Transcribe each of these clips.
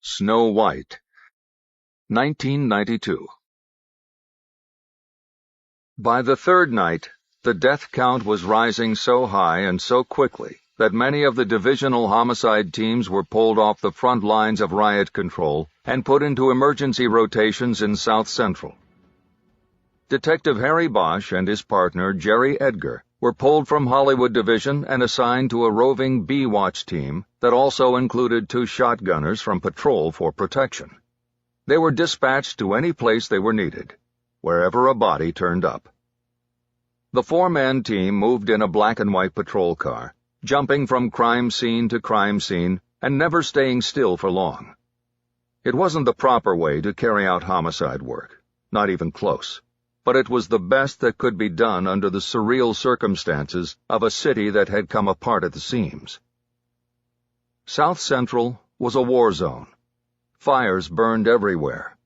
Snow White, 1992. By the third night, the death count was rising so high and so quickly that many of the divisional homicide teams were pulled off the front lines of riot control and put into emergency rotations in South Central. Detective Harry Bosch and his partner, Jerry Edgar, were pulled from Hollywood Division and assigned to a roving B-Watch team that also included 2 shotgunners from patrol for protection. They were dispatched to any place they were needed, wherever a body turned up. The 4-man team moved in a black and white patrol car, jumping from crime scene to crime scene and never staying still for long. It wasn't the proper way to carry out homicide work, not even close, but it was the best that could be done under the surreal circumstances of a city that had come apart at the seams. South Central was a war zone. Fires burned everywhere.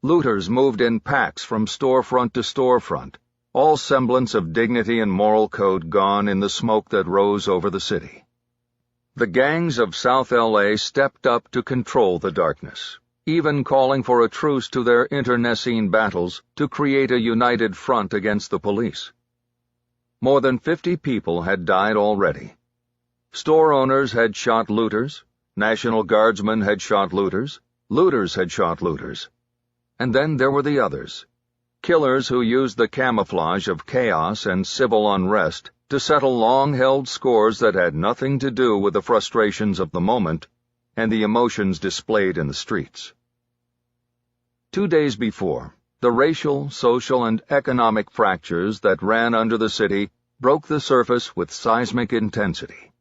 Looters moved in packs from storefront to storefront, all semblance of dignity and moral code gone in the smoke that rose over the city. The gangs of South L.A. stepped up to control the darkness, even calling for a truce to their internecine battles to create a united front against the police. More than 50 people had died already. Store owners had shot looters, National Guardsmen had shot looters, looters had shot looters. And then there were the others, killers who used the camouflage of chaos and civil unrest to settle long-held scores that had nothing to do with the frustrations of the moment and the emotions displayed in the streets. 2 days before, the racial, social, and economic fractures that ran under the city broke the surface with seismic intensity.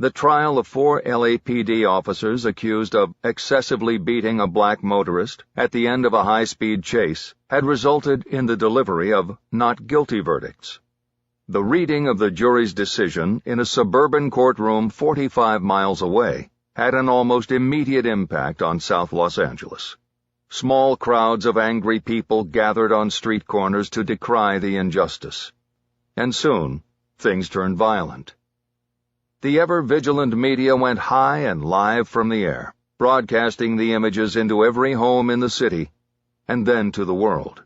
The trial of 4 LAPD officers accused of excessively beating a black motorist at the end of a high-speed chase had resulted in the delivery of not guilty verdicts. The reading of the jury's decision in a suburban courtroom 45 miles away had an almost immediate impact on South Los Angeles. Small crowds of angry people gathered on street corners to decry the injustice. And soon, things turned violent. The ever-vigilant media went high and live from the air, broadcasting the images into every home in the city, and then to the world.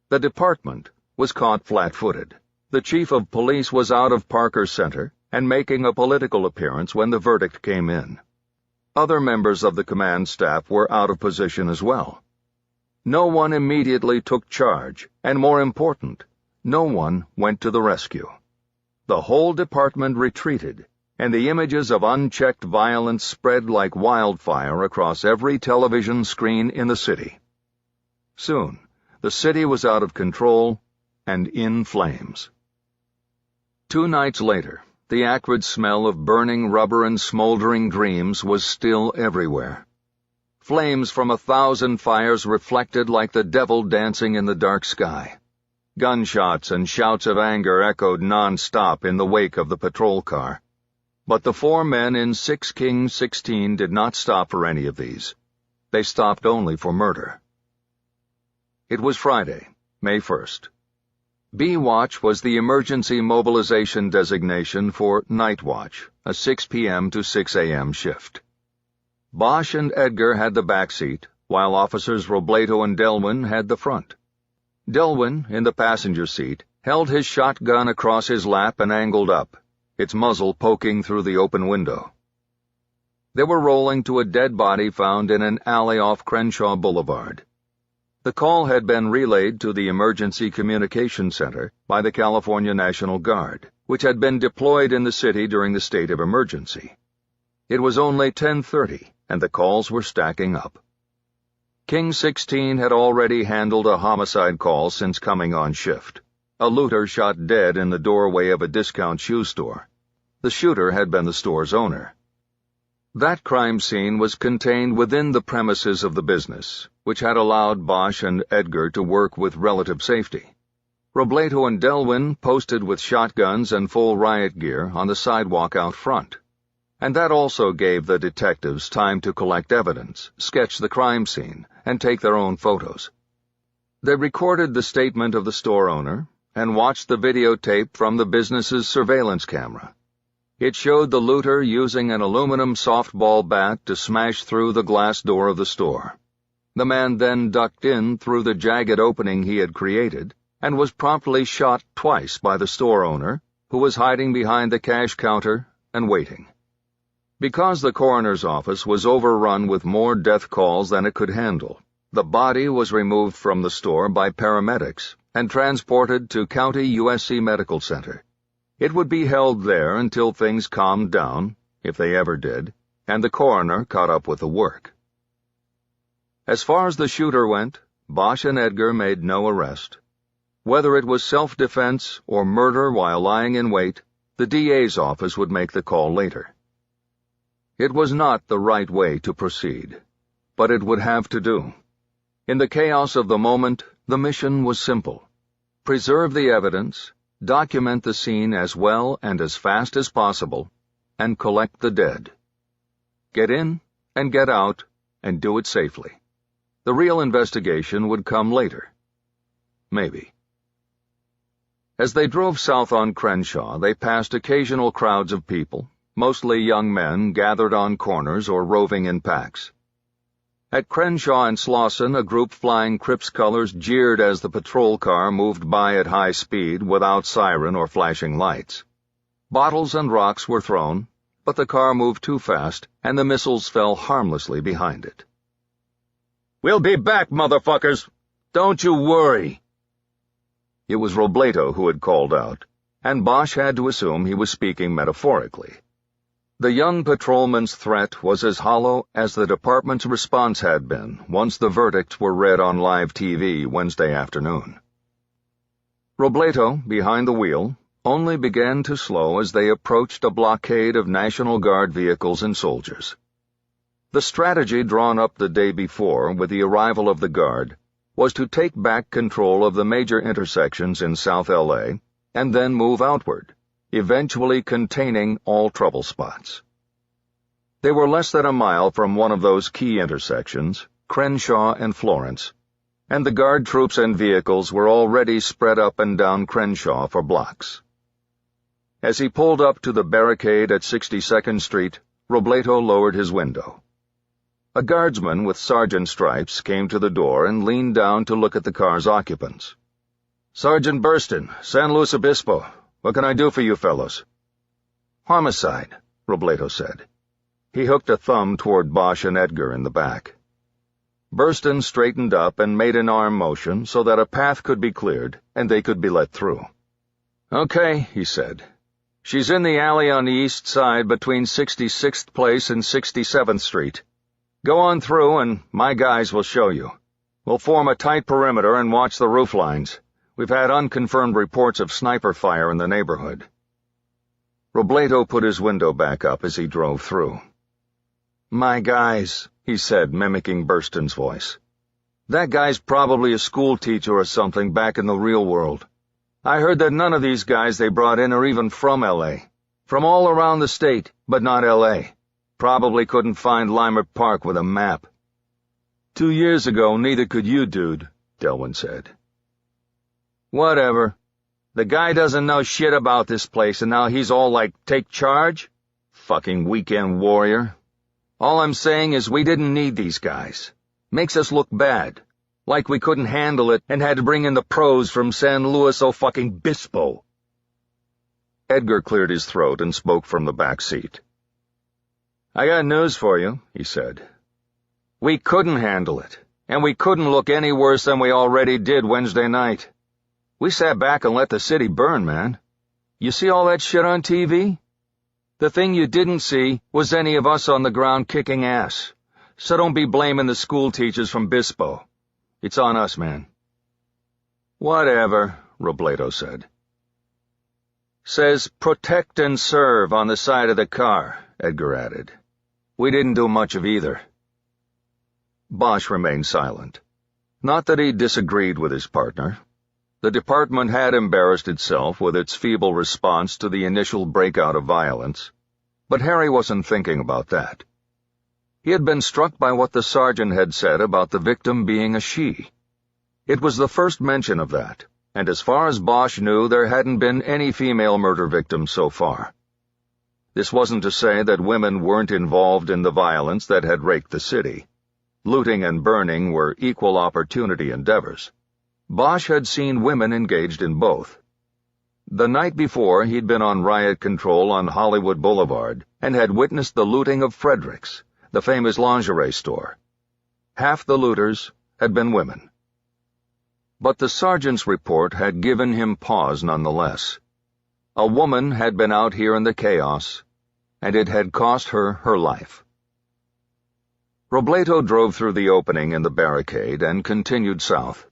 The department was caught flat-footed. The chief of police was out of Parker Center and making a political appearance when the verdict came in. Other members of the command staff were out of position as well. No one immediately took charge, and more important, no one went to the rescue. The whole department retreated, and the images of unchecked violence spread like wildfire across every television screen in the city. Soon, the city was out of control and in flames. 2 nights later, the acrid smell of burning rubber and smoldering dreams was still everywhere. Flames from 1,000 fires reflected like the devil dancing in the dark sky. Gunshots and shouts of anger echoed non-stop in the wake of the patrol car. But the 4 men in 6 Kings 16 did not stop for any of these. They stopped only for murder. It was Friday, May 1st. B-Watch was the emergency mobilization designation for Night Watch, a 6 p.m. to 6 a.m. shift. Bosch and Edgar had the back seat, while officers Robledo and Delwin had the front. Delwin, in the passenger seat, held his shotgun across his lap and angled up, its muzzle poking through the open window. They were rolling to a dead body found in an alley off Crenshaw Boulevard. The call had been relayed to the Emergency Communication Center by the California National Guard, which had been deployed in the city during the state of emergency. It was only 10:30, and the calls were stacking up. King 16 had already handled a homicide call since coming on shift. A looter shot dead in the doorway of a discount shoe store. The shooter had been the store's owner. That crime scene was contained within the premises of the business, which had allowed Bosch and Edgar to work with relative safety. Robledo and Delwin posted with shotguns and full riot gear on the sidewalk out front. And that also gave the detectives time to collect evidence, sketch the crime scene, and take their own photos. They recorded the statement of the store owner and watched the videotape from the business's surveillance camera. It showed the looter using an aluminum softball bat to smash through the glass door of the store. The man then ducked in through the jagged opening he had created and was promptly shot twice by the store owner, who was hiding behind the cash counter and waiting. Because the coroner's office was overrun with more death calls than it could handle, the body was removed from the store by paramedics and transported to County USC Medical Center. It would be held there until things calmed down, if they ever did, and the coroner caught up with the work. As far as the shooter went, Bosch and Edgar made no arrest. Whether it was self-defense or murder while lying in wait, the DA's office would make the call later. It was not the right way to proceed, but it would have to do. In the chaos of the moment, the mission was simple. Preserve the evidence, document the scene as well and as fast as possible, and collect the dead. Get in and get out, and do it safely. The real investigation would come later. Maybe. As they drove south on Crenshaw, they passed occasional crowds of people, mostly young men gathered on corners or roving in packs. At Crenshaw and Slauson, a group flying Crips colors jeered as the patrol car moved by at high speed without siren or flashing lights. Bottles and rocks were thrown, but the car moved too fast, and the missiles fell harmlessly behind it. "We'll be back, motherfuckers! Don't you worry!" It was Robledo who had called out, and Bosch had to assume he was speaking metaphorically. The young patrolman's threat was as hollow as the department's response had been once the verdicts were read on live TV Wednesday afternoon. Robledo, behind the wheel, only began to slow as they approached a blockade of National Guard vehicles and soldiers. The strategy drawn up the day before with the arrival of the Guard was to take back control of the major intersections in South LA and then move outward, eventually containing all trouble spots. They were less than a mile from one of those key intersections, Crenshaw and Florence, and the Guard troops and vehicles were already spread up and down Crenshaw for blocks. As he pulled up to the barricade at 62nd Street, Robledo lowered his window. A guardsman with sergeant stripes came to the door and leaned down to look at the car's occupants. "Sergeant Burston, San Luis Obispo. What can I do for you fellows?" "Homicide," Robledo said. He hooked a thumb toward Bosch and Edgar in the back. Burston straightened up and made an arm motion so that a path could be cleared and they could be let through. "Okay," he said. "She's in the alley on the east side between 66th Place and 67th Street. Go on through and my guys will show you. We'll form a tight perimeter and watch the roof lines. We've had unconfirmed reports of sniper fire in the neighborhood." Robledo put his window back up as he drove through. "My guys," he said, mimicking Burston's voice. "That guy's probably a school teacher or something back in the real world. I heard that none of these guys they brought in are even from L.A. From all around the state, but not L.A. Probably couldn't find Limer Park with a map." "2 years ago, neither could you, dude," Delwyn said. "Whatever. The guy doesn't know shit about this place and now he's all like, take charge? Fucking weekend warrior. All I'm saying is we didn't need these guys. Makes us look bad. Like we couldn't handle it and had to bring in the pros from San Luis Obispo." Edgar cleared his throat and spoke from the back seat. "I got news for you," he said. "We couldn't handle it, and we couldn't look any worse than we already did Wednesday night. We sat back and let the city burn, man. You see all that shit on TV? The thing you didn't see was any of us on the ground kicking ass. So don't be blaming the school teachers from Bispo. It's on us, man." "Whatever," Robledo said. "Says protect and serve on the side of the car," Edgar added. "We didn't do much of either." Bosch remained silent. Not that he disagreed with his partner. The department had embarrassed itself with its feeble response to the initial breakout of violence, but Harry wasn't thinking about that. He had been struck by what the sergeant had said about the victim being a she. It was the first mention of that, and as far as Bosch knew, there hadn't been any female murder victims so far. This wasn't to say that women weren't involved in the violence that had raked the city. Looting and burning were equal opportunity endeavors. Bosch had seen women engaged in both. The night before, he'd been on riot control on Hollywood Boulevard and had witnessed the looting of Frederick's, the famous lingerie store. Half the looters had been women. But the sergeant's report had given him pause nonetheless. A woman had been out here in the chaos, and it had cost her her life. Robledo drove through the opening in the barricade and continued south.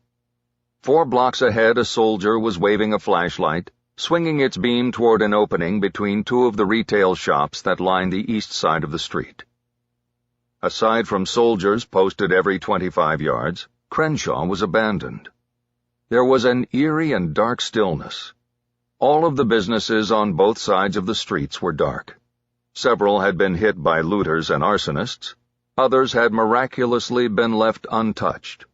4 blocks ahead, a soldier was waving a flashlight, swinging its beam toward an opening between 2 of the retail shops that lined the east side of the street. Aside from soldiers posted every 25 yards, Crenshaw was abandoned. There was an eerie and dark stillness. All of the businesses on both sides of the streets were dark. Several had been hit by looters and arsonists. Others had miraculously been left untouched.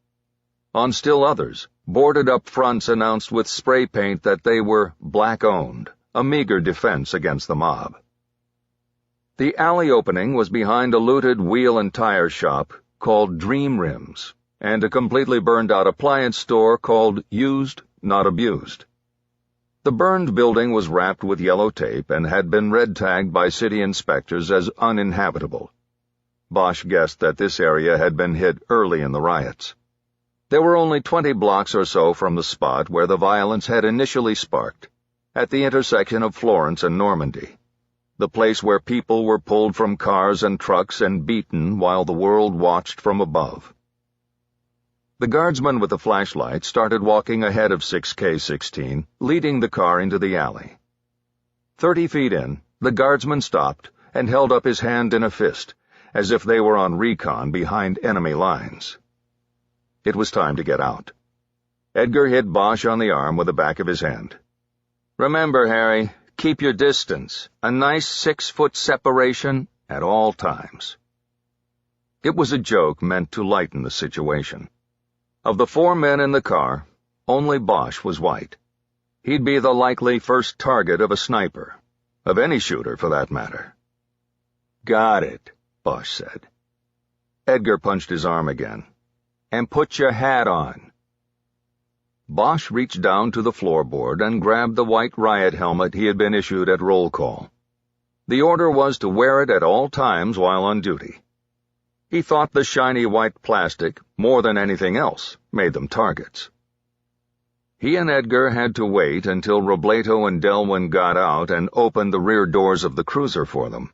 On still others, boarded-up fronts announced with spray paint that they were black-owned, a meager defense against the mob. The alley opening was behind a looted wheel and tire shop called Dream Rims and a completely burned-out appliance store called Used, Not Abused. The burned building was wrapped with yellow tape and had been red-tagged by city inspectors as uninhabitable. Bosch guessed that this area had been hit early in the riots. They were only 20 blocks or so from the spot where the violence had initially sparked, at the intersection of Florence and Normandy, the place where people were pulled from cars and trucks and beaten while the world watched from above. The guardsman with the flashlight started walking ahead of 6K16, leading the car into the alley. 30 feet in, the guardsman stopped and held up his hand in a fist, as if they were on recon behind enemy lines. It was time to get out. Edgar hit Bosch on the arm with the back of his hand. "Remember, Harry, keep your distance. A nice 6-foot separation at all times." It was a joke meant to lighten the situation. Of the 4 men in the car, only Bosch was white. He'd be the likely first target of a sniper, of any shooter for that matter. "Got it," Bosch said. Edgar punched his arm again. "And put your hat on." Bosch reached down to the floorboard and grabbed the white riot helmet he had been issued at roll call. The order was to wear it at all times while on duty. He thought the shiny white plastic, more than anything else, made them targets. He and Edgar had to wait until Robledo and Delwyn got out and opened the rear doors of the cruiser for them.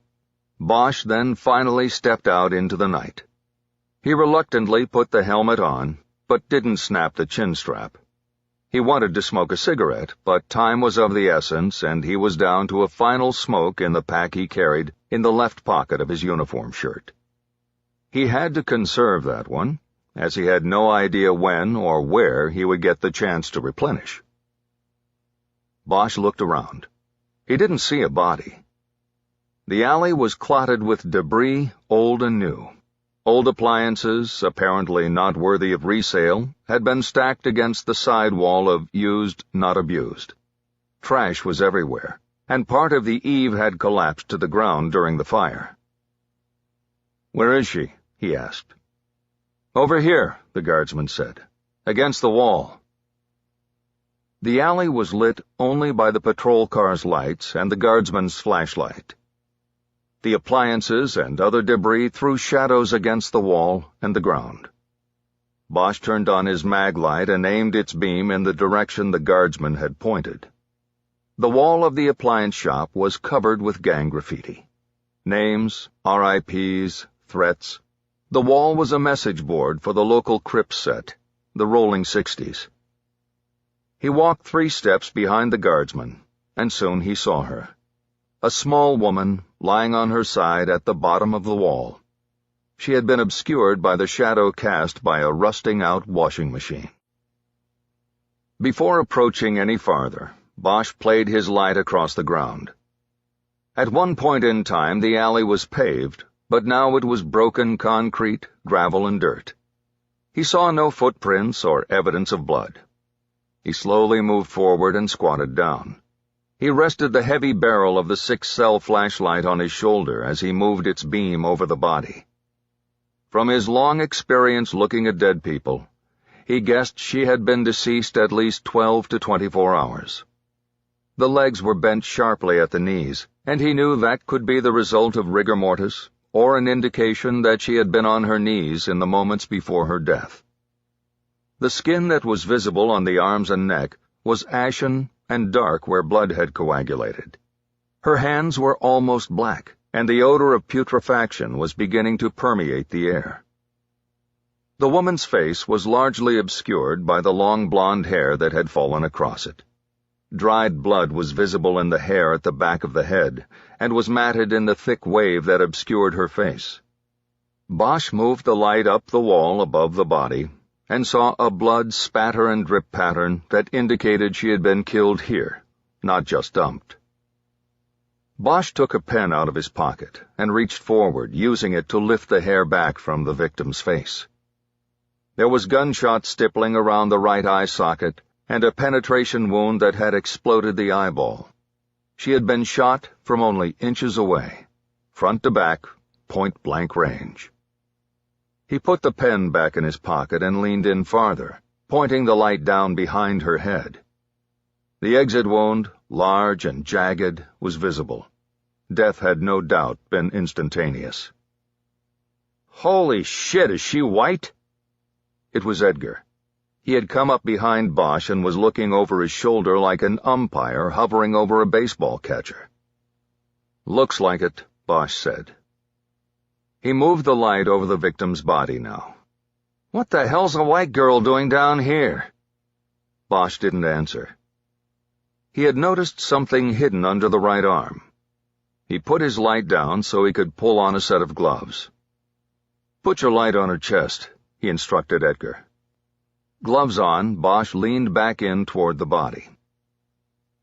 Bosch then finally stepped out into the night. He reluctantly put the helmet on, but didn't snap the chin strap. He wanted to smoke a cigarette, but time was of the essence, and he was down to a final smoke in the pack he carried in the left pocket of his uniform shirt. He had to conserve that one, as he had no idea when or where he would get the chance to replenish. Bosch looked around. He didn't see a body. The alley was clotted with debris, old and new. Old appliances, apparently not worthy of resale, had been stacked against the side wall of Used, Not Abused. Trash was everywhere, and part of the eave had collapsed to the ground during the fire. "Where is she?" he asked. "Over here," the guardsman said. "Against the wall." The alley was lit only by the patrol car's lights and the guardsman's flashlight. The appliances and other debris threw shadows against the wall and the ground. Bosch turned on his mag light and aimed its beam in the direction the guardsman had pointed. The wall of the appliance shop was covered with gang graffiti. Names, RIPs, threats. The wall was a message board for the local Crips set, the Rolling 60s. He walked 3 steps behind the guardsman, and soon he saw her. A small woman lying on her side at the bottom of the wall. She had been obscured by the shadow cast by a rusting-out washing machine. Before approaching any farther, Bosch played his light across the ground. At one point in time the alley was paved, but now it was broken concrete, gravel, and dirt. He saw no footprints or evidence of blood. He slowly moved forward and squatted down. He rested the heavy barrel of the 6-cell flashlight on his shoulder as he moved its beam over the body. From his long experience looking at dead people, he guessed she had been deceased at least 12 to 24 hours. The legs were bent sharply at the knees, and he knew that could be the result of rigor mortis, or an indication that she had been on her knees in the moments before her death. The skin that was visible on the arms and neck was ashen and dark where blood had coagulated. Her hands were almost black, and the odor of putrefaction was beginning to permeate the air. The woman's face was largely obscured by the long blonde hair that had fallen across it. Dried blood was visible in the hair at the back of the head, and was matted in the thick wave that obscured her face. Bosch moved the light up the wall above the body, and saw a blood spatter and drip pattern that indicated she had been killed here, not just dumped. Bosch took a pen out of his pocket and reached forward, using it to lift the hair back from the victim's face. There was gunshot stippling around the right eye socket and a penetration wound that had exploded the eyeball. She had been shot from only inches away, front to back, point-blank range. He put the pen back in his pocket and leaned in farther, pointing the light down behind her head. The exit wound, large and jagged, was visible. Death had no doubt been instantaneous. "Holy shit, is she white?" It was Edgar. He had come up behind Bosch and was looking over his shoulder like an umpire hovering over a baseball catcher. "Looks like it," Bosch said. He moved the light over the victim's body now. "What the hell's a white girl doing down here?" Bosch didn't answer. He had noticed something hidden under the right arm. He put his light down so he could pull on a set of gloves. "Put your light on her chest," he instructed Edgar. Gloves on, Bosch leaned back in toward the body.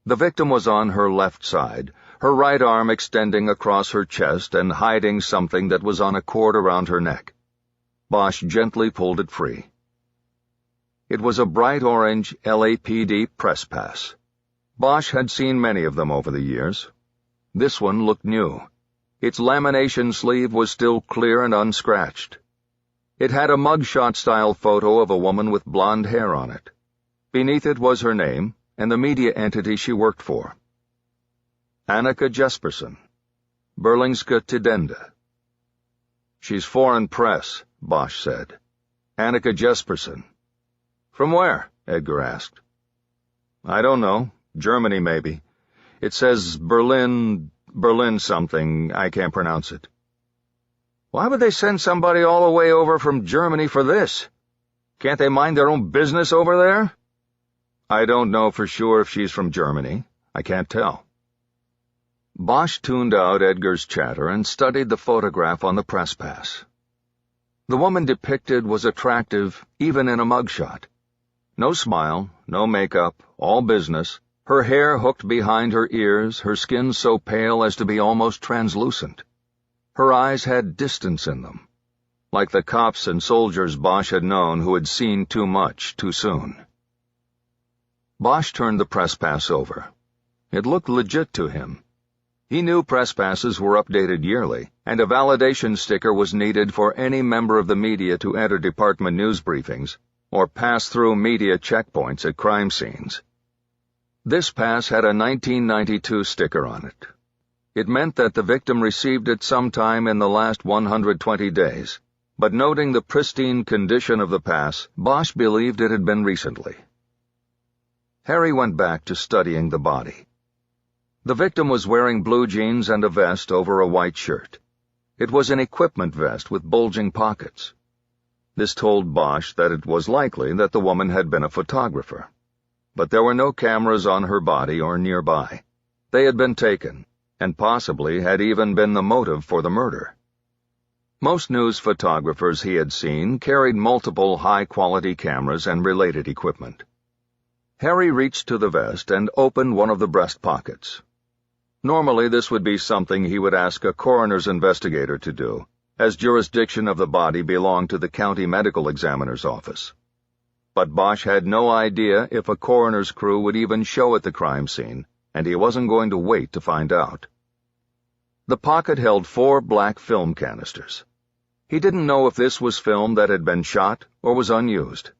The victim was on her left side, her right arm extending across her chest and hiding something that was on a cord around her neck. Bosch gently pulled it free. It was a bright orange LAPD press pass. Bosch had seen many of them over the years. This one looked new. Its lamination sleeve was still clear and unscratched. It had a mugshot-style photo of a woman with blonde hair on it. Beneath it was her name and the media entity she worked for. Annika Jesperson, Berlingske Tidende. "She's foreign press," Bosch said. "Annika Jesperson." "From where?" Edgar asked. "I don't know. Germany, maybe. It says Berlin something. I can't pronounce it." "Why would they send somebody all the way over from Germany for this? Can't they mind their own business over there?" "I don't know for sure if she's from Germany. I can't tell." Bosch tuned out Edgar's chatter and studied the photograph on the press pass. The woman depicted was attractive even in a mugshot. No smile, no makeup, all business, her hair hooked behind her ears, her skin so pale as to be almost translucent. Her eyes had distance in them, like the cops and soldiers Bosch had known who had seen too much too soon. Bosch turned the press pass over. It looked legit to him. He knew press passes were updated yearly, and a validation sticker was needed for any member of the media to enter department news briefings or pass through media checkpoints at crime scenes. This pass had a 1992 sticker on it. It meant that the victim received it sometime in the last 120 days, but noting the pristine condition of the pass, Bosch believed it had been recently. Harry went back to studying the body. The victim was wearing blue jeans and a vest over a white shirt. It was an equipment vest with bulging pockets. This told Bosch that it was likely that the woman had been a photographer. But there were no cameras on her body or nearby. They had been taken, and possibly had even been the motive for the murder. Most news photographers he had seen carried multiple high-quality cameras and related equipment. Harry reached to the vest and opened one of the breast pockets. Normally this would be something he would ask a coroner's investigator to do, as jurisdiction of the body belonged to the county medical examiner's office. But Bosch had no idea if a coroner's crew would even show at the crime scene, and he wasn't going to wait to find out. The pocket held 4 black film canisters. He didn't know if this was film that had been shot or was unused.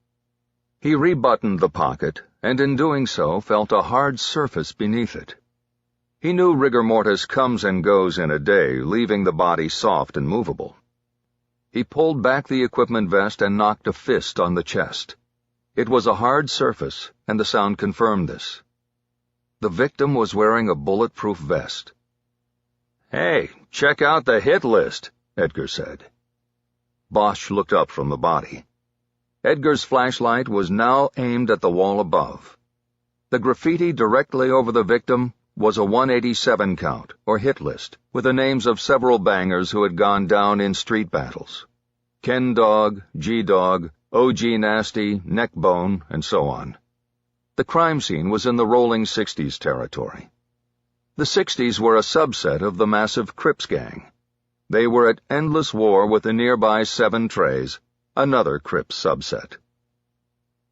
He rebuttoned the pocket, and in doing so felt a hard surface beneath it. He knew rigor mortis comes and goes in a day, leaving the body soft and movable. He pulled back the equipment vest and knocked a fist on the chest. It was a hard surface, and the sound confirmed this. The victim was wearing a bulletproof vest. "Hey, check out the hit list," Edgar said. Bosch looked up from the body. Edgar's flashlight was now aimed at the wall above. The graffiti directly over the victim was a 187 count, or hit list, with the names of several bangers who had gone down in street battles. Ken Dog, G-Dog, OG Nasty, Neckbone, and so on. The crime scene was in the rolling 60s territory. The 60s were a subset of the massive Crips gang. They were at endless war with the nearby 7 Treys, another Crips subset.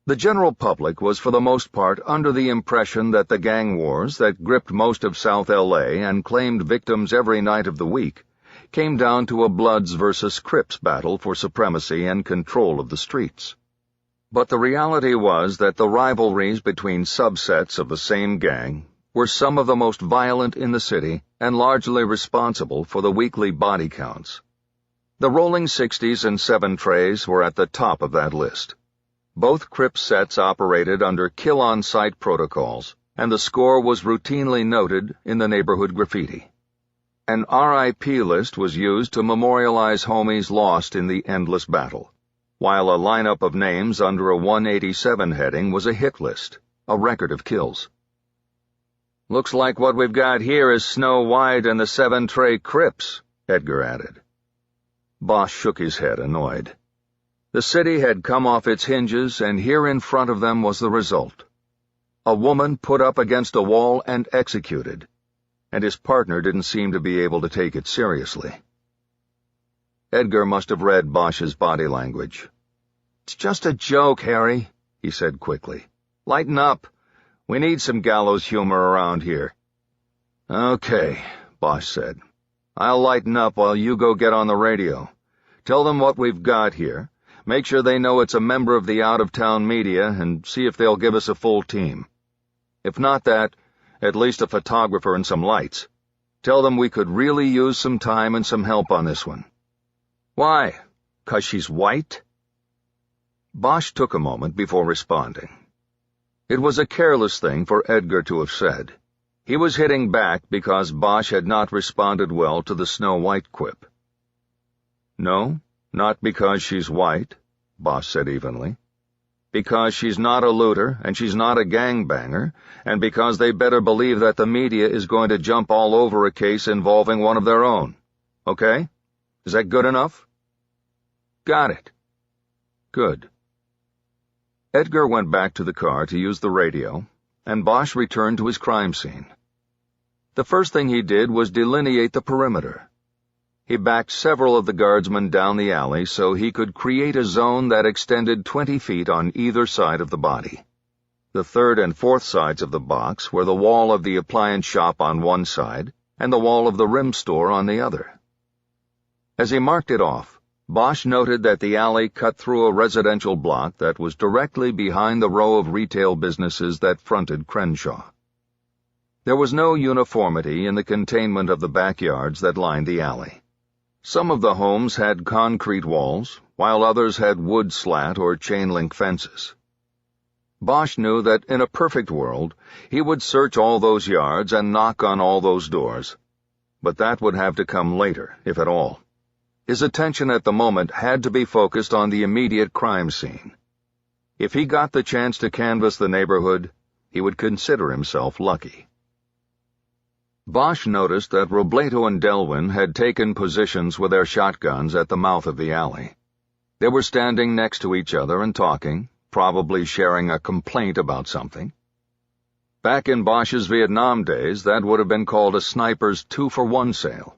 The general public was for the most part under the impression that the gang wars that gripped most of South L.A. and claimed victims every night of the week came down to a Bloods versus Crips battle for supremacy and control of the streets. But the reality was that the rivalries between subsets of the same gang were some of the most violent in the city and largely responsible for the weekly body counts. The rolling 60s and 7 Treys were at the top of that list. Both Crips sets operated under kill-on-sight protocols, and the score was routinely noted in the neighborhood graffiti. An RIP list was used to memorialize homies lost in the endless battle, while a lineup of names under a 187 heading was a hit list, a record of kills. "Looks like what we've got here is Snow White and the 7 Trey Crips," Edgar added. Bosch shook his head, annoyed. The city had come off its hinges, and here in front of them was the result. A woman put up against a wall and executed, and his partner didn't seem to be able to take it seriously. Edgar must have read Bosch's body language. "It's just a joke, Harry," he said quickly. "Lighten up. We need some gallows humor around here." "Okay," Bosch said. "I'll lighten up while you go get on the radio. Tell them what we've got here. Make sure they know it's a member of the out-of-town media and see if they'll give us a full team. If not that, at least a photographer and some lights. Tell them we could really use some time and some help on this one." "Why? 'Cause she's white?" Bosch took a moment before responding. It was a careless thing for Edgar to have said. He was hitting back because Bosch had not responded well to the Snow White quip. "No, not because she's white," Bosch said evenly. "Because she's not a looter and she's not a gangbanger, and because they better believe that the media is going to jump all over a case involving one of their own. Okay? Is that good enough?" "Got it." "Good." Edgar went back to the car to use the radio, and Bosch returned to his crime scene. The first thing he did was delineate the perimeter. He backed several of the guardsmen down the alley so he could create a zone that extended 20 feet on either side of the body. The third and fourth sides of the box were the wall of the appliance shop on one side and the wall of the rim store on the other. As he marked it off, Bosch noted that the alley cut through a residential block that was directly behind the row of retail businesses that fronted Crenshaw. There was no uniformity in the containment of the backyards that lined the alley. Some of the homes had concrete walls, while others had wood slat or chain-link fences. Bosch knew that in a perfect world he would search all those yards and knock on all those doors, but that would have to come later, if at all. His attention at the moment had to be focused on the immediate crime scene. If he got the chance to canvass the neighborhood, he would consider himself lucky. Bosch noticed that Robledo and Delwyn had taken positions with their shotguns at the mouth of the alley. They were standing next to each other and talking, probably sharing a complaint about something. Back in Bosch's Vietnam days, that would have been called a sniper's 2-for-1 sale.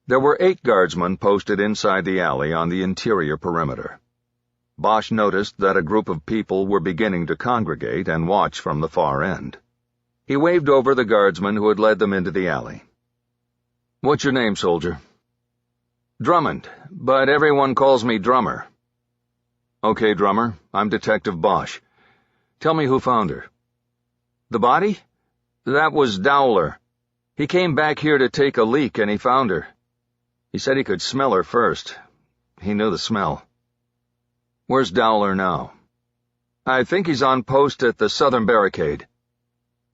There were 8 guardsmen posted inside the alley on the interior perimeter. Bosch noticed that a group of people were beginning to congregate and watch from the far end. He waved over the guardsman who had led them into the alley. "What's your name, soldier?" "Drummond, but everyone calls me Drummer." "Okay, Drummer, I'm Detective Bosch. Tell me who found her." "The body? That was Dowler. He came back here to take a leak and he found her. He said he could smell her first. He knew the smell." "Where's Dowler now?" "I think he's on post at the southern barricade."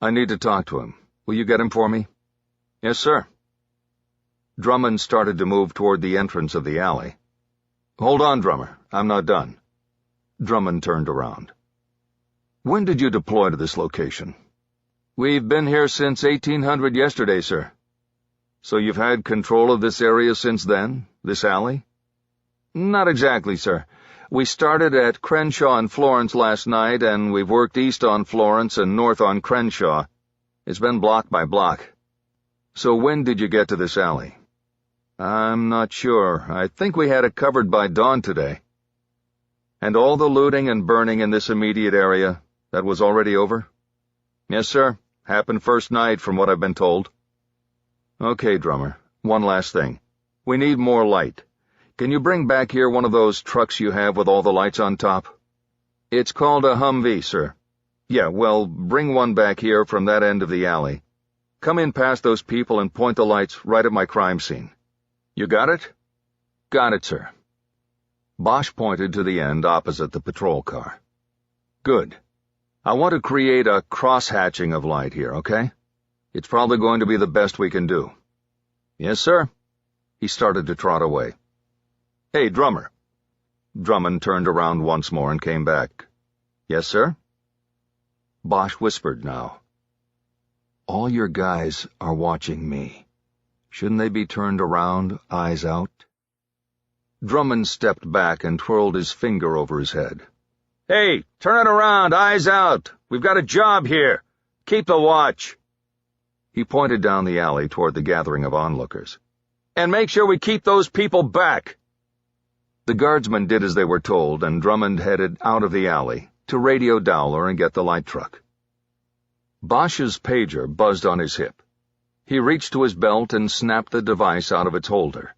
"I need to talk to him. Will you get him for me?" "Yes, sir." Drummond started to move toward the entrance of the alley. "Hold on, Drummer. I'm not done." Drummond turned around. "When did you deploy to this location?" "We've been here since 1800 yesterday, sir." "So you've had control of this area since then, this alley?" "Not exactly, sir. We started at Crenshaw and Florence last night, and we've worked east on Florence and north on Crenshaw. It's been block by block." "So when did you get to this alley?" "I'm not sure. I think we had it covered by dawn today." "And all the looting and burning in this immediate area, that was already over?" "Yes, sir. Happened first night, from what I've been told." "Okay, Drummer. One last thing. We need more light. Can you bring back here one of those trucks you have with all the lights on top?" "It's called a Humvee, sir." "Yeah, well, bring one back here from that end of the alley. Come in past those people and point the lights right at my crime scene." "You got it?" "Got it, sir." Bosch pointed to the end opposite the patrol car. "Good. I want to create a cross-hatching of light here, okay? It's probably going to be the best we can do." "Yes, sir." He started to trot away. "Hey, Drummer." Drummond turned around once more and came back. "Yes, sir?" Bosch whispered now. "All your guys are watching me. Shouldn't they be turned around, eyes out?" Drummond stepped back and twirled his finger over his head. "Hey, turn it around, eyes out. We've got a job here. Keep the watch." He pointed down the alley toward the gathering of onlookers. "And make sure we keep those people back." The guardsmen did as they were told, and Drummond headed out of the alley to radio Dowler and get the light truck. Bosch's pager buzzed on his hip. He reached to his belt and snapped the device out of its holder.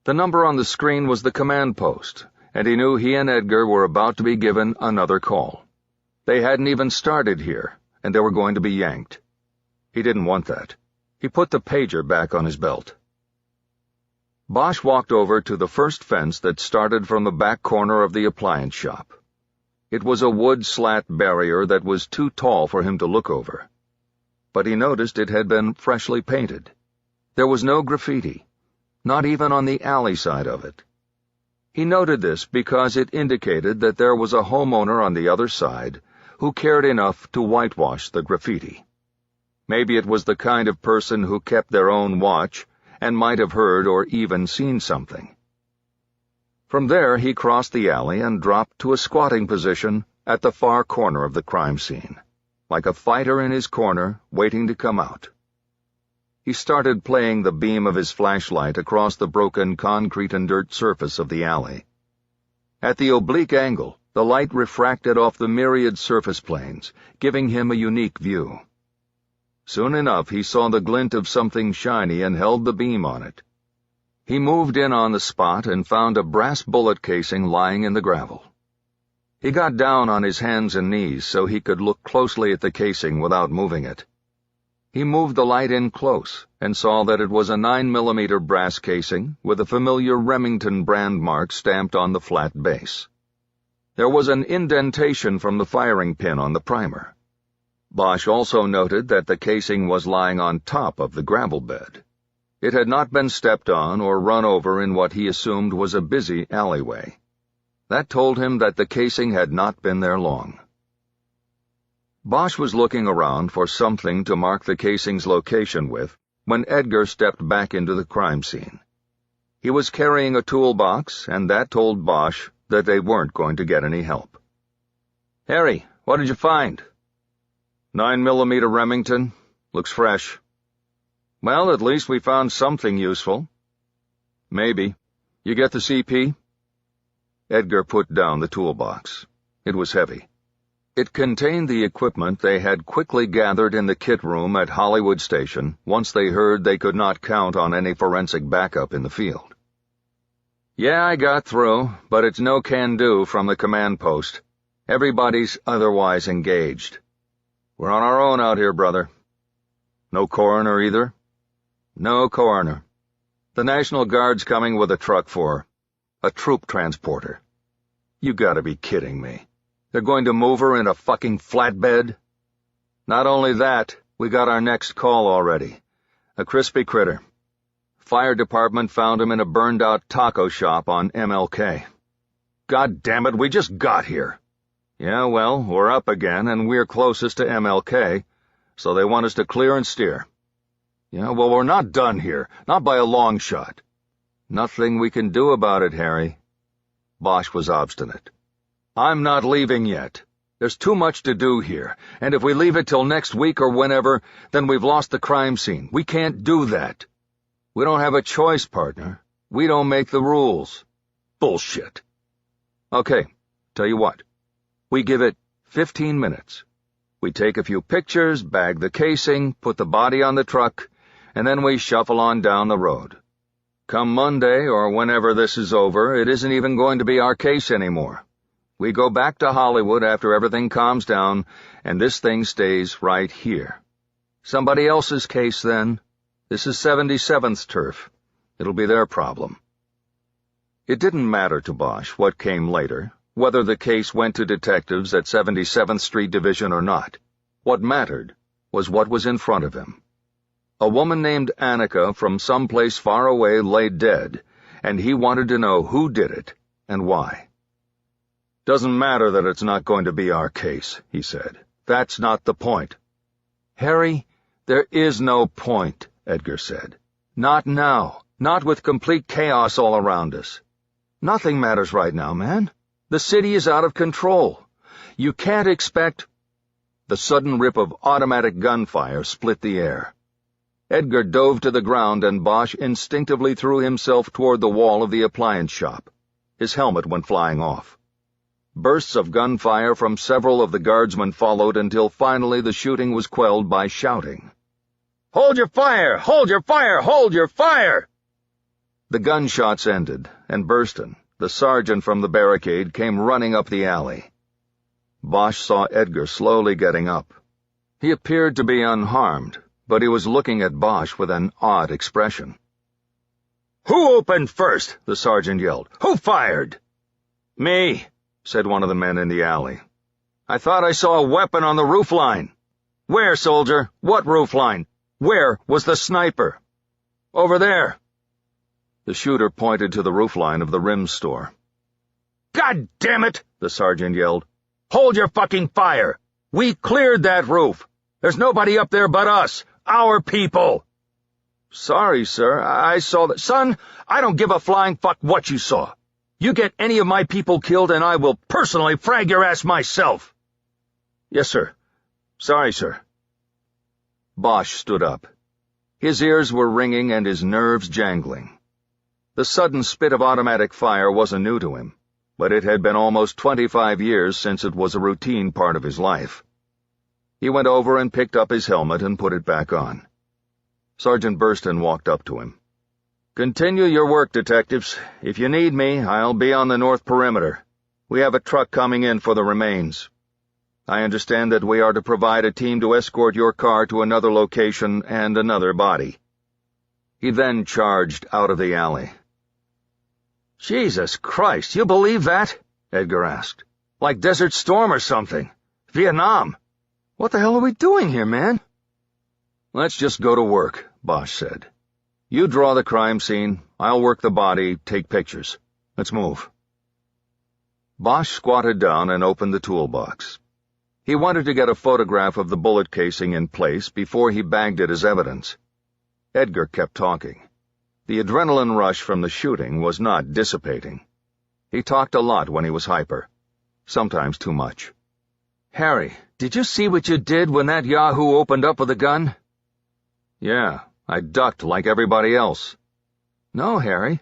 The number on the screen was the command post, and he knew he and Edgar were about to be given another call. They hadn't even started here, and they were going to be yanked. He didn't want that. He put the pager back on his belt. Bosch walked over to the first fence that started from the back corner of the appliance shop. It was a wood slat barrier that was too tall for him to look over. But he noticed it had been freshly painted. There was no graffiti, not even on the alley side of it. He noted this because it indicated that there was a homeowner on the other side who cared enough to whitewash the graffiti. Maybe it was the kind of person who kept their own watch and might have heard or even seen something. From there he crossed the alley and dropped to a squatting position at the far corner of the crime scene, like a fighter in his corner waiting to come out. He started playing the beam of his flashlight across the broken concrete and dirt surface of the alley. At the oblique angle, the light refracted off the myriad surface planes, giving him a unique view. Soon enough he saw the glint of something shiny and held the beam on it. He moved in on the spot and found a brass bullet casing lying in the gravel. He got down on his hands and knees so he could look closely at the casing without moving it. He moved the light in close and saw that it was a 9mm brass casing with a familiar Remington brand mark stamped on the flat base. There was an indentation from the firing pin on the primer. Bosch also noted that the casing was lying on top of the gravel bed. It had not been stepped on or run over in what he assumed was a busy alleyway. That told him that the casing had not been there long. Bosch was looking around for something to mark the casing's location with when Edgar stepped back into the crime scene. He was carrying a toolbox, and that told Bosch that they weren't going to get any help. "Harry, what did you find?" 9mm Remington. Looks fresh." "Well, at least we found something useful." "Maybe. You get the CP?" Edgar put down the toolbox. It was heavy. It contained the equipment they had quickly gathered in the kit room at Hollywood Station once they heard they could not count on any forensic backup in the field. "Yeah, I got through, but it's no can-do from the command post. Everybody's otherwise engaged. We're on our own out here, brother." "No coroner either?" "No coroner. The National Guard's coming with a truck for a troop transporter." "You gotta be kidding me. They're going to move her in a fucking flatbed?" "Not only that, we got our next call already. A crispy critter. Fire department found him in a burned-out taco shop on MLK. God damn it, we just got here." "Yeah, well, we're up again, and we're closest to MLK, so they want us to clear and steer." "Yeah, well, we're not done here, not by a long shot." "Nothing we can do about it, Harry." Bosch was obstinate. "I'm not leaving yet. There's too much to do here, and if we leave it till next week or whenever, then we've lost the crime scene. We can't do that. We don't have a choice, partner. We don't make the rules." "Bullshit." "Okay, tell you what. We give it 15 minutes. We take a few pictures, bag the casing, put the body on the truck, and then we shuffle on down the road. Come Monday, or whenever this is over, it isn't even going to be our case anymore. We go back to Hollywood after everything calms down, and this thing stays right here. Somebody else's case, then. This is 77th's turf. It'll be their problem." It didn't matter to Bosch what came later, whether the case went to detectives at 77th Street Division or not. What mattered was what was in front of him. A woman named Annika from someplace far away lay dead, and he wanted to know who did it and why. "Doesn't matter that it's not going to be our case," he said. "That's not the point." "Harry, there is no point," Edgar said. "Not now. Not with complete chaos all around us. Nothing matters right now, man. The city is out of control. You can't expect—" The sudden rip of automatic gunfire split the air. Edgar dove to the ground, and Bosch instinctively threw himself toward the wall of the appliance shop. His helmet went flying off. Bursts of gunfire from several of the guardsmen followed until finally the shooting was quelled by shouting. "Hold your fire! Hold your fire! Hold your fire!" The gunshots ended, and Burston, the sergeant from the barricade, came running up the alley. Bosch saw Edgar slowly getting up. He appeared to be unharmed, but he was looking at Bosch with an odd expression. "Who opened first?" the sergeant yelled. "Who fired?" "Me," said one of the men in the alley. "I thought I saw a weapon on the roofline." "Where, soldier? What roofline? Where was the sniper?" "Over there." The shooter pointed to the roofline of the Rims store. "God damn it!" the sergeant yelled. "Hold your fucking fire! We cleared that roof! There's nobody up there but us! Our people!" "Sorry, sir, I saw that—" "Son, I don't give a flying fuck what you saw. You get any of my people killed and I will personally frag your ass myself." "Yes, sir. Sorry, sir." Bosch stood up. His ears were ringing and his nerves jangling. The sudden spit of automatic fire wasn't new to him, but it had been almost 25 years since it was a routine part of his life. He went over and picked up his helmet and put it back on. Sergeant Burston walked up to him. "Continue your work, detectives. If you need me, I'll be on the north perimeter. We have a truck coming in for the remains. I understand that we are to provide a team to escort your car to another location and another body." He then charged out of the alley. "Jesus Christ, you believe that?" Edgar asked. "Like Desert Storm or something. Vietnam. What the hell are we doing here, man?" "Let's just go to work," Bosch said. "You draw the crime scene, I'll work the body, take pictures. Let's move." Bosch squatted down and opened the toolbox. He wanted to get a photograph of the bullet casing in place before he bagged it as evidence. Edgar kept talking. The adrenaline rush from the shooting was not dissipating. He talked a lot when he was hyper, sometimes too much. "Harry, did you see what you did when that yahoo opened up with a gun?" "Yeah, I ducked like everybody else." "No, Harry.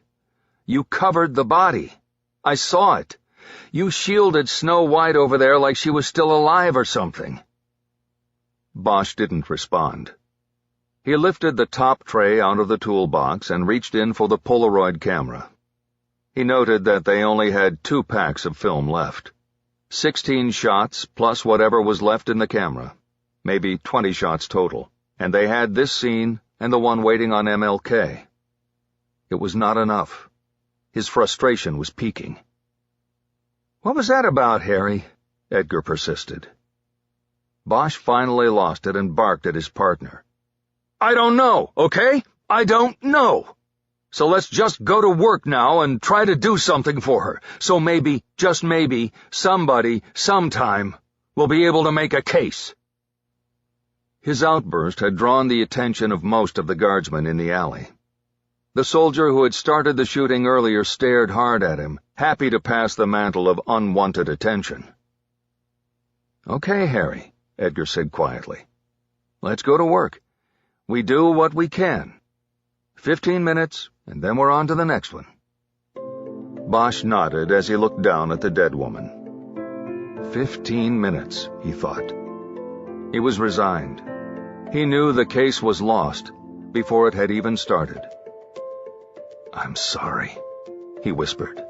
You covered the body. I saw it. You shielded Snow White over there like she was still alive or something." Bosch didn't respond. He lifted the top tray out of the toolbox and reached in for the Polaroid camera. He noted that they only had 2 packs of film left. 16 shots plus whatever was left in the camera. Maybe 20 shots total, and they had this scene and the one waiting on MLK. It was not enough. His frustration was peaking. "What was that about, Harry?" Edgar persisted. Bosch finally lost it and barked at his partner. "I don't know, okay? I don't know. So let's just go to work now and try to do something for her, so maybe, just maybe, somebody, sometime, will be able to make a case." His outburst had drawn the attention of most of the guardsmen in the alley. The soldier who had started the shooting earlier stared hard at him, happy to pass the mantle of unwanted attention. "Okay, Harry," Edgar said quietly. "Let's go to work. We do what we can. 15 minutes, and then we're on to the next one." Bosch nodded as he looked down at the dead woman. 15 minutes, he thought. He was resigned. He knew the case was lost before it had even started. "I'm sorry," he whispered.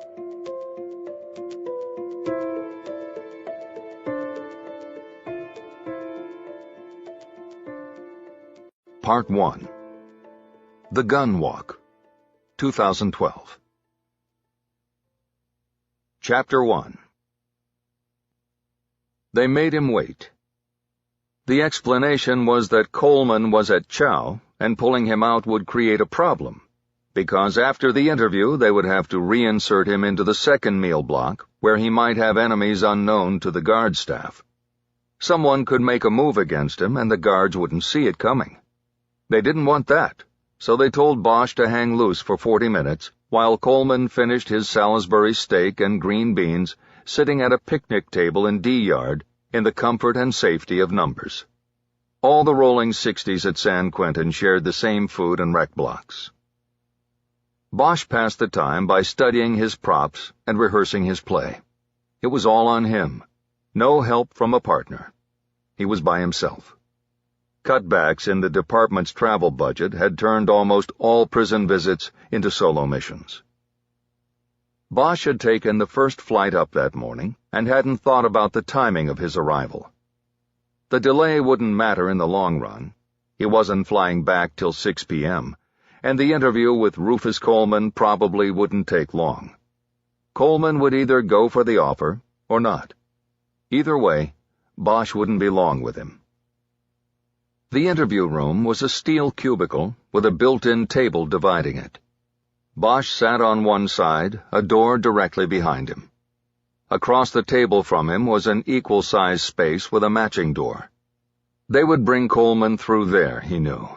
Part 1. The Gun Walk, 2012. Chapter 1. They made him wait. The explanation was that Coleman was at Chow, and pulling him out would create a problem, because after the interview they would have to reinsert him into the second meal block, where he might have enemies unknown to the guard staff. Someone could make a move against him, and the guards wouldn't see it coming. They didn't want that, so they told Bosch to hang loose for 40 minutes, while Coleman finished his Salisbury steak and green beans, sitting at a picnic table in D-Yard, in the comfort and safety of numbers. All the rolling 60s at San Quentin shared the same food and rec blocks. Bosch passed the time by studying his props and rehearsing his play. It was all on him. No help from a partner. He was by himself. Cutbacks in the department's travel budget had turned almost all prison visits into solo missions. Bosch had taken the first flight up that morning and hadn't thought about the timing of his arrival. The delay wouldn't matter in the long run. He wasn't flying back till 6 p.m., and the interview with Rufus Coleman probably wouldn't take long. Coleman would either go for the offer or not. Either way, Bosch wouldn't be long with him. The interview room was a steel cubicle with a built-in table dividing it. Bosch sat on one side, a door directly behind him. Across the table from him was an equal-sized space with a matching door. They would bring Coleman through there, he knew.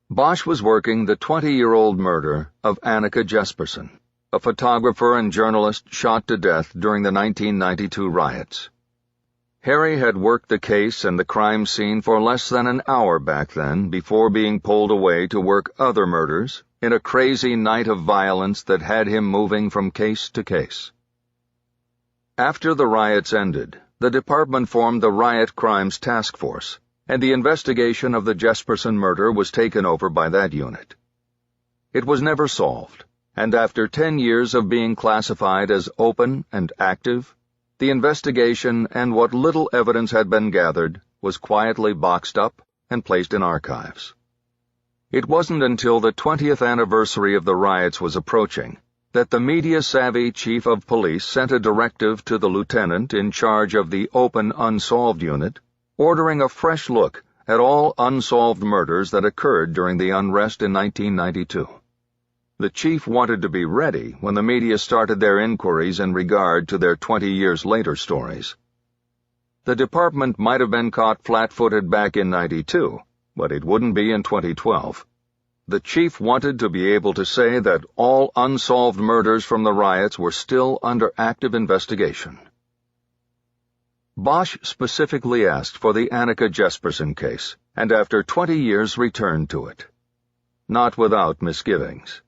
Bosch was working the 20-year-old murder of Annika Jesperson, a photographer and journalist shot to death during the 1992 riots. Harry had worked the case and the crime scene for less than an hour back then before being pulled away to work other murders in a crazy night of violence that had him moving from case to case. After the riots ended, the department formed the Riot Crimes Task Force, and the investigation of the Jesperson murder was taken over by that unit. It was never solved, and after 10 years of being classified as open and active, the investigation and what little evidence had been gathered was quietly boxed up and placed in archives. It wasn't until the 20th anniversary of the riots was approaching that the media-savvy chief of police sent a directive to the lieutenant in charge of the Open Unsolved Unit, ordering a fresh look at all unsolved murders that occurred during the unrest in 1992. The chief wanted to be ready when the media started their inquiries in regard to their 20 years later stories. The department might have been caught flat-footed back in 92, but it wouldn't be in 2012. The chief wanted to be able to say that all unsolved murders from the riots were still under active investigation. Bosch specifically asked for the Annika Jesperson case, and after 20 years returned to it. Not without misgivings.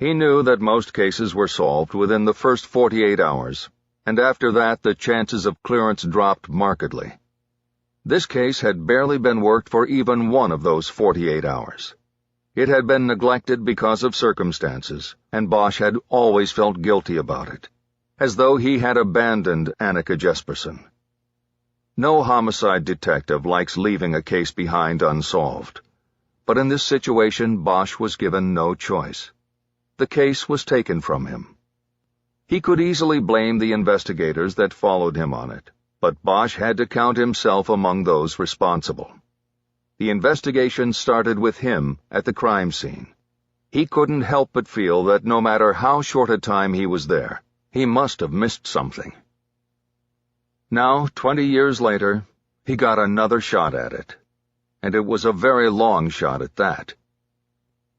He knew that most cases were solved within the first 48 hours, and after that the chances of clearance dropped markedly. This case had barely been worked for even one of those 48 hours. It had been neglected because of circumstances, and Bosch had always felt guilty about it, as though he had abandoned Annika Jesperson. No homicide detective likes leaving a case behind unsolved, but in this situation Bosch was given no choice. The case was taken from him. He could easily blame the investigators that followed him on it, but Bosch had to count himself among those responsible. The investigation started with him at the crime scene. He couldn't help but feel that no matter how short a time he was there, he must have missed something. Now, 20 years later, he got another shot at it, and it was a very long shot at that.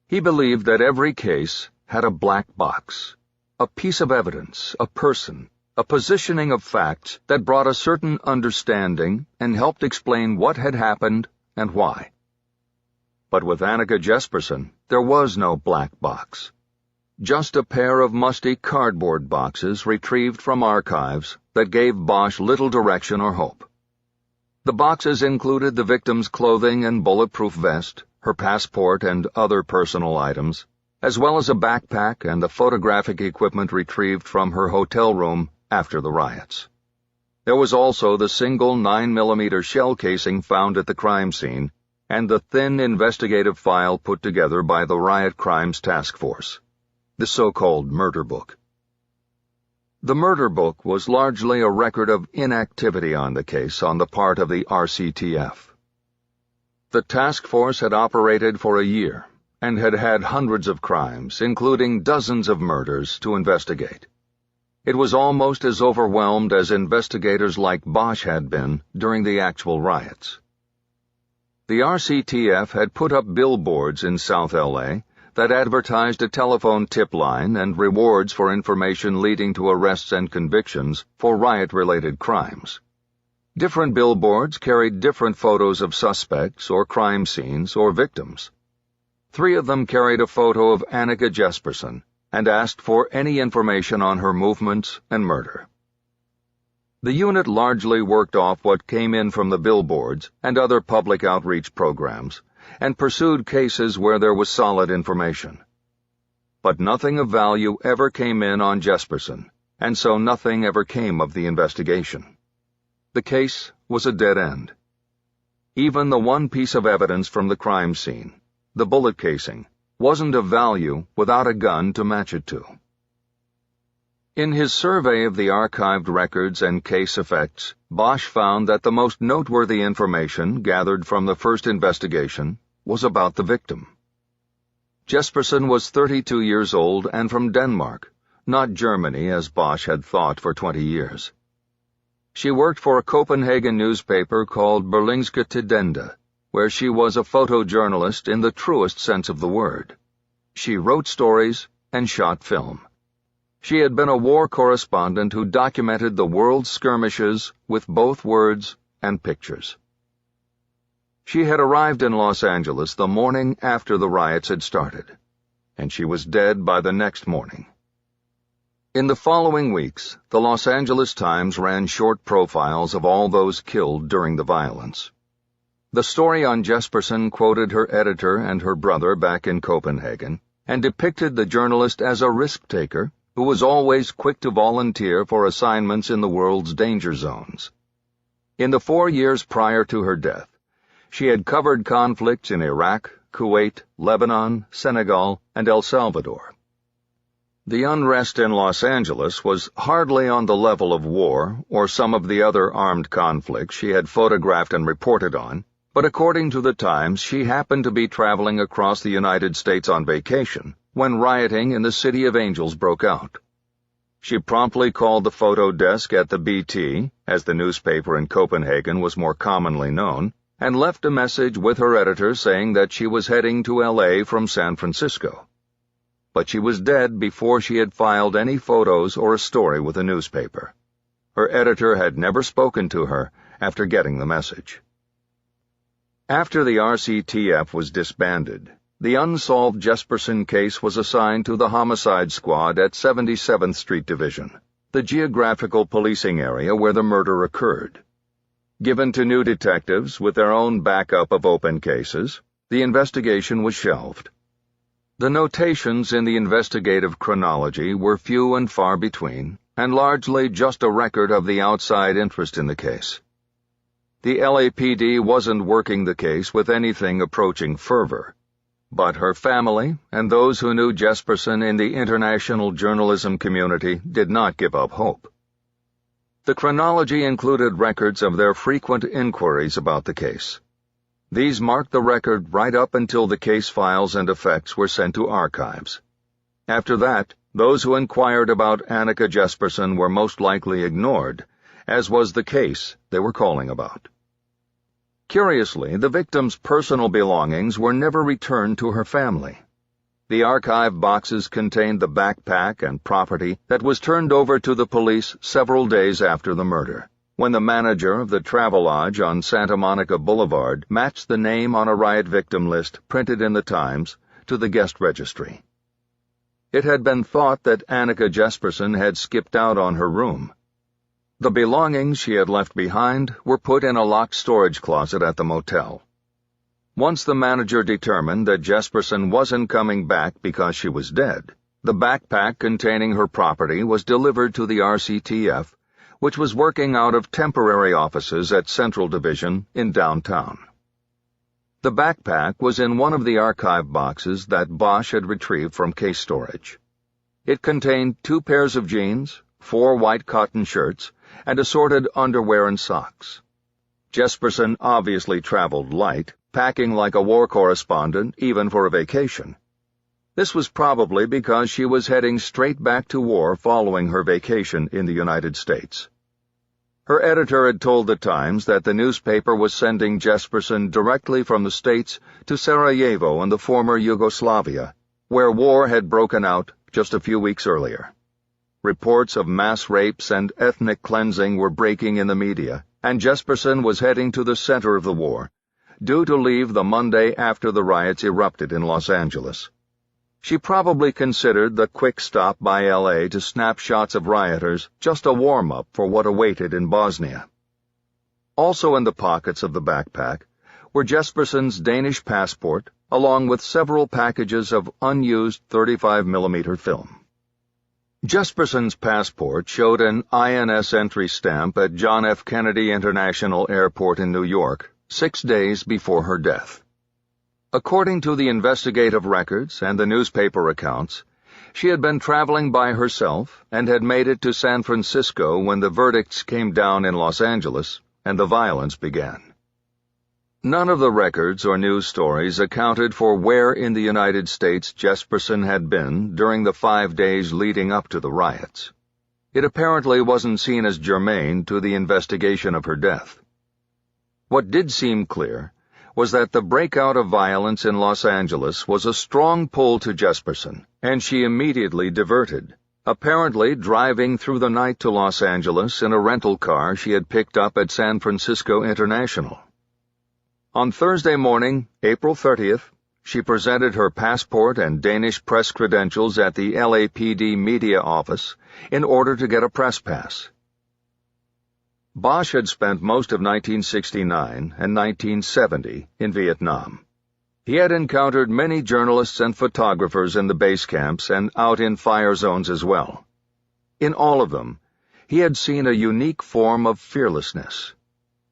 He believed that every case had a black box, a piece of evidence, a person, a positioning of facts that brought a certain understanding and helped explain what had happened and why. But with Annika Jesperson, there was no black box. Just a pair of musty cardboard boxes retrieved from archives that gave Bosch little direction or hope. The boxes included the victim's clothing and bulletproof vest, her passport and other personal items, as well as a backpack and the photographic equipment retrieved from her hotel room after the riots. There was also the single 9mm shell casing found at the crime scene and the thin investigative file put together by the Riot Crimes Task Force, the so-called murder book. The murder book was largely a record of inactivity on the case on the part of the RCTF. The task force had operated for a year and had had hundreds of crimes, including dozens of murders, to investigate. It was almost as overwhelmed as investigators like Bosch had been during the actual riots. The RCTF had put up billboards in South LA that advertised a telephone tip line and rewards for information leading to arrests and convictions for riot-related crimes. Different billboards carried different photos of suspects or crime scenes or victims. 3 of them carried a photo of Annika Jesperson and asked for any information on her movements and murder. The unit largely worked off what came in from the billboards and other public outreach programs and pursued cases where there was solid information. But nothing of value ever came in on Jesperson, and so nothing ever came of the investigation. The case was a dead end. Even the one piece of evidence from the crime scene, the bullet casing, wasn't of value without a gun to match it to. In his survey of the archived records and case effects, Bosch found that the most noteworthy information gathered from the first investigation was about the victim. Jesperson was 32 years old and from Denmark, not Germany as Bosch had thought for 20 years. She worked for a Copenhagen newspaper called Berlingske Tidende, where she was a photojournalist in the truest sense of the word. She wrote stories and shot film. She had been a war correspondent who documented the world's skirmishes with both words and pictures. She had arrived in Los Angeles the morning after the riots had started, and she was dead by the next morning. In the following weeks, the Los Angeles Times ran short profiles of all those killed during the violence. The story on Jesperson quoted her editor and her brother back in Copenhagen and depicted the journalist as a risk-taker who was always quick to volunteer for assignments in the world's danger zones. In the 4 years prior to her death, she had covered conflicts in Iraq, Kuwait, Lebanon, Senegal, and El Salvador. The unrest in Los Angeles was hardly on the level of war or some of the other armed conflicts she had photographed and reported on, but according to the Times, she happened to be traveling across the United States on vacation when rioting in the City of Angels broke out. She promptly called the photo desk at the BT, as the newspaper in Copenhagen was more commonly known, and left a message with her editor saying that she was heading to LA from San Francisco. But she was dead before she had filed any photos or a story with the newspaper. Her editor had never spoken to her after getting the message. After the RCTF was disbanded, the unsolved Jesperson case was assigned to the Homicide Squad at 77th Street Division, the geographical policing area where the murder occurred. Given to new detectives with their own backup of open cases, the investigation was shelved. The notations in the investigative chronology were few and far between, and largely just a record of the outside interest in the case. The LAPD wasn't working the case with anything approaching fervor, but her family and those who knew Jesperson in the international journalism community did not give up hope. The chronology included records of their frequent inquiries about the case. These marked the record right up until the case files and effects were sent to archives. After that, those who inquired about Annika Jesperson were most likely ignored, as was the case they were calling about. Curiously, the victim's personal belongings were never returned to her family. The archive boxes contained the backpack and property that was turned over to the police several days after the murder, when the manager of the Travelodge on Santa Monica Boulevard matched the name on a riot victim list printed in the Times to the guest registry. It had been thought that Annika Jesperson had skipped out on her room. The belongings she had left behind were put in a locked storage closet at the motel. Once the manager determined that Jesperson wasn't coming back because she was dead, the backpack containing her property was delivered to the RCTF, which was working out of temporary offices at Central Division in downtown. The backpack was in one of the archive boxes that Bosch had retrieved from case storage. It contained 2 pairs of jeans, 4 white cotton shirts, and assorted underwear and socks. Jesperson obviously traveled light, packing like a war correspondent even for a vacation. This was probably because she was heading straight back to war following her vacation in the United States. Her editor had told the Times that the newspaper was sending Jesperson directly from the States to Sarajevo in the former Yugoslavia, where war had broken out just a few weeks earlier. Reports of mass rapes and ethnic cleansing were breaking in the media, and Jesperson was heading to the center of the war, due to leave the Monday after the riots erupted in Los Angeles. She probably considered the quick stop by L.A. to snap shots of rioters just a warm-up for what awaited in Bosnia. Also in the pockets of the backpack were Jesperson's Danish passport, along with several packages of unused 35mm film. Jesperson's passport showed an INS entry stamp at John F. Kennedy International Airport in New York 6 days before her death. According to the investigative records and the newspaper accounts, she had been traveling by herself and had made it to San Francisco when the verdicts came down in Los Angeles and the violence began. None of the records or news stories accounted for where in the United States Jesperson had been during the 5 days leading up to the riots. It apparently wasn't seen as germane to the investigation of her death. What did seem clear was that the breakout of violence in Los Angeles was a strong pull to Jesperson, and she immediately diverted, apparently driving through the night to Los Angeles in a rental car she had picked up at San Francisco International. On Thursday morning, April 30th, she presented her passport and Danish press credentials at the LAPD media office in order to get a press pass. Bosch had spent most of 1969 and 1970 in Vietnam. He had encountered many journalists and photographers in the base camps and out in fire zones as well. In all of them, he had seen a unique form of fearlessness.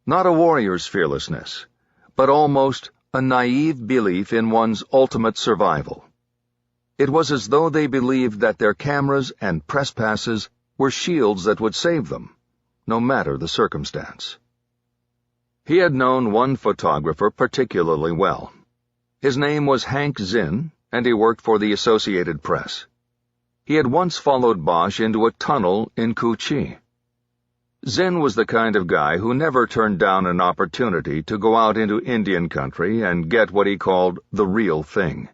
Not a warrior's fearlessness, but almost a naive belief in one's ultimate survival. It was as though they believed that their cameras and press passes were shields that would save them, no matter the circumstance. He had known one photographer particularly well. His name was Hank Zinn, and he worked for the Associated Press. He had once followed Bosch into a tunnel in Cu Chi. Zinn was the kind of guy who never turned down an opportunity to go out into Indian country and get what he called the real thing.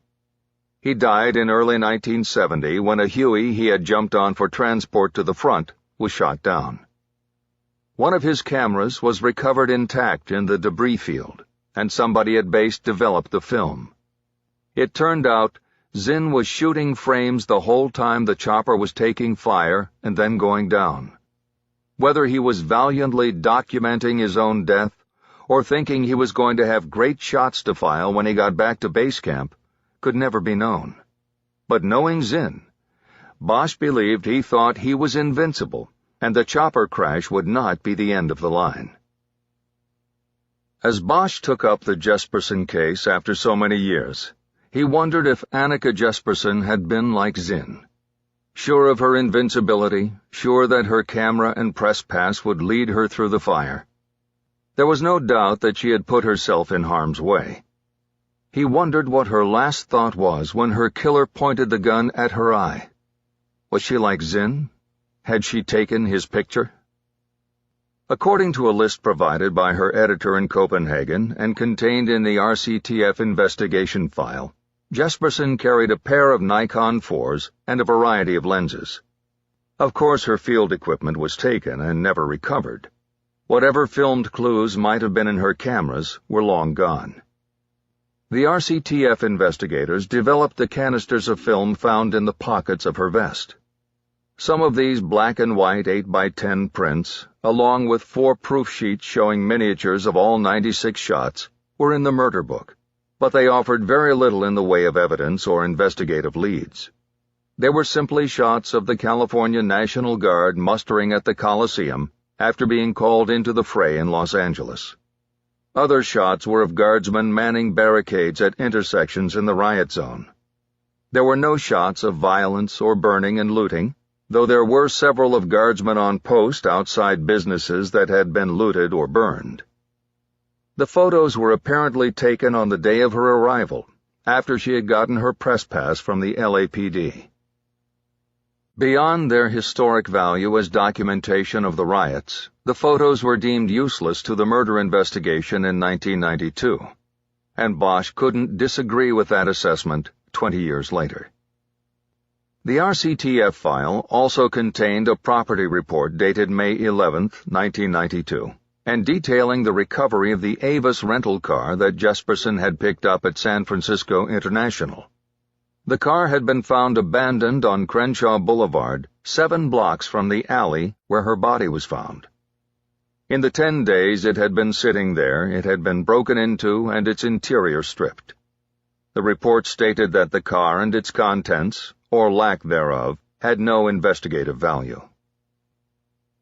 He died in early 1970 when a Huey he had jumped on for transport to the front was shot down. One of his cameras was recovered intact in the debris field, and somebody at base developed the film. It turned out Zinn was shooting frames the whole time the chopper was taking fire and then going down. Whether he was valiantly documenting his own death or thinking he was going to have great shots to file when he got back to base camp could never be known. But knowing Zinn, Bosch believed he thought he was invincible, and the chopper crash would not be the end of the line. As Bosch took up the Jesperson case after so many years, he wondered if Annika Jesperson had been like Zinn. Sure of her invincibility, sure that her camera and press pass would lead her through the fire. There was no doubt that she had put herself in harm's way. He wondered what her last thought was when her killer pointed the gun at her eye. Was she like Zinn? Had she taken his picture? According to a list provided by her editor in Copenhagen and contained in the RCTF investigation file, Jesperson carried a pair of Nikon 4s and a variety of lenses. Of course, her field equipment was taken and never recovered. Whatever filmed clues might have been in her cameras were long gone. The RCTF investigators developed the canisters of film found in the pockets of her vest. Some of these black and white 8x10 prints, along with 4 proof sheets showing miniatures of all 96 shots, were in the murder book, but they offered very little in the way of evidence or investigative leads. They were simply shots of the California National Guard mustering at the Coliseum after being called into the fray in Los Angeles. Other shots were of guardsmen manning barricades at intersections in the riot zone. There were no shots of violence or burning and looting, though there were several of guardsmen on post outside businesses that had been looted or burned. The photos were apparently taken on the day of her arrival, after she had gotten her press pass from the LAPD. Beyond their historic value as documentation of the riots, the photos were deemed useless to the murder investigation in 1992, and Bosch couldn't disagree with that assessment 20 years later. The RCTF file also contained a property report dated May 11, 1992, and detailing the recovery of the Avis rental car that Jesperson had picked up at San Francisco International. The car had been found abandoned on Crenshaw Boulevard, 7 blocks from the alley where her body was found. In the 10 days it had been sitting there, it had been broken into and its interior stripped. The report stated that the car and its contents, or lack thereof, had no investigative value.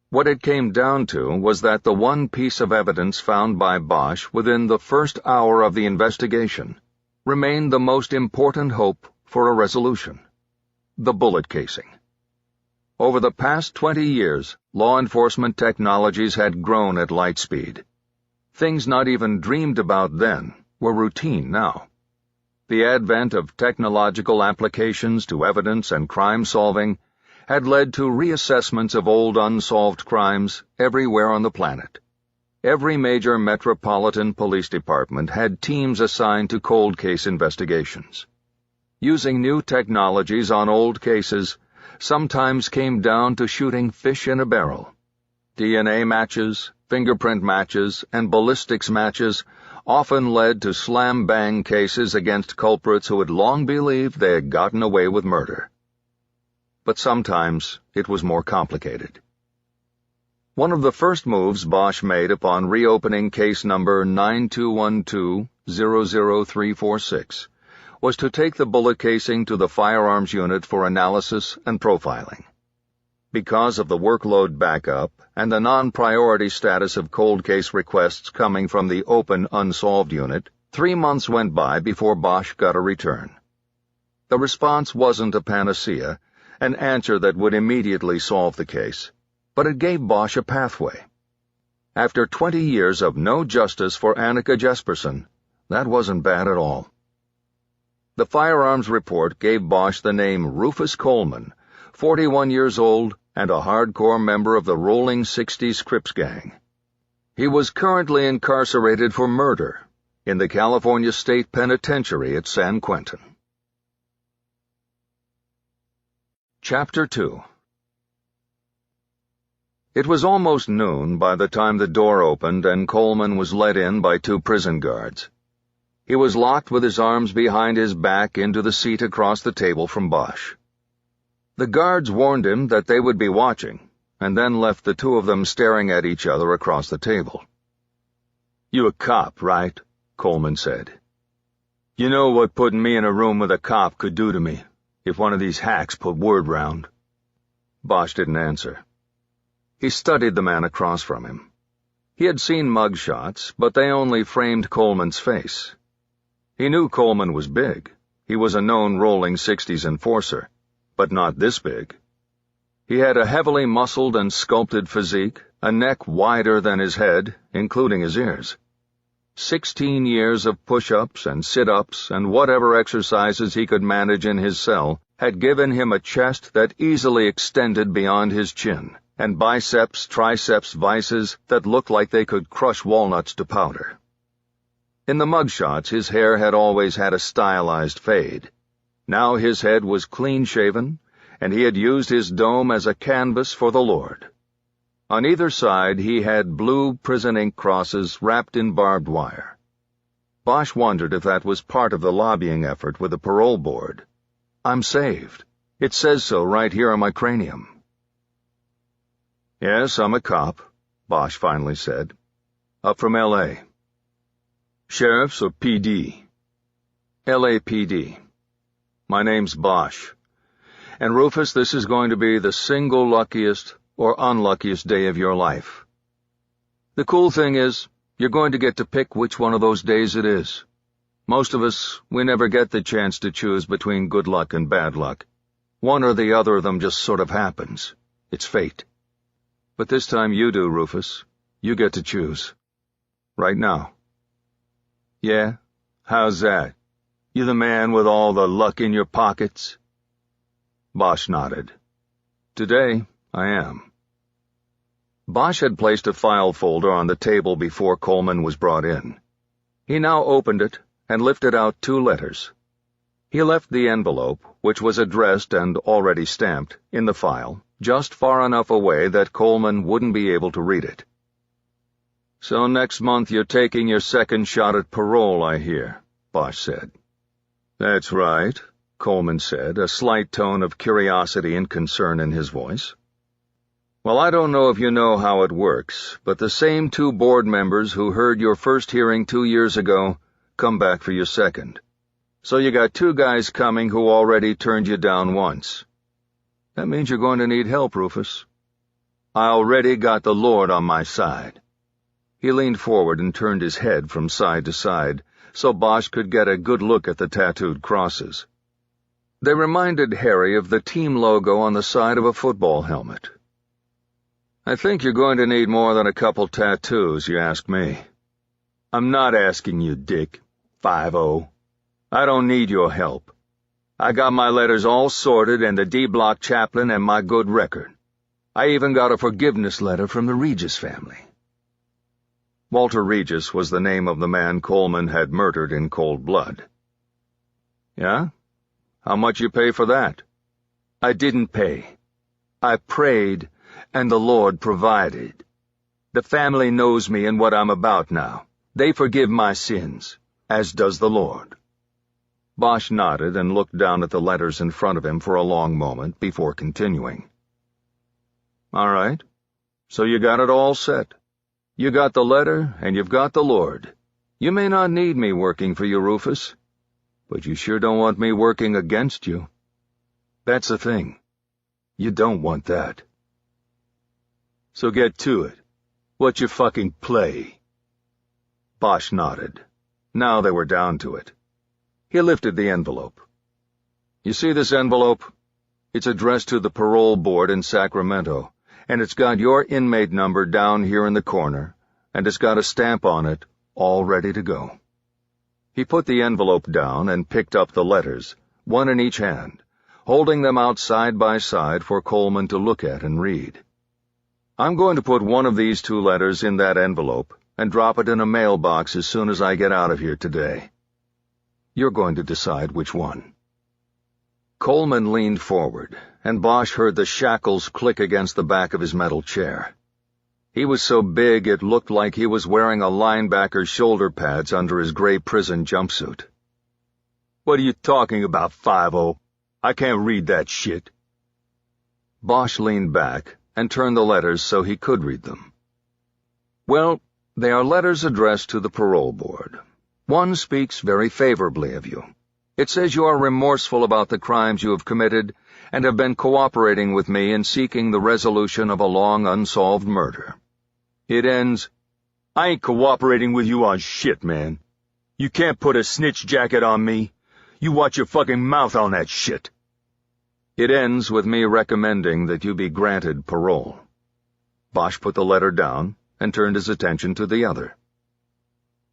What it came down to was that the one piece of evidence found by Bosch within the first hour of the investigation remained the most important hope for a resolution: the bullet casing. Over the past 20 years, law enforcement technologies had grown at light speed. Things not even dreamed about then were routine now. The advent of technological applications to evidence and crime solving had led to reassessments of old unsolved crimes everywhere on the planet. Every major metropolitan police department had teams assigned to cold case investigations. Using new technologies on old cases sometimes came down to shooting fish in a barrel. DNA matches, fingerprint matches, and ballistics matches often led to slam-bang cases against culprits who had long believed they had gotten away with murder. But sometimes it was more complicated. One of the first moves Bosch made upon reopening case number 9212-00346 was to take the bullet casing to the firearms unit for analysis and profiling. Because of the workload backup and the non-priority status of cold case requests coming from the open unsolved unit, 3 months went by before Bosch got a return. The response wasn't a panacea, an answer that would immediately solve the case, but it gave Bosch a pathway. After 20 years of no justice for Annika Jesperson, that wasn't bad at all. The firearms report gave Bosch the name Rufus Coleman, 41 years old and a hardcore member of the Rolling 60s Crips gang. He was currently incarcerated for murder in the California State Penitentiary at San Quentin. Chapter 2. It was almost noon by the time the door opened and Coleman was let in by 2 prison guards. He was locked with his arms behind his back into the seat across the table from Bosch. The guards warned him that they would be watching, and then left the two of them staring at each other across the table. "You a cop, right?" Coleman said. "You know what putting me in a room with a cop could do to me, if one of these hacks put word round." Bosch didn't answer. He studied the man across from him. He had seen mugshots, but they only framed Coleman's face. He knew Coleman was big. He was a known rolling 60s enforcer, but not this big. He had a heavily muscled and sculpted physique, a neck wider than his head, including his ears. 16 years of push-ups and sit-ups and whatever exercises he could manage in his cell had given him a chest that easily extended beyond his chin, and triceps vices that looked like they could crush walnuts to powder. In the mugshots, his hair had always had a stylized fade. Now his head was clean-shaven, and he had used his dome as a canvas for the Lord. On either side, he had blue prison ink crosses wrapped in barbed wire. Bosch wondered if that was part of the lobbying effort with the parole board. "I'm saved. It says so right here on my cranium." "Yes, I'm a cop," Bosch finally said. "Up from L.A. "Sheriff's or PD?" "LAPD. My name's Bosch. And Rufus, this is going to be the single luckiest or unluckiest day of your life. The cool thing is, you're going to get to pick which one of those days it is. Most of us, we never get the chance to choose between good luck and bad luck. One or the other of them just sort of happens. It's fate. But this time you do, Rufus. You get to choose. Right now." "Yeah? How's that? You the man with all the luck in your pockets?" Bosch nodded. "Today, I am." Bosch had placed a file folder on the table before Coleman was brought in. He now opened it and lifted out 2 letters. He left the envelope, which was addressed and already stamped, in the file, just far enough away that Coleman wouldn't be able to read it. "So next month you're taking your second shot at parole, I hear," Bosch said. "That's right," Coleman said, a slight tone of curiosity and concern in his voice. "Well, I don't know if you know how it works, but the same 2 board members who heard your first hearing 2 years ago come back for your second. So you got 2 guys coming who already turned you down once. That means you're going to need help, Rufus. I already got the Lord on my side." He leaned forward and turned his head from side to side, so Bosch could get a good look at the tattooed crosses. They reminded Harry of the team logo on the side of a football helmet. "I think you're going to need more than a couple tattoos, you ask me." "I'm not asking you, Dick. 5-0. I don't need your help. I got my letters all sorted and the D-Block chaplain and my good record. I even got a forgiveness letter from the Regis family." Walter Regis was the name of the man Coleman had murdered in cold blood. "Yeah? How much you pay for that?" "I didn't pay. I prayed, and the Lord provided. The family knows me and what I'm about now. They forgive my sins, as does the Lord." Bosch nodded and looked down at the letters in front of him for a long moment before continuing. "All right. So you got it all set. You got the letter, and you've got the Lord. You may not need me working for you, Rufus, but you sure don't want me working against you. That's the thing. You don't want that. So get to it. What's your fucking play?" Bosch nodded. Now they were down to it. He lifted the envelope. "You see this envelope? It's addressed to the parole board in Sacramento, and it's got your inmate number down here in the corner, and it's got a stamp on it, all ready to go." He put the envelope down and picked up the letters, 1 in each hand, holding them out side by side for Coleman to look at and read. "I'm going to put one of these 2 letters in that envelope and drop it in a mailbox as soon as I get out of here today. You're going to decide which one." Coleman leaned forward, and Bosch heard the shackles click against the back of his metal chair. He was so big it looked like he was wearing a linebacker's shoulder pads under his gray prison jumpsuit. "What are you talking about, 5-0? I can't read that shit." Bosch leaned back and turned the letters so he could read them. "Well, they are letters addressed to the parole board. One speaks very favorably of you. It says you are remorseful about the crimes you have committed and have been cooperating with me in seeking the resolution of a long unsolved murder. It ends, "I ain't cooperating with you on shit, man. You can't put a snitch jacket on me. You watch your fucking mouth on that shit." It ends with me recommending that you be granted parole. Bosch put the letter down and turned his attention to the other.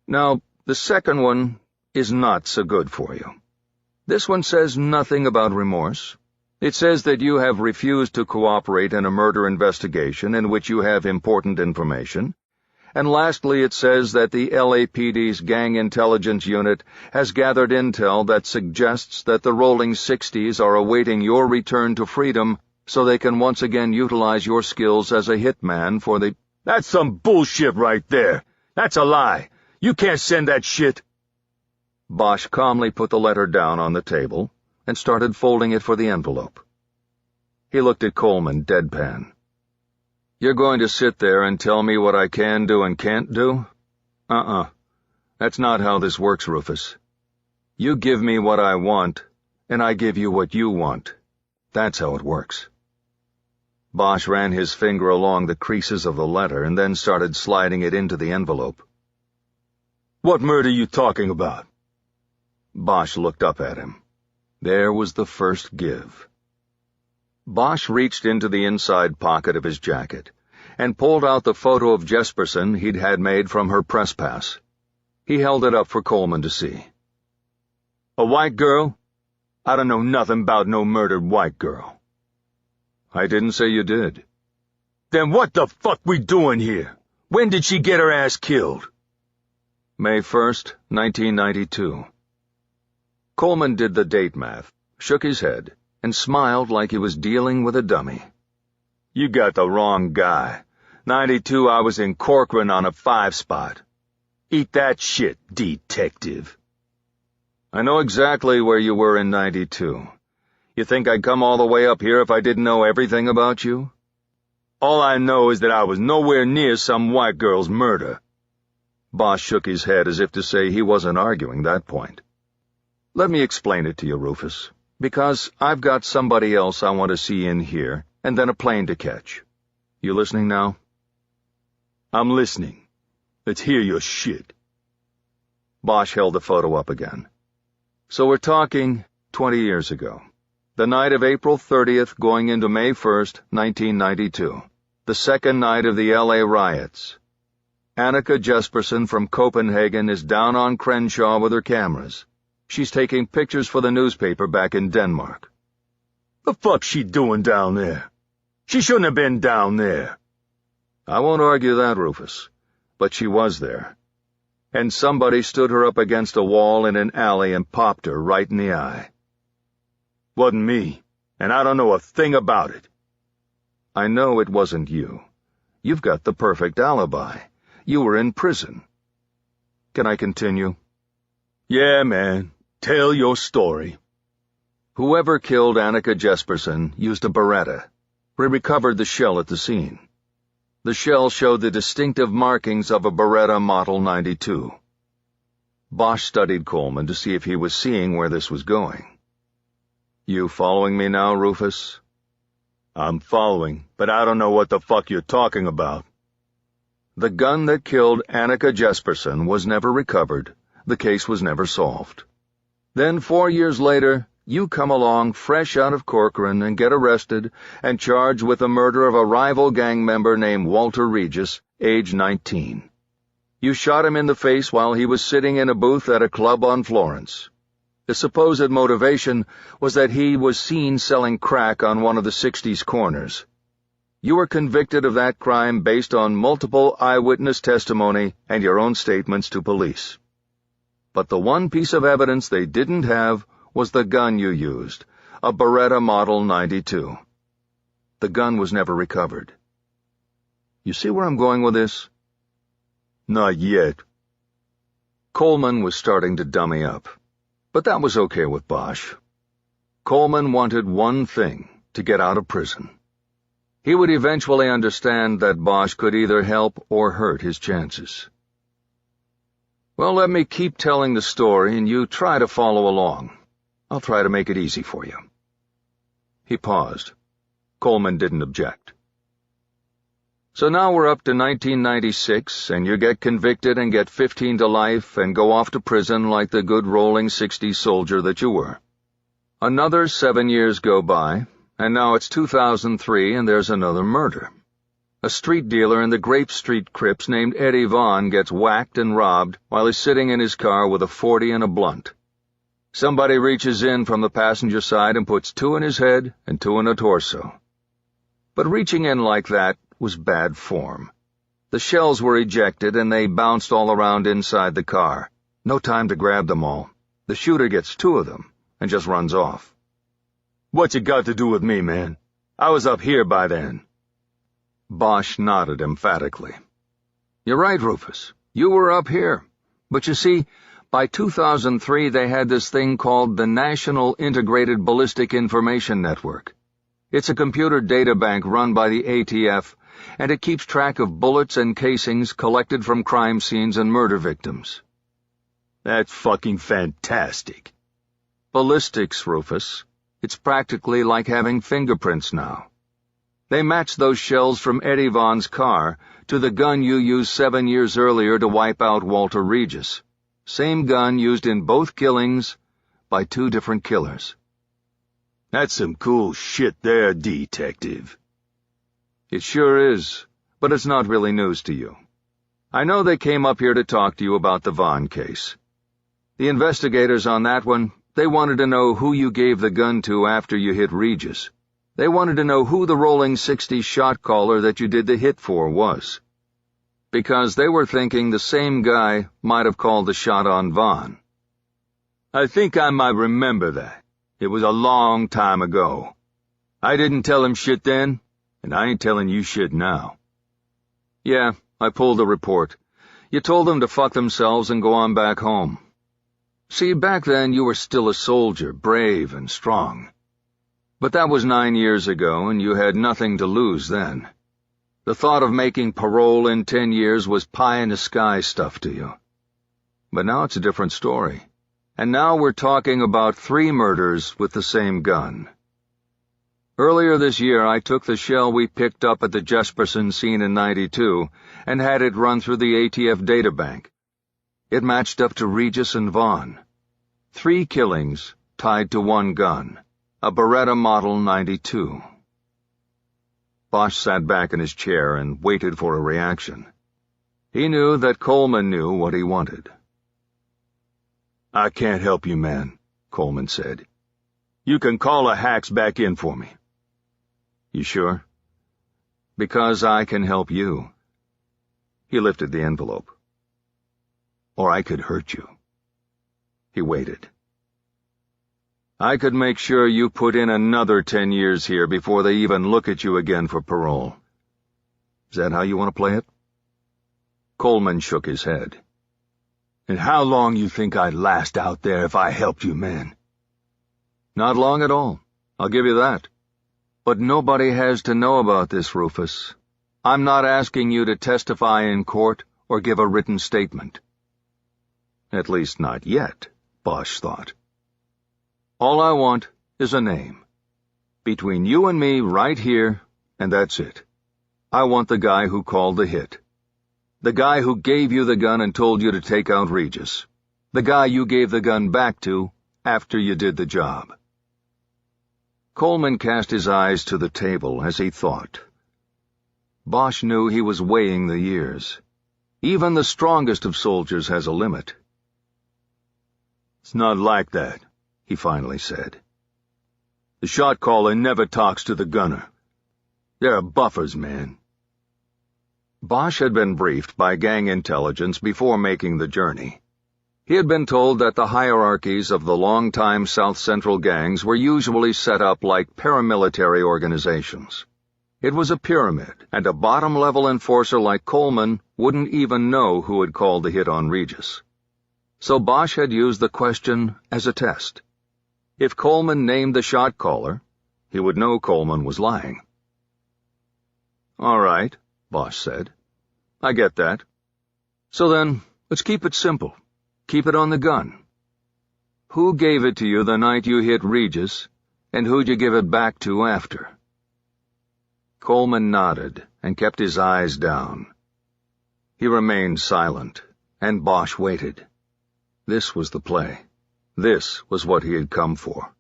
Now, the second one is not so good for you. This one says nothing about remorse. It says that you have refused to cooperate in a murder investigation in which you have important information. And lastly, it says that the LAPD's Gang Intelligence Unit has gathered intel that suggests that the Rolling 60s are awaiting your return to freedom so they can once again utilize your skills as a hitman for the— "That's some bullshit right there. That's a lie. You can't send that shit." Bosch calmly put the letter down on the table and started folding it for the envelope. He looked at Coleman deadpan. "You're going to sit there and tell me what I can do and can't do? That's not how this works, Rufus. You give me what I want, and I give you what you want. That's how it works." Bosch ran his finger along the creases of the letter and then started sliding it into the envelope. "What murder you talking about?" Bosch looked up at him. There was the first give. Bosch reached into the inside pocket of his jacket and pulled out the photo of Jesperson he'd had made from her press pass. He held it up for Coleman to see. "A white girl? I don't know nothing about no murdered white girl." "I didn't say you did." "Then what the fuck we doing here? When did she get her ass killed?" "May 1st, 1992. Coleman did the date math, shook his head, and smiled like he was dealing with a dummy. "You got the wrong guy. 92 I was in Corcoran on a 5-spot. Eat that shit, detective." "I know exactly where you were in 92. You think I'd come all the way up here if I didn't know everything about you?" "All I know is that I was nowhere near some white girl's murder." Bosch shook his head as if to say he wasn't arguing that point. "Let me explain it to you, Rufus, because I've got somebody else I want to see in here, and then a plane to catch. You listening now?" "I'm listening. Let's hear your shit." Bosch held the photo up again. "So we're talking 20 years ago. The night of April 30th going into May 1st, 1992. The second night of the LA riots. Annika Jesperson from Copenhagen is down on Crenshaw with her cameras. She's taking pictures for the newspaper back in Denmark." "The fuck's she doing down there? She shouldn't have been down there." "I won't argue that, Rufus, but she was there. And somebody stood her up against a wall in an alley and popped her right in the eye." "Wasn't me, and I don't know a thing about it." "I know it wasn't you. You've got the perfect alibi. You were in prison. Can I continue?" "Yeah, man. Tell your story." "Whoever killed Annika Jesperson used a Beretta. We recovered the shell at the scene. The shell showed the distinctive markings of a Beretta Model 92. Bosch studied Coleman to see if he was seeing where this was going. "You following me now, Rufus?" "I'm following, but I don't know what the fuck you're talking about." "The gun that killed Annika Jesperson was never recovered. The case was never solved. Then 4 years later, you come along fresh out of Corcoran and get arrested and charged with the murder of a rival gang member named Walter Regis, age 19. You shot him in the face while he was sitting in a booth at a club on Florence. The supposed motivation was that he was seen selling crack on one of the 60s corners. You were convicted of that crime based on multiple eyewitness testimony and your own statements to police. But the one piece of evidence they didn't have was the gun you used, a Beretta Model 92. The gun was never recovered. You see where I'm going with this? Not yet. Coleman was starting to dummy up, but that was okay with Bosch. Coleman wanted one thing, to get out of prison. He would eventually understand that Bosch could either help or hurt his chances. Well, let me keep telling the story and you try to follow along. I'll try to make it easy for you. He paused. Coleman didn't object. So now we're up to 1996, and you get convicted and get 15 to life and go off to prison like the good rolling 60s soldier that you were. Another 7 years go by, and now it's 2003 and there's another murder. A street dealer in the Grape Street Crips named Eddie Vaughn gets whacked and robbed while he's sitting in his car with a .40 and a blunt. Somebody reaches in from the passenger side and puts 2 in his head and 2 in the torso. But reaching in like that was bad form. The shells were ejected and they bounced all around inside the car. No time to grab them all. The shooter gets 2 of them and just runs off. What's it got to do with me, man? I was up here by then. Bosch nodded emphatically. You're right, Rufus. You were up here. But you see, by 2003 they had this thing called the National Integrated Ballistic Information Network. It's a computer data bank run by the ATF, and it keeps track of bullets and casings collected from crime scenes and murder victims. That's fucking fantastic. Ballistics, Rufus. It's practically like having fingerprints now. They match those shells from Eddie Vaughn's car to the gun you used 7 years earlier to wipe out Walter Regis. Same gun used in both killings by 2 different killers. That's some cool shit there, detective. It sure is, but it's not really news to you. I know they came up here to talk to you about the Vaughn case. The investigators on that one, they wanted to know who you gave the gun to after you hit Regis. They wanted to know who the rolling 60s shot caller that you did the hit for was. Because they were thinking the same guy might have called the shot on Vaughn. I think I might remember that. It was a long time ago. I didn't tell him shit then, and I ain't telling you shit now. Yeah, I pulled the report. You told them to fuck themselves and go on back home. See, back then you were still a soldier, brave and strong. But that was 9 years ago, and you had nothing to lose then. The thought of making parole in 10 years was pie-in-the-sky stuff to you. But now it's a different story. And now we're talking about 3 murders with the same gun. Earlier this year, I took the shell we picked up at the Jesperson scene in '92 and had it run through the ATF databank. It matched up to Regis and Vaughn. 3 killings tied to 1 gun, a Beretta Model 92. Bosch sat back in his chair and waited for a reaction. He knew that Coleman knew what he wanted. I can't help you, man, Coleman said. You can call the hacks back in for me. You sure? Because I can help you. He lifted the envelope. Or I could hurt you. He waited. I could make sure you put in another 10 years here before they even look at you again for parole. Is that how you want to play it? Coleman shook his head. And how long you think I'd last out there if I helped you, man? Not long at all. I'll give you that. But nobody has to know about this, Rufus. I'm not asking you to testify in court or give a written statement. At least not yet, Bosch thought. All I want is a name. Between you and me right here, and that's it. I want the guy who called the hit. The guy who gave you the gun and told you to take out Regis. The guy you gave the gun back to after you did the job. Coleman cast his eyes to the table as he thought. Bosch knew he was weighing the years. Even the strongest of soldiers has a limit. It's not like that, he finally said. The shot caller never talks to the gunner. There are buffers, man. Bosch had been briefed by gang intelligence before making the journey. He had been told that the hierarchies of the long-time South Central gangs were usually set up like paramilitary organizations. It was a pyramid, and a bottom-level enforcer like Coleman wouldn't even know who had called the hit on Regis. So Bosch had used the question as a test. If Coleman named the shot caller, he would know Coleman was lying. "All right," Bosch said. "I get that. So then, let's keep it simple. Keep it on the gun. Who gave it to you the night you hit Regis, and who'd you give it back to after?" Coleman nodded and kept his eyes down. He remained silent, and Bosch waited. This was the play. This was what he had come for.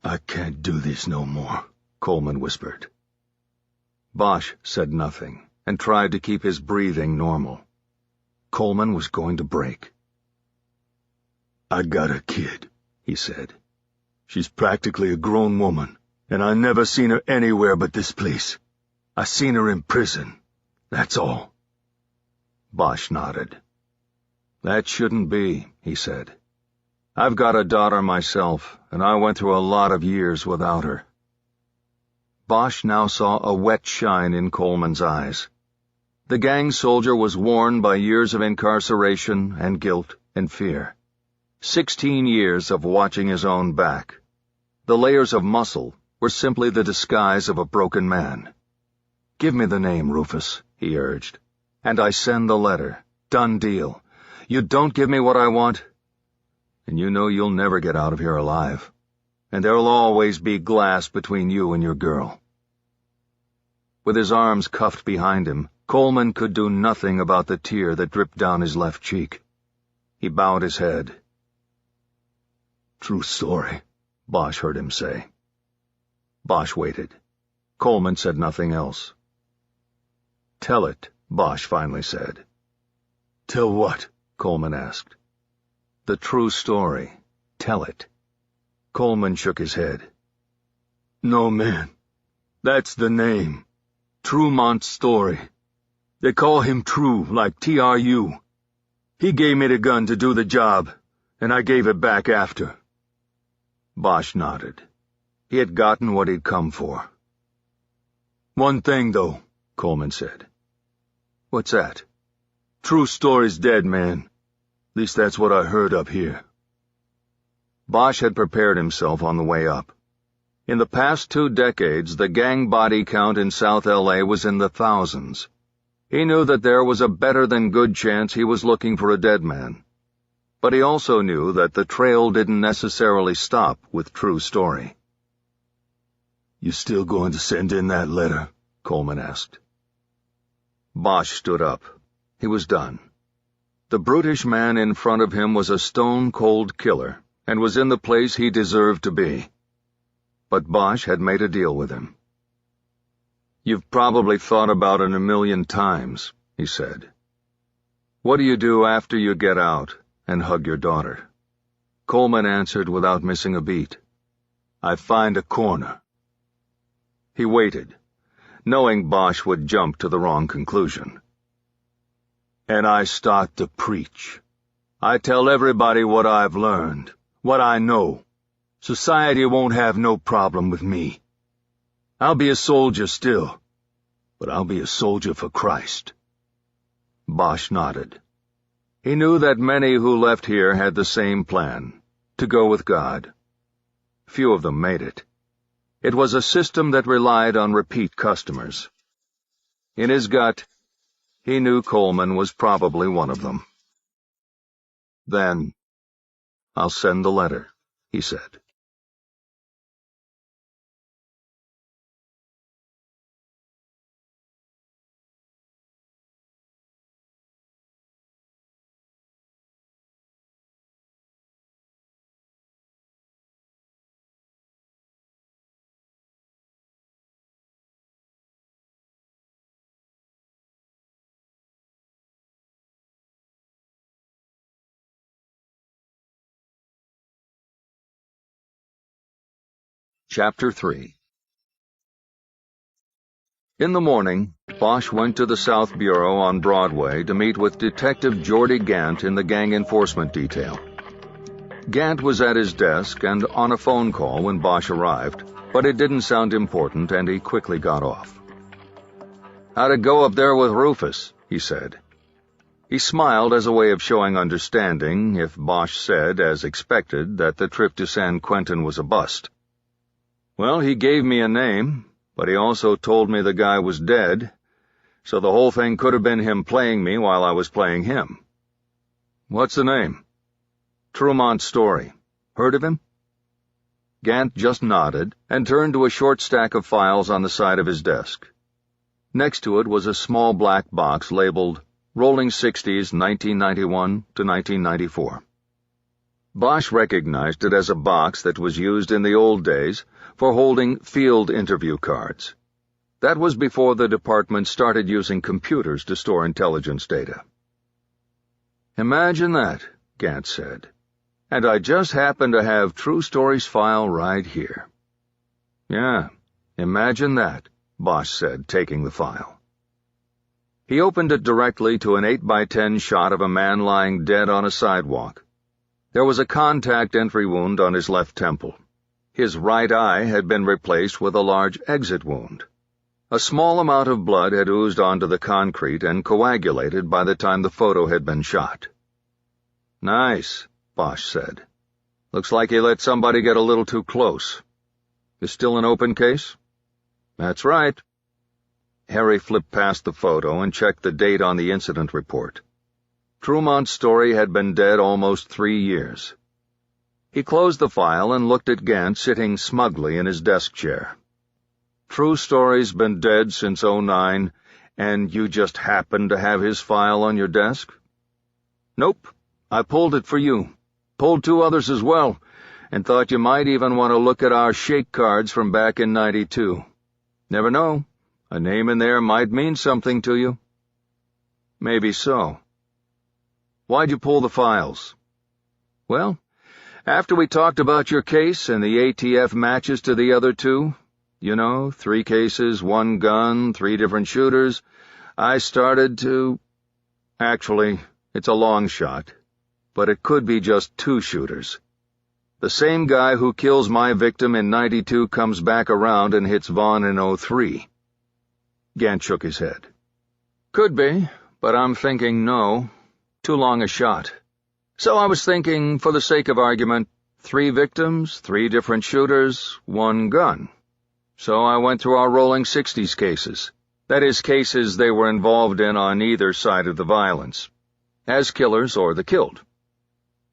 "I can't do this no more," Coleman whispered. Bosch said nothing and tried to keep his breathing normal. Coleman was going to break. "I got a kid," he said. "She's practically a grown woman, and I never seen her anywhere but this place. I seen her in prison. That's all." Bosch nodded. "That shouldn't be," he said. "I've got a daughter myself, and I went through a lot of years without her." Bosch now saw a wet shine in Coleman's eyes. The gang soldier was worn by years of incarceration and guilt and fear. 16 years of watching his own back. The layers of muscle were simply the disguise of a broken man. "Give me the name, Rufus," he urged, "and I send the letter. Done deal. You don't give me what I want, and you know you'll never get out of here alive. And there'll always be glass between you and your girl." With his arms cuffed behind him, Coleman could do nothing about the tear that dripped down his left cheek. He bowed his head. "True story," Bosch heard him say. Bosch waited. Coleman said nothing else. "Tell it," Bosch finally said. "Tell what?" Coleman asked. "The true story. Tell it." Coleman shook his head. "No, man. That's the name. Trumont's story. They call him True, like TRU. He gave me the gun to do the job, and I gave it back after." Bosch nodded. He had gotten what he'd come for. "One thing, though," Coleman said. "What's that?" "True story's dead, man. At least that's what I heard up here." Bosch had prepared himself on the way up. In the past 2 decades, the gang body count in South L.A. was in the thousands. He knew that there was a better-than-good chance he was looking for a dead man. But he also knew that the trail didn't necessarily stop with True Story. "You still going to send in that letter?" Coleman asked. Bosch stood up. He was done. The brutish man in front of him was a stone-cold killer, and was in the place he deserved to be. But Bosch had made a deal with him. "You've probably thought about it 1,000,000 times," he said. "What do you do after you get out and hug your daughter?" Coleman answered without missing a beat. "I find a corner." He waited, knowing Bosch would jump to the wrong conclusion. "And I start to preach. I tell everybody what I've learned, what I know. Society won't have no problem with me. I'll be a soldier still, but I'll be a soldier for Christ." Bosch nodded. He knew that many who left here had the same plan, to go with God. Few of them made it. It was a system that relied on repeat customers. In his gut, he knew Coleman was probably one of them. "Then, I'll send the letter," he said. Chapter 3. In the morning, Bosch went to the South Bureau on Broadway to meet with Detective Geordie Gant in the gang enforcement detail. Gant was at his desk and on a phone call when Bosch arrived, but it didn't sound important, and he quickly got off. "How'd it go up there with Rufus?" he said. He smiled as a way of showing understanding if Bosch said, as expected, that the trip to San Quentin was a bust. "Well, he gave me a name, but he also told me the guy was dead, so the whole thing could have been him playing me while I was playing him." "What's the name?" "Tremont Story. Heard of him?" Gant just nodded and turned to a short stack of files on the side of his desk. Next to it was a small black box labeled Rolling 60s 1991 to 1994. Bosch recognized it as a box that was used in the old days for holding field interview cards. That was before the department started using computers to store intelligence data. "Imagine that," Gant said. "And I just happen to have True Story's file right here." "Yeah, imagine that," Bosch said, taking the file. He opened it directly to an 8x10 shot of a man lying dead on a sidewalk. There was a contact entry wound on his left temple. His right eye had been replaced with a large exit wound. A small amount of blood had oozed onto the concrete and coagulated by the time the photo had been shot. "Nice," Bosch said. "Looks like he let somebody get a little too close. Is still an open case?" "That's right." Harry flipped past the photo and checked the date on the incident report. Tremont Story had been dead almost 3 years. He closed the file and looked at Gant sitting smugly in his desk chair. "True Story's been dead since '09, and you just happened to have his file on your desk?" "Nope. I pulled it for you. Pulled 2 others as well, and thought you might even want to look at our shake cards from back in '92. Never know. A name in there might mean something to you." "Maybe so." "Why'd you pull the files?" "Well, after we talked about your case and the ATF matches to the other 2, 3 cases, 1 gun, 3 different shooters, I started to— Actually, it's a long shot, but it could be just 2 shooters. The same guy who kills my victim in '92 comes back around and hits Vaughn in '03. Gant shook his head. "Could be, but I'm thinking no. Too long a shot. So I was thinking, for the sake of argument, 3 victims, 3 different shooters, 1 gun. So I went through our rolling 60s cases. That is, cases they were involved in on either side of the violence, as killers or the killed.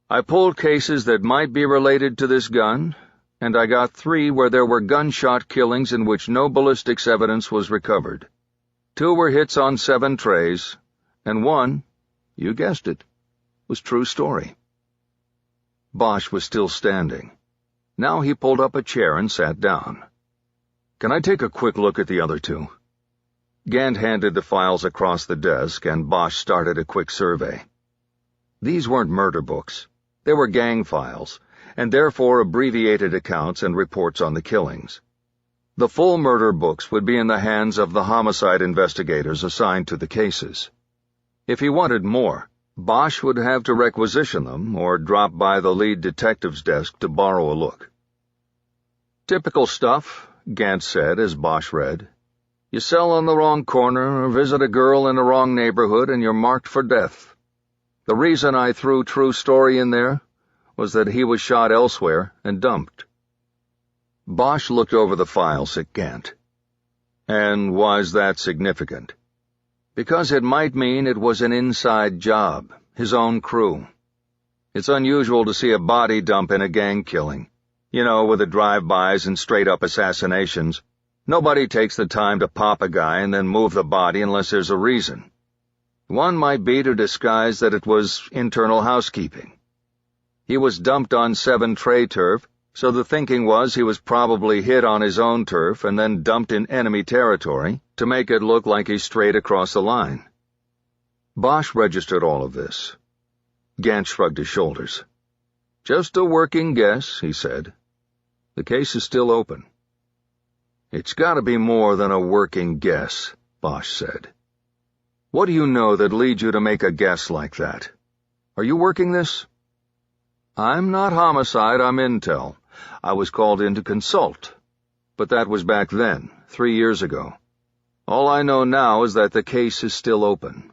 I pulled cases that might be related to this gun, and I got 3 where there were gunshot killings in which no ballistics evidence was recovered. 2 were hits on 7 trays, and 1, you guessed it, was True Story." Bosch was still standing. Now he pulled up a chair and sat down. "Can I take a quick look at the other 2? Gant handed the files across the desk, and Bosch started a quick survey. These weren't murder books. They were gang files, and therefore abbreviated accounts and reports on the killings. The full murder books would be in the hands of the homicide investigators assigned to the cases. If he wanted more, Bosch would have to requisition them or drop by the lead detective's desk to borrow a look. "Typical stuff," Gant said as Bosch read. "You sell on the wrong corner or visit a girl in the wrong neighborhood and you're marked for death. The reason I threw True Story in there was that he was shot elsewhere and dumped." Bosch looked over the files at Gant. "And why's that significant?" "Because it might mean it was an inside job, his own crew. It's unusual to see a body dump in a gang killing. With the drive-bys and straight-up assassinations. Nobody takes the time to pop a guy and then move the body unless there's a reason. One might be to disguise that it was internal housekeeping. He was dumped on 7 tray turf, so the thinking was he was probably hit on his own turf and then dumped in enemy territory to make it look like he strayed across the line." Bosch registered all of this. Gant shrugged his shoulders. "Just a working guess," he said. "The case is still open." "It's got to be more than a working guess," Bosch said. "What do you know that leads you to make a guess like that? Are you working this?" "I'm not homicide, I'm intel. I was called in to consult." but that was back then, 3 years ago. All I know now is that the case is still open.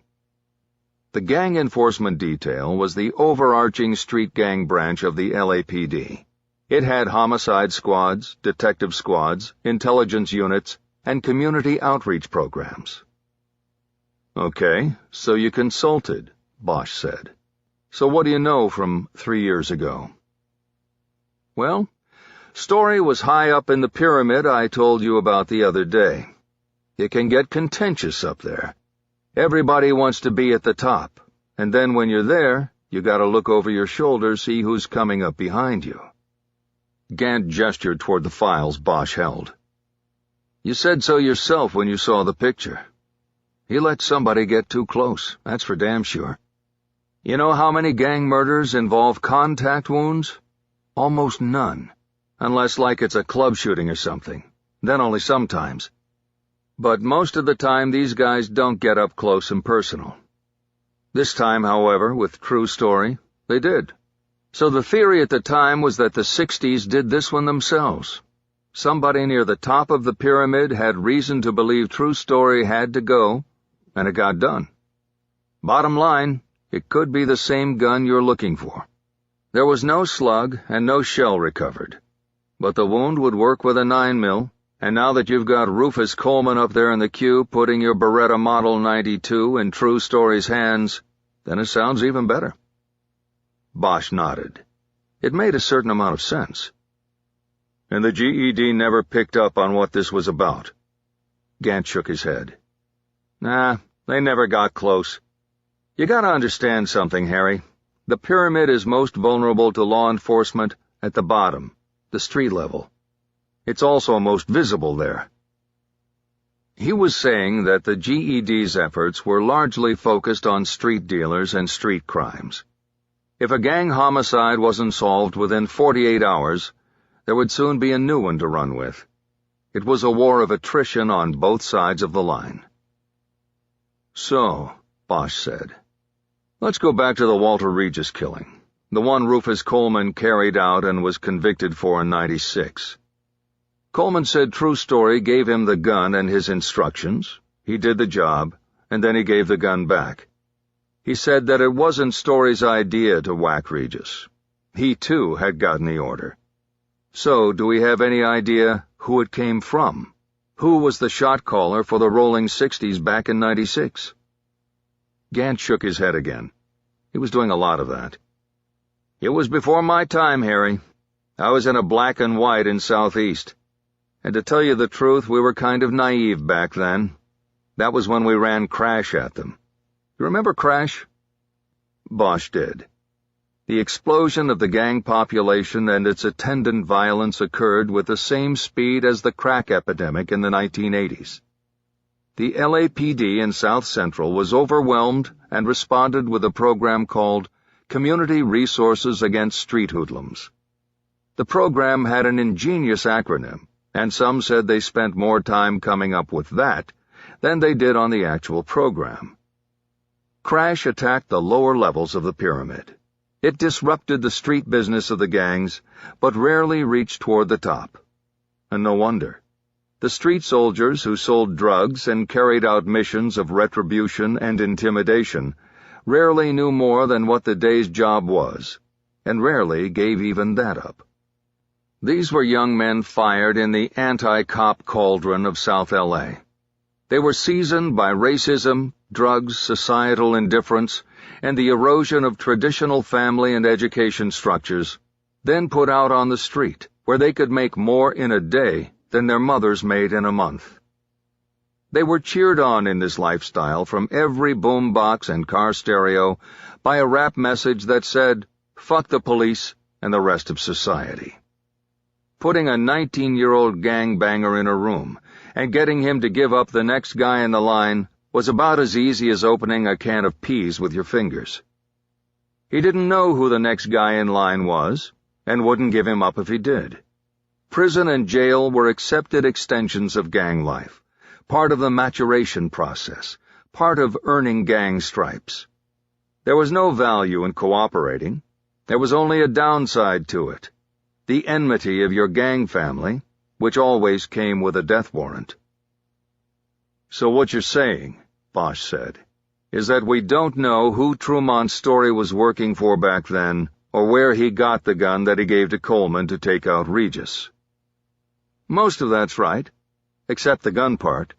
The Gang Enforcement Detail was the overarching street gang branch of the LAPD. It had homicide squads, detective squads, intelligence units, and community outreach programs. "Okay, so you consulted," Bosch said. "So what do you know from 3 years ago?" "Well, Story was high up in the pyramid I told you about the other day. It can get contentious up there. Everybody wants to be at the top, and then when you're there, you gotta look over your shoulder, see who's coming up behind you." Gant gestured toward the files Bosch held. "You said so yourself when you saw the picture. He let somebody get too close, that's for damn sure. You know how many gang murders involve contact wounds? Almost none, unless like it's a club shooting or something, then only sometimes. But most of the time these guys don't get up close and personal. This time, however, with True Story, they did. So the theory at the time was that the 60s did this one themselves. Somebody near the top of the pyramid had reason to believe True Story had to go, and it got done. Bottom line, it could be the same gun you're looking for. There was no slug and no shell recovered, but the wound would work with a 9mm, and now that you've got Rufus Coleman up there in the queue putting your Beretta Model 92 in True Story's hands, then it sounds even better." Bosch nodded. It made a certain amount of sense. "And the GED never picked up on what this was about?" Gant shook his head. "Nah, they never got close. You gotta understand something, Harry. The pyramid is most vulnerable to law enforcement at the bottom, the street level. It's also most visible there." He was saying that the GED's efforts were largely focused on street dealers and street crimes. If a gang homicide wasn't solved within 48 hours, there would soon be a new one to run with. It was a war of attrition on both sides of the line. "So," Bosch said, "let's go back to the Walter Regis killing, the one Rufus Coleman carried out and was convicted for in '96. Coleman said True Story gave him the gun and his instructions. He did the job, and then he gave the gun back. He said that it wasn't Story's idea to whack Regis. He, too, had gotten the order. So, do we have any idea who it came from? Who was the shot caller for the Rolling 60s back in '96? Gant shook his head again. He was doing a lot of that. "It was before my time, Harry. I was in a black and white in Southeast. And to tell you the truth, we were kind of naive back then. That was when we ran Crash at them. You remember Crash?" Bosch did. The explosion of the gang population and its attendant violence occurred with the same speed as the crack epidemic in the 1980s. The LAPD in South Central was overwhelmed and responded with a program called Community Resources Against Street Hoodlums. The program had an ingenious acronym, and some said they spent more time coming up with that than they did on the actual program. Crash attacked the lower levels of the pyramid. It disrupted the street business of the gangs, but rarely reached toward the top. And no wonder. The street soldiers who sold drugs and carried out missions of retribution and intimidation rarely knew more than what the day's job was, and rarely gave even that up. These were young men fired in the anti-cop cauldron of South L.A. They were seasoned by racism, drugs, societal indifference, and the erosion of traditional family and education structures, then put out on the street, where they could make more in a day than their mothers made in a month. They were cheered on in this lifestyle from every boombox and car stereo by a rap message that said, "Fuck the police and the rest of society." Putting a 19-year-old gangbanger in a room and getting him to give up the next guy in the line was about as easy as opening a can of peas with your fingers. He didn't know who the next guy in line was, and wouldn't give him up if he did. Prison and jail were accepted extensions of gang life, part of the maturation process, part of earning gang stripes. There was no value in cooperating. There was only a downside to it. The enmity of your gang family, which always came with a death warrant. "So what you're saying," Bosch said, "is that we don't know who Trumont's story was working for back then, or where he got the gun that he gave to Coleman to take out Regis." "Most of that's right, except the gun part.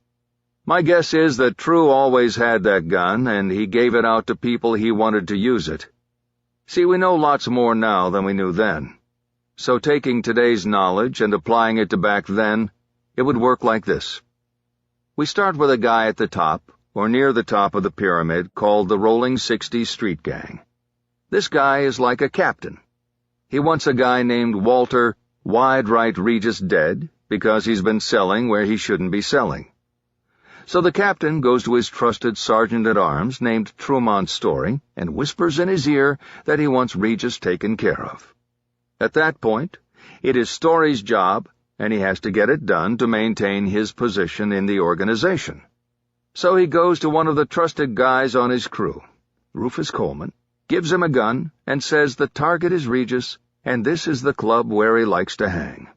My guess is that True always had that gun, and he gave it out to people he wanted to use it. See, we know lots more now than we knew then. So taking today's knowledge and applying it to back then, it would work like this. We start with a guy at the top, or near the top of the pyramid, called the Rolling 60 Street Gang. This guy is like a captain. He wants a guy named Walter Wide Right Regis dead because he's been selling where he shouldn't be selling. So the captain goes to his trusted sergeant-at-arms named Trumont Story and whispers in his ear that he wants Regis taken care of. At that point, it is Story's job, and he has to get it done to maintain his position in the organization. So he goes to one of the trusted guys on his crew, Rufus Coleman, gives him a gun, and says the target is Regis, and this is the club where he likes to hang.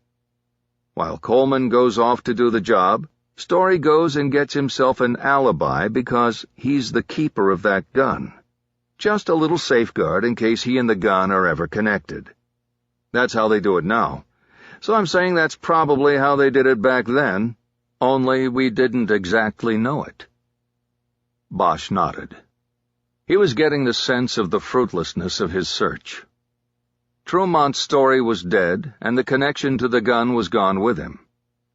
While Coleman goes off to do the job, Story goes and gets himself an alibi because he's the keeper of that gun. Just a little safeguard in case he and the gun are ever connected. That's how they do it now. So I'm saying that's probably how they did it back then, only we didn't exactly know it." Bosch nodded. He was getting the sense of the fruitlessness of his search. Trumont's Story was dead, and the connection to the gun was gone with him.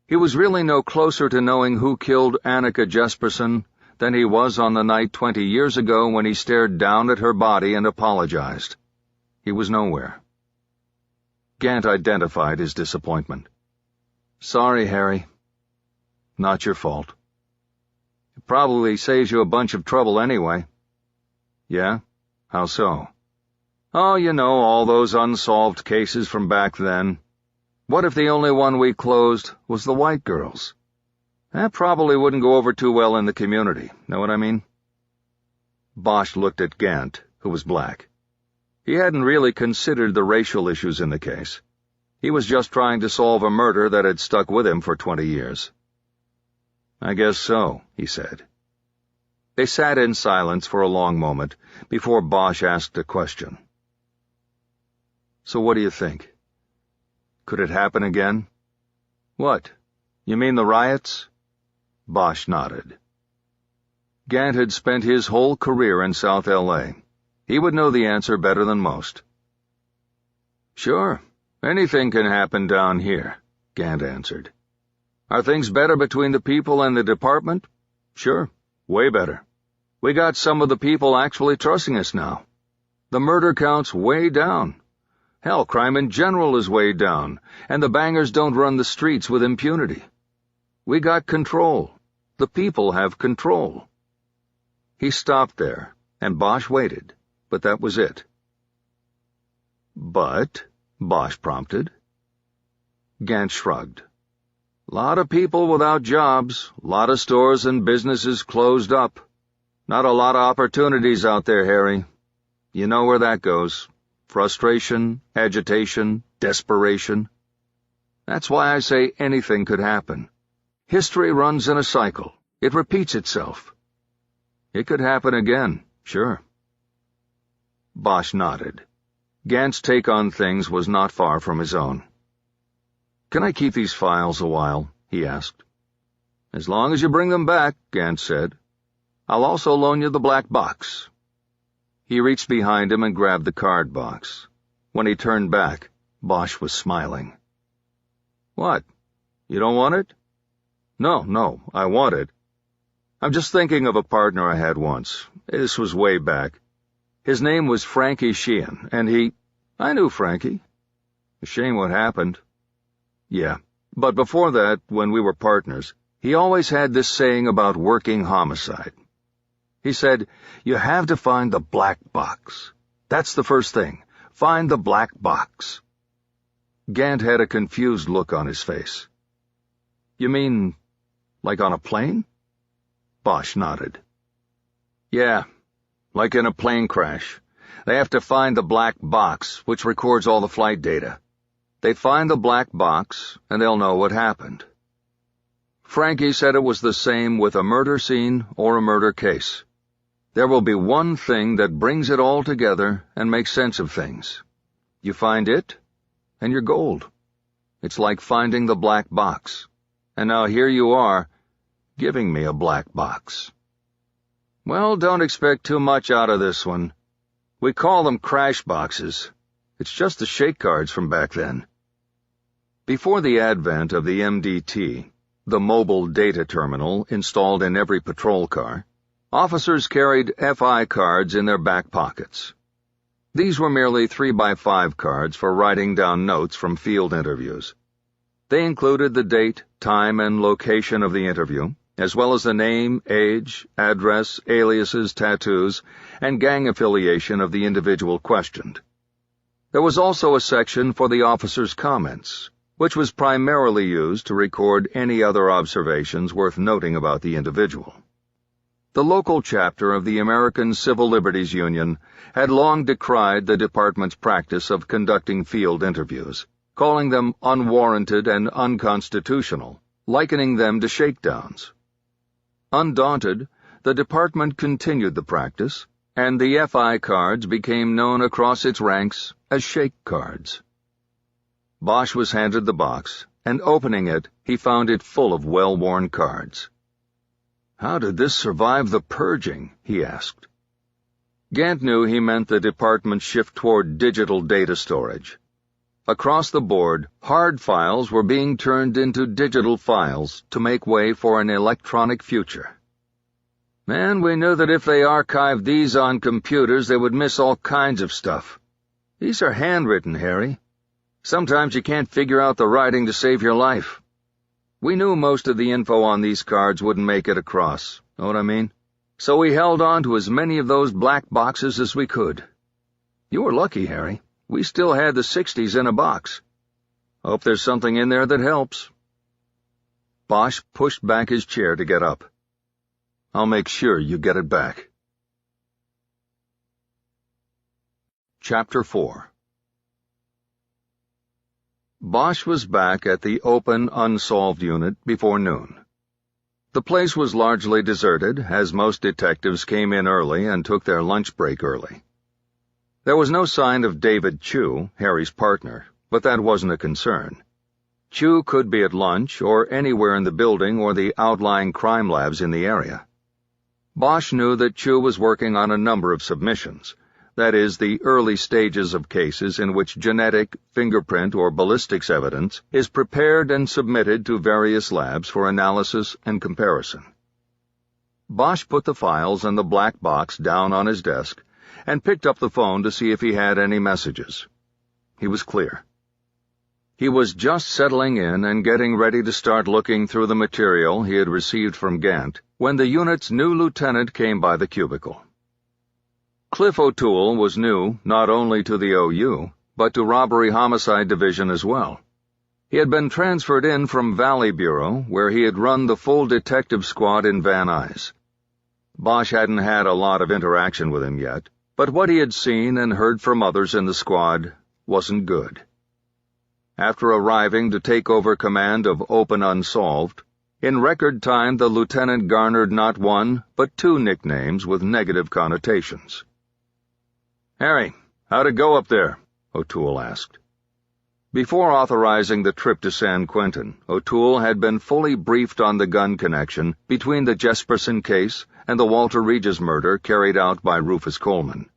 He was really no closer to knowing who killed Annika Jesperson than he was on the night 20 years ago when he stared down at her body and apologized. He was nowhere. Gant identified his disappointment. "Sorry, Harry. Not your fault. It probably saves you a bunch of trouble anyway." "Yeah? How so?" "Oh, you know, all those unsolved cases from back then. What if the only one we closed was the white girls? That probably wouldn't go over too well in the community, know what I mean?" Bosch looked at Gant, who was black. He hadn't really considered the racial issues in the case. He was just trying to solve a murder that had stuck with him for 20 years. "I guess so," he said. They sat in silence for a long moment before Bosch asked a question. "So what do you think? Could it happen again?" "What? You mean the riots?" Bosch nodded. Gant had spent his whole career in South L.A. He would know the answer better than most. "Sure, anything can happen down here," Gant answered. "Are things better between the people and the department? Sure, way better. We got some of the people actually trusting us now. The murder count's way down. Hell, crime in general is way down, and the bangers don't run the streets with impunity. We got control. The people have control." He stopped there, and Bosch waited, but that was it. "But," Bosch prompted. Gant shrugged. "Lot of people without jobs, lot of stores and businesses closed up. Not a lot of opportunities out there, Harry. You know where that goes. Frustration, agitation, desperation. That's why I say anything could happen. History runs in a cycle. It repeats itself. It could happen again, sure." Bosch nodded. Gant's take on things was not far from his own. "Can I keep these files a while?" he asked. "As long as you bring them back," Gant said. "I'll also loan you the black box." He reached behind him and grabbed the card box. When he turned back, Bosch was smiling. "What? You don't want it?" No, I want it. I'm just thinking of a partner I had once. This was way back. His name was Frankie Sheehan, and I knew Frankie. A shame what happened. Yeah, but before that, when we were partners, he always had this saying about working homicide. He said, "You have to find the black box. That's the first thing. Find the black box." Gant had a confused look on his face. "You mean, like on a plane?" Bosch nodded. "Yeah, like in a plane crash. They have to find the black box, which records all the flight data. They find the black box, and they'll know what happened. Frankie said it was the same with a murder scene or a murder case. There will be one thing that brings it all together and makes sense of things. You find it, and you're gold. It's like finding the black box. And now here you are, giving me a black box. Well, don't expect too much out of this one. We call them crash boxes. It's just the shake cards from back then. Before the advent of the MDT, the mobile data terminal installed in every patrol car, officers carried FI cards in their back pockets. These were merely 3x5 cards for writing down notes from field interviews. They included the date, time, and location of the interview, as well as the name, age, address, aliases, tattoos, and gang affiliation of the individual questioned. There was also a section for the officer's comments, which was primarily used to record any other observations worth noting about the individual. The local chapter of the American Civil Liberties Union had long decried the department's practice of conducting field interviews, calling them unwarranted and unconstitutional, likening them to shakedowns. Undaunted, the department continued the practice, and the FI cards became known across its ranks as shake cards. Bosch was handed the box, and opening it, he found it full of well-worn cards. How did this survive the purging? He asked. Gant knew he meant the department's shift toward digital data storage. Across the board, hard files were being turned into digital files to make way for an electronic future. Man, we knew that if they archived these on computers, they would miss all kinds of stuff. These are handwritten, Harry. Sometimes you can't figure out the writing to save your life. We knew most of the info on these cards wouldn't make it across, know what I mean? So we held on to as many of those black boxes as we could. You were lucky, Harry. We still had the 60s in a box. Hope there's something in there that helps. Bosch pushed back his chair to get up. I'll make sure you get it back. Chapter 4. Bosch was back at the open, unsolved unit before noon. The place was largely deserted, as most detectives came in early and took their lunch break early. There was no sign of David Chu, Harry's partner, but that wasn't a concern. Chu could be at lunch or anywhere in the building or the outlying crime labs in the area. Bosch knew that Chu was working on a number of submissions, that is, the early stages of cases in which genetic, fingerprint, or ballistics evidence is prepared and submitted to various labs for analysis and comparison. Bosch put the files and the black box down on his desk and picked up the phone to see if he had any messages. He was clear. He was just settling in and getting ready to start looking through the material he had received from Gant when the unit's new lieutenant came by the cubicle. Cliff O'Toole was new not only to the OU, but to Robbery Homicide Division as well. He had been transferred in from Valley Bureau, where he had run the full detective squad in Van Nuys. Bosch hadn't had a lot of interaction with him yet, but what he had seen and heard from others in the squad wasn't good. After arriving to take over command of Open Unsolved, in record time the lieutenant garnered not one, but two nicknames with negative connotations. "Harry, how'd it go up there?" O'Toole asked. Before authorizing the trip to San Quentin, O'Toole had been fully briefed on the gun connection between the Jesperson case and the Walter Regis murder carried out by Rufus Coleman.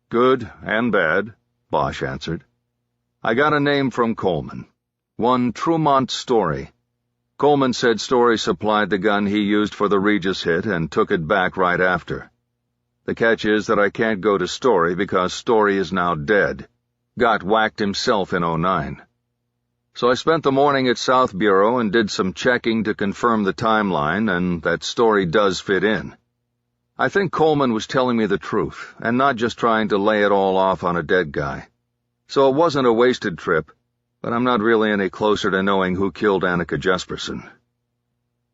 "Good and bad," Bosch answered. "I got a name from Coleman. One Trumont Story. Coleman said Story supplied the gun he used for the Regis hit and took it back right after. The catch is that I can't go to Story because Story is now dead. Got whacked himself in '09. So I spent the morning at South Bureau and did some checking to confirm the timeline and that Story does fit in. I think Coleman was telling me the truth and not just trying to lay it all off on a dead guy. So it wasn't a wasted trip, but I'm not really any closer to knowing who killed Annika Jesperson."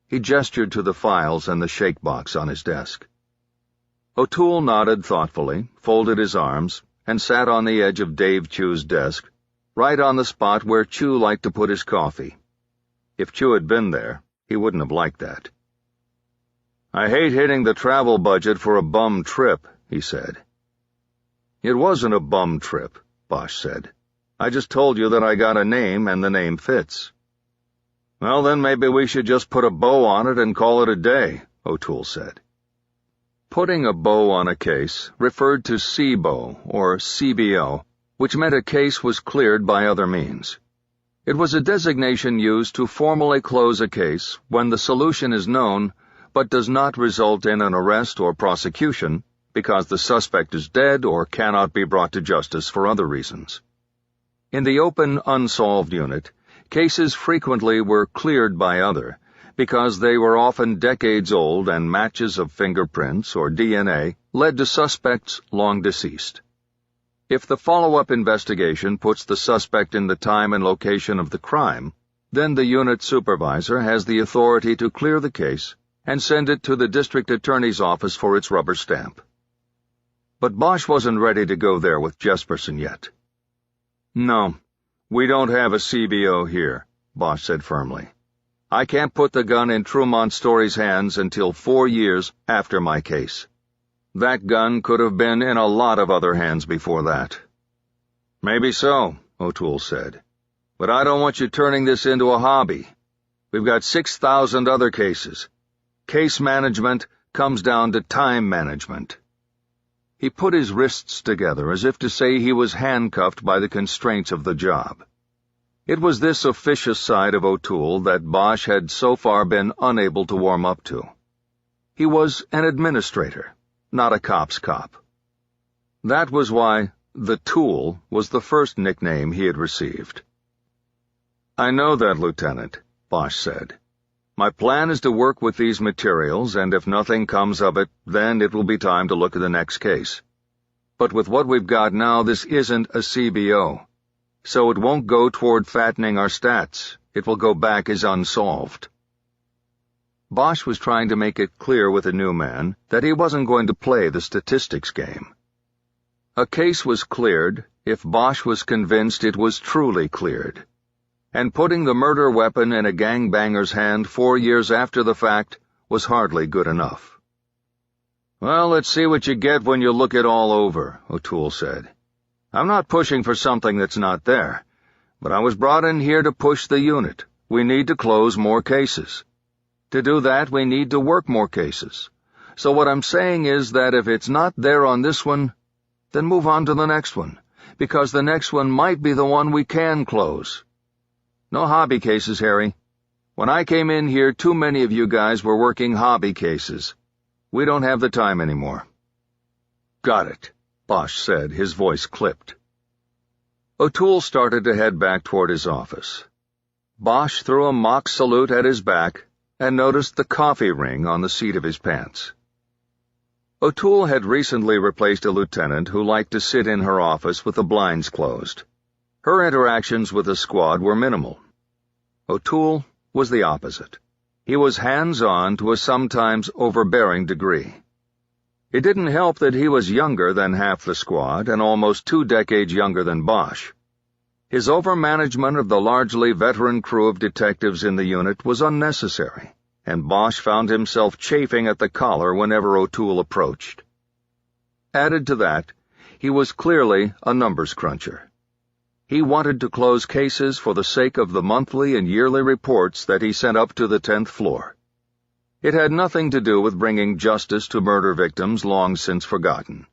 He gestured to the files and the shake box on his desk. O'Toole nodded thoughtfully, folded his arms, and sat on the edge of Dave Chu's desk, right on the spot where Chew liked to put his coffee. If Chew had been there, he wouldn't have liked that. "I hate hitting the travel budget for a bum trip," he said. "It wasn't a bum trip," Bosch said. "I just told you that I got a name and the name fits." "Well, then maybe we should just put a bow on it and call it a day," O'Toole said. Putting a bow on a case referred to CBO, or CBO, which meant a case was cleared by other means. It was a designation used to formally close a case when the solution is known but does not result in an arrest or prosecution because the suspect is dead or cannot be brought to justice for other reasons. In the open unsolved unit, cases frequently were cleared by other because they were often decades old and matches of fingerprints or DNA led to suspects long deceased. If the follow-up investigation puts the suspect in the time and location of the crime, then the unit supervisor has the authority to clear the case and send it to the district attorney's office for its rubber stamp. But Bosch wasn't ready to go there with Jesperson yet. "No, we don't have a CBO here," Bosch said firmly. "I can't put the gun in Tremont Story's hands until 4 years after my case. That gun could have been in a lot of other hands before that." "Maybe so," O'Toole said. "But I don't want you turning this into a hobby. We've got 6,000 other cases. Case management comes down to time management." He put his wrists together as if to say he was handcuffed by the constraints of the job. It was this officious side of O'Toole that Bosch had so far been unable to warm up to. He was an administrator, not a cop's cop. That was why the Tool was the first nickname he had received. "I know that, Lieutenant," Bosch said. "My plan is to work with these materials, and if nothing comes of it, then it will be time to look at the next case. But with what we've got now, this isn't a CBO, so it won't go toward fattening our stats. It will go back as unsolved." Bosch was trying to make it clear with the new man that he wasn't going to play the statistics game. A case was cleared if Bosch was convinced it was truly cleared. And putting the murder weapon in a gangbanger's hand 4 years after the fact was hardly good enough. "Well, let's see what you get when you look it all over," O'Toole said. "I'm not pushing for something that's not there, but I was brought in here to push the unit. We need to close more cases. To do that, we need to work more cases. So what I'm saying is that if it's not there on this one, then move on to the next one, because the next one might be the one we can close. No hobby cases, Harry. When I came in here, too many of you guys were working hobby cases. We don't have the time anymore." "Got it," Bosch said, his voice clipped. O'Toole started to head back toward his office. Bosch threw a mock salute at his back and noticed the coffee ring on the seat of his pants. O'Toole had recently replaced a lieutenant who liked to sit in her office with the blinds closed. Her interactions with the squad were minimal. O'Toole was the opposite. He was hands-on to a sometimes overbearing degree. It didn't help that he was younger than half the squad and almost 2 decades younger than Bosch. His overmanagement of the largely veteran crew of detectives in the unit was unnecessary, and Bosch found himself chafing at the collar whenever O'Toole approached. Added to that, he was clearly a numbers cruncher. He wanted to close cases for the sake of the monthly and yearly reports that he sent up to the 10th floor. It had nothing to do with bringing justice to murder victims long since forgotten.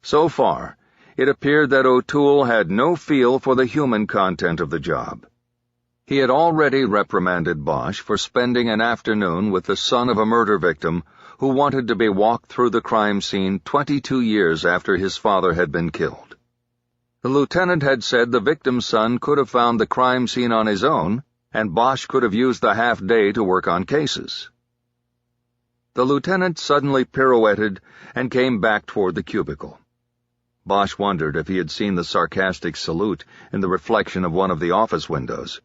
So far, it appeared that O'Toole had no feel for the human content of the job. He had already reprimanded Bosch for spending an afternoon with the son of a murder victim who wanted to be walked through the crime scene 22 years after his father had been killed. The lieutenant had said the victim's son could have found the crime scene on his own, and Bosch could have used the half-day to work on cases. The lieutenant suddenly pirouetted and came back toward the cubicle. Bosch wondered if he had seen the sarcastic salute in the reflection of one of the office windows.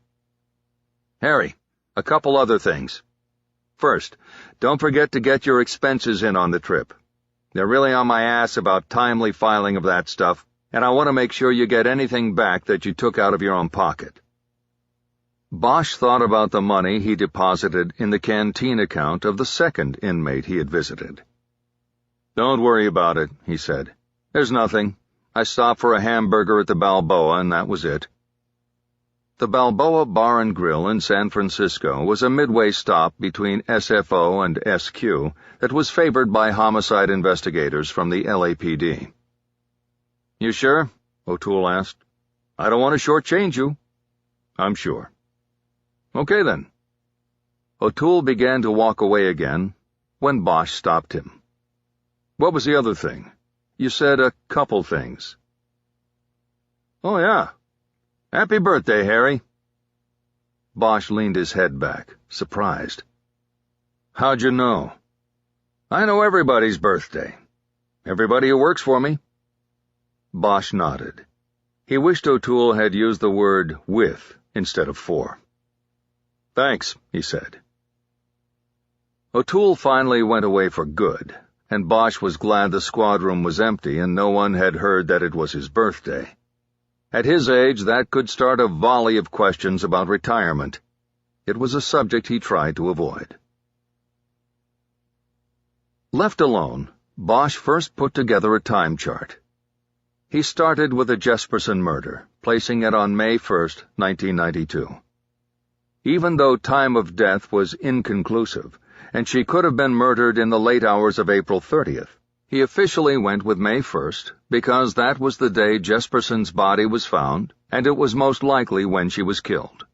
"Harry, a couple other things. First, don't forget to get your expenses in on the trip. They're really on my ass about timely filing of that stuff. and I want to make sure you get anything back that you took out of your own pocket." Bosch thought about the money he deposited in the canteen account of the second inmate he had visited. "Don't worry about it," he said. "There's nothing. I stopped for a hamburger at the Balboa, and that was it." The Balboa Bar and Grill in San Francisco was a midway stop between SFO and SQ that was favored by homicide investigators from the LAPD. "You sure?" O'Toole asked. "I don't want to shortchange you." "I'm sure." "Okay, then." O'Toole began to walk away again when Bosch stopped him. "What was the other thing? You said a couple things." "Oh, yeah. Happy birthday, Harry." Bosch leaned his head back, surprised. "How'd you know?" "I know everybody's birthday. Everybody who works for me." Bosch nodded. He wished O'Toole had used the word with instead of for. "Thanks," he said. O'Toole finally went away for good, and Bosch was glad the squad room was empty and no one had heard that it was his birthday. At his age, that could start a volley of questions about retirement. It was a subject he tried to avoid. Left alone, Bosch first put together a time chart. He started with the Jesperson murder, placing it on May 1st, 1992. Even though time of death was inconclusive, and she could have been murdered in the late hours of April 30th, he officially went with May 1st because that was the day Jesperson's body was found, and it was most likely when she was killed.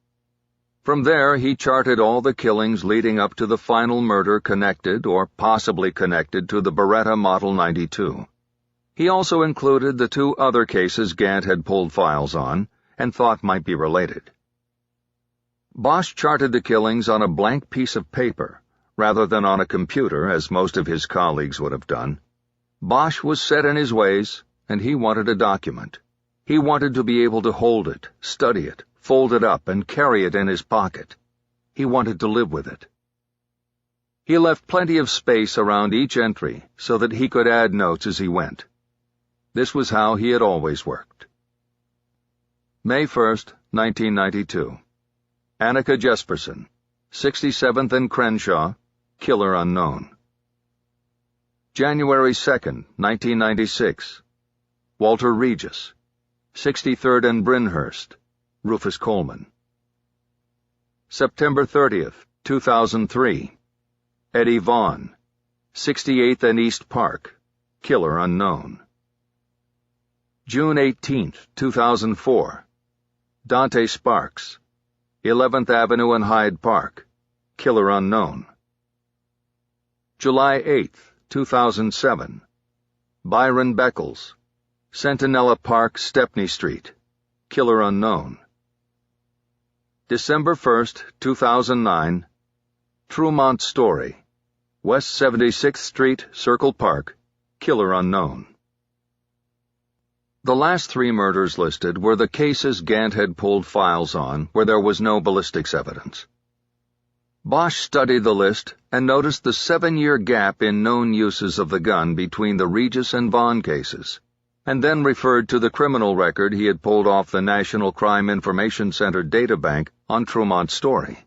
From there, he charted all the killings leading up to the final murder connected or possibly connected to the Beretta Model 92. He also included the two other cases Gant had pulled files on and thought might be related. Bosch charted the killings on a blank piece of paper, rather than on a computer as most of his colleagues would have done. Bosch was set in his ways, and he wanted a document. He wanted to be able to hold it, study it, fold it up, and carry it in his pocket. He wanted to live with it. He left plenty of space around each entry so that he could add notes as he went. This was how he had always worked. May 1st, 1992. Annika Jesperson, 67th and Crenshaw, killer unknown. January 2nd, 1996. Walter Regis, 63rd and Brynhurst, Rufus Coleman. September 30th, 2003. Eddie Vaughn, 68th and East Park, killer unknown. June 18th, 2004. Dante Sparks, 11th Avenue and Hyde Park, killer unknown. July 8th, 2007. Byron Beckles, Centinela Park, Stepney Street, killer unknown. December 1st, 2009. Trumont Story, West 76th Street, Circle Park, killer unknown. The last three murders listed were the cases Gant had pulled files on where there was no ballistics evidence. Bosch studied the list and noticed the 7-year gap in known uses of the gun between the Regis and Vaughn cases, and then referred to the criminal record he had pulled off the National Crime Information Center databank on Trumont Story.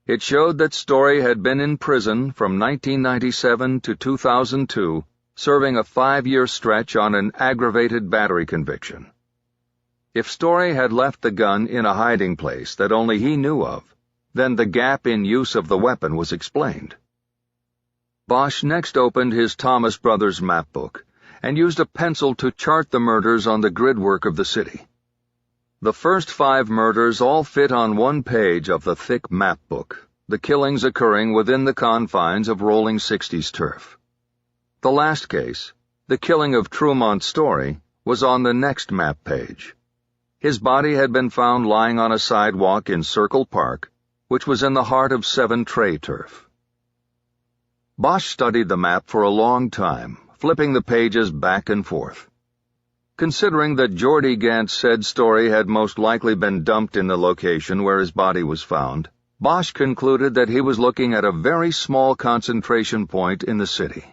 It showed that Story had been in prison from 1997 to 2002, serving a 5-year stretch on an aggravated battery conviction. If Story had left the gun in a hiding place that only he knew of, then the gap in use of the weapon was explained. Bosch next opened his Thomas Brothers map book and used a pencil to chart the murders on the gridwork of the city. The first 5 murders all fit on one page of the thick map book, the killings occurring within the confines of rolling 60s turf. The last case, the killing of Trumont Story, was on the next map page. His body had been found lying on a sidewalk in Circle Park, which was in the heart of 7 Tray turf. Bosch studied the map for a long time, flipping the pages back and forth. Considering that Geordie Gant's said Story had most likely been dumped in the location where his body was found, Bosch concluded that he was looking at a very small concentration point in the city.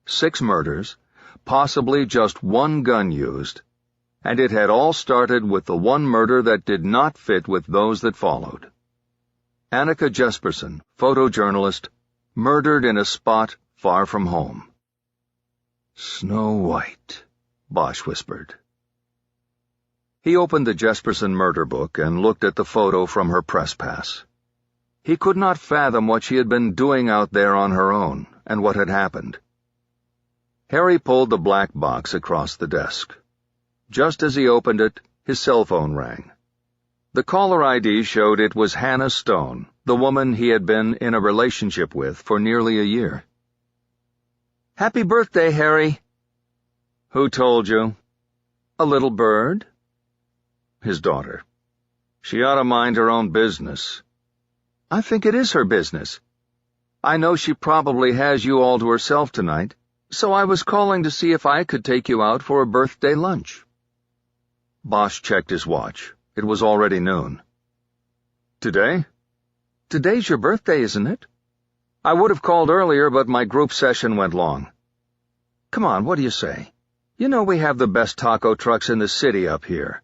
6 murders, possibly just 1 gun used, and it had all started with the one murder that did not fit with those that followed. Annika Jesperson, photojournalist, murdered in a spot far from home. "Snow White," Bosch whispered. He opened the Jesperson murder book and looked at the photo from her press pass. He could not fathom what she had been doing out there on her own, and what had happened. Harry pulled the black box across the desk. Just as he opened it, his cell phone rang. The caller ID showed it was Hannah Stone, the woman he had been in a relationship with for nearly a year. "Happy birthday, Harry." "Who told you?" "A little bird." His daughter. "She ought to mind her own business." "I think it is her business. I know she probably has you all to herself tonight, so I was calling to see if I could take you out for a birthday lunch." Bosch checked his watch. It was already noon. "Today?" "Today's your birthday, isn't it?" "I would have called earlier, but my group session went long." "Come on, what do you say? You know we have the best taco trucks in the city up here."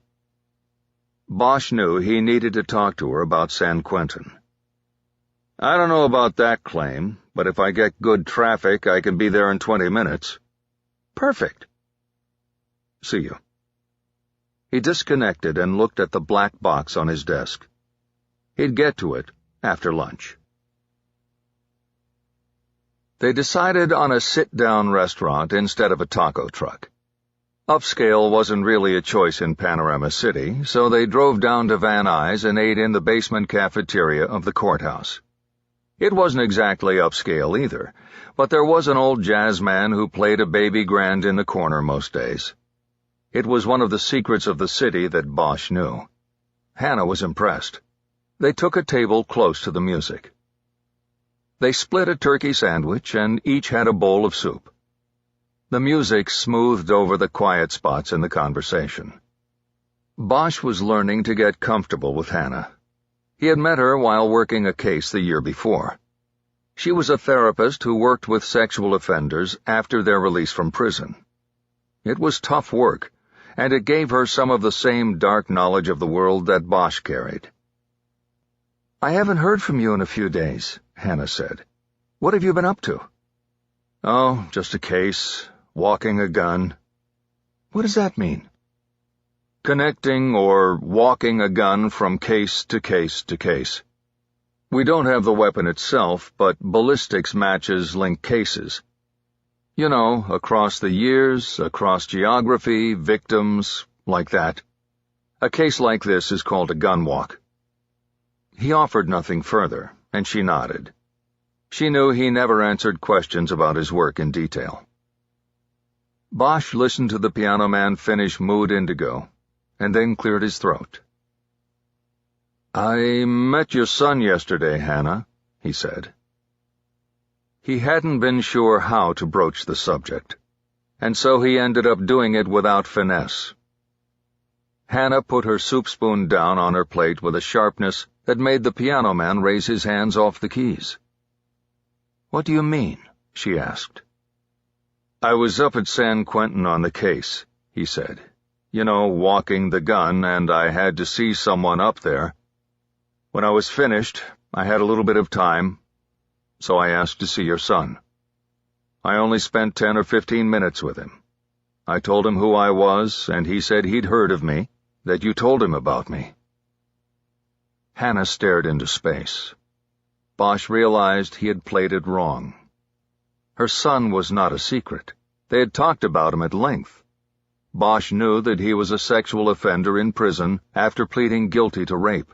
Bosch knew he needed to talk to her about San Quentin. "I don't know about that claim, but if I get good traffic, I can be there in 20 minutes. "Perfect." "See you." He disconnected and looked at the black box on his desk. He'd get to it after lunch. They decided on a sit-down restaurant instead of a taco truck. Upscale wasn't really a choice in Panorama City, so they drove down to Van Nuys and ate in the basement cafeteria of the courthouse. It wasn't exactly upscale either, but there was an old jazz man who played a baby grand in the corner most days. It was one of the secrets of the city that Bosch knew. Hannah was impressed. They took a table close to the music. They split a turkey sandwich and each had a bowl of soup. The music smoothed over the quiet spots in the conversation. Bosch was learning to get comfortable with Hannah. He had met her while working a case the year before. She was a therapist who worked with sexual offenders after their release from prison. It was tough work, and it gave her some of the same dark knowledge of the world that Bosch carried. "I haven't heard from you in a few days," Hannah said. "What have you been up to?" "Oh, just a case. Walking a gun." "What does that mean?" "Connecting or walking a gun from case to case to case. We don't have the weapon itself, but ballistics matches link cases. You know, across the years, across geography, victims, like that. A case like this is called a gun walk." He offered nothing further, and she nodded. She knew he never answered questions about his work in detail. Bosch listened to the piano man finish Mood Indigo, and then cleared his throat. "I met your son yesterday, Hannah," he said. He hadn't been sure how to broach the subject, and so he ended up doing it without finesse. Hannah put her soup spoon down on her plate with a sharpness that made the piano man raise his hands off the keys. "What do you mean?" she asked. "I was up at San Quentin on the case," he said. "You know, walking the gun, and I had to see someone up there. When I was finished, I had a little bit of time, so I asked to see your son. I only spent 10 or 15 minutes with him. I told him who I was, and he said he'd heard of me, that you told him about me." Hannah stared into space. Bosch realized he had played it wrong. Her son was not a secret. They had talked about him at length. Bosch knew that he was a sexual offender in prison after pleading guilty to rape.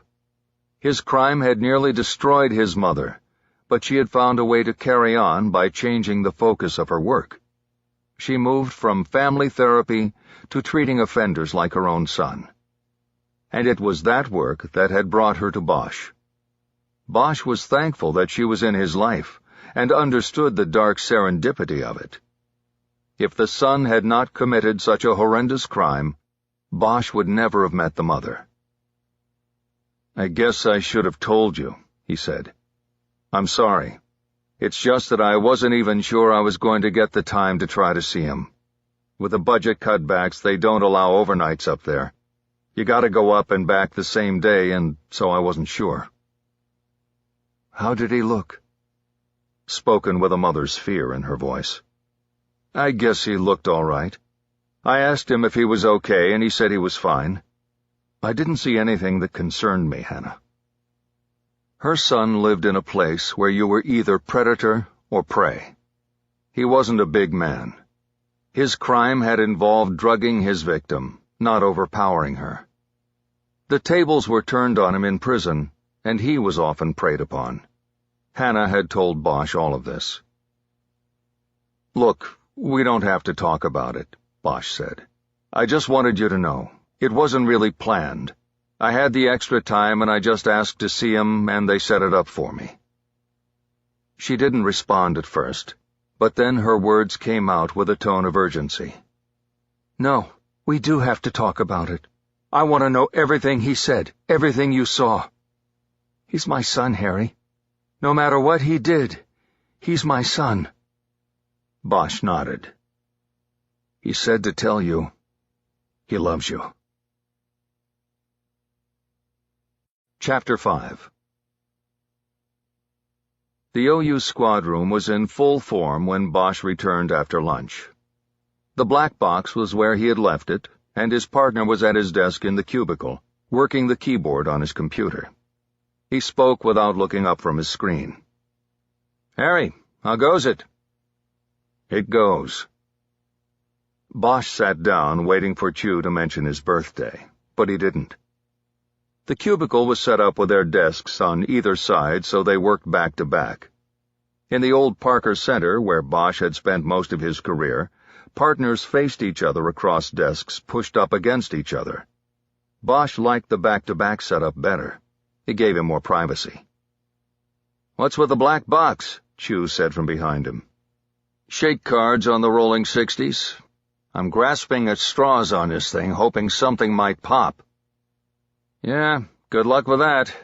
His crime had nearly destroyed his mother, but she had found a way to carry on by changing the focus of her work. She moved from family therapy to treating offenders like her own son. And it was that work that had brought her to Bosch. Bosch was thankful that she was in his life and understood the dark serendipity of it. If the son had not committed such a horrendous crime, Bosch would never have met the mother. "I guess I should have told you," he said. "I'm sorry. It's just that I wasn't even sure I was going to get the time to try to see him." With the budget cutbacks, they don't allow overnights up there. You gotta go up and back the same day, and so I wasn't sure." "How did he look?" Spoken with a mother's fear in her voice. "I guess he looked all right. I asked him if he was okay, and he said he was fine. I didn't see anything that concerned me, Hannah." Her son lived in a place where you were either predator or prey. He wasn't a big man. His crime had involved drugging his victim, not overpowering her. The tables were turned on him in prison, and he was often preyed upon. Hannah had told Bosch all of this. "Look, we don't have to talk about it," Bosch said. "I just wanted you to know. It wasn't really planned. I had the extra time and I just asked to see him and they set it up for me." She didn't respond at first, but then her words came out with a tone of urgency. "No, we do have to talk about it. I want to know everything he said, everything you saw. He's my son, Harry. No matter what he did, he's my son." Bosch nodded. "He said to tell you, he loves you." Chapter 5. The OU squad room was in full form when Bosch returned after lunch. The black box was where he had left it, and his partner was at his desk in the cubicle, working the keyboard on his computer. He spoke without looking up from his screen. "Harry, how goes it?" "It goes." Bosch sat down, waiting for Chew to mention his birthday, but he didn't. The cubicle was set up with their desks on either side so they worked back to back. In the old Parker Center, where Bosch had spent most of his career, partners faced each other across desks pushed up against each other. Bosch liked the back-to-back setup better. It gave him more privacy. "What's with the black box?" Chew said from behind him. "Shake cards on the rolling 60s. I'm grasping at straws on this thing, hoping something might pop." "Yeah, good luck with that."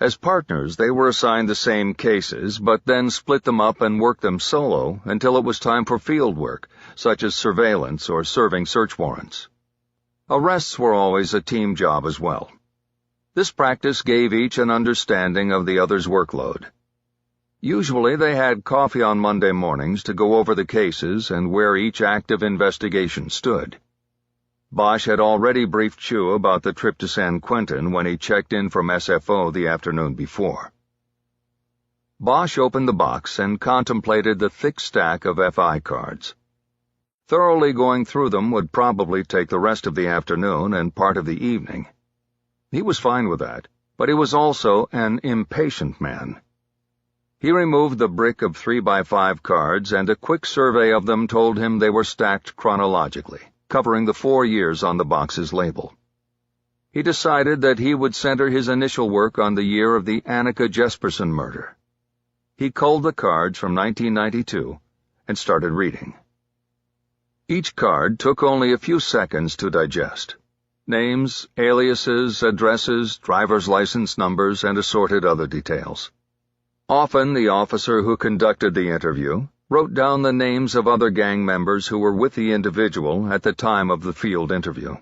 As partners, they were assigned the same cases, but then split them up and worked them solo until it was time for field work, such as surveillance or serving search warrants. Arrests were always a team job as well. This practice gave each an understanding of the other's workload. Usually they had coffee on Monday mornings to go over the cases and where each active investigation stood. Bosch had already briefed Chew about the trip to San Quentin when he checked in from SFO the afternoon before. Bosch opened the box and contemplated the thick stack of FI cards. Thoroughly going through them would probably take the rest of the afternoon and part of the evening. He was fine with that, but he was also an impatient man. He removed the brick of 3x5 cards, and a quick survey of them told him they were stacked chronologically, covering the 4 years on the box's label. He decided that he would center his initial work on the year of the Annika Jesperson murder. He culled the cards from 1992 and started reading. Each card took only a few seconds to digest. Names, aliases, addresses, driver's license numbers, and assorted other details. Often the officer who conducted the interview wrote down the names of other gang members who were with the individual at the time of the field interview.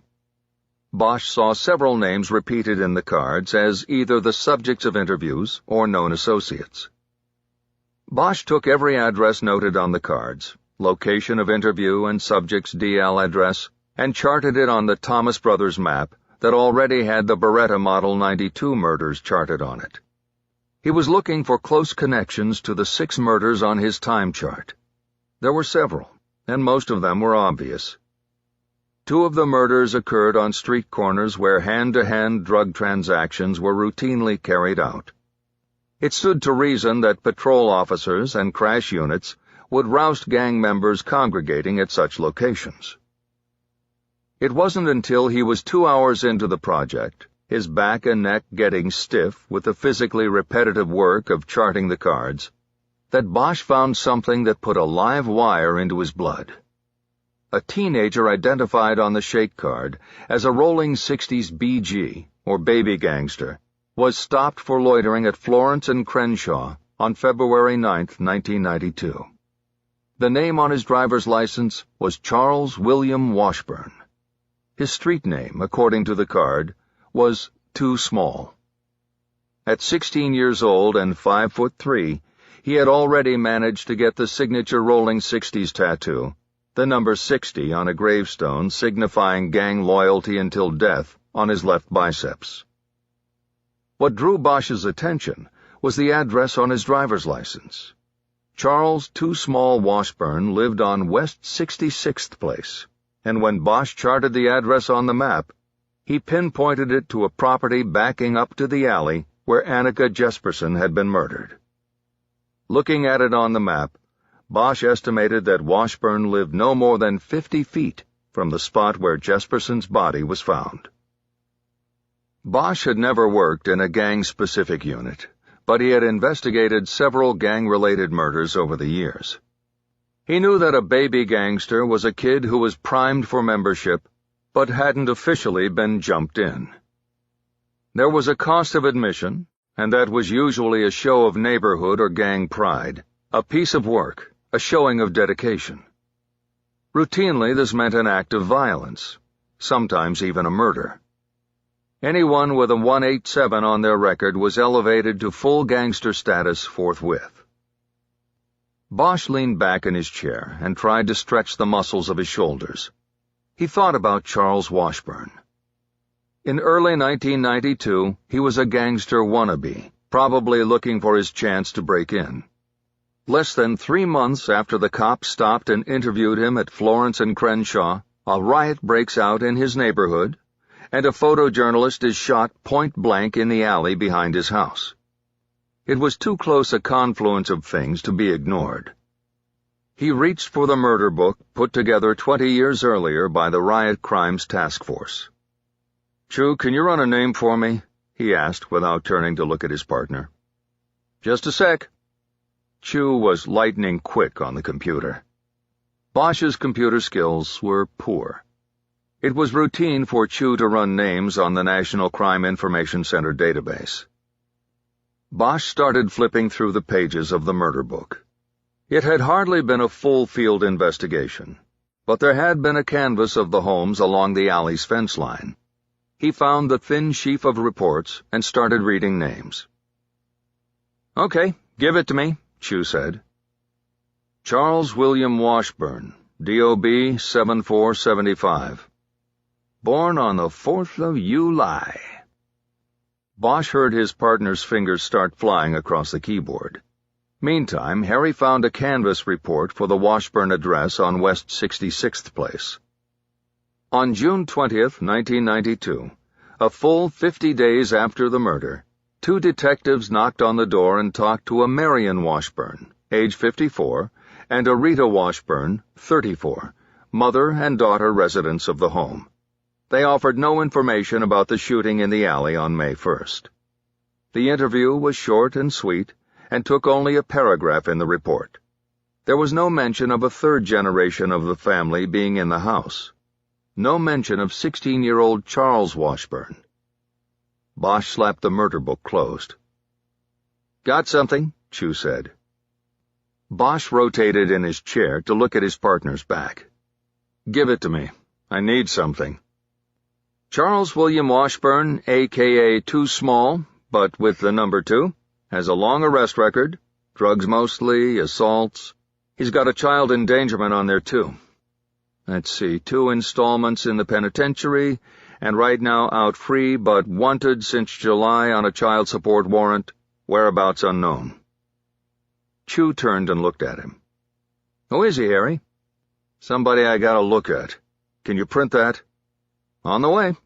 Bosch saw several names repeated in the cards as either the subjects of interviews or known associates. Bosch took every address noted on the cards, location of interview and subject's DL address, and charted it on the Thomas Brothers map that already had the Beretta Model 92 murders charted on it. He was looking for close connections to the 6 murders on his time chart. There were several, and most of them were obvious. 2 of the murders occurred on street corners where hand-to-hand drug transactions were routinely carried out. It stood to reason that patrol officers and crash units would roust gang members congregating at such locations. It wasn't until he was 2 hours into the project, his back and neck getting stiff with the physically repetitive work of charting the cards, that Bosch found something that put a live wire into his blood. A teenager identified on the shake card as a rolling 60s BG, or baby gangster, was stopped for loitering at Florence and Crenshaw on February 9, 1992. The name on his driver's license was Charles William Washburn. His street name, according to the card, was Too Small. At 16 years old and 5'3", he had already managed to get the signature Rolling 60s tattoo, the number 60 on a gravestone signifying gang loyalty until death, on his left biceps. What drew Bosch's attention was the address on his driver's license. Charles Too Small Washburn lived on West 66th Place, and when Bosch charted the address on the map, he pinpointed it to a property backing up to the alley where Annika Jesperson had been murdered. Looking at it on the map, Bosch estimated that Washburn lived no more than 50 feet from the spot where Jesperson's body was found. Bosch had never worked in a gang-specific unit, but he had investigated several gang-related murders over the years. He knew that a baby gangster was a kid who was primed for membership, but hadn't officially been jumped in. There was a cost of admission, and that was usually a show of neighborhood or gang pride, a piece of work, a showing of dedication. Routinely, this meant an act of violence, sometimes even a murder. Anyone with a 187 on their record was elevated to full gangster status forthwith. Bosch leaned back in his chair and tried to stretch the muscles of his shoulders. He thought about Charles Washburn. In early 1992, he was a gangster wannabe, probably looking for his chance to break in. Less than 3 months after the cops stopped and interviewed him at Florence and Crenshaw, a riot breaks out in his neighborhood, and a photojournalist is shot point-blank in the alley behind his house. It was too close a confluence of things to be ignored. He reached for the murder book put together 20 years earlier by the Riot Crimes Task Force. "Chu, can you run a name for me?" he asked without turning to look at his partner. "Just a sec." Chu was lightning quick on the computer. Bosch's computer skills were poor. It was routine for Chu to run names on the National Crime Information Center database. Bosch started flipping through the pages of the murder book. It had hardly been a full-field investigation, but there had been a canvass of the homes along the alley's fence line. He found the thin sheaf of reports and started reading names. "Okay, give it to me," Chu said. Charles William Washburn, DOB 7475. Born on the 4th of July. Bosch heard his partner's fingers start flying across the keyboard. Meantime, Harry found a canvass report for the Washburn address on West 66th Place. On June 20th, 1992, a full 50 days after the murder, 2 detectives knocked on the door and talked to a Marion Washburn, age 54, and a Rita Washburn, 34, mother and daughter residents of the home. They offered no information about the shooting in the alley on May 1st. The interview was short and sweet and took only a paragraph in the report. There was no mention of a 3rd generation of the family being in the house. No mention of 16-year-old Charles Washburn. Bosch slapped the murder book closed. "Got something?" Chu said. Bosch rotated in his chair to look at his partner's back. "Give it to me. I need something." Charles William Washburn, a.k.a. Too Small, but with the number 2, has a long arrest record, drugs mostly, assaults. He's got a child endangerment on there, too. Let's see, 2 installments in the penitentiary, and right now out free but wanted since July on a child support warrant, whereabouts unknown. Chu turned and looked at him. "Who is he, Harry?" "Somebody I gotta look at. Can you print that?" "On the way."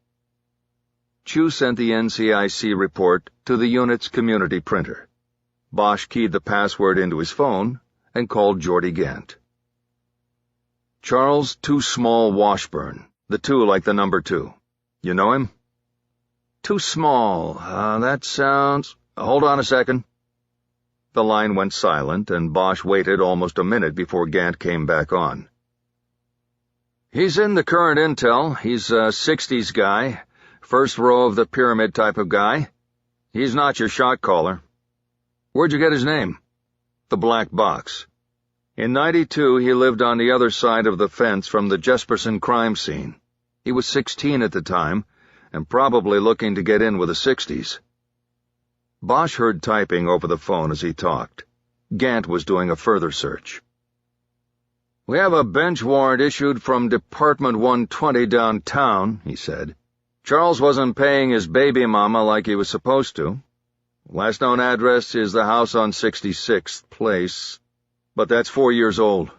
Chu sent the NCIC report to the unit's community printer. Bosch keyed the password into his phone and called Geordie Gant. "Charles Too Small Washburn, the 2 like the number 2. You know him?" "Too Small, that sounds— Hold on a second." The line went silent, and Bosch waited almost a minute before Gant came back on. "He's in the current intel. He's a 60s guy, first row of the pyramid type of guy. He's not your shot caller." "Where'd you get his name?" "The black box." In '92, he lived on the other side of the fence from the Jesperson crime scene. He was 16 at the time, and probably looking to get in with the 60s. Bosch heard typing over the phone as he talked. Gant was doing a further search. "We have a bench warrant issued from Department 120 downtown," he said. "Charles wasn't paying his baby mama like he was supposed to. Last known address is the house on 66th Place, but that's 4 years old."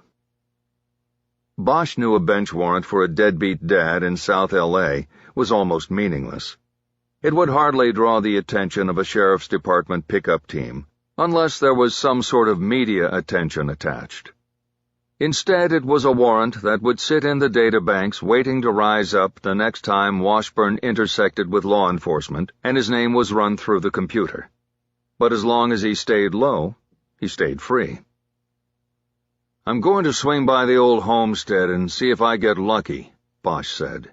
Bosch knew a bench warrant for a deadbeat dad in South L.A. was almost meaningless. It would hardly draw the attention of a sheriff's department pickup team, unless there was some sort of media attention attached. Instead, it was a warrant that would sit in the databanks waiting to rise up the next time Washburn intersected with law enforcement and his name was run through the computer. But as long as he stayed low, he stayed free. "I'm going to swing by the old homestead and see if I get lucky," Bosch said.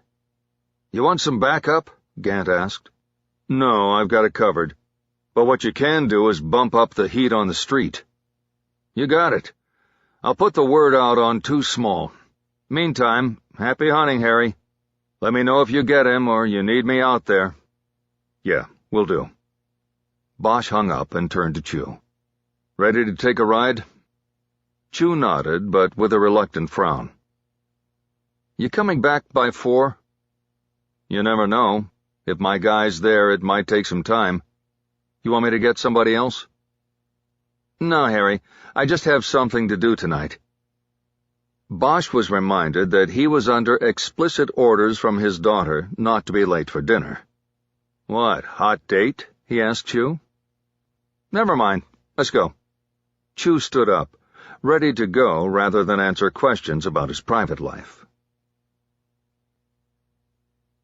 "You want some backup?" Gant asked. "No, I've got it covered. But what you can do is bump up the heat on the street." "You got it. I'll put the word out on Too Small. Meantime, happy hunting, Harry. Let me know if you get him or you need me out there." "Yeah, will do." Bosch hung up and turned to Chew. "Ready to take a ride?" Chew nodded, but with a reluctant frown. "You coming back by 4? "You never know. If my guy's there, it might take some time. You want me to get somebody else?" "No, Harry. I just have something to do tonight." Bosch was reminded that he was under explicit orders from his daughter not to be late for dinner. "What, hot date?" he asked Chew. "Never mind. Let's go." Chew stood up, ready to go rather than answer questions about his private life.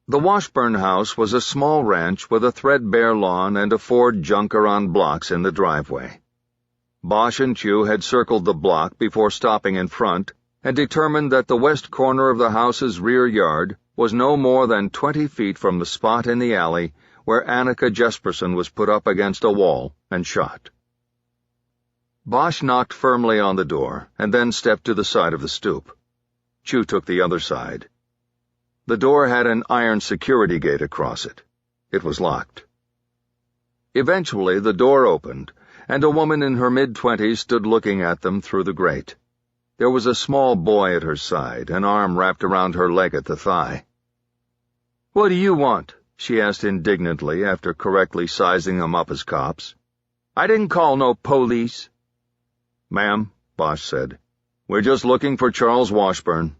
The Washburn house was a small ranch with a threadbare lawn and a Ford junker on blocks in the driveway. Bosch and Chew had circled the block before stopping in front and determined that the west corner of the house's rear yard was no more than 20 feet from the spot in the alley where Annika Jesperson was put up against a wall and shot. Bosch knocked firmly on the door and then stepped to the side of the stoop. Chew took the other side. The door had an iron security gate across it. It was locked. Eventually, the door opened, and a woman in her mid-20s stood looking at them through the grate. There was a small boy at her side, an arm wrapped around her leg at the thigh. "What do you want?" she asked indignantly after correctly sizing them up as cops. "I didn't call no police." "Ma'am," Bosch said, "we're just looking for Charles Washburn.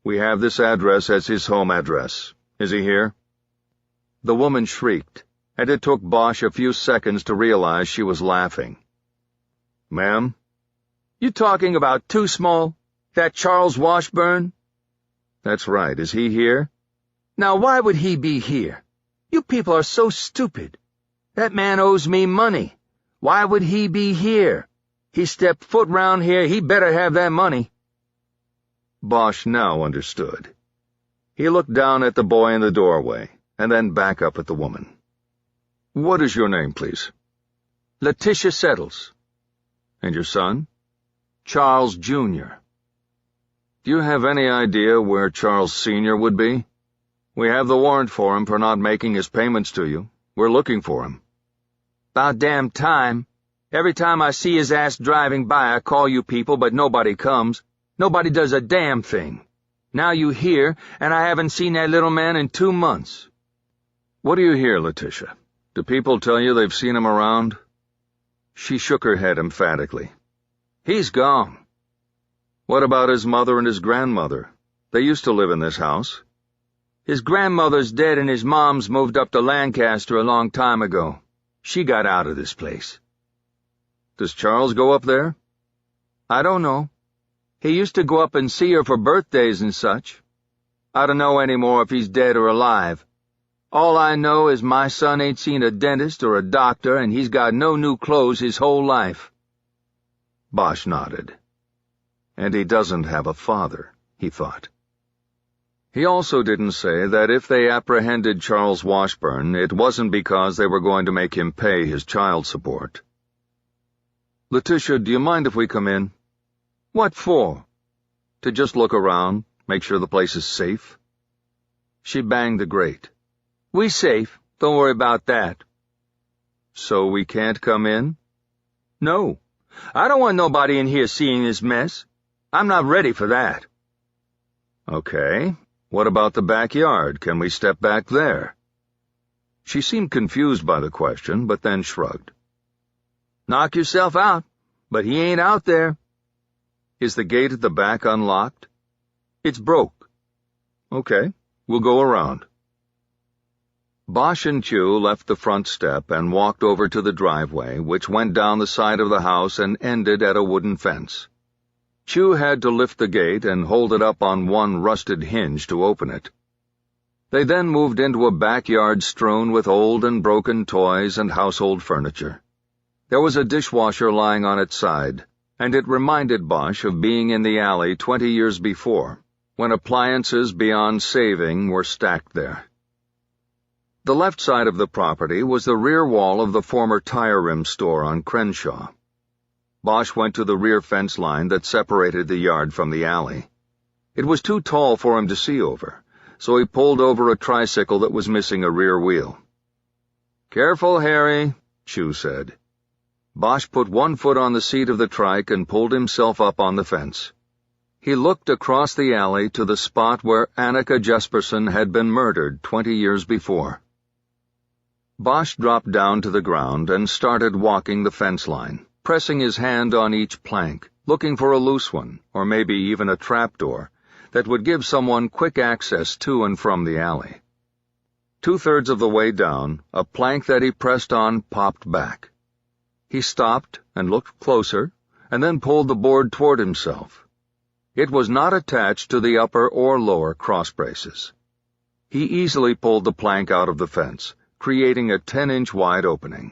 We have this address as his home address. Is he here?" The woman shrieked, and it took Bosch a few seconds to realize she was laughing. "Ma'am?" "You talking about Too Small? That Charles Washburn?" "That's right. Is he here?" "Now why would he be here? You people are so stupid. That man owes me money. Why would he be here? He stepped foot round here, he better have that money." Bosch now understood. He looked down at the boy in the doorway, and then back up at the woman. "What is your name, please?" "Letitia Settles." "And your son?" "Charles Jr." "Do you have any idea where Charles Sr. would be? We have the warrant for him for not making his payments to you. We're looking for him." "'Bout damn time. Every time I see his ass driving by, I call you people, but nobody comes. Nobody does a damn thing. Now you here, and I haven't seen that little man in 2 months." "What do you hear, Letitia? Do people tell you they've seen him around?" She shook her head emphatically. "He's gone." "What about his mother and his grandmother? They used to live in this house." "His grandmother's dead and his mom's moved up to Lancaster a long time ago. She got out of this place." "Does Charles go up there?" "I don't know. He used to go up and see her for birthdays and such. I don't know anymore if he's dead or alive. All I know is my son ain't seen a dentist or a doctor, and he's got no new clothes his whole life." Bosch nodded. And he doesn't have a father, he thought. He also didn't say that if they apprehended Charles Washburn, it wasn't because they were going to make him pay his child support. "Letitia, do you mind if we come in?" What for? To just look around, make sure the place is safe. She banged the grate. We safe. Don't worry about that. So we can't come in? No. I don't want nobody in here seeing this mess. I'm not ready for that. Okay. What about the backyard? Can we step back there? She seemed confused by the question, but then shrugged. Knock yourself out, but he ain't out there. Is the gate at the back unlocked? It's broke. Okay, we'll go around. Bosch and Chu left the front step and walked over to the driveway, which went down the side of the house and ended at a wooden fence. Chu had to lift the gate and hold it up on one rusted hinge to open it. They then moved into a backyard strewn with old and broken toys and household furniture. There was a dishwasher lying on its side, and it reminded Bosch of being in the alley 20 years before, when appliances beyond saving were stacked there. The left side of the property was the rear wall of the former tire rim store on Crenshaw. Bosch went to the rear fence line that separated the yard from the alley. It was too tall for him to see over, so he pulled over a tricycle that was missing a rear wheel. Careful, Harry, Chu said. Bosch put one foot on the seat of the trike and pulled himself up on the fence. He looked across the alley to the spot where Annika Jesperson had been murdered 20 years before. Bosch dropped down to the ground and started walking the fence line, pressing his hand on each plank, looking for a loose one, or maybe even a trapdoor, that would give someone quick access to and from the alley. 2/3 of the way down, a plank that he pressed on popped back. He stopped and looked closer, and then pulled the board toward himself. It was not attached to the upper or lower cross braces. He easily pulled the plank out of the fence, creating a 10-inch wide opening.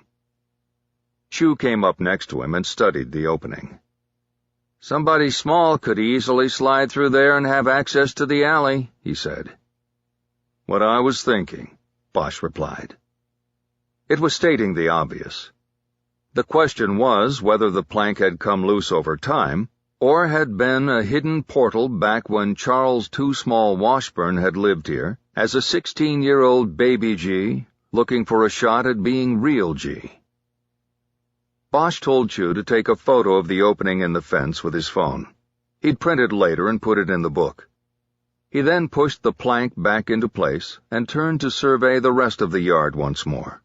Chu came up next to him and studied the opening. Somebody small could easily slide through there and have access to the alley, he said. What I was thinking, Bosch replied. It was stating the obvious. The question was whether the plank had come loose over time, or had been a hidden portal back when Charles Too Small Washburn had lived here as a 16-year-old baby G, looking for a shot at being real G. Bosch told Chu to take a photo of the opening in the fence with his phone. He'd print it later and put it in the book. He then pushed the plank back into place and turned to survey the rest of the yard once more.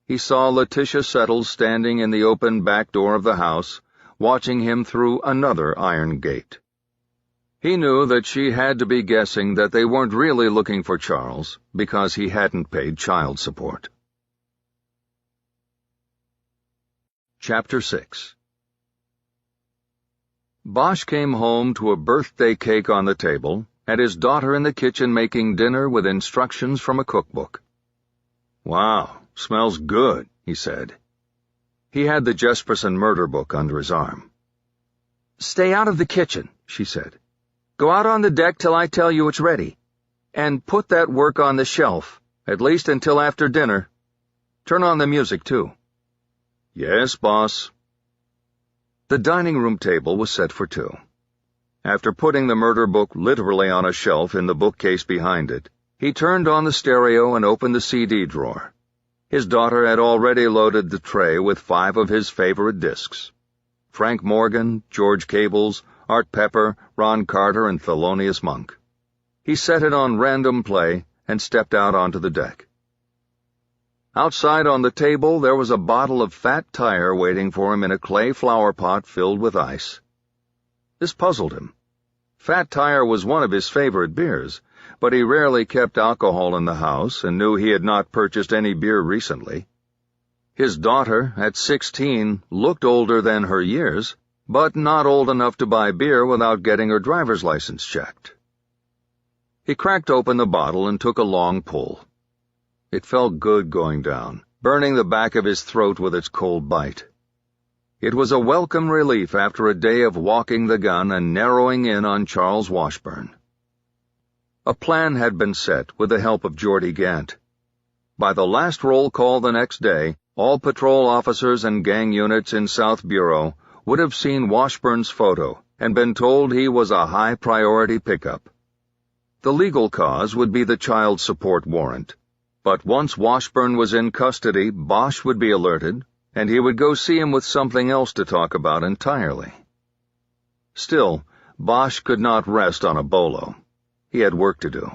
He saw Letitia Settles standing in the open back door of the house, watching him through another iron gate. He knew that she had to be guessing that they weren't really looking for Charles because he hadn't paid child support. Chapter 6. Bosch came home to a birthday cake on the table and his daughter in the kitchen making dinner with instructions from a cookbook. Wow, smells good, he said. He had the Jesperson murder book under his arm. Stay out of the kitchen, she said. Go out on the deck till I tell you it's ready. And put that work on the shelf, at least until after dinner. Turn on the music, too. Yes, boss. The dining room table was set for 2. After putting the murder book literally on a shelf in the bookcase behind it, he turned on the stereo and opened the CD drawer. His daughter had already loaded the tray with 5 of his favorite discs. Frank Morgan, George Cables, Art Pepper, Ron Carter, and Thelonious Monk. He set it on random play and stepped out onto the deck. Outside on the table there was a bottle of Fat Tire waiting for him in a clay flower pot filled with ice. This puzzled him. Fat Tire was one of his favorite beers, but he rarely kept alcohol in the house and knew he had not purchased any beer recently. His daughter, at 16, looked older than her years, but not old enough to buy beer without getting her driver's license checked. He cracked open the bottle and took a long pull. It felt good going down, burning the back of his throat with its cold bite. It was a welcome relief after a day of walking the gun and narrowing in on Charles Washburn. A plan had been set with the help of Geordie Gant. By the last roll call the next day, all patrol officers and gang units in South Bureau would have seen Washburn's photo and been told he was a high-priority pickup. The legal cause would be the child support warrant, but once Washburn was in custody, Bosch would be alerted, and he would go see him with something else to talk about entirely. Still, Bosch could not rest on a bolo. He had work to do.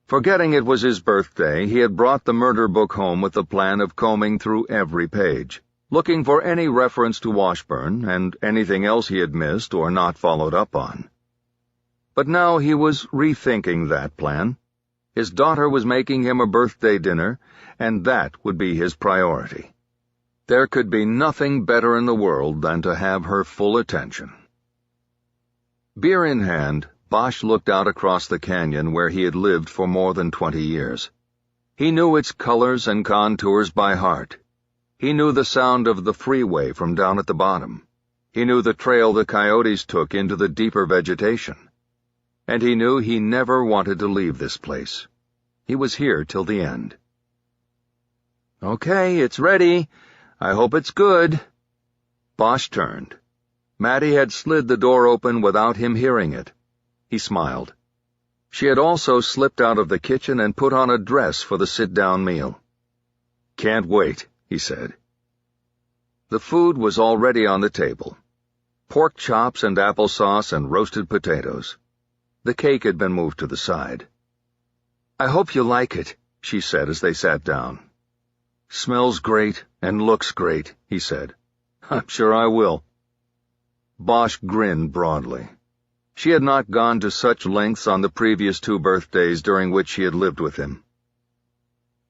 Forgetting it was his birthday, he had brought the murder book home with the plan of combing through every page, looking for any reference to Washburn and anything else he had missed or not followed up on. But now he was rethinking that plan. His daughter was making him a birthday dinner, and that would be his priority. There could be nothing better in the world than to have her full attention. Beer in hand, Bosch looked out across the canyon where he had lived for more than 20 years. He knew its colors and contours by heart. He knew the sound of the freeway from down at the bottom. He knew the trail the coyotes took into the deeper vegetation. And he knew he never wanted to leave this place. He was here till the end. "Okay, it's ready. I hope it's good." Bosch turned. Maddie had slid the door open without him hearing it. He smiled. She had also slipped out of the kitchen and put on a dress for the sit-down meal. "Can't wait," he said. The food was already on the table. Pork chops and applesauce and roasted potatoes. The cake had been moved to the side. "I hope you like it," she said as they sat down. "Smells great and looks great," he said. "I'm sure I will." Bosch grinned broadly. She had not gone to such lengths on the previous 2 birthdays during which she had lived with him.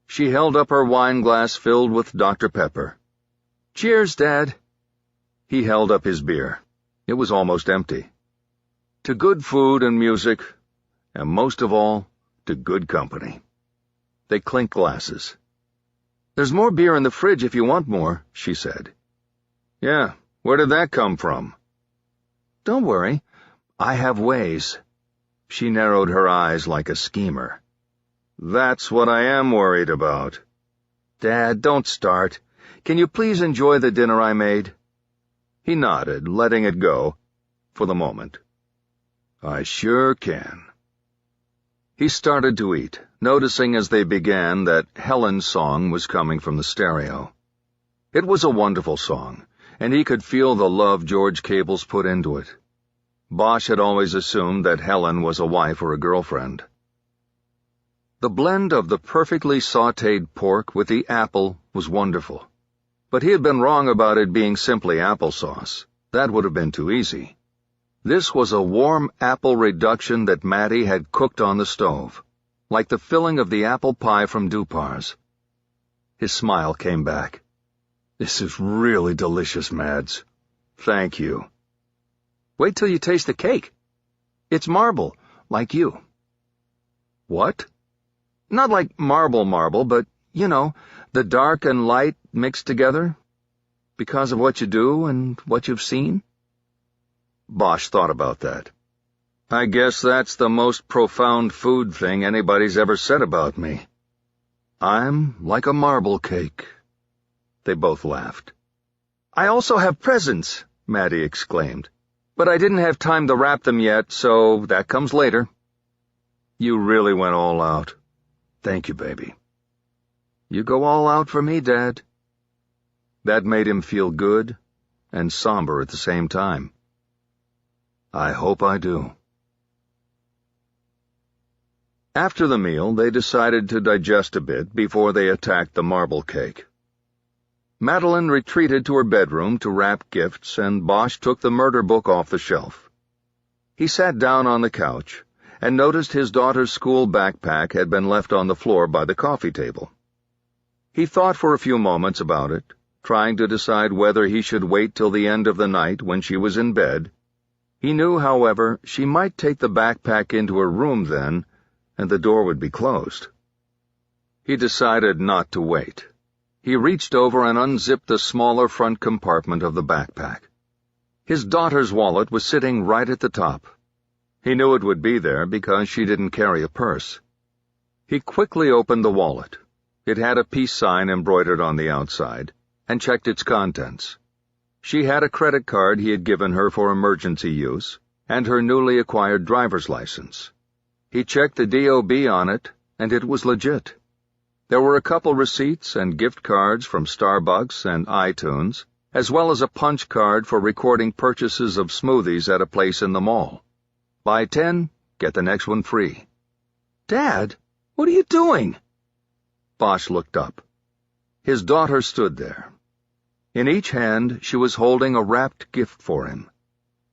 She held up her wine glass filled with Dr. Pepper. "Cheers, Dad." He held up his beer. It was almost empty. To good food and music, and most of all, to good company. They clinked glasses. "There's more beer in the fridge if you want more," she said. "Yeah, where did that come from?" "Don't worry. I have ways." She narrowed her eyes like a schemer. "That's what I am worried about." "Dad, don't start. Can you please enjoy the dinner I made?" He nodded, letting it go, for the moment. "I sure can." He started to eat, noticing as they began that Helen's song was coming from the stereo. It was a wonderful song, and he could feel the love George Cable's put into it. Bosch had always assumed that Helen was a wife or a girlfriend. The blend of the perfectly sautéed pork with the apple was wonderful. But he had been wrong about it being simply applesauce. That would have been too easy. This was a warm apple reduction that Maddie had cooked on the stove, like the filling of the apple pie from Dupar's. His smile came back. "This is really delicious, Mads. Thank you." "Wait till you taste the cake. It's marble, like you." "What?" "Not like marble, but, you know, the dark and light mixed together. Because of what you do and what you've seen." Bosch thought about that. "I guess that's the most profound food thing anybody's ever said about me. I'm like a marble cake." They both laughed. "I also have presents," Maddie exclaimed. "But I didn't have time to wrap them yet, so that comes later." "You really went all out. Thank you, baby." "You go all out for me, Dad." That made him feel good and somber at the same time. "I hope I do." After the meal, they decided to digest a bit before they attacked the marble cake. Madeline retreated to her bedroom to wrap gifts, and Bosch took the murder book off the shelf. He sat down on the couch and noticed his daughter's school backpack had been left on the floor by the coffee table. He thought for a few moments about it, trying to decide whether he should wait till the end of the night when she was in bed. He knew, however, she might take the backpack into her room then, and the door would be closed. He decided not to wait. He reached over and unzipped the smaller front compartment of the backpack. His daughter's wallet was sitting right at the top. He knew it would be there because she didn't carry a purse. He quickly opened the wallet. It had a peace sign embroidered on the outside, and checked its contents. She had a credit card he had given her for emergency use, and her newly acquired driver's license. He checked the DOB on it, and it was legit. There were a couple receipts and gift cards from Starbucks and iTunes, as well as a punch card for recording purchases of smoothies at a place in the mall. Buy 10, get the next one free. "Dad, what are you doing?" Bosch looked up. His daughter stood there. In each hand she was holding a wrapped gift for him.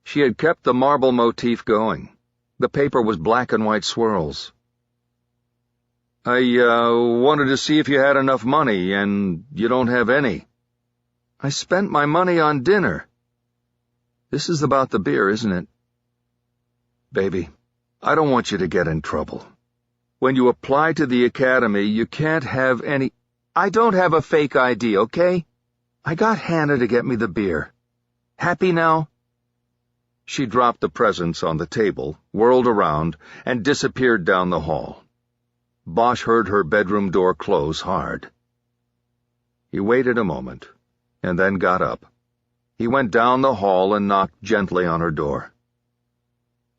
She had kept the marble motif going. The paper was black and white swirls. "I wanted to see if you had enough money, and you don't have any." "I spent my money on dinner." "This is about the beer, isn't it?" "Baby, I don't want you to get in trouble. When you apply to the academy, you can't have any—" "I don't have a fake ID, okay? I got Hannah to get me the beer. Happy now?" She dropped the presents on the table, whirled around, and disappeared down the hall. Bosch heard her bedroom door close hard. He waited a moment, and then got up. He went down the hall and knocked gently on her door.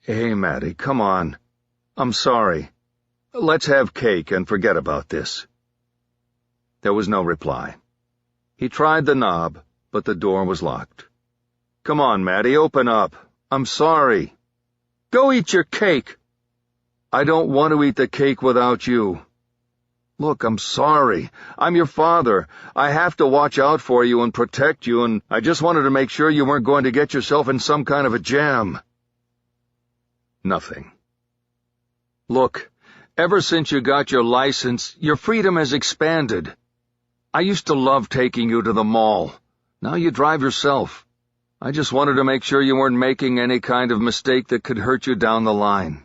"Hey, Maddie, come on. I'm sorry. Let's have cake and forget about this." There was no reply. He tried the knob, but the door was locked. "Come on, Maddie, open up. I'm sorry." "Go eat your cake." "I don't want to eat the cake without you." "Look, I'm sorry. I'm your father. I have to watch out for you and protect you, and I just wanted to make sure you weren't going to get yourself in some kind of a jam." Nothing. "Look, ever since you got your license, your freedom has expanded. I used to love taking you to the mall. Now you drive yourself. I just wanted to make sure you weren't making any kind of mistake that could hurt you down the line.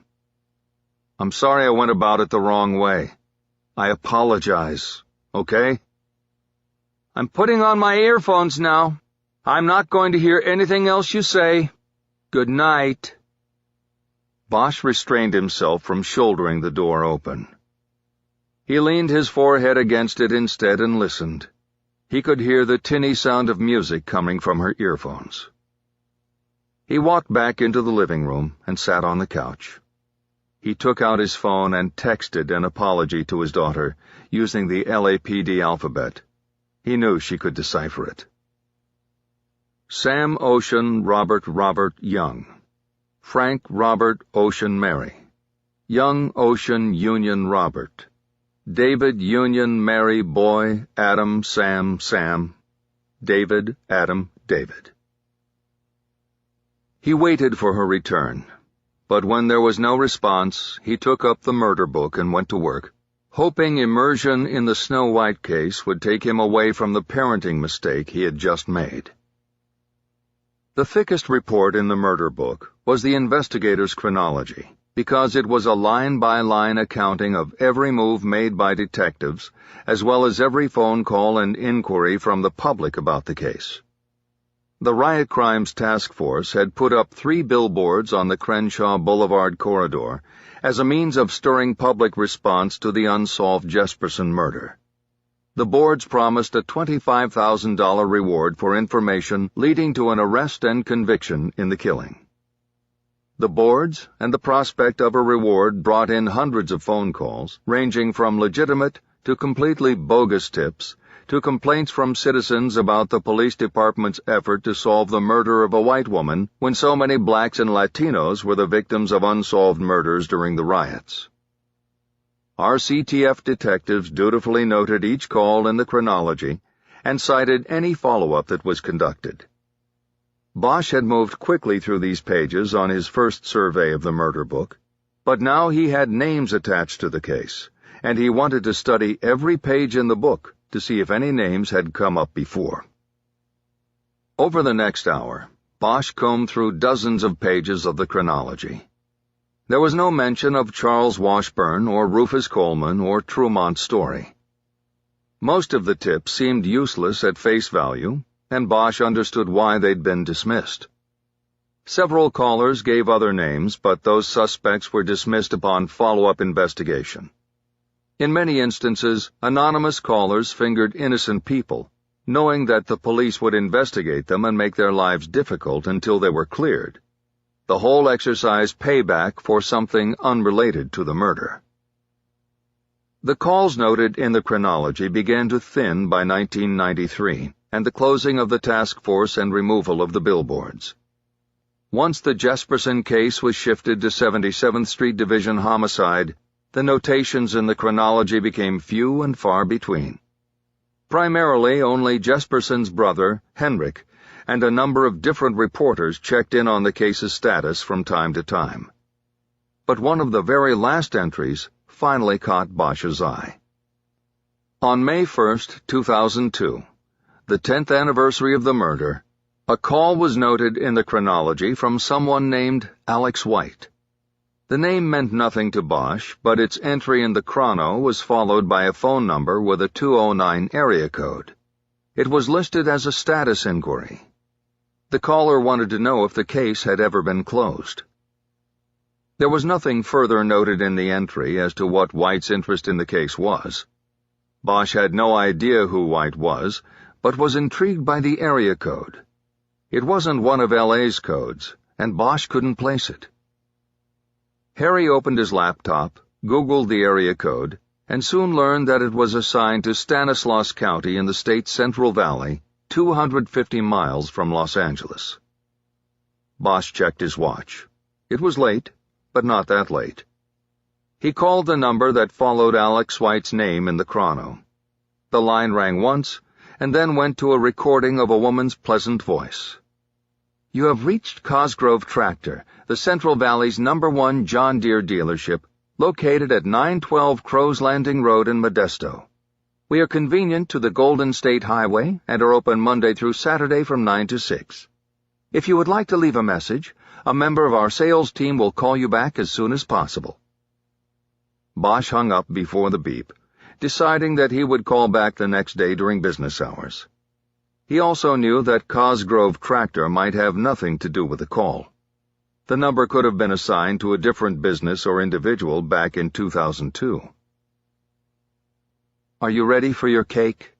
I'm sorry I went about it the wrong way. I apologize, okay?" "I'm putting on my earphones now. I'm not going to hear anything else you say. Good night." Bosch restrained himself from shouldering the door open. He leaned his forehead against it instead and listened. He could hear the tinny sound of music coming from her earphones. He walked back into the living room and sat on the couch. He took out his phone and texted an apology to his daughter, using the LAPD alphabet. He knew she could decipher it. Sam Ocean Robert Young. Frank Robert Ocean Mary. Young Ocean Union Robert. David Union Mary Boy Adam Sam. David Adam David. He waited for her return. But when there was no response, he took up the murder book and went to work, hoping immersion in the Snow White case would take him away from the parenting mistake he had just made. The thickest report in the murder book was the investigator's chronology, because it was a line-by-line accounting of every move made by detectives, as well as every phone call and inquiry from the public about the case. The Riot Crimes Task Force had put up 3 billboards on the Crenshaw Boulevard corridor as a means of stirring public response to the unsolved Jesperson murder. The boards promised a $25,000 reward for information leading to an arrest and conviction in the killing. The boards and the prospect of a reward brought in hundreds of phone calls, ranging from legitimate to completely bogus tips, to complaints from citizens about the police department's effort to solve the murder of a white woman when so many blacks and Latinos were the victims of unsolved murders during the riots. RCTF detectives dutifully noted each call in the chronology and cited any follow-up that was conducted. Bosch had moved quickly through these pages on his first survey of the murder book, but now he had names attached to the case, and he wanted to study every page in the book to see if any names had come up before. Over the next hour, Bosch combed through dozens of pages of the chronology. There was no mention of Charles Washburn or Rufus Coleman or Trumont's story. Most of the tips seemed useless at face value, and Bosch understood why they'd been dismissed. Several callers gave other names, but those suspects were dismissed upon follow-up investigation. In many instances, anonymous callers fingered innocent people, knowing that the police would investigate them and make their lives difficult until they were cleared. The whole exercise payback for something unrelated to the murder. The calls noted in the chronology began to thin by 1993 and the closing of the task force and removal of the billboards. Once the Jesperson case was shifted to 77th Street Division homicide, the notations in the chronology became few and far between. Primarily, only Jesperson's brother, Henrik, and a number of different reporters checked in on the case's status from time to time. But one of the very last entries finally caught Bosch's eye. On May 1, 2002, the 10th anniversary of the murder, a call was noted in the chronology from someone named Alex White. The name meant nothing to Bosch, but its entry in the chrono was followed by a phone number with a 209 area code. It was listed as a status inquiry. The caller wanted to know if the case had ever been closed. There was nothing further noted in the entry as to what White's interest in the case was. Bosch had no idea who White was, but was intrigued by the area code. It wasn't one of LA's codes, and Bosch couldn't place it. Harry opened his laptop, Googled the area code, and soon learned that it was assigned to Stanislaus County in the state's Central Valley, 250 miles from Los Angeles. Bosch checked his watch. It was late, but not that late. He called the number that followed Alex White's name in the chrono. The line rang once, and then went to a recording of a woman's pleasant voice. "You have reached Cosgrove Tractor, the Central Valley's #1 John Deere dealership, located at 912 Crow's Landing Road in Modesto. We are convenient to the Golden State Highway and are open Monday through Saturday from 9 to 6. If you would like to leave a message, a member of our sales team will call you back as soon as possible." Bosch hung up before the beep, deciding that he would call back the next day during business hours. He also knew that Cosgrove Tractor might have nothing to do with the call. The number could have been assigned to a different business or individual back in 2002. "Are you ready for your cake?"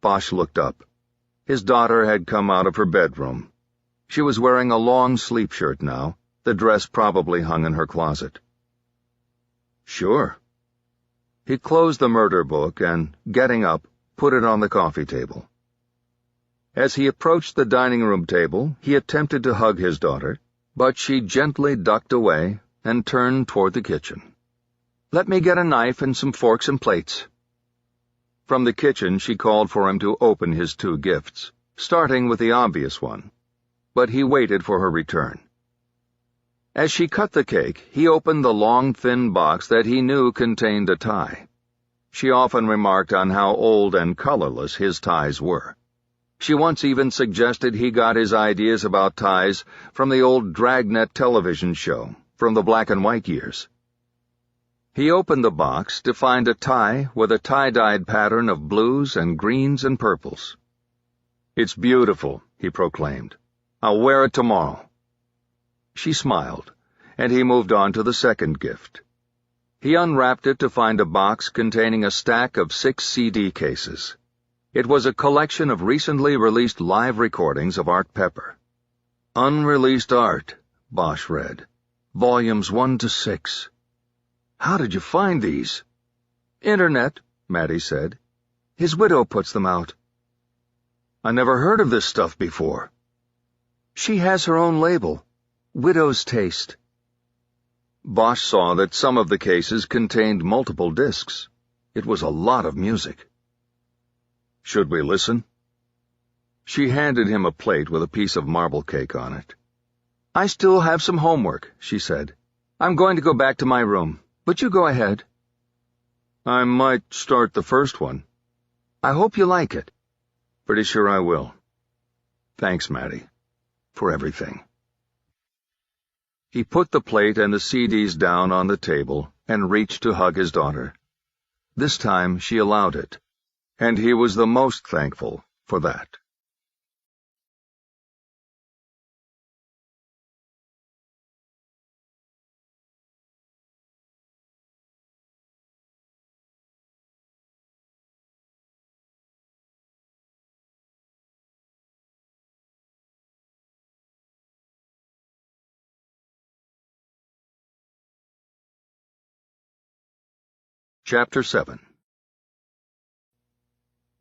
Bosch looked up. His daughter had come out of her bedroom. She was wearing a long sleep shirt now, the dress probably hung in her closet. "Sure." He closed the murder book and, getting up, put it on the coffee table. As he approached the dining room table, he attempted to hug his daughter, but she gently ducked away and turned toward the kitchen. "Let me get a knife and some forks and plates." From the kitchen she called for him to open his 2 gifts, starting with the obvious one. But he waited for her return. As she cut the cake, he opened the long, thin box that he knew contained a tie. She often remarked on how old and colorless his ties were. She once even suggested he got his ideas about ties from the old Dragnet television show, from the black and white years. He opened the box to find a tie with a tie-dyed pattern of blues and greens and purples. "It's beautiful," he proclaimed. "I'll wear it tomorrow." She smiled, and he moved on to the second gift. He unwrapped it to find a box containing a stack of 6 CD cases. It was a collection of recently released live recordings of Art Pepper. "Unreleased art," Bosch read. "Volumes 1 to 6. How did you find these?" "Internet," Maddie said. "His widow puts them out." "I never heard of this stuff before." "She has her own label, Widow's Taste." Bosch saw that some of the cases contained multiple discs. It was a lot of music. "Should we listen?" She handed him a plate with a piece of marble cake on it. "I still have some homework," she said. "I'm going to go back to my room, but you go ahead." "I might start the first one." "I hope you like it." "Pretty sure I will. Thanks, Maddie, for everything." He put the plate and the CDs down on the table and reached to hug his daughter. This time she allowed it, and he was the most thankful for that. Chapter 7.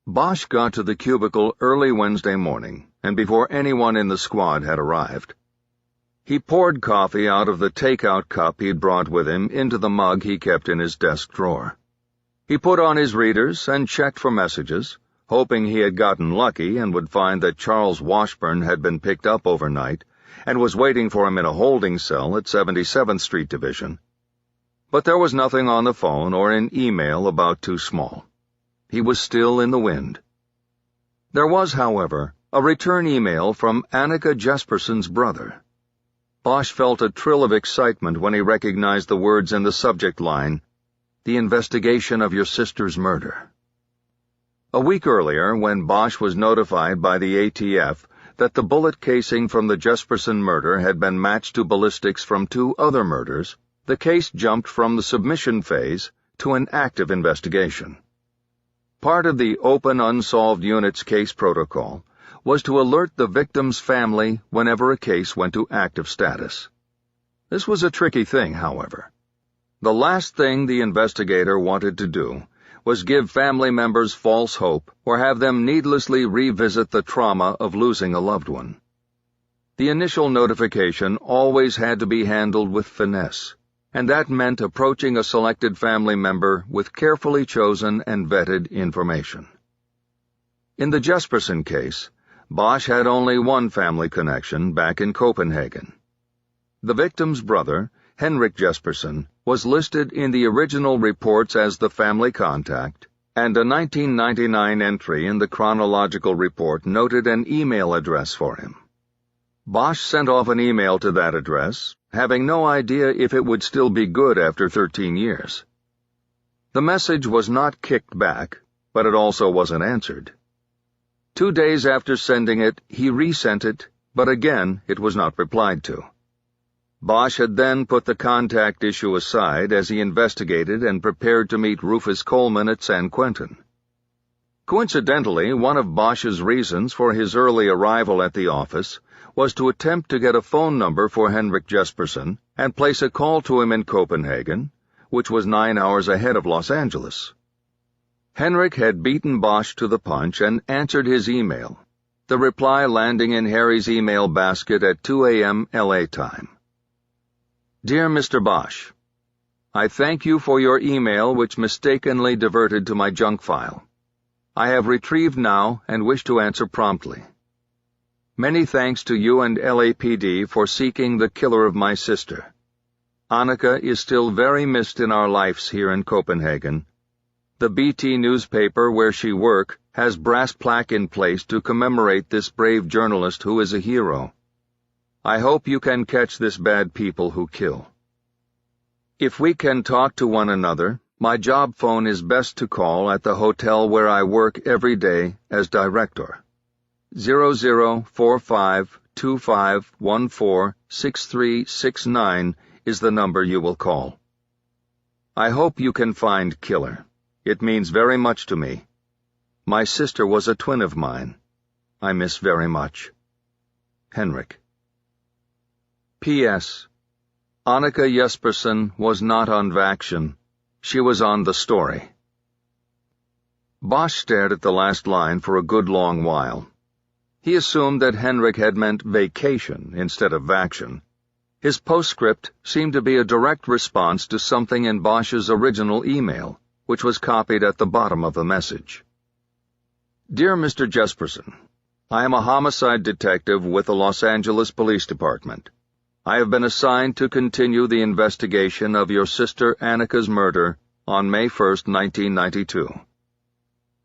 Bosch got to the cubicle early Wednesday morning, and before anyone in the squad had arrived. He poured coffee out of the take-out cup he'd brought with him into the mug he kept in his desk drawer. He put on his readers and checked for messages, hoping he had gotten lucky and would find that Charles Washburn had been picked up overnight and was waiting for him in a holding cell at 77th Street Division. But there was nothing on the phone or in email about Too Small. He was still in the wind. There was, however, a return email from Annika Jesperson's brother. Bosch felt a thrill of excitement when he recognized the words in the subject line, "The investigation of your sister's murder." A week earlier, when Bosch was notified by the ATF that the bullet casing from the Jesperson murder had been matched to ballistics from 2 other murders, the case jumped from the submission phase to an active investigation. Part of the Open Unsolved Units case protocol was to alert the victim's family whenever a case went to active status. This was a tricky thing, however. The last thing the investigator wanted to do was give family members false hope or have them needlessly revisit the trauma of losing a loved one. The initial notification always had to be handled with finesse, and that meant approaching a selected family member with carefully chosen and vetted information. In the Jesperson case, Bosch had only one family connection back in Copenhagen. The victim's brother, Henrik Jesperson, was listed in the original reports as the family contact, and a 1999 entry in the chronological report noted an email address for him. Bosch sent off an email to that address, having no idea if it would still be good after 13 years. The message was not kicked back, but it also wasn't answered. 2 days after sending it, he resent it, but again it was not replied to. Bosch had then put the contact issue aside as he investigated and prepared to meet Rufus Coleman at San Quentin. Coincidentally, one of Bosch's reasons for his early arrival at the office was to attempt to get a phone number for Henrik Jesperson and place a call to him in Copenhagen, which was 9 hours ahead of Los Angeles. Henrik had beaten Bosch to the punch and answered his email, the reply landing in Harry's email basket at 2 a.m. L.A. time. Dear Mr. Bosch, I thank you for your email which mistakenly diverted to my junk file. I have retrieved now and wish to answer promptly. Many thanks to you and LAPD for seeking the killer of my sister. Annika is still very missed in our lives here in Copenhagen. The BT newspaper where she works has brass plaque in place to commemorate this brave journalist who is a hero. I hope you can catch this bad people who kill. If we can talk to one another, my job phone is best to call at the hotel where I work every day as director. 004525146369 is the number you will call. I hope you can find killer. It means very much to me. My sister was a twin of mine. I miss very much. Henrik. P.S. Annika Jesperson was not on Vaction. She was on the story. Bosch stared at the last line for a good long while. He assumed that Henrik had meant vacation instead of Vaction. His postscript seemed to be a direct response to something in Bosch's original email, which was copied at the bottom of the message. Dear Mr. Jesperson, I am a homicide detective with the Los Angeles Police Department. I have been assigned to continue the investigation of your sister Annika's murder on May 1st, 1992.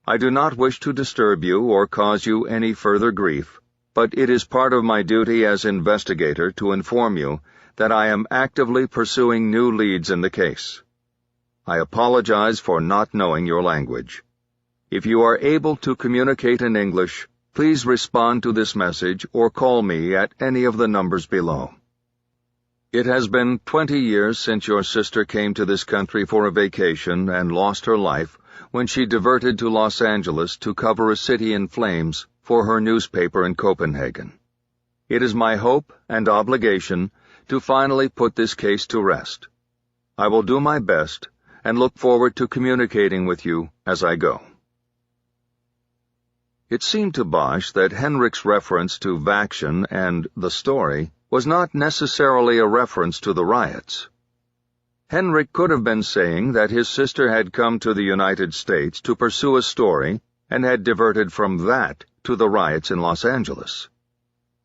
I do not wish to disturb you or cause you any further grief, but it is part of my duty as investigator to inform you that I am actively pursuing new leads in the case. I apologize for not knowing your language. If you are able to communicate in English, please respond to this message or call me at any of the numbers below. It has been 20 years since your sister came to this country for a vacation and lost her life when she diverted to Los Angeles to cover a city in flames for her newspaper in Copenhagen. It is my hope and obligation to finally put this case to rest. I will do my best, and look forward to communicating with you as I go." It seemed to Bosch that Henrik's reference to Vaction and the story was not necessarily a reference to the riots. Henrik could have been saying that his sister had come to the United States to pursue a story and had diverted from that to the riots in Los Angeles.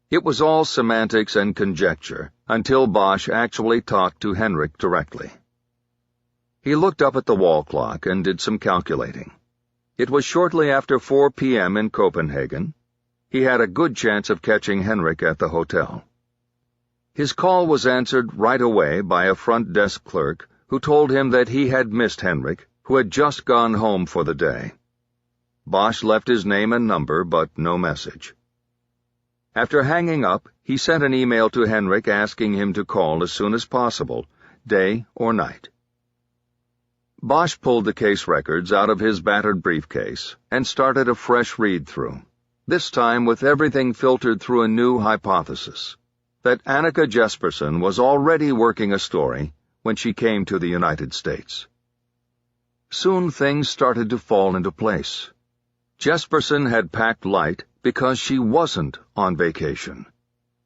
It was all semantics and conjecture until Bosch actually talked to Henrik directly. He looked up at the wall clock and did some calculating. It was shortly after 4 p.m. in Copenhagen. He had a good chance of catching Henrik at the hotel. His call was answered right away by a front desk clerk who told him that he had missed Henrik, who had just gone home for the day. Bosch left his name and number, but no message. After hanging up, he sent an email to Henrik asking him to call as soon as possible, day or night. Bosch pulled the case records out of his battered briefcase and started a fresh read-through, this time with everything filtered through a new hypothesis, that Annika Jespersen was already working a story when she came to the United States. Soon things started to fall into place. Jespersen had packed light because she wasn't on vacation.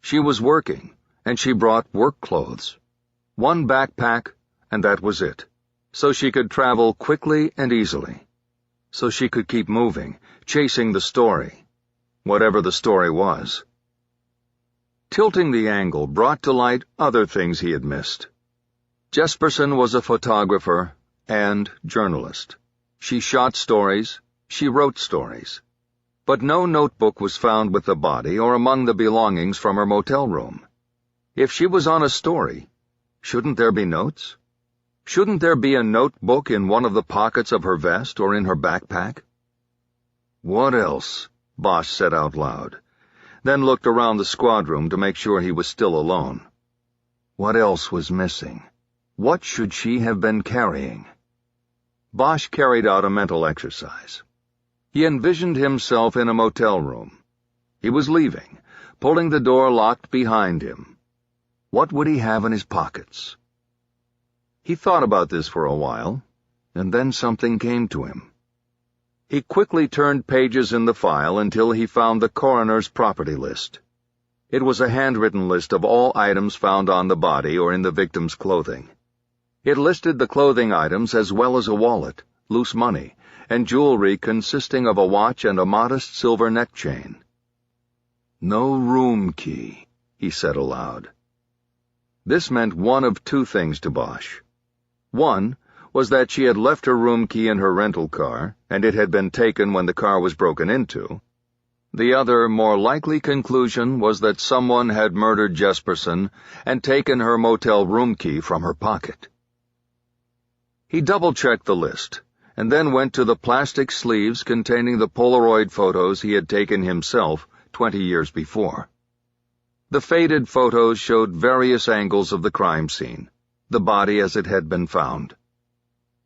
She was working, and she brought work clothes. One backpack, and that was it, so she could travel quickly and easily. So she could keep moving, chasing the story, whatever the story was. Tilting the angle brought to light other things he had missed. Jespersen was a photographer and journalist. She shot stories, she wrote stories. But no notebook was found with the body or among the belongings from her motel room. If she was on a story, shouldn't there be notes? Shouldn't there be a notebook in one of the pockets of her vest or in her backpack? "What else?" Bosch said out loud, then looked around the squad room to make sure he was still alone. What else was missing? What should she have been carrying? Bosch carried out a mental exercise. He envisioned himself in a motel room. He was leaving, pulling the door locked behind him. What would he have in his pockets? He thought about this for a while, and then something came to him. He quickly turned pages in the file until he found the coroner's property list. It was a handwritten list of all items found on the body or in the victim's clothing. It listed the clothing items as well as a wallet, loose money, and jewelry consisting of a watch and a modest silver neck chain. "No room key," he said aloud. This meant one of two things to Bosch. One was that she had left her room key in her rental car, and it had been taken when the car was broken into. The other, more likely conclusion was that someone had murdered Jespersen and taken her motel room key from her pocket. He double-checked the list, and then went to the plastic sleeves containing the Polaroid photos he had taken himself 20 years before. The faded photos showed various angles of the crime scene, the body as it had been found.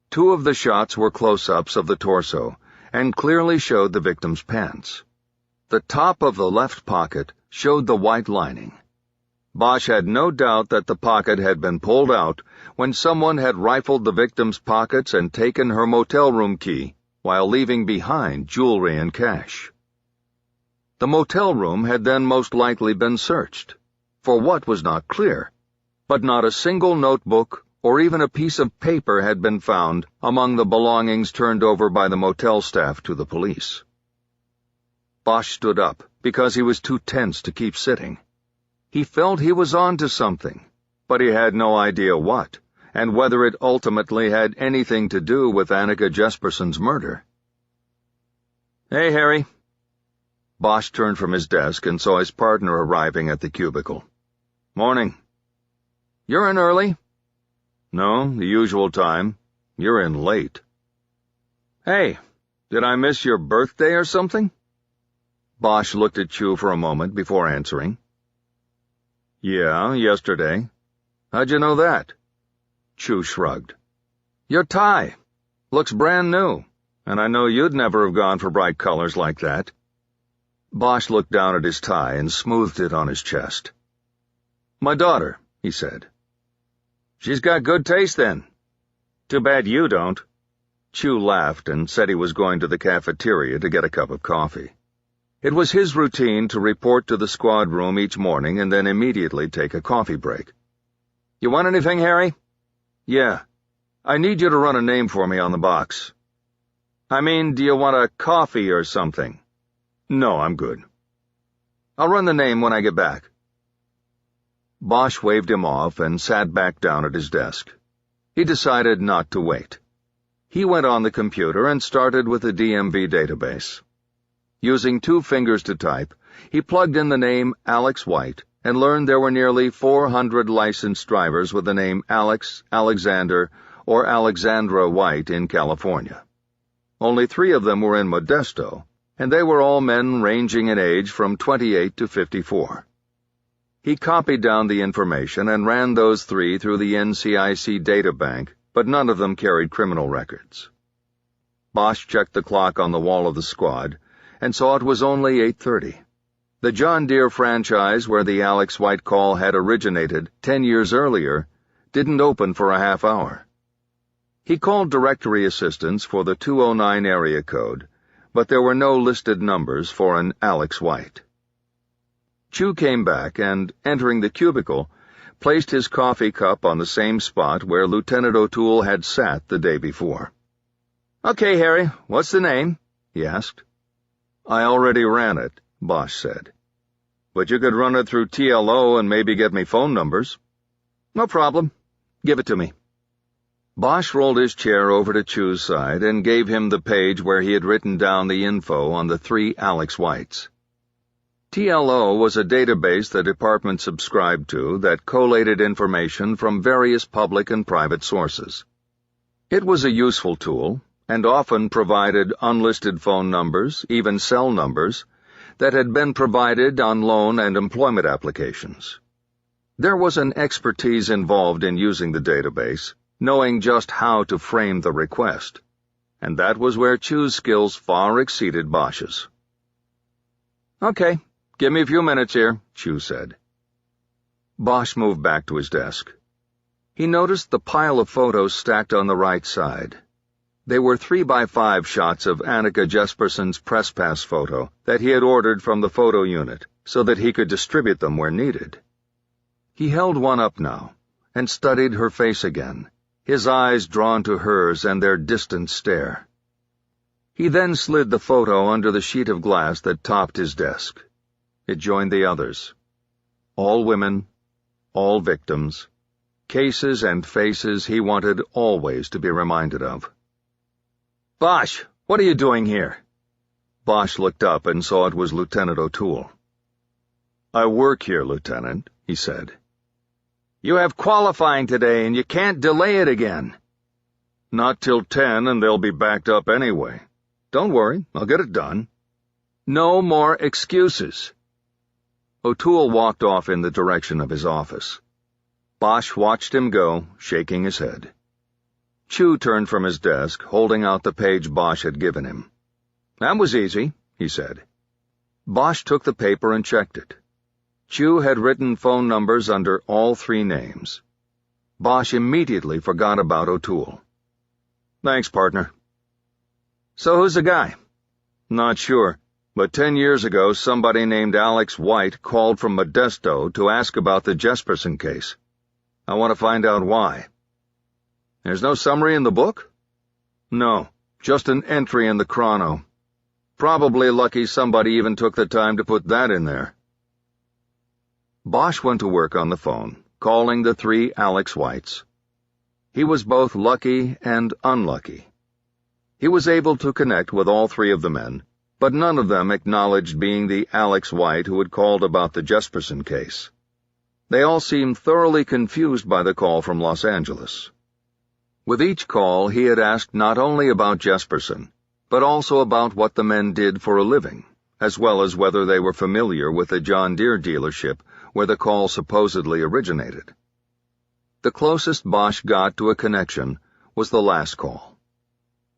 Two of the shots were close-ups of the torso, and clearly showed the victim's pants. The top of the left pocket showed the white lining. Bosch had no doubt that the pocket had been pulled out when someone had rifled the victim's pockets and taken her motel room key, while leaving behind jewelry and cash. The motel room had then most likely been searched. For what was not clear, but not a single notebook or even a piece of paper had been found among the belongings turned over by the motel staff to the police. Bosch stood up because he was too tense to keep sitting. He felt he was on to something, but he had no idea what, and whether it ultimately had anything to do with Annika Jespersen's murder. "Hey, Harry." Bosch turned from his desk and saw his partner arriving at the cubicle. "Morning." "You're in early?" "No, the usual time. You're in late." "Hey, did I miss your birthday or something?" Bosch looked at Chu for a moment before answering. "Yeah, yesterday. How'd you know that?" Chu shrugged. "Your tie. Looks brand new, and I know you'd never have gone for bright colors like that." Bosch looked down at his tie and smoothed it on his chest. "My daughter," he said. "She's got good taste then." Too bad you don't. Chu laughed and said he was going to the cafeteria to get a cup of coffee. It was his routine to report to the squad room each morning and then immediately take a coffee break. You want anything, Harry? Yeah. I need you to run a name for me on the box. I mean, do you want a coffee or something? No, I'm good. I'll run the name when I get back. Bosch waved him off and sat back down at his desk. He decided not to wait. He went on the computer and started with the DMV database. Using 2 fingers to type, he plugged in the name Alex White and learned there were nearly 400 licensed drivers with the name Alex, Alexander, or Alexandra White in California. Only 3 of them were in Modesto, and they were all men ranging in age from 28 to 54. He copied down the information and ran those 3 through the NCIC databank, but none of them carried criminal records. Bosch checked the clock on the wall of the squad and saw it was only 8:30. The John Deere franchise where the Alex White call had originated 10 years earlier didn't open for a half hour. He called directory assistance for the 209 area code, but there were no listed numbers for an Alex White. Chu came back and, entering the cubicle, placed his coffee cup on the same spot where Lieutenant O'Toole had sat the day before. Okay, Harry, what's the name? He asked. I already ran it, Bosch said. But you could run it through TLO and maybe get me phone numbers. No problem. Give it to me. Bosch rolled his chair over to Chu's side and gave him the page where he had written down the info on the 3 Alex Whites. TLO was a database the department subscribed to that collated information from various public and private sources. It was a useful tool, and often provided unlisted phone numbers, even cell numbers, that had been provided on loan and employment applications. There was an expertise involved in using the database, knowing just how to frame the request, and that was where Chu's skills far exceeded Bosch's. Okay. Give me a few minutes here, Chu said. Bosch moved back to his desk. He noticed the pile of photos stacked on the right side. They were 3x5 shots of Annika Jesperson's press pass photo that he had ordered from the photo unit so that he could distribute them where needed. He held one up now and studied her face again, his eyes drawn to hers and their distant stare. He then slid the photo under the sheet of glass that topped his desk. It joined the others. All women, all victims, cases and faces he wanted always to be reminded of. Bosch, what are you doing here? Bosch looked up and saw it was Lieutenant O'Toole. I work here, Lieutenant, he said. You have qualifying today and you can't delay it again. Not till 10 and they'll be backed up anyway. Don't worry, I'll get it done. No more excuses. O'Toole walked off in the direction of his office. Bosch watched him go, shaking his head. Chu turned from his desk, holding out the page Bosch had given him. That was easy, he said. Bosch took the paper and checked it. Chu had written phone numbers under all 3 names. Bosch immediately forgot about O'Toole. Thanks, partner. So who's the guy? Not sure. But 10 years ago, somebody named Alex White called from Modesto to ask about the Jesperson case. I want to find out why. There's no summary in the book? No, just an entry in the chrono. Probably lucky somebody even took the time to put that in there. Bosch went to work on the phone, calling the 3 Alex Whites. He was both lucky and unlucky. He was able to connect with all 3 of the men, but none of them acknowledged being the Alex White who had called about the Jesperson case. They all seemed thoroughly confused by the call from Los Angeles. With each call, he had asked not only about Jesperson, but also about what the men did for a living, as well as whether they were familiar with the John Deere dealership where the call supposedly originated. The closest Bosch got to a connection was the last call.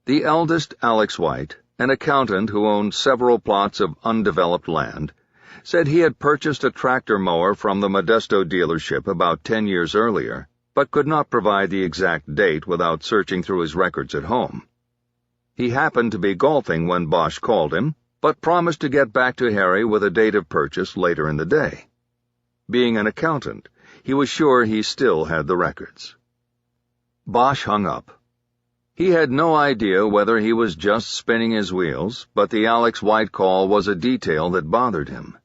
The eldest Alex White, an accountant who owned several plots of undeveloped land, said he had purchased a tractor mower from the Modesto dealership about 10 years earlier, but could not provide the exact date without searching through his records at home. He happened to be golfing when Bosch called him, but promised to get back to Harry with a date of purchase later in the day. Being an accountant, he was sure he still had the records. Bosch hung up. He had no idea whether he was just spinning his wheels, but the Alex White call was a detail that bothered him.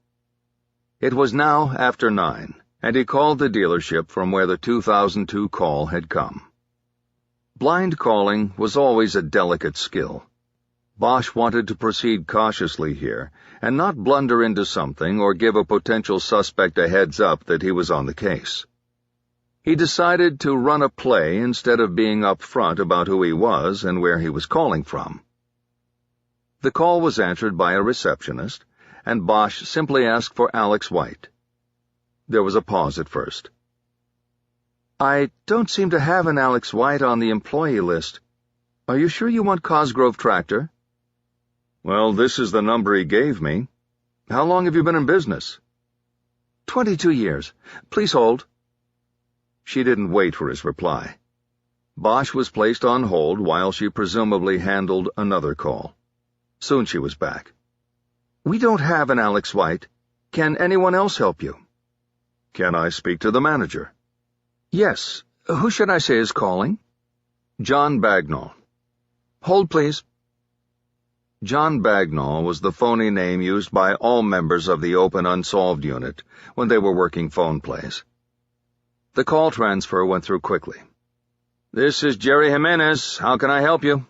It was now after 9, and he called the dealership from where the 2002 call had come. Blind calling was always a delicate skill. Bosch wanted to proceed cautiously here, and not blunder into something or give a potential suspect a heads-up that he was on the case. He decided to run a play instead of being up front about who he was and where he was calling from. The call was answered by a receptionist, and Bosch simply asked for Alex White. There was a pause at first. "I don't seem to have an Alex White on the employee list. Are you sure you want Cosgrove Tractor?" "Well, this is the number he gave me. How long have you been in business?" 22 years. Please hold." She didn't wait for his reply. Bosch was placed on hold while she presumably handled another call. Soon she was back. "We don't have an Alex White. Can anyone else help you?" "Can I speak to the manager?" "Yes. Who should I say is calling?" "John Bagnall." "Hold, please." John Bagnall was the phony name used by all members of the Open Unsolved unit when they were working phone plays. The call transfer went through quickly. "This is Jerry Jimenez. How can I help you?"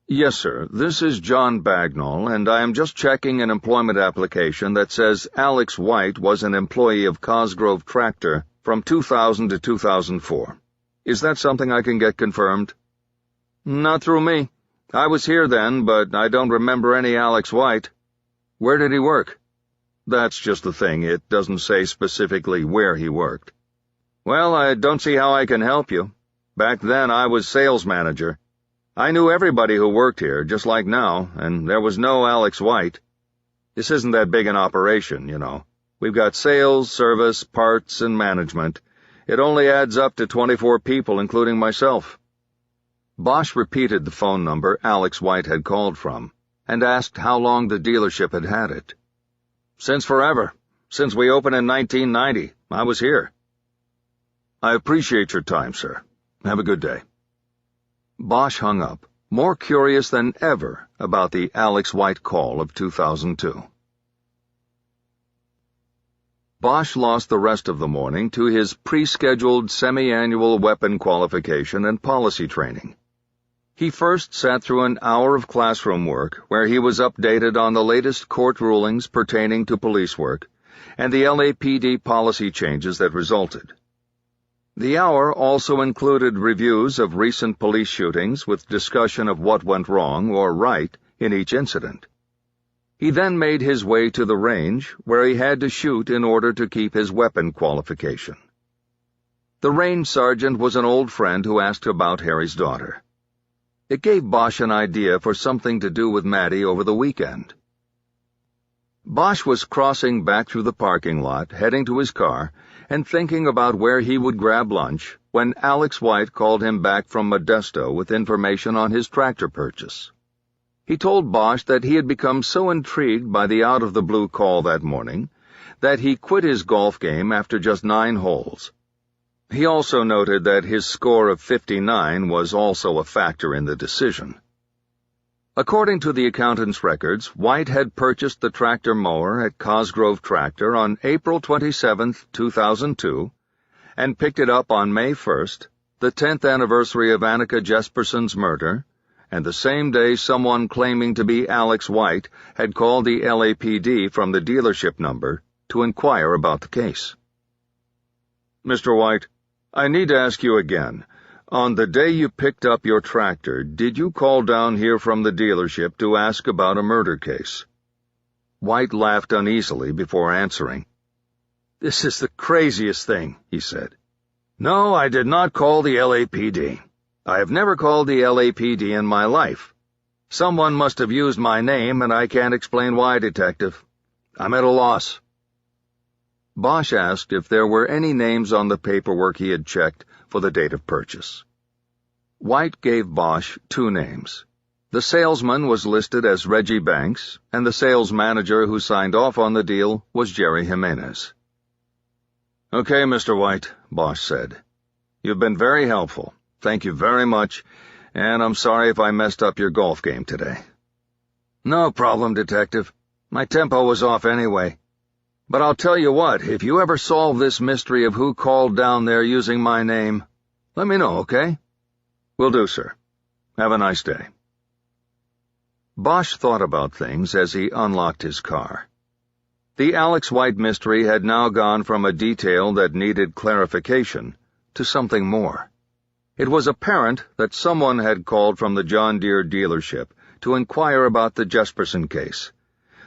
"Yes, sir. This is John Bagnall, and I am just checking an employment application that says Alex White was an employee of Cosgrove Tractor from 2000 to 2004. Is that something I can get confirmed?" "Not through me. I was here then, but I don't remember any Alex White." "Where did he work?" "That's just the thing. It doesn't say specifically where he worked." "Well, I don't see how I can help you. Back then I was sales manager. I knew everybody who worked here, just like now, and there was no Alex White. This isn't that big an operation, you know. We've got sales, service, parts, and management. It only adds up to 24 people, including myself." Bosch repeated the phone number Alex White had called from, and asked how long the dealership had had it. "Since forever. Since we opened in 1990. I was here." "I appreciate your time, sir. Have a good day." Bosch hung up, more curious than ever about the Alex White call of 2002. Bosch lost the rest of the morning to his pre-scheduled semi-annual weapon qualification and policy training. He first sat through an hour of classroom work where he was updated on the latest court rulings pertaining to police work and the LAPD policy changes that resulted. The hour also included reviews of recent police shootings with discussion of what went wrong or right in each incident. He then made his way to the range, where he had to shoot in order to keep his weapon qualification. The range sergeant was an old friend who asked about Harry's daughter. It gave Bosch an idea for something to do with Maddie over the weekend. Bosch was crossing back through the parking lot, heading to his car, and thinking about where he would grab lunch when Alex White called him back from Modesto with information on his tractor purchase. He told Bosch that he had become so intrigued by the out-of-the-blue call that morning that he quit his golf game after just 9 holes. He also noted that his score of 59 was also a factor in the decision. According to the accountant's records, White had purchased the tractor mower at Cosgrove Tractor on April 27, 2002, and picked it up on May 1st, the 10th anniversary of Annika Jesperson's murder, and the same day someone claiming to be Alex White had called the LAPD from the dealership number to inquire about the case. "Mr. White, I need to ask you again. On the day you picked up your tractor, did you call down here from the dealership to ask about a murder case?" White laughed uneasily before answering. "This is the craziest thing," he said. "No, I did not call the LAPD. I have never called the LAPD in my life. Someone must have used my name, and I can't explain why, Detective. I'm at a loss." Bosch asked if there were any names on the paperwork he had checked for the date of purchase. White gave Bosch 2 names. The salesman was listed as Reggie Banks, and the sales manager who signed off on the deal was Jerry Jimenez. "Okay, Mr. White," Bosch said. "You've been very helpful. Thank you very much, and I'm sorry if I messed up your golf game today." "No problem, Detective. My tempo was off anyway. But I'll tell you what, if you ever solve this mystery of who called down there using my name, let me know, okay?" "Will do, sir. Have a nice day." Bosch thought about things as he unlocked his car. The Alex White mystery had now gone from a detail that needed clarification to something more. It was apparent that someone had called from the John Deere dealership to inquire about the Jesperson case,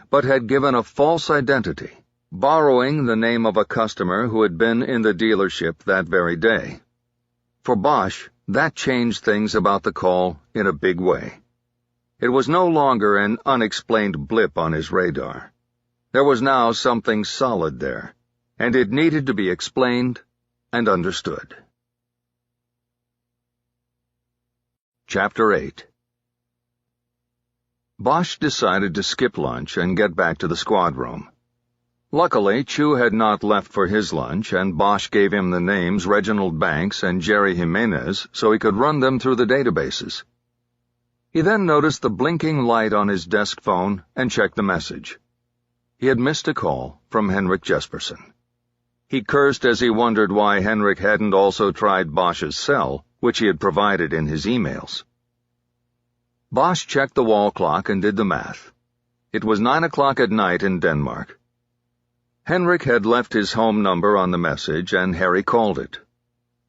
but had given a false identity, borrowing the name of a customer who had been in the dealership that very day. For Bosch, that changed things about the call in a big way. It was no longer an unexplained blip on his radar. There was now something solid there, and it needed to be explained and understood. Chapter 8. Bosch decided to skip lunch and get back to the squad room. Luckily, Chu had not left for his lunch, and Bosch gave him the names Reginald Banks and Jerry Jimenez so he could run them through the databases. He then noticed the blinking light on his desk phone and checked the message. He had missed a call from Henrik Jesperson. He cursed as he wondered why Henrik hadn't also tried Bosch's cell, which he had provided in his emails. Bosch checked the wall clock and did the math. It was 9 o'clock at night in Denmark. Henrik had left his home number on the message, and Harry called it.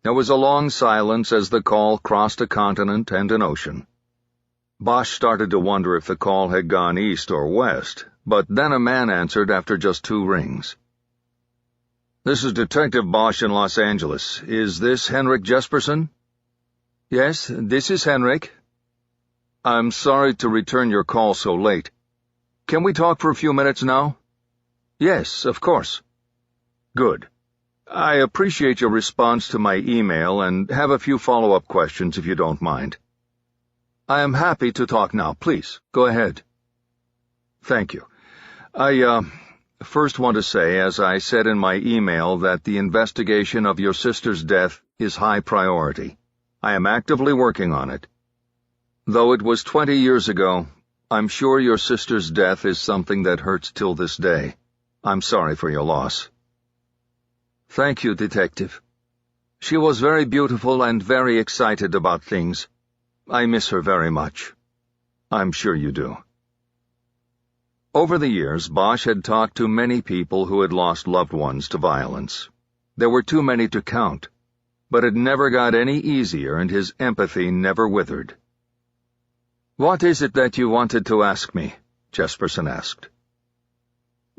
There was a long silence as the call crossed a continent and an ocean. Bosch started to wonder if the call had gone east or west, but then a man answered after just 2 rings. "This is Detective Bosch in Los Angeles. Is this Henrik Jesperson?" "Yes, this is Henrik." "I'm sorry to return your call so late. Can we talk for a few minutes now?" "Yes, of course." "Good. I appreciate your response to my email and have a few follow-up questions if you don't mind." "I am happy to talk now. Please, go ahead." "Thank you. I first want to say, as I said in my email, that the investigation of your sister's death is high priority. I am actively working on it. Though it was 20 years ago, I'm sure your sister's death is something that hurts till this day. I'm sorry for your loss." "Thank you, Detective. She was very beautiful and very excited about things. I miss her very much." "I'm sure you do." Over the years, Bosch had talked to many people who had lost loved ones to violence. There were too many to count, but it never got any easier and his empathy never withered. "What is it that you wanted to ask me?" Jesperson asked.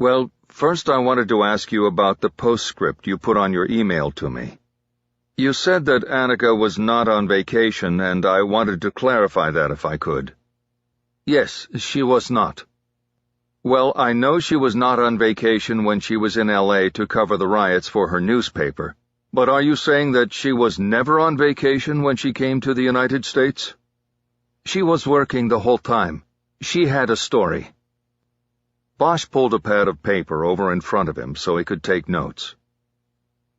"Well, first I wanted to ask you about the postscript you put on your email to me. You said that Annika was not on vacation, and I wanted to clarify that if I could." "Yes, she was not." "Well, I know she was not on vacation when she was in L.A. to cover the riots for her newspaper, but are you saying that she was never on vacation when she came to the United States?" "She was working the whole time. She had a story." Bosch pulled a pad of paper over in front of him so he could take notes.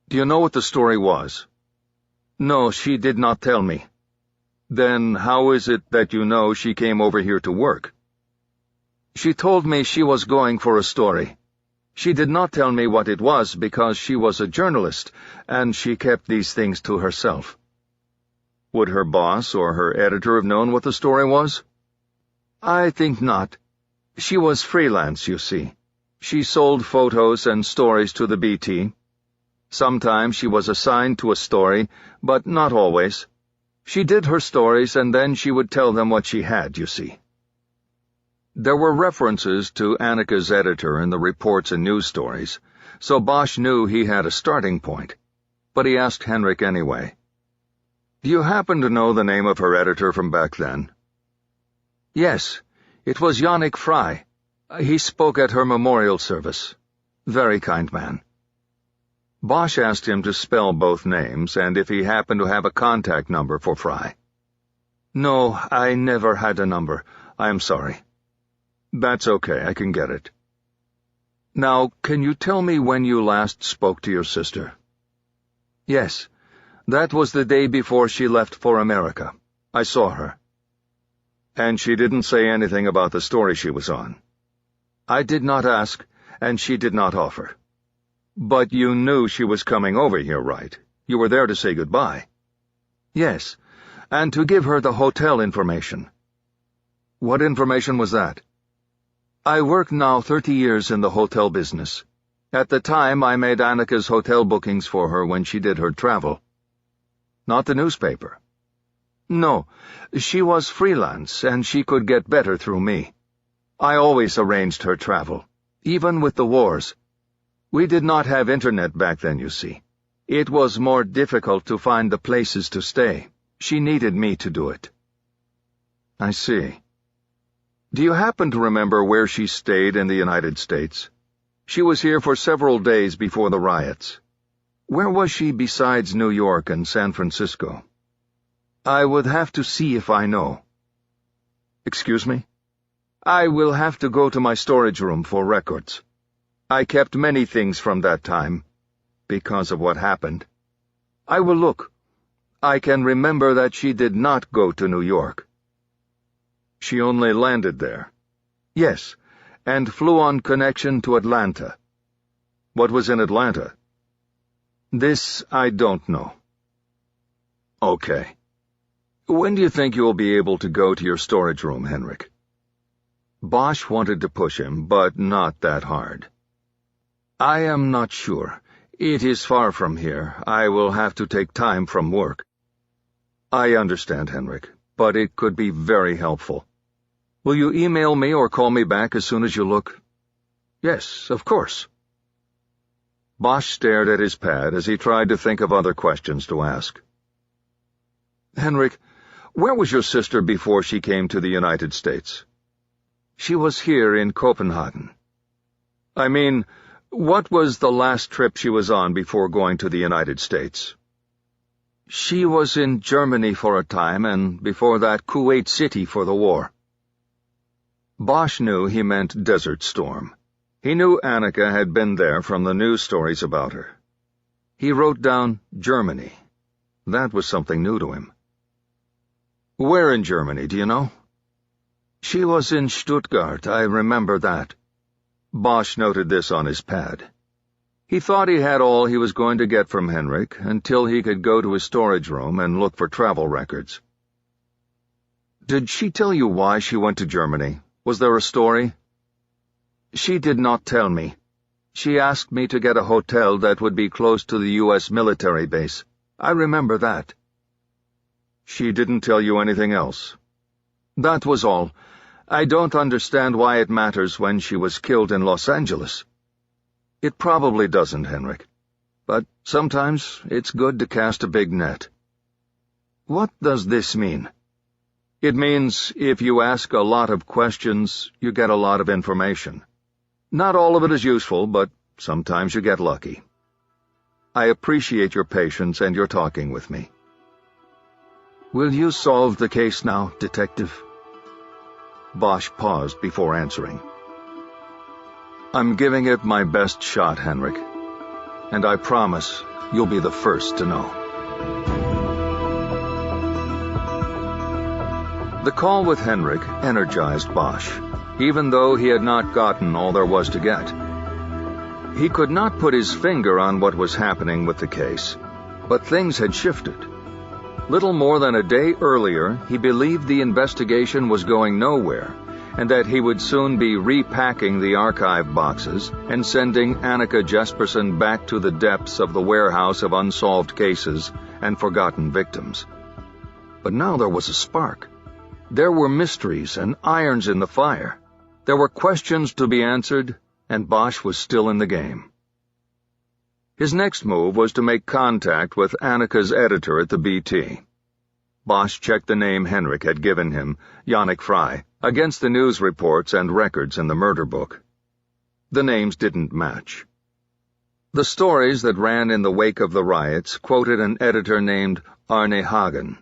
"Do you know what the story was?" "No, she did not tell me." "Then how is it that you know she came over here to work?" "She told me she was going for a story. She did not tell me what it was because she was a journalist, and she kept these things to herself." "Would her boss or her editor have known what the story was?" "I think not. She was freelance, you see. She sold photos and stories to the BT. Sometimes she was assigned to a story, but not always. She did her stories and then she would tell them what she had, you see." There were references to Annika's editor in the reports and news stories, so Bosch knew he had a starting point, but he asked Henrik anyway. "Do you happen to know the name of her editor from back then?" "Yes, it was Yannick Fry. He spoke at her memorial service. Very kind man." Bosch asked him to spell both names and if he happened to have a contact number for Fry. "No, I never had a number. I am sorry." "That's okay, I can get it." "Now, can you tell me when you last spoke to your sister?" "Yes. That was the day before she left for America. I saw her." "And she didn't say anything about the story she was on?" "I did not ask, and she did not offer." "But you knew she was coming over here, right? You were there to say goodbye." "Yes, and to give her the hotel information." "What information was that?" "I work now 30 years in the hotel business. At the time, I made Annika's hotel bookings for her when she did her travel." "Not the newspaper?" "No, she was freelance, and she could get better through me. I always arranged her travel, even with the wars. We did not have internet back then, you see. It was more difficult to find the places to stay. She needed me to do it." "I see. Do you happen to remember where she stayed in the United States? She was here for several days before the riots. Where was she besides New York and San Francisco?" "I would have to see if I know." "Excuse me?" "I will have to go to my storage room for records. I kept many things from that time, because of what happened. I will look. I can remember that she did not go to New York." "She only landed there?" "Yes, and flew on connection to Atlanta." "What was in Atlanta?" "This I don't know." "Okay. When do you think you'll be able to go to your storage room, Henrik?" Bosch wanted to push him, but not that hard. "I am not sure. It is far from here. I will have to take time from work." "I understand, Henrik, but it could be very helpful. Will you email me or call me back as soon as you look?" "Yes, of course." Bosch stared at his pad as he tried to think of other questions to ask. "Henrik, where was your sister before she came to the United States?" "She was here in Copenhagen." "I mean, what was the last trip she was on before going to the United States?" "She was in Germany for a time, and before that Kuwait City for the war." Bosch knew he meant Desert Storm. He knew Annika had been there from the news stories about her. He wrote down Germany. That was something new to him. "Where in Germany, do you know?" "She was in Stuttgart, I remember that." Bosch noted this on his pad. He thought he had all he was going to get from Henrik until he could go to his storage room and look for travel records. "Did she tell you why she went to Germany? Was there a story?" "She did not tell me. She asked me to get a hotel that would be close to the U.S. military base. I remember that." "She didn't tell you anything else?" "That was all. I don't understand why it matters when she was killed in Los Angeles." "It probably doesn't, Henrik. But sometimes it's good to cast a big net." "What does this mean?" "It means if you ask a lot of questions, you get a lot of information. Not all of it is useful, but sometimes you get lucky. I appreciate your patience and your talking with me." "Will you solve the case now, Detective?" Bosch paused before answering. "I'm giving it my best shot, Henrik, and I promise you'll be the first to know." The call with Henrik energized Bosch, even though he had not gotten all there was to get. He could not put his finger on what was happening with the case, but things had shifted. Little more than a day earlier, he believed the investigation was going nowhere, and that he would soon be repacking the archive boxes and sending Annika Jesperson back to the depths of the warehouse of unsolved cases and forgotten victims. But now there was a spark. There were mysteries and irons in the fire. There were questions to be answered, and Bosch was still in the game. His next move was to make contact with Annika's editor at the BT. Bosch checked the name Henrik had given him, Yannick Fry, against the news reports and records in the murder book. The names didn't match. The stories that ran in the wake of the riots quoted an editor named Arne Hagen.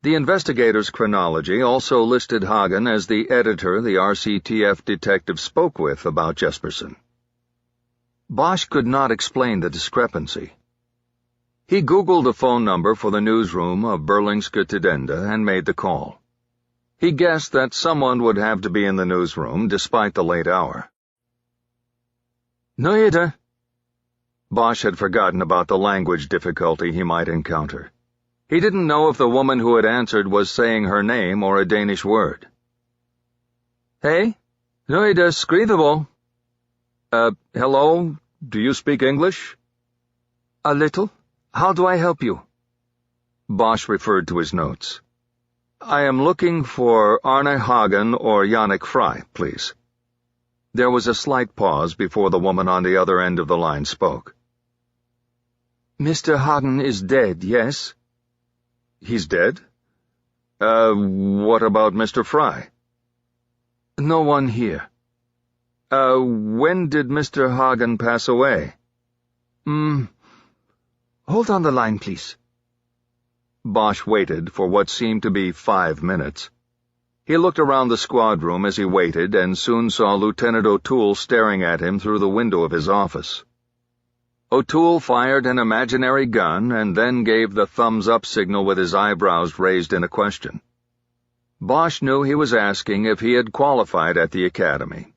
The investigator's chronology also listed Hagen as the editor the RCTF detective spoke with about Jesperson. Bosch could not explain the discrepancy. He Googled a phone number for the newsroom of Berlingske Tidende and made the call. He guessed that someone would have to be in the newsroom despite the late hour. Noida. Bosch had forgotten about the language difficulty he might encounter. He didn't know if the woman who had answered was saying her name or a Danish word. Hey, Noida skrivable. Hello? Do you speak English? A little. How do I help you? Bosch referred to his notes. I am looking for Arne Hagen or Yannick Fry, please. There was a slight pause before the woman on the other end of the line spoke. Mr. Hagen is dead, yes? He's dead? What about Mr. Fry? No one here. When did Mr. Hagen pass away? Hold on the line, please. Bosch waited for what seemed to be 5 minutes. He looked around the squad room as he waited and soon saw Lieutenant O'Toole staring at him through the window of his office. O'Toole fired an imaginary gun and then gave the thumbs-up signal with his eyebrows raised in a question. Bosch knew he was asking if he had qualified at the academy.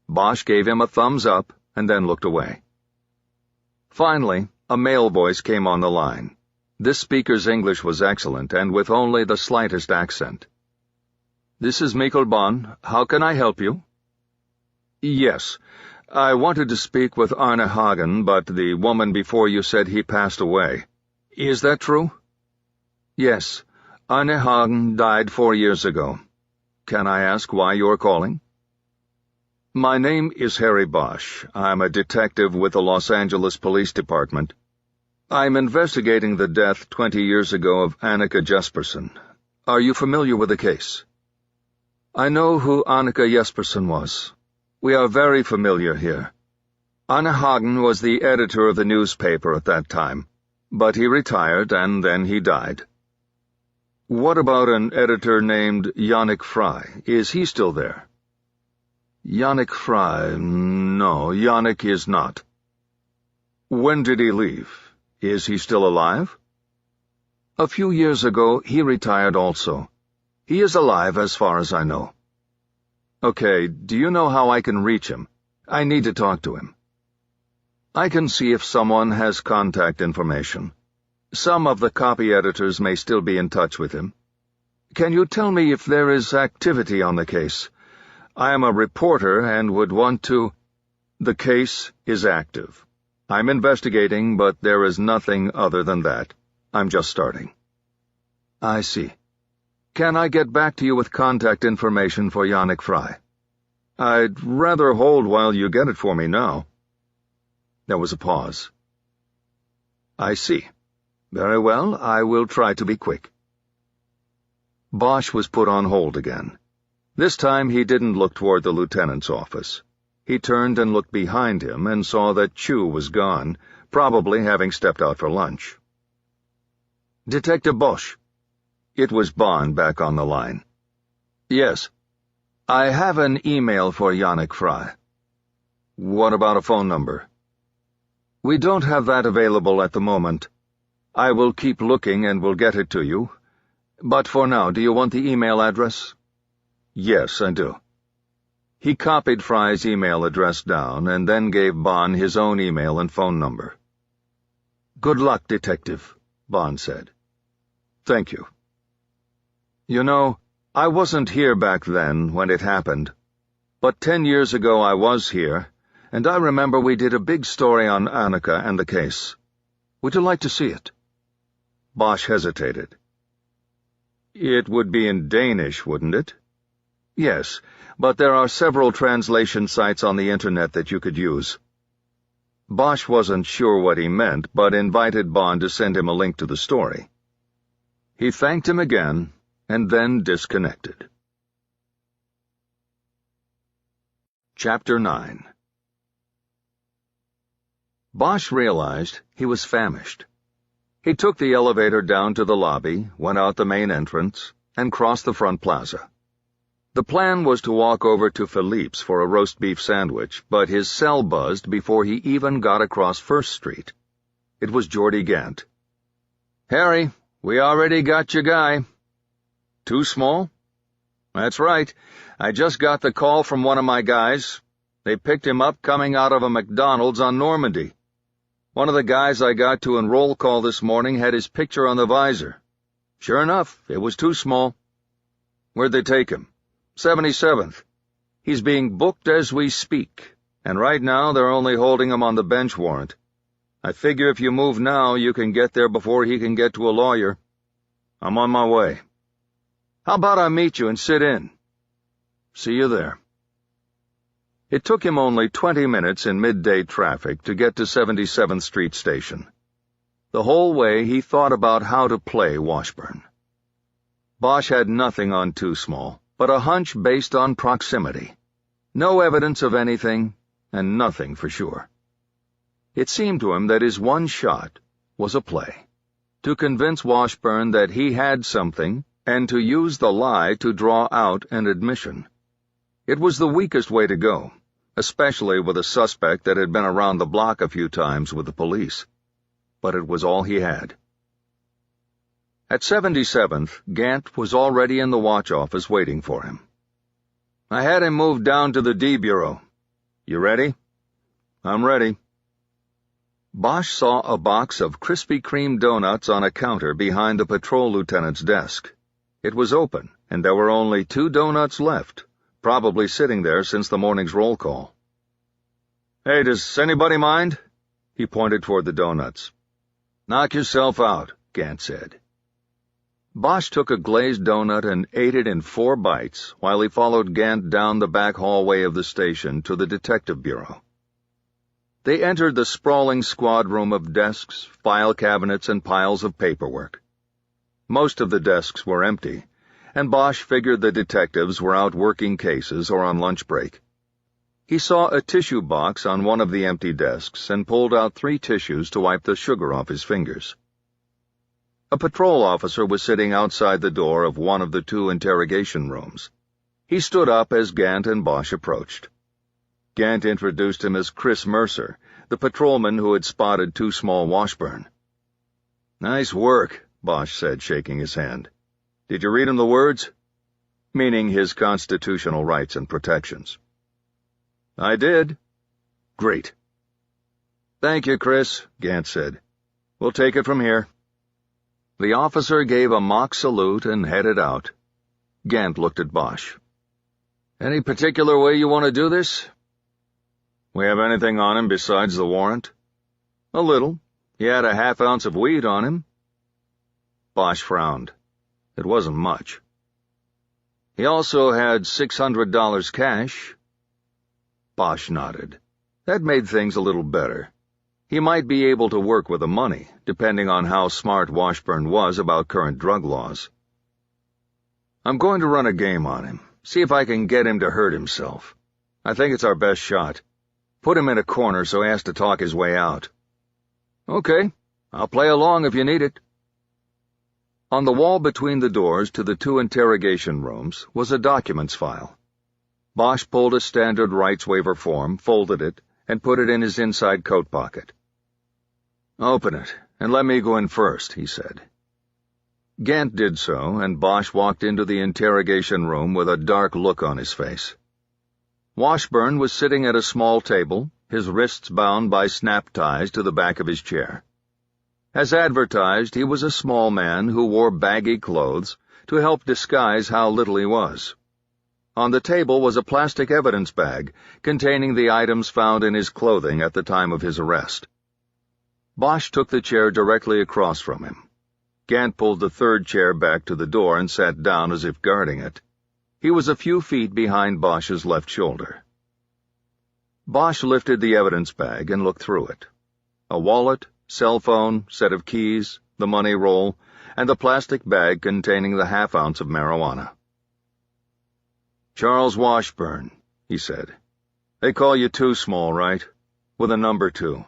Bosch gave him a thumbs-up and then looked away. Finally, a male voice came on the line. This speaker's English was excellent and with only the slightest accent. This is Michael Bonn. How can I help you? Yes. I wanted to speak with Arne Hagen, but the woman before you said he passed away. Is that true? Yes. Arne Hagen died 4 years ago. Can I ask why you're calling? My name is Harry Bosch. I'm a detective with the Los Angeles Police Department. I'm investigating the death 20 years ago of Annika Jesperson. Are you familiar with the case? I know who Annika Jesperson was. We are very familiar here. Arne Hagen was the editor of the newspaper at that time, but he retired and then he died. What about an editor named Yannick Fry? Is he still there? Yannick Fry? No, Yannick is not. When did he leave? Is he still alive? A few years ago, he retired also. He is alive as far as I know. Okay, do you know how I can reach him? I need to talk to him. I can see if someone has contact information. Some of the copy editors may still be in touch with him. Can you tell me if there is activity on the case? I am a reporter and would want to— The case is active. I'm investigating, but there is nothing other than that. I'm just starting. I see. Can I get back to you with contact information for Yannick Fry? I'd rather hold while you get it for me now. There was a pause. I see. Very well, I will try to be quick. Bosch was put on hold again. This time he didn't look toward the lieutenant's office. He turned and looked behind him and saw that Chu was gone, probably having stepped out for lunch. Detective Bosch. It was Bond back on the line. Yes. I have an email for Yannick Fry. What about a phone number? We don't have that available at the moment. I will keep looking and will get it to you. But for now, do you want the email address? Yes, I do. He copied Fry's email address down and then gave Bond his own email and phone number. Good luck, Detective, Bond said. Thank you. You know, I wasn't here back then when it happened, but 10 years ago I was here, and I remember we did a big story on Annika and the case. Would you like to see it? Bosch hesitated. It would be in Danish, wouldn't it? Yes, but there are several translation sites on the internet that you could use. Bosch wasn't sure what he meant, but invited Bond to send him a link to the story. He thanked him again, and then disconnected. Chapter 9. Bosch realized he was famished. He took the elevator down to the lobby, went out the main entrance, and crossed the front plaza. The plan was to walk over to Philippe's for a roast beef sandwich, but his cell buzzed before he even got across First Street. It was Geordie Gant. "Harry, we already got your guy." "Too small?" "That's right. I just got the call from one of my guys. They picked him up coming out of a McDonald's on Normandy. One of the guys I got to enroll call this morning had his picture on the visor. Sure enough, it was too small." "Where'd they take him?" 77th. He's being booked as we speak, and right now they're only holding him on the bench warrant. I figure if you move now, you can get there before he can get to a lawyer." "I'm on my way." "How about I meet you and sit in?" "See you there." It took him only 20 minutes in midday traffic to get to 77th Street Station. The whole way he thought about how to play Washburn. Bosch had nothing on Too Small, but a hunch based on proximity. No evidence of anything, and nothing for sure. It seemed to him that his one shot was a play, to convince Washburn that he had something, and to use the lie to draw out an admission. It was the weakest way to go, especially with a suspect that had been around the block a few times with the police. But it was all he had. At 77th, Gant was already in the watch office waiting for him. "I had him moved down to the D Bureau. You ready?" "I'm ready." Bosch saw a box of Krispy Kreme donuts on a counter behind the patrol lieutenant's desk. It was open, and there were only 2 donuts left, probably sitting there since the morning's roll call. "Hey, does anybody mind?" He pointed toward the donuts. "Knock yourself out," Gant said. Bosch took a glazed donut and ate it in 4 bites while he followed Gant down the back hallway of the station to the detective bureau. They entered the sprawling squad room of desks, file cabinets, and piles of paperwork. Most of the desks were empty, and Bosch figured the detectives were out working cases or on lunch break. He saw a tissue box on one of the empty desks and pulled out 3 tissues to wipe the sugar off his fingers. A patrol officer was sitting outside the door of one of the 2 interrogation rooms. He stood up as Gant and Bosch approached. Gant introduced him as Chris Mercer, the patrolman who had spotted Too Small Washburn. "Nice work," Bosch said, shaking his hand. "Did you read him the words?" Meaning his constitutional rights and protections. "I did." "Great." "Thank you, Chris," Gant said. "We'll take it from here." The officer gave a mock salute and headed out. Gant looked at Bosch. "Any particular way you want to do this?" "We have anything on him besides the warrant?" "A little. He had a half ounce of weed on him." Bosch frowned. It wasn't much. "He also had $600 cash." Bosch nodded. That made things a little better. He might be able to work with the money, depending on how smart Washburn was about current drug laws. "I'm going to run a game on him, see if I can get him to hurt himself. I think it's our best shot. Put him in a corner so he has to talk his way out." "Okay, I'll play along if you need it." On the wall between the doors to the 2 interrogation rooms was a documents file. Bosch pulled a standard rights waiver form, folded it, and put it in his inside coat pocket. "Open it, and let me go in first," he said. Gant did so, and Bosch walked into the interrogation room with a dark look on his face. Washburn was sitting at a small table, his wrists bound by snap ties to the back of his chair. As advertised, he was a small man who wore baggy clothes to help disguise how little he was. On the table was a plastic evidence bag containing the items found in his clothing at the time of his arrest. Bosch took the chair directly across from him. Gant pulled the 3rd chair back to the door and sat down as if guarding it. He was a few feet behind Bosch's left shoulder. Bosch lifted the evidence bag and looked through it. A wallet, cell phone, set of keys, the money roll, and the plastic bag containing the half ounce of marijuana. "Charles Washburn," he said. "They call you Too Small, right? With a number 2.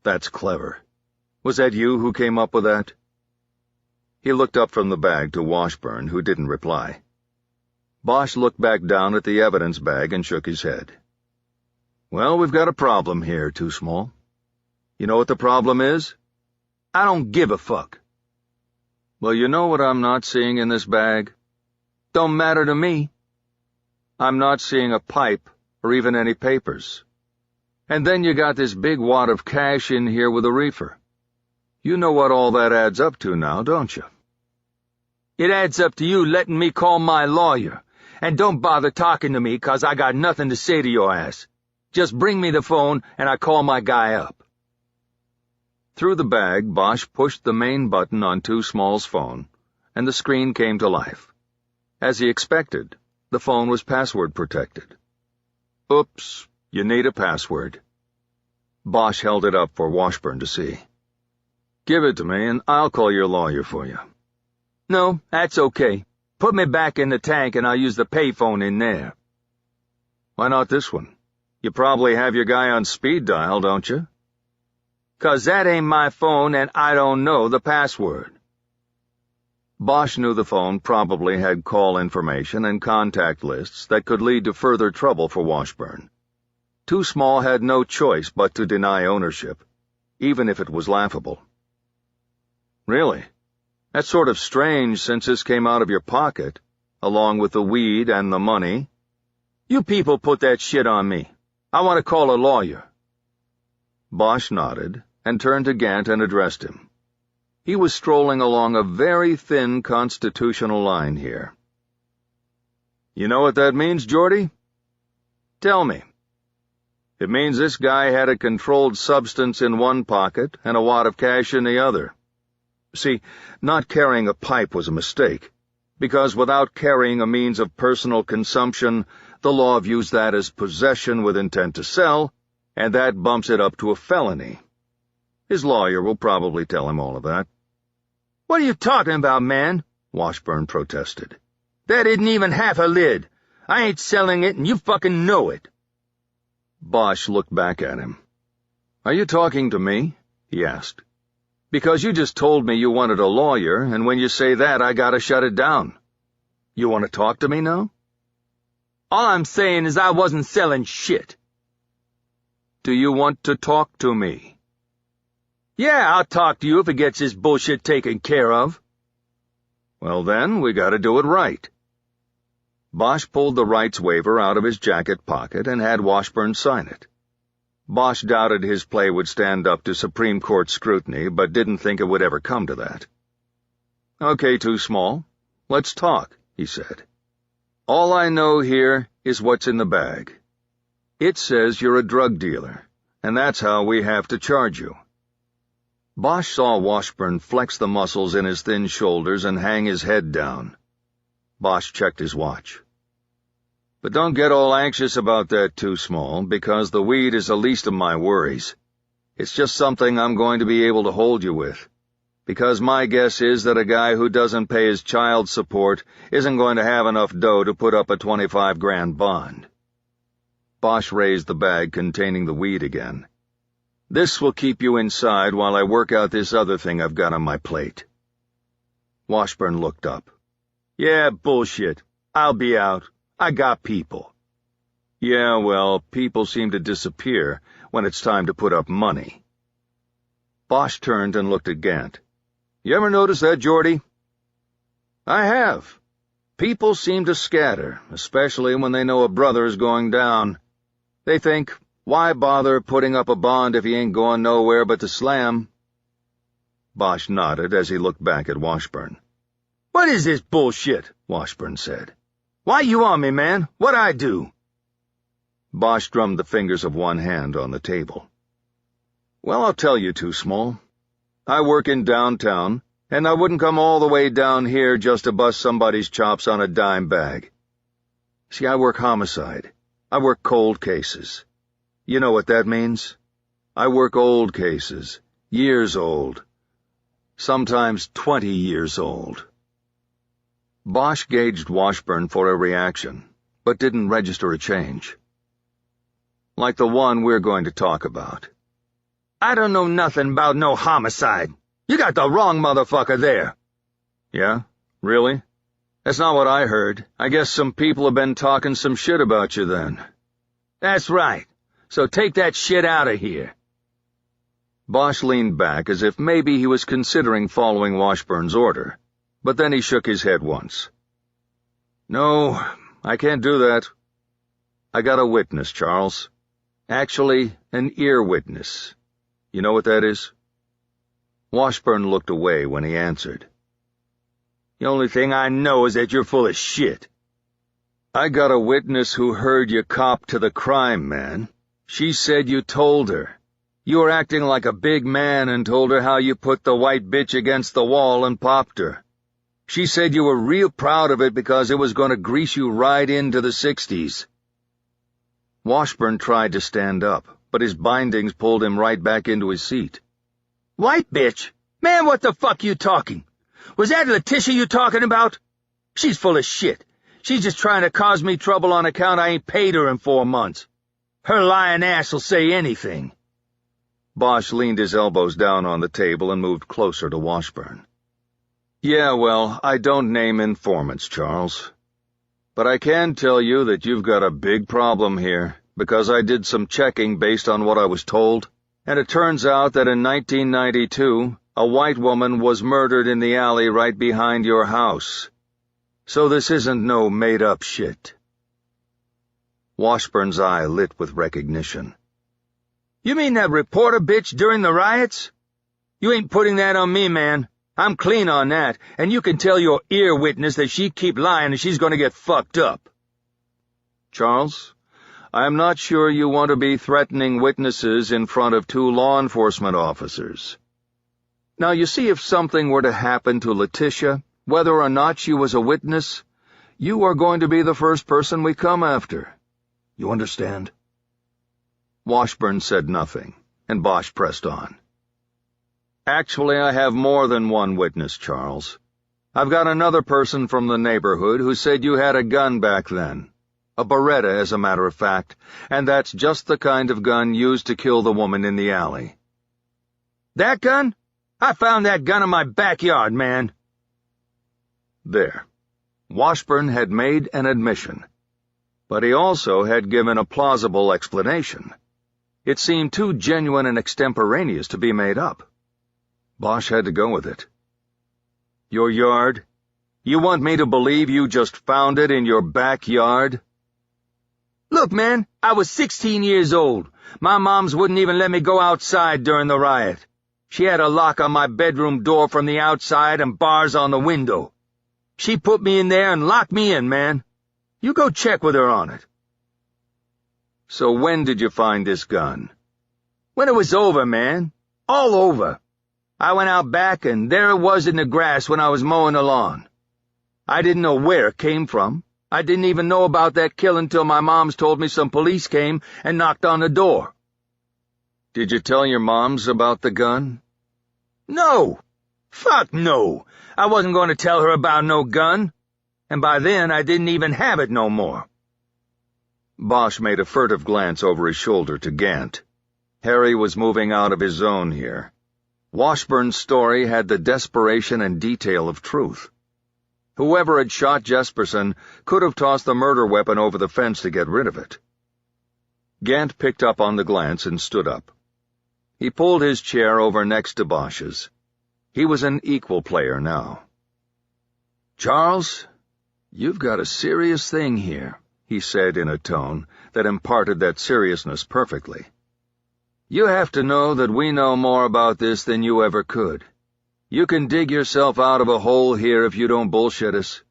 That's clever. Was that you who came up with that?" He looked up from the bag to Washburn, who didn't reply. Bosch looked back down at the evidence bag and shook his head. "Well, we've got a problem here, Too Small. You know what the problem is?" "I don't give a fuck." "Well, you know what I'm not seeing in this bag?" "Don't matter to me." "I'm not seeing a pipe or even any papers. And then you got this big wad of cash in here with a reefer. You know what all that adds up to now, don't you?" "It adds up to you letting me call my lawyer. And don't bother talking to me, 'cause I got nothing to say to your ass. Just bring me the phone and I call my guy up." Through the bag, Bosch pushed the main button on Too Small's phone, and the screen came to life. As he expected, the phone was password protected. "Oops, you need a password." Bosch held it up for Washburn to see. "Give it to me and I'll call your lawyer for you." "No, that's okay. Put me back in the tank and I'll use the payphone in there." "Why not this one? You probably have your guy on speed dial, don't you?" "'Cause that ain't my phone and I don't know the password." Bosch knew the phone probably had call information and contact lists that could lead to further trouble for Washburn. Too Small had no choice but to deny ownership, even if it was laughable. "Really? That's sort of strange since this came out of your pocket, along with the weed and the money." "You people put that shit on me. I want to call a lawyer." Bosch nodded and turned to Gant and addressed him. He was strolling along a very thin constitutional line here. "You know what that means, Geordie?" "Tell me." "It means this guy had a controlled substance in one pocket and a wad of cash in the other. See, not carrying a pipe was a mistake, because without carrying a means of personal consumption, the law views that as possession with intent to sell, and that bumps it up to a felony. His lawyer will probably tell him all of that." "What are you talking about, man?" Washburn protested. "That isn't even half a lid. I ain't selling it, and you fucking know it." Bosch looked back at him. "Are you talking to me?" he asked. "Because you just told me you wanted a lawyer, and when you say that, I gotta shut it down. You want to talk to me now?" "All I'm saying is I wasn't selling shit." "Do you want to talk to me?" "Yeah, I'll talk to you if it gets this bullshit taken care of." "Well then, we gotta do it right." Bosch pulled the rights waiver out of his jacket pocket and had Washburn sign it. Bosch doubted his play would stand up to Supreme Court scrutiny, but didn't think it would ever come to that. "Okay, Too Small. Let's talk," he said. "All I know here is what's in the bag. It says you're a drug dealer, and that's how we have to charge you." Bosch saw Washburn flex the muscles in his thin shoulders and hang his head down. Bosch checked his watch. "But don't get all anxious about that, Too Small, because the weed is the least of my worries. It's just something I'm going to be able to hold you with, because my guess is that a guy who doesn't pay his child support isn't going to have enough dough to put up a 25 grand bond." Bosch raised the bag containing the weed again. "This will keep you inside while I work out this other thing I've got on my plate." Washburn looked up. "Yeah, bullshit. I'll be out. I got people." "Yeah, well, people seem to disappear when it's time to put up money." Bosch turned and looked at Gant. "You ever notice that, Geordie?" "I have. People seem to scatter, especially when they know a brother is going down. They think, why bother putting up a bond if he ain't going nowhere but to slam?" Bosch nodded as he looked back at Washburn. "What is this bullshit?" Washburn said. "Why you on me, man? What'd I do?" Bosch drummed the fingers of one hand on the table. "Well, I'll tell you, Too Small. I work in downtown, and I wouldn't come all the way down here just to bust somebody's chops on a dime bag. See, I work homicide. I work cold cases. You know what that means? I work old cases, years old. Sometimes 20 years old." Bosch gauged Washburn for a reaction, but didn't register a change. "Like the one we're going to talk about." I don't know nothing about no homicide. You got the wrong motherfucker there. Yeah? Really? That's not what I heard. I guess some people have been talking some shit about you then. That's right. So take that shit out of here. Bosch leaned back as if maybe he was considering following Washburn's order, but then he shook his head once. No, I can't do that. I got a witness, Charles. Actually, an ear witness. You know what that is? Washburn looked away when he answered. The only thing I know is that you're full of shit. I got a witness who heard you cop to the crime, man. She said you told her. You were acting like a big man and told her how you put the white bitch against the wall and popped her. She said you were real proud of it because it was going to grease you right into the 60s. Washburn tried to stand up, but his bindings pulled him right back into his seat. White bitch? Man, what the fuck you talking? Was that Letitia you talking about? She's full of shit. She's just trying to cause me trouble on account I ain't paid her in 4 months. Her lying ass will say anything. Bosch leaned his elbows down on the table and moved closer to Washburn. Yeah, well, I don't name informants, Charles. But I can tell you that you've got a big problem here, because I did some checking based on what I was told, and it turns out that in 1992, a white woman was murdered in the alley right behind your house. So this isn't no made-up shit. Washburn's eye lit with recognition. You mean that reporter bitch during the riots? You ain't putting that on me, man. I'm clean on that, and you can tell your ear witness that she keep lying and she's gonna get fucked up. Charles, I'm not sure you want to be threatening witnesses in front of 2 law enforcement officers. Now, you see, if something were to happen to Letitia, whether or not she was a witness, you are going to be the first person we come after. You understand? Washburn said nothing, and Bosch pressed on. Actually, I have more than one witness, Charles. I've got another person from the neighborhood who said you had a gun back then. A Beretta, as a matter of fact, and that's just the kind of gun used to kill the woman in the alley. That gun? I found that gun in my backyard, man. There. Washburn had made an admission, but he also had given a plausible explanation. It seemed too genuine and extemporaneous to be made up. Bosch had to go with it. Your yard? You want me to believe you just found it in your backyard? Look, man, I was 16 years old. My moms wouldn't even let me go outside during the riot. She had a lock on my bedroom door from the outside and bars on the window. She put me in there and locked me in, man. You go check with her on it. So when did you find this gun? When it was over, man. All over. I went out back and there it was in the grass when I was mowing the lawn. I didn't know where it came from. I didn't even know about that killing till my moms told me some police came and knocked on the door. Did you tell your moms about the gun? No. Fuck no. I wasn't going to tell her about no gun. And by then I didn't even have it no more. Bosch made a furtive glance over his shoulder to Gant. Harry was moving out of his zone here. Washburn's story had the desperation and detail of truth. Whoever had shot Jesperson could have tossed the murder weapon over the fence to get rid of it. Gant picked up on the glance and stood up. He pulled his chair over next to Bosch's. He was an equal player now. Charles, you've got a serious thing here, he said in a tone that imparted that seriousness perfectly. You have to know that we know more about this than you ever could. You can dig yourself out of a hole here if you don't bullshit us.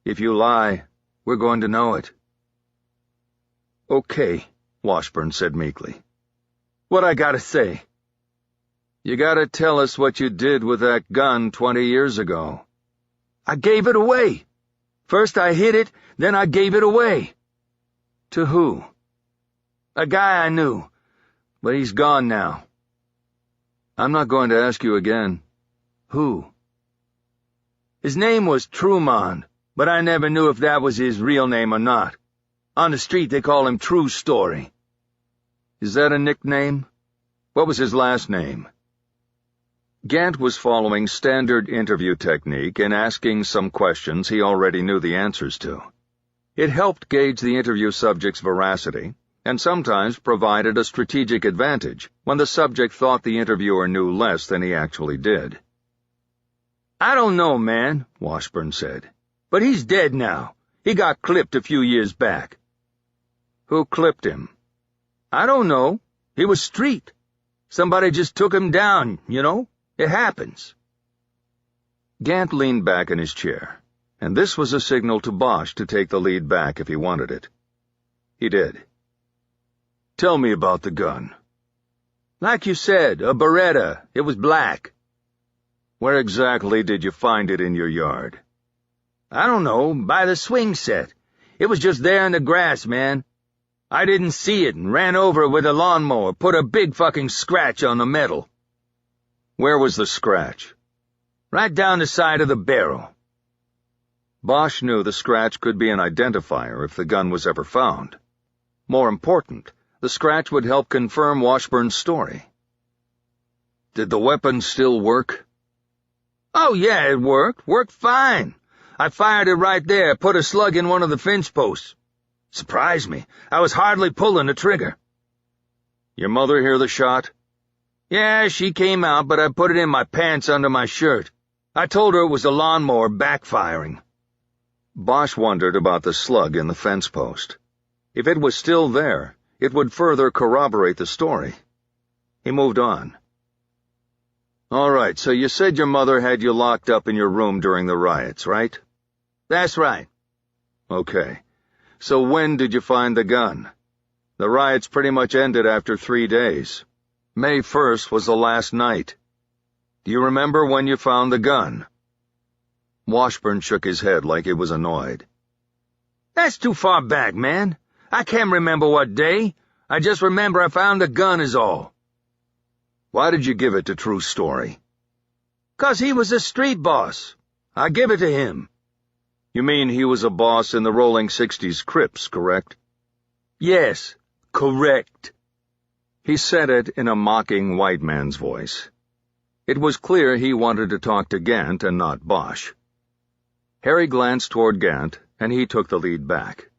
If you lie, we're going to know it. Okay, Washburn said meekly. What I gotta say? You gotta tell us what you did with that gun 20 years ago. I gave it away. First I hid it, then I gave it away. To who? A guy I knew, but he's gone now. I'm not going to ask you again. Who? His name was Truman, but I never knew if that was his real name or not. On the street they call him True Story. Is that a nickname? What was his last name? Gant was following standard interview technique and asking some questions he already knew the answers to. It helped gauge the interview subject's veracity, and sometimes provided a strategic advantage when the subject thought the interviewer knew less than he actually did. I don't know, man, Washburn said. But he's dead now. He got clipped a few years back. Who clipped him? I don't know. He was street. Somebody just took him down, you know? It happens. Gant leaned back in his chair, and this was a signal to Bosch to take the lead back if he wanted it. He did. Tell me about the gun. Like you said, a Beretta. It was black. Where exactly did you find it in your yard? I don't know, by the swing set. It was just there in the grass, man. I didn't see it and ran over it with a lawnmower, put a big fucking scratch on the metal. Where was the scratch? Right down the side of the barrel. Bosch knew the scratch could be an identifier if the gun was ever found. More important, the scratch would help confirm Washburn's story. Did the weapon still work? Oh, yeah, it worked. Worked fine. I fired it right there, put a slug in one of the fence posts. Surprised me. I was hardly pulling the trigger. Your mother hear the shot? Yeah, she came out, but I put it in my pants under my shirt. I told her it was the lawnmower backfiring. Bosch wondered about the slug in the fence post. If it was still there, it would further corroborate the story. He moved on. All right, so you said your mother had you locked up in your room during the riots, right? That's right. Okay. So when did you find the gun? The riots pretty much ended after 3 days. May 1st was the last night. Do you remember when you found the gun? Washburn shook his head like he was annoyed. That's too far back, man. I can't remember what day. I just remember I found the gun is all. Why did you give it to True Story? 'Cause he was a street boss. I give it to him. You mean he was a boss in the Rolling 60s Crips, correct? Yes, correct. He said it in a mocking white man's voice. It was clear he wanted to talk to Gant and not Bosch. Harry glanced toward Gant, and he took the lead back.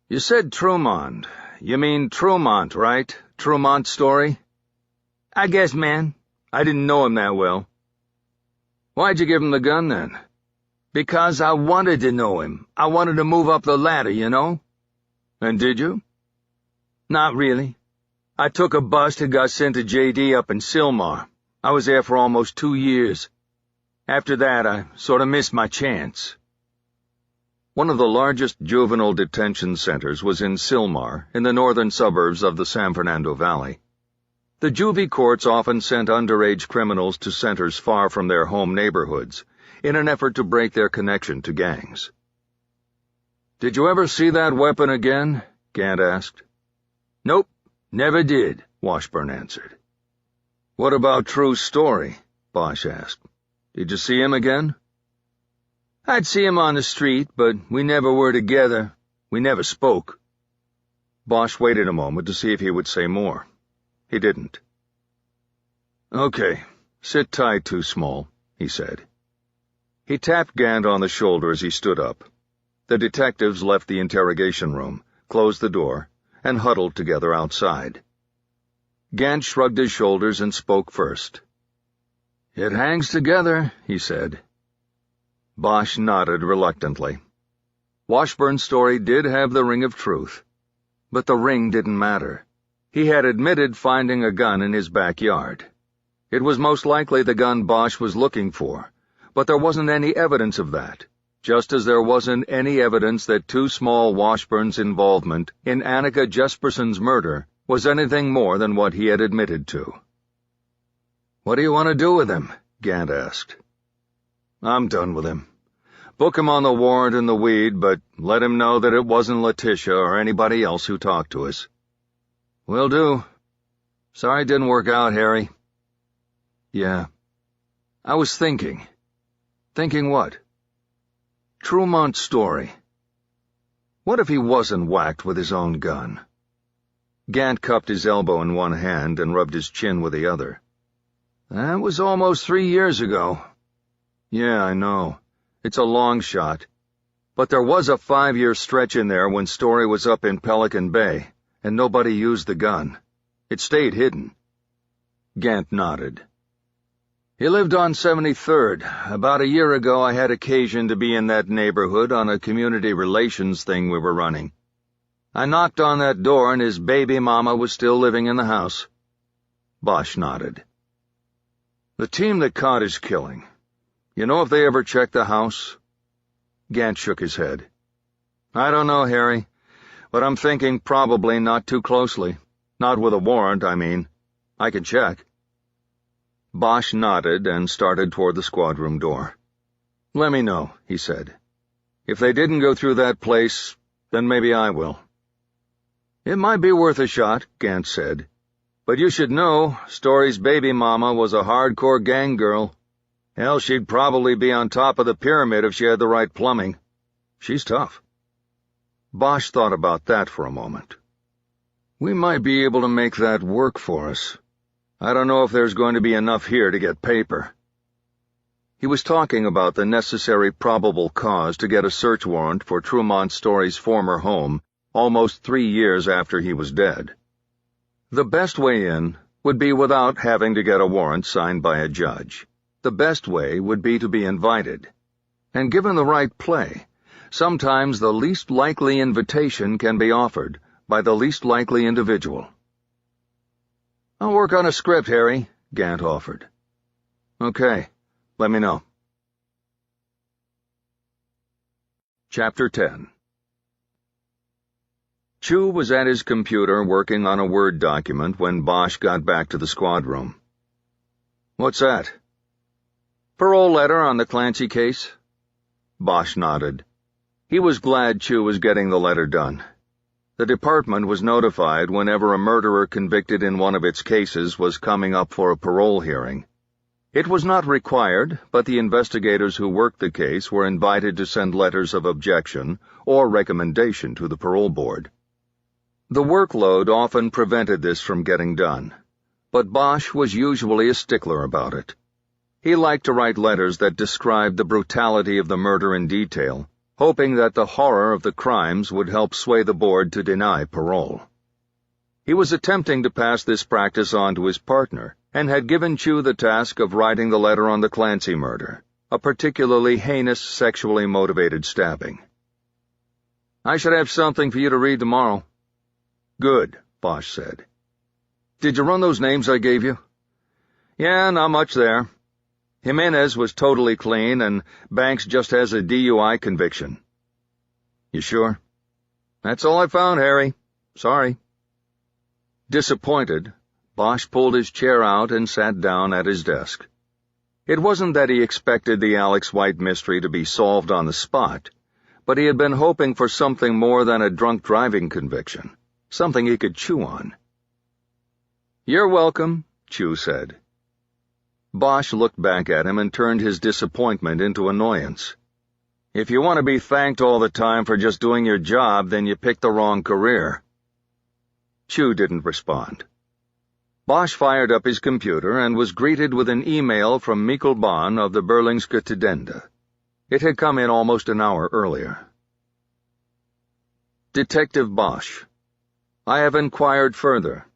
You said Trumont. You mean Trumont, right? Trumont Story? I guess, man. I didn't know him that well. Why'd you give him the gun, then? Because I wanted to know him. I wanted to move up the ladder, you know? And did you? Not really. I took a bust and got sent to J.D. up in Sylmar. I was there for almost 2 years. After that, I sort of missed my chance. One of the largest juvenile detention centers was in Sylmar, in the northern suburbs of the San Fernando Valley. The juvie courts often sent underage criminals to centers far from their home neighborhoods, in an effort to break their connection to gangs. Did you ever see that weapon again? Gant asked. Nope, never did, Washburn answered. What about True Story? Bosch asked. Did you see him again? I'd see him on the street, but we never were together. We never spoke. Bosch waited a moment to see if he would say more. He didn't. Okay, sit tight, Too Small, he said. He tapped Gant on the shoulder as he stood up. The detectives left the interrogation room, closed the door, and huddled together outside. Gant shrugged his shoulders and spoke first. It hangs together, he said. Bosch nodded reluctantly. Washburn's story did have the ring of truth, but the ring didn't matter. He had admitted finding a gun in his backyard. It was most likely the gun Bosch was looking for, but there wasn't any evidence of that, just as there wasn't any evidence that Too Small Washburn's involvement in Annika Jesperson's murder was anything more than what he had admitted to. What do you want to do with him? Gant asked. I'm done with him. Book him on the warrant in the weed, but let him know that it wasn't Letitia or anybody else who talked to us. Will do. Sorry it didn't work out, Harry. Yeah. I was thinking. Thinking what? Trumont's story. What if he wasn't whacked with his own gun? Gant cupped his elbow in one hand and rubbed his chin with the other. That was almost 3 years ago. Yeah, I know. It's a long shot. But there was a 5-year stretch in there when Story was up in Pelican Bay, and nobody used the gun. It stayed hidden. Gant nodded. He lived on 73rd. About a year ago I had occasion to be in that neighborhood on a community relations thing we were running. I knocked on that door and his baby mama was still living in the house. Bosch nodded. The team that caught his killing, you know if they ever checked the house? Gant shook his head. I don't know, Harry, but I'm thinking probably not too closely. Not with a warrant, I mean. I can check. Bosch nodded and started toward the squad room door. Let me know, he said. If they didn't go through that place, then maybe I will. It might be worth a shot, Gant said. But you should know, Story's baby mama was a hardcore gang girl. Hell, she'd probably be on top of the pyramid if she had the right plumbing. She's tough. Bosch thought about that for a moment. We might be able to make that work for us. I don't know if there's going to be enough here to get paper. He was talking about the necessary probable cause to get a search warrant for Tremont Story's former home almost 3 years after he was dead. The best way in would be without having to get a warrant signed by a judge. The best way would be to be invited. And given the right play, sometimes the least likely invitation can be offered by the least likely individual. I'll work on a script, Harry, Gant offered. Okay, let me know. Chapter 10. Chu was at his computer working on a Word document when Bosch got back to the squad room. What's that? Parole letter on the Clancy case. Bosch nodded. He was glad Chu was getting the letter done. The department was notified whenever a murderer convicted in one of its cases was coming up for a parole hearing. It was not required, but the investigators who worked the case were invited to send letters of objection or recommendation to the parole board. The workload often prevented this from getting done, but Bosch was usually a stickler about it. He liked to write letters that described the brutality of the murder in detail, hoping that the horror of the crimes would help sway the board to deny parole. He was attempting to pass this practice on to his partner, and had given Chu the task of writing the letter on the Clancy murder, a particularly heinous sexually motivated stabbing. I should have something for you to read tomorrow. Good, Bosch said. Did you run those names I gave you? Yeah, not much there. Jimenez was totally clean, and Banks just has a DUI conviction. You sure? That's all I found, Harry. Sorry. Disappointed, Bosch pulled his chair out and sat down at his desk. It wasn't that he expected the Alex White mystery to be solved on the spot, but he had been hoping for something more than a drunk driving conviction, something he could chew on. You're welcome, Chu said. Bosch looked back at him and turned his disappointment into annoyance. If you want to be thanked all the time for just doing your job, then you picked the wrong career. Chu didn't respond. Bosch fired up his computer and was greeted with an email from Michael Connelly of the Berlingske Tidende. It had come in almost an hour earlier. Detective Bosch. I have inquired further.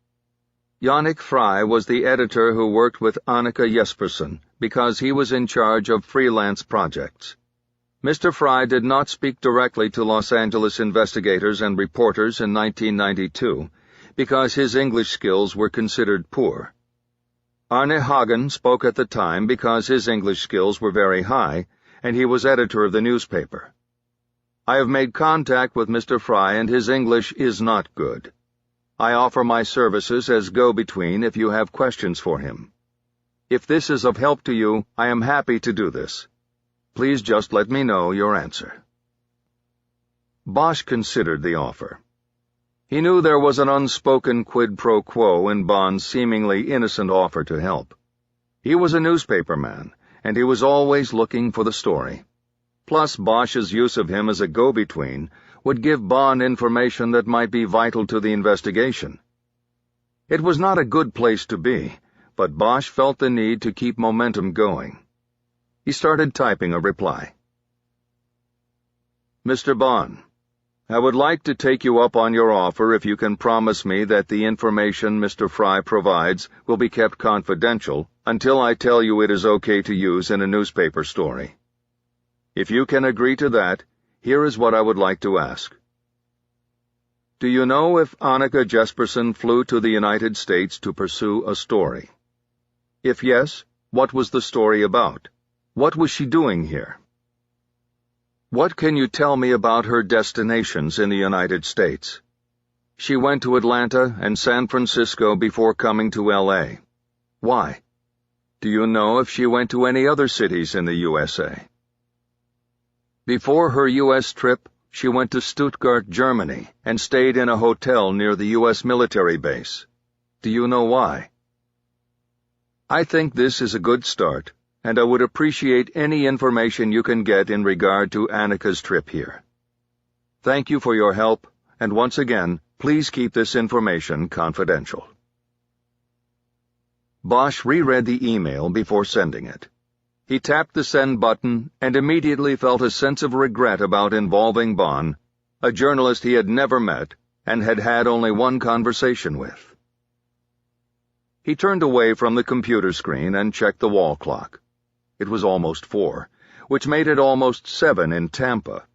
Yannick Frey was the editor who worked with Annika Jespersen because he was in charge of freelance projects. Mr. Frey did not speak directly to Los Angeles investigators and reporters in 1992 because his English skills were considered poor. Arne Hagen spoke at the time because his English skills were very high, and he was editor of the newspaper. I have made contact with Mr. Frey, and his English is not good. I offer my services as go-between if you have questions for him. If this is of help to you, I am happy to do this. Please just let me know your answer. Bosch considered the offer. He knew there was an unspoken quid pro quo in Bond's seemingly innocent offer to help. He was a newspaperman, and he was always looking for the story. Plus, Bosch's use of him as a go-between would give Bond information that might be vital to the investigation, It was not a good place to be, but Bosch felt the need to keep momentum going. He started typing a reply. Mr. Bond, I would like to take you up on your offer if you can promise me that the information Mr. Fry provides will be kept confidential until I tell you it is okay to use in a newspaper story. If you can agree to that, here is what I would like to ask. Do you know if Annika Jesperson flew to the United States to pursue a story? If yes, what was the story about? What was she doing here? What can you tell me about her destinations in the United States? She went to Atlanta and San Francisco before coming to L.A. Why? Do you know if she went to any other cities in the USA? Before her U.S. trip, she went to Stuttgart, Germany, and stayed in a hotel near the U.S. military base. Do you know why? I think this is a good start, and I would appreciate any information you can get in regard to Annika's trip here. Thank you for your help, and once again, please keep this information confidential. Bosch reread the email before sending it. He tapped the send button and immediately felt a sense of regret about involving Bond, a journalist he had never met and had had only one conversation with. He turned away from the computer screen and checked the wall clock. It was almost 4, which made it almost 7 in Tampa.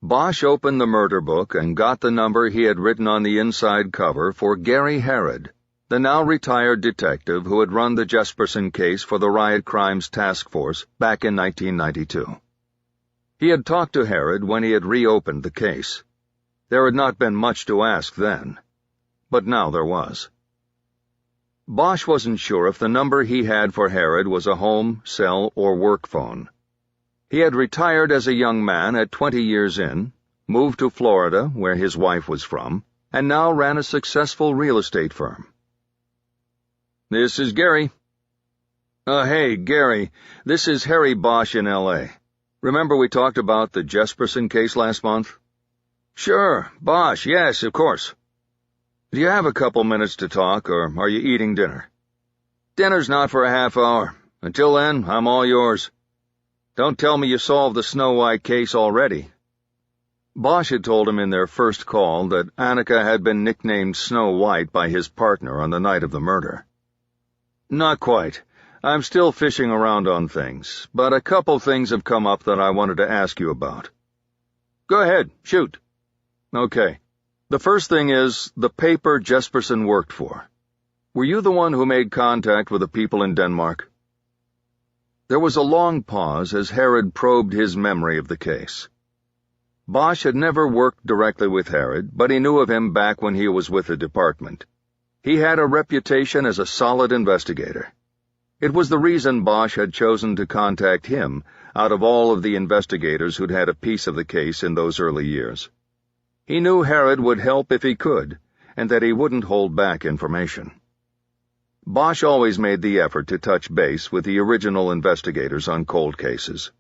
Bosch opened the murder book and got the number he had written on the inside cover for Gary Harrod, the now-retired detective who had run the Jesperson case for the Riot Crimes Task Force back in 1992. He had talked to Harrod when he had reopened the case. There had not been much to ask then, but now there was. Bosch wasn't sure if the number he had for Harrod was a home, cell, or work phone. He had retired as a young man at 20 years in, moved to Florida, where his wife was from, and now ran a successful real estate firm. This is Gary. Hey, Gary, this is Harry Bosch in L.A. Remember we talked about the Jesperson case last month? Sure, Bosch, yes, of course. Do you have a couple minutes to talk, or are you eating dinner? Dinner's not for a half hour. Until then, I'm all yours. Don't tell me you solved the Snow White case already. Bosch had told him in their first call that Annika had been nicknamed Snow White by his partner on the night of the murder. Not quite. I'm still fishing around on things, but a couple things have come up that I wanted to ask you about. Go ahead, shoot. Okay. The first thing is the paper Jesperson worked for. Were you the one who made contact with the people in Denmark? There was a long pause as Harrod probed his memory of the case. Bosch had never worked directly with Harrod, but he knew of him back when he was with the department. He had a reputation as a solid investigator. It was the reason Bosch had chosen to contact him out of all of the investigators who'd had a piece of the case in those early years. He knew Harrod would help if he could, and that he wouldn't hold back information. Bosch always made the effort to touch base with the original investigators on cold cases.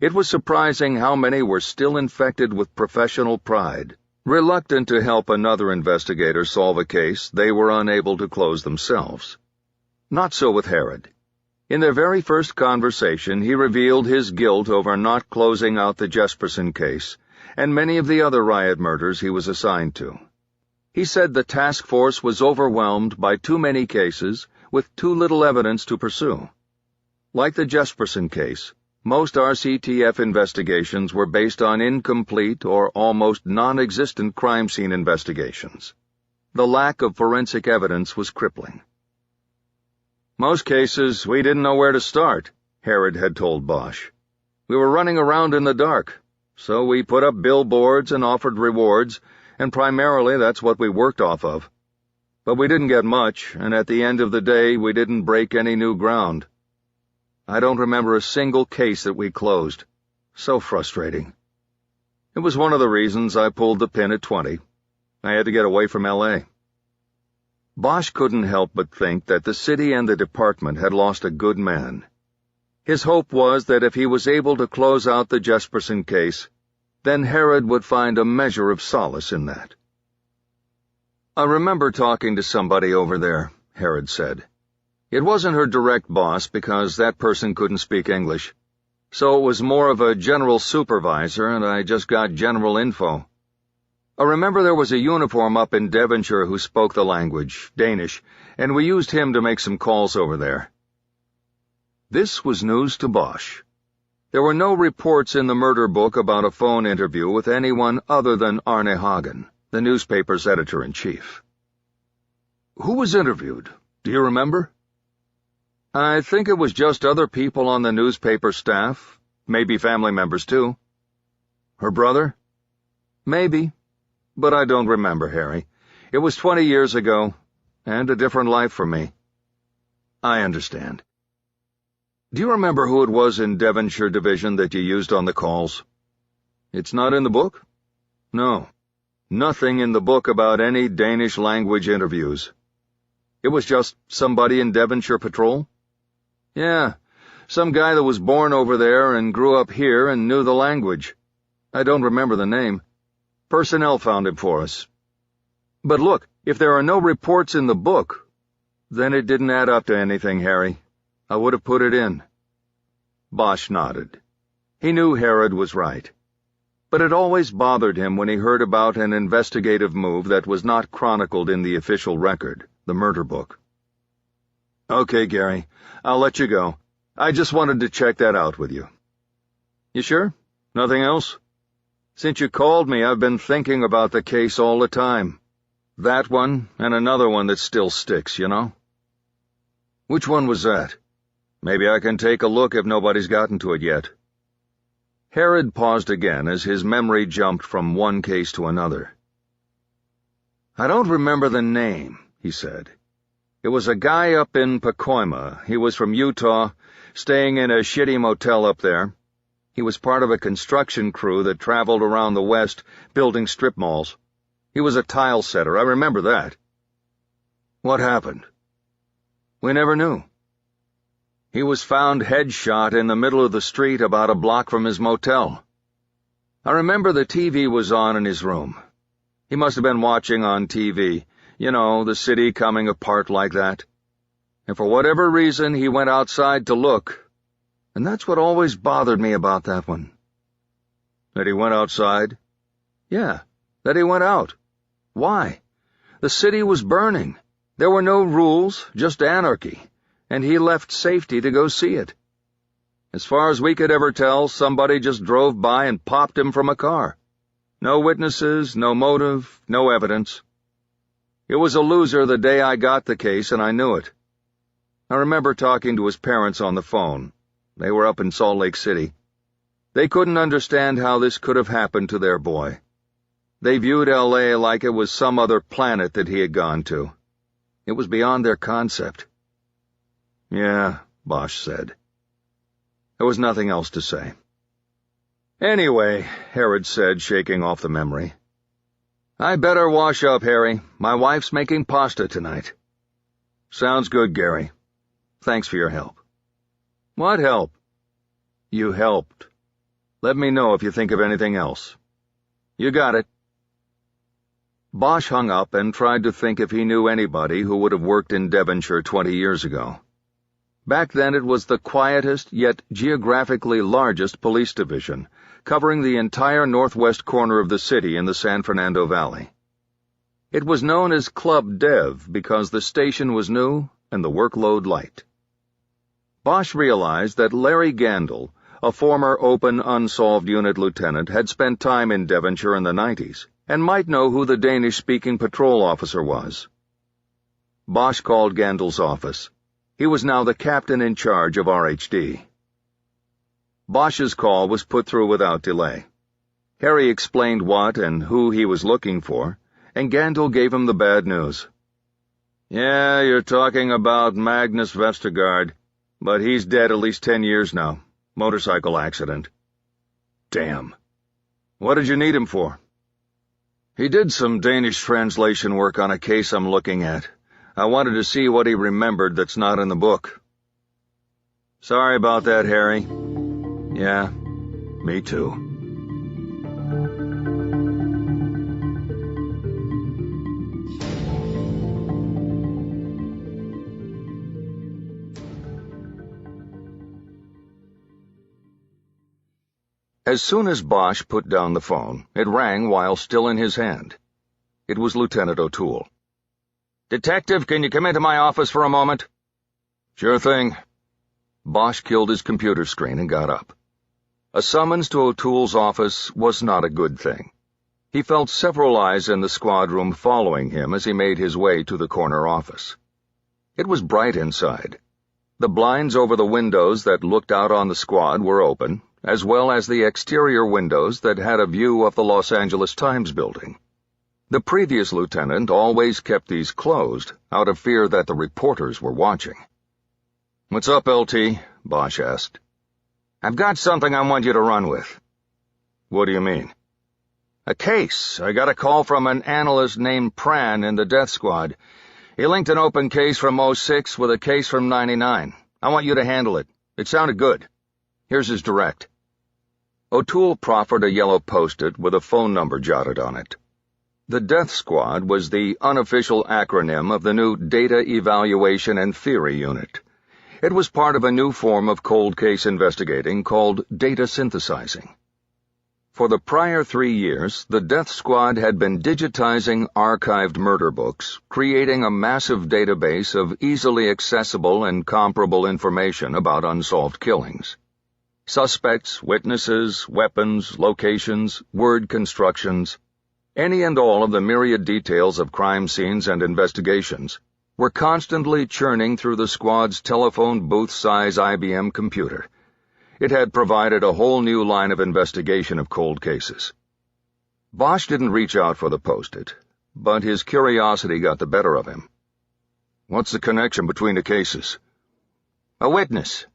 It was surprising how many were still infected with professional pride, reluctant to help another investigator solve a case they were unable to close themselves. Not so with Harrod. In their very first conversation, he revealed his guilt over not closing out the Jesperson case and many of the other riot murders he was assigned to. He said the task force was overwhelmed by too many cases with too little evidence to pursue. Like the Jesperson case, most RCTF investigations were based on incomplete or almost non-existent crime scene investigations. The lack of forensic evidence was crippling. Most cases, we didn't know where to start, Harrod had told Bosch. We were running around in the dark, so we put up billboards and offered rewards, and primarily that's what we worked off of. But we didn't get much, and at the end of the day, we didn't break any new ground. I don't remember a single case that we closed. So frustrating. It was one of the reasons I pulled the pin at 20. I had to get away from L.A. Bosch couldn't help but think that the city and the department had lost a good man. His hope was that if he was able to close out the Jesperson case, then Harrod would find a measure of solace in that. I remember talking to somebody over there, Herod said. It wasn't her direct boss because that person couldn't speak English. So it was more of a general supervisor, and I just got general info. I remember there was a uniform up in Devonshire who spoke the language, Danish, and we used him to make some calls over there. This was news to Bosch. There were no reports in the murder book about a phone interview with anyone other than Arne Hagen, the newspaper's editor-in-chief. Who was interviewed? Do you remember? I think it was just other people on the newspaper staff, maybe family members too. Her brother? Maybe, but I don't remember, Harry. It was 20 years ago, and a different life for me. I understand. Do you remember who it was in Devonshire Division that you used on the calls? It's not in the book? No. Nothing in the book about any Danish language interviews. It was just somebody in Devonshire Patrol? Yeah, some guy that was born over there and grew up here and knew the language. I don't remember the name. Personnel found him for us. But look, if there are no reports in the book, then it didn't add up to anything, Harry. I would have put it in. Bosch nodded. He knew Herod was right. But it always bothered him when he heard about an investigative move that was not chronicled in the official record, the murder book. Okay, Gary, I'll let you go. I just wanted to check that out with you. You sure? Nothing else? Since you called me, I've been thinking about the case all the time. That one and another one that still sticks, you know? Which one was that? Maybe I can take a look if nobody's gotten to it yet. Herod paused again as his memory jumped from one case to another. I don't remember the name, he said. It was a guy up in Pacoima. He was from Utah, staying in a shitty motel up there. He was part of a construction crew that traveled around the West, building strip malls. He was a tile setter, I remember that. What happened? We never knew. He was found headshot in the middle of the street about a block from his motel. I remember the TV was on in his room. He must have been watching on TV. You know, the city coming apart like that. And for whatever reason, he went outside to look. And that's what always bothered me about that one. That he went outside? Yeah, that he went out. Why? The city was burning. There were no rules, just anarchy. And he left safety to go see it. As far as we could ever tell, somebody just drove by and popped him from a car. No witnesses, no motive, no evidence. It was a loser the day I got the case, and I knew it. I remember talking to his parents on the phone. They were up in Salt Lake City. They couldn't understand how this could have happened to their boy. They viewed L.A. like it was some other planet that he had gone to. It was beyond their concept. Yeah, Bosch said. There was nothing else to say. Anyway, Herod said, shaking off the memory. I better wash up, Harry. My wife's making pasta tonight. Sounds good, Gary. Thanks for your help. What help? You helped. Let me know if you think of anything else. You got it. Bosch hung up and tried to think if he knew anybody who would have worked in Devonshire 20 years ago. Back then it was the quietest yet geographically largest police division, covering the entire northwest corner of the city in the San Fernando Valley. It was known as Club Dev because the station was new and the workload light. Bosch realized that Larry Gandil, a former open unsolved unit lieutenant, had spent time in Devonshire in the 90s and might know who the Danish-speaking patrol officer was. Bosch called Gandil's office. He was now the captain in charge of RHD. Bosch's call was put through without delay. Harry explained what and who he was looking for, and Gandil gave him the bad news. Yeah, you're talking about Magnus Vestergaard, but he's dead at least 10 years now. Motorcycle accident. Damn. What did you need him for? He did some Danish translation work on a case I'm looking at. I wanted to see what he remembered that's not in the book. Sorry about that, Harry. Yeah, me too. As soon as Bosch put down the phone, it rang while still in his hand. It was Lieutenant O'Toole. "Detective, can you come into my office for a moment?" "Sure thing." Bosch killed his computer screen and got up. A summons to O'Toole's office was not a good thing. He felt several eyes in the squad room following him as he made his way to the corner office. It was bright inside. The blinds over the windows that looked out on the squad were open, as well as the exterior windows that had a view of the Los Angeles Times building. The previous lieutenant always kept these closed, out of fear that the reporters were watching. "What's up, LT?" Bosch asked. "I've got something I want you to run with." "What do you mean?" "A case. I got a call from an analyst named Pran in the death squad. He linked an open case from '06 with a case from '99. I want you to handle it. It sounded good. Here's his direct." O'Toole proffered a yellow post-it with a phone number jotted on it. The Death Squad was the unofficial acronym of the new Data Evaluation and Theory Unit. It was part of a new form of cold case investigating called data synthesizing. For the prior 3 years, the Death Squad had been digitizing archived murder books, creating a massive database of easily accessible and comparable information about unsolved killings. Suspects, witnesses, weapons, locations, word constructions, any and all of the myriad details of crime scenes and investigations were constantly churning through the squad's telephone booth-size IBM computer. It had provided a whole new line of investigation of cold cases. Bosch didn't reach out for the post-it, but his curiosity got the better of him. "What's the connection between the cases?" "A witness.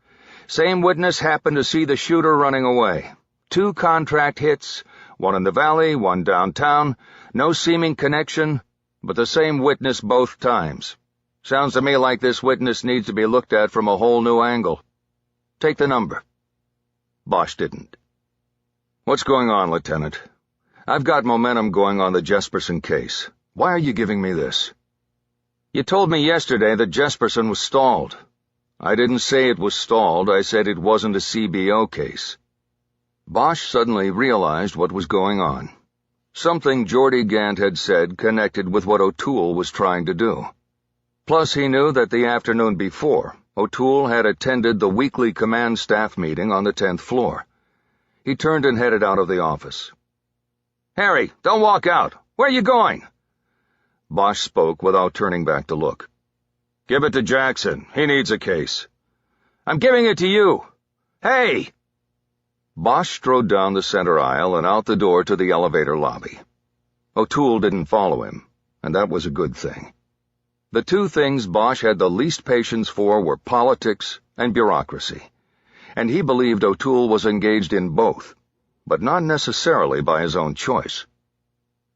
Same witness happened to see the shooter running away. 2 contract hits, one in the valley, one downtown, no seeming connection, but the same witness both times. Sounds to me like this witness needs to be looked at from a whole new angle. Take the number." Bosch didn't. "What's going on, Lieutenant? I've got momentum going on the Jesperson case. Why are you giving me this?" "You told me yesterday that Jesperson was stalled." "I didn't say it was stalled. I said it wasn't a CBO case." Bosch suddenly realized what was going on. Something Geordie Gant had said connected with what O'Toole was trying to do. Plus, he knew that the afternoon before, O'Toole had attended the weekly command staff meeting on the 10th floor. He turned and headed out of the office. "Harry, don't walk out. Where are you going?" Bosch spoke without turning back to look. "Give it to Jackson. He needs a case." "I'm giving it to you. Hey!" Bosch strode down the center aisle and out the door to the elevator lobby. O'Toole didn't follow him, and that was a good thing. The 2 things Bosch had the least patience for were politics and bureaucracy, and he believed O'Toole was engaged in both, but not necessarily by his own choice.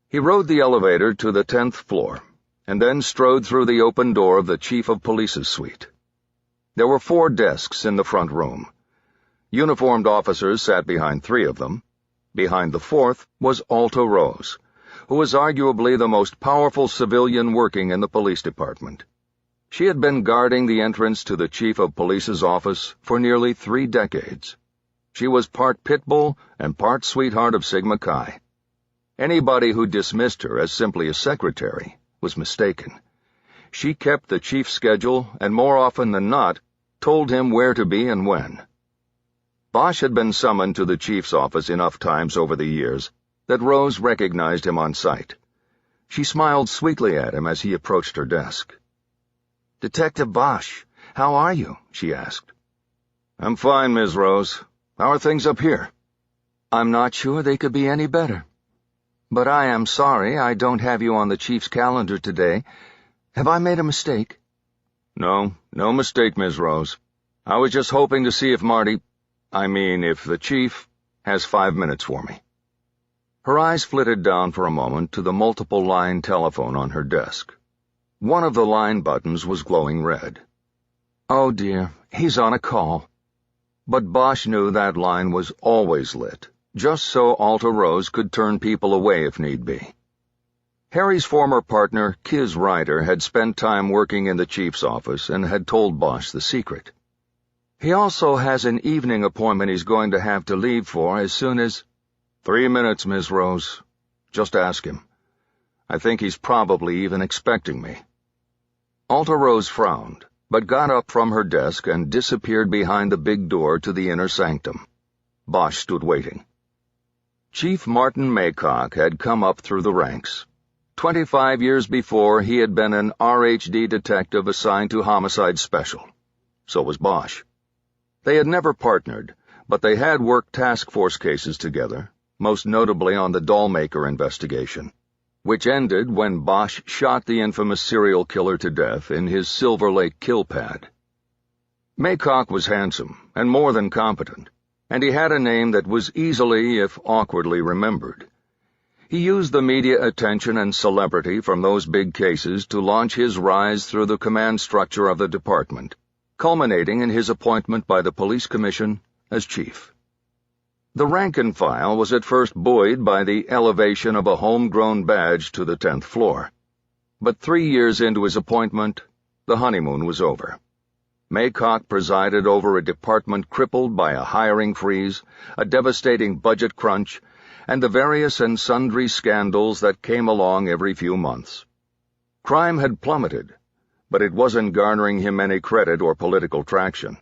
He rode the elevator to the 10th floor, and then strode through the open door of the Chief of Police's suite. There were 4 desks in the front room. Uniformed officers sat behind 3 of them. Behind the 4th was Alta Rose, who was arguably the most powerful civilian working in the police department. She had been guarding the entrance to the Chief of Police's office for nearly 3 decades. She was part pit bull and part sweetheart of Sigma Chi. Anybody who dismissed her as simply a secretary was mistaken. She kept the chief's schedule and more often than not told him where to be and when. Bosch had been summoned to the chief's office enough times over the years that Rose recognized him on sight. She smiled sweetly at him as he approached her desk. "Detective Bosch, how are you?" she asked. "I'm fine, Ms. Rose. How are things up here?" "I'm not sure they could be any better. But I am sorry I don't have you on the chief's calendar today. Have I made a mistake?" No mistake, Ms. Rose. I was just hoping to see if if the chief has 5 minutes for me." Her eyes flitted down for a moment to the multiple-line telephone on her desk. One of the line buttons was glowing red. "Oh dear, he's on a call." But Bosch knew that line was always lit, just so Alta Rose could turn people away if need be. Harry's former partner, Kiz Ryder, had spent time working in the chief's office and had told Bosch the secret. He also has an evening appointment he's going to have to leave for as soon as— 3 minutes, Miss Rose. Just ask him. I think he's probably even expecting me. Alta Rose frowned, but got up from her desk and disappeared behind the big door to the inner sanctum. Bosch stood waiting. Chief Martin Maycock had come up through the ranks. 25 years before, he had been an RHD detective assigned to Homicide Special. So was Bosch. They had never partnered, but they had worked task force cases together, most notably on the Dollmaker investigation, which ended when Bosch shot the infamous serial killer to death in his Silver Lake kill pad. Maycock was handsome and more than competent, and he had a name that was easily, if awkwardly, remembered. He used the media attention and celebrity from those big cases to launch his rise through the command structure of the department, culminating in his appointment by the police commission as chief. The rank and file was at first buoyed by the elevation of a homegrown badge to the 10th floor. But 3 years into his appointment, the honeymoon was over. Maycock presided over a department crippled by a hiring freeze, a devastating budget crunch, and the various and sundry scandals that came along every few months. Crime had plummeted, but it wasn't garnering him any credit or political traction.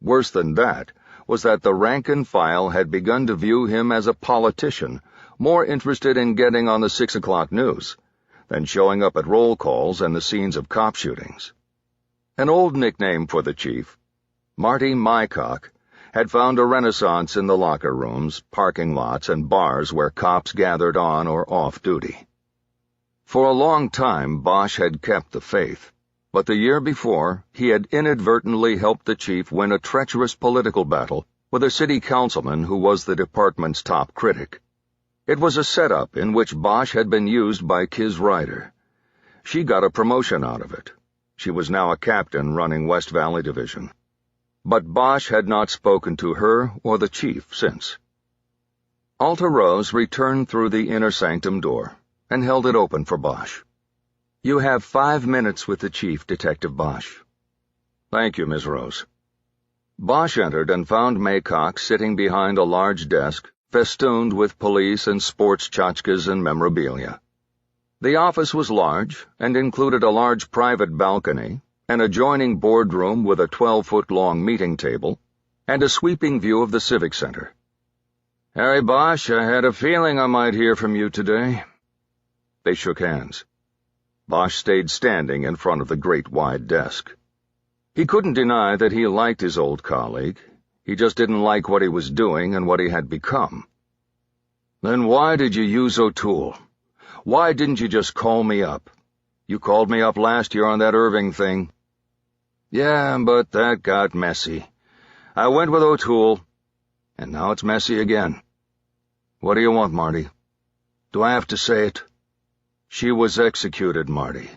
Worse than that was that the rank and file had begun to view him as a politician, more interested in getting on the 6 o'clock news than showing up at roll calls and the scenes of cop shootings. An old nickname for the chief, Marty Mycock, had found a renaissance in the locker rooms, parking lots, and bars where cops gathered on or off duty. For a long time, Bosch had kept the faith, but the year before, he had inadvertently helped the chief win a treacherous political battle with a city councilman who was the department's top critic. It was a setup in which Bosch had been used by Kiz Ryder. She got a promotion out of it. She was now a captain running West Valley Division. But Bosch had not spoken to her or the chief since. Alta Rose returned through the inner sanctum door and held it open for Bosch. "You have 5 minutes with the chief, Detective Bosch." "Thank you, Miss Rose." Bosch entered and found Maycock sitting behind a large desk, festooned with police and sports tchotchkes and memorabilia. The office was large and included a large private balcony, an adjoining boardroom with a 12-foot-long meeting table, and a sweeping view of the Civic Center. "Harry Bosch, I had a feeling I might hear from you today." They shook hands. Bosch stayed standing in front of the great wide desk. He couldn't deny that he liked his old colleague. He just didn't like what he was doing and what he had become. "Then why did you use O'Toole? Why didn't you just call me up? You called me up last year on that Irving thing." "Yeah, but that got messy. I went with O'Toole, and now it's messy again." "What do you want, Marty?" "Do I have to say it?" "She was executed, Marty.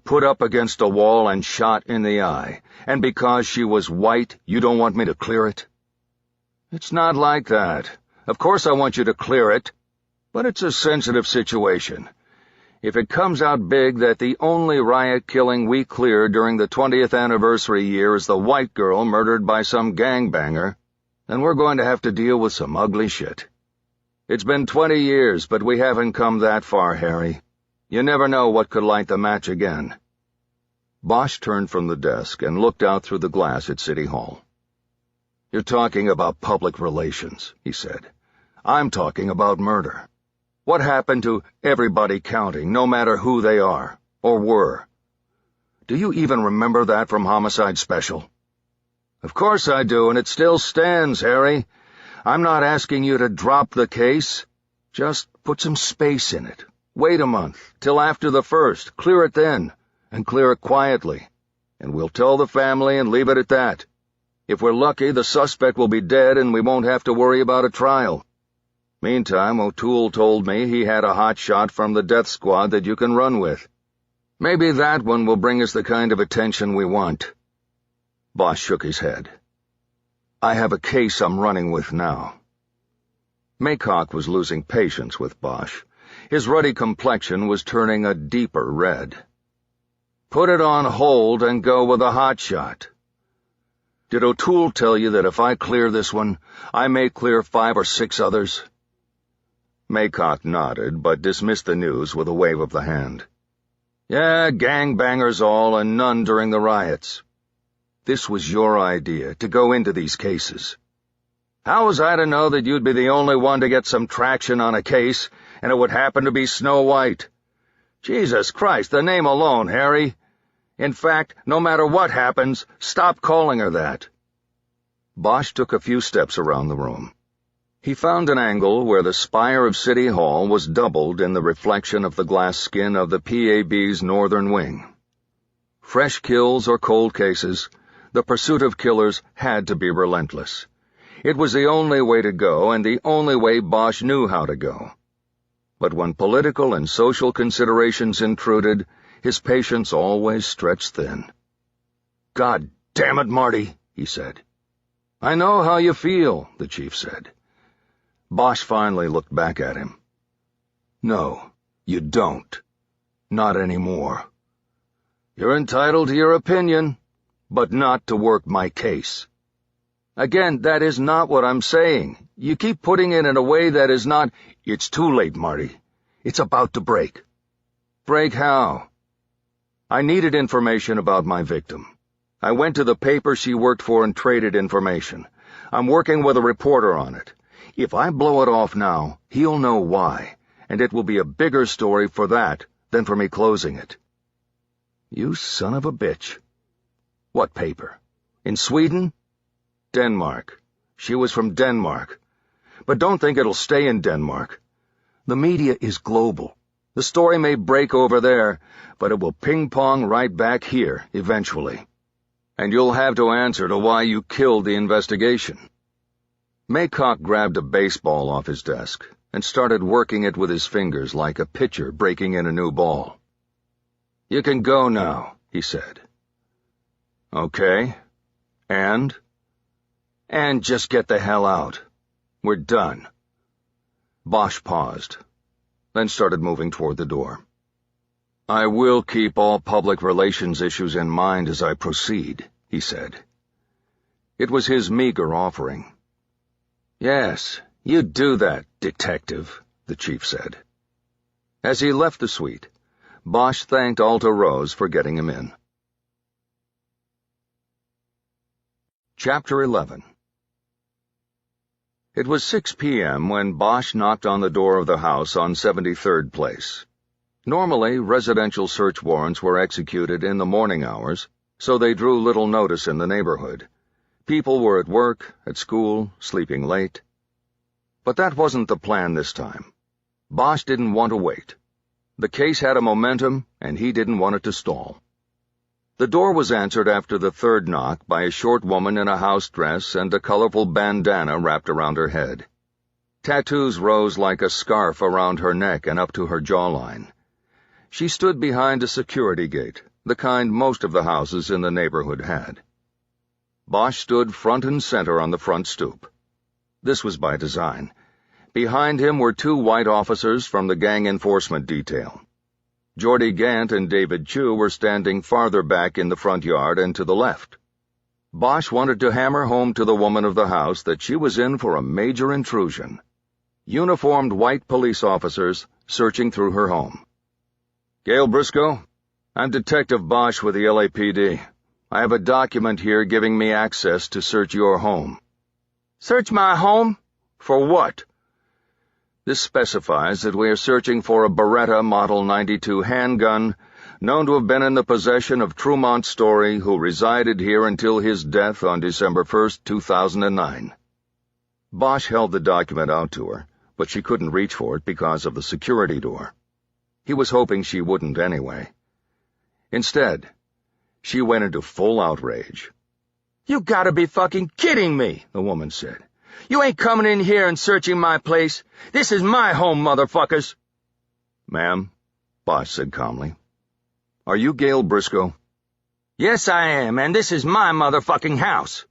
Put up against a wall and shot in the eye. And because she was white, you don't want me to clear it?" "It's not like that. Of course I want you to clear it. But it's a sensitive situation. If it comes out big that the only riot killing we cleared during the 20th anniversary year is the white girl murdered by some gangbanger, then we're going to have to deal with some ugly shit. It's been 20 years, but we haven't come that far, Harry. You never know what could light the match again." Bosch turned from the desk and looked out through the glass at City Hall. "You're talking about public relations," he said. "I'm talking about murder. What happened to everybody counting, no matter who they are, or were? Do you even remember that from Homicide Special?" "Of course I do, and it still stands, Harry. I'm not asking you to drop the case. Just put some space in it. Wait a month, till after the 1st, clear it then, and clear it quietly, and we'll tell the family and leave it at that. If we're lucky, the suspect will be dead and we won't have to worry about a trial. Meantime, O'Toole told me he had a hot shot from the death squad that you can run with. Maybe that one will bring us the kind of attention we want." Bosch shook his head. "I have a case I'm running with now." Maycock was losing patience with Bosch. His ruddy complexion was turning a deeper red. "Put it on hold and go with a hot shot." Did O'Toole tell you that if I clear this one, I may clear 5 or 6 others?" Maycock nodded, but dismissed the news with a wave of the hand. "Yeah, gangbangers all, and none during the riots. This was your idea, to go into these cases. How was I to know that you'd be the only one to get some traction on a case, and it would happen to be Snow White? Jesus Christ, the name alone, Harry. In fact, no matter what happens, stop calling her that." Bosch took a few steps around the room. He found an angle where the spire of City Hall was doubled in the reflection of the glass skin of the PAB's northern wing. Fresh kills or cold cases, the pursuit of killers had to be relentless. It was the only way to go, and the only way Bosch knew how to go. But when political and social considerations intruded, his patience always stretched thin. "God damn it, Marty," he said. "I know how you feel," the chief said. Bosch finally looked back at him. "No, you don't. Not anymore. You're entitled to your opinion, but not to work my case." "Again, that is not what I'm saying. You keep putting it in a way that is not—" "It's too late, Marty. It's about to break." "Break how?" "I needed information about my victim. I went to the paper she worked for and traded information. I'm working with a reporter on it. If I blow it off now, he'll know why, and it will be a bigger story for that than for me closing it." "You son of a bitch." "What paper? In Sweden?" "Denmark. She was from Denmark. But don't think it'll stay in Denmark. The media is global. The story may break over there, but it will ping-pong right back here eventually. And you'll have to answer to why you killed the investigation." Maycock grabbed a baseball off his desk and started working it with his fingers like a pitcher breaking in a new ball. "You can go now," he said. "Okay. And just get the hell out. We're done." Bosch paused, then started moving toward the door. "I will keep all public relations issues in mind as I proceed," he said. It was his meager offering. "Yes, you do that, detective," the chief said. As he left the suite, Bosch thanked Alta Rose for getting him in. Chapter 11. It was 6 p.m. when Bosch knocked on the door of the house on 73rd Place. Normally, residential search warrants were executed in the morning hours, so they drew little notice in the neighborhood. People were at work, at school, sleeping late. But that wasn't the plan this time. Bosch didn't want to wait. The case had a momentum, and he didn't want it to stall. The door was answered after the third knock by a short woman in a house dress and a colorful bandana wrapped around her head. Tattoos rose like a scarf around her neck and up to her jawline. She stood behind a security gate, the kind most of the houses in the neighborhood had. Bosch stood front and center on the front stoop. This was by design. Behind him were 2 white officers from the gang enforcement detail. Geordie Gant and David Chu were standing farther back in the front yard and to the left. Bosch wanted to hammer home to the woman of the house that she was in for a major intrusion. Uniformed white police officers searching through her home. "Gail Briscoe? I'm Detective Bosch with the LAPD. I have a document here giving me access to search your home." "Search my home? For what?" "This specifies that we are searching for a Beretta Model 92 handgun known to have been in the possession of Tremont Story, who resided here until his death on December 1st, 2009. Bosch held the document out to her, but she couldn't reach for it because of the security door. He was hoping she wouldn't anyway. Instead, she went into full outrage. "You gotta be fucking kidding me," the woman said. "You ain't coming in here and searching my place. This is my home, motherfuckers." "Ma'am," Bosch said calmly, "are you Gail Briscoe?" "Yes, I am, and this is my motherfucking house."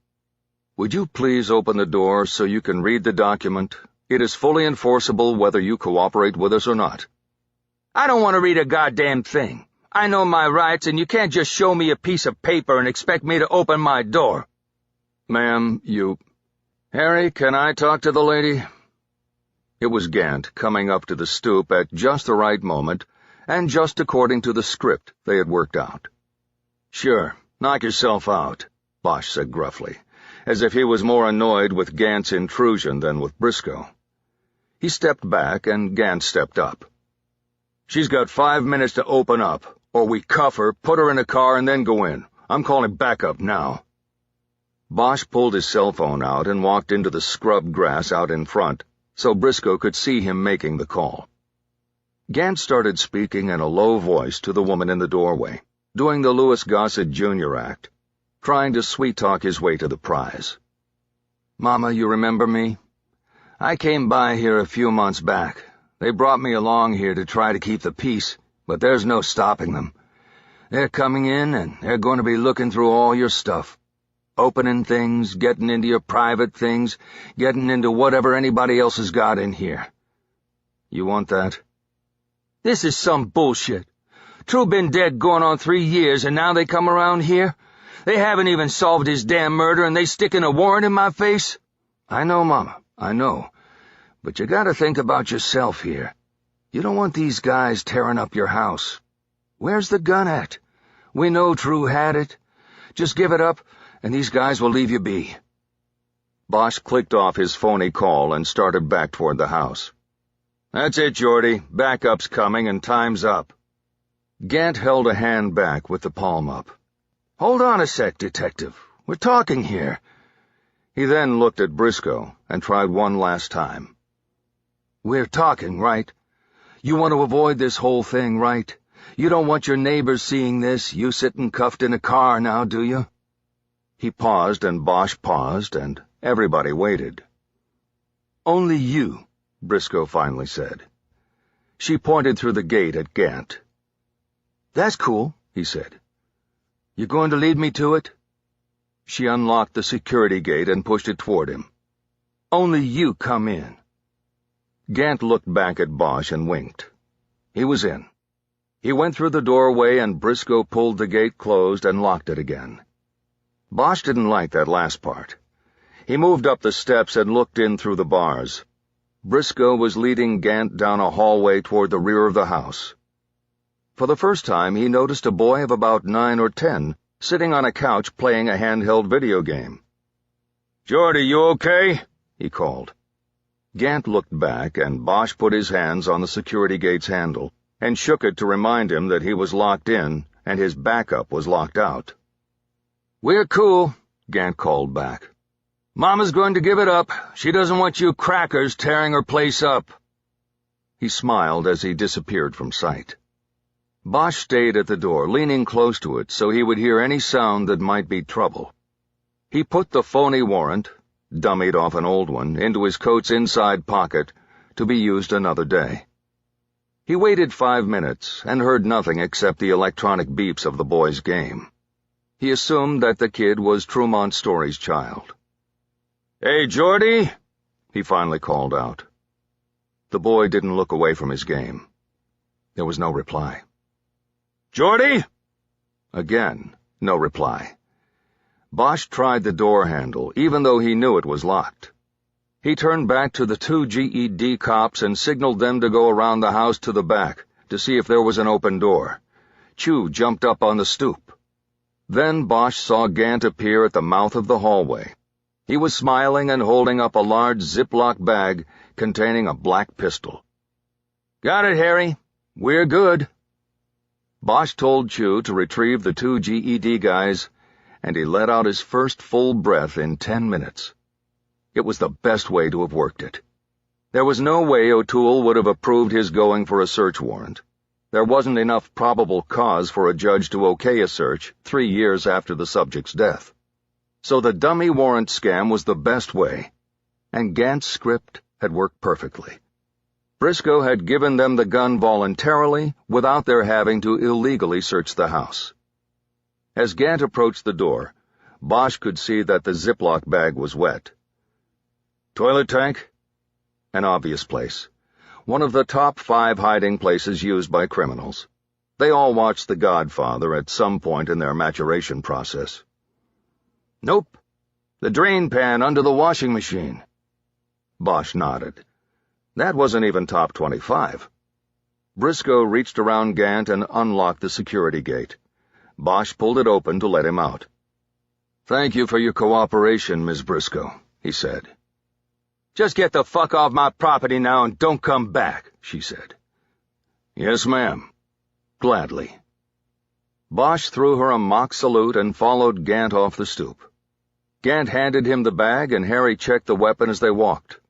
"Would you please open the door so you can read the document? It is fully enforceable whether you cooperate with us or not." "I don't want to read a goddamn thing. I know my rights, and you can't just show me a piece of paper and expect me to open my door." Ma'am, Harry, can I talk to the lady? It was Gant coming up to the stoop at just the right moment and just according to the script they had worked out. Sure, knock yourself out, Bosch said gruffly, as if he was more annoyed with Gant's intrusion than with Briscoe. He stepped back and Gant stepped up. She's got 5 minutes to open up, or we cuff her, put her in a car, and then go in. I'm calling backup now. Bosch pulled his cell phone out and walked into the scrub grass out in front, so Briscoe could see him making the call. Gant started speaking in a low voice to the woman in the doorway, doing the Louis Gossett Jr. act, trying to sweet-talk his way to the prize. "Mama, you remember me? I came by here a few months back. They brought me along here to try to keep the peace, but there's no stopping them. They're coming in, and they're going to be looking through all your stuff. Opening things, getting into your private things, getting into whatever anybody else has got in here. You want that?" This is some bullshit. True been dead going on 3 years, and now they come around here? They haven't even solved his damn murder, and they sticking a warrant in my face? I know, Mama, I know. But you gotta think about yourself here. You don't want these guys tearing up your house. Where's the gun at? We know True had it. Just give it up, and these guys will leave you be. Bosch clicked off his phony call and started back toward the house. That's it, Geordie. Backup's coming, and time's up. Gant held a hand back with the palm up. Hold on a sec, Detective. We're talking here. He then looked at Briscoe and tried one last time. We're talking, right? You want to avoid this whole thing, right? You don't want your neighbors seeing this, you sitting cuffed in a car now, do you? He paused, and Bosch paused, and everybody waited. Only you, Briscoe finally said. She pointed through the gate at Gant. That's cool, he said. You going to lead me to it? She unlocked the security gate and pushed it toward him. Only you come in. Gant looked back at Bosch and winked. He was in. He went through the doorway, and Briscoe pulled the gate closed and locked it again. Bosch didn't like that last part. He moved up the steps and looked in through the bars. Briscoe was leading Gant down a hallway toward the rear of the house. For the first time, he noticed a boy of about 9 or 10 sitting on a couch playing a handheld video game. "Geordie, you okay?" he called. Gant looked back, and Bosch put his hands on the security gate's handle and shook it to remind him that he was locked in and his backup was locked out. "We're cool," Gant called back. "Mama's going to give it up. She doesn't want you crackers tearing her place up." He smiled as he disappeared from sight. Bosch stayed at the door, leaning close to it so he would hear any sound that might be trouble. He put the phony warrant, dummied off an old one, into his coat's inside pocket to be used another day. He waited 5 minutes and heard nothing except the electronic beeps of the boy's game. He assumed that the kid was Tremont Story's child. "Hey, Geordie," he finally called out. The boy didn't look away from his game. There was no reply. "Geordie?" Again, no reply. Bosch tried the door handle, even though he knew it was locked. He turned back to the 2 GED cops and signaled them to go around the house to the back to see if there was an open door. Chu jumped up on the stoop. Then Bosch saw Gant appear at the mouth of the hallway. He was smiling and holding up a large Ziploc bag containing a black pistol. "Got it, Harry. We're good." Bosch told Chu to retrieve the 2 GED guys, and he let out his first full breath in 10 minutes. It was the best way to have worked it. There was no way O'Toole would have approved his going for a search warrant. There wasn't enough probable cause for a judge to okay a search 3 years after the subject's death. So the dummy warrant scam was the best way, and Gant's script had worked perfectly. Briscoe had given them the gun voluntarily without their having to illegally search the house. As Gant approached the door, Bosch could see that the Ziploc bag was wet. Toilet tank? An obvious place. One of the top 5 hiding places used by criminals. They all watched The Godfather at some point in their maturation process. Nope. The drain pan under the washing machine. Bosch nodded. That wasn't even top 25. Briscoe reached around Gant and unlocked the security gate. Bosch pulled it open to let him out. "Thank you for your cooperation, Ms. Briscoe," he said. "Just get the fuck off my property now and don't come back," she said. "Yes, ma'am." Gladly. Bosch threw her a mock salute and followed Gant off the stoop. Gant handed him the bag, and Harry checked the weapon as they walked.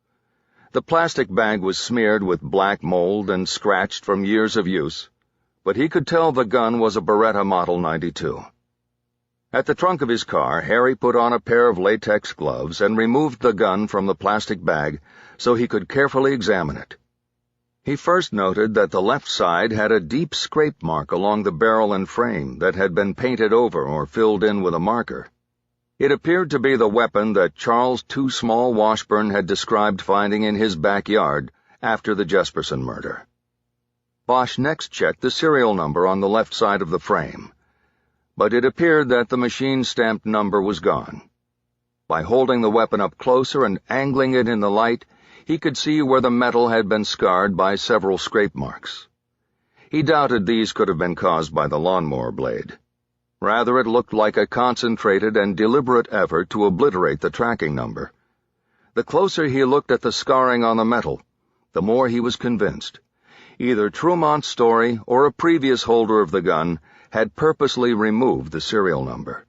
The plastic bag was smeared with black mold and scratched from years of use, but he could tell the gun was a Beretta Model 92. At the trunk of his car, Harry put on a pair of latex gloves and removed the gun from the plastic bag so he could carefully examine it. He first noted that the left side had a deep scrape mark along the barrel and frame that had been painted over or filled in with a marker. It appeared to be the weapon that Charles Too Small Washburn had described finding in his backyard after the Jesperson murder. Bosch next checked the serial number on the left side of the frame, but it appeared that the machine-stamped number was gone. By holding the weapon up closer and angling it in the light, he could see where the metal had been scarred by several scrape marks. He doubted these could have been caused by the lawnmower blade. Rather, it looked like a concentrated and deliberate effort to obliterate the tracking number. The closer he looked at the scarring on the metal, the more he was convinced. Either Trumont's story or a previous holder of the gun had purposely removed the serial number.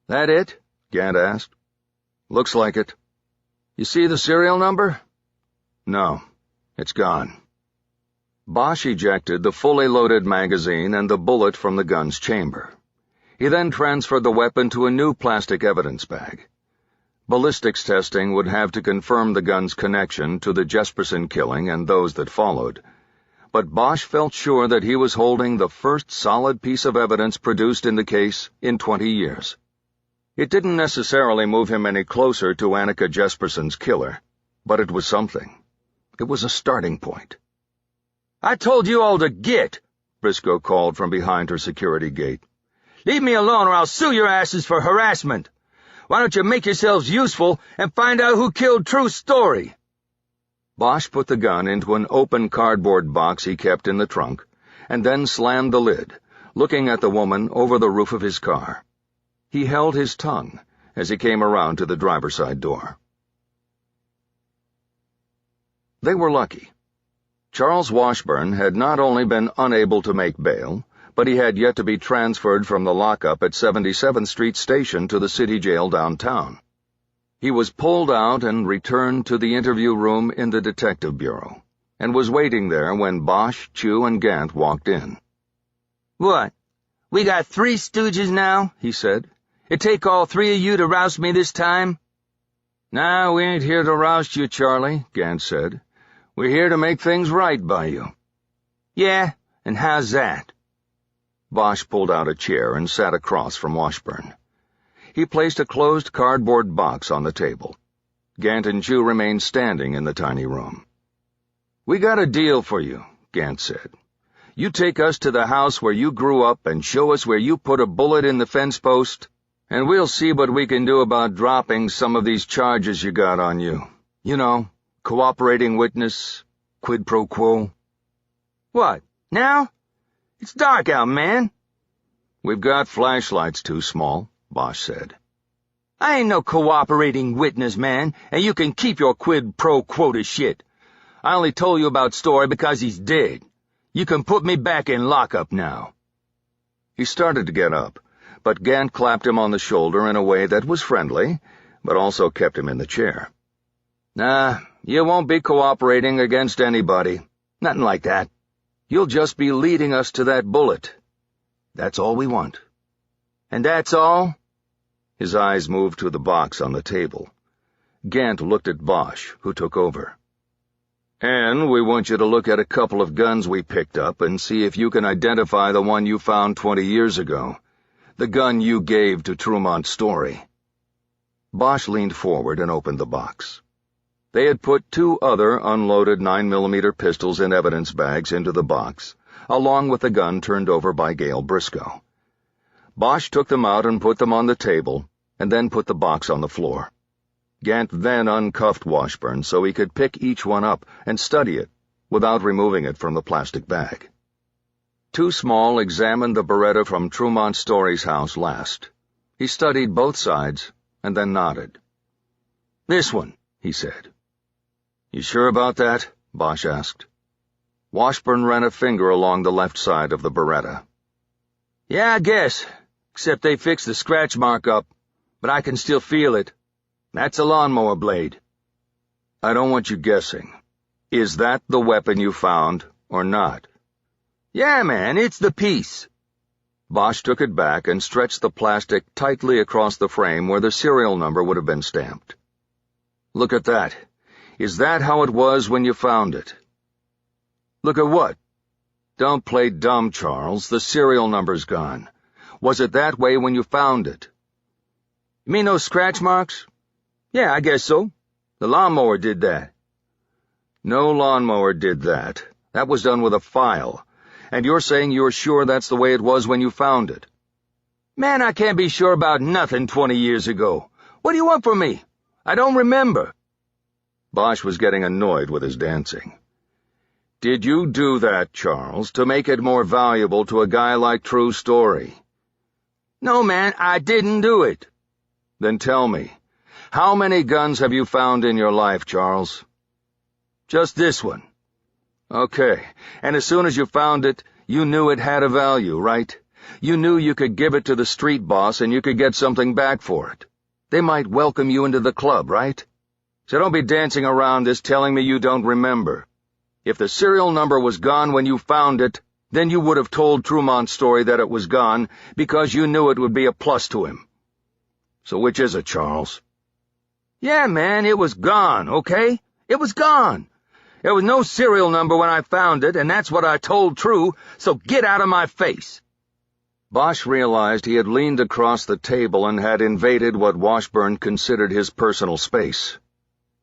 "That it?" Gant asked. "Looks like it." "You see the serial number?" "No, it's gone." Bosch ejected the fully loaded magazine and the bullet from the gun's chamber. He then transferred the weapon to a new plastic evidence bag. Ballistics testing would have to confirm the gun's connection to the Jesperson killing and those that followed, but Bosch felt sure that he was holding the first solid piece of evidence produced in the case in 20 years. It didn't necessarily move him any closer to Annika Jesperson's killer, but it was something. It was a starting point. "I told you all to get," Briscoe called from behind her security gate. "Leave me alone or I'll sue your asses for harassment. Why don't you make yourselves useful and find out who killed True's story?" Bosch put the gun into an open cardboard box he kept in the trunk, and then slammed the lid, looking at the woman over the roof of his car. He held his tongue as he came around to the driver's side door. They were lucky. Charles Washburn had not only been unable to make bail, but he had yet to be transferred from the lockup at 77th Street Station to the city jail downtown. He was pulled out and returned to the interview room in the detective bureau, and was waiting there when Bosch, Chew, and Gant walked in. "What? We got 3 stooges now?" he said. "It take all 3 of you to roust me this time?" "Nah, we ain't here to roust you, Charlie," Gant said. "We're here to make things right by you." "Yeah? And how's that?" Bosch pulled out a chair and sat across from Washburn. He placed a closed cardboard box on the table. Gant and Chew remained standing in the tiny room. "We got a deal for you," Gant said. "You take us to the house where you grew up and show us where you put a bullet in the fence post, and we'll see what we can do about dropping some of these charges you got on you. You know, cooperating witness, quid pro quo." "What, now? It's dark out, man." "We've got flashlights, Too Small," Bosch said. "I ain't no cooperating witness, man, and you can keep your quid pro quota shit. I only told you about Story because he's dead. You can put me back in lockup now." He started to get up, but Gant clapped him on the shoulder in a way that was friendly, but also kept him in the chair. "Nah, you won't be cooperating against anybody. Nothing like that. You'll just be leading us to that bullet. That's all we want." "And that's all?" His eyes moved to the box on the table. Gant looked at Bosch, who took over. "And we want you to look at a couple of guns we picked up and see if you can identify the one you found 20 years ago, the gun you gave to Trumont's story." Bosch leaned forward and opened the box. They had put 2 other unloaded 9mm pistols in evidence bags into the box, along with the gun turned over by Gail Briscoe. Bosch took them out and put them on the table, and then put the box on the floor. Gant then uncuffed Washburn so he could pick each one up and study it without removing it from the plastic bag. Too Small examined the Beretta from Tremont Story's house last. He studied both sides and then nodded. "This one," he said. "You sure about that?" Bosch asked. Washburn ran a finger along the left side of the Beretta. "Yeah, I guess, except they fixed the scratch mark up, but I can still feel it. That's a lawnmower blade." "I don't want you guessing. Is that the weapon you found, or not?" "Yeah, man, it's the piece." Bosch took it back and stretched the plastic tightly across the frame where the serial number would have been stamped. "Look at that. Is that how it was when you found it?" "Look at what?" "Don't play dumb, Charles. The serial number's gone. Was it that way when you found it?" "You mean those scratch marks? Yeah, I guess so. The lawnmower did that." "No lawnmower did that. That was done with a file. And you're saying you're sure that's the way it was when you found it?" "Man, I can't be sure about nothing 20 years ago. What do you want from me? I don't remember." Bosch was getting annoyed with his dancing. "Did you do that, Charles, to make it more valuable to a guy like True Story?" "No, man, I didn't do it." "Then tell me, how many guns have you found in your life, Charles?" "Just this one." "Okay, and as soon as you found it, you knew it had a value, right? You knew you could give it to the street boss and you could get something back for it. They might welcome you into the club, right? So don't be dancing around this telling me you don't remember. If the serial number was gone when you found it, then you would have told Tremont Story that it was gone because you knew it would be a plus to him. So which is it, Charles?" "Yeah, man, it was gone, okay? It was gone. There was no serial number when I found it, and that's what I told True, so get out of my face." Bosch realized he had leaned across the table and had invaded what Washburn considered his personal space.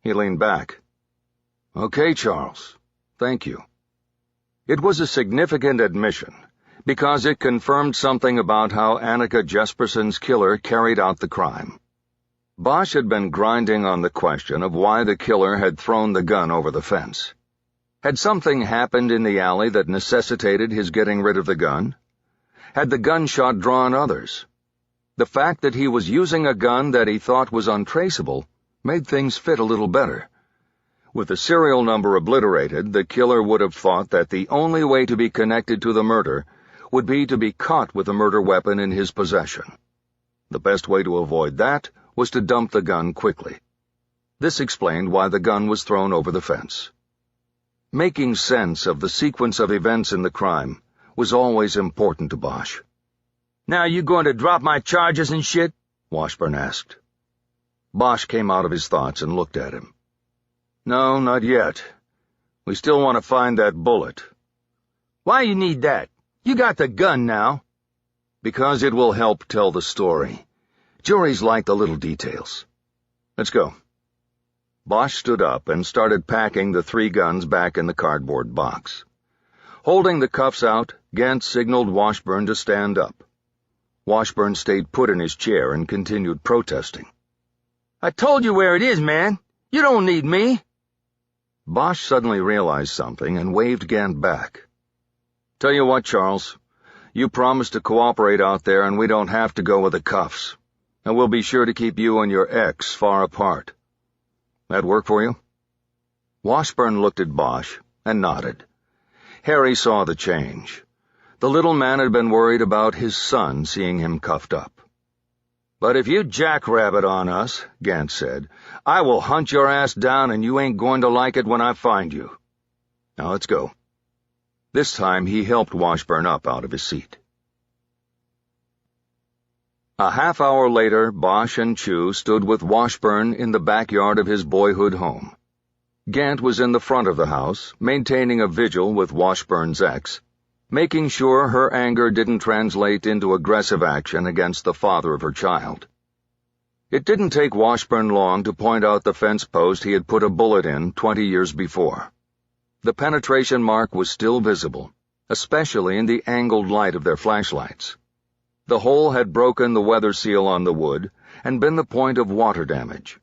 He leaned back. "Okay, Charles. Thank you." It was a significant admission, because it confirmed something about how Annika Jesperson's killer carried out the crime. Bosch had been grinding on the question of why the killer had thrown the gun over the fence. Had something happened in the alley that necessitated his getting rid of the gun? Had the gunshot drawn others? The fact that he was using a gun that he thought was untraceable made things fit a little better. With the serial number obliterated, the killer would have thought that the only way to be connected to the murder would be to be caught with the murder weapon in his possession. The best way to avoid that was to dump the gun quickly. This explained why the gun was thrown over the fence. Making sense of the sequence of events in the crime was always important to Bosch. "Now you going to drop my charges and shit?" Washburn asked. Bosch came out of his thoughts and looked at him. "No, not yet. We still want to find that bullet." "Why you need that? You got the gun now." "Because it will help tell the story. Juries like the little details. Let's go." Bosch stood up and started packing the 3 guns back in the cardboard box. Holding the cuffs out, Gant signaled Washburn to stand up. Washburn stayed put in his chair and continued protesting. "I told you where it is, man. You don't need me." Bosch suddenly realized something and waved Gant back. "Tell you what, Charles, you promised to cooperate out there and we don't have to go with the cuffs. And we'll be sure to keep you and your ex far apart. That work for you?" Washburn looked at Bosch and nodded. Harry saw the change. The little man had been worried about his son seeing him cuffed up. "But if you jackrabbit on us," Gant said, "I will hunt your ass down and you ain't going to like it when I find you. Now let's go." This time he helped Washburn up out of his seat. A half hour later, Bosch and Chu stood with Washburn in the backyard of his boyhood home. Gant was in the front of the house, maintaining a vigil with Washburn's ex, making sure her anger didn't translate into aggressive action against the father of her child. It didn't take Washburn long to point out the fence post he had put a bullet in 20 years before. The penetration mark was still visible, especially in the angled light of their flashlights. The hole had broken the weather seal on the wood, and been the point of water damage.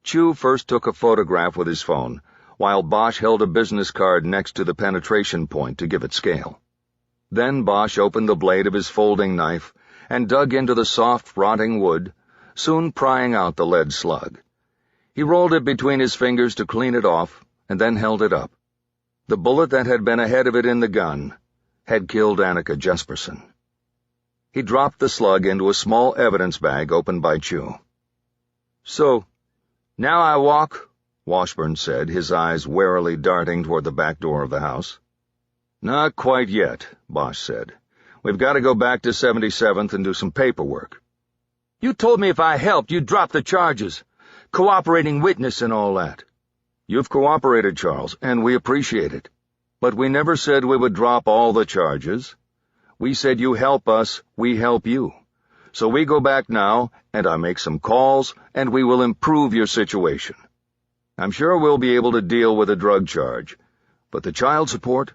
Chu first took a photograph with his phone, while Bosch held a business card next to the penetration point to give it scale. Then Bosch opened the blade of his folding knife and dug into the soft, rotting wood, soon prying out the lead slug. He rolled it between his fingers to clean it off, and then held it up. The bullet that had been ahead of it in the gun had killed Annika Jesperson. He dropped the slug into a small evidence bag opened by Chu. "So, now I walk," Washburn said, his eyes warily darting toward the back door of the house. "Not quite yet," Bosch said. "We've got to go back to 77th and do some paperwork." "You told me if I helped, you'd drop the charges. Cooperating witness and all that." "You've cooperated, Charles, and we appreciate it. But we never said we would drop all the charges. We said you help us, we help you. So we go back now, and I make some calls, and we will improve your situation. I'm sure we'll be able to deal with a drug charge. But the child support?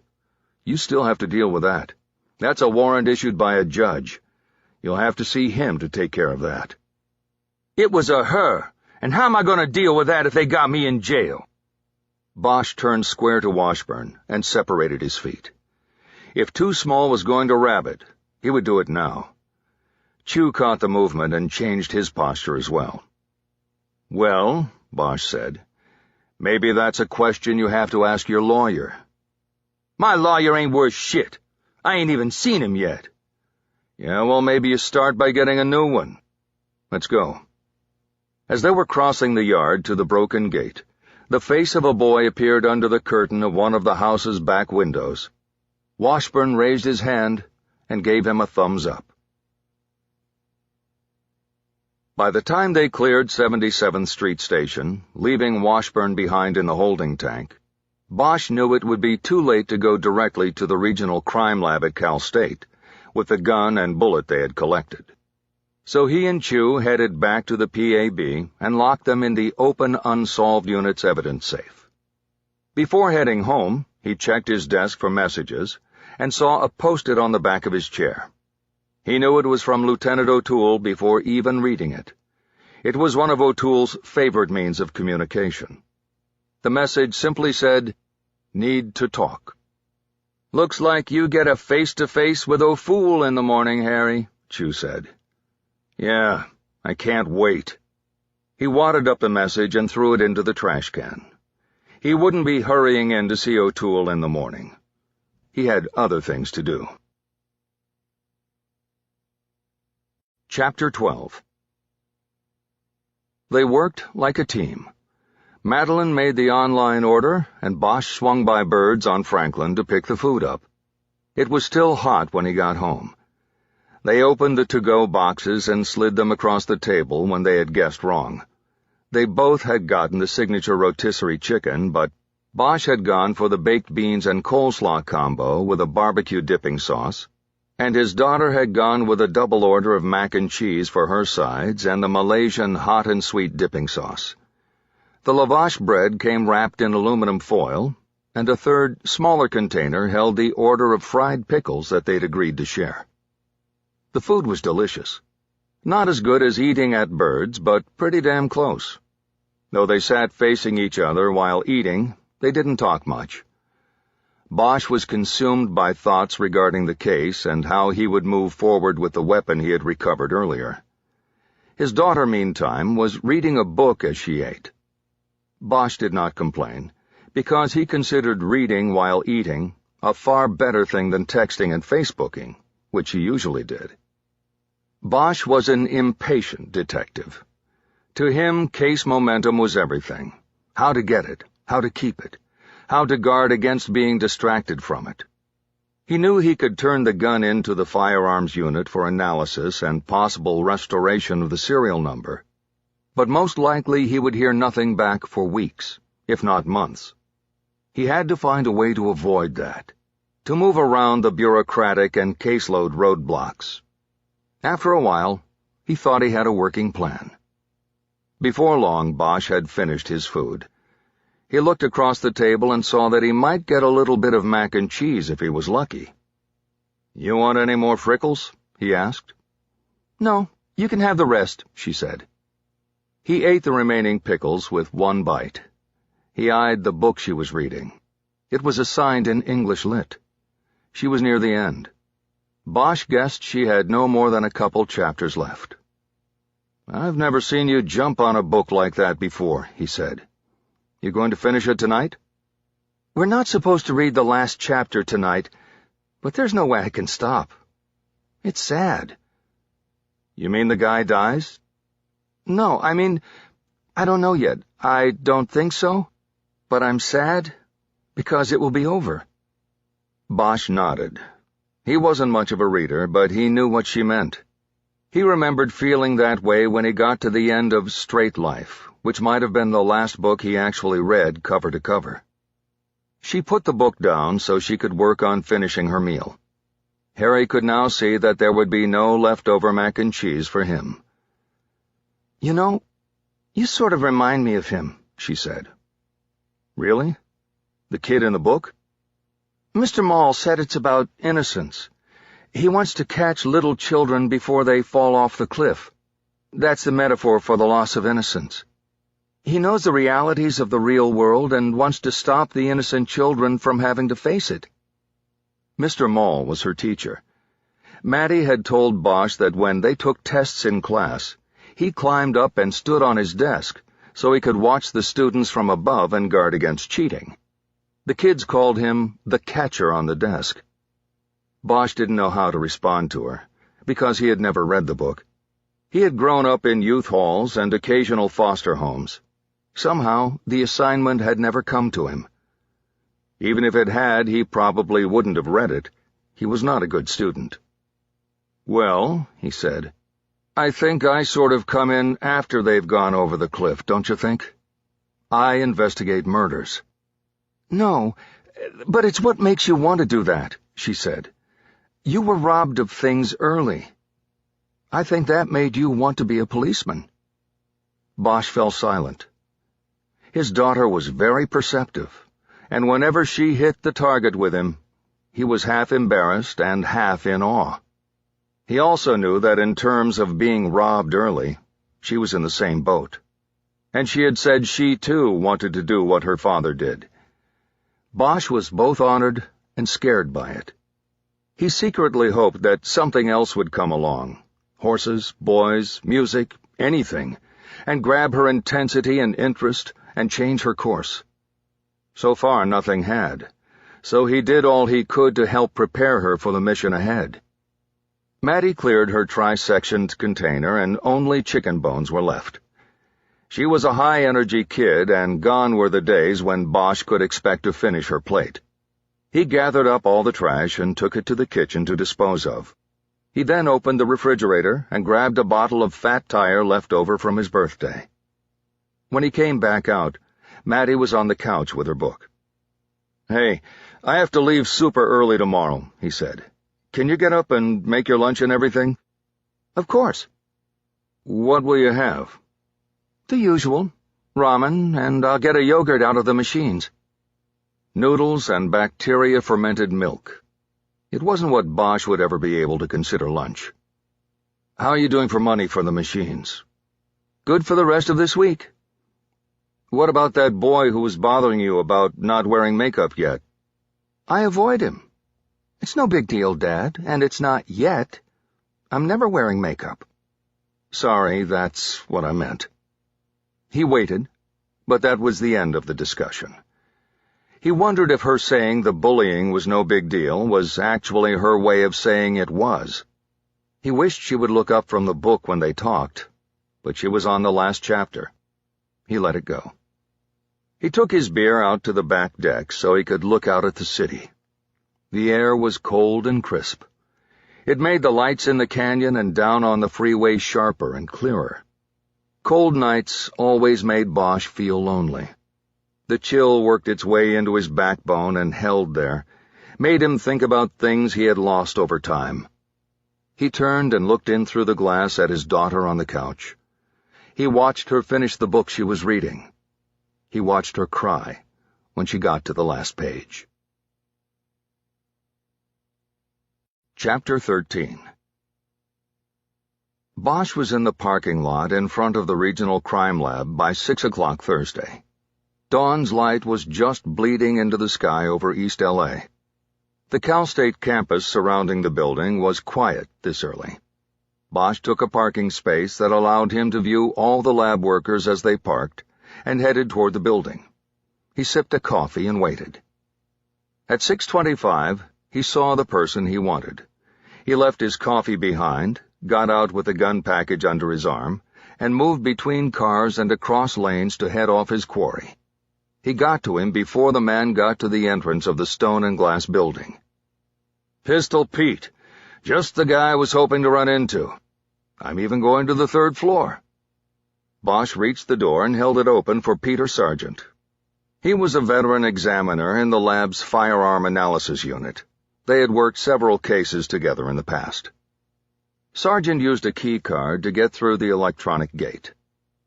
You still have to deal with that. That's a warrant issued by a judge. You'll have to see him to take care of that." "It was a her, and how am I going to deal with that if they got me in jail?" Bosch turned square to Washburn and separated his feet. If Too Small was going to rabbit, he would do it now. Chu caught the movement and changed his posture as well. "Well," Bosch said, "maybe that's a question you have to ask your lawyer." "My lawyer ain't worth shit. I ain't even seen him yet." "Yeah, well, maybe you start by getting a new one. Let's go." As they were crossing the yard to the broken gate, the face of a boy appeared under the curtain of one of the house's back windows. Washburn raised his hand and gave him a thumbs up. By the time they cleared 77th Street Station, leaving Washburn behind in the holding tank, Bosch knew it would be too late to go directly to the regional crime lab at Cal State, with the gun and bullet they had collected. So he and Chu headed back to the PAB and locked them in the open unsolved unit's evidence safe. Before heading home, he checked his desk for messages and saw a post-it on the back of his chair. He knew it was from Lieutenant O'Toole before even reading it. It was one of O'Toole's favorite means of communication. The message simply said, "Need to talk." "Looks like you get a face-to-face with O'Fool in the morning, Harry," Chu said. "Yeah, I can't wait." He wadded up the message and threw it into the trash can. He wouldn't be hurrying in to see O'Toole in the morning. He had other things to do. Chapter 12. They worked like a team. Madeline made the online order, and Bosch swung by Bird's on Franklin to pick the food up. It was still hot when he got home. They opened the to-go boxes and slid them across the table when they had guessed wrong. They both had gotten the signature rotisserie chicken, but Bosch had gone for the baked beans and coleslaw combo with a barbecue dipping sauce, and his daughter had gone with a double order of mac and cheese for her sides and the Malaysian hot and sweet dipping sauce. The lavash bread came wrapped in aluminum foil, and a third, smaller container held the order of fried pickles that they'd agreed to share. The food was delicious. Not as good as eating at Bird's, but pretty damn close. Though they sat facing each other while eating, they didn't talk much. Bosch was consumed by thoughts regarding the case and how he would move forward with the weapon he had recovered earlier. His daughter, meantime, was reading a book as she ate. Bosch did not complain, because he considered reading while eating a far better thing than texting and Facebooking, which he usually did. Bosch was an impatient detective. To him, case momentum was everything. How to get it, how to keep it, how to guard against being distracted from it. He knew he could turn the gun into the firearms unit for analysis and possible restoration of the serial number, but most likely he would hear nothing back for weeks, if not months. He had to find a way to avoid that, to move around the bureaucratic and caseload roadblocks. After a while, he thought he had a working plan. Before long, Bosch had finished his food. He looked across the table and saw that he might get a little bit of mac and cheese if he was lucky. "You want any more frickles?" he asked. "No, You can have the rest, she said. He ate the remaining pickles with one bite. He eyed the book she was reading. It was assigned in English Lit. She was near the end. Bosch guessed she had no more than a couple chapters left. I've never seen you jump on a book like that before, he said. You going to finish it tonight? We're not supposed to read the last chapter tonight, but there's no way I can stop. It's sad. You mean the guy dies? No, I mean, I don't know yet. I don't think so, but I'm sad because it will be over. Bosch nodded. He wasn't much of a reader, but he knew what she meant. He remembered feeling that way when he got to the end of Straight Life, which might have been the last book he actually read cover to cover. She put the book down so she could work on finishing her meal. Harry could now see that there would be no leftover mac and cheese for him. You know, you sort of remind me of him, she said. Really? The kid in the book? Mr. Maul said it's about innocence. He wants to catch little children before they fall off the cliff. That's the metaphor for the loss of innocence. He knows the realities of the real world and wants to stop the innocent children from having to face it. Mr. Maul was her teacher. Maddie had told Bosch that when they took tests in class, he climbed up and stood on his desk so he could watch the students from above and guard against cheating. The kids called him the catcher on the desk. Bosch didn't know how to respond to her, because he had never read the book. He had grown up in youth halls and occasional foster homes. Somehow, the assignment had never come to him. Even if it had, he probably wouldn't have read it. He was not a good student. Well, he said, I think I sort of come in after they've gone over the cliff, don't you think? I investigate murders. No, but it's what makes you want to do that, she said. You were robbed of things early. I think that made you want to be a policeman. Bosch fell silent. His daughter was very perceptive, and whenever she hit the target with him, he was half embarrassed and half in awe. He also knew that in terms of being robbed early, she was in the same boat. And she had said she, too, wanted to do what her father did. Bosch was both honored and scared by it. He secretly hoped that something else would come along, horses, boys, music, anything, and grab her intensity and interest and change her course. So far, nothing had, so he did all he could to help prepare her for the mission ahead. Maddie cleared her tri-sectioned container, and only chicken bones were left. She was a high-energy kid, and gone were the days when Bosch could expect to finish her plate. He gathered up all the trash and took it to the kitchen to dispose of. He then opened the refrigerator and grabbed a bottle of fat tire left over from his birthday. When he came back out, Maddie was on the couch with her book. Hey, I have to leave super early tomorrow, he said. Can you get up and make your lunch and everything? Of course. What will you have? The usual. Ramen, and I'll get a yogurt out of the machines. Noodles and bacteria-fermented milk. It wasn't what Bosch would ever be able to consider lunch. How are you doing for money for the machines? Good for the rest of this week. What about that boy who was bothering you about not wearing makeup yet? I avoid him. It's no big deal, Dad, and it's not yet. I'm never wearing makeup. Sorry, that's what I meant. He waited, but that was the end of the discussion. He wondered if her saying the bullying was no big deal was actually her way of saying it was. He wished she would look up from the book when they talked, but she was on the last chapter. He let it go. He took his beer out to the back deck so he could look out at the city. The air was cold and crisp. It made the lights in the canyon and down on the freeway sharper and clearer. Cold nights always made Bosch feel lonely. The chill worked its way into his backbone and held there, made him think about things he had lost over time. He turned and looked in through the glass at his daughter on the couch. He watched her finish the book she was reading. He watched her cry when she got to the last page. Chapter 13. Bosch was in the parking lot in front of the regional crime lab by 6 o'clock Thursday. Dawn's light was just bleeding into the sky over East L.A. The Cal State campus surrounding the building was quiet this early. Bosch took a parking space that allowed him to view all the lab workers as they parked and headed toward the building. He sipped a coffee and waited. At 6:25, he saw the person he wanted. He left his coffee behind, got out with a gun package under his arm, and moved between cars and across lanes to head off his quarry. He got to him before the man got to the entrance of the stone and glass building. "Pistol Pete. Just the guy I was hoping to run into. I'm even going to the 3rd floor." Bosch reached the door and held it open for Peter Sargent. He was a veteran examiner in the lab's firearm analysis unit. They had worked several cases together in the past. Sargent used a key card to get through the electronic gate.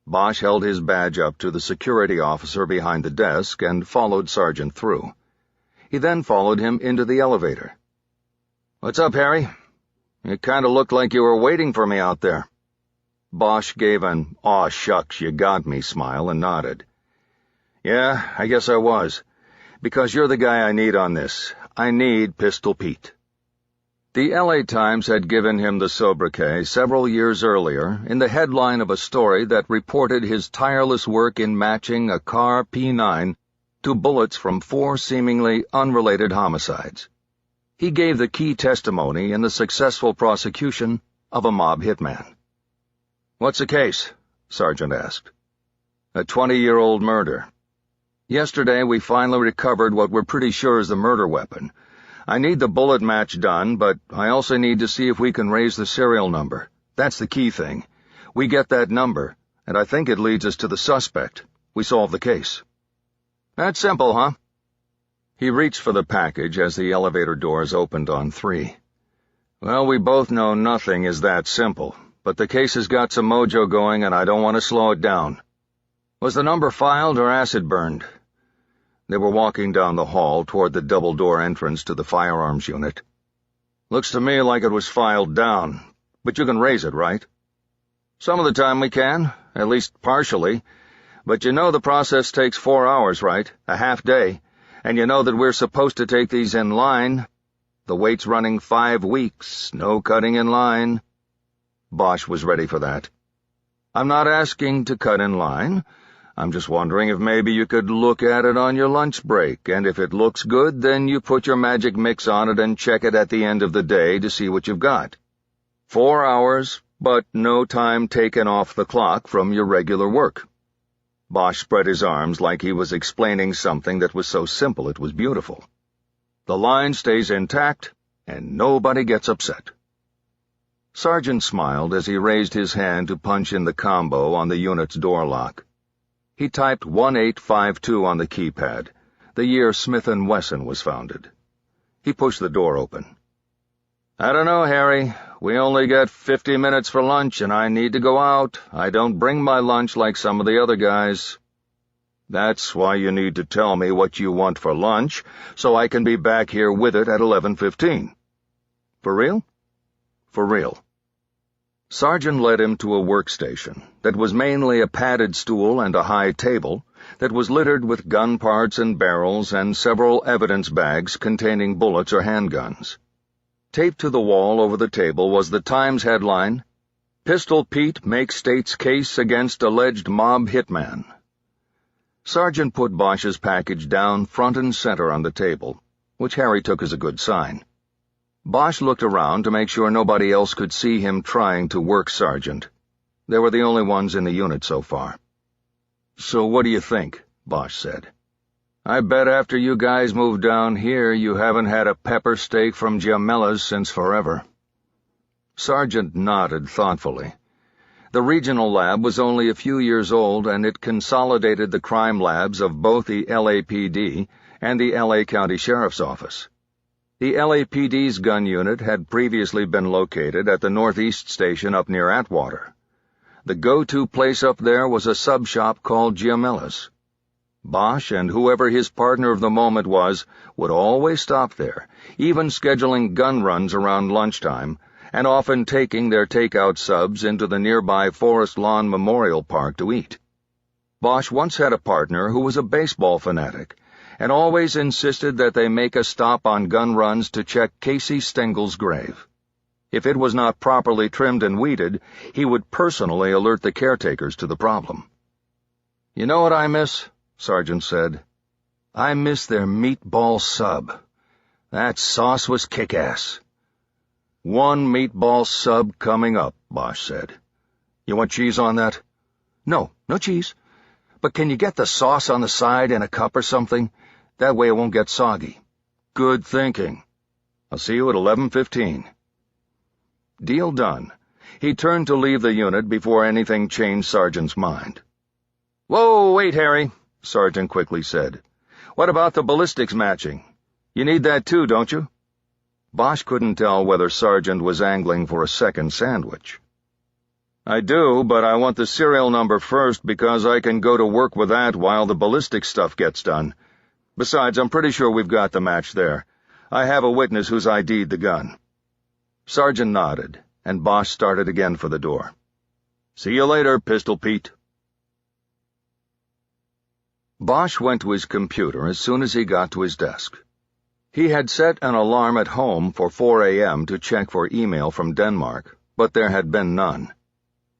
Bosch held his badge up to the security officer behind the desk and followed Sargent through. He then followed him into the elevator. "What's up, Harry? It kind of looked like you were waiting for me out there." Bosch gave an "aw shucks, you got me" smile and nodded. "Yeah, I guess I was. Because you're the guy I need on this. I need Pistol Pete." The L.A. Times had given him the sobriquet several years earlier in the headline of a story that reported his tireless work in matching a car P9 to bullets from 4 seemingly unrelated homicides. He gave the key testimony in the successful prosecution of a mob hitman. "What's the case?" Sargent asked. "A 20-year-old murder. Yesterday we finally recovered what we're pretty sure is the murder weapon. I need the bullet match done, but I also need to see if we can raise the serial number. That's the key thing. We get that number, and I think it leads us to the suspect. We solve the case." "That's simple, huh?" He reached for the package as the elevator doors opened on 3. "Well, we both know nothing is that simple, but the case has got some mojo going and I don't want to slow it down." "Was the number filed or acid burned?" They were walking down the hall toward the double-door entrance to the firearms unit. "Looks to me like it was filed down, but you can raise it, right?" "Some of the time we can, at least partially. But you know the process takes 4 hours, right? A half day. And you know that we're supposed to take these in line. The wait's running 5 weeks, no cutting in line." Bosch was ready for that. "I'm not asking to cut in line. I'm just wondering if maybe you could look at it on your lunch break, and if it looks good, then you put your magic mix on it and check it at the end of the day to see what you've got. 4 hours, but no time taken off the clock from your regular work." Bosch spread his arms like he was explaining something that was so simple it was beautiful. "The line stays intact, and nobody gets upset." Sargent smiled as he raised his hand to punch in the combo on the unit's door lock. He typed 1852 on the keypad, the year Smith & Wesson was founded. He pushed the door open. "I don't know, Harry. We only get 50 minutes for lunch, and I need to go out. I don't bring my lunch like some of the other guys." "That's why you need to tell me what you want for lunch, so I can be back here with it at 11:15. "For real?" "For real." Sargent led him to a workstation that was mainly a padded stool and a high table that was littered with gun parts and barrels and several evidence bags containing bullets or handguns. Taped to the wall over the table was the Times headline, "Pistol Pete Makes State's Case Against Alleged Mob Hitman." Sargent put Bosch's package down front and center on the table, which Harry took as a good sign. Bosch looked around to make sure nobody else could see him trying to work Sargent. They were the only ones in the unit so far. "So what do you think?" Bosch said. "I bet after you guys moved down here you haven't had a pepper steak from Giamella's since forever." Sargent nodded thoughtfully. The regional lab was only a few years old, and it consolidated the crime labs of both the LAPD and the LA County Sheriff's Office. The LAPD's gun unit had previously been located at the Northeast Station up near Atwater. The go-to place up there was a sub-shop called Giamella's. Bosch and whoever his partner of the moment was would always stop there, even scheduling gun runs around lunchtime, and often taking their takeout subs into the nearby Forest Lawn Memorial Park to eat. Bosch once had a partner who was a baseball fanatic, and always insisted that they make a stop on gun runs to check Casey Stengel's grave. If it was not properly trimmed and weeded, he would personally alert the caretakers to the problem. "You know what I miss?" Sargent said. "I miss their meatball sub. That sauce was kick-ass." "One meatball sub coming up," Bosch said. "You want cheese on that?" "No cheese. But can you get the sauce on the side in a cup or something? That way it won't get soggy." "Good thinking. I'll see you at 11:15. Deal done. He turned to leave the unit before anything changed Sargent's mind. "Whoa, wait, Harry," Sargent quickly said. "What about the ballistics matching? You need that too, don't you?" Bosch couldn't tell whether Sargent was angling for a second sandwich. "I do, but I want the serial number first because I can go to work with that while the ballistics stuff gets done. Besides, I'm pretty sure we've got the match there. I have a witness who's ID'd the gun." Sargent nodded, and Bosch started again for the door. "See you later, Pistol Pete." Bosch went to his computer as soon as he got to his desk. He had set an alarm at home for 4 a.m. to check for email from Denmark, but there had been none.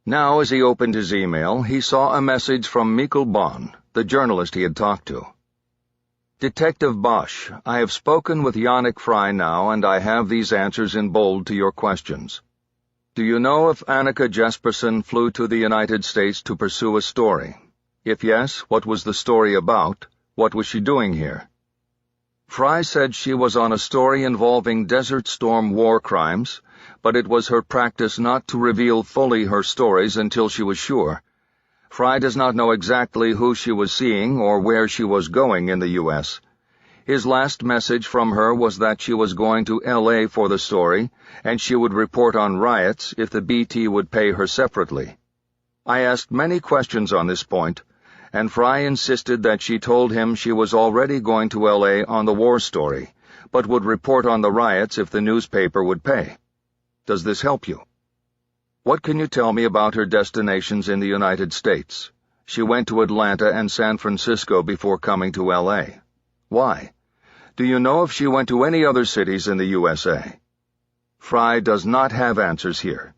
Now, as he opened his email, he saw a message from Michael Connelly, the journalist he had talked to. "Detective Bosch, I have spoken with Yannick Fry now, and I have these answers in bold to your questions. Do you know if Annika Jespersen flew to the United States to pursue a story? If yes, what was the story about? What was she doing here?" Fry said she was on a story involving Desert Storm war crimes, but it was her practice not to reveal fully her stories until she was sure. Fry does not know exactly who she was seeing or where she was going in the U.S. His last message from her was that she was going to L.A. for the story, and she would report on riots if the BT would pay her separately. I asked many questions on this point, and Fry insisted that she told him she was already going to L.A. on the war story, but would report on the riots if the newspaper would pay. Does this help you? What can you tell me about her destinations in the United States? She went to Atlanta and San Francisco before coming to L.A. Why? Do you know if she went to any other cities in the USA? Fry does not have answers here.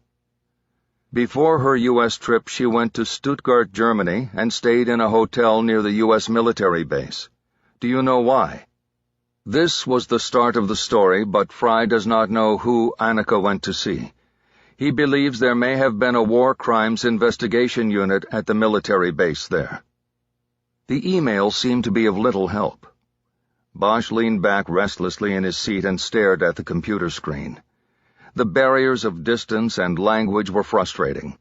Before her U.S. trip, she went to Stuttgart, Germany, and stayed in a hotel near the U.S. military base. Do you know why? This was the start of the story, but Fry does not know who Annika went to see. He believes there may have been a war crimes investigation unit at the military base there. The email seemed to be of little help. Bosch leaned back restlessly in his seat and stared at the computer screen. The barriers of distance and language were frustrating.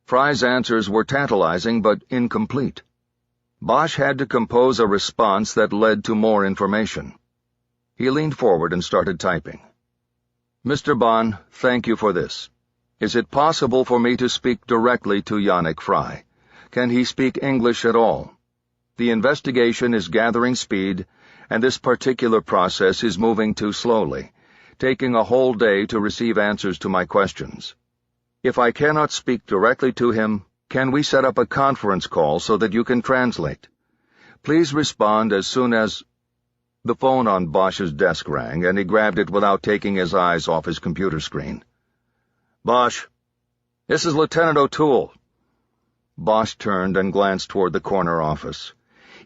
Fry's answers were tantalizing but incomplete. Bosch had to compose a response that led to more information. He leaned forward and started typing. "Mr. Bond, thank you for this. Is it possible for me to speak directly to Yannick Fry? Can he speak English at all? The investigation is gathering speed, and this particular process is moving too slowly, taking a whole day to receive answers to my questions. If I cannot speak directly to him, can we set up a conference call so that you can translate? Please respond as soon as—" The phone on Bosch's desk rang, and he grabbed it without taking his eyes off his computer screen. "Bosch, this is Lieutenant O'Toole." Bosch turned and glanced toward the corner office.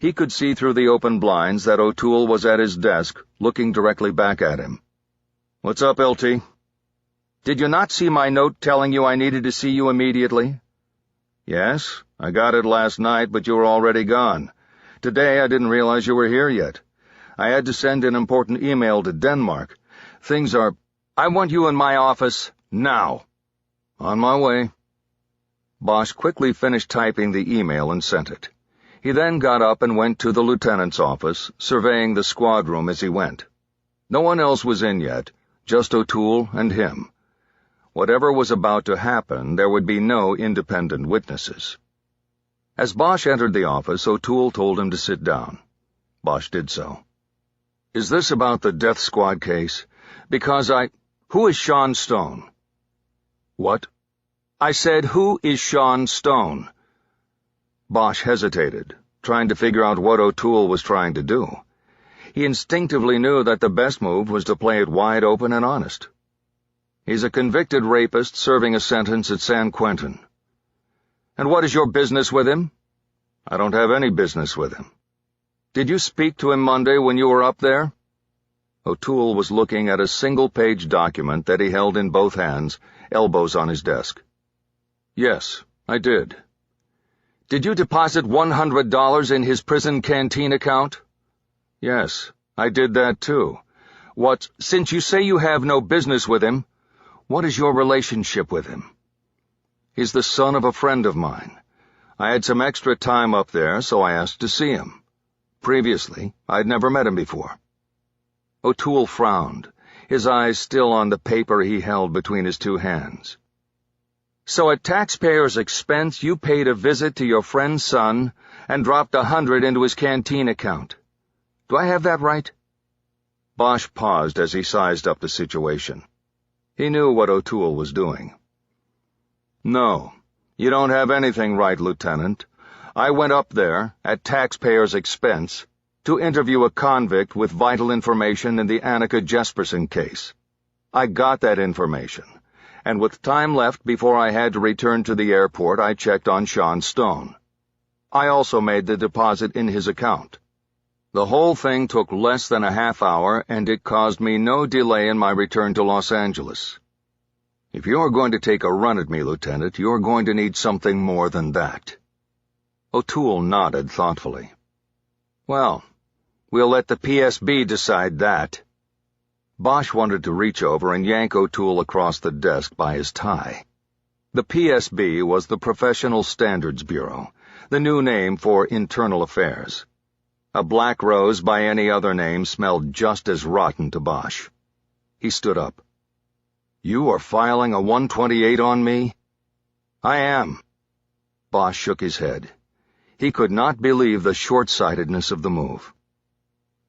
He could see through the open blinds that O'Toole was at his desk, looking directly back at him. "What's up, LT?" "Did you not see my note telling you I needed to see you immediately?" "Yes, I got it last night, but you were already gone. Today I didn't realize you were here yet. I had to send an important email to Denmark. Things are— I want you in my office now." "On my way." Bosch quickly finished typing the email and sent it. He then got up and went to the lieutenant's office, surveying the squad room as he went. No one else was in yet, just O'Toole and him. Whatever was about to happen, there would be no independent witnesses. As Bosch entered the office, O'Toole told him to sit down. Bosch did so. "Is this about the death squad case? Because Who is Sean Stone?" What? I said, who is Sean Stone? Bosch hesitated, trying to figure out what O'Toole was trying to do. He instinctively knew that the best move was to play it wide open and honest. He's a convicted rapist serving a sentence at San Quentin. And what is your business with him? I don't have any business with him. Did you speak to him Monday when you were up there? O'Toole was looking at a single-page document that he held in both hands, elbows on his desk. Yes, I did. Did you deposit $100 in his prison canteen account? Yes, I did that too. Since you say you have no business with him, what is your relationship with him? He's the son of a friend of mine. I had some extra time up there, so I asked to see him. Previously, I'd never met him before. O'Toole frowned, his eyes still on the paper he held between his two hands. So at taxpayers' expense, you paid a visit to your friend's son and dropped $100 into his canteen account. Do I have that right? Bosch paused as he sized up the situation. He knew what O'Toole was doing. No, you don't have anything right, Lieutenant. I went up there, at taxpayers' expense, to interview a convict with vital information in the Annika Jesperson case. I got that information, and with time left before I had to return to the airport, I checked on Sean Stone. I also made the deposit in his account. The whole thing took less than a half hour, and it caused me no delay in my return to Los Angeles. If you're going to take a run at me, Lieutenant, you're going to need something more than that. O'Toole nodded thoughtfully. Well, we'll let the PSB decide that. Bosch wanted to reach over and yank O'Toole across the desk by his tie. The PSB was the Professional Standards Bureau, the new name for Internal Affairs. A black rose by any other name smelled just as rotten to Bosch. He stood up. You are filing a 128 on me? I am. Bosch shook his head. He could not believe the short-sightedness of the move.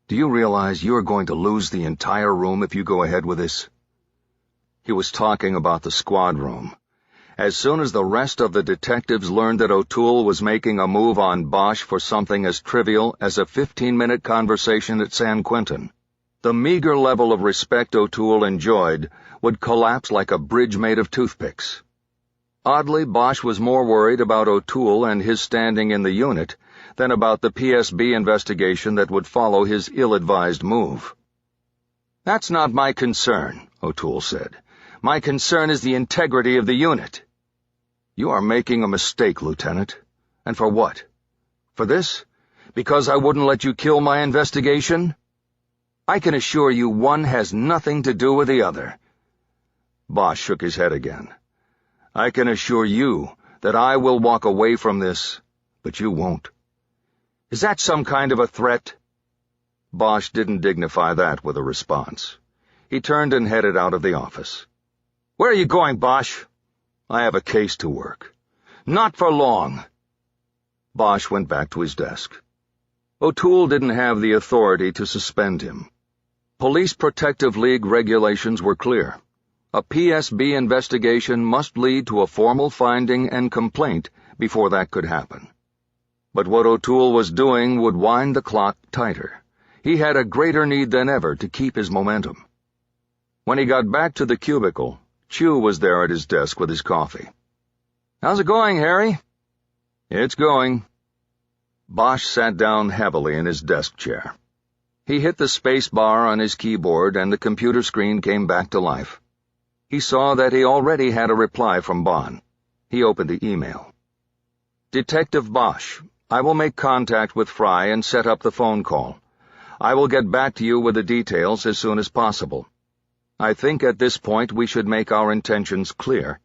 Do you realize you are going to lose the entire room if you go ahead with this? He was talking about the squad room. As soon as the rest of the detectives learned that O'Toole was making a move on Bosch for something as trivial as a 15-minute conversation at San Quentin, the meager level of respect O'Toole enjoyed would collapse like a bridge made of toothpicks. Oddly, Bosch was more worried about O'Toole and his standing in the unit than about the PSB investigation that would follow his ill-advised move. That's not my concern, O'Toole said. My concern is the integrity of the unit. You are making a mistake, Lieutenant. And for what? For this? Because I wouldn't let you kill my investigation? I can assure you one has nothing to do with the other. Bosch shook his head again. I can assure you that I will walk away from this, but you won't. Is that some kind of a threat? Bosch didn't dignify that with a response. He turned and headed out of the office. Where are you going, Bosch? I have a case to work. Not for long. Bosch went back to his desk. O'Toole didn't have the authority to suspend him. Police Protective League regulations were clear. A PSB investigation must lead to a formal finding and complaint before that could happen. But what O'Toole was doing would wind the clock tighter. He had a greater need than ever to keep his momentum. When he got back to the cubicle, Chew was there at his desk with his coffee. How's it going, Harry? It's going. Bosch sat down heavily in his desk chair. He hit the space bar on his keyboard and the computer screen came back to life. He saw that he already had a reply from Bond. He opened the email. Detective Bosch, I will make contact with Fry and set up the phone call. I will get back to you with the details as soon as possible. I think at this point we should make our intentions clear.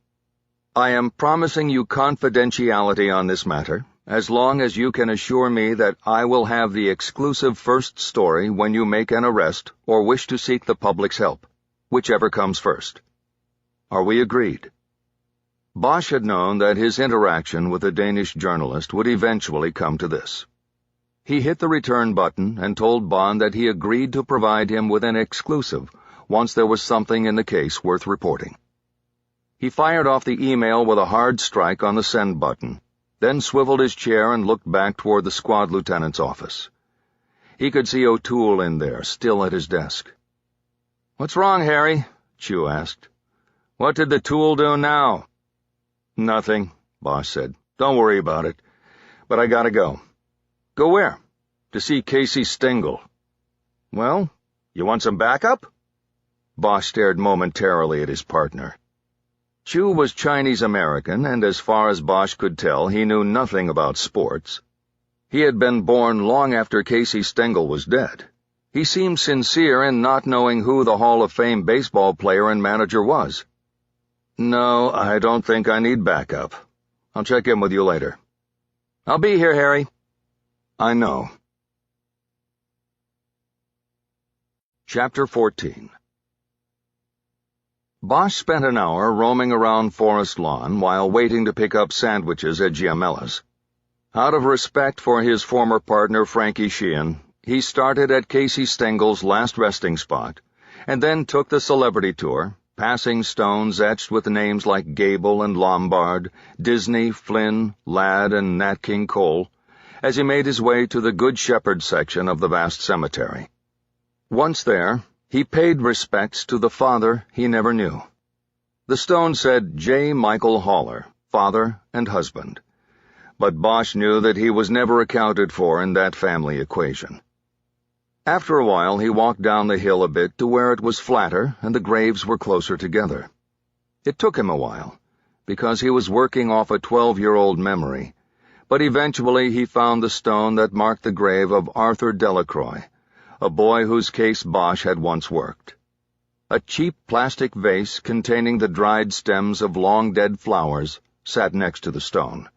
I am promising you confidentiality on this matter, as long as you can assure me that I will have the exclusive first story when you make an arrest or wish to seek the public's help, whichever comes first. Are we agreed? Bosch had known that his interaction with the Danish journalist would eventually come to this. He hit the return button and told Bond that he agreed to provide him with an exclusive once there was something in the case worth reporting. He fired off the email with a hard strike on the send button, then swiveled his chair and looked back toward the squad lieutenant's office. He could see O'Toole in there, still at his desk. "What's wrong, Harry?" Chew asked. "What did the tool do now?" "Nothing," Bosch said. "Don't worry about it. But I gotta go." "Go where?" "To see Casey Stengel." "Well, you want some backup?" Bosch stared momentarily at his partner. Chew was Chinese-American, and as far as Bosch could tell, he knew nothing about sports. He had been born long after Casey Stengel was dead. He seemed sincere in not knowing who the Hall of Fame baseball player and manager was. "No, I don't think I need backup. I'll check in with you later." "I'll be here, Harry." "I know." Chapter 14. Bosch spent an hour roaming around Forest Lawn while waiting to pick up sandwiches at Giamella's. Out of respect for his former partner Frankie Sheehan, he started at Casey Stengel's last resting spot, and then took the celebrity tour, passing stones etched with names like Gable and Lombard, Disney, Flynn, Ladd, and Nat King Cole, as he made his way to the Good Shepherd section of the vast cemetery. Once there, he paid respects to the father he never knew. The stone said J. Michael Haller, father and husband, but Bosch knew that he was never accounted for in that family equation. After a while, he walked down the hill a bit to where it was flatter and the graves were closer together. It took him a while, because he was working off a 12-year-old memory, but eventually he found the stone that marked the grave of Arthur Delacroix, a boy whose case Bosch had once worked. A cheap plastic vase containing the dried stems of long-dead flowers sat next to the stone.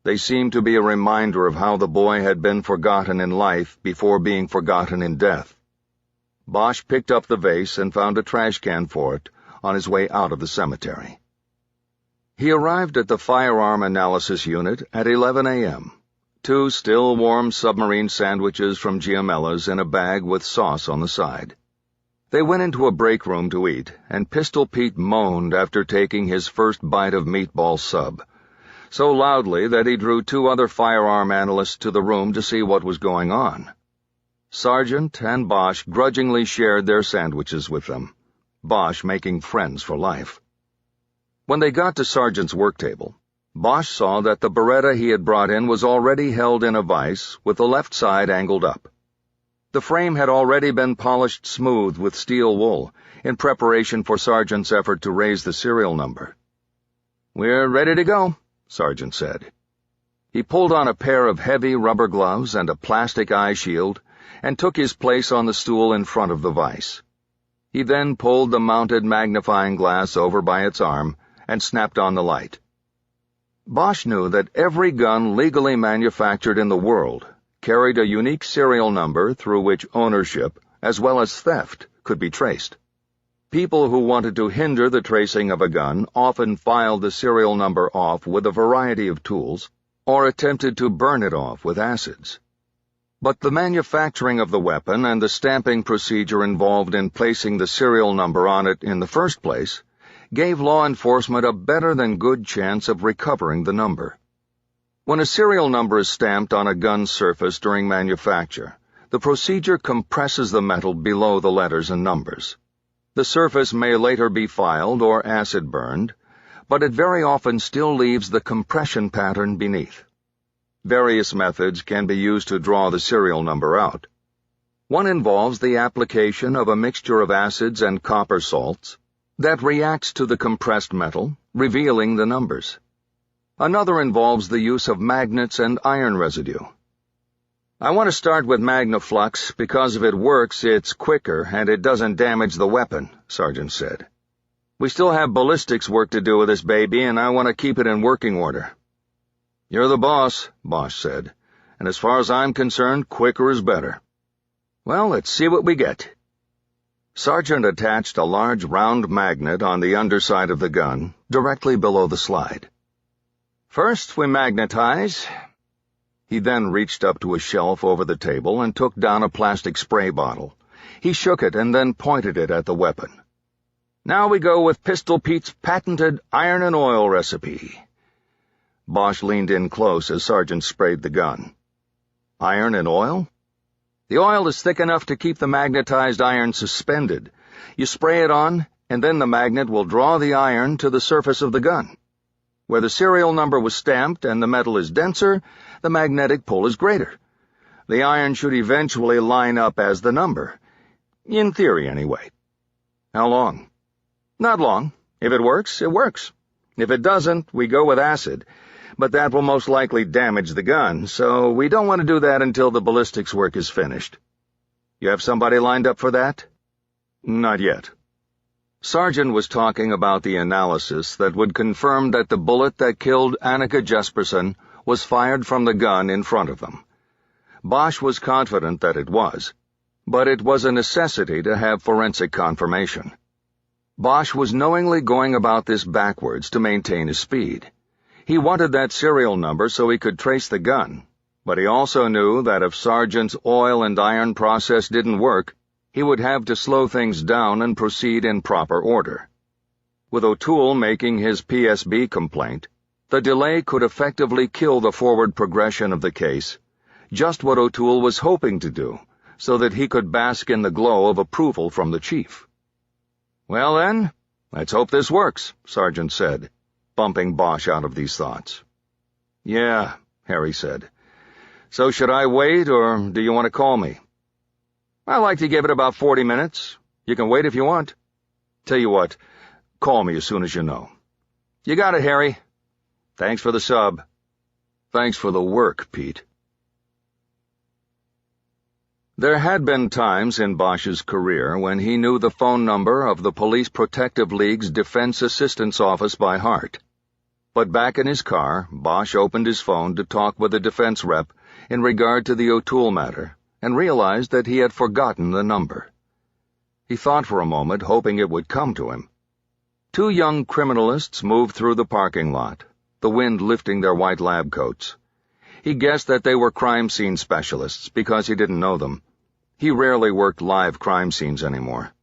They seemed to be a reminder of how the boy had been forgotten in life before being forgotten in death. Bosch picked up the vase and found a trash can for it on his way out of the cemetery. He arrived at the firearm analysis unit at 11 a.m., 2 still-warm submarine sandwiches from Giamella's in a bag with sauce on the side. They went into a break room to eat, and Pistol Pete moaned after taking his first bite of meatball sub, so loudly that he drew 2 other firearm analysts to the room to see what was going on. Sargent and Bosch grudgingly shared their sandwiches with them, Bosch making friends for life. When they got to Sargent's work table, Bosch saw that the Beretta he had brought in was already held in a vise with the left side angled up. The frame had already been polished smooth with steel wool in preparation for Sargent's effort to raise the serial number. "We're ready to go," Sargent said. He pulled on a pair of heavy rubber gloves and a plastic eye shield and took his place on the stool in front of the vise. He then pulled the mounted magnifying glass over by its arm and snapped on the light. Bosch knew that every gun legally manufactured in the world carried a unique serial number through which ownership, as well as theft, could be traced. People who wanted to hinder the tracing of a gun often filed the serial number off with a variety of tools, or attempted to burn it off with acids. But the manufacturing of the weapon and the stamping procedure involved in placing the serial number on it in the first place gave law enforcement a better-than-good chance of recovering the number. When a serial number is stamped on a gun's surface during manufacture, the procedure compresses the metal below the letters and numbers. The surface may later be filed or acid burned, but it very often still leaves the compression pattern beneath. Various methods can be used to draw the serial number out. One involves the application of a mixture of acids and copper salts that reacts to the compressed metal, revealing the numbers. Another involves the use of magnets and iron residue. "I want to start with Magnaflux because if it works, it's quicker and it doesn't damage the weapon," Sargent said. "We still have ballistics work to do with this baby, and I want to keep it in working order." "You're the boss," Bosch said, "and as far as I'm concerned, quicker is better." "Well, let's see what we get." Sargent attached a large round magnet on the underside of the gun, directly below the slide. "First, we magnetize." He then reached up to a shelf over the table and took down a plastic spray bottle. He shook it and then pointed it at the weapon. Now we go with Pistol Pete's patented iron and oil recipe." Bosch leaned in close as Sargent sprayed the gun. "Iron and oil?" "The oil is thick enough to keep the magnetized iron suspended. You spray it on, and then the magnet will draw the iron to the surface of the gun. Where the serial number was stamped and the metal is denser, the magnetic pull is greater. The iron should eventually line up as the number. In theory, anyway." "How long?" "Not long. If it works, it works. If it doesn't, we go with acid. But that will most likely damage the gun, so we don't want to do that until the ballistics work is finished." "You have somebody lined up for that?" "Not yet." Sargent was talking about the analysis that would confirm that the bullet that killed Annika Jesperson was fired from the gun in front of them. Bosch was confident that it was, but it was a necessity to have forensic confirmation. Bosch was knowingly going about this backwards to maintain his speed. He wanted that serial number so he could trace the gun, but he also knew that if Sargent's oil and iron process didn't work, he would have to slow things down and proceed in proper order. With O'Toole making his PSB complaint, the delay could effectively kill the forward progression of the case, just what O'Toole was hoping to do, so that he could bask in the glow of approval from the chief. "Well then, let's hope this works," Sargent said, bumping Bosch out of these thoughts. "Yeah," Harry said. "So should I wait, or do you want to call me?" "I like to give it about 40 minutes. You can wait if you want." "Tell you what, call me as soon as you know." "You got it, Harry. Thanks for the sub." "Thanks for the work, Pete." There had been times in Bosch's career when he knew the phone number of the Police Protective League's Defense Assistance Office by heart. But back in his car, Bosch opened his phone to talk with a defense rep in regard to the O'Toole matter, and realized that he had forgotten the number. He thought for a moment, hoping it would come to him. Two young criminalists moved through the parking lot, the wind lifting their white lab coats. He guessed that they were crime scene specialists because he didn't know them. He rarely worked live crime scenes anymore.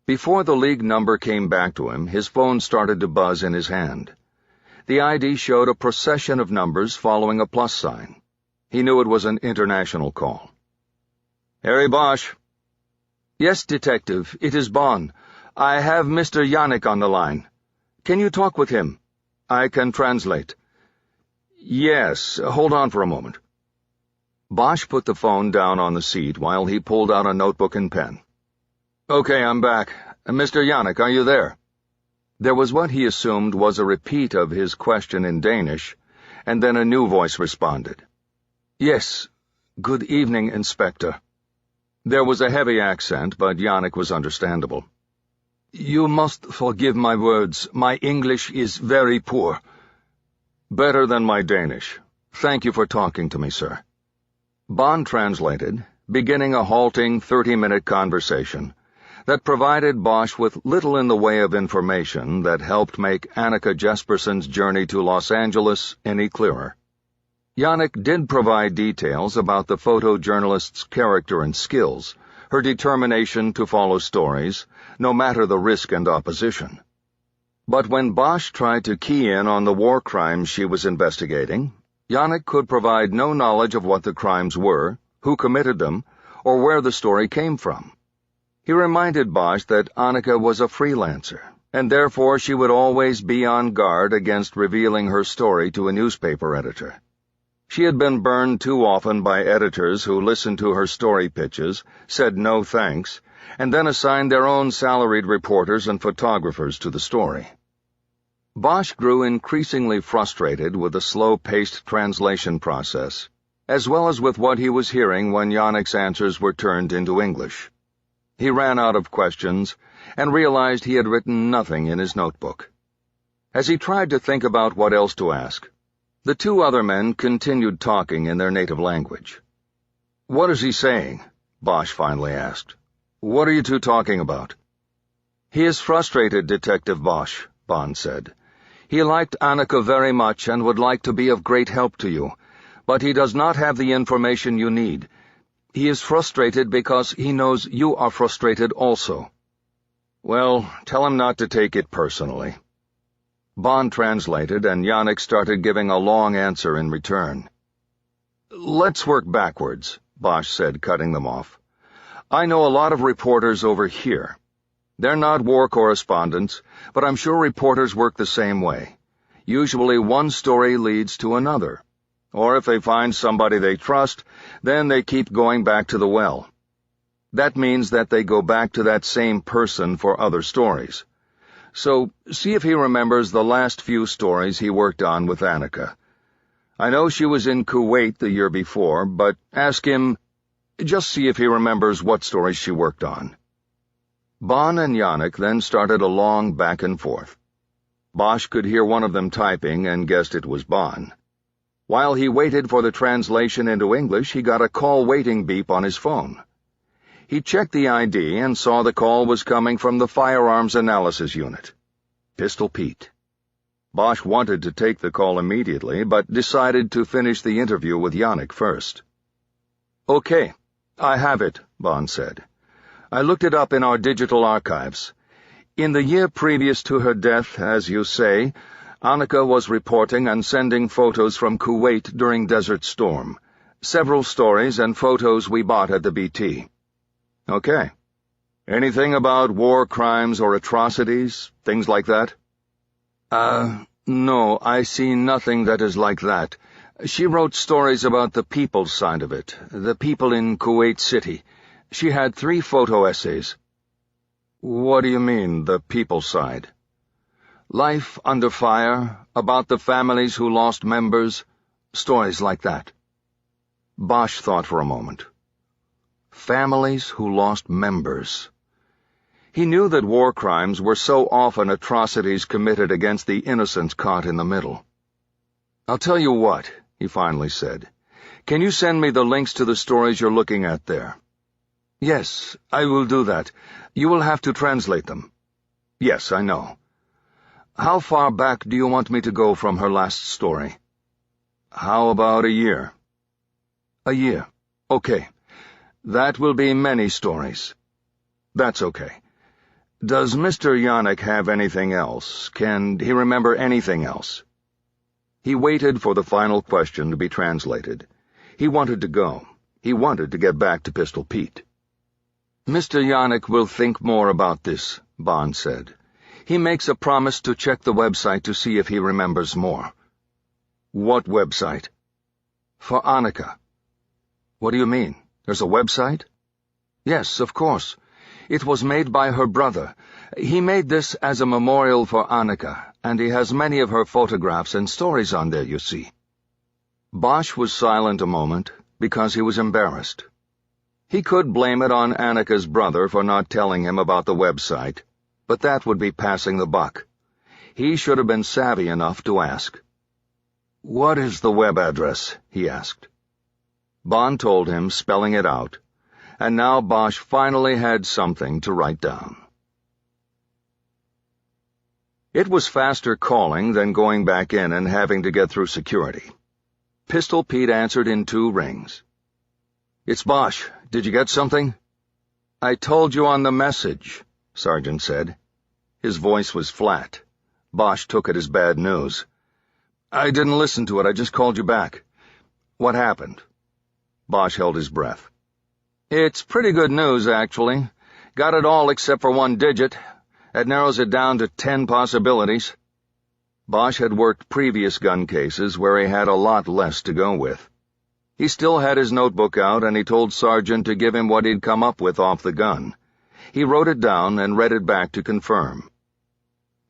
Before the league number came back to him, his phone started to buzz in his hand. The ID showed a procession of numbers following a plus sign. He knew it was an international call. "Harry Bosch." "Yes, Detective, it is Bond. I have Mr. Yannick on the line. Can you talk with him? I can translate." "Yes, hold on for a moment." Bosch put the phone down on the seat while he pulled out a notebook and pen. "Okay, I'm back. Mr. Yannick, are you there?" There was what he assumed was a repeat of his question in Danish, and then a new voice responded. "Yes. Good evening, Inspector." There was a heavy accent, but Yannick was understandable. "You must forgive my words. My English is very poor." "Better than my Danish. Thank you for talking to me, sir." Bond translated, beginning a halting 30-minute conversation that provided Bosch with little in the way of information that helped make Annika Jesperson's journey to Los Angeles any clearer. Yannick did provide details about the photojournalist's character and skills, her determination to follow stories, no matter the risk and opposition. But when Bosch tried to key in on the war crimes she was investigating, Yannick could provide no knowledge of what the crimes were, who committed them, or where the story came from. He reminded Bosch that Annika was a freelancer, and therefore she would always be on guard against revealing her story to a newspaper editor. She had been burned too often by editors who listened to her story pitches, said no thanks, and then assigned their own salaried reporters and photographers to the story. Bosch grew increasingly frustrated with the slow-paced translation process, as well as with what he was hearing when Yannick's answers were turned into English. He ran out of questions and realized he had written nothing in his notebook. As he tried to think about what else to ask, the two other men continued talking in their native language. "What is he saying?" Bosch finally asked. "What are you two talking about?" "He is frustrated, Detective Bosch," Bond said. "He liked Annika very much and would like to be of great help to you, but he does not have the information you need. He is frustrated because he knows you are frustrated also." Well, tell him not to take it personally. Bond translated, and Yannick started giving a long answer in return. Let's work backwards, Bosch said, cutting them off. I know a lot of reporters over here. They're not war correspondents, but I'm sure reporters work the same way. Usually one story leads to another. Or if they find somebody they trust, then they keep going back to the well. That means that they go back to that same person for other stories. So, see if he remembers the last few stories he worked on with Annika. I know she was in Kuwait the year before, but ask him, just see if he remembers what stories she worked on. Bond and Yannick then started a long back and forth. Bosch could hear one of them typing and guessed it was Bond. While he waited for the translation into English, he got a call waiting beep on his phone. He checked the ID and saw the call was coming from the Firearms Analysis Unit. Pistol Pete. Bosch wanted to take the call immediately, but decided to finish the interview with Yannick first. Okay, I have it, Bond said. I looked it up in our digital archives. In the year previous to her death, as you say, Annika was reporting and sending photos from Kuwait during Desert Storm. Several stories and photos we bought at the BT. Okay. Anything about war crimes or atrocities, things like that? No, I see nothing that is like that. She wrote stories about the people side of it, the people in Kuwait City. She had 3 photo essays. What do you mean, the people side? Life under fire, about the families who lost members, stories like that. Bosch thought for a moment. Families who lost members. He knew that war crimes were so often atrocities committed against the innocents caught in the middle. I'll tell you what, he finally said. Can you send me the links to the stories you're looking at there? Yes, I will do that. You will have to translate them. Yes, I know. How far back do you want me to go from her last story? How about a year? A year. Okay. That will be many stories. That's okay. Does Mr. Yannick have anything else? Can he remember anything else? He waited for the final question to be translated. He wanted to go. He wanted to get back to Pistol Pete. Mr. Yannick will think more about this, Bond said. He makes a promise to check the website to see if he remembers more. What website? For Annika. What do you mean? There's a website? Yes, of course. It was made by her brother. He made this as a memorial for Annika, and he has many of her photographs and stories on there, you see. Bosch was silent a moment, because he was embarrassed. He could blame it on Annika's brother for not telling him about the website, but that would be passing the buck. He should have been savvy enough to ask. What is the web address? He asked. Bond told him, spelling it out, and now Bosch finally had something to write down. It was faster calling than going back in and having to get through security. Pistol Pete answered in 2 rings. It's Bosch. Did you get something? I told you on the message, Sergeant said. His voice was flat. Bosch took it as bad news. I didn't listen to it. I just called you back. What happened? Bosch held his breath. It's pretty good news, actually. Got it all except for 1 digit. That narrows it down to 10 possibilities. Bosch had worked previous gun cases where he had a lot less to go with. He still had his notebook out, and he told Sergeant to give him what he'd come up with off the gun. He wrote it down and read it back to confirm.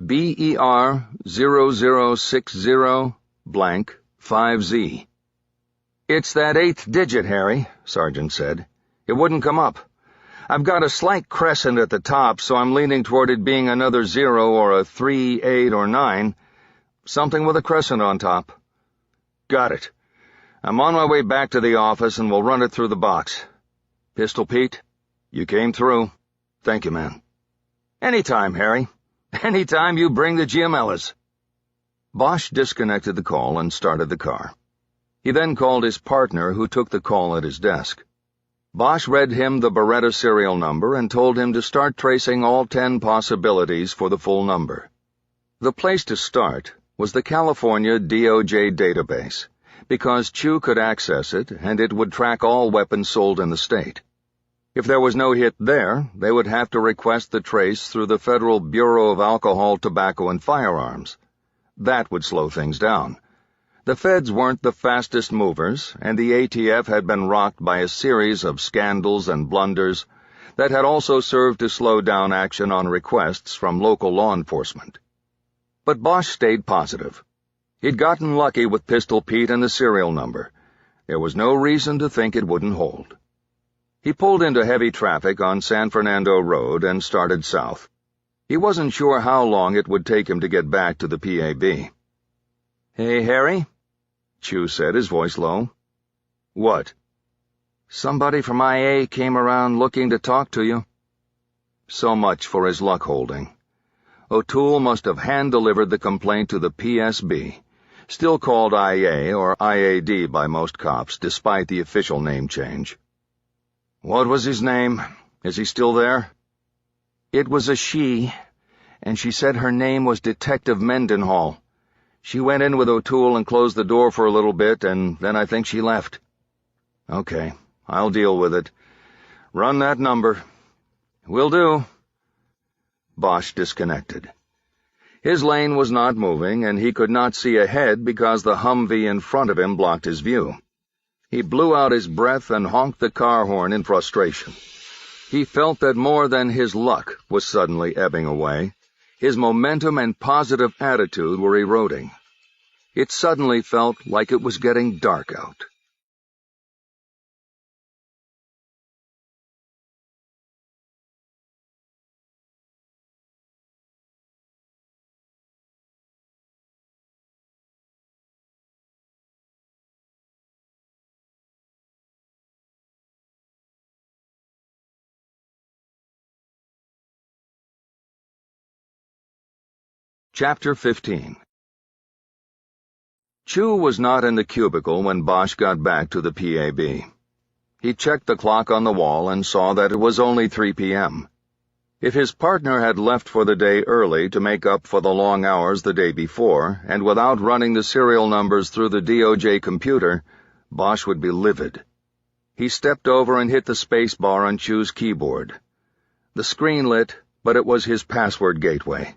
BER 0060 blank 5Z. It's that 8th digit, Harry, Sergeant said. It wouldn't come up. I've got a slight crescent at the top, so I'm leaning toward it being another 0 or a 3, 8, or 9. Something with a crescent on top. Got it. I'm on my way back to the office, and we'll run it through the box. Pistol Pete, you came through. Thank you, man. Anytime, Harry. Anytime you bring the GMLers. Bosch disconnected the call and started the car. He then called his partner, who took the call at his desk. Bosch read him the Beretta serial number and told him to start tracing all 10 possibilities for the full number. The place to start was the California DOJ database, because Chu could access it and it would track all weapons sold in the state. If there was no hit there, they would have to request the trace through the Federal Bureau of Alcohol, Tobacco, and Firearms. That would slow things down. The feds weren't the fastest movers, and the ATF had been rocked by a series of scandals and blunders that had also served to slow down action on requests from local law enforcement. But Bosch stayed positive. He'd gotten lucky with Pistol Pete and the serial number. There was no reason to think it wouldn't hold. He pulled into heavy traffic on San Fernando Road and started south. He wasn't sure how long it would take him to get back to the PAB. "Hey, Harry?" Chu said, his voice low. "What?" "Somebody from IA came around looking to talk to you." So much for his luck holding. O'Toole must have hand-delivered the complaint to the PSB, still called IA or IAD by most cops, despite the official name change. "What was his name? Is he still there?" "It was a she, and she said her name was Detective Mendenhall. She went in with O'Toole and closed the door for a little bit, and then I think she left." "Okay, I'll deal with it. Run that number." "Will do." Bosch disconnected. His lane was not moving, and he could not see ahead because the Humvee in front of him blocked his view. He blew out his breath and honked the car horn in frustration. He felt that more than his luck was suddenly ebbing away. His momentum and positive attitude were eroding. It suddenly felt like it was getting dark out. Chapter 15. Chu was not in the cubicle when Bosch got back to the PAB. He checked the clock on the wall and saw that it was only 3 p.m. If his partner had left for the day early to make up for the long hours the day before, and without running the serial numbers through the DOJ computer, Bosch would be livid. He stepped over and hit the space bar on Chu's keyboard. The screen lit, but it was his password gateway.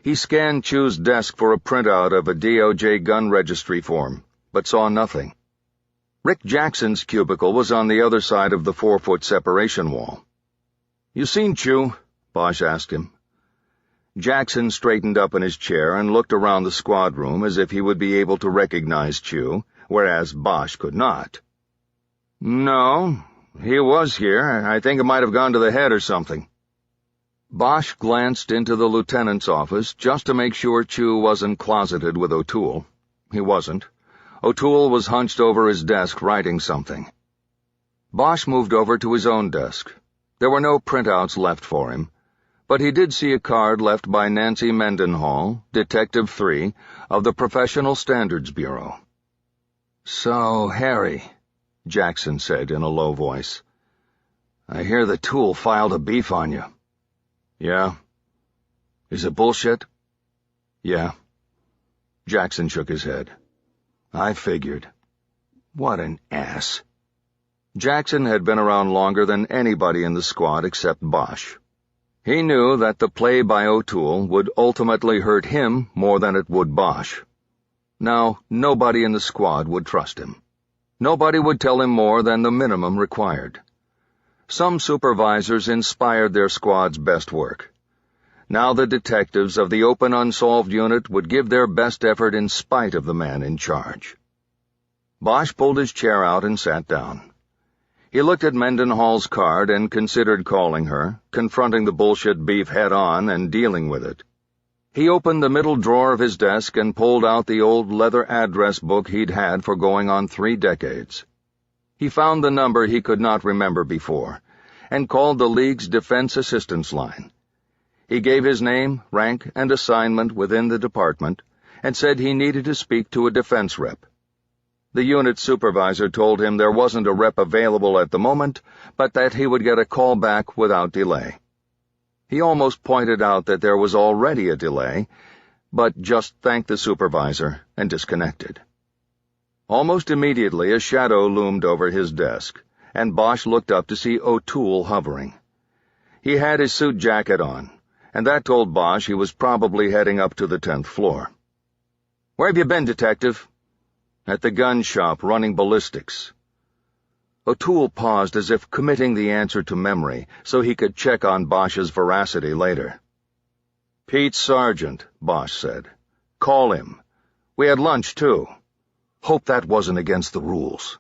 He scanned Chu's desk for a printout of a DOJ gun registry form, but saw nothing. Rick Jackson's cubicle was on the other side of the 4-foot separation wall. "You seen Chu?" Bosch asked him. Jackson straightened up in his chair and looked around the squad room as if he would be able to recognize Chu, whereas Bosch could not. "No, he was here. I think it might have gone to the head or something." Bosch glanced into the lieutenant's office just to make sure Chu wasn't closeted with O'Toole. He wasn't. O'Toole was hunched over his desk writing something. Bosch moved over to his own desk. There were no printouts left for him, but he did see a card left by Nancy Mendenhall, Detective 3, of the Professional Standards Bureau. "So, Harry," Jackson said in a low voice, "I hear the Toole filed a beef on you." "Yeah." "Is it bullshit?" "Yeah." Jackson shook his head. "I figured." What an ass. Jackson had been around longer than anybody in the squad except Bosch. He knew that the play by O'Toole would ultimately hurt him more than it would Bosch. Now, nobody in the squad would trust him. Nobody would tell him more than the minimum required. Some supervisors inspired their squad's best work. Now the detectives of the Open Unsolved Unit would give their best effort in spite of the man in charge. Bosch pulled his chair out and sat down. He looked at Mendenhall's card and considered calling her, confronting the bullshit beef head-on and dealing with it. He opened the middle drawer of his desk and pulled out the old leather address book he'd had for going on 3 decades. He found the number he could not remember before, and called the League's Defense Assistance Line. He gave his name, rank, and assignment within the department, and said he needed to speak to a defense rep. The unit supervisor told him there wasn't a rep available at the moment, but that he would get a call back without delay. He almost pointed out that there was already a delay, but just thanked the supervisor and disconnected. Almost immediately a shadow loomed over his desk, and Bosch looked up to see O'Toole hovering. He had his suit jacket on, and that told Bosch he was probably heading up to the 10th floor. "Where have you been, Detective?" "At the gun shop, running ballistics." O'Toole paused as if committing the answer to memory so he could check on Bosch's veracity later. "Pete Sargent," Bosch said. "Call him. We had lunch, too. Hope that wasn't against the rules."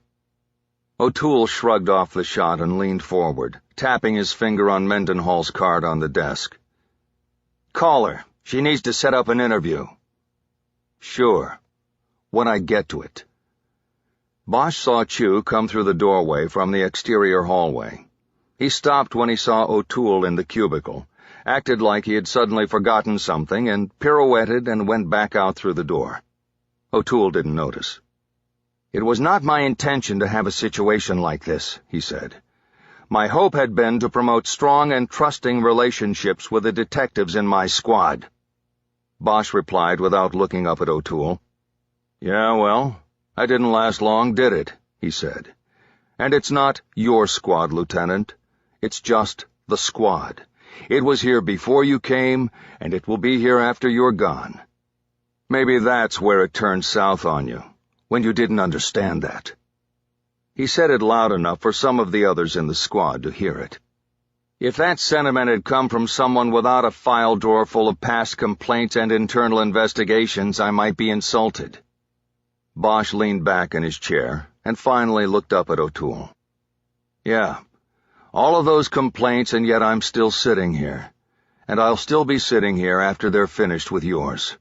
O'Toole shrugged off the shot and leaned forward, tapping his finger on Mendenhall's card on the desk. "Call her. She needs to set up an interview." "Sure. When I get to it." Bosch saw Chu come through the doorway from the exterior hallway. He stopped when he saw O'Toole in the cubicle, acted like he had suddenly forgotten something, and pirouetted and went back out through the door. O'Toole didn't notice. "It was not my intention to have a situation like this," he said. "My hope had been to promote strong and trusting relationships with the detectives in my squad." Bosch replied without looking up at O'Toole. "Yeah, well, I didn't last long, did it?" he said. "And it's not your squad, Lieutenant. It's just the squad. It was here before you came, and it will be here after you're gone. Maybe that's where it turned south on you, when you didn't understand that." He said it loud enough for some of the others in the squad to hear it. If that sentiment had come from someone without a file drawer full of past complaints and internal investigations, I might be insulted. Bosch leaned back in his chair and finally looked up at O'Toole. "Yeah, all of those complaints, and yet I'm still sitting here. And I'll still be sitting here after they're finished with yours."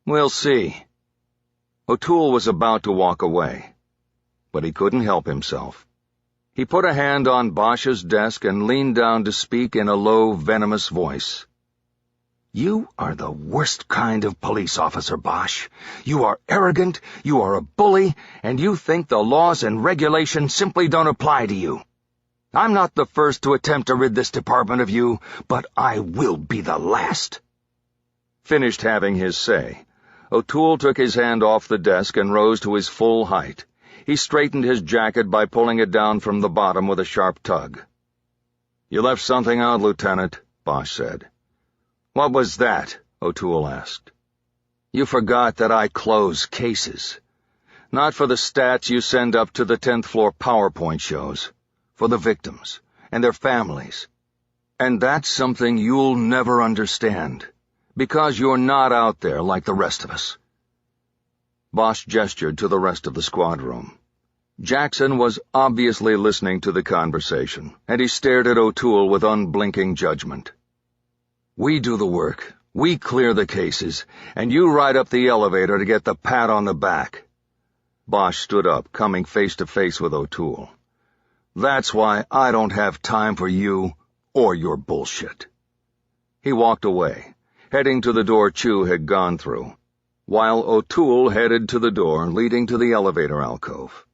"We'll see." O'Toole was about to walk away, but he couldn't help himself. He put a hand on Bosch's desk and leaned down to speak in a low, venomous voice. "You are the worst kind of police officer, Bosch. You are arrogant, you are a bully, and you think the laws and regulations simply don't apply to you. I'm not the first to attempt to rid this department of you, but I will be the last." Finished having his say, O'Toole took his hand off the desk and rose to his full height. He straightened his jacket by pulling it down from the bottom with a sharp tug. "You left something out, Lieutenant," Bosch said. "What was that?" O'Toole asked. "You forgot that I close cases. Not for the stats you send up to the 10th floor PowerPoint shows. For the victims and their families. And that's something you'll never understand, because you're not out there like the rest of us." Bosch gestured to the rest of the squad room. Jackson was obviously listening to the conversation, and he stared at O'Toole with unblinking judgment. "We do the work, we clear the cases, and you ride up the elevator to get the pat on the back." Bosch stood up, coming face to face with O'Toole. "That's why I don't have time for you or your bullshit." He walked away, heading to the door Chu had gone through, while O'Toole headed to the door leading to the elevator alcove.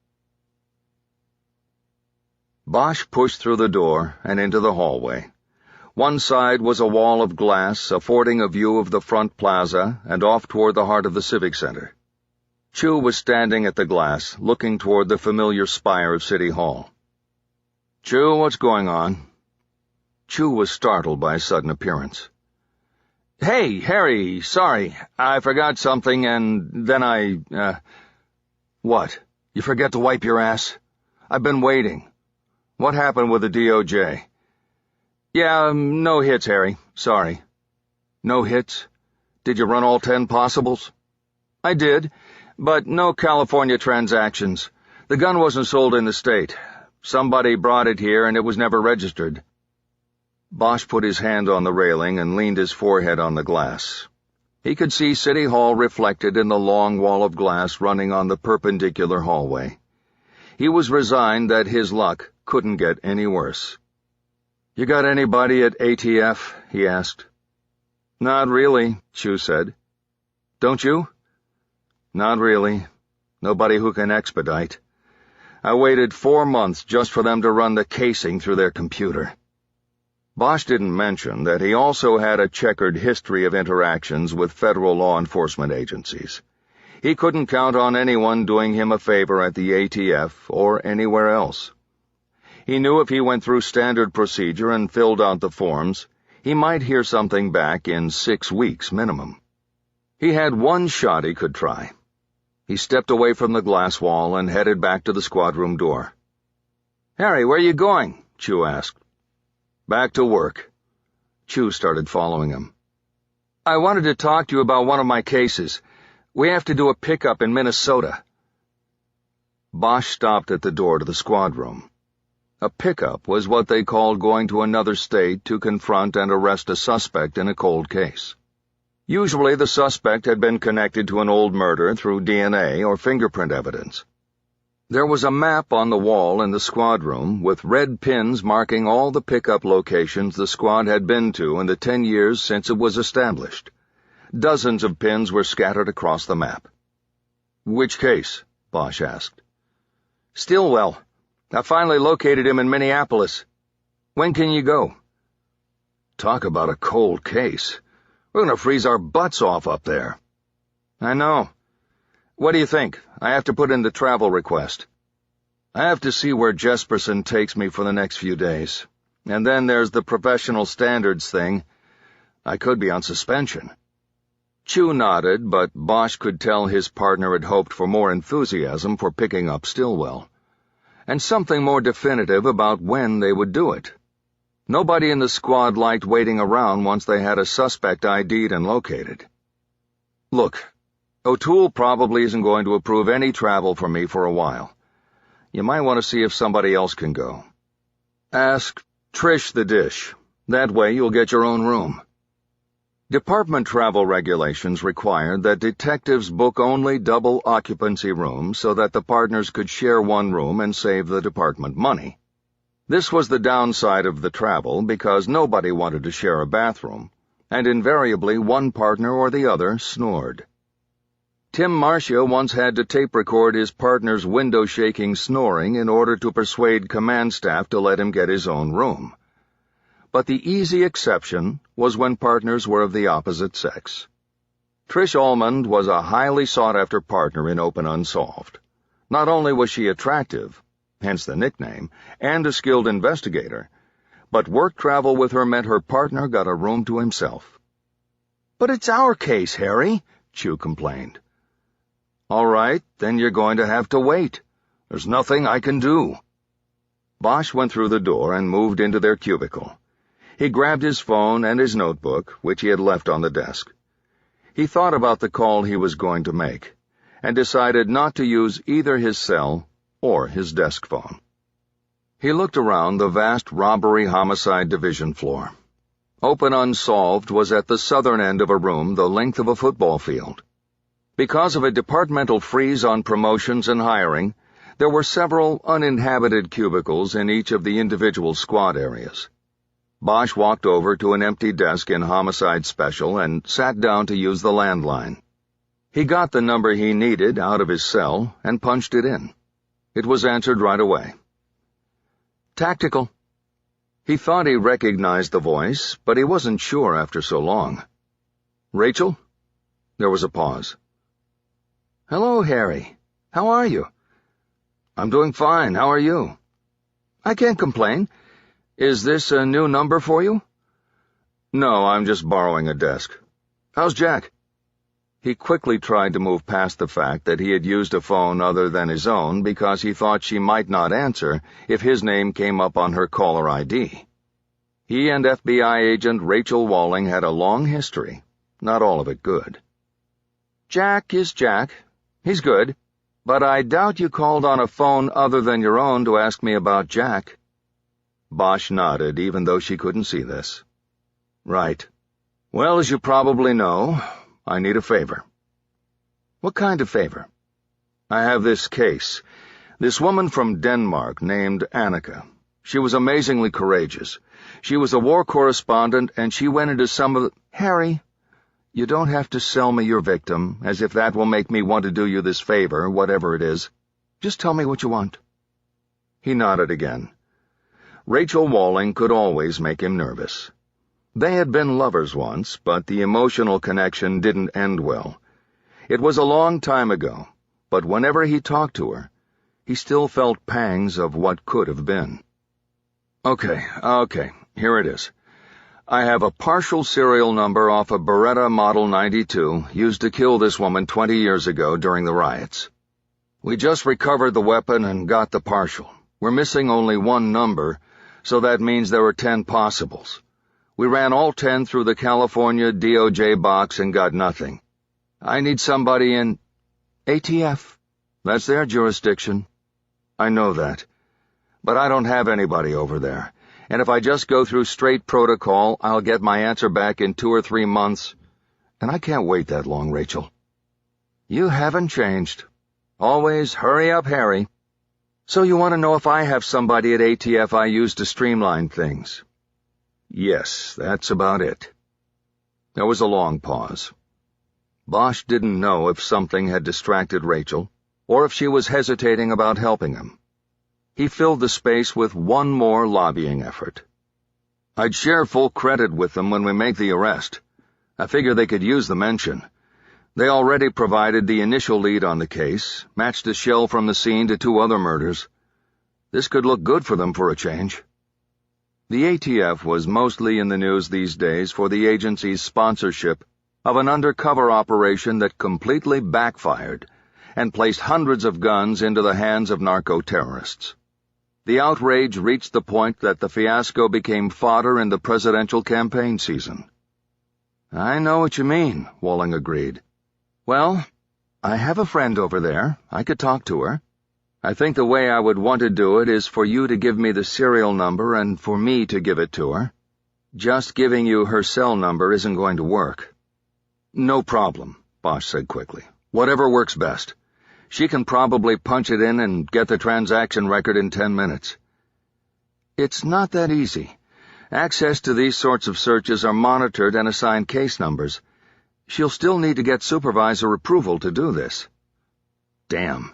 Bosch pushed through the door and into the hallway. One side was a wall of glass affording a view of the front plaza and off toward the heart of the Civic Center. Chu was standing at the glass, looking toward the familiar spire of City Hall. "Chu, what's going on?" Chu was startled by his sudden appearance. "Hey, Harry, sorry, I forgot something and then "What? You forget to wipe your ass? I've been waiting. What happened with the DOJ? "Yeah, no hits, Harry. Sorry." "No hits? Did you run all 10 possibles?" "I did, but no California transactions. The gun wasn't sold in the state. Somebody brought it here and it was never registered." Bosch put his hand on the railing and leaned his forehead on the glass. He could see City Hall reflected in the long wall of glass running on the perpendicular hallway. He was resigned that his luck couldn't get any worse. "You got anybody at ATF?" he asked. "Not really," Chu said. "Don't you?" "Not really. Nobody who can expedite. I waited 4 months just for them to run the casing through their computer." Bosch didn't mention that he also had a checkered history of interactions with federal law enforcement agencies. He couldn't count on anyone doing him a favor at the ATF or anywhere else. He knew if he went through standard procedure and filled out the forms, he might hear something back in 6 weeks minimum. He had one shot he could try. He stepped away from the glass wall and headed back to the squad room door. "Harry, where are you going?" Chu asked. "Back to work." Chu started following him. "I wanted to talk to you about one of my cases. We have to do a pickup in Minnesota." Bosch stopped at the door to the squad room. A pickup was what they called going to another state to confront and arrest a suspect in a cold case. Usually the suspect had been connected to an old murder through DNA or fingerprint evidence. There was a map on the wall in the squad room with red pins marking all the pickup locations the squad had been to in the 10 years since it was established. Dozens of pins were scattered across the map. "Which case?" Bosch asked. "Stillwell. I finally located him in Minneapolis. When can you go?" "Talk about a cold case. We're going to freeze our butts off up there." "I know. What do you think? I have to put in the travel request." "I have to see where Jesperson takes me for the next few days. And then there's the professional standards thing. I could be on suspension." Chu nodded, but Bosch could tell his partner had hoped for more enthusiasm for picking up Stillwell, and something more definitive about when they would do it. Nobody in the squad liked waiting around once they had a suspect ID'd and located. "Look, O'Toole probably isn't going to approve any travel for me for a while. You might want to see if somebody else can go. Ask Trish the Dish. That way you'll get your own room." Department travel regulations required that detectives book only double occupancy rooms so that the partners could share one room and save the department money. This was the downside of the travel because nobody wanted to share a bathroom, and invariably one partner or the other snored. Tim Marcia once had to tape record his partner's window-shaking snoring in order to persuade command staff to let him get his own room. But the easy exception was when partners were of the opposite sex. Trish Almond was a highly sought-after partner in Open Unsolved. Not only was she attractive, hence the nickname, and a skilled investigator, but work travel with her meant her partner got a room to himself. "But it's our case, Harry," Chu complained. "All right, then you're going to have to wait. There's nothing I can do." Bosch went through the door and moved into their cubicle. He grabbed his phone and his notebook, which he had left on the desk. He thought about the call he was going to make, and decided not to use either his cell or his desk phone. He looked around the vast robbery-homicide division floor. Open Unsolved was at the southern end of a room the length of a football field. Because of a departmental freeze on promotions and hiring, there were several uninhabited cubicles in each of the individual squad areas. Bosch walked over to an empty desk in Homicide Special and sat down to use the landline. He got the number he needed out of his cell and punched it in. It was answered right away. "Tactical." He thought he recognized the voice, but he wasn't sure after so long. "Rachel?" There was a pause. "Hello, Harry. How are you?" "I'm doing fine. How are you?" "I can't complain. Is this a new number for you?" "No, I'm just borrowing a desk. How's Jack?" He quickly tried to move past the fact that he had used a phone other than his own because he thought she might not answer if his name came up on her caller ID. He and FBI agent Rachel Walling had a long history, not all of it good. "Jack is Jack. He's good. But I doubt you called on a phone other than your own to ask me about Jack." Bosch nodded, even though she couldn't see this. "Right. Well, as you probably know, I need a favor." "What kind of favor?" "I have this case. This woman from Denmark named Annika. She was amazingly courageous. She was a war correspondent, and she went into some of the—" "Harry, You don't have to sell me your victim, as if that will make me want to do you this favor, whatever it is. Just tell me what you want." He nodded again. Rachel Walling could always make him nervous. They had been lovers once, but the emotional connection didn't end well. It was a long time ago, but whenever he talked to her, he still felt pangs of what could have been. Okay, here it is. I have a partial serial number off a Beretta Model 92 used to kill this woman 20 years ago during the riots. We just recovered the weapon and got the partial. We're missing only one number, so that means there are 10 possibles. We ran all 10 through the California DOJ box and got nothing. I need somebody in ATF. That's their jurisdiction. I know that. But I don't have anybody over there. And if I just go through straight protocol, I'll get my answer back in 2 or 3 months. And I can't wait that long, Rachel. You haven't changed. Always hurry up, Harry. So you want to know if I have somebody at ATF I use to streamline things? Yes, that's about it. There was a long pause. Bosch didn't know if something had distracted Rachel, or if she was hesitating about helping him. He filled the space with one more lobbying effort. I'd share full credit with them when we make the arrest. I figure they could use the mention. They already provided the initial lead on the case, matched a shell from the scene to 2 other murders. This could look good for them for a change. The ATF was mostly in the news these days for the agency's sponsorship of an undercover operation that completely backfired and placed hundreds of guns into the hands of narco-terrorists. The outrage reached the point that the fiasco became fodder in the presidential campaign season. I know what you mean, Walling agreed. Well, I have a friend over there. I could talk to her. I think the way I would want to do it is for you to give me the serial number and for me to give it to her. Just giving you her cell number isn't going to work. No problem, Bosch said quickly. Whatever works best. She can probably punch it in and get the transaction record in 10 minutes. It's not that easy. Access to these sorts of searches are monitored and assigned case numbers. She'll still need to get supervisor approval to do this. Damn.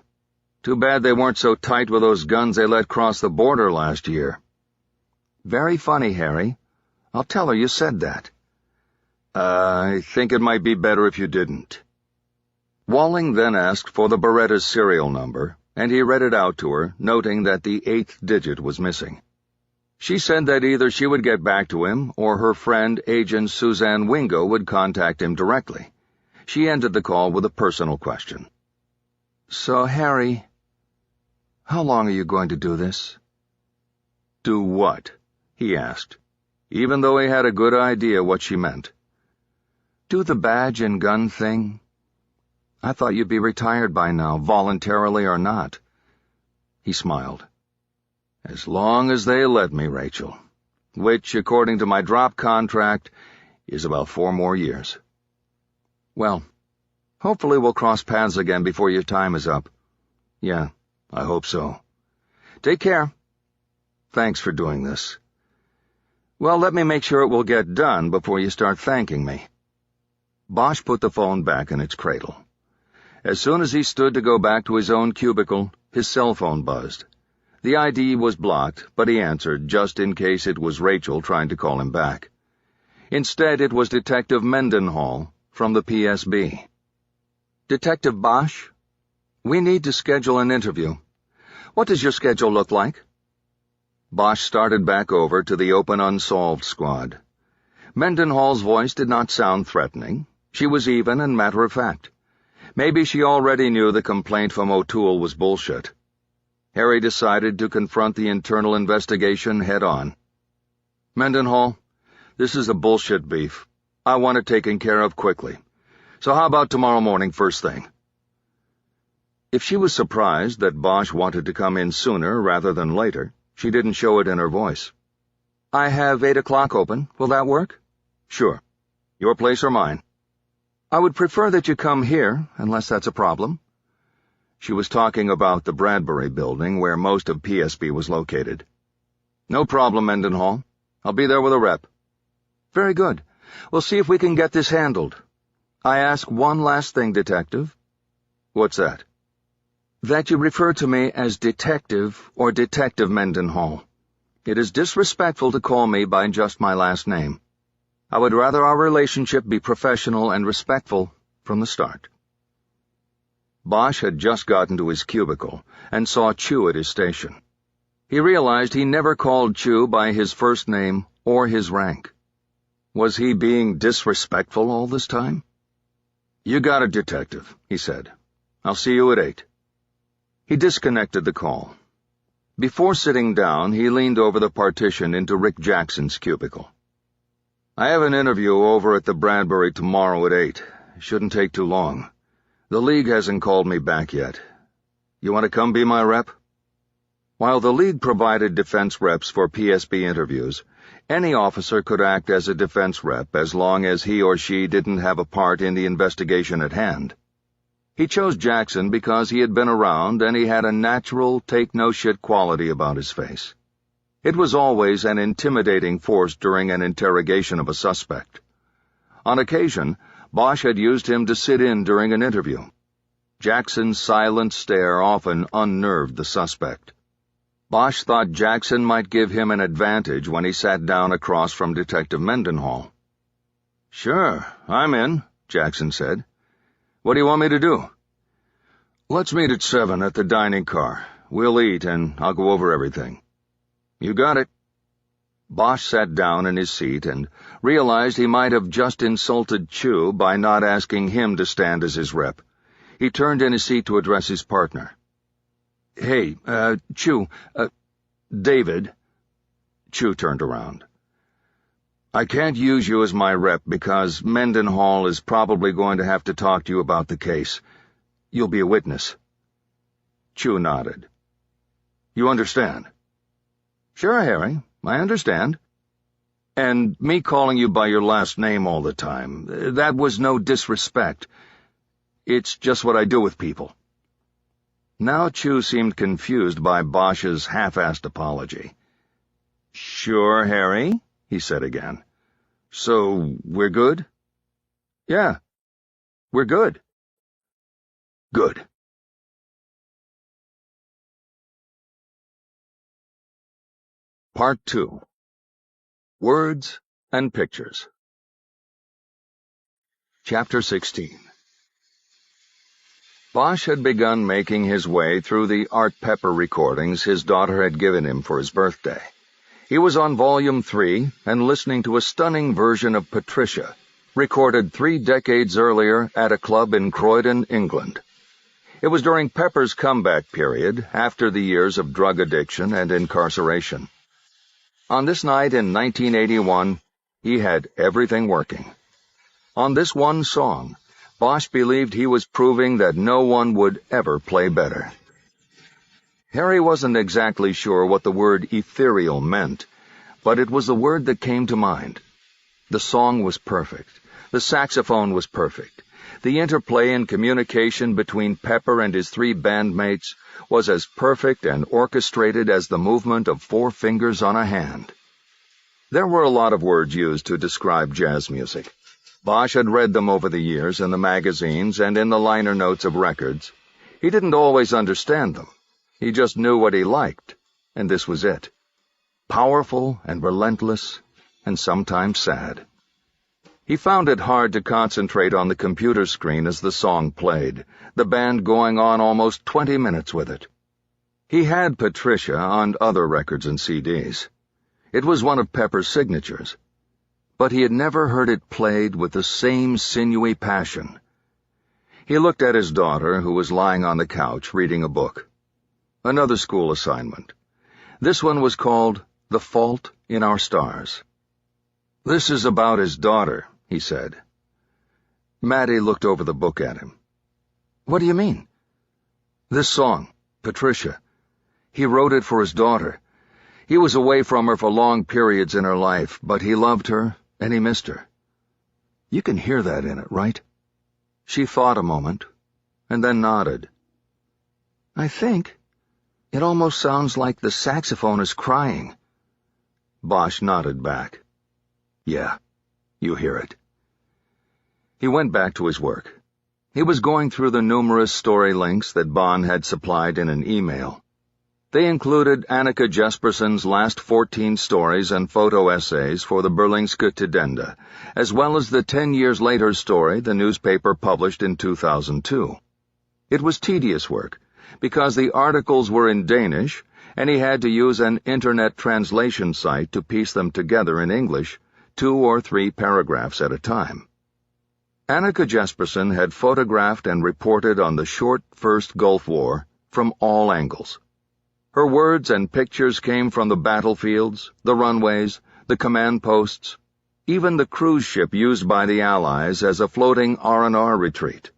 Too bad they weren't so tight with those guns they let cross the border last year. Very funny, Harry. I'll tell her you said that. I think it might be better if you didn't. Walling then asked for the Beretta's serial number, and he read it out to her, noting that the 8th digit was missing. She said that either she would get back to him or her friend, Agent Suzanne Wingo, would contact him directly. She ended the call with a personal question. So, Harry, how long are you going to do this? Do what? He asked, even though he had a good idea what she meant. Do the badge and gun thing? I thought you'd be retired by now, voluntarily or not. He smiled. As long as they let me, Rachel. Which, according to my drop contract, is about 4 more years. Well, hopefully we'll cross paths again before your time is up. Yeah, I hope so. Take care. Thanks for doing this. Well, let me make sure it will get done before you start thanking me. Bosch put the phone back in its cradle. As soon as he stood to go back to his own cubicle, his cell phone buzzed. The ID was blocked, but he answered just in case it was Rachel trying to call him back. Instead, it was Detective Mendenhall from the PSB. Detective Bosch? We need to schedule an interview. What does your schedule look like? Bosch started back over to the open unsolved squad. Mendenhall's voice did not sound threatening. She was even and matter-of-fact. Maybe she already knew the complaint from O'Toole was bullshit. Harry decided to confront the internal investigation head-on. Mendenhall, this is a bullshit beef. I want it taken care of quickly. So how about tomorrow morning first thing? If she was surprised that Bosch wanted to come in sooner rather than later, she didn't show it in her voice. I have 8 o'clock open. Will that work? Sure. Your place or mine? I would prefer that you come here, unless that's a problem. She was talking about the Bradbury building where most of PSB was located. No problem, Mendenhall. I'll be there with a rep. Very good. We'll see if we can get this handled. I ask one last thing, Detective. What's that? That you refer to me as Detective or Detective Mendenhall. It is disrespectful to call me by just my last name. I would rather our relationship be professional and respectful from the start. Bosch had just gotten to his cubicle and saw Chu at his station. He realized he never called Chu by his first name or his rank. Was he being disrespectful all this time? "You got it, Detective," he said. "I'll see you at 8. He disconnected the call. Before sitting down, he leaned over the partition into Rick Jackson's cubicle. "I have an interview over at the Bradbury tomorrow at 8. Shouldn't take too long. The League hasn't called me back yet. You want to come be my rep?" While the League provided defense reps for PSB interviews, any officer could act as a defense rep as long as he or she didn't have a part in the investigation at hand. He chose Jackson because he had been around and he had a natural, take-no-shit quality about his face. It was always an intimidating force during an interrogation of a suspect. On occasion, Bosch had used him to sit in during an interview. Jackson's silent stare often unnerved the suspect. Bosch thought Jackson might give him an advantage when he sat down across from Detective Mendenhall. "Sure, I'm in," Jackson said. "What do you want me to do?" "Let's meet at 7 at the dining car. We'll eat, and I'll go over everything." "You got it." Bosch sat down in his seat and realized he might have just insulted Chu by not asking him to stand as his rep. He turned in his seat to address his partner. "Hey, Chu, David." Chu turned around. "I can't use you as my rep because Mendenhall is probably going to have to talk to you about the case. You'll be a witness." Chu nodded. "You understand?" "Sure, Harry, I understand." "And me calling you by your last name all the time, that was no disrespect. It's just what I do with people." Now Chu seemed confused by Bosch's half-assed apology. "Sure, Harry," he said again. "So, we're good?" "Yeah, we're good." "Good." Part 2. Words and Pictures. Chapter 16. Bosch had begun making his way through the Art Pepper recordings his daughter had given him for his birthday. He was on Volume 3 and listening to a stunning version of Patricia, recorded 3 decades earlier at a club in Croydon, England. It was during Pepper's comeback period, after the years of drug addiction and incarceration. On this night in 1981, he had everything working. On this one song, Bosch believed he was proving that no one would ever play better. Harry wasn't exactly sure what the word ethereal meant, but it was the word that came to mind. The song was perfect. The saxophone was perfect. The interplay and communication between Pepper and his 3 bandmates was as perfect and orchestrated as the movement of 4 fingers on a hand. There were a lot of words used to describe jazz music. Bosch had read them over the years in the magazines and in the liner notes of records. He didn't always understand them. He just knew what he liked, and this was it. Powerful and relentless, and sometimes sad. He found it hard to concentrate on the computer screen as the song played, the band going on almost 20 minutes with it. He had Patricia on other records and CDs. It was one of Pepper's signatures. But he had never heard it played with the same sinewy passion. He looked at his daughter, who was lying on the couch reading a book. Another school assignment. This one was called The Fault in Our Stars. "This is about his daughter," he said. Maddie looked over the book at him. "What do you mean?" "This song, Patricia. He wrote it for his daughter. He was away from her for long periods in her life, but he loved her and he missed her. You can hear that in it, right?" She thought a moment, and then nodded. "I think. It almost sounds like the saxophone is crying." Bosch nodded back. "Yeah, you hear it." He went back to his work. He was going through the numerous story links that Bond had supplied in an email. They included Annika Jesperson's last 14 stories and photo essays for the Berlingske Tidende, as well as the 10 years later story the newspaper published in 2002. It was tedious work, because the articles were in Danish, and he had to use an internet translation site to piece them together in English, 2 or 3 paragraphs at a time. Annika Jesperson had photographed and reported on the short First Gulf War from all angles. Her words and pictures came from the battlefields, the runways, the command posts, even the cruise ship used by the Allies as a floating R&R retreat.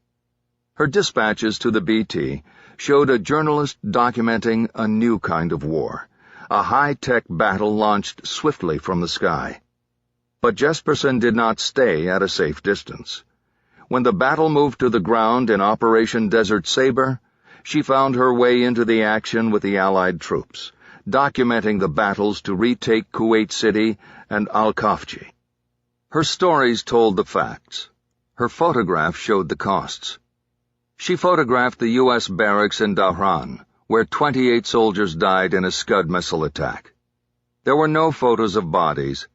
Her dispatches to the BT showed a journalist documenting a new kind of war, a high-tech battle launched swiftly from the sky. But Jesperson did not stay at a safe distance. When the battle moved to the ground in Operation Desert Sabre, she found her way into the action with the Allied troops, documenting the battles to retake Kuwait City and Al-Khafji. Her stories told the facts. Her photographs showed the costs. She photographed the U.S. barracks in Dhahran, where 28 soldiers died in a Scud missile attack. There were no photos of bodies,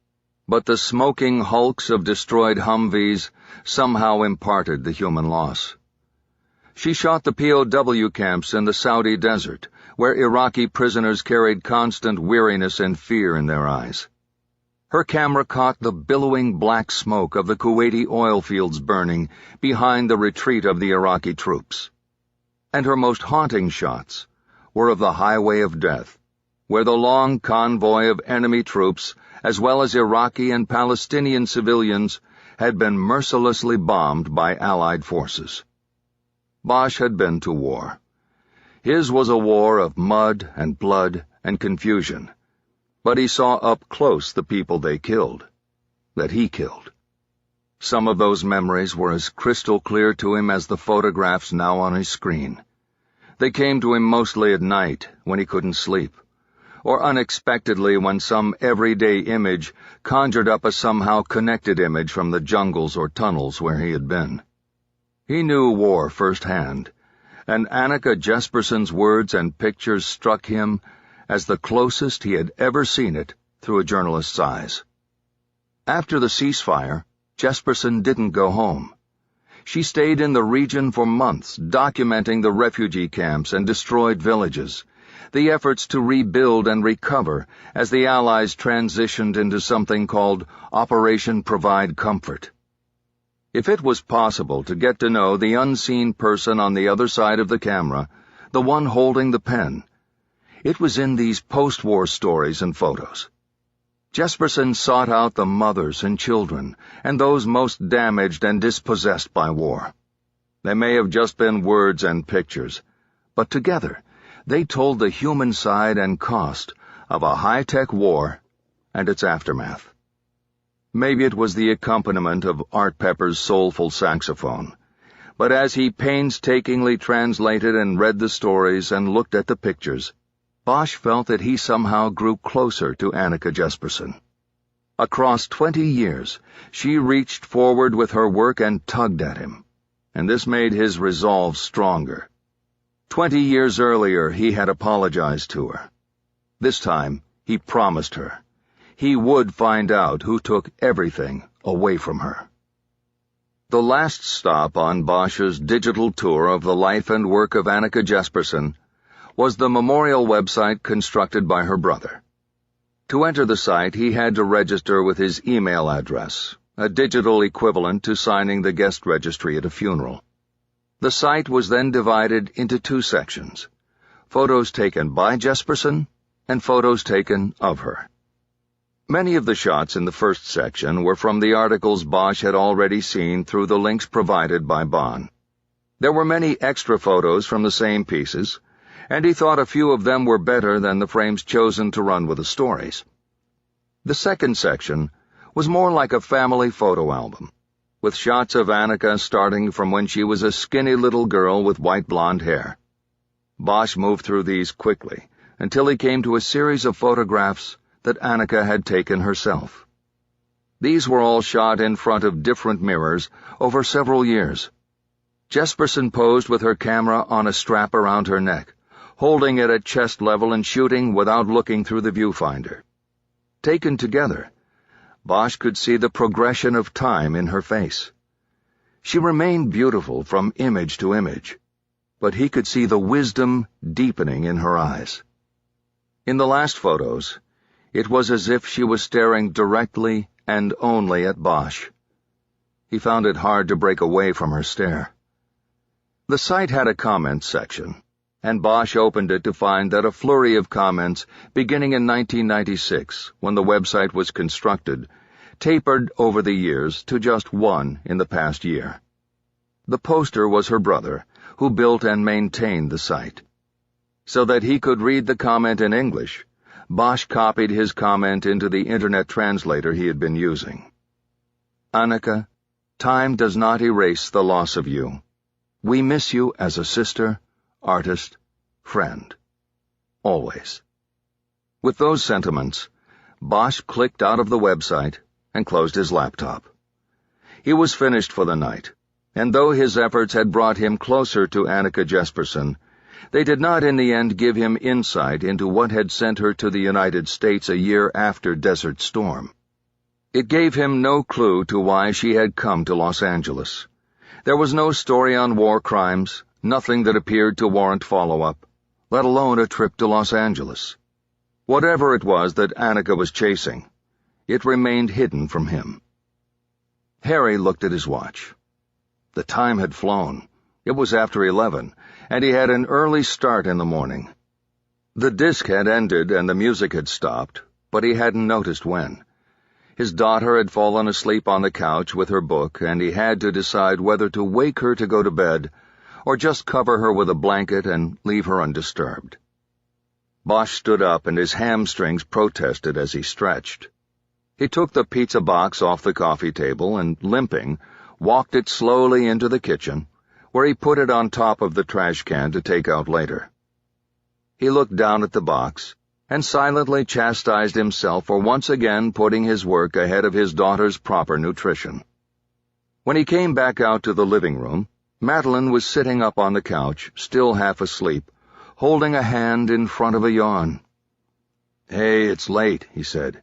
but the smoking hulks of destroyed Humvees somehow imparted the human loss. She shot the POW camps in the Saudi desert, where Iraqi prisoners carried constant weariness and fear in their eyes. Her camera caught the billowing black smoke of the Kuwaiti oil fields burning behind the retreat of the Iraqi troops. And her most haunting shots were of the highway of death, where the long convoy of enemy troops, as well as Iraqi and Palestinian civilians, had been mercilessly bombed by Allied forces. Bosch had been to war. His was a war of mud and blood and confusion, but he saw up close the people they killed, that he killed. Some of those memories were as crystal clear to him as the photographs now on his screen. They came to him mostly at night, when he couldn't sleep, or unexpectedly when some everyday image conjured up a somehow connected image from the jungles or tunnels where he had been. He knew war firsthand, and Annika Jesperson's words and pictures struck him as the closest he had ever seen it through a journalist's eyes. After the ceasefire, Jesperson didn't go home. She stayed in the region for months, documenting the refugee camps and destroyed villages, the efforts to rebuild and recover as the Allies transitioned into something called Operation Provide Comfort. If it was possible to get to know the unseen person on the other side of the camera, the one holding the pen, it was in these post-war stories and photos. Jesperson sought out the mothers and children, and those most damaged and dispossessed by war. They may have just been words and pictures, but together they told the human side and cost of a high-tech war and its aftermath. Maybe it was the accompaniment of Art Pepper's soulful saxophone, but as he painstakingly translated and read the stories and looked at the pictures, Bosch felt that he somehow grew closer to Annika Jesperson. Across 20 years, she reached forward with her work and tugged at him, and this made his resolve stronger. 20 years earlier, he had apologized to her. This time, he promised her. He would find out who took everything away from her. The last stop on Bosch's digital tour of the life and work of Annika Jesperson was the memorial website constructed by her brother. To enter the site, he had to register with his email address, a digital equivalent to signing the guest registry at a funeral. The site was then divided into 2 sections, photos taken by Jesperson and photos taken of her. Many of the shots in the first section were from the articles Bosch had already seen through the links provided by Bond. There were many extra photos from the same pieces, and he thought a few of them were better than the frames chosen to run with the stories. The second section was more like a family photo album, with shots of Annika starting from when she was a skinny little girl with white blonde hair. Bosch moved through these quickly until he came to a series of photographs that Annika had taken herself. These were all shot in front of different mirrors over several years. Jesperson posed with her camera on a strap around her neck, holding it at chest level and shooting without looking through the viewfinder. Taken together, Bosch could see the progression of time in her face. She remained beautiful from image to image, but he could see the wisdom deepening in her eyes. In the last photos, it was as if she was staring directly and only at Bosch. He found it hard to break away from her stare. The site had a comments section, and Bosch opened it to find that a flurry of comments beginning in 1996, when the website was constructed, tapered over the years to just one in the past year. The poster was her brother, who built and maintained the site. So that he could read the comment in English, Bosch copied his comment into the internet translator he had been using. Annika, time does not erase the loss of you. We miss you as a sister, artist, friend. Always. With those sentiments, Bosch clicked out of the website and closed his laptop. He was finished for the night, and though his efforts had brought him closer to Annika Jesperson, they did not in the end give him insight into what had sent her to the United States a year after Desert Storm. It gave him no clue to why she had come to Los Angeles. There was no story on war crimes, nothing that appeared to warrant follow-up, let alone a trip to Los Angeles. Whatever it was that Annika was chasing, it remained hidden from him. Harry looked at his watch. The time had flown. It was after 11, and he had an early start in the morning. The disc had ended and the music had stopped, but he hadn't noticed when. His daughter had fallen asleep on the couch with her book, and he had to decide whether to wake her to go to bed or just cover her with a blanket and leave her undisturbed. Bosch stood up and his hamstrings protested as he stretched. He took the pizza box off the coffee table and, limping, walked it slowly into the kitchen, where he put it on top of the trash can to take out later. He looked down at the box and silently chastised himself for once again putting his work ahead of his daughter's proper nutrition. When he came back out to the living room, Madeline was sitting up on the couch, still half asleep, holding a hand in front of a yawn. "Hey, it's late," he said.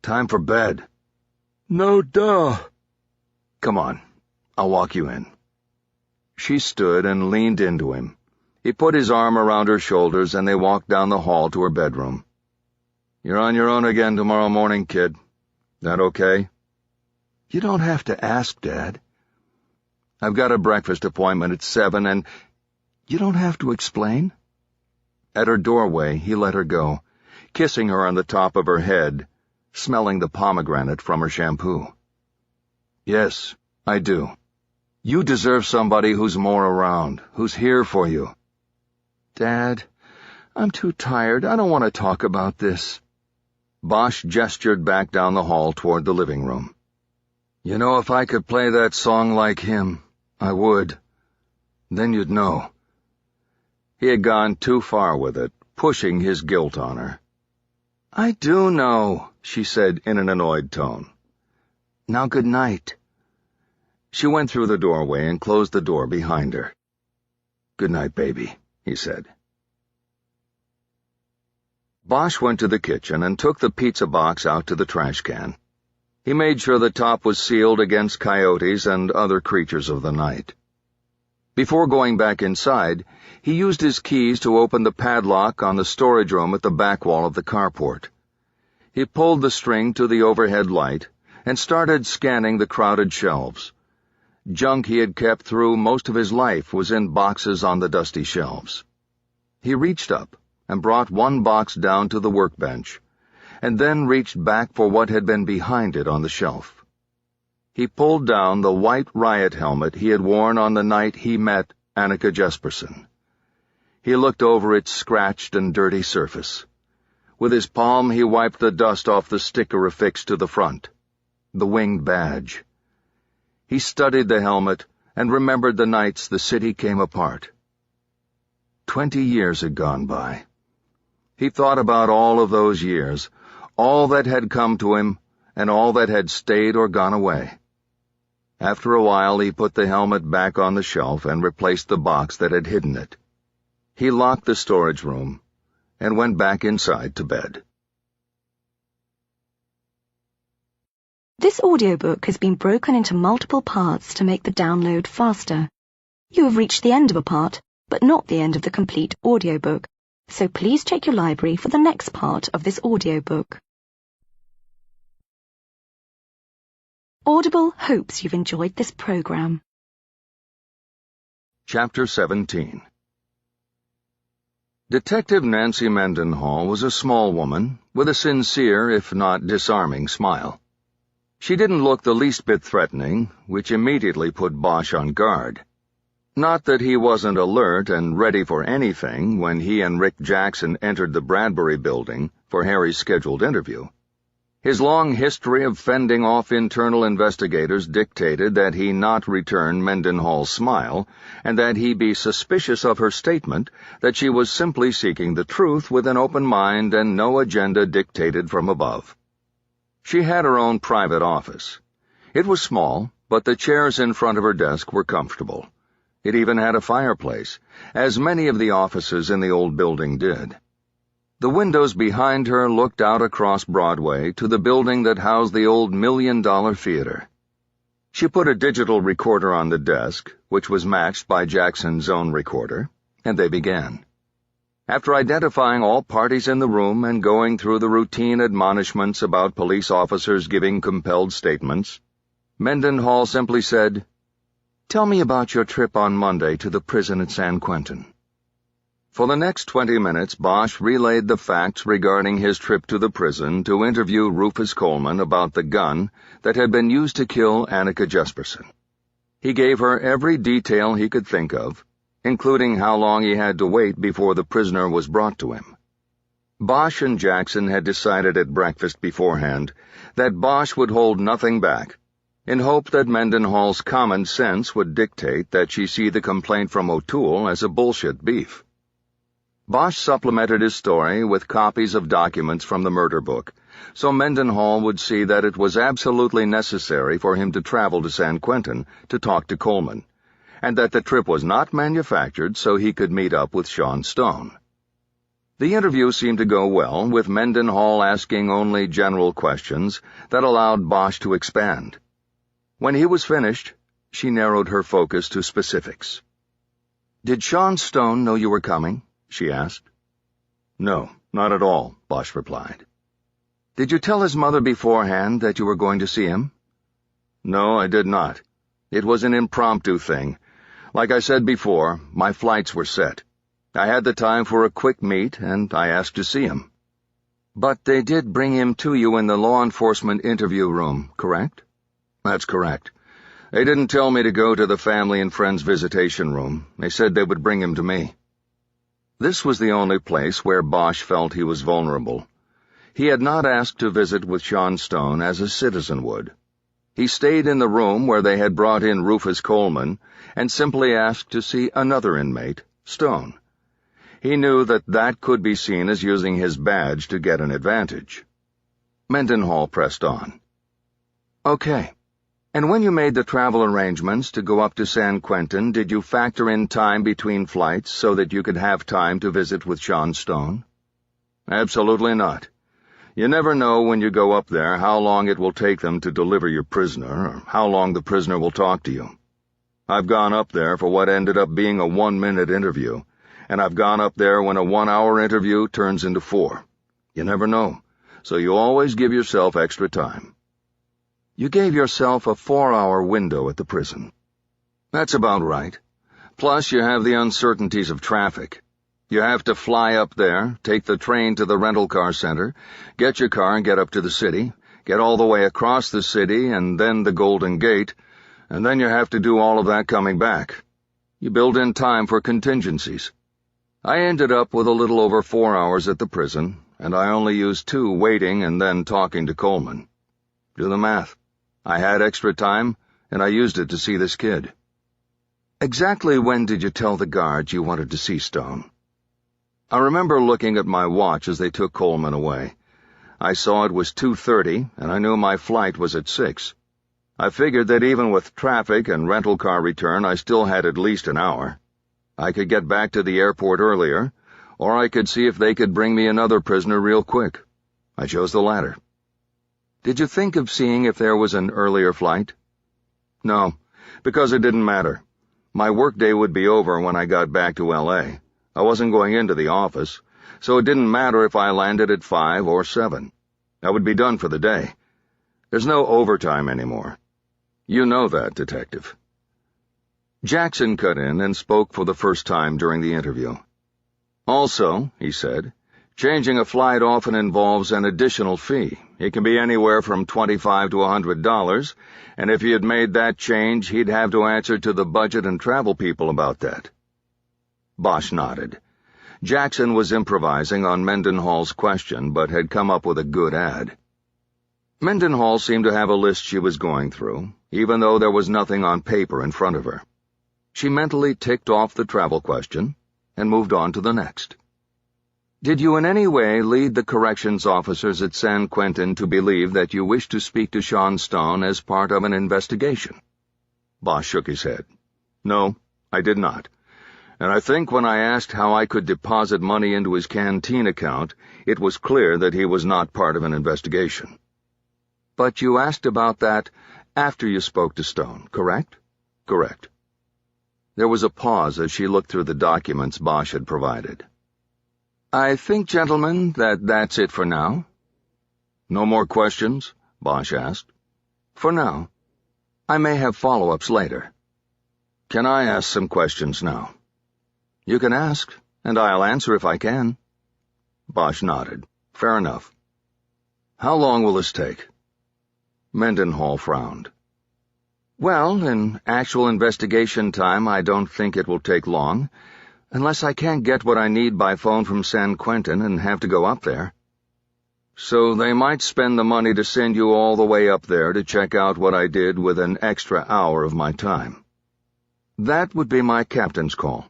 "Time for bed." "No, duh." "Come on, I'll walk you in." She stood and leaned into him. He put his arm around her shoulders and they walked down the hall to her bedroom. "You're on your own again tomorrow morning, kid. That okay?" "You don't have to ask, Dad." "I've got a breakfast appointment at 7 and—" "You don't have to explain." At her doorway, he let her go, kissing her on the top of her head, smelling the pomegranate from her shampoo. "Yes, I do. You deserve somebody who's more around, who's here for you." "Dad, I'm too tired. I don't want to talk about this." Bosch gestured back down the hall toward the living room. "You know, if I could play that song like him, I would. Then you'd know." He had gone too far with it, pushing his guilt on her. "I do know," she said in an annoyed tone. "Now good night." She went through the doorway and closed the door behind her. "Good night, baby," he said. Bosch went to the kitchen and took the pizza box out to the trash can. He made sure the top was sealed against coyotes and other creatures of the night. Before going back inside, he used his keys to open the padlock on the storage room at the back wall of the carport. He pulled the string to the overhead light and started scanning the crowded shelves. Junk he had kept through most of his life was in boxes on the dusty shelves. He reached up and brought one box down to the workbench, and then reached back for what had been behind it on the shelf. He pulled down the white riot helmet he had worn on the night he met Annika Jesperson. He looked over its scratched and dirty surface. With his palm he wiped the dust off the sticker affixed to the front, the winged badge. He studied the helmet and remembered the nights the city came apart. 20 years had gone by. He thought about all of those years, all that had come to him, and all that had stayed or gone away. After a while, he put the helmet back on the shelf and replaced the box that had hidden it. He locked the storage room and went back inside to bed. This audiobook has been broken into multiple parts to make the download faster. You have reached the end of a part, but not the end of the complete audiobook, so please check your library for the next part of this audiobook. Audible hopes you've enjoyed this program. Chapter 17. Detective Nancy Mendenhall was a small woman with a sincere, if not disarming, smile. She didn't look the least bit threatening, which immediately put Bosch on guard. Not that he wasn't alert and ready for anything when he and Rick Jackson entered the Bradbury building for Harry's scheduled interview. His long history of fending off internal investigators dictated that he not return Mendenhall's smile, and that he be suspicious of her statement that she was simply seeking the truth with an open mind and no agenda dictated from above. She had her own private office. It was small, but the chairs in front of her desk were comfortable. It even had a fireplace, as many of the offices in the old building did. The windows behind her looked out across Broadway to the building that housed the old $1 Million Theater. She put a digital recorder on the desk, which was matched by Jackson's own recorder, and they began. After identifying all parties in the room and going through the routine admonishments about police officers giving compelled statements, Mendenhall simply said, "Tell me about your trip on Monday to the prison at San Quentin." For the next 20 minutes, Bosch relayed the facts regarding his trip to the prison to interview Rufus Coleman about the gun that had been used to kill Annika Jesperson. He gave her every detail he could think of, including how long he had to wait before the prisoner was brought to him. Bosch and Jackson had decided at breakfast beforehand that Bosch would hold nothing back, in hope that Mendenhall's common sense would dictate that she see the complaint from O'Toole as a bullshit beef. Bosch supplemented his story with copies of documents from the murder book, so Mendenhall would see that it was absolutely necessary for him to travel to San Quentin to talk to Coleman, and that the trip was not manufactured so he could meet up with Sean Stone. The interview seemed to go well, with Mendenhall asking only general questions that allowed Bosch to expand. When he was finished, she narrowed her focus to specifics. "Did Sean Stone know you were coming?" she asked. "No, not at all," Bosch replied. "Did you tell his mother beforehand that you were going to see him?" "No, I did not. It was an impromptu thing. Like I said before, my flights were set. I had the time for a quick meet, and I asked to see him." "But they did bring him to you in the law enforcement interview room, correct?" "That's correct. They didn't tell me to go to the family and friends visitation room. They said they would bring him to me." This was the only place where Bosch felt he was vulnerable. He had not asked to visit with Sean Stone as a citizen would. He stayed in the room where they had brought in Rufus Coleman and simply asked to see another inmate, Stone. He knew that that could be seen as using his badge to get an advantage. Mendenhall pressed on. "Okay. And when you made the travel arrangements to go up to San Quentin, did you factor in time between flights so that you could have time to visit with Sean Stone?" "Absolutely not. You never know when you go up there how long it will take them to deliver your prisoner, or how long the prisoner will talk to you. I've gone up there for what ended up being a 1-minute interview, and I've gone up there when a 1-hour interview turns into 4. You never know, so you always give yourself extra time." "You gave yourself a 4-hour window at the prison." "That's about right. Plus you have the uncertainties of traffic. You have to fly up there, take the train to the rental car center, get your car and get up to the city, get all the way across the city and then the Golden Gate, and then you have to do all of that coming back. You build in time for contingencies. I ended up with a little over 4 hours at the prison, and I only used 2 waiting and then talking to Coleman. Do the math. I had extra time, and I used it to see this kid." "Exactly when did you tell the guards you wanted to see Stone?" "I remember looking at my watch as they took Coleman away. I saw it was 2:30, and I knew my flight was at 6. I figured that even with traffic and rental car return, I still had at least an hour. I could get back to the airport earlier, or I could see if they could bring me another prisoner real quick. I chose the latter. Did you think of seeing if there was an earlier flight? No, because it didn't matter. My workday would be over when I got back to L.A. I wasn't going into the office, so it didn't matter if I landed at 5 or 7. I would be done for the day. There's no overtime anymore. You know that, Detective. Jackson cut in and spoke for the first time during the interview. Also, he said, changing a flight often involves an additional fee. It can be anywhere from $25 to $100, and if he had made that change, he'd have to answer to the budget and travel people about that. Bosch nodded. Jackson was improvising on Mendenhall's question, but had come up with a good ad. Mendenhall seemed to have a list she was going through, even though there was nothing on paper in front of her. She mentally ticked off the travel question and moved on to the next. Did you in any way lead the corrections officers at San Quentin to believe that you wished to speak to Sean Stone as part of an investigation? Bosch shook his head. No, I did not. And I think when I asked how I could deposit money into his canteen account, it was clear that he was not part of an investigation. But you asked about that after you spoke to Stone, correct? Correct. There was a pause as she looked through the documents Bosch had provided. I think, gentlemen, that's it for now. No more questions? Bosch asked. For now. I may have follow-ups later. Can I ask some questions now? You can ask, and I'll answer if I can. Bosch nodded. Fair enough. How long will this take? Mendenhall frowned. Well, in actual investigation time, I don't think it will take long, unless I can't get what I need by phone from San Quentin and have to go up there. So they might spend the money to send you all the way up there to check out what I did with an extra hour of my time. That would be my captain's call.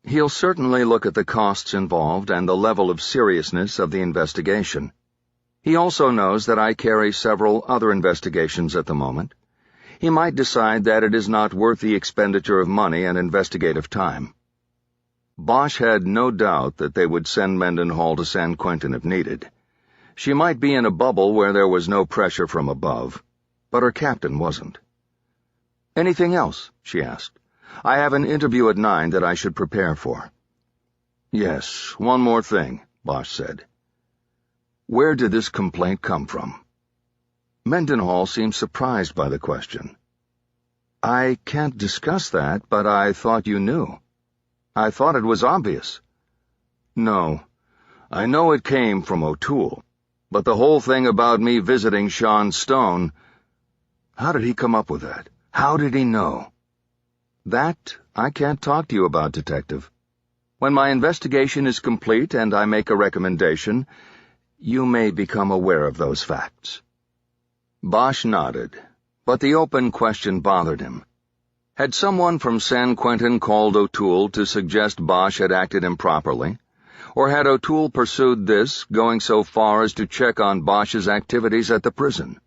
He'll certainly look at the costs involved and the level of seriousness of the investigation. He also knows that I carry several other investigations at the moment. He might decide that it is not worth the expenditure of money and investigative time. Bosch had no doubt that they would send Mendenhall to San Quentin if needed. She might be in a bubble where there was no pressure from above, but her captain wasn't. Anything else? She asked. I have an interview at 9 that I should prepare for. Yes, one more thing, Bosch said. Where did this complaint come from? Mendenhall seemed surprised by the question. I can't discuss that, but I thought you knew. I thought it was obvious. No, I know it came from O'Toole, but the whole thing about me visiting Sean Stone, how did he come up with that? How did he know? That I can't talk to you about, Detective. When my investigation is complete and I make a recommendation, you may become aware of those facts. Bosch nodded, but the open question bothered him. Had someone from San Quentin called O'Toole to suggest Bosch had acted improperly, or had O'Toole pursued this, going so far as to check on Bosch's activities at the prison?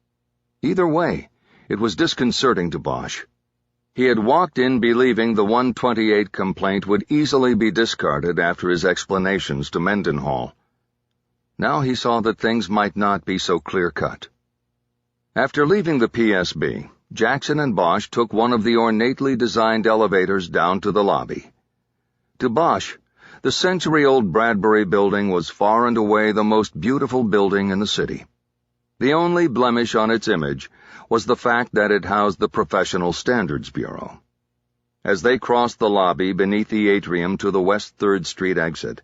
Either way, it was disconcerting to Bosch. He had walked in believing the 128 complaint would easily be discarded after his explanations to Mendenhall. Now he saw that things might not be so clear-cut. After leaving the PSB, Jackson and Bosch took one of the ornately designed elevators down to the lobby. To Bosch, the century-old Bradbury building was far and away the most beautiful building in the city. The only blemish on its image was the fact that it housed the Professional Standards Bureau. As they crossed the lobby beneath the atrium to the West 3rd Street exit,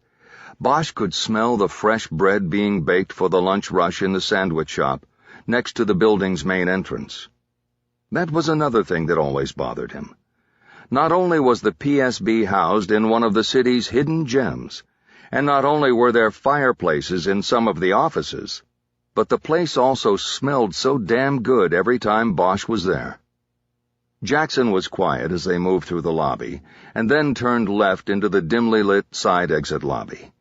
Bosch could smell the fresh bread being baked for the lunch rush in the sandwich shop, next to the building's main entrance. That was another thing that always bothered him. Not only was the PSB housed in one of the city's hidden gems, and not only were there fireplaces in some of the offices, but the place also smelled so damn good every time Bosch was there. Jackson was quiet as they moved through the lobby, and then turned left into the dimly lit side exit lobby.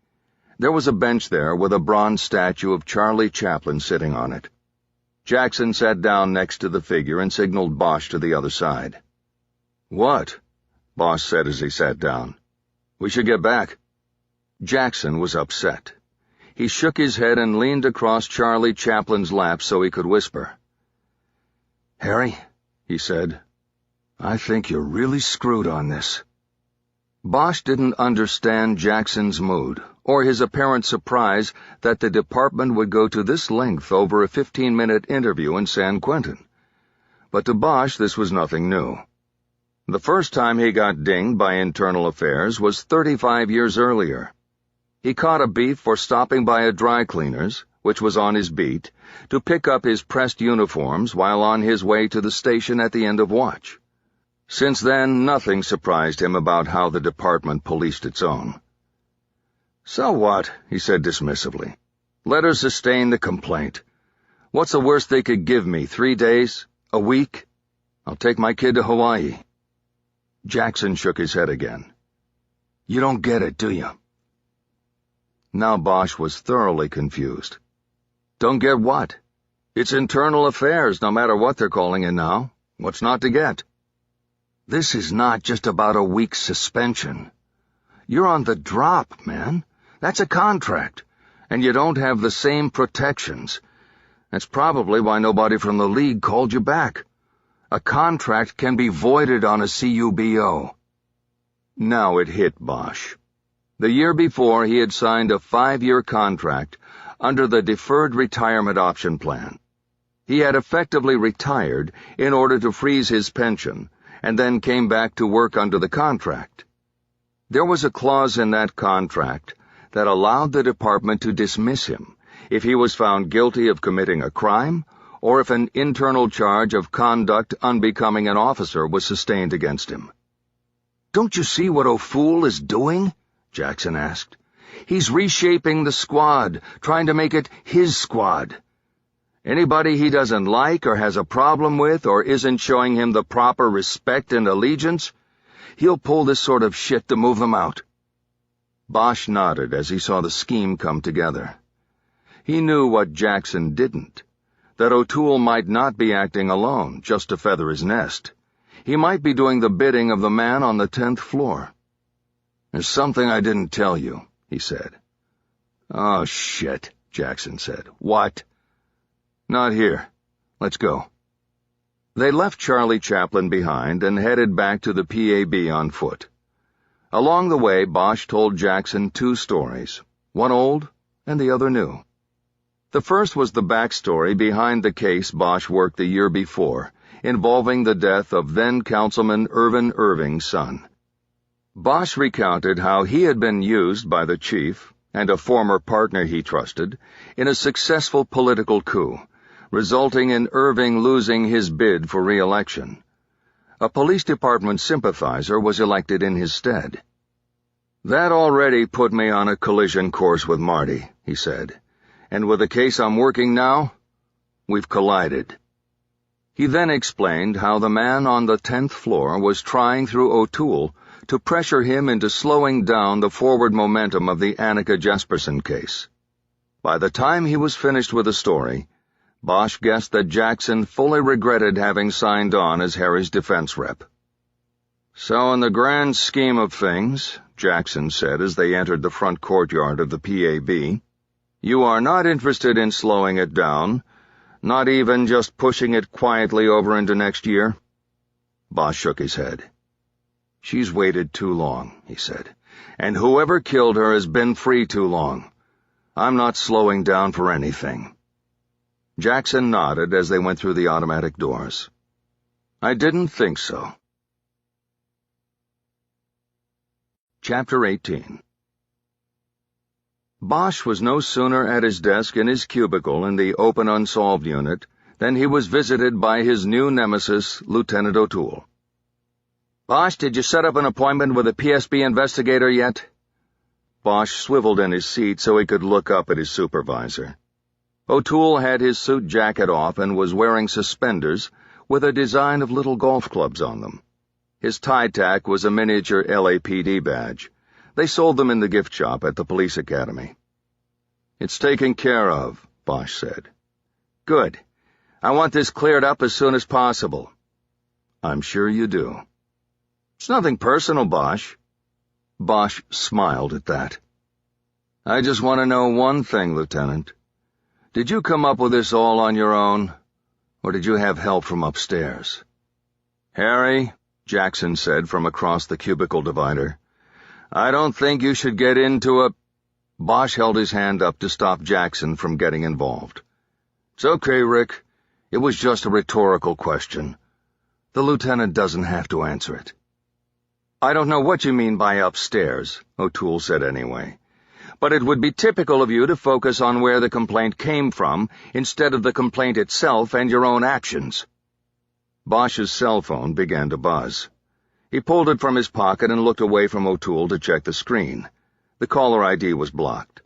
There was a bench there with a bronze statue of Charlie Chaplin sitting on it. Jackson sat down next to the figure and signaled Bosch to the other side. "What?" Bosch said as he sat down. "We should get back." Jackson was upset. He shook his head and leaned across Charlie Chaplin's lap so he could whisper. "Harry," he said, "I think you're really screwed on this." Bosch didn't understand Jackson's mood, or his apparent surprise that the department would go to this length over a 15-minute interview in San Quentin. But to Bosch this was nothing new. The first time he got dinged by Internal Affairs was 35 years earlier. He caught a beef for stopping by a dry cleaner's, which was on his beat, to pick up his pressed uniforms while on his way to the station at the end of watch. Since then, nothing surprised him about how the department policed its own. "So what?" he said dismissively. "Let her sustain the complaint. What's the worst they could give me, 3 days? A week? I'll take my kid to Hawaii." Jackson shook his head again. "You don't get it, do you?" Now Bosch was thoroughly confused. "Don't get what? It's Internal Affairs, no matter what they're calling it now. What's not to get?" "This is not just about a week's suspension. You're on the drop, man. That's a contract, and you don't have the same protections. That's probably why nobody from the league called you back. A contract can be voided on a CUBO. Now it hit Bosch. The year before, he had signed a 5-year contract under the Deferred Retirement Option Plan. He had effectively retired in order to freeze his pension, and then came back to work under the contract. There was a clause in that contract that allowed the department to dismiss him if he was found guilty of committing a crime or if an internal charge of conduct unbecoming an officer was sustained against him. "Don't you see what O'Fool is doing?" Jackson asked. "He's reshaping the squad, trying to make it his squad. Anybody he doesn't like or has a problem with or isn't showing him the proper respect and allegiance, he'll pull this sort of shit to move them out." Bosch nodded as he saw the scheme come together. He knew what Jackson didn't, that O'Toole might not be acting alone just to feather his nest. He might be doing the bidding of the man on the 10th floor. "There's something I didn't tell you," he said. "Oh, shit," Jackson said. "What?" "Not here. Let's go." They left Charlie Chaplin behind and headed back to the PAB on foot. Along the way, Bosch told Jackson 2 stories, one old and the other new. The first was the backstory behind the case Bosch worked the year before, involving the death of then-Councilman Irvin Irving's son. Bosch recounted how he had been used by the chief and a former partner he trusted in a successful political coup, resulting in Irving losing his bid for re-election. A police department sympathizer was elected in his stead. "That already put me on a collision course with Marty," he said, "and with the case I'm working now, we've collided." He then explained how the man on the 10th floor was trying through O'Toole to pressure him into slowing down the forward momentum of the Annika Jesperson case. By the time he was finished with the story, Bosch guessed that Jackson fully regretted having signed on as Harry's defense rep. "So in the grand scheme of things," Jackson said as they entered the front courtyard of the PAB, "you are not interested in slowing it down, not even just pushing it quietly over into next year?" Bosch shook his head. "She's waited too long," he said, "and whoever killed her has been free too long. I'm not slowing down for anything." Jackson nodded as they went through the automatic doors. "I didn't think so." Chapter 18. Bosch was no sooner at his desk in his cubicle in the open unsolved unit than he was visited by his new nemesis, Lieutenant O'Toole. "Bosch, did you set up an appointment with a PSB investigator yet?" Bosch swiveled in his seat so he could look up at his supervisor. O'Toole had his suit jacket off and was wearing suspenders with a design of little golf clubs on them. His tie-tack was a miniature LAPD badge. They sold them in the gift shop at the police academy. "It's taken care of," Bosch said. "Good. I want this cleared up as soon as possible." "I'm sure you do." "It's nothing personal, Bosch." Bosch smiled at that. "I just want to know one thing, Lieutenant. Did you come up with this all on your own, or did you have help from upstairs?" "Harry," Jackson said from across the cubicle divider, "I don't think you should get into a—" Bosch held his hand up to stop Jackson from getting involved. "It's okay, Rick. It was just a rhetorical question. The lieutenant doesn't have to answer it." "I don't know what you mean by upstairs," O'Toole said anyway, "but it would be typical of you to focus on where the complaint came from instead of the complaint itself and your own actions." Bosch's cell phone began to buzz. He pulled it from his pocket and looked away from O'Toole to check the screen. The caller ID was blocked.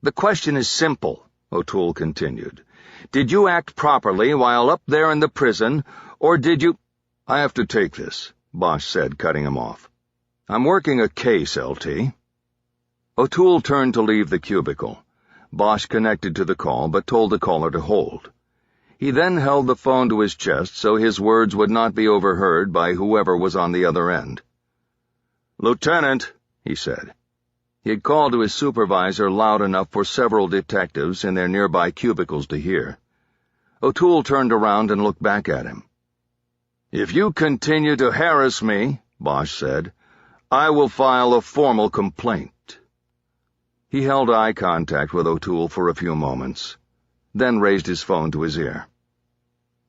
"The question is simple," O'Toole continued. "Did you act properly while up there in the prison, or did you—" "I have to take this," Bosch said, cutting him off. "I'm working a case, LT." O'Toole turned to leave the cubicle. Bosch connected to the call but told the caller to hold. He then held the phone to his chest so his words would not be overheard by whoever was on the other end. "Lieutenant," he said. He had called to his supervisor loud enough for several detectives in their nearby cubicles to hear. O'Toole turned around and looked back at him. "If you continue to harass me," Bosch said, "I will file a formal complaint." He held eye contact with O'Toole for a few moments, then raised his phone to his ear.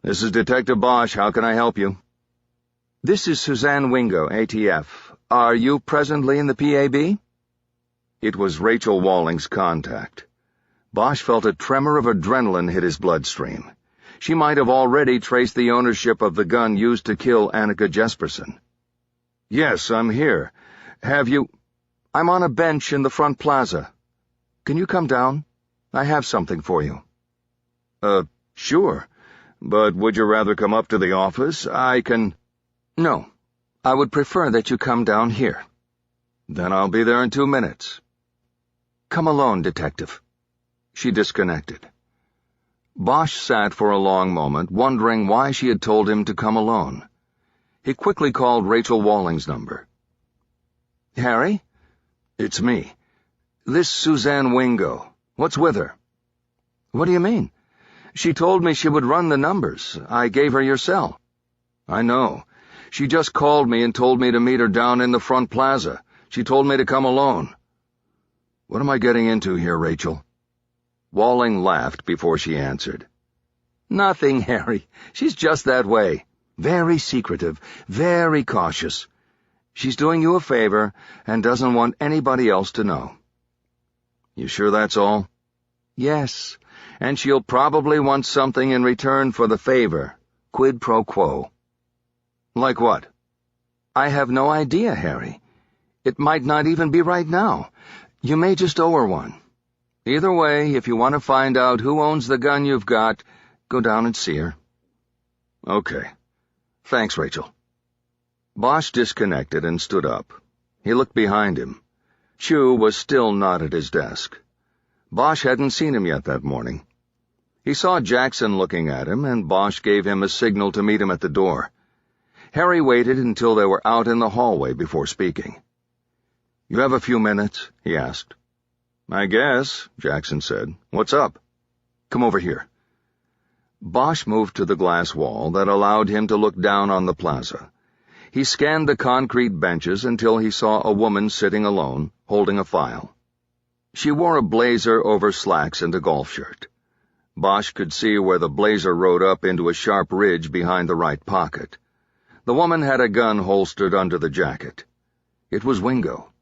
"This is Detective Bosch. How can I help you?" "This is Suzanne Wingo, ATF. Are you presently in the PAB?" It was Rachel Walling's contact. Bosch felt a tremor of adrenaline hit his bloodstream. She might have already traced the ownership of the gun used to kill Annika Jesperson. "Yes, I'm here. Have you—" "I'm on a bench in the front plaza. Can you come down? I have something for you." Sure. But would you rather come up to the office? I can—" "No. I would prefer that you come down here." "Then I'll be there in 2 minutes." "Come alone, Detective." She disconnected. Bosch sat for a long moment, wondering why she had told him to come alone. He quickly called Rachel Walling's number. "Harry?" "It's me. This Suzanne Wingo. What's with her?" "What do you mean? She told me she would run the numbers. I gave her your cell." "I know. She just called me and told me to meet her down in the front plaza. She told me to come alone." "What am I getting into here, Rachel?" Walling laughed before she answered. "Nothing, Harry. She's just that way. Very secretive, very cautious. She's doing you a favor and doesn't want anybody else to know." "You sure that's all?" "Yes, and she'll probably want something in return for the favor. Quid pro quo." "Like what?" "I have no idea, Harry. It might not even be right now. You may just owe her one. Either way, if you want to find out who owns the gun you've got, go down and see her." "Okay. Thanks, Rachel." Bosch disconnected and stood up. He looked behind him. Chu was still not at his desk. Bosch hadn't seen him yet that morning. He saw Jackson looking at him, and Bosch gave him a signal to meet him at the door. Harry waited until they were out in the hallway before speaking. "You have a few minutes?" he asked. "I guess," Jackson said. "What's up?" "Come over here." Bosch moved to the glass wall that allowed him to look down on the plaza. He scanned the concrete benches until he saw a woman sitting alone, holding a file. She wore a blazer over slacks and a golf shirt. Bosch could see where the blazer rode up into a sharp ridge behind the right pocket. The woman had a gun holstered under the jacket. It was Wingo.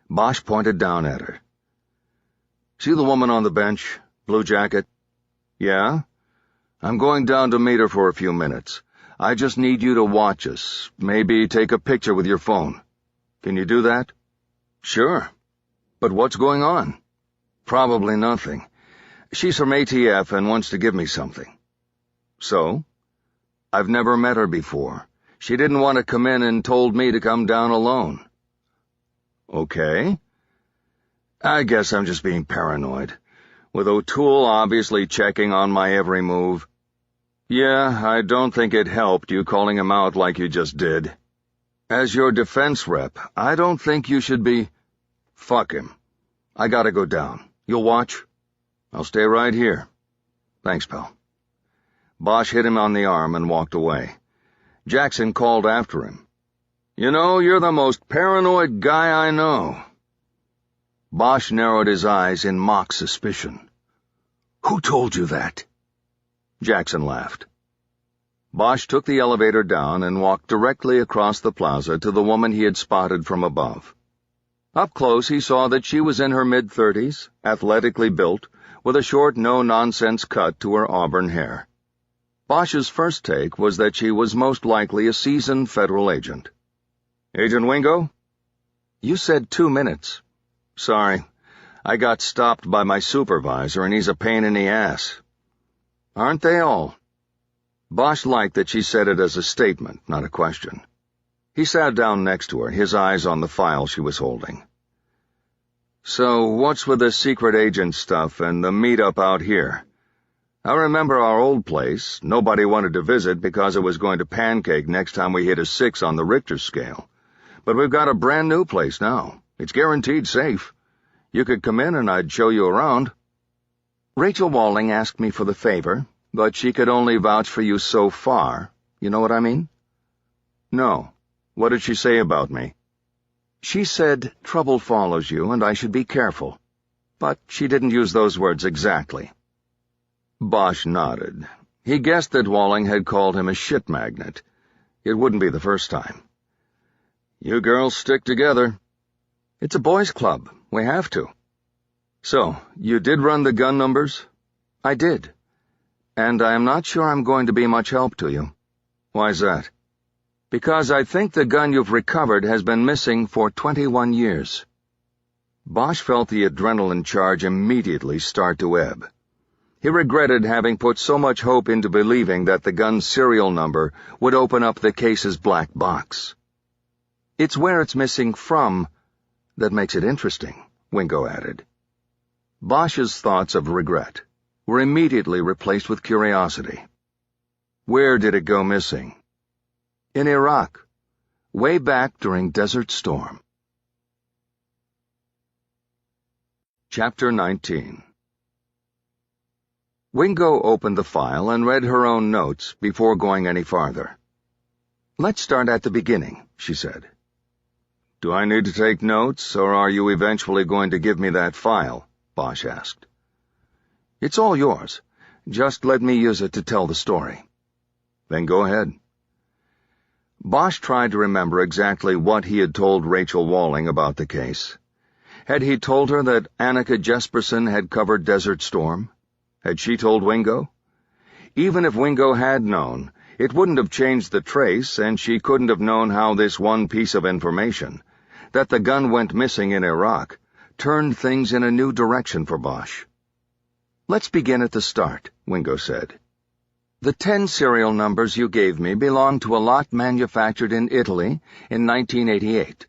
Bosch pointed down at her. "See the woman on the bench? Blue jacket?" "Yeah? I'm going down to meet her for a few minutes. I just need you to watch us. Maybe take a picture with your phone. Can you do that?" "Sure. But what's going on?" "Probably nothing. She's from ATF and wants to give me something." "So?" "I've never met her before. She didn't want to come in and told me to come down alone." "Okay. I guess I'm just being paranoid. with O'Toole obviously checking on my every move. Yeah, I don't think it helped you calling him out like you just did. As your defense rep, I don't think you should be— Fuck him. I gotta go down. You'll watch? I'll stay right here. Thanks, pal. Bosch hit him on the arm and walked away. Jackson called after him. You know, you're the most paranoid guy I know. Bosch narrowed his eyes in mock suspicion. Who told you that? Jackson laughed. Bosch took the elevator down and walked directly across the plaza to the woman he had spotted from above. Up close, he saw that she was in her mid-30s, athletically built, with a short, no-nonsense cut to her auburn hair. Bosch's first take was that she was most likely a seasoned federal agent. Agent Wingo? You said 2 minutes. Sorry, I got stopped by my supervisor, and he's a pain in the ass. Aren't they all? Bosch liked that she said it as a statement, not a question. He sat down next to her, his eyes on the file she was holding. So, what's with the secret agent stuff and the meet-up out here? I remember our old place. Nobody wanted to visit because it was going to pancake next time we hit a 6 on the Richter scale. But we've got a brand new place now. It's guaranteed safe. You could come in and I'd show you around. Rachel Walling asked me for the favor, but she could only vouch for you so far. You know what I mean? No. What did she say about me? She said trouble follows you and I should be careful. But she didn't use those words exactly. Bosch nodded. He guessed that Walling had called him a shit magnet. It wouldn't be the first time. You girls stick together. It's a boys' club. We have to. So, you did run the gun numbers? I did. And I am not sure I'm going to be much help to you. Why's that? Because I think the gun you've recovered has been missing for 21 years. Bosch felt the adrenaline charge immediately start to ebb. He regretted having put so much hope into believing that the gun's serial number would open up the case's black box. It's where it's missing from that makes it interesting, Wingo added. Bosch's thoughts of regret were immediately replaced with curiosity. Where did it go missing? In Iraq, way back during Desert Storm. Chapter 19. Wingo opened the file and read her own notes before going any farther. Let's start at the beginning, she said. Do I need to take notes, or are you eventually going to give me that file? Bosch asked. It's all yours. Just let me use it to tell the story. Then go ahead. Bosch tried to remember exactly what he had told Rachel Walling about the case. Had he told her that Annika Jesperson had covered Desert Storm? Had she told Wingo? Even if Wingo had known, it wouldn't have changed the trace, and she couldn't have known how this one piece of information, that the gun went missing in Iraq, turned things in a new direction for Bosch. Let's begin at the start, Wingo said. The 10 serial numbers you gave me belong to a lot manufactured in Italy in 1988.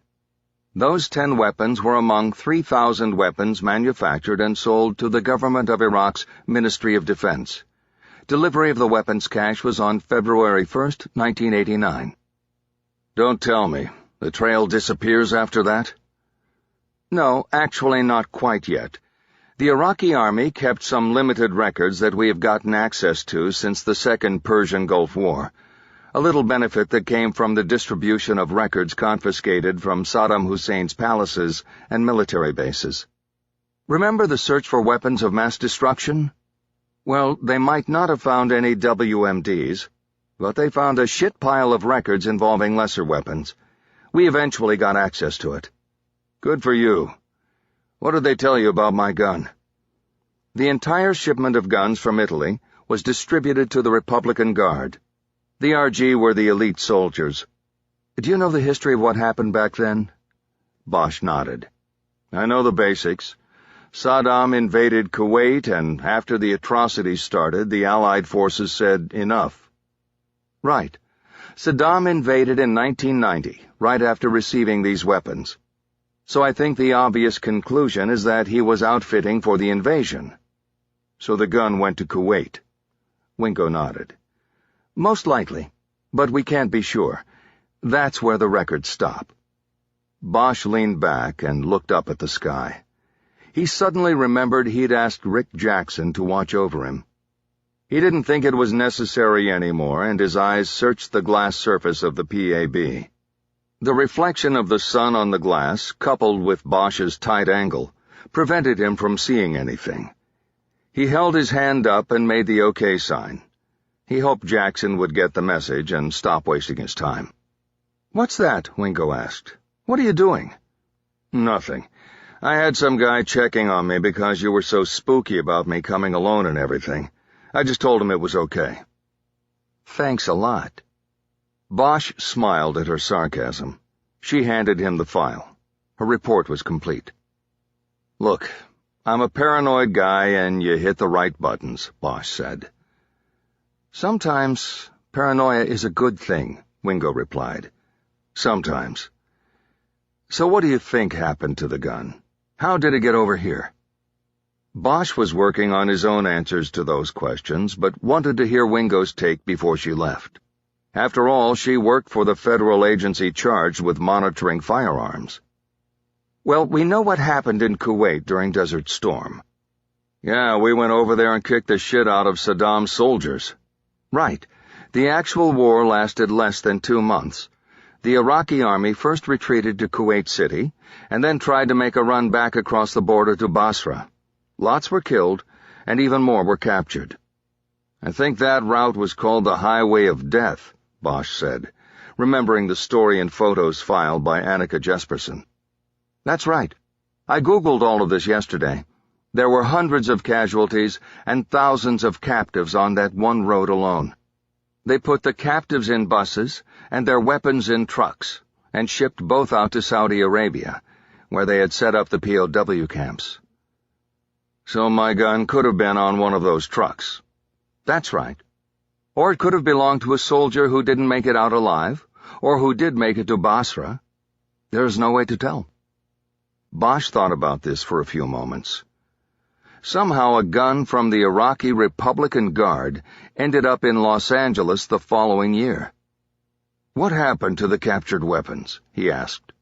Those 10 weapons were among 3,000 weapons manufactured and sold to the government of Iraq's Ministry of Defense. Delivery of the weapons cache was on February 1st, 1989. Don't tell me. The trail disappears after that? No, actually not quite yet. The Iraqi army kept some limited records that we have gotten access to since the Second Persian Gulf War, a little benefit that came from the distribution of records confiscated from Saddam Hussein's palaces and military bases. Remember the search for weapons of mass destruction? Well, they might not have found any WMDs, but they found a shit pile of records involving lesser weapons. We eventually got access to it. Good for you. What did they tell you about my gun? The entire shipment of guns from Italy was distributed to the Republican Guard. The RG were the elite soldiers. Do you know the history of what happened back then? Bosch nodded. I know the basics. Saddam invaded Kuwait, and after the atrocities started, the Allied forces said enough. Right. Saddam invaded in 1990, right after receiving these weapons. So I think the obvious conclusion is that he was outfitting for the invasion. So the gun went to Kuwait. Wingo nodded. Most likely, but we can't be sure. That's where the records stop. Bosch leaned back and looked up at the sky. He suddenly remembered he'd asked Rick Jackson to watch over him. He didn't think it was necessary anymore, and his eyes searched the glass surface of the PAB. The reflection of the sun on the glass, coupled with Bosch's tight angle, prevented him from seeing anything. He held his hand up and made the OK sign. He hoped Jackson would get the message and stop wasting his time. "What's that?" Wingo asked. "What are you doing?" "Nothing. I had some guy checking on me because you were so spooky about me coming alone and everything. I just told him it was okay." "Thanks a lot." Bosch smiled at her sarcasm. She handed him the file. Her report was complete. "Look, I'm a paranoid guy and you hit the right buttons," Bosch said. "Sometimes paranoia is a good thing," Wingo replied. "Sometimes." "So what do you think happened to the gun? How did it get over here?" Bosch was working on his own answers to those questions, but wanted to hear Wingo's take before she left. After all, she worked for the federal agency charged with monitoring firearms. "Well, we know what happened in Kuwait during Desert Storm." "Yeah, we went over there and kicked the shit out of Saddam's soldiers." "Right. The actual war lasted less than 2 months. The Iraqi army first retreated to Kuwait City, and then tried to make a run back across the border to Basra. Lots were killed, and even more were captured." "I think that route was called the Highway of Death," Bosch said, remembering the story and photos filed by Annika Jesperson. "That's right. I Googled all of this yesterday. There were hundreds of casualties and thousands of captives on that one road alone. They put the captives in buses and their weapons in trucks and shipped both out to Saudi Arabia, where they had set up the POW camps." "So my gun could have been on one of those trucks." "That's right. Or it could have belonged to a soldier who didn't make it out alive, or who did make it to Basra. There's no way to tell." Bosch thought about this for a few moments. Somehow a gun from the Iraqi Republican Guard ended up in Los Angeles the following year. "What happened to the captured weapons?" he asked.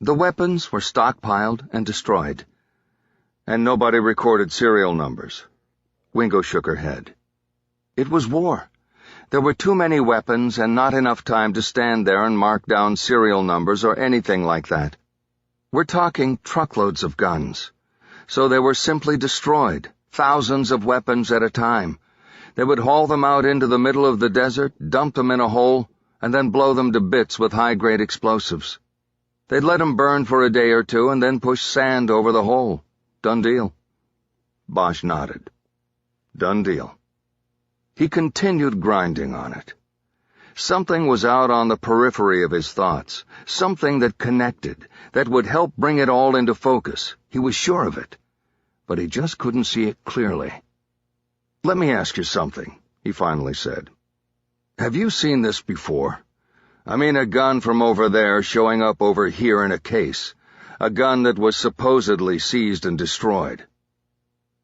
"The weapons were stockpiled and destroyed." "And nobody recorded serial numbers?" Wingo shook her head. "It was war. There were too many weapons and not enough time to stand there and mark down serial numbers or anything like that. We're talking truckloads of guns. So they were simply destroyed, thousands of weapons at a time. They would haul them out into the middle of the desert, dump them in a hole, and then blow them to bits with high-grade explosives. They'd let them burn for a day or two and then push sand over the hole. Done deal." Bosch nodded. "Done deal." He continued grinding on it. Something was out on the periphery of his thoughts, something that connected, that would help bring it all into focus. He was sure of it, but he just couldn't see it clearly. "Let me ask you something," he finally said. "Have you seen this before? I mean a gun from over there showing up over here in a case, a gun that was supposedly seized and destroyed."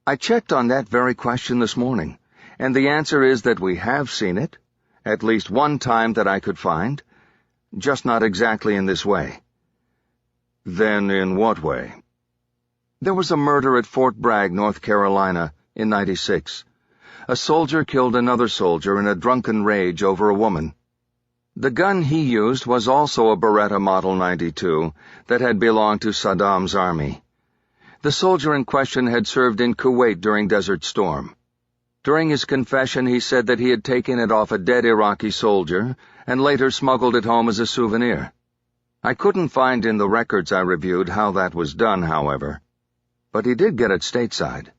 "I checked on that very question this morning, and the answer is that we have seen it, at least one time that I could find, just not exactly in this way." "Then in what way?" "There was a murder at Fort Bragg, North Carolina, in '96. A soldier killed another soldier in a drunken rage over a woman. The gun he used was also a Beretta Model 92 that had belonged to Saddam's army. The soldier in question had served in Kuwait during Desert Storm. During his confession, he said that he had taken it off a dead Iraqi soldier and later smuggled it home as a souvenir. I couldn't find in the records I reviewed how that was done, however, but he did get it stateside."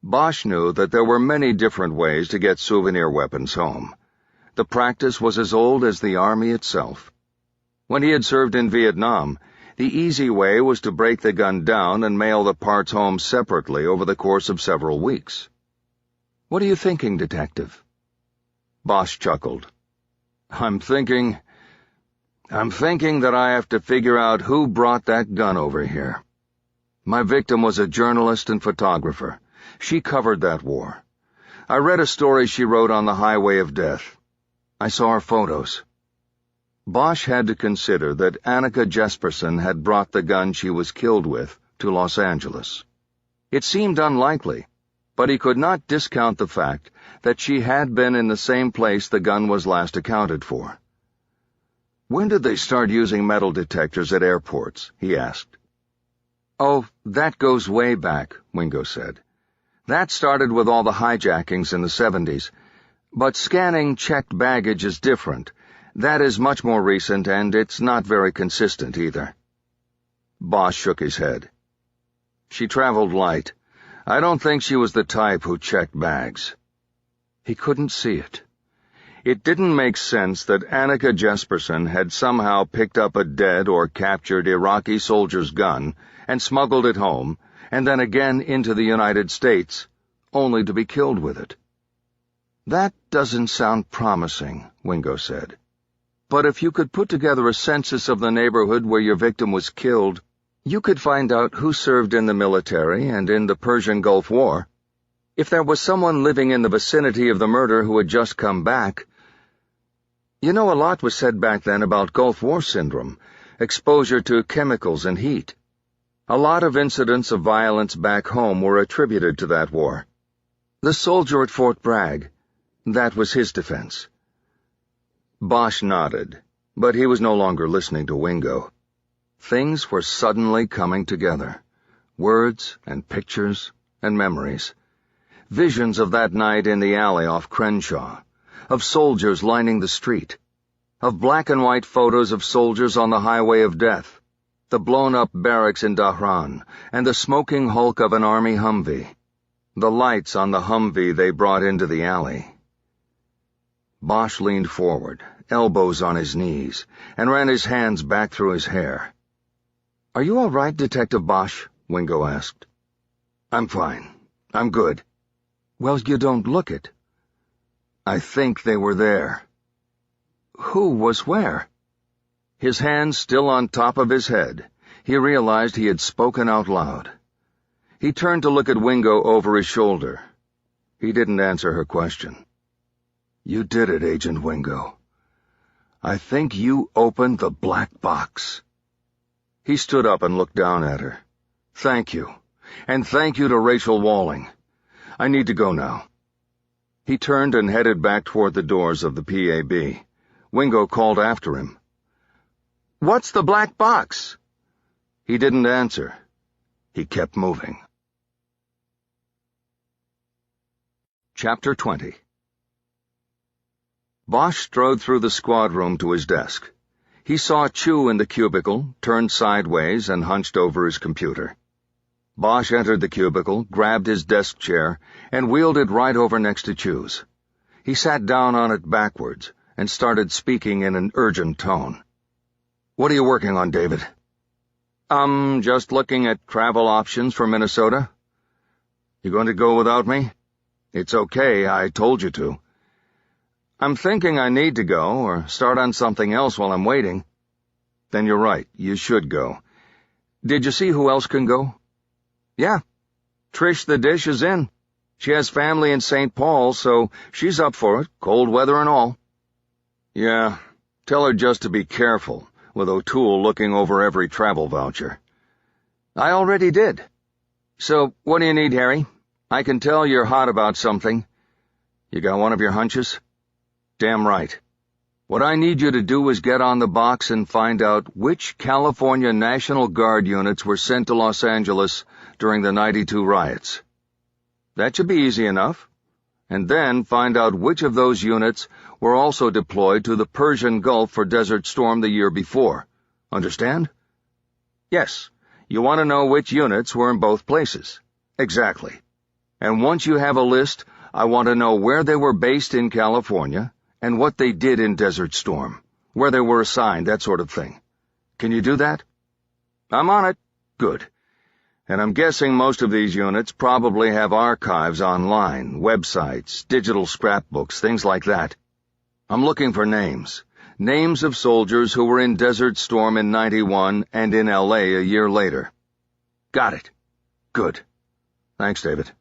Bosch knew that there were many different ways to get souvenir weapons home. The practice was as old as the Army itself. When he had served in Vietnam, the easy way was to break the gun down and mail the parts home separately over the course of several weeks. "What are you thinking, Detective?" Bosch chuckled. I'm thinking that I have to figure out who brought that gun over here. My victim was a journalist and photographer, She covered that war. I read a story she wrote on the Highway of Death. I saw her photos. Bosch had to consider that Annika Jesperson had brought the gun she was killed with to Los Angeles. It seemed unlikely, but he could not discount the fact that she had been in the same place the gun was last accounted for. "When did they start using metal detectors at airports?" he asked. "Oh, that goes way back," Wingo said. "That started with all the hijackings in the 70s. But scanning checked baggage is different. That is much more recent, and it's not very consistent either." Bosch shook his head. "She traveled light. I don't think she was the type who checked bags." He couldn't see it. It didn't make sense that Annika Jesperson had somehow picked up a dead or captured Iraqi soldier's gun and smuggled it home, and then again into the United States, only to be killed with it. "That doesn't sound promising," Wingo said. "But if you could put together a census of the neighborhood where your victim was killed, you could find out who served in the military and in the Persian Gulf War. If there was someone living in the vicinity of the murder who had just come back. You know, a lot was said back then about Gulf War syndrome, exposure to chemicals and heat. A lot of incidents of violence back home were attributed to that war. The soldier at Fort Bragg, that was his defense." Bosch nodded, but he was no longer listening to Wingo. Things were suddenly coming together. Words and pictures and memories. Visions of that night in the alley off Crenshaw, of soldiers lining the street, of black and white photos of soldiers on the Highway of Death, the blown-up barracks in Dhahran, and the smoking hulk of an army Humvee, the lights on the Humvee they brought into the alley. Bosch leaned forward, elbows on his knees, and ran his hands back through his hair. "Are you all right, Detective Bosch?" Wingo asked. "I'm fine. I'm good." "Well, you don't look it." "I think they were there." "Who was where?" His hands still on top of his head, he realized he had spoken out loud. He turned to look at Wingo over his shoulder. He didn't answer her question. "You did it, Agent Wingo. I think you opened the black box." He stood up and looked down at her. "Thank you, and thank you to Rachel Walling. I need to go now." He turned and headed back toward the doors of the PAB. Wingo called after him. "What's the black box?" He didn't answer. He kept moving. Chapter 20. Bosch strode through the squad room to his desk. He saw Chu in the cubicle, turned sideways and hunched over his computer. Bosch entered the cubicle, grabbed his desk chair, and wheeled it right over next to Chu's. He sat down on it backwards and started speaking in an urgent tone. "What are you working on, David?" Just looking at travel options for Minnesota." "You going to go without me?" "It's okay, I told you to." "I'm thinking I need to go, or start on something else while I'm waiting." "Then you're right, you should go. Did you see who else can go?" "Yeah. Trish the Dish is in. She has family in St. Paul, so she's up for it, cold weather and all." "Yeah, tell her just to be careful, with O'Toole looking over every travel voucher." "I already did." "So, what do you need, Harry? I can tell you're hot about something." "You got one of your hunches?" "Damn right. What I need you to do is get on the box and find out which California National Guard units were sent to Los Angeles during the '92 riots. That should be easy enough. And then find out which of those units were also deployed to the Persian Gulf for Desert Storm the year before. Understand?" "Yes. You want to know which units were in both places." "Exactly. And once you have a list, I want to know where they were based in California and what they did in Desert Storm, where they were assigned, that sort of thing. Can you do that?" "I'm on it." "Good. And I'm guessing most of these units probably have archives online, websites, digital scrapbooks, things like that. I'm looking for names. Names of soldiers who were in Desert Storm in '91 and in L.A. a year later." "Got it." "Good. Thanks, David."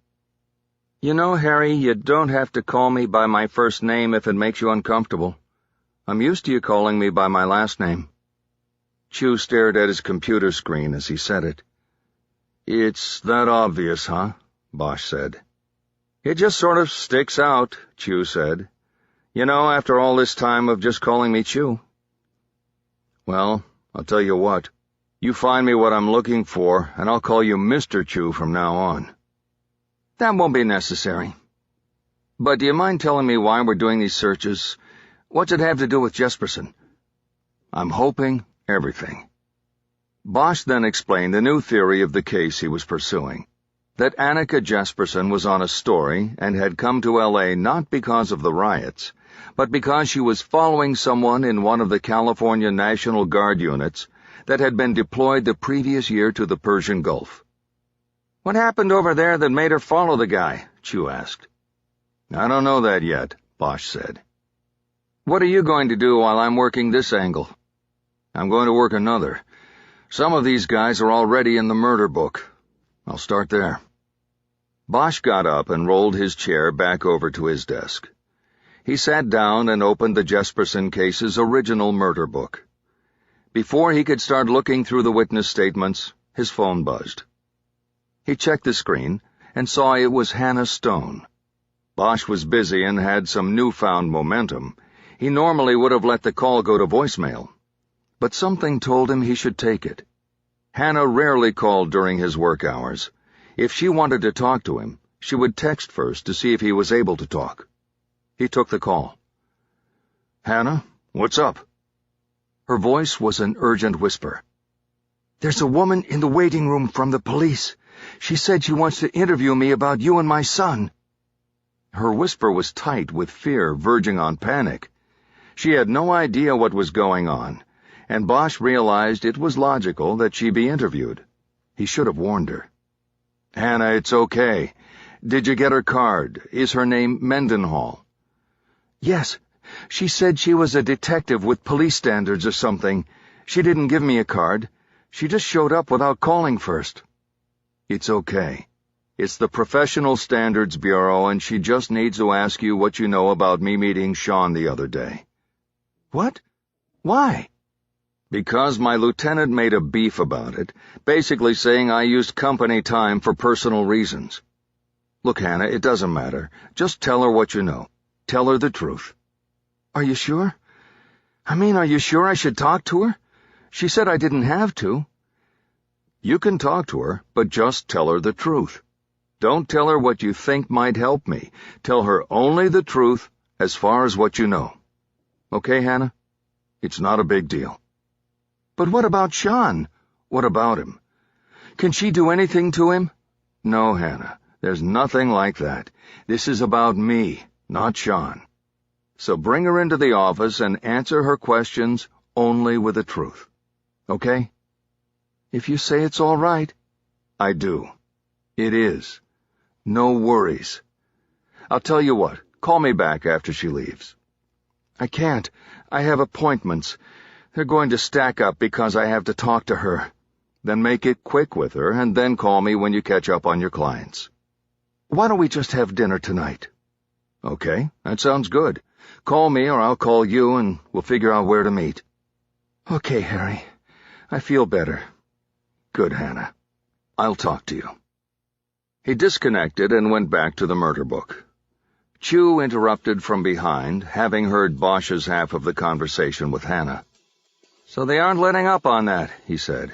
You know, Harry, you don't have to call me by my first name if it makes you uncomfortable. I'm used to you calling me by my last name. Chew stared at his computer screen as he said it. It's that obvious, huh? Bosch said. It just sort of sticks out, Chew said. You know, after all this time of just calling me Chew. Well, I'll tell you what. You find me what I'm looking for, and I'll call you Mr. Chew from now on. That won't be necessary. But do you mind telling me why we're doing these searches? What's it have to do with Jesperson? I'm hoping everything. Bosch then explained the new theory of the case he was pursuing, that Annika Jesperson was on a story and had come to L.A. not because of the riots, but because she was following someone in one of the California National Guard units that had been deployed the previous year to the Persian Gulf. What happened over there that made her follow the guy? Chew asked. I don't know that yet, Bosch said. What are you going to do while I'm working this angle? I'm going to work another. Some of these guys are already in the murder book. I'll start there. Bosch got up and rolled his chair back over to his desk. He sat down and opened the Jesperson case's original murder book. Before he could start looking through the witness statements, his phone buzzed. He checked the screen and saw it was Hannah Stone. Bosch was busy and had some newfound momentum. He normally would have let the call go to voicemail, but something told him he should take it. Hannah rarely called during his work hours. If she wanted to talk to him, she would text first to see if he was able to talk. He took the call. Hannah, what's up? Her voice was an urgent whisper. There's a woman in the waiting room from the police. She said she wants to interview me about you and my son. Her whisper was tight with fear verging on panic. She had no idea what was going on, and Bosch realized it was logical that she be interviewed. He should have warned her. Hannah, it's okay. Did you get her card? Is her name Mendenhall? Yes. She said she was a detective with police standards or something. She didn't give me a card. She just showed up without calling first. It's okay. It's the Professional Standards Bureau, and she just needs to ask you what you know about me meeting Sean the other day. What? Why? Because my lieutenant made a beef about it, basically saying I used company time for personal reasons. Look, Hannah, it doesn't matter. Just tell her what you know. Tell her the truth. Are you sure? Are you sure I should talk to her? She said I didn't have to. You can talk to her, but just tell her the truth. Don't tell her what you think might help me. Tell her only the truth as far as what you know. Okay, Hannah? It's not a big deal. But what about Sean? What about him? Can she do anything to him? No, Hannah. There's nothing like that. This is about me, not Sean. So bring her into the office and answer her questions only with the truth. Okay? If you say it's all right. I do. It is. No worries. I'll tell you what. Call me back after she leaves. I can't. I have appointments. They're going to stack up because I have to talk to her. Then make it quick with her, and then call me when you catch up on your clients. Why don't we just have dinner tonight? Okay, that sounds good. Call me or I'll call you, and we'll figure out where to meet. Okay, Harry. I feel better. Good, Hannah. I'll talk to you. He disconnected and went back to the murder book. Chew interrupted from behind, having heard Bosch's half of the conversation with Hannah. So they aren't letting up on that, he said.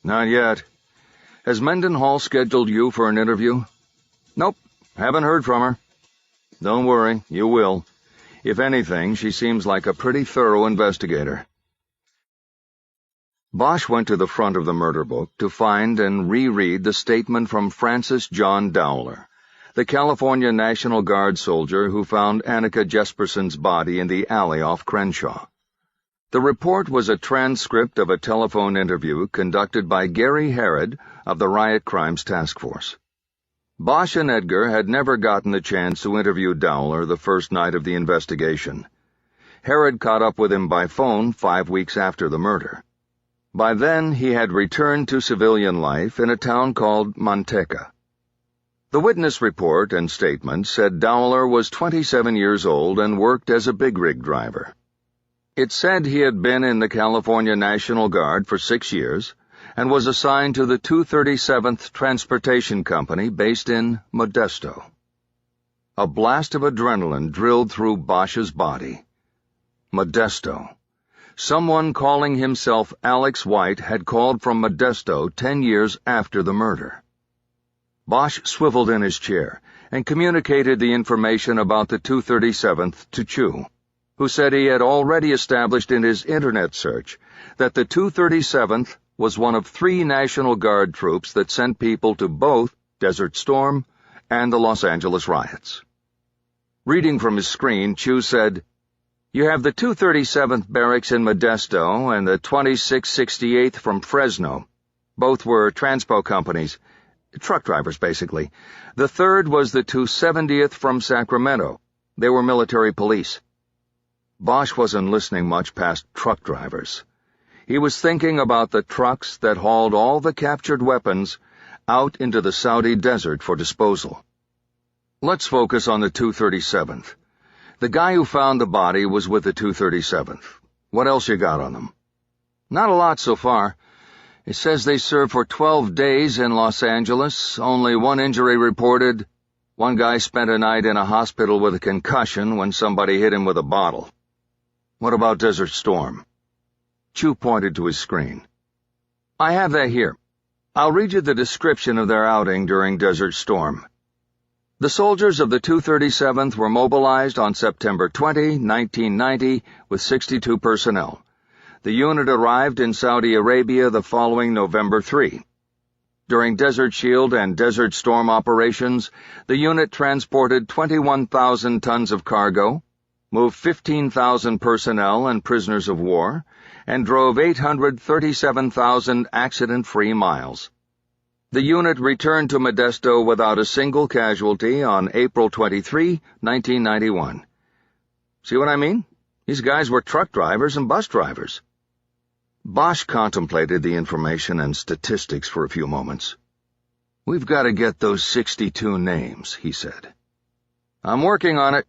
Not yet. Has Mendenhall scheduled you for an interview? Nope, haven't heard from her. Don't worry, you will. If anything, she seems like a pretty thorough investigator. Bosch went to the front of the murder book to find and reread the statement from Francis John Dowler, the California National Guard soldier who found Annika Jesperson's body in the alley off Crenshaw. The report was a transcript of a telephone interview conducted by Gary Herod of the Riot Crimes Task Force. Bosch and Edgar had never gotten the chance to interview Dowler the first night of the investigation. Herod caught up with him by phone 5 weeks after the murder. By then, he had returned to civilian life in a town called Manteca. The witness report and statement said Dowler was 27 years old and worked as a big rig driver. It said he had been in the California National Guard for 6 years and was assigned to the 237th Transportation Company based in Modesto. A blast of adrenaline drilled through Bosch's body. Modesto. Someone calling himself Alex White had called from Modesto 10 years after the murder. Bosch swiveled in his chair and communicated the information about the 237th to Chu, who said he had already established in his internet search that the 237th was one of 3 National Guard troops that sent people to both Desert Storm and the Los Angeles riots. Reading from his screen, Chu said, "You have the 237th Barracks in Modesto and the 2668th from Fresno. Both were transpo companies. Truck drivers, basically. The third was the 270th from Sacramento. They were military police." Bosch wasn't listening much past truck drivers. He was thinking about the trucks that hauled all the captured weapons out into the Saudi desert for disposal. Let's focus on the 237th. The guy who found the body was with the 237th. What else you got on them? Not a lot so far. It says they served for 12 days in Los Angeles, only 1 injury reported. One guy spent a night in a hospital with a concussion when somebody hit him with a bottle. What about Desert Storm? Chu pointed to his screen. I have that here. I'll read you the description of their outing during Desert Storm. The soldiers of the 237th were mobilized on September 20, 1990, with 62 personnel. The unit arrived in Saudi Arabia the following November 3. During Desert Shield and Desert Storm operations, the unit transported 21,000 tons of cargo, moved 15,000 personnel and prisoners of war, and drove 837,000 accident-free miles. The unit returned to Modesto without a single casualty on April 23, 1991. See what I mean? These guys were truck drivers and bus drivers. Bosch contemplated the information and statistics for a few moments. We've got to get those 62 names, he said. I'm working on it.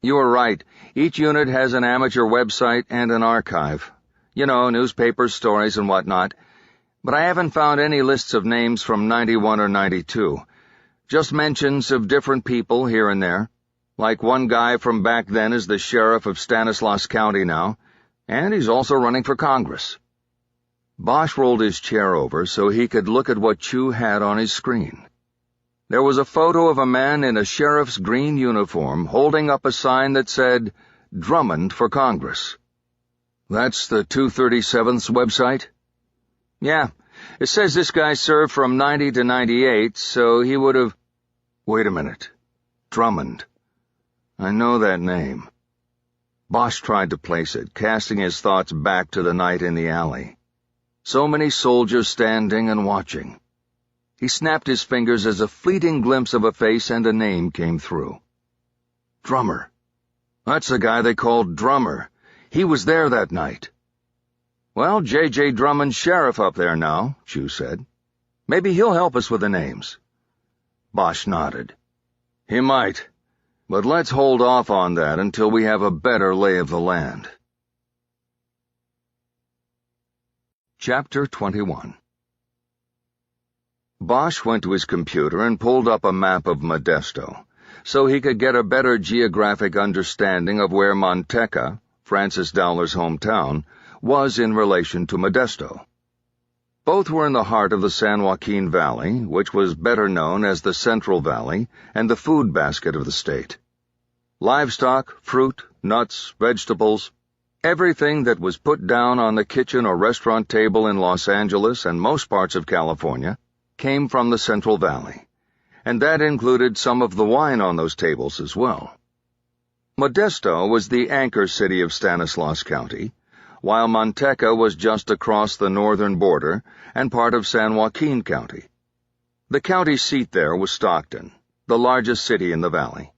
You were right. Each unit has an amateur website and an archive. You know, newspapers, stories, and whatnot. But I haven't found any lists of names from 91 or 92. Just mentions of different people here and there. Like one guy from back then is the sheriff of Stanislaus County now, and he's also running for Congress. Bosch rolled his chair over so he could look at what Chu had on his screen. There was a photo of a man in a sheriff's green uniform holding up a sign that said, Drummond for Congress. That's the 237th's website? Yeah, it says this guy served from 90 to 98, so he would have... Wait a minute. Drummond. I know that name. Bosch tried to place it, casting his thoughts back to the night in the alley. So many soldiers standing and watching. He snapped his fingers as a fleeting glimpse of a face and a name came through. Drummer. That's the guy they called Drummer. He was there that night. Well, J.J. Drummond's sheriff up there now, Chu said. Maybe he'll help us with the names. Bosch nodded. He might, but let's hold off on that until we have a better lay of the land. Chapter 21. Bosch went to his computer and pulled up a map of Modesto, so he could get a better geographic understanding of where Manteca, Francis Dowler's hometown, was in relation to Modesto. Both were in the heart of the San Joaquin Valley, which was better known as the Central Valley and the food basket of the state. Livestock, fruit, nuts, vegetables, everything that was put down on the kitchen or restaurant table in Los Angeles and most parts of California came from the Central Valley, and that included some of the wine on those tables as well. Modesto was the anchor city of Stanislaus County, while Manteca was just across the northern border and part of San Joaquin County. The county seat there was Stockton, the largest city in the valley.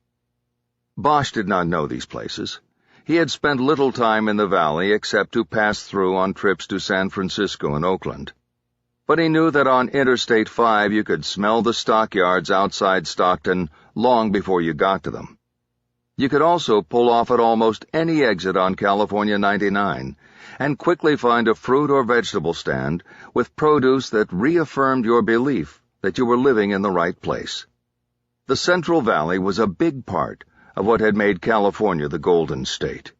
Bosch did not know these places. He had spent little time in the valley except to pass through on trips to San Francisco and Oakland. but he knew that on Interstate 5 you could smell the stockyards outside Stockton long before you got to them. You could also pull off at almost any exit on California 99 and quickly find a fruit or vegetable stand with produce that reaffirmed your belief that you were living in the right place. The Central Valley was a big part of what had made California the Golden State.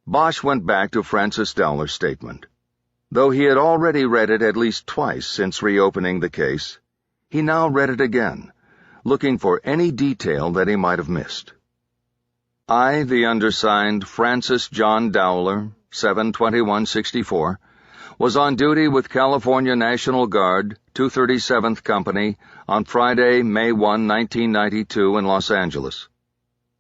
Bosch went back to Francis Dowler's statement. Though he had already read it at least twice since reopening the case, he now read it again, looking for any detail that he might have missed. I, the undersigned Francis John Dowler, 7/21/64, was on duty with California National Guard, 237th Company, on Friday, May 1, 1992 in Los Angeles.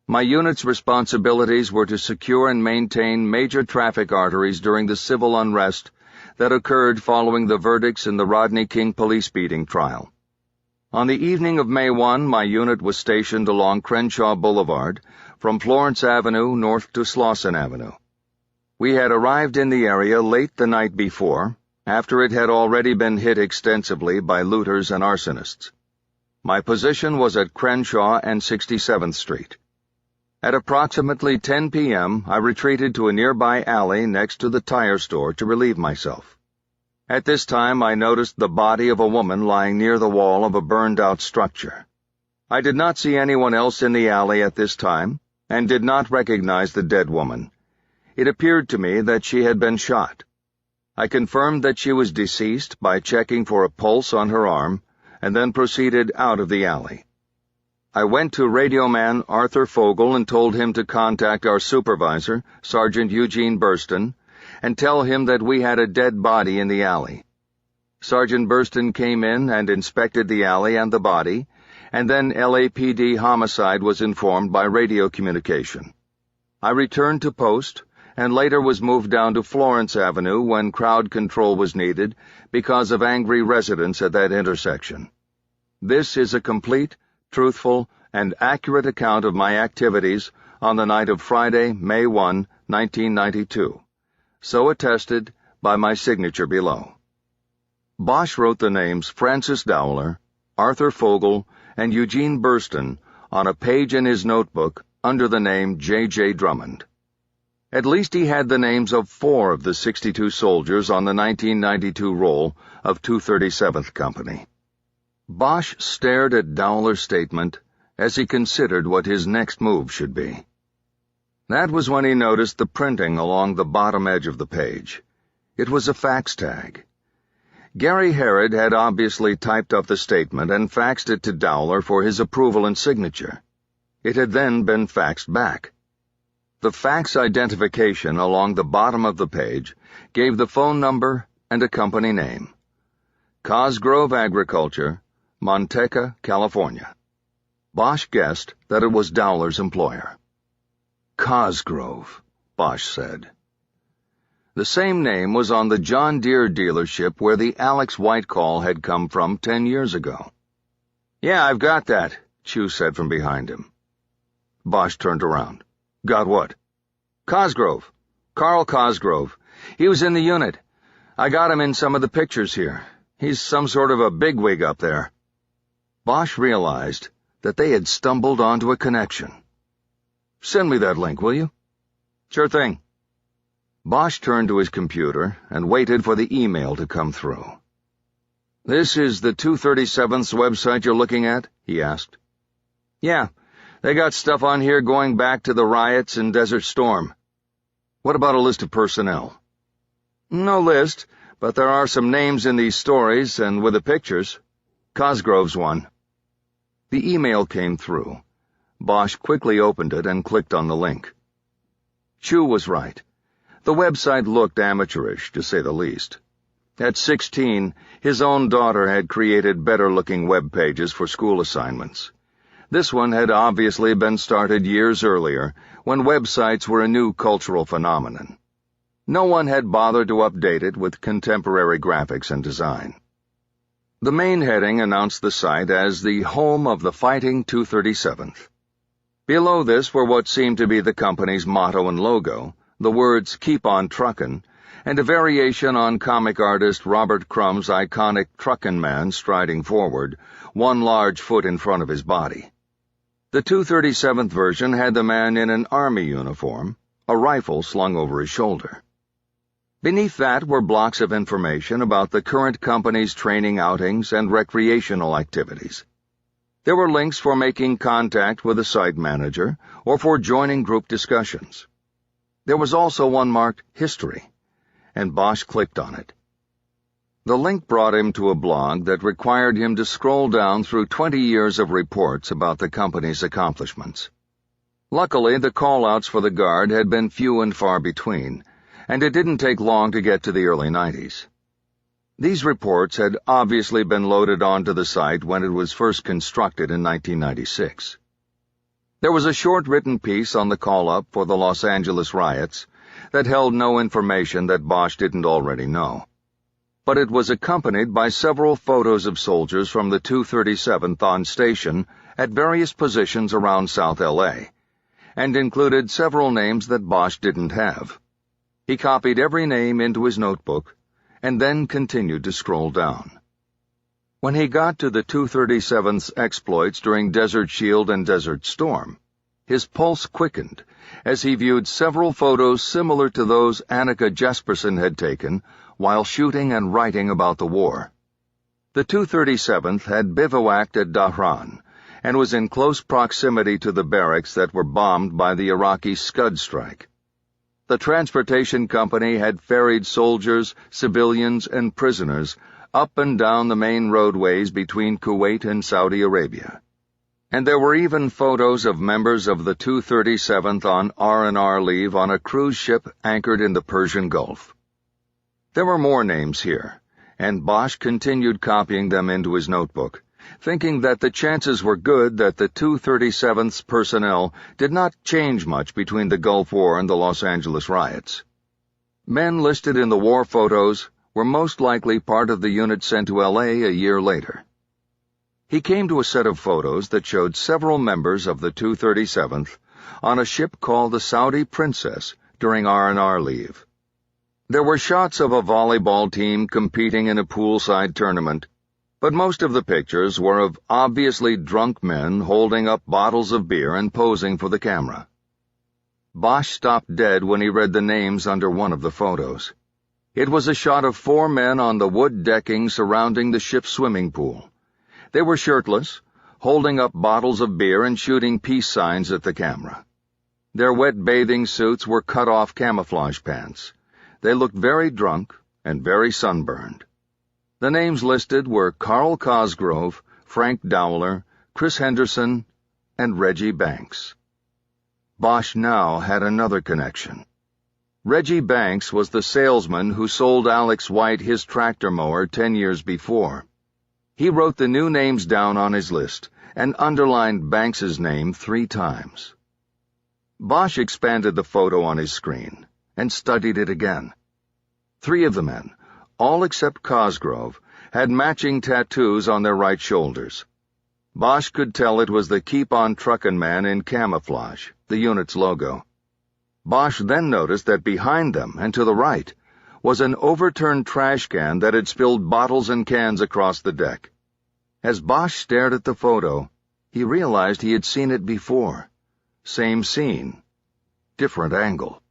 My unit's responsibilities were to secure and maintain major traffic arteries during the civil unrest that occurred following the verdicts in the Rodney King police beating trial. On the evening of May 1, my unit was stationed along Crenshaw Boulevard, from Florence Avenue north to Slauson Avenue. We had arrived in the area late the night before, after it had already been hit extensively by looters and arsonists. My position was at Crenshaw and 67th Street. At approximately 10 p.m., I retreated to a nearby alley next to the tire store to relieve myself. At this time, I noticed the body of a woman lying near the wall of a burned-out structure. I did not see anyone else in the alley at this time, and did not recognize the dead woman. It appeared to me that she had been shot. I confirmed that she was deceased by checking for a pulse on her arm, and then proceeded out of the alley. I went to radioman Arthur Fogel and told him to contact our supervisor, Sergeant Eugene Burston, and tell him that we had a dead body in the alley. Sergeant Burston came in and inspected the alley and the body, and then LAPD homicide was informed by radio communication. I returned to post, and later was moved down to Florence Avenue when crowd control was needed because of angry residents at that intersection. This is a complete, truthful, and accurate account of my activities on the night of Friday, May 1, 1992, so attested by my signature below. Bosch wrote the names Francis Dowler, Arthur Fogel, and Eugene Burston on a page in his notebook under the name J.J. Drummond. At least he had the names of 4 of the 62 soldiers on the 1992 roll of 237th Company. Bosch stared at Dowler's statement as he considered what his next move should be. That was when he noticed the printing along the bottom edge of the page. It was a fax tag. Gary Herod had obviously typed up the statement and faxed it to Dowler for his approval and signature. It had then been faxed back. The fax identification along the bottom of the page gave the phone number and a company name. Cosgrove Agriculture, Manteca, California. Bosch guessed that it was Dowler's employer. Cosgrove, Bosch said. The same name was on the John Deere dealership where the Alex White call had come from 10 years ago. "Yeah, I've got that," Chu said from behind him. Bosch turned around. "Got what?" "Cosgrove. Carl Cosgrove. He was in the unit. I got him in some of the pictures here. He's some sort of a bigwig up there." Bosch realized that they had stumbled onto a connection. "Send me that link, will you?" "Sure thing." Bosch turned to his computer and waited for the email to come through. "This is the 237th's website you're looking at?" he asked. "Yeah, they got stuff on here going back to the riots and Desert Storm." "What about a list of personnel?" "No list, but there are some names in these stories and with the pictures. Cosgrove's one." The email came through. Bosch quickly opened it and clicked on the link. Chu was right. The website looked amateurish, to say the least. At 16, his own daughter had created better-looking web pages for school assignments. This one had obviously been started years earlier, when websites were a new cultural phenomenon. No one had bothered to update it with contemporary graphics and design. The main heading announced the site as the home of the Fighting 237th. Below this were what seemed to be the company's motto and logo, the words "Keep on Truckin'," and a variation on comic artist Robert Crumb's iconic truckin' man striding forward, one large foot in front of his body. The 237th version had the man in an army uniform, a rifle slung over his shoulder. Beneath that were blocks of information about the current company's training outings and recreational activities. There were links for making contact with a site manager or for joining group discussions. There was also one marked History, and Bosch clicked on it. The link brought him to a blog that required him to scroll down through 20 years of reports about the company's accomplishments. Luckily, the call-outs for the Guard had been few and far between, and it didn't take long to get to the early 90s. These reports had obviously been loaded onto the site when it was first constructed in 1996. There was a short written piece on the call-up for the Los Angeles riots that held no information that Bosch didn't already know. But it was accompanied by several photos of soldiers from the 237th on station at various positions around South LA, and included several names that Bosch didn't have. He copied every name into his notebook, and then continued to scroll down. When he got to the 237th's exploits during Desert Shield and Desert Storm, his pulse quickened as he viewed several photos similar to those Annika Jesperson had taken while shooting and writing about the war. The 237th had bivouacked at Dhahran and was in close proximity to the barracks that were bombed by the Iraqi Scud strike. The transportation company had ferried soldiers, civilians, and prisoners up and down the main roadways between Kuwait and Saudi Arabia. And there were even photos of members of the 237th on R&R leave on a cruise ship anchored in the Persian Gulf. There were more names here, and Bosch continued copying them into his notebook, thinking that the chances were good that the 237th's personnel did not change much between the Gulf War and the Los Angeles riots. Men listed in the war photos were most likely part of the unit sent to L.A. a year later. He came to a set of photos that showed several members of the 237th on a ship called the Saudi Princess during R&R leave. There were shots of a volleyball team competing in a poolside tournament, but most of the pictures were of obviously drunk men holding up bottles of beer and posing for the camera. Bosch stopped dead when he read the names under one of the photos. It was a shot of 4 men on the wood decking surrounding the ship's swimming pool. They were shirtless, holding up bottles of beer and shooting peace signs at the camera. Their wet bathing suits were cut-off camouflage pants. They looked very drunk and very sunburned. The names listed were Carl Cosgrove, Frank Dowler, Chris Henderson, and Reggie Banks. Bosch now had another connection. Reggie Banks was the salesman who sold Alex White his tractor mower 10 years before. He wrote the new names down on his list and underlined Banks's name 3 times. Bosch expanded the photo on his screen and studied it again. 3 of the men, all except Cosgrove, had matching tattoos on their right shoulders. Bosch could tell it was the Keep On Truckin' man in camouflage, the unit's logo. Bosch then noticed that behind them and to the right was an overturned trash can that had spilled bottles and cans across the deck. As Bosch stared at the photo, he realized he had seen it before. Same scene, different angle.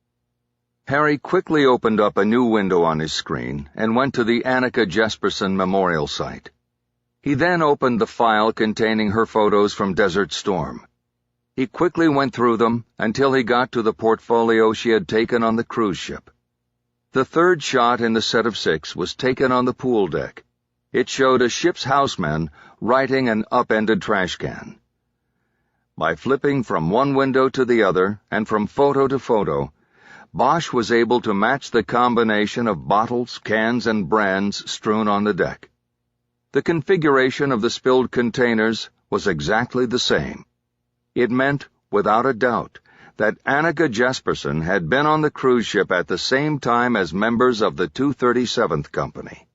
Harry quickly opened up a new window on his screen and went to the Annika Jesperson Memorial Site. He then opened the file containing her photos from Desert Storm. He quickly went through them until he got to the portfolio she had taken on the cruise ship. The 3rd shot in the set of 6 was taken on the pool deck. It showed a ship's houseman righting an upended trash can. By flipping from one window to the other and from photo to photo, Bosch was able to match the combination of bottles, cans, and brands strewn on the deck. The configuration of the spilled containers was exactly the same. It meant, without a doubt, that Annika Jesperson had been on the cruise ship at the same time as members of the 237th Company.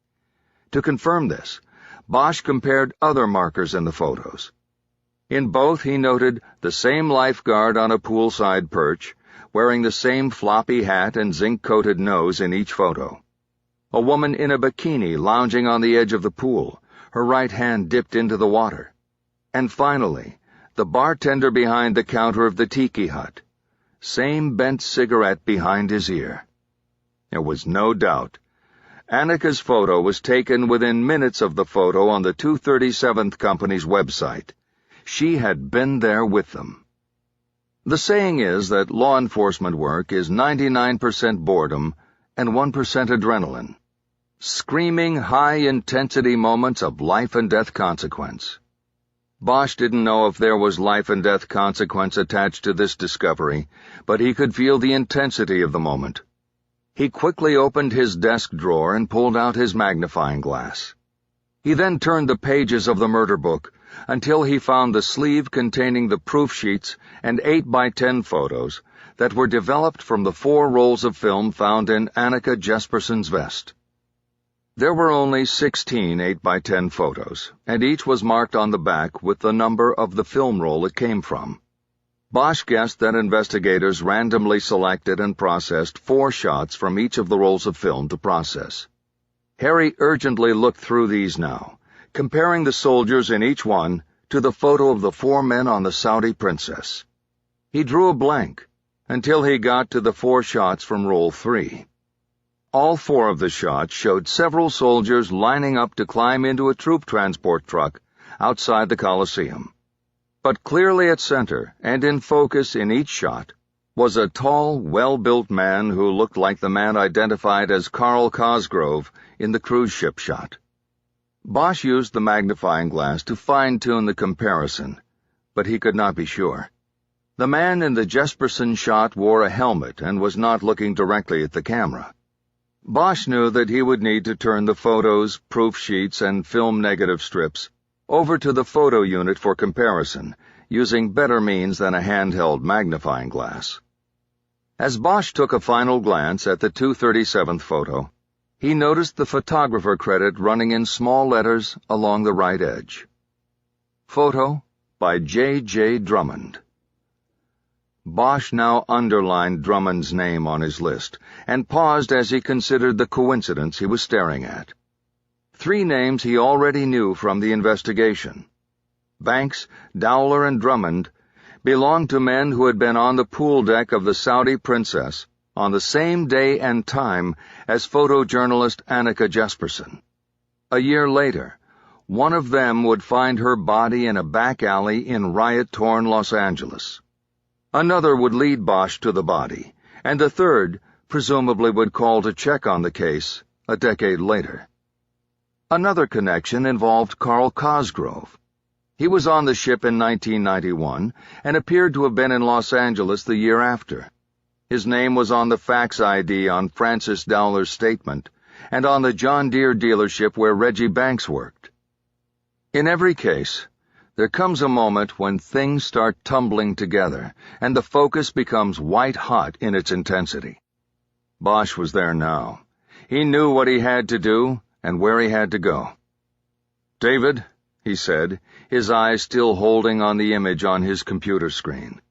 To confirm this, Bosch compared other markers in the photos. In both he noted the same lifeguard on a poolside perch, wearing the same floppy hat and zinc-coated nose in each photo. A woman in a bikini lounging on the edge of the pool, her right hand dipped into the water. And finally, the bartender behind the counter of the tiki hut. Same bent cigarette behind his ear. There was no doubt. Annika's photo was taken within minutes of the photo on the 237th Company's website. She had been there with them. The saying is that law enforcement work is 99% boredom and 1% adrenaline. Screaming, high-intensity moments of life-and-death consequence. Bosch didn't know if there was life-and-death consequence attached to this discovery, but he could feel the intensity of the moment. He quickly opened his desk drawer and pulled out his magnifying glass. He then turned the pages of the murder book until he found the sleeve containing the proof sheets and 8x10 photos that were developed from the 4 rolls of film found in Annika Jesperson's vest. There were only 16 8x10 photos, and each was marked on the back with the number of the film roll it came from. Bosch guessed that investigators randomly selected and processed 4 shots from each of the rolls of film to process. Harry urgently looked through these now, comparing the soldiers in each one to the photo of the 4 men on the Saudi Princess. He drew a blank until he got to the 4 shots from roll 3. All 4 of the shots showed several soldiers lining up to climb into a troop transport truck outside the Coliseum. But clearly at center and in focus in each shot was a tall, well-built man who looked like the man identified as Carl Cosgrove in the cruise ship shot. Bosch used the magnifying glass to fine-tune the comparison, but he could not be sure. The man in the Jesperson shot wore a helmet and was not looking directly at the camera. Bosch knew that he would need to turn the photos, proof sheets, and film negative strips over to the photo unit for comparison, using better means than a handheld magnifying glass. As Bosch took a final glance at the 237th photo, he noticed the photographer credit running in small letters along the right edge. Photo by J.J. Drummond. Bosch now underlined Drummond's name on his list and paused as he considered the coincidence he was staring at. 3 names he already knew from the investigation. Banks, Dowler, and Drummond belonged to men who had been on the pool deck of the Saudi Princess on the same day and time as photojournalist Annika Jesperson. A year later, one of them would find her body in a back alley in riot-torn Los Angeles. Another would lead Bosch to the body, and the third presumably would call to check on the case a decade later. Another connection involved Carl Cosgrove. He was on the ship in 1991 and appeared to have been in Los Angeles the year after. His name was on the fax ID on Francis Dowler's statement and on the John Deere dealership where Reggie Banks worked. In every case, there comes a moment when things start tumbling together and the focus becomes white-hot in its intensity. Bosch was there now. He knew what he had to do and where he had to go. "David," he said, his eyes still holding on the image on his computer screen.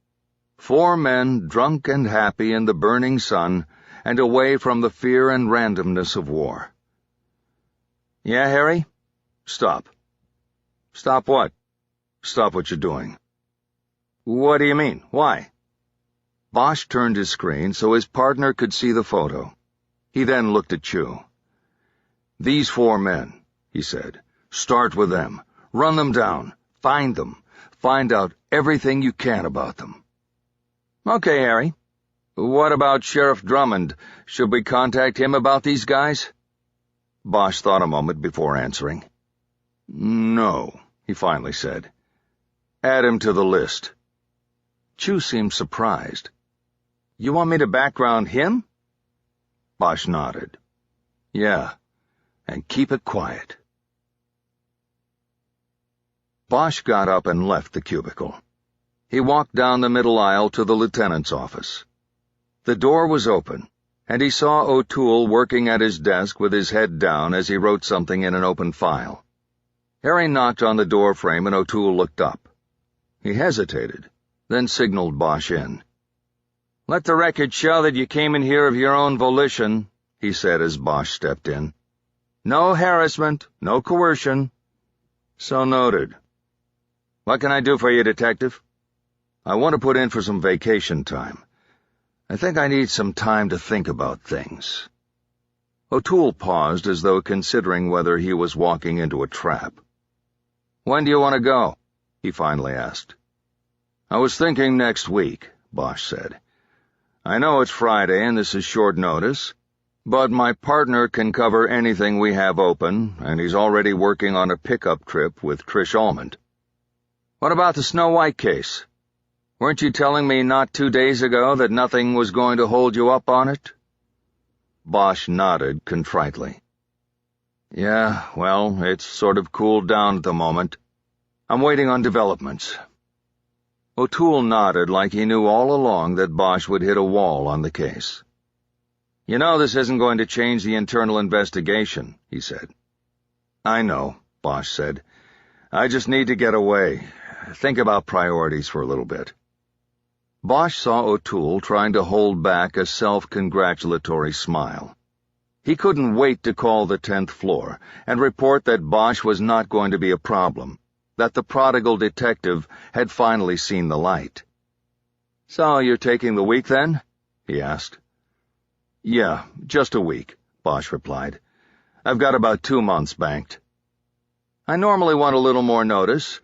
4 men drunk and happy in the burning sun and away from the fear and randomness of war. "Yeah, Harry?" "Stop." "Stop what?" "Stop what you're doing." "What do you mean? Why?" Bosch turned his screen so his partner could see the photo. He then looked at Chu. "These 4 men," he said. "Start with them. Run them down. Find them. Find out everything you can about them." "Okay, Harry. What about Sheriff Drummond? Should we contact him about these guys?" Bosch thought a moment before answering. "No," he finally said. "Add him to the list." Chu seemed surprised. "You want me to background him?" Bosch nodded. "Yeah, and keep it quiet." Bosch got up and left the cubicle. He walked down the middle aisle to the lieutenant's office. The door was open, and he saw O'Toole working at his desk with his head down as he wrote something in an open file. Harry knocked on the door frame and O'Toole looked up. He hesitated, then signaled Bosch in. "Let the record show that you came in here of your own volition," he said as Bosch stepped in. "No harassment, no coercion." "So noted. What can I do for you, Detective?" "I want to put in for some vacation time. I think I need some time to think about things." O'Toole paused as though considering whether he was walking into a trap. "When do you want to go?" he finally asked. "I was thinking next week," Bosch said. "I know it's Friday and this is short notice, but my partner can cover anything we have open, and he's already working on a pickup trip with Trish Almond." "What about the Snow White case? Weren't you telling me not 2 days ago that nothing was going to hold you up on it?" Bosch nodded contritely. "Yeah, well, it's sort of cooled down at the moment. I'm waiting on developments." O'Toole nodded like he knew all along that Bosch would hit a wall on the case. "You know this isn't going to change the internal investigation," he said. "I know," Bosch said. "I just need to get away. Think about priorities for a little bit." Bosch saw O'Toole trying to hold back a self-congratulatory smile. He couldn't wait to call the 10th floor and report that Bosch was not going to be a problem, that the prodigal detective had finally seen the light. "So you're taking the week, then?" he asked. "Yeah, just a week," Bosch replied. "I've got about 2 months banked." "I normally want a little more notice,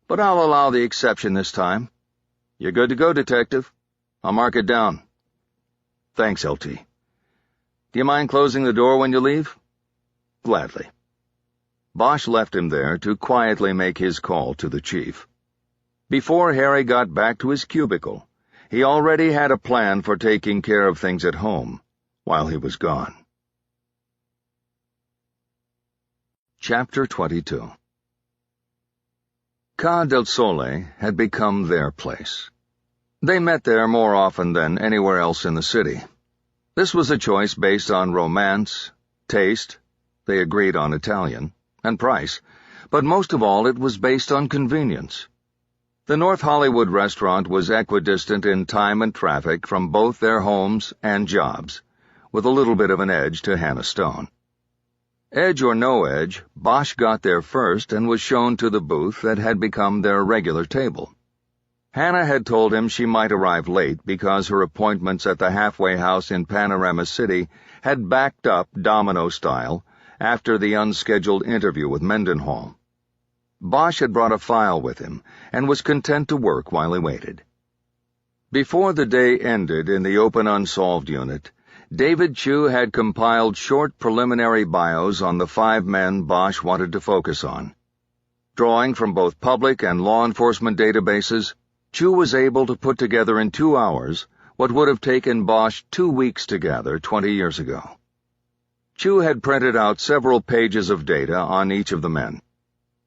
but I'll allow the exception this time." "You're good to go, Detective. I'll mark it down." "Thanks, LT. Do you mind closing the door when you leave?" "Gladly." Bosch left him there to quietly make his call to the chief. Before Harry got back to his cubicle, he already had a plan for taking care of things at home while he was gone. Chapter 22. Ca del Sole had become their place. They met there more often than anywhere else in the city. This was a choice based on romance, taste, they agreed on Italian, and price, but most of all it was based on convenience. The North Hollywood restaurant was equidistant in time and traffic from both their homes and jobs, with a little bit of an edge to Hannah Stone. Edge or no edge, Bosch got there first and was shown to the booth that had become their regular table. Hannah had told him she might arrive late because her appointments at the halfway house in Panorama City had backed up domino-style after the unscheduled interview with Mendenhall. Bosch had brought a file with him and was content to work while he waited. Before the day ended in the open unsolved unit, David Chu had compiled short preliminary bios on the 5 men Bosch wanted to focus on. Drawing from both public and law enforcement databases, Chu was able to put together in 2 hours what would have taken Bosch 2 weeks to gather 20 years ago. Chu had printed out several pages of data on each of the men.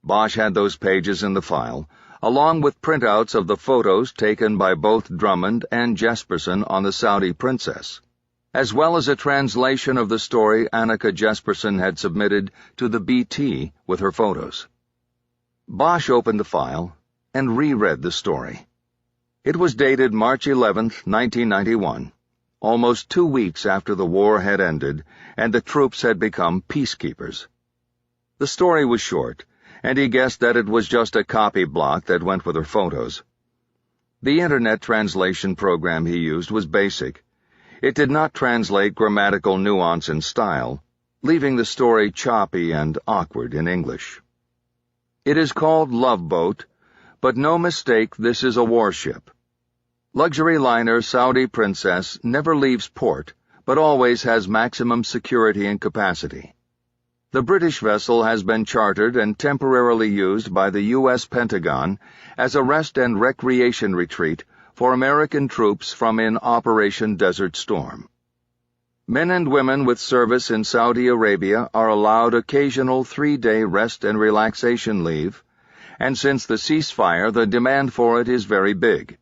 Bosch had those pages in the file, along with printouts of the photos taken by both Drummond and Jesperson on the Saudi princess, as well as a translation of the story Annika Jesperson had submitted to the BT with her photos. Bosch opened the file and reread the story. It was dated March 11, 1991, almost 2 weeks after the war had ended and the troops had become peacekeepers. The story was short, and he guessed that it was just a copy block that went with her photos. The internet translation program he used was basic. It did not translate grammatical nuance and style, leaving the story choppy and awkward in English. It is called Love Boat, but no mistake, this is a warship. Luxury liner Saudi Princess never leaves port, but always has maximum security and capacity. The British vessel has been chartered and temporarily used by the U.S. Pentagon as a rest and recreation retreat for American troops from in Operation Desert Storm. Men and women with service in Saudi Arabia are allowed occasional 3-day rest and relaxation leave, and since the ceasefire, the demand for it is very big.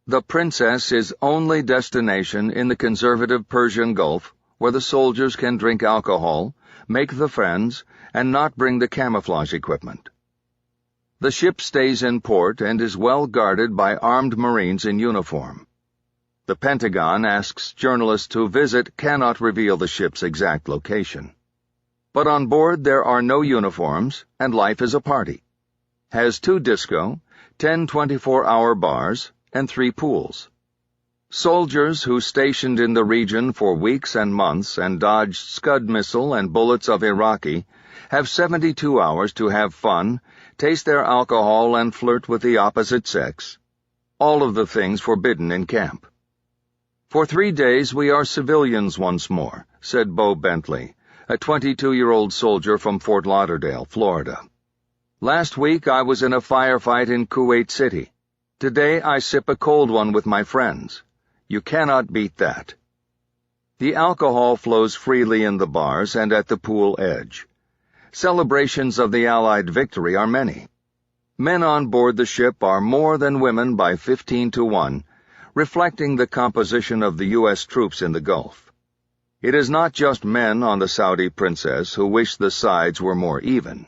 The Princess is only destination in the conservative Persian Gulf, where the soldiers can drink alcohol, make the friends, and not bring the camouflage equipment. The ship stays in port and is well guarded by armed Marines in uniform. The Pentagon asks journalists who visit cannot reveal the ship's exact location. But on board there are no uniforms, and life is a party. Has 2 disco, 10 24-hour bars, and 3 pools. Soldiers who stationed in the region for weeks and months and dodged Scud missile and bullets of Iraqi have 72 hours to have fun, taste their alcohol, and flirt with the opposite sex. All of the things forbidden in camp. For 3 days we are civilians once more, said Bo Bentley, a 22-year-old soldier from Fort Lauderdale, Florida. Last week I was in a firefight in Kuwait City. Today I sip a cold one with my friends. You cannot beat that. The alcohol flows freely in the bars and at the pool edge. Celebrations of the Allied victory are many. Men on board the ship are more than women by 15-1, reflecting the composition of the U.S. troops in the Gulf. It is not just men on the Saudi Princess who wish the sides were more even.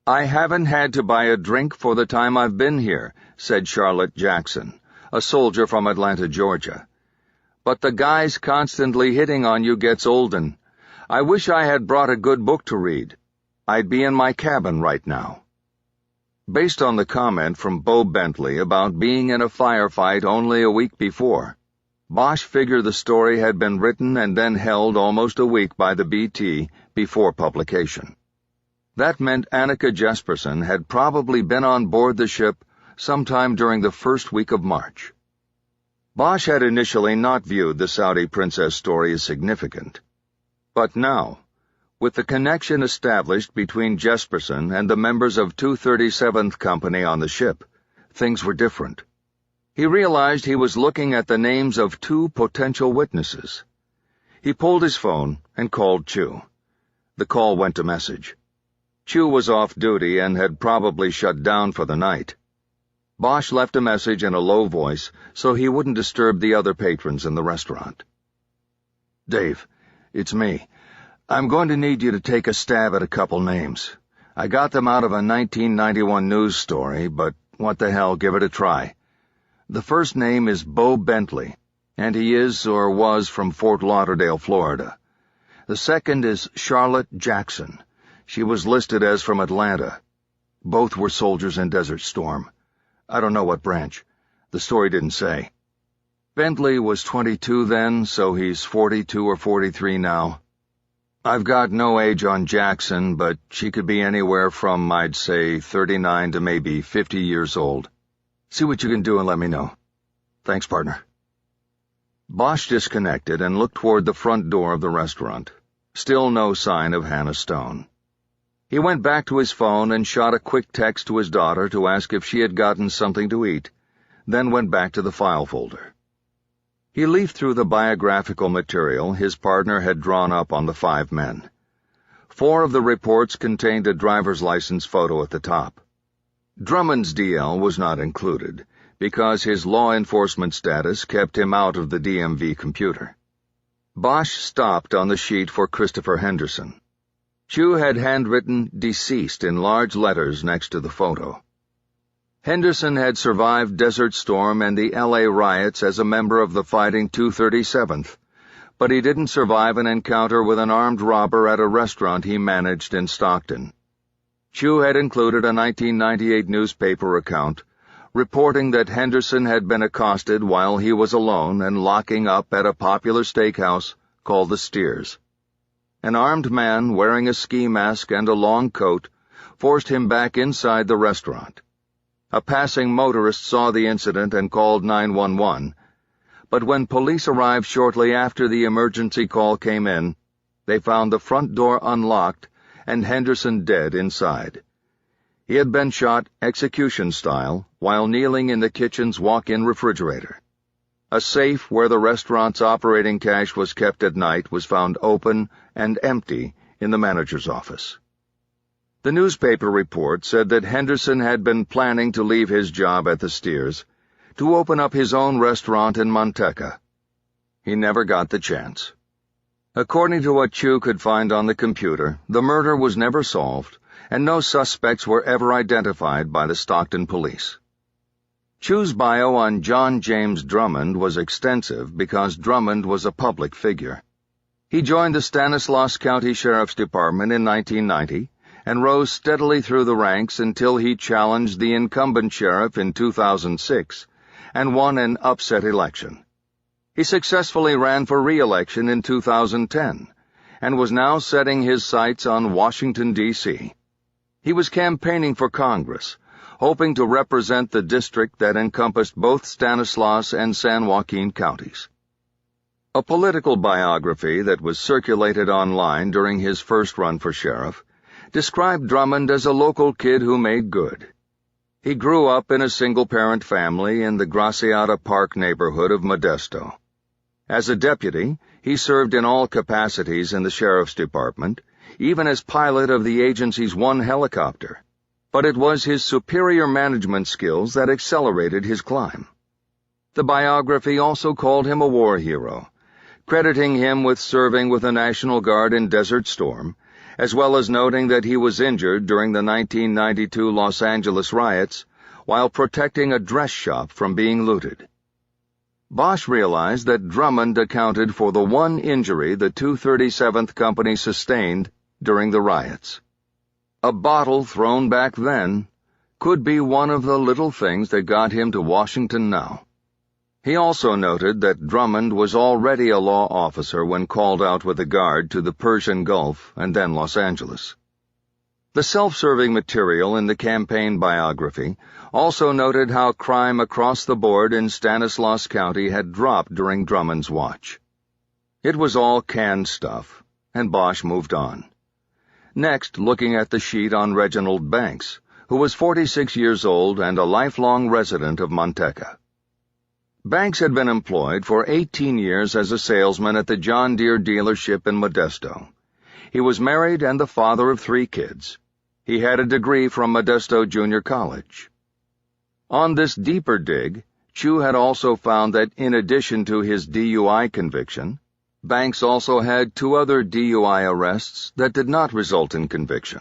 I haven't had to buy a drink for the time I've been here, said Charlotte Jackson, a soldier from Atlanta, Georgia. But the guys constantly hitting on you gets olden. I wish I had brought a good book to read. I'd be in my cabin right now. Based on the comment from Bo Bentley about being in a firefight only a week before, Bosch figured the story had been written and then held almost a week by the BT before publication. That meant Annika Jesperson had probably been on board the ship sometime during the first week of March. Bosch had initially not viewed the Saudi Princess story as significant. But now, with the connection established between Jesperson and the members of 237th Company on the ship, things were different. He realized he was looking at the names of 2 potential witnesses. He pulled his phone and called Chu. The call went to message. Chu was off duty and had probably shut down for the night. Bosch left a message in a low voice so he wouldn't disturb the other patrons in the restaurant. Dave, it's me. I'm going to need you to take a stab at a couple names. I got them out of a 1991 news story, but what the hell, give it a try. The first name is Bo Bentley, and he is or was from Fort Lauderdale, Florida. The second is Charlotte Jackson. She was listed as from Atlanta. Both were soldiers in Desert Storm. I don't know what branch. The story didn't say. Bentley was 22 then, so he's 42 or 43 now. I've got no age on Jackson, but she could be anywhere from, I'd say, 39 to maybe 50 years old. See what you can do and let me know. Thanks, partner. Bosch disconnected and looked toward the front door of the restaurant. Still no sign of Hannah Stone. He went back to his phone and shot a quick text to his daughter to ask if she had gotten something to eat, then went back to the file folder. He leafed through the biographical material his partner had drawn up on the 5 men. 4 of the reports contained a driver's license photo at the top. Drummond's DL was not included, because his law enforcement status kept him out of the DMV computer. Bosch stopped on the sheet for Christopher Henderson. Chu had handwritten "deceased" in large letters next to the photo. Henderson had survived Desert Storm and the L.A. riots as a member of the Fighting 237th, but he didn't survive an encounter with an armed robber at a restaurant he managed in Stockton. Chu had included a 1998 newspaper account reporting that Henderson had been accosted while he was alone and locking up at a popular steakhouse called the Steers. An armed man wearing a ski mask and a long coat forced him back inside the restaurant. A passing motorist saw the incident and called 911, but when police arrived shortly after the emergency call came in, they found the front door unlocked and Henderson dead inside. He had been shot execution-style while kneeling in the kitchen's walk-in refrigerator. A safe where the restaurant's operating cash was kept at night was found open and empty in the manager's office. The newspaper report said that Henderson had been planning to leave his job at the Steers to open up his own restaurant in Manteca. He never got the chance. According to what Chu could find on the computer, the murder was never solved, and no suspects were ever identified by the Stockton police. Chu's bio on John James Drummond was extensive because Drummond was a public figure. He joined the Stanislaus County Sheriff's Department in 1990 and rose steadily through the ranks until he challenged the incumbent sheriff in 2006 and won an upset election. He successfully ran for re-election in 2010 and was now setting his sights on Washington, D.C. He was campaigning for Congress, hoping to represent the district that encompassed both Stanislaus and San Joaquin counties. A political biography that was circulated online during his first run for sheriff described Drummond as a local kid who made good. He grew up in a single-parent family in the Graciata Park neighborhood of Modesto. As a deputy, he served in all capacities in the sheriff's department, even as pilot of the agency's one helicopter. But it was his superior management skills that accelerated his climb. The biography also called him a war hero, crediting him with serving with the National Guard in Desert Storm, as well as noting that he was injured during the 1992 Los Angeles riots while protecting a dress shop from being looted. Bosch realized that Drummond accounted for the one injury the 237th Company sustained during the riots. A bottle thrown back then could be one of the little things that got him to Washington now. He also noted that Drummond was already a law officer when called out with the Guard to the Persian Gulf and then Los Angeles. The self-serving material in the campaign biography also noted how crime across the board in Stanislaus County had dropped during Drummond's watch. It was all canned stuff, and Bosch moved on. Next, looking at the sheet on Reginald Banks, who was 46 years old and a lifelong resident of Manteca. Banks had been employed for 18 years as a salesman at the John Deere dealership in Modesto. He was married and the father of 3 kids. He had a degree from Modesto Junior College. On this deeper dig, Chu had also found that in addition to his DUI conviction, Banks also had 2 other DUI arrests that did not result in conviction.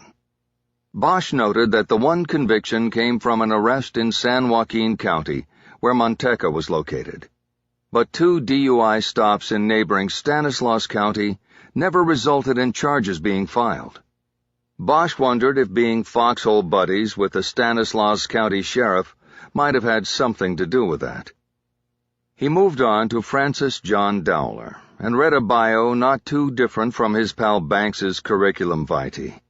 Bosch noted that the one conviction came from an arrest in San Joaquin County, where Manteca was located. But 2 DUI stops in neighboring Stanislaus County never resulted in charges being filed. Bosch wondered if being foxhole buddies with the Stanislaus County sheriff might have had something to do with that. He moved on to Francis John Dowler and read a bio not too different from his pal Banks's curriculum vitae.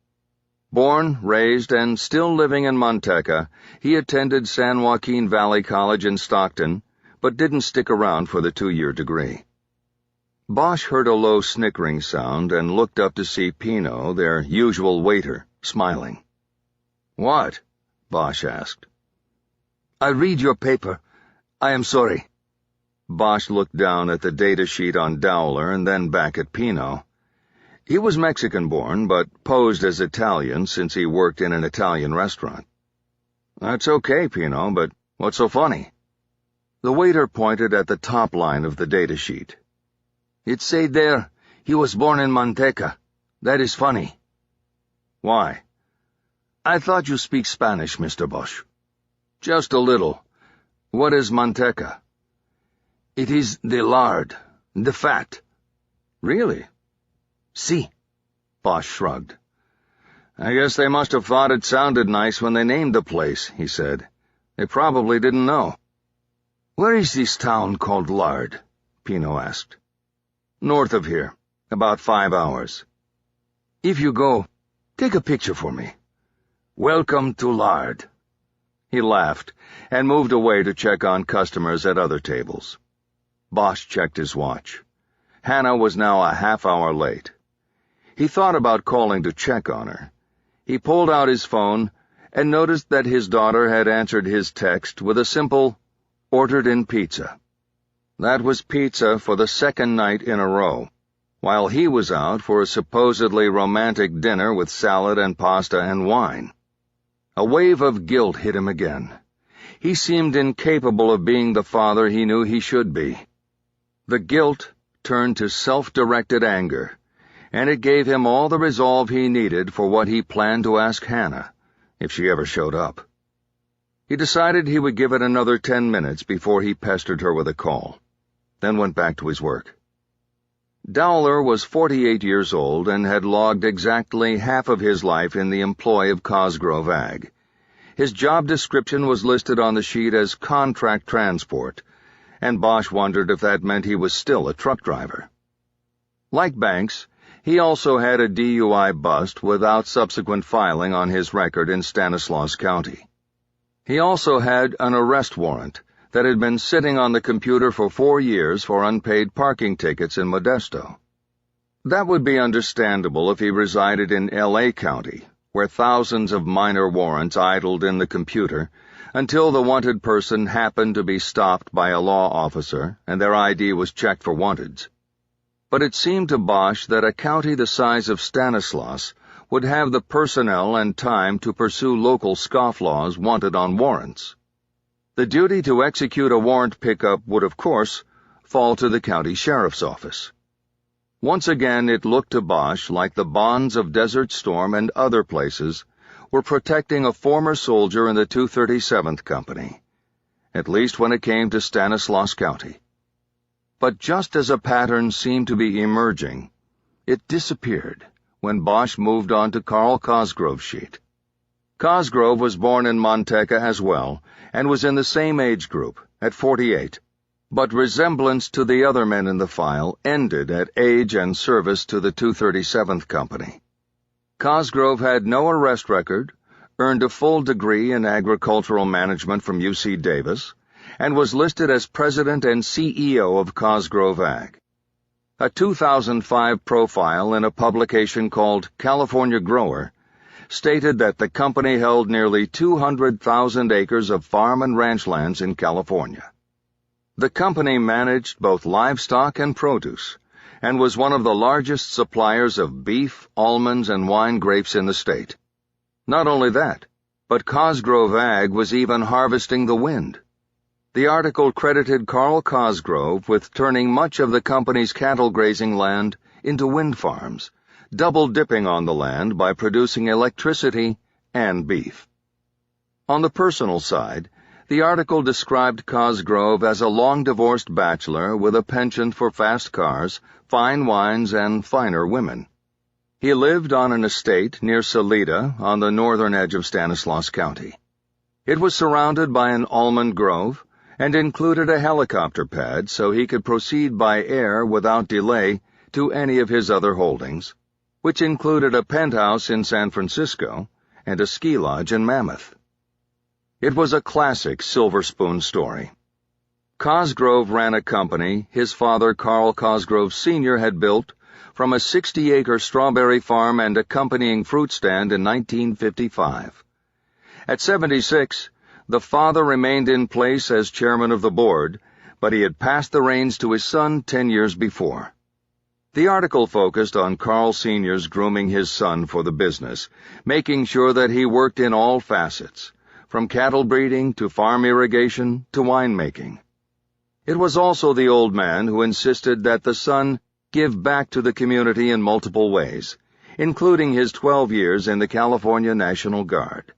Born, raised, and still living in Manteca, he attended San Joaquin Valley College in Stockton, but didn't stick around for the 2-year degree. Bosch heard a low snickering sound and looked up to see Pino, their usual waiter, smiling. "What?" Bosch asked. "I read your paper. I am sorry." Bosch looked down at the data sheet on Dowler and then back at Pino. He was Mexican-born, but posed as Italian since he worked in an Italian restaurant. "That's okay, Pino, but what's so funny?" The waiter pointed at the top line of the data sheet. "It say there, he was born in Manteca. That is funny." "Why?" "I thought you speak Spanish, Mr. Bosch." "Just a little. What is Manteca?" "It is the lard, the fat." "Really?" "Si." Bosch shrugged. "I guess they must have thought it sounded nice when they named the place," he said. "They probably didn't know." "Where is this town called Lard?" Pino asked. "North of here, about 5 hours. "If you go, take a picture for me. Welcome to Lard." He laughed and moved away to check on customers at other tables. Bosch checked his watch. Hannah was now a half-hour late. He thought about calling to check on her. He pulled out his phone and noticed that his daughter had answered his text with a simple, "Ordered in pizza." That was pizza for the 2nd night in a row, while he was out for a supposedly romantic dinner with salad and pasta and wine. A wave of guilt hit him again. He seemed incapable of being the father he knew he should be. The guilt turned to self-directed anger, and it gave him all the resolve he needed for what he planned to ask Hannah, if she ever showed up. He decided he would give it another 10 minutes before he pestered her with a call, then went back to his work. Dowler was 48 years old and had logged exactly half of his life in the employ of Cosgrove Ag. His job description was listed on the sheet as contract transport, and Bosch wondered if that meant he was still a truck driver. Like Banks, he also had a DUI bust without subsequent filing on his record in Stanislaus County. He also had an arrest warrant that had been sitting on the computer for 4 years for unpaid parking tickets in Modesto. That would be understandable if he resided in L.A. County, where thousands of minor warrants idled in the computer until the wanted person happened to be stopped by a law officer and their ID was checked for wanteds. But it seemed to Bosch that a county the size of Stanislaus would have the personnel and time to pursue local scofflaws wanted on warrants. The duty to execute a warrant pickup would, of course, fall to the county sheriff's office. Once again it looked to Bosch like the bonds of Desert Storm and other places were protecting a former soldier in the 237th Company, at least when it came to Stanislaus County. But just as a pattern seemed to be emerging, it disappeared when Bosch moved on to Carl Cosgrove's sheet. Cosgrove was born in Manteca as well, and was in the same age group, at 48, but resemblance to the other men in the file ended at age and service to the 237th Company. Cosgrove had no arrest record, earned a full degree in agricultural management from UC Davis, and was listed as president and CEO of Cosgrove Ag. A 2005 profile in a publication called California Grower stated that the company held nearly 200,000 acres of farm and ranch lands in California. The company managed both livestock and produce, and was one of the largest suppliers of beef, almonds, and wine grapes in the state. Not only that, but Cosgrove Ag was even harvesting the wind. The article credited Carl Cosgrove with turning much of the company's cattle grazing land into wind farms, double-dipping on the land by producing electricity and beef. On the personal side, the article described Cosgrove as a long-divorced bachelor with a penchant for fast cars, fine wines, and finer women. He lived on an estate near Salida on the northern edge of Stanislaus County. It was surrounded by an almond grove and included a helicopter pad so he could proceed by air without delay to any of his other holdings, which included a penthouse in San Francisco and a ski lodge in Mammoth. It was a classic Silver Spoon story. Cosgrove ran a company his father Carl Cosgrove Sr. had built from a 60-acre strawberry farm and accompanying fruit stand in 1955. At 76, the father remained in place as chairman of the board, but he had passed the reins to his son 10 years before. The article focused on Carl Sr.'s grooming his son for the business, making sure that he worked in all facets, from cattle breeding to farm irrigation to winemaking. It was also the old man who insisted that the son give back to the community in multiple ways, including his 12 years in the California National Guard.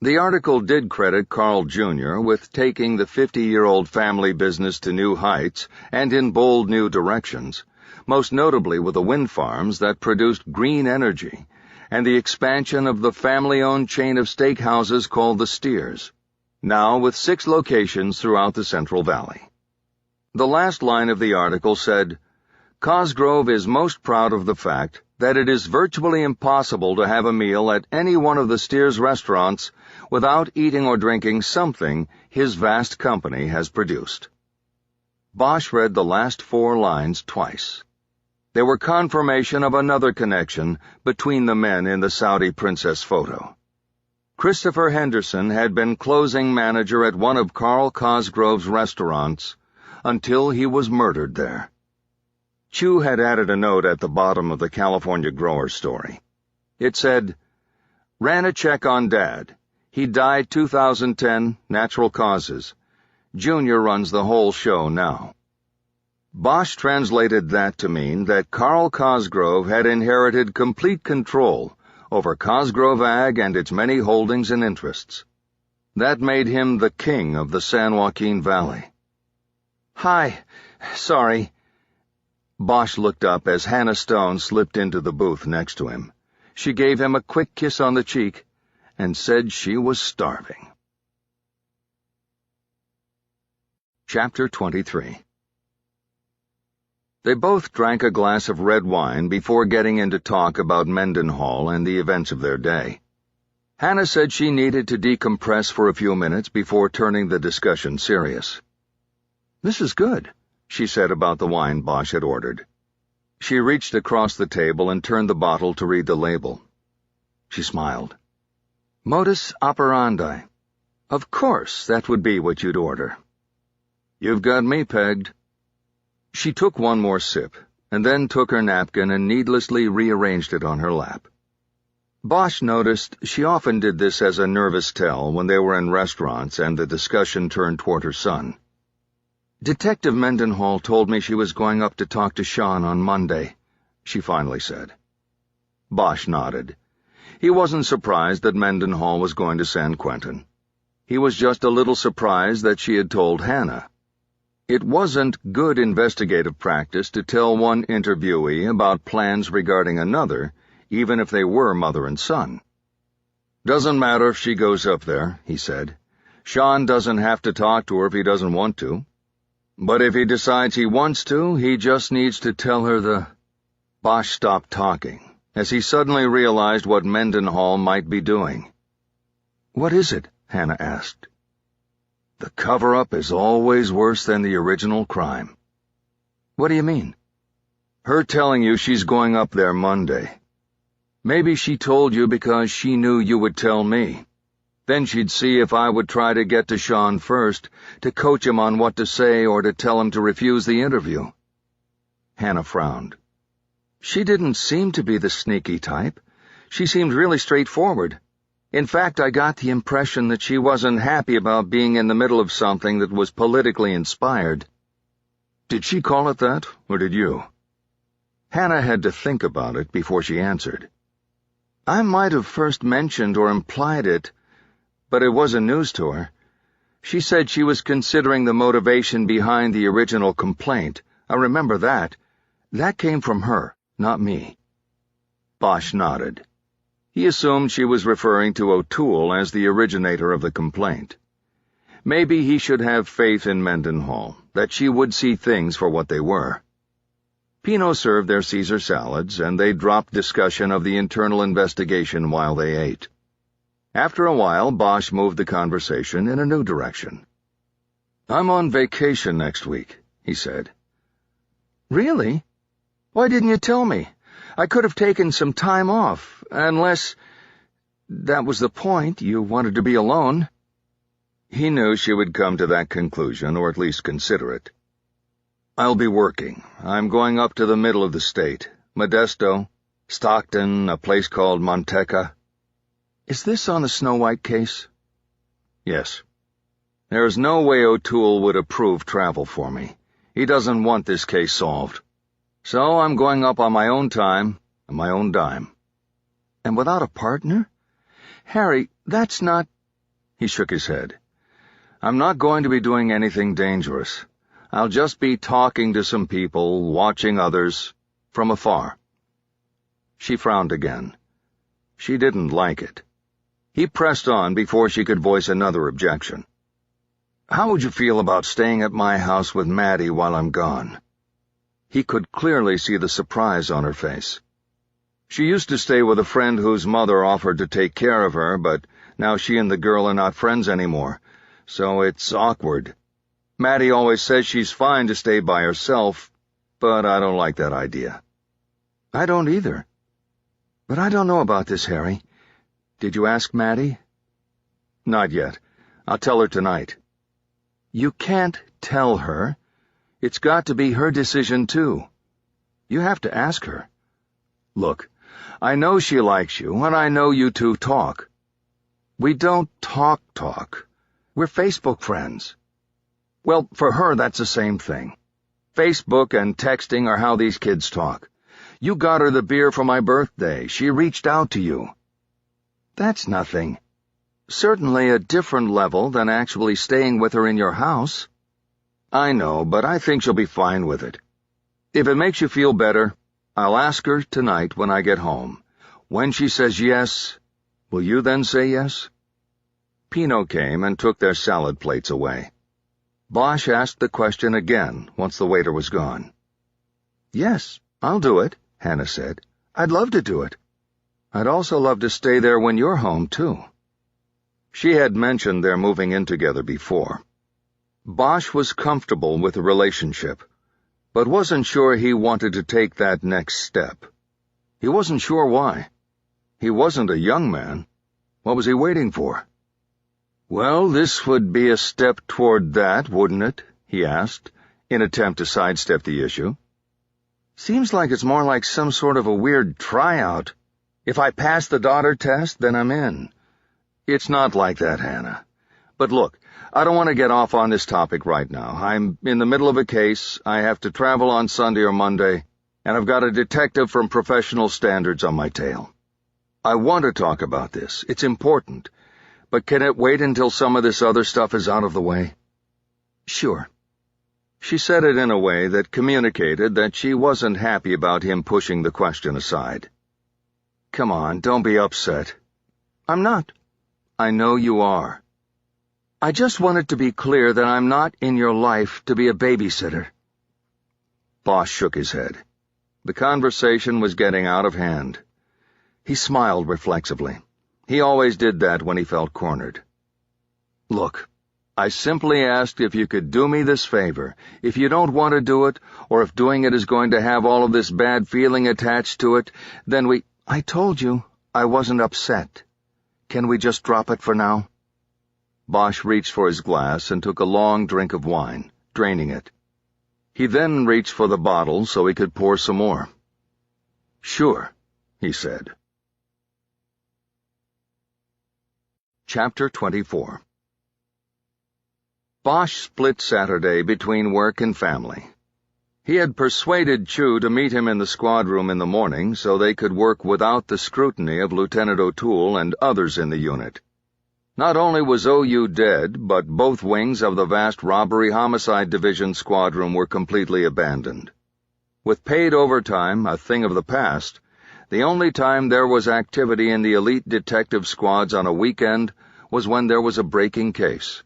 The article did credit Carl Jr. with taking the 50-year-old family business to new heights and in bold new directions, most notably with the wind farms that produced green energy and the expansion of the family-owned chain of steakhouses called the Steers, now with 6 locations throughout the Central Valley. The last line of the article said, Cosgrove is most proud of the fact that it is virtually impossible to have a meal at any one of the Steers restaurants without eating or drinking something his vast company has produced. Bosch read the last 4 lines twice. They were confirmation of another connection between the men in the Saudi princess photo. Christopher Henderson had been closing manager at one of Carl Cosgrove's restaurants until he was murdered there. Chu had added a note at the bottom of the California Grower story. It said, "Ran a check on Dad. He died 2010, natural causes. Junior runs the whole show now." Bosch translated that to mean that Carl Cosgrove had inherited complete control over Cosgrove Ag and its many holdings and interests. That made him the king of the San Joaquin Valley. "Hi. Sorry." Bosch looked up as Hannah Stone slipped into the booth next to him. She gave him a quick kiss on the cheek and said she was starving. Chapter 23. They both drank a glass of red wine before getting into talk about Mendenhall and the events of their day. Hannah said she needed to decompress for a few minutes before turning the discussion serious. "This is good," she said about the wine Bosch had ordered. She reached across the table and turned the bottle to read the label. She smiled. "Modus operandi. Of course, that would be what you'd order." "You've got me pegged." She took one more sip, and then took her napkin and needlessly rearranged it on her lap. Bosch noticed she often did this as a nervous tell when they were in restaurants and the discussion turned toward her son. "Detective Mendenhall told me she was going up to talk to Sean on Monday," she finally said. Bosch nodded. He wasn't surprised that Mendenhall was going to San Quentin. He was just a little surprised that she had told Hannah. It wasn't good investigative practice to tell one interviewee about plans regarding another, even if they were mother and son. "Doesn't matter if she goes up there," he said. "Sean doesn't have to talk to her if he doesn't want to. But if he decides he wants to, he just needs to tell her the—" Bosch stopped talking, as he suddenly realized what Mendenhall might be doing. "What is it?" Hannah asked. "The cover-up is always worse than the original crime." "What do you mean?" "Her telling you she's going up there Monday. Maybe she told you because she knew you would tell me. Then she'd see if I would try to get to Sean first, to coach him on what to say or to tell him to refuse the interview." Hannah frowned. "She didn't seem to be the sneaky type. She seemed really straightforward. In fact, I got the impression that she wasn't happy about being in the middle of something that was politically inspired." "Did she call it that, or did you?" Hannah had to think about it before she answered. "I might have first mentioned or implied it, but it wasn't news to her. She said she was considering the motivation behind the original complaint. I remember that. That came from her, not me." Bosch nodded. He assumed she was referring to O'Toole as the originator of the complaint. Maybe he should have faith in Mendenhall, that she would see things for what they were. Pino served their Caesar salads, and they dropped discussion of the internal investigation while they ate. After a while, Bosch moved the conversation in a new direction. "I'm on vacation next week," he said. "Really? Why didn't you tell me? I could have taken some time off, unless— that was the point, you wanted to be alone." He knew she would come to that conclusion, or at least consider it. "I'll be working. I'm going up to the middle of the state. Modesto, Stockton, a place called Manteca." "Is this on the Snow White case?" "Yes. There is no way O'Toole would approve travel for me. He doesn't want this case solved. So I'm going up on my own time and my own dime." "And without a partner? Harry, that's not—" He shook his head. "I'm not going to be doing anything dangerous. I'll just be talking to some people, watching others, from afar." She frowned again. She didn't like it. He pressed on before she could voice another objection. "How would you feel about staying at my house with Maddie while I'm gone?" He could clearly see the surprise on her face. She used to stay with a friend whose mother offered to take care of her, but now she and the girl are not friends anymore, so it's awkward. Maddie always says she's fine to stay by herself, but I don't like that idea." "I don't either. But I don't know about this, Harry. Did you ask Maddie?" "Not yet. I'll tell her tonight." "You can't tell her. It's got to be her decision, too. You have to ask her." "Look, I know she likes you, and I know you two talk." "We don't talk. We're Facebook friends." "Well, for her that's the same thing. Facebook and texting are how these kids talk. You got her the beer for my birthday. She reached out to you." "That's nothing." Certainly a different level than actually staying with her in your house. I know, but I think she'll be fine with it. If it makes you feel better, I'll ask her tonight when I get home. When she says yes, will you then say yes?" Pino came and took their salad plates away. Bosch asked the question again once the waiter was gone. "Yes, I'll do it," Hannah said. "I'd love to do it. I'd also love to stay there when you're home, too." She had mentioned their moving in together before. Bosch was comfortable with the relationship, but wasn't sure he wanted to take that next step. He wasn't sure why. He wasn't a young man. What was he waiting for? "Well, this would be a step toward that, wouldn't it?" he asked, in attempt to sidestep the issue. "Seems like it's more like some sort of a weird tryout. If I pass the daughter test, then I'm in." "It's not like that, Hannah. But look, I don't want to get off on this topic right now. I'm in the middle of a case, I have to travel on Sunday or Monday, and I've got a detective from Professional Standards on my tail. I want to talk about this. It's important. But can it wait until some of this other stuff is out of the way?" "Sure." She said it in a way that communicated that she wasn't happy about him pushing the question aside. "Come on, don't be upset." "I'm not." "I know you are. I just wanted to be clear that I'm not in your life to be a babysitter." Bosch shook his head. The conversation was getting out of hand. He smiled reflexively. He always did that when he felt cornered. "Look, I simply asked if you could do me this favor. If you don't want to do it, or if doing it is going to have all of this bad feeling attached to it, then I told you I wasn't upset. Can we just drop it for now?" Bosch reached for his glass and took a long drink of wine, draining it. He then reached for the bottle so he could pour some more. "Sure," he said. Chapter 24. Bosch split Saturday between work and family. He had persuaded Chu to meet him in the squad room in the morning so they could work without the scrutiny of Lieutenant O'Toole and others in the unit. Not only was OU dead, but both wings of the vast robbery-homicide division squad room were completely abandoned. With paid overtime a thing of the past, the only time there was activity in the elite detective squads on a weekend was when there was a breaking case.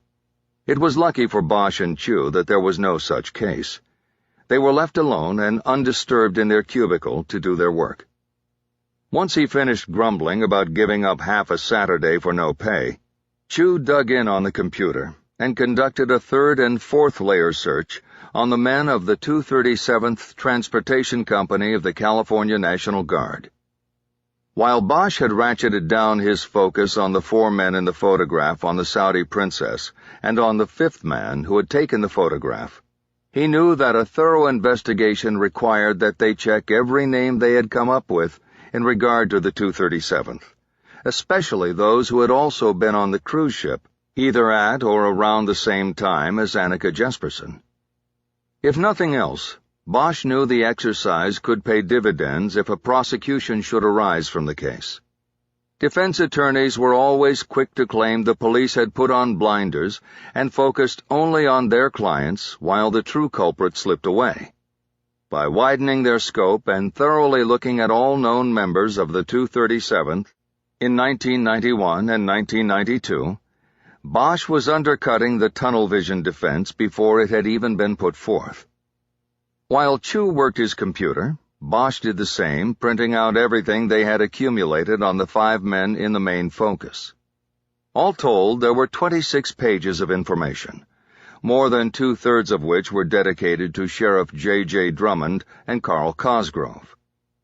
It was lucky for Bosch and Chu that there was no such case. They were left alone and undisturbed in their cubicle to do their work. Once he finished grumbling about giving up half a Saturday for no pay, Chu dug in on the computer and conducted a third and fourth layer search on the men of the 237th Transportation Company of the California National Guard. While Bosch had ratcheted down his focus on the 4 men in the photograph on the Saudi princess and on the 5th man who had taken the photograph, he knew that a thorough investigation required that they check every name they had come up with in regard to the 237th, especially those who had also been on the cruise ship, either at or around the same time as Annika Jesperson. If nothing else, Bosch knew the exercise could pay dividends if a prosecution should arise from the case. Defense attorneys were always quick to claim the police had put on blinders and focused only on their clients while the true culprit slipped away. By widening their scope and thoroughly looking at all known members of the 237th in 1991 and 1992, Bosch was undercutting the tunnel vision defense before it had even been put forth. While Chu worked his computer, Bosch did the same, printing out everything they had accumulated on the 5 men in the main focus. All told, there were 26 pages of information, more than 2/3 of which were dedicated to Sheriff J.J. Drummond and Carl Cosgrove,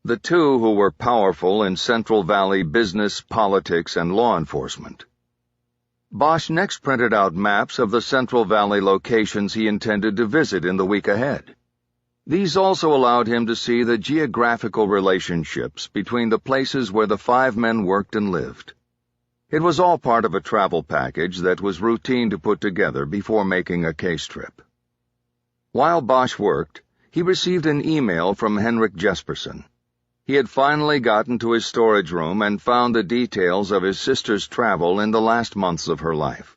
the two who were powerful in Central Valley business, politics, and law enforcement. Bosch next printed out maps of the Central Valley locations he intended to visit in the week ahead. These also allowed him to see the geographical relationships between the places where the 5 men worked and lived. It was all part of a travel package that was routine to put together before making a case trip. While Bosch worked, he received an email from Henrik Jesperson. He had finally gotten to his storage room and found the details of his sister's travel in the last months of her life.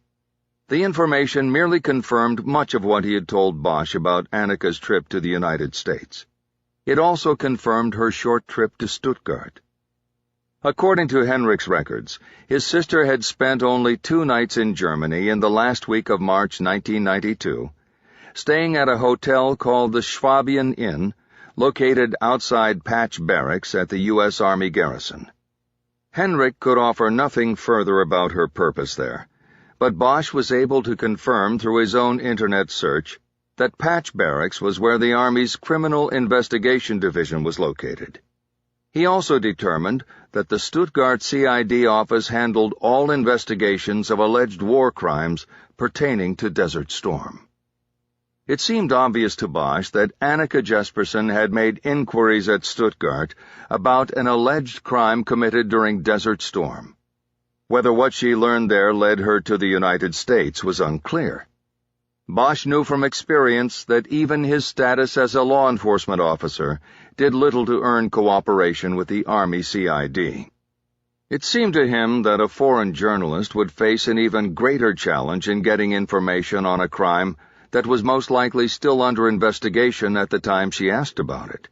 The information merely confirmed much of what he had told Bosch about Annika's trip to the United States. It also confirmed her short trip to Stuttgart. According to Henrik's records, his sister had spent only 2 nights in Germany in the last week of March 1992, staying at a hotel called the Schwabian Inn, located outside Patch Barracks at the U.S. Army garrison. Henrik could offer nothing further about her purpose there, but Bosch was able to confirm through his own internet search that Patch Barracks was where the Army's Criminal Investigation Division was located. He also determined that the Stuttgart CID office handled all investigations of alleged war crimes pertaining to Desert Storm. It seemed obvious to Bosch that Annika Jesperson had made inquiries at Stuttgart about an alleged crime committed during Desert Storm. Whether what she learned there led her to the United States was unclear. Bosch knew from experience that even his status as a law enforcement officer did little to earn cooperation with the Army CID. It seemed to him that a foreign journalist would face an even greater challenge in getting information on a crime that was most likely still under investigation at the time she asked about it.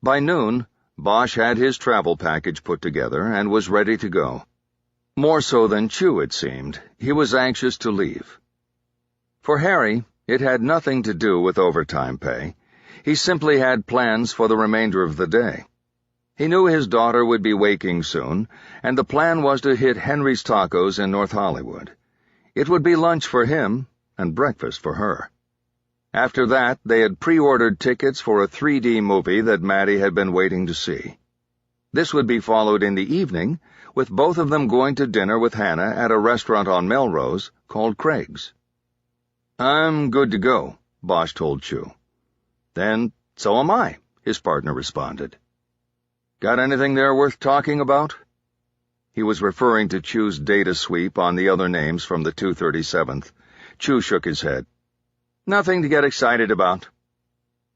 By noon, Bosch had his travel package put together and was ready to go. More so than Chu, it seemed, he was anxious to leave. For Harry, it had nothing to do with overtime pay. He simply had plans for the remainder of the day. He knew his daughter would be waking soon, and the plan was to hit Henry's Tacos in North Hollywood. It would be lunch for him and breakfast for her. After that, they had pre-ordered tickets for a 3D movie that Maddie had been waiting to see. This would be followed in the evening, with both of them going to dinner with Hannah at a restaurant on Melrose called Craig's. "I'm good to go," Bosch told Chu. "Then so am I," his partner responded. "Got anything there worth talking about?" He was referring to Chu's data sweep on the other names from the 237th. Chu shook his head. "Nothing to get excited about."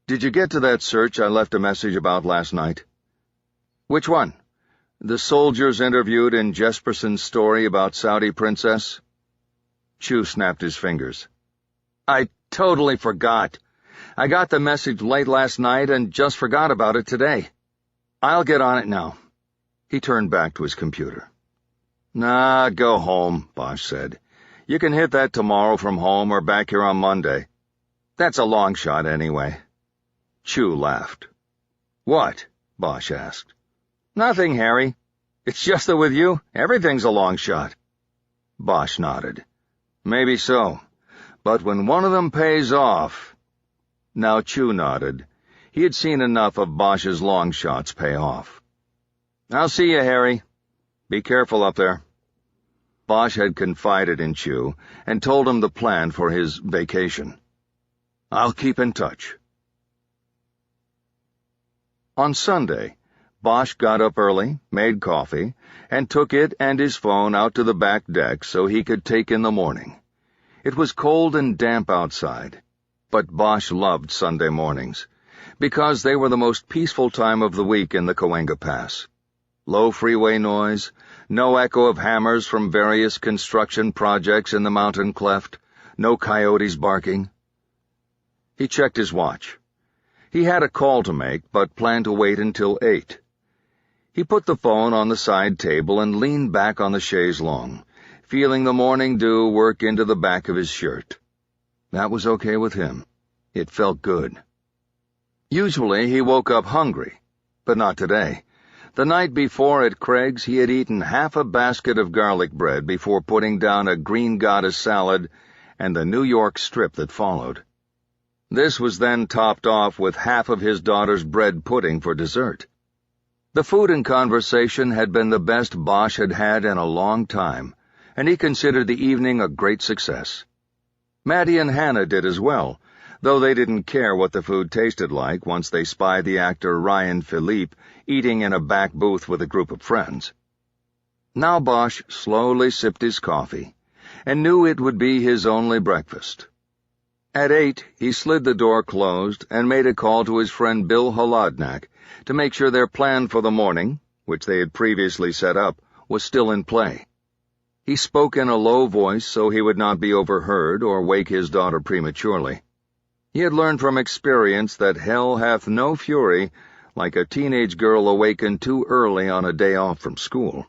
"Did you get to that search I left a message about last night?" "Which one? The soldiers interviewed in Jesperson's story about Saudi Princess?" Chu snapped his fingers. "I totally forgot. I got the message late last night and just forgot about it today. I'll get on it now." He turned back to his computer. "Nah, go home," Bosch said. "You can hit that tomorrow from home or back here on Monday. That's a long shot anyway." Chu laughed. "What?" Bosch asked. "Nothing, Harry. It's just that with you, everything's a long shot." Bosch nodded. "Maybe so. But when one of them pays off—" Now Chu nodded. He had seen enough of Bosch's long shots pay off. "I'll see you, Harry. Be careful up there." Bosch had confided in Chu and told him the plan for his vacation. "I'll keep in touch." On Sunday, Bosch got up early, made coffee, and took it and his phone out to the back deck so he could take in the morning. It was cold and damp outside, but Bosch loved Sunday mornings, because they were the most peaceful time of the week in the Cahuenga Pass. Low freeway noise, no echo of hammers from various construction projects in the mountain cleft, no coyotes barking. He checked his watch. He had a call to make, but planned to wait until 8. He put the phone on the side table and leaned back on the chaise longue, feeling the morning dew work into the back of his shirt. That was okay with him. It felt good. Usually he woke up hungry, but not today. The night before at Craig's he had eaten half a basket of garlic bread before putting down a green goddess salad and the New York strip that followed. This was then topped off with half of his daughter's bread pudding for dessert. The food and conversation had been the best Bosch had had in a long time, and he considered the evening a great success. Maddie and Hannah did as well, though they didn't care what the food tasted like once they spied the actor Ryan Philippe eating in a back booth with a group of friends. Now Bosch slowly sipped his coffee, and knew it would be his only breakfast. At 8, he slid the door closed and made a call to his friend Bill Holodnak to make sure their plan for the morning, which they had previously set up, was still in play. He spoke in a low voice so he would not be overheard or wake his daughter prematurely. He had learned from experience that hell hath no fury like a teenage girl awakened too early on a day off from school.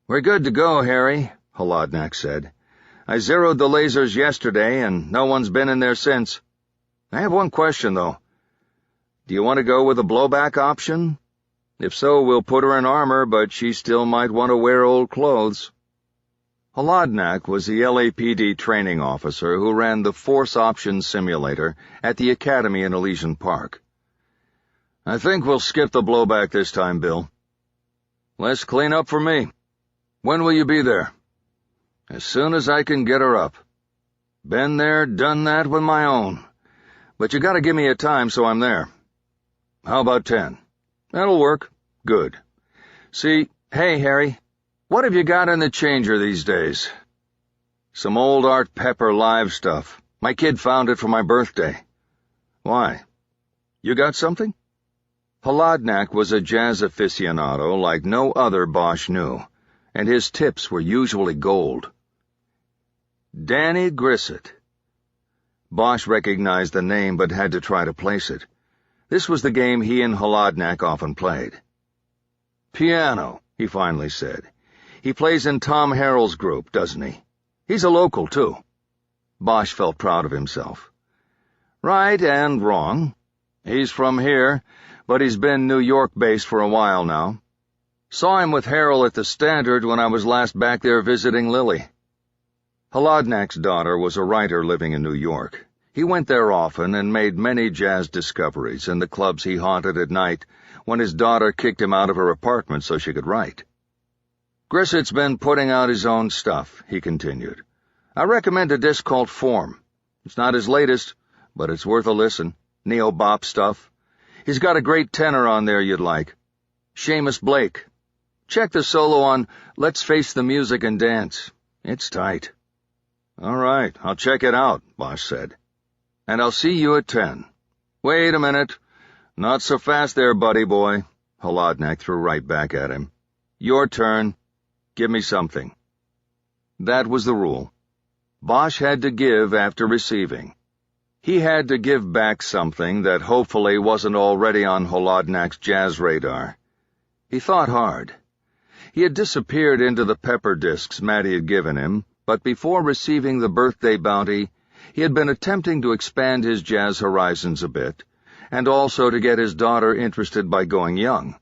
"We're good to go, Harry," Holodnak said. "I zeroed the lasers yesterday, and no one's been in there since. I have one question, though. Do you want to go with the blowback option? If so, we'll put her in armor, but she still might want to wear old clothes." Holodnak was the LAPD training officer who ran the Force Options Simulator at the Academy in Elysian Park. "I think we'll skip the blowback this time, Bill." "Less cleanup for me. When will you be there?" "As soon as I can get her up. Been there, done that with my own. But you gotta give me a time so I'm there." "How about 10? "That'll work." "Good. See, hey, Harry, what have you got in the changer these days?" "Some old Art Pepper live stuff. My kid found it for my birthday." "Why? You got something?" Holodnak was a jazz aficionado like no other Bosch knew, and his tips were usually gold. Danny Grissett. Bosch recognized the name but had to try to place it. This was the game he and Holodnak often played. "Piano," he finally said. "He plays in Tom Harrell's group, doesn't he? He's a local, too." Bosch felt proud of himself. "Right and wrong. He's from here, but he's been New York-based for a while now. Saw him with Harrell at the Standard when I was last back there visiting Lily." Holodnak's daughter was a writer living in New York. He went there often and made many jazz discoveries in the clubs he haunted at night when his daughter kicked him out of her apartment so she could write. "Grissett's been putting out his own stuff," he continued. "I recommend a disc called Form. It's not his latest, but it's worth a listen. Neo-bop stuff. He's got a great tenor on there you'd like. Seamus Blake. Check the solo on Let's Face the Music and Dance. It's tight." "All right, I'll check it out," Bosch said. "And I'll see you at 10. "Wait a minute. Not so fast there, buddy boy," Holodnak threw right back at him. "Your turn. Give me something." That was the rule. Bosch had to give after receiving. He had to give back something that hopefully wasn't already on Holodnak's jazz radar. He thought hard. He had disappeared into the pepper discs Matty had given him, but before receiving the birthday bounty, he had been attempting to expand his jazz horizons a bit, and also to get his daughter interested by going young.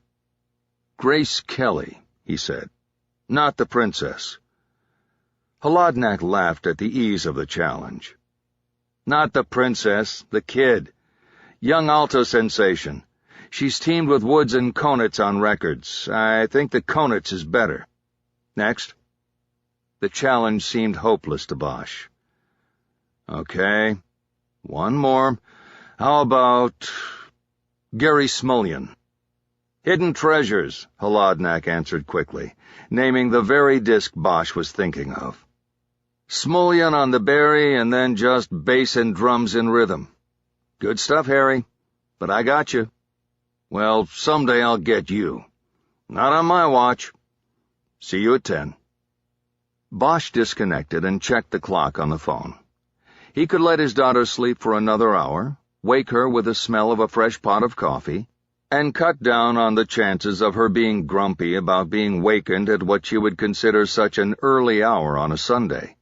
"Grace Kelly," he said. "Not the princess." Holodnak laughed at the ease of the challenge. "Not the princess, the kid. Young alto sensation. She's teamed with Woods and Konitz on records. I think the Konitz is better. Next." The challenge seemed hopeless to Bosch. "Okay. One more. How about Gary Smulyan?" "Hidden Treasures," Holodnak answered quickly, naming the very disc Bosch was thinking of. "Smulyan on the berry and then just bass and drums in rhythm. Good stuff, Harry. But I got you. Well, someday I'll get you. Not on my watch. See you at 10. Bosch disconnected and checked the clock on the phone. He could let his daughter sleep for another hour, wake her with the smell of a fresh pot of coffee, and cut down on the chances of her being grumpy about being wakened at what she would consider such an early hour on a Sunday.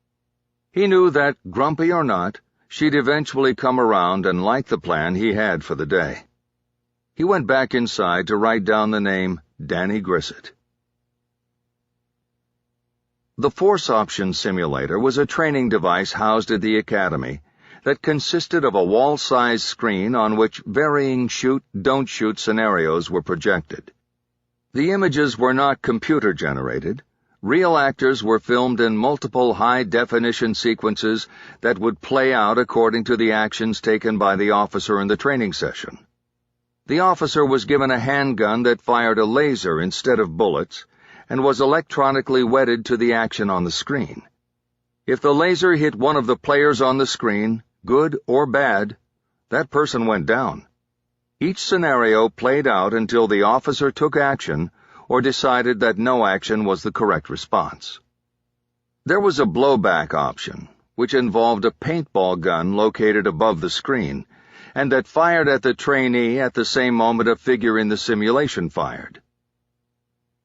He knew that, grumpy or not, she'd eventually come around and like the plan he had for the day. He went back inside to write down the name Danny Grissett. The Force Options Simulator was a training device housed at the Academy that consisted of a wall-sized screen on which varying shoot-don't-shoot scenarios were projected. The images were not computer-generated. Real actors were filmed in multiple high-definition sequences that would play out according to the actions taken by the officer in the training session. The officer was given a handgun that fired a laser instead of bullets and was electronically wedded to the action on the screen. If the laser hit one of the players on the screen, Good or bad, that person went down. Each scenario played out until the officer took action or decided that no action was the correct response. There was a blowback option, which involved a paintball gun located above the screen, and that fired at the trainee at the same moment a figure in the simulation fired.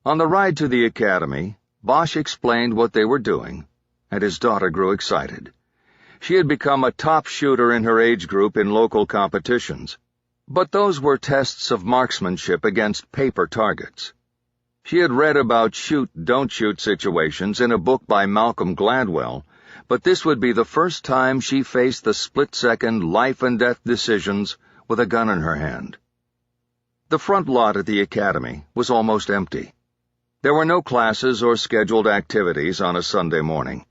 On the ride to the academy, Bosch explained what they were doing, and his daughter grew excited. She had become a top shooter in her age group in local competitions, but those were tests of marksmanship against paper targets. She had read about shoot-don't-shoot situations in a book by Malcolm Gladwell, but this would be the first time she faced the split-second life-and-death decisions with a gun in her hand. The front lot at the academy was almost empty. There were no classes or scheduled activities on a Sunday morning.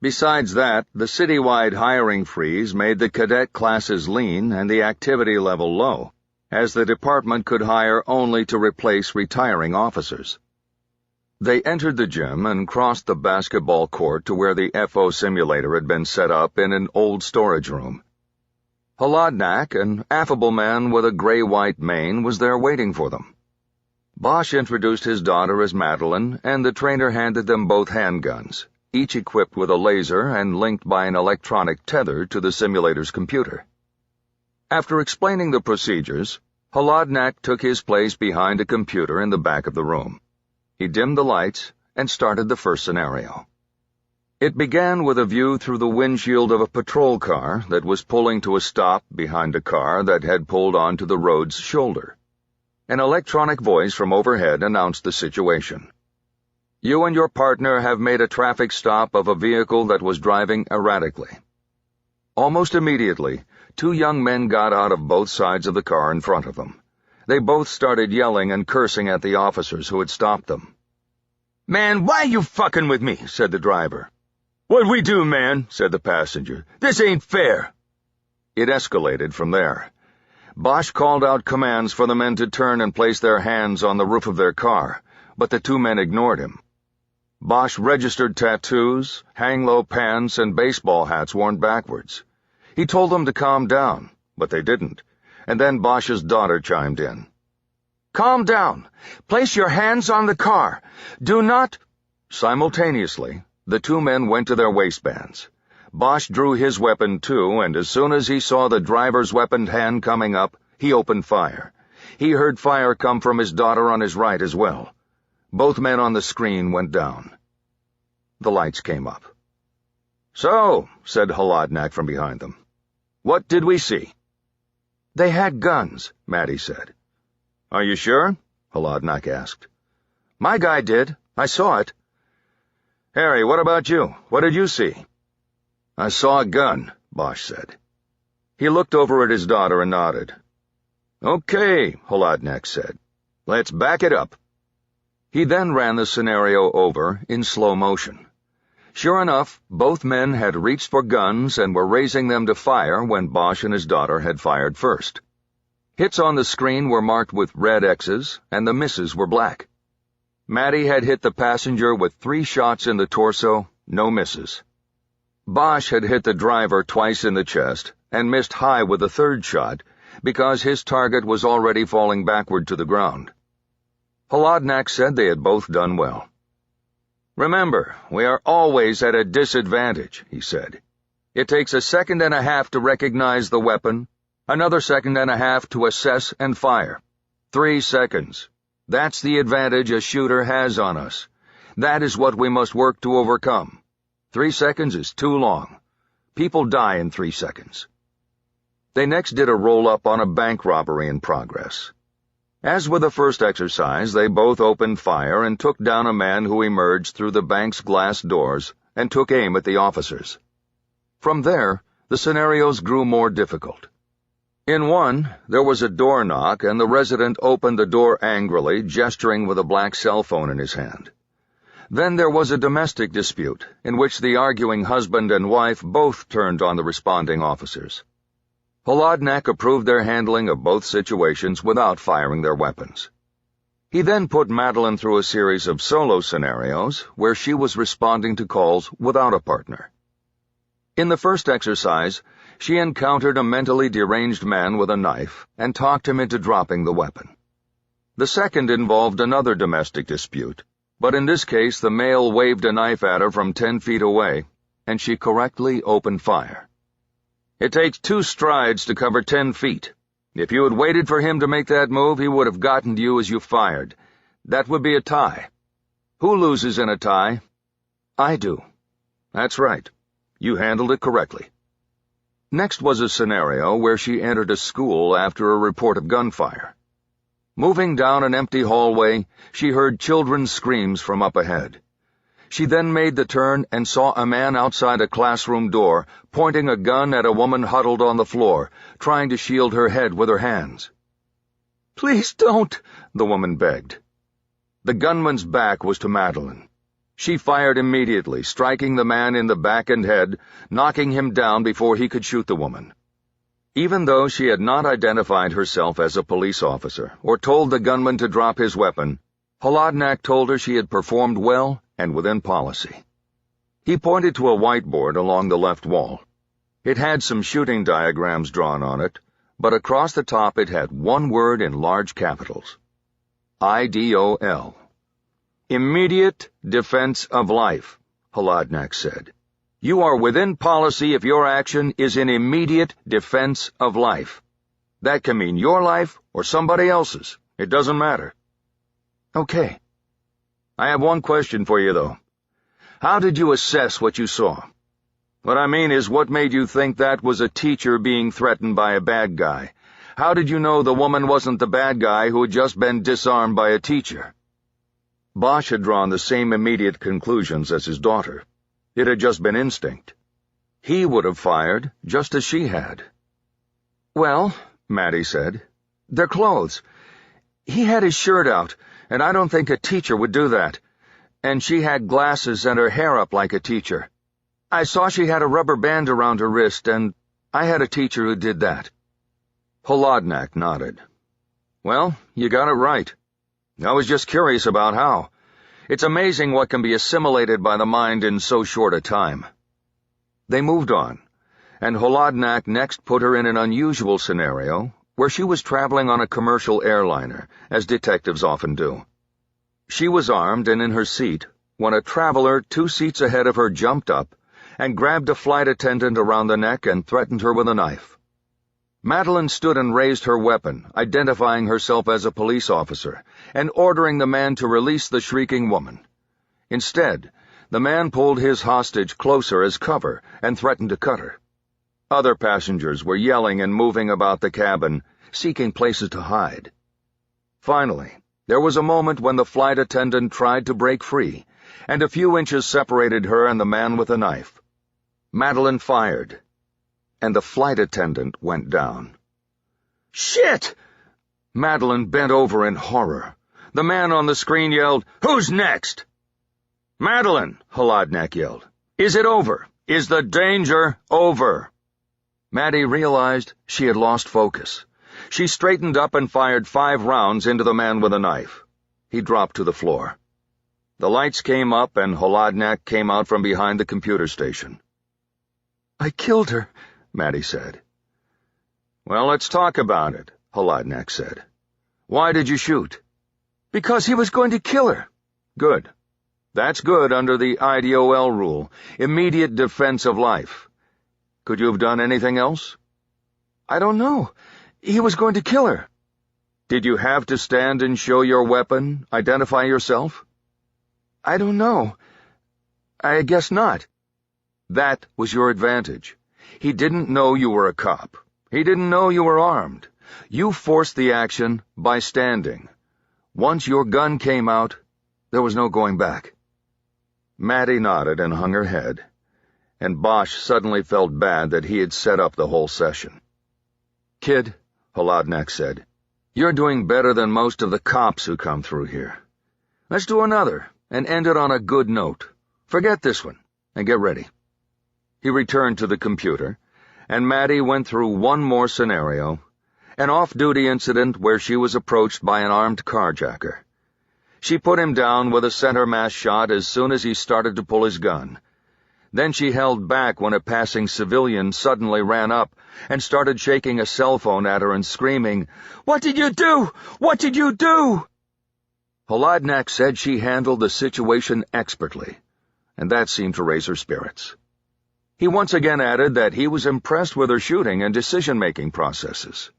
Besides that, the citywide hiring freeze made the cadet classes lean and the activity level low, as the department could hire only to replace retiring officers. They entered the gym and crossed the basketball court to where the FO simulator had been set up in an old storage room. Holodnak, an affable man with a gray-white mane, was there waiting for them. Bosch introduced his daughter as Madeline, and the trainer handed them both handguns, each equipped with a laser and linked by an electronic tether to the simulator's computer. After explaining the procedures, Holodnak took his place behind a computer in the back of the room. He dimmed the lights and started the first scenario. It began with a view through the windshield of a patrol car that was pulling to a stop behind a car that had pulled onto the road's shoulder. An electronic voice from overhead announced the situation. You and your partner have made a traffic stop of a vehicle that was driving erratically. Almost immediately, two young men got out of both sides of the car in front of them. They both started yelling and cursing at the officers who had stopped them. "Man, why you fucking with me?" said the driver. "What'd we do, man?" said the passenger. "This ain't fair." It escalated from there. Bosch called out commands for the men to turn and place their hands on the roof of their car, but the two men ignored him. Bosch registered tattoos, hang-low pants, and baseball hats worn backwards. He told them to calm down, but they didn't, and then Bosch's daughter chimed in. "Calm down. Place your hands on the car. Do not—" Simultaneously, the two men went to their waistbands. Bosch drew his weapon too, and as soon as he saw the driver's weaponed hand coming up, he opened fire. He heard fire come from his daughter on his right as well. Both men on the screen went down. The lights came up. "So," said Holodnak from behind them, "what did we see?" "They had guns," Maddie said. "Are you sure?" Holodnak asked. "My guy did. I saw it." "Harry, what about you? What did you see?" "I saw a gun," Bosch said. He looked over at his daughter and nodded. "Okay," Holodnak said. "Let's back it up." He then ran the scenario over in slow motion. Sure enough, both men had reached for guns and were raising them to fire when Bosch and his daughter had fired first. Hits on the screen were marked with red X's, and the misses were black. Maddie had hit the passenger with 3 shots in the torso, no misses. Bosch had hit the driver twice in the chest and missed high with the 3rd shot because his target was already falling backward to the ground. Holodnak said they had both done well. "Remember, we are always at a disadvantage," he said. "It takes a 1.5 seconds to recognize the weapon, another 1.5 seconds to assess and fire. 3 seconds. That's the advantage a shooter has on us. That is what we must work to overcome. 3 seconds is too long. People die in 3 seconds." They next did a roll-up on a bank robbery in progress. As with the first exercise, they both opened fire and took down a man who emerged through the bank's glass doors and took aim at the officers. From there, the scenarios grew more difficult. In one, there was a door knock, and the resident opened the door angrily, gesturing with a black cell phone in his hand. Then there was a domestic dispute, in which the arguing husband and wife both turned on the responding officers. Holodnak approved their handling of both situations without firing their weapons. He then put Madeline through a series of solo scenarios where she was responding to calls without a partner. In the first exercise, She encountered a mentally deranged man with a knife and talked him into dropping the weapon. The second involved another domestic dispute, but in this case the male waved a knife at her from 10 feet away, and she correctly opened fire. It takes 2 strides to cover 10 feet. If you had waited for him to make that move, he would have gotten to you as you fired. That would be a tie. Who loses in a tie? I do. That's right. You handled it correctly. Next was a scenario where she entered a school after a report of gunfire. Moving down an empty hallway, she heard children's screams from up ahead. She then made the turn and saw a man outside a classroom door, pointing a gun at a woman huddled on the floor, trying to shield her head with her hands. "Please don't," the woman begged. The gunman's back was to Madeline. She fired immediately, striking the man in the back and head, knocking him down before he could shoot the woman. Even though she had not identified herself as a police officer or told the gunman to drop his weapon, Holodnak told her she had performed well and within policy. He pointed to a whiteboard along the left wall. It had some shooting diagrams drawn on it, but across the top it had one word in large capitals. IDOL. Immediate defense of life, Holodnak said. You are within policy if your action is in immediate defense of life. That can mean your life or somebody else's. It doesn't matter. Okay. I have one question for you, though. How did you assess what you saw? What I mean is, what made you think that was a teacher being threatened by a bad guy? How did you know the woman wasn't the bad guy who had just been disarmed by a teacher? Bosch had drawn the same immediate conclusions as his daughter. It had just been instinct. He would have fired, just as she had. Well, Maddie said, they're clothes. He had his shirt out, and I don't think a teacher would do that. And she had glasses and her hair up like a teacher. I saw she had a rubber band around her wrist, and I had a teacher who did that. Holodnak nodded. Well, you got it right. I was just curious about how. It's amazing what can be assimilated by the mind in so short a time. They moved on, and Holodnak next put her in an unusual scenario where she was traveling on a commercial airliner, as detectives often do. She was armed and in her seat when a traveler 2 seats ahead of her jumped up and grabbed a flight attendant around the neck and threatened her with a knife. Madeline stood and raised her weapon, identifying herself as a police officer, and ordering the man to release the shrieking woman. Instead, the man pulled his hostage closer as cover and threatened to cut her. Other passengers were yelling and moving about the cabin, seeking places to hide. Finally, there was a moment when the flight attendant tried to break free, and a few inches separated her and the man with the knife. Madeline fired, and the flight attendant went down. Shit! Madeline bent over in horror. The man on the screen yelled, Who's next? Madeline, Holodnak yelled. Is it over? Is the danger over? Maddie realized she had lost focus. She straightened up and fired 5 rounds into the man with a knife. He dropped to the floor. The lights came up and Holodnak came out from behind the computer station. I killed her, Maddie said. Well, let's talk about it, Holodnak said. Why did you shoot? Because he was going to kill her. Good. That's good under the IDOL rule, immediate defense of life. Could you have done anything else? I don't know. He was going to kill her. Did you have to stand and show your weapon, identify yourself? I don't know. I guess not. That was your advantage. He didn't know you were a cop. He didn't know you were armed. You forced the action by standing. Once your gun came out, there was no going back. Maddie nodded and hung her head, and Bosch suddenly felt bad that he had set up the whole session. Kid, Holodnak said, you're doing better than most of the cops who come through here. Let's do another and end it on a good note. Forget this one and get ready. He returned to the computer, and Maddie went through one more scenario, an off-duty incident where she was approached by an armed carjacker. She put him down with a center mass shot as soon as he started to pull his gun. Then she held back when a passing civilian suddenly ran up and started shaking a cell phone at her and screaming, "What did you do? What did you do?" Holodnak said she handled the situation expertly, and that seemed to raise her spirits. He once again added that he was impressed with her shooting and decision-making processes.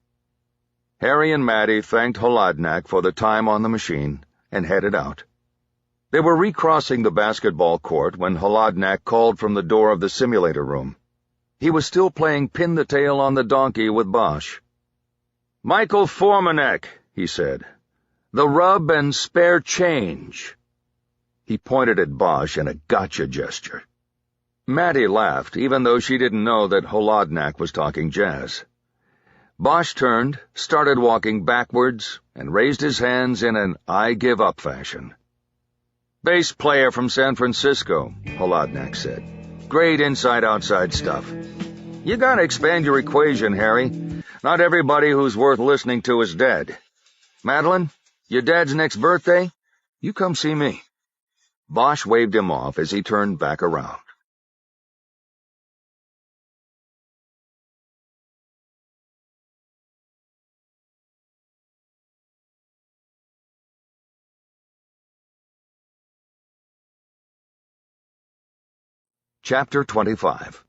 Harry and Maddie thanked Holodnak for the time on the machine and headed out. They were recrossing the basketball court when Holodnak called from the door of the simulator room. He was still playing pin-the-tail on the donkey with Bosch. "Michael Formanek," he said. "The rub and spare change." He pointed at Bosch in a gotcha gesture. Maddie laughed, even though she didn't know that Holodnak was talking jazz. Bosch turned, started walking backwards, and raised his hands in an I-give-up fashion. "Bass player from San Francisco," Holodnak said. "Great inside-outside stuff. You gotta expand your equation, Harry. Not everybody who's worth listening to is dead. Madeline, your dad's next birthday? You come see me." Bosch waved him off as he turned back around. Chapter 25.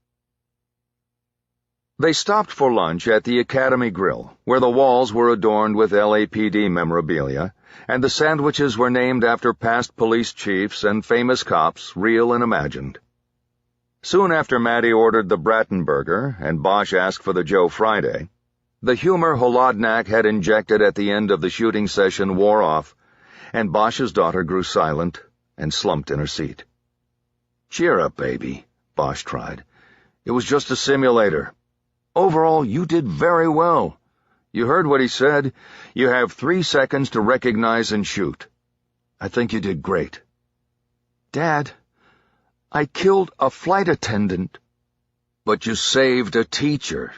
They stopped for lunch at the Academy Grill, where the walls were adorned with LAPD memorabilia, and the sandwiches were named after past police chiefs and famous cops, real and imagined. Soon after Maddie ordered the Brattenburger and Bosch asked for the Joe Friday, the humor Holodnak had injected at the end of the shooting session wore off, and Bosch's daughter grew silent and slumped in her seat. "Cheer up, baby," Bosch tried. "It was just a simulator. Overall, you did very well. You heard what he said. You have 3 seconds to recognize and shoot. I think you did great." "Dad, I killed a flight attendant." "But you saved a teacher.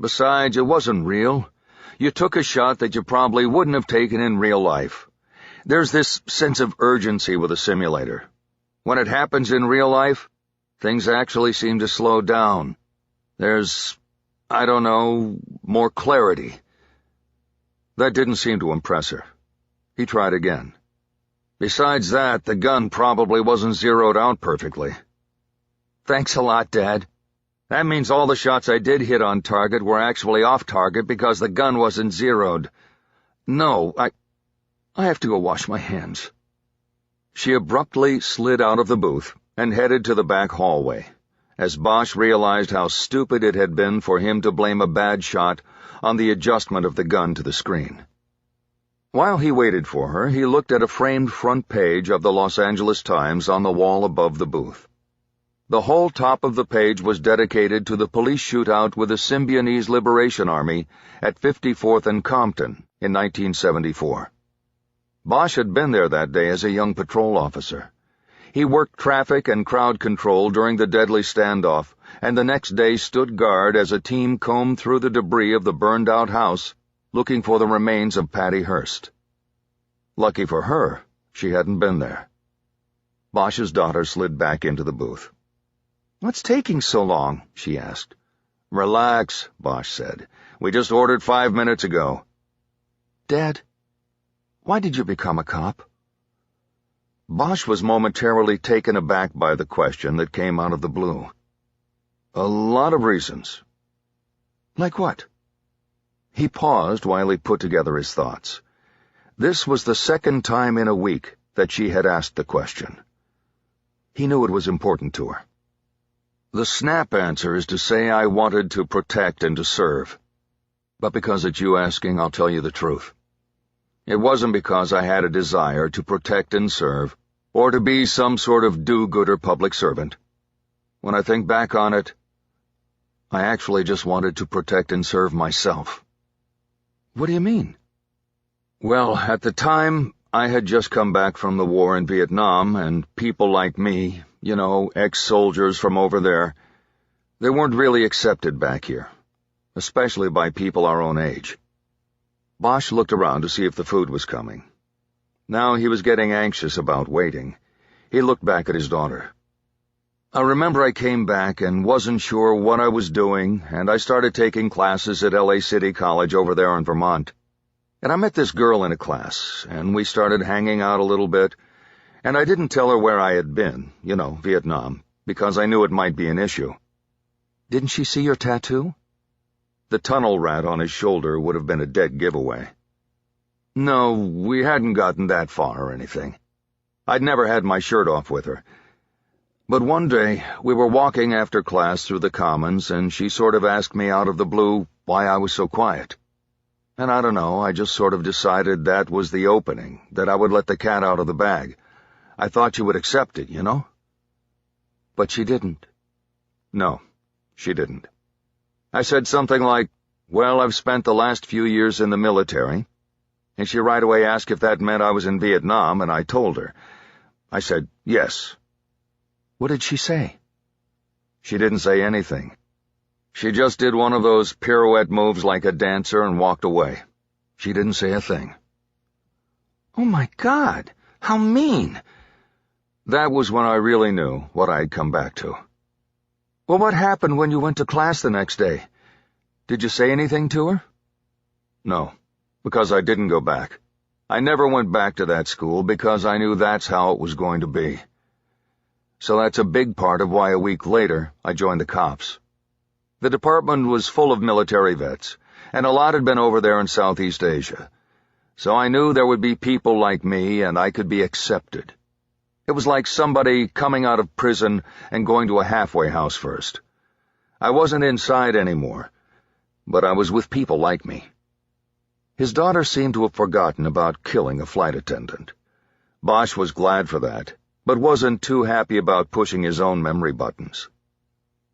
Besides, it wasn't real. You took a shot that you probably wouldn't have taken in real life. There's this sense of urgency with a simulator. When it happens in real life, things actually seem to slow down. There's, I don't know, more clarity." That didn't seem to impress her. He tried again. "Besides that, the gun probably wasn't zeroed out perfectly." "Thanks a lot, Dad. That means all the shots I did hit on target were actually off target because the gun wasn't zeroed. No, I have to go wash my hands." She abruptly slid out of the booth and headed to the back hallway, as Bosch realized how stupid it had been for him to blame a bad shot on the adjustment of the gun to the screen. While he waited for her, he looked at a framed front page of the Los Angeles Times on the wall above the booth. The whole top of the page was dedicated to the police shootout with the Symbionese Liberation Army at 54th and Compton in 1974. Bosch had been there that day as a young patrol officer. He worked traffic and crowd control during the deadly standoff, and the next day stood guard as a team combed through the debris of the burned-out house, looking for the remains of Patty Hearst. Lucky for her, she hadn't been there. Bosch's daughter slid back into the booth. "What's taking so long?" she asked. "Relax," Bosch said. "We just ordered 5 minutes ago." "Dad, why did you become a cop?" Bosch was momentarily taken aback by the question that came out of the blue. "A lot of reasons." "Like what?" He paused while he put together his thoughts. This was the second time in a week that she had asked the question. He knew it was important to her. "The snap answer is to say I wanted to protect and to serve. But because it's you asking, I'll tell you the truth. It wasn't because I had a desire to protect and serve, or to be some sort of do-gooder public servant. When I think back on it, I actually just wanted to protect and serve myself." "What do you mean?" "Well, at the time, I had just come back from the war in Vietnam, and people like me, ex-soldiers from over there, they weren't really accepted back here, especially by people our own age." Bosch looked around to see if the food was coming. Now he was getting anxious about waiting. He looked back at his daughter. I remember I came back and wasn't sure what I was doing, and I started taking classes at LA City College over there in Vermont. And I met this girl in a class, and we started hanging out a little bit, and I didn't tell her where I had been, Vietnam, because I knew it might be an issue. Didn't she see your tattoo? The tunnel rat on his shoulder would have been a dead giveaway. No, we hadn't gotten that far or anything. I'd never had my shirt off with her. But one day, we were walking after class through the Commons, and she sort of asked me out of the blue why I was so quiet. And I don't know, I just sort of decided that was the opening, that I would let the cat out of the bag. I thought you would accept it, you know? But she didn't. No, she didn't. I said something like, well, I've spent the last few years in the military, and she right away asked if that meant I was in Vietnam, and I told her. I said, yes. What did she say? She didn't say anything. She just did one of those pirouette moves like a dancer and walked away. She didn't say a thing. Oh my God, how mean! That was when I really knew what I'd come back to. Well, what happened when you went to class the next day? Did you say anything to her? No, because I didn't go back. I never went back to that school because I knew that's how it was going to be. So that's a big part of why a week later I joined the cops. The department was full of military vets, and a lot had been over there in Southeast Asia. So I knew there would be people like me and I could be accepted. It was like somebody coming out of prison and going to a halfway house first. I wasn't inside anymore, but I was with people like me. His daughter seemed to have forgotten about killing a flight attendant. Bosch was glad for that, but wasn't too happy about pushing his own memory buttons.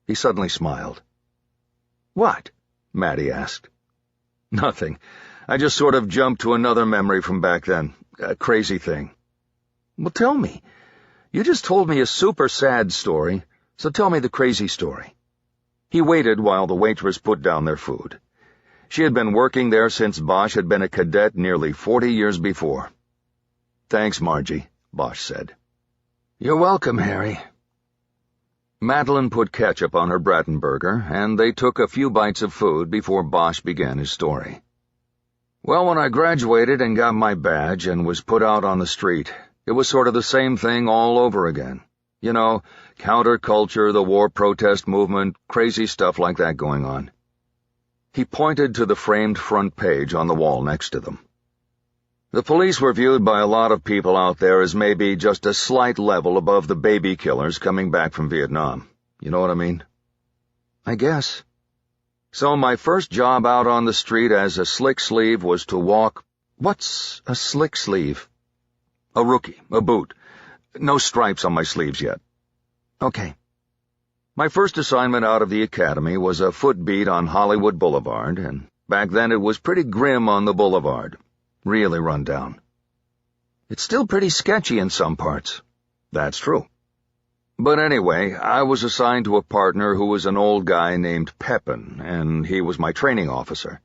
He suddenly smiled. What? Maddie asked. Nothing. I just sort of jumped to another memory from back then. A crazy thing. Well, tell me. You just told me a super sad story, so tell me the crazy story. He waited while the waitress put down their food. She had been working there since Bosch had been a cadet nearly 40 years before. Thanks, Margie, Bosch said. You're welcome, Harry. Madeline put ketchup on her Brattenburger, and they took a few bites of food before Bosch began his story. Well, when I graduated and got my badge and was put out on the street, it was sort of the same thing all over again. You know, counterculture, the war protest movement, crazy stuff like that going on. He pointed to the framed front page on the wall next to them. The police were viewed by a lot of people out there as maybe just a slight level above the baby killers coming back from Vietnam. You know what I mean? I guess. So my first job out on the street as a slick sleeve was to walk— What's a slick sleeve? A rookie, a boot. No stripes on my sleeves yet. Okay. My first assignment out of the academy was a footbeat on Hollywood Boulevard, and back then it was pretty grim on the boulevard. Really run down. It's still pretty sketchy in some parts. That's true. But anyway, I was assigned to a partner who was an old guy named Pepin, and he was my training officer.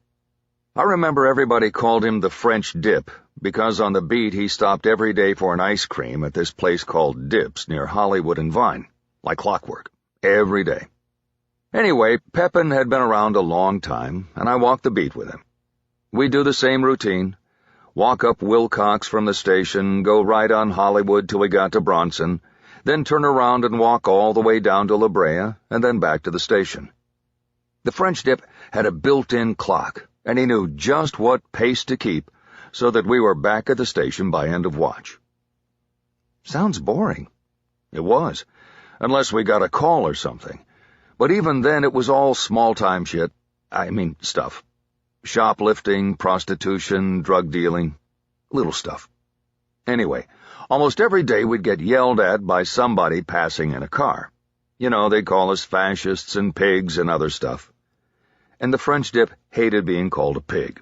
I remember everybody called him the French Dip, because on the beat he stopped every day for an ice cream at this place called Dips near Hollywood and Vine, like clockwork, every day. Anyway, Pepin had been around a long time, and I walked the beat with him. We'd do the same routine. Walk up Wilcox from the station, go right on Hollywood till we got to Bronson, then turn around and walk all the way down to La Brea, and then back to the station. The French Dip had a built-in clock, and he knew just what pace to keep so that we were back at the station by end of watch. Sounds boring. It was, unless we got a call or something. But even then it was all small-time shit. Stuff. Shoplifting, prostitution, drug dealing, little stuff. Anyway, almost every day we'd get yelled at by somebody passing in a car. You know, they'd call us fascists and pigs and other stuff. And the French Dip hated being called a pig.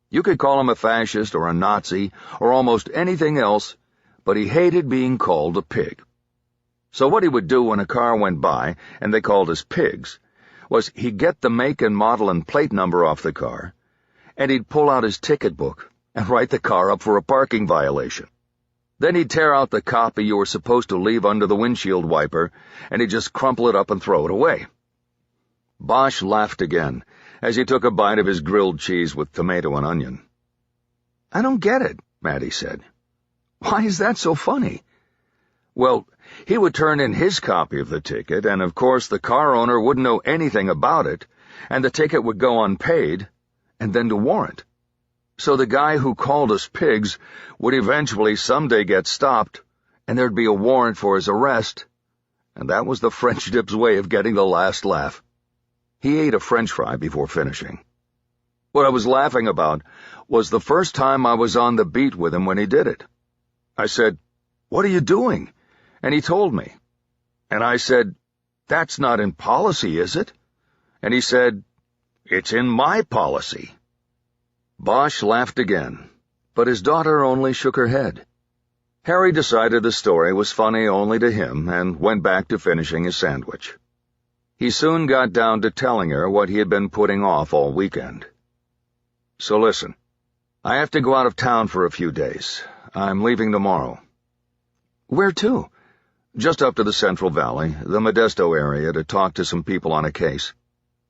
You could call him a fascist or a Nazi or almost anything else, but he hated being called a pig. So what he would do when a car went by and they called us pigs was he'd get the make and model and plate number off the car, and he'd pull out his ticket book and write the car up for a parking violation. Then he'd tear out the copy you were supposed to leave under the windshield wiper, and he'd just crumple it up and throw it away. Bosch laughed again as he took a bite of his grilled cheese with tomato and onion. "I don't get it," Maddie said. "Why is that so funny?" "Well, he would turn in his copy of the ticket, and of course the car owner wouldn't know anything about it, and the ticket would go unpaid, and then to warrant. So the guy who called us pigs would eventually someday get stopped, and there'd be a warrant for his arrest, and that was the French dip's way of getting the last laugh." He ate a French fry before finishing. What I was laughing about was the first time I was on the beat with him when he did it. I said, "What are you doing?" And he told me. And I said, "That's not in policy, is it?" And he said, "It's in my policy." Bosch laughed again, but his daughter only shook her head. Harry decided the story was funny only to him and went back to finishing his sandwich. He soon got down to telling her what he had been putting off all weekend. "So listen, I have to go out of town for a few days. I'm leaving tomorrow." "Where to?" "Just up to the Central Valley, the Modesto area, to talk to some people on a case.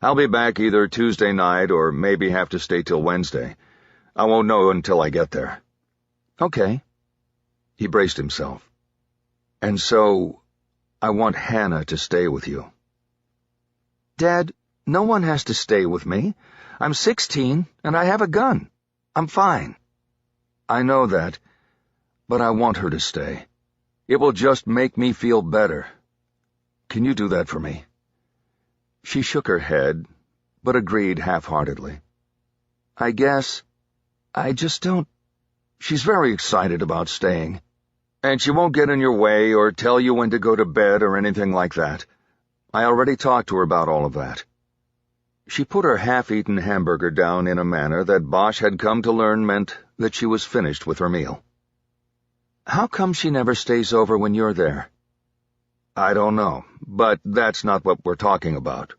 I'll be back either Tuesday night or maybe have to stay till Wednesday. I won't know until I get there." "Okay." He braced himself. "And so, I want Hannah to stay with you." "Dad, no one has to stay with me. I'm 16, and I have a gun. I'm fine." "I know that, but I want her to stay. It will just make me feel better. Can you do that for me?" She shook her head, but agreed half-heartedly. "I guess. I just don't—" She's very excited about staying. And she won't get in your way or tell you when to go to bed or anything like that. I already talked to her about all of that. She put her half-eaten hamburger down in a manner that Bosch had come to learn meant that she was finished with her meal. "How come she never stays over when you're there?" "I don't know, but that's not what we're talking about."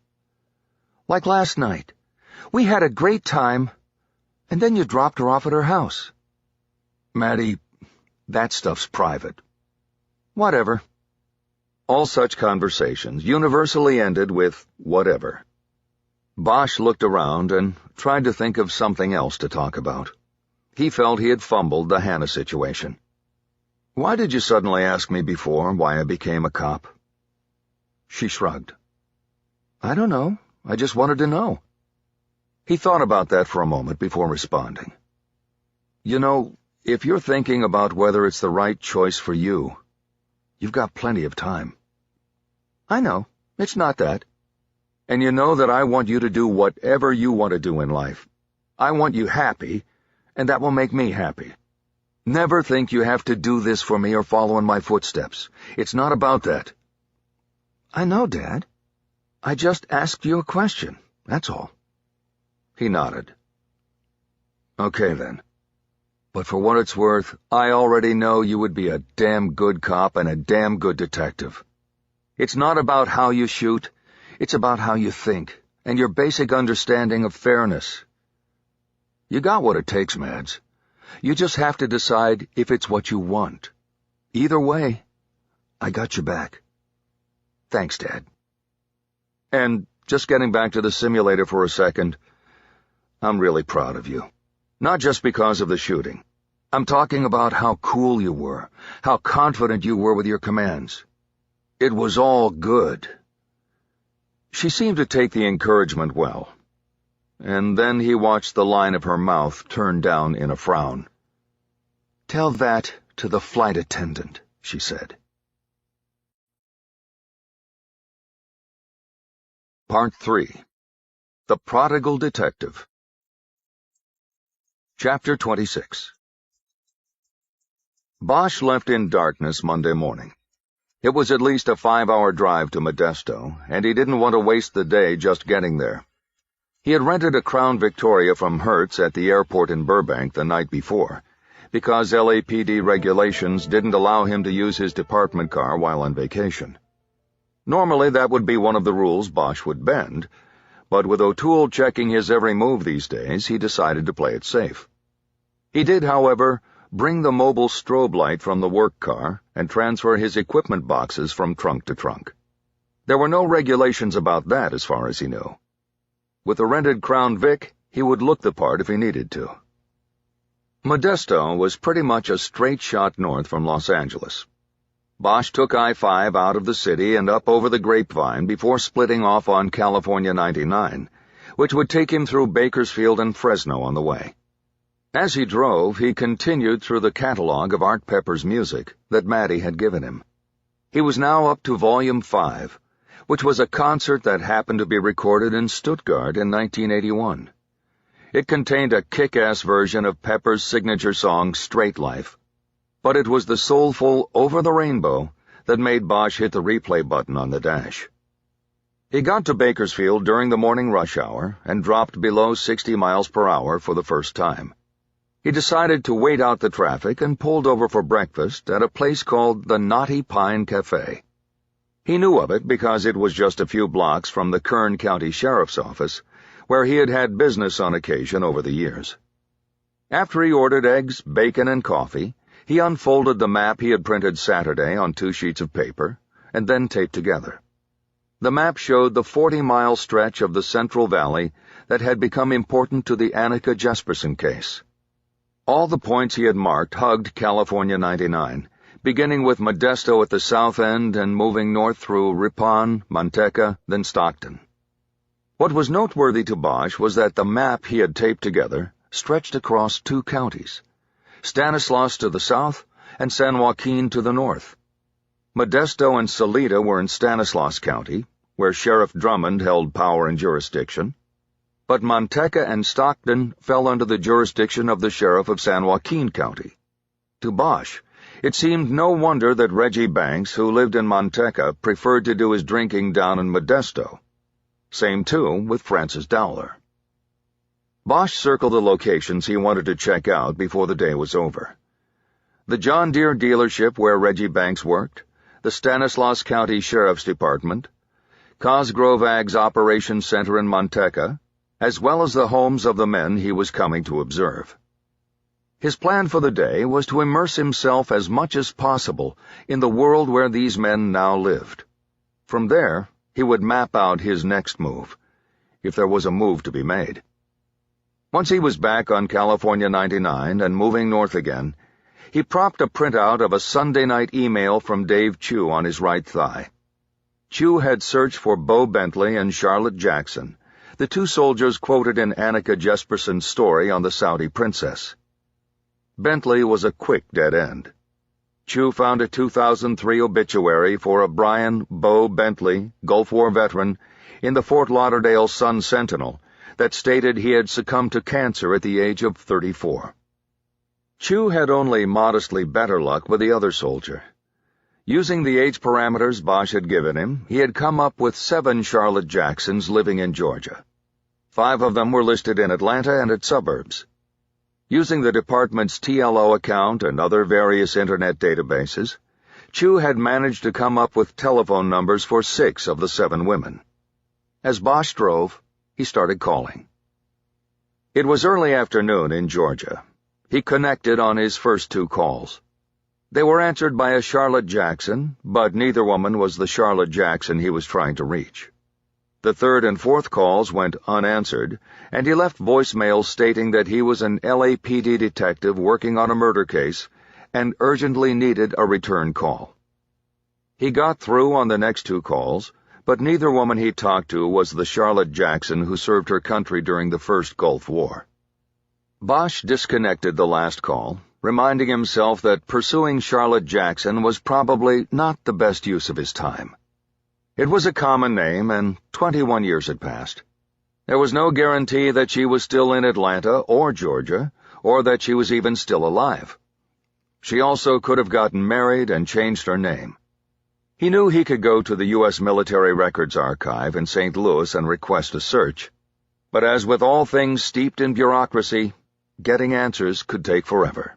"Like last night. We had a great time, and then you dropped her off at her house." "Maddie, that stuff's private." "Whatever." All such conversations universally ended with whatever. Bosch looked around and tried to think of something else to talk about. He felt he had fumbled the Hannah situation. "Why did you suddenly ask me before why I became a cop?" She shrugged. "I don't know. I just wanted to know." He thought about that for a moment before responding. "You know, if you're thinking about whether it's the right choice for you, you've got plenty of time." "I know. It's not that." "And you know that I want you to do whatever you want to do in life. I want you happy, and that will make me happy. Never think you have to do this for me or follow in my footsteps. It's not about that." "I know, Dad. I just asked you a question, that's all." He nodded. "Okay, then. But for what it's worth, I already know you would be a damn good cop and a damn good detective. It's not about how you shoot, it's about how you think, and your basic understanding of fairness. You got what it takes, Mads. You just have to decide if it's what you want. Either way, I got your back." "Thanks, Dad." "And just getting back to the simulator for a second, I'm really proud of you. Not just because of the shooting. I'm talking about how cool you were, how confident you were with your commands. It was all good." She seemed to take the encouragement well, and then he watched the line of her mouth turn down in a frown. "Tell that to the flight attendant," she said. Part 3. The Prodigal Detective. Chapter 26. Bosch left in darkness Monday morning. It was at least a 5-hour drive to Modesto, and he didn't want to waste the day just getting there. He had rented a Crown Victoria from Hertz at the airport in Burbank the night before, because LAPD regulations didn't allow him to use his department car while on vacation. Normally that would be one of the rules Bosch would bend, but with O'Toole checking his every move these days, he decided to play it safe. He did, however, bring the mobile strobe light from the work car, and transfer his equipment boxes from trunk to trunk. There were no regulations about that as far as he knew. With a rented Crown Vic, he would look the part if he needed to. Modesto was pretty much a straight shot north from Los Angeles. Bosch took I-5 out of the city and up over the Grapevine before splitting off on California 99, which would take him through Bakersfield and Fresno on the way. As he drove, he continued through the catalog of Art Pepper's music that Maddie had given him. He was now up to Volume 5, which was a concert that happened to be recorded in Stuttgart in 1981. It contained a kick-ass version of Pepper's signature song, Straight Life, but it was the soulful Over the Rainbow that made Bosch hit the replay button on the dash. He got to Bakersfield during the morning rush hour and dropped below 60 miles per hour for the first time. He decided to wait out the traffic and pulled over for breakfast at a place called the Knotty Pine Cafe. He knew of it because it was just a few blocks from the Kern County Sheriff's Office, where he had business on occasion over the years. After he ordered eggs, bacon, and coffee, he unfolded the map he had printed Saturday on 2 sheets of paper, and then taped together. The map showed the 40-mile stretch of the Central Valley that had become important to the Annika Jesperson case. All the points he had marked hugged California 99, beginning with Modesto at the south end and moving north through Ripon, Manteca, then Stockton. What was noteworthy to Bosch was that the map he had taped together stretched across 2 counties, Stanislaus to the south and San Joaquin to the north. Modesto and Salida were in Stanislaus County, where Sheriff Drummond held power and jurisdiction, but Manteca and Stockton fell under the jurisdiction of the Sheriff of San Joaquin County. To Bosch, it seemed no wonder that Reggie Banks, who lived in Manteca, preferred to do his drinking down in Modesto. Same, too, with Francis Dowler. Bosch circled the locations he wanted to check out before the day was over. The John Deere dealership where Reggie Banks worked, the Stanislaus County Sheriff's Department, Cosgrove Ag's Operations Center in Manteca, as well as the homes of the men he was coming to observe. His plan for the day was to immerse himself as much as possible in the world where these men now lived. From there, he would map out his next move, if there was a move to be made. Once he was back on California 99 and moving north again, he propped a printout of a Sunday night email from Dave Chu on his right thigh. Chu had searched for Bo Bentley and Charlotte Jackson, the 2 soldiers quoted in Annika Jesperson's story on the Saudi Princess. Bentley was a quick dead end. Chu found a 2003 obituary for a Brian Bo Bentley, Gulf War veteran, in the Fort Lauderdale Sun-Sentinel that stated he had succumbed to cancer at the age of 34. Chu had only modestly better luck with the other soldier. Using the age parameters Bosch had given him, he had come up with 7 Charlotte Jacksons living in Georgia. 5 of them were listed in Atlanta and its suburbs. Using the department's TLO account and other various internet databases, Chu had managed to come up with telephone numbers for 6 of the 7 women. As Bosch drove, he started calling. It was early afternoon in Georgia. He connected on his first 2 calls. They were answered by a Charlotte Jackson, but neither woman was the Charlotte Jackson he was trying to reach. The 3rd and 4th calls went unanswered, and he left voicemails stating that he was an LAPD detective working on a murder case and urgently needed a return call. He got through on the next 2 calls, but neither woman he talked to was the Charlotte Jackson who served her country during the First Gulf War. Bosch disconnected the last call, reminding himself that pursuing Charlotte Jackson was probably not the best use of his time. It was a common name, and 21 years had passed. There was no guarantee that she was still in Atlanta or Georgia, or that she was even still alive. She also could have gotten married and changed her name. He knew he could go to the U.S. Military Records Archive in St. Louis and request a search, but as with all things steeped in bureaucracy, getting answers could take forever.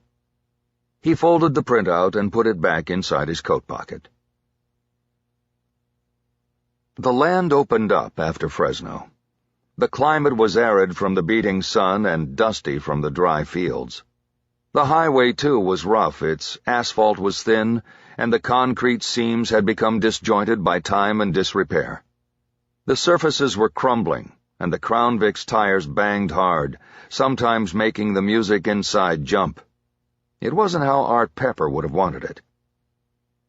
He folded the printout and put it back inside his coat pocket. The land opened up after Fresno. The climate was arid from the beating sun and dusty from the dry fields. The highway, too, was rough. Its asphalt was thin, and the concrete seams had become disjointed by time and disrepair. The surfaces were crumbling, and the Crown Vic's tires banged hard, sometimes making the music inside jump. It wasn't how Art Pepper would have wanted it.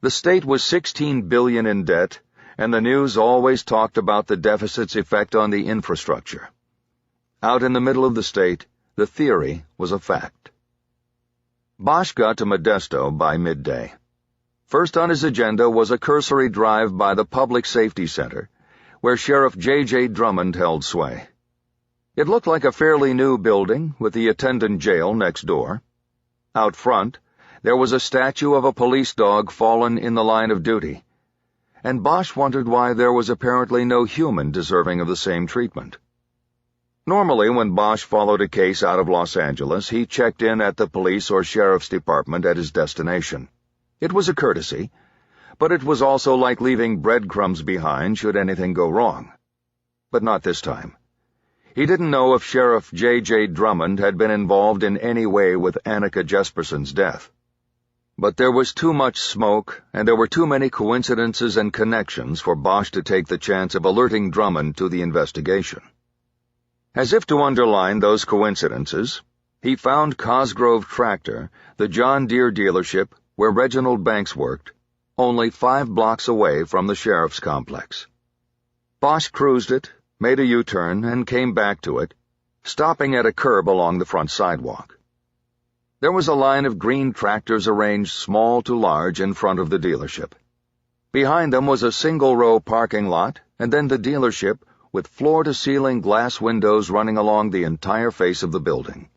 The state was $16 billion in debt, and the news always talked about the deficit's effect on the infrastructure. Out in the middle of the state, the theory was a fact. Bosch got to Modesto by midday. First on his agenda was a cursory drive by the Public Safety Center, where Sheriff J.J. Drummond held sway. It looked like a fairly new building, with the attendant jail next door. Out front, there was a statue of a police dog fallen in the line of duty, and Bosch wondered why there was apparently no human deserving of the same treatment. Normally, when Bosch followed a case out of Los Angeles, he checked in at the police or sheriff's department at his destination. It was a courtesy, but it was also like leaving breadcrumbs behind should anything go wrong. But not this time. He didn't know if Sheriff J.J. Drummond had been involved in any way with Annika Jesperson's death. But there was too much smoke, and there were too many coincidences and connections for Bosch to take the chance of alerting Drummond to the investigation. As if to underline those coincidences, he found Cosgrove Tractor, the John Deere dealership where Reginald Banks worked, only 5 blocks away from the sheriff's complex. Bosch cruised it, made a U-turn, and came back to it, stopping at a curb along the front sidewalk. There was a line of green tractors arranged small to large in front of the dealership. Behind them was a single-row parking lot, and then the dealership, with floor-to-ceiling glass windows running along the entire face of the building.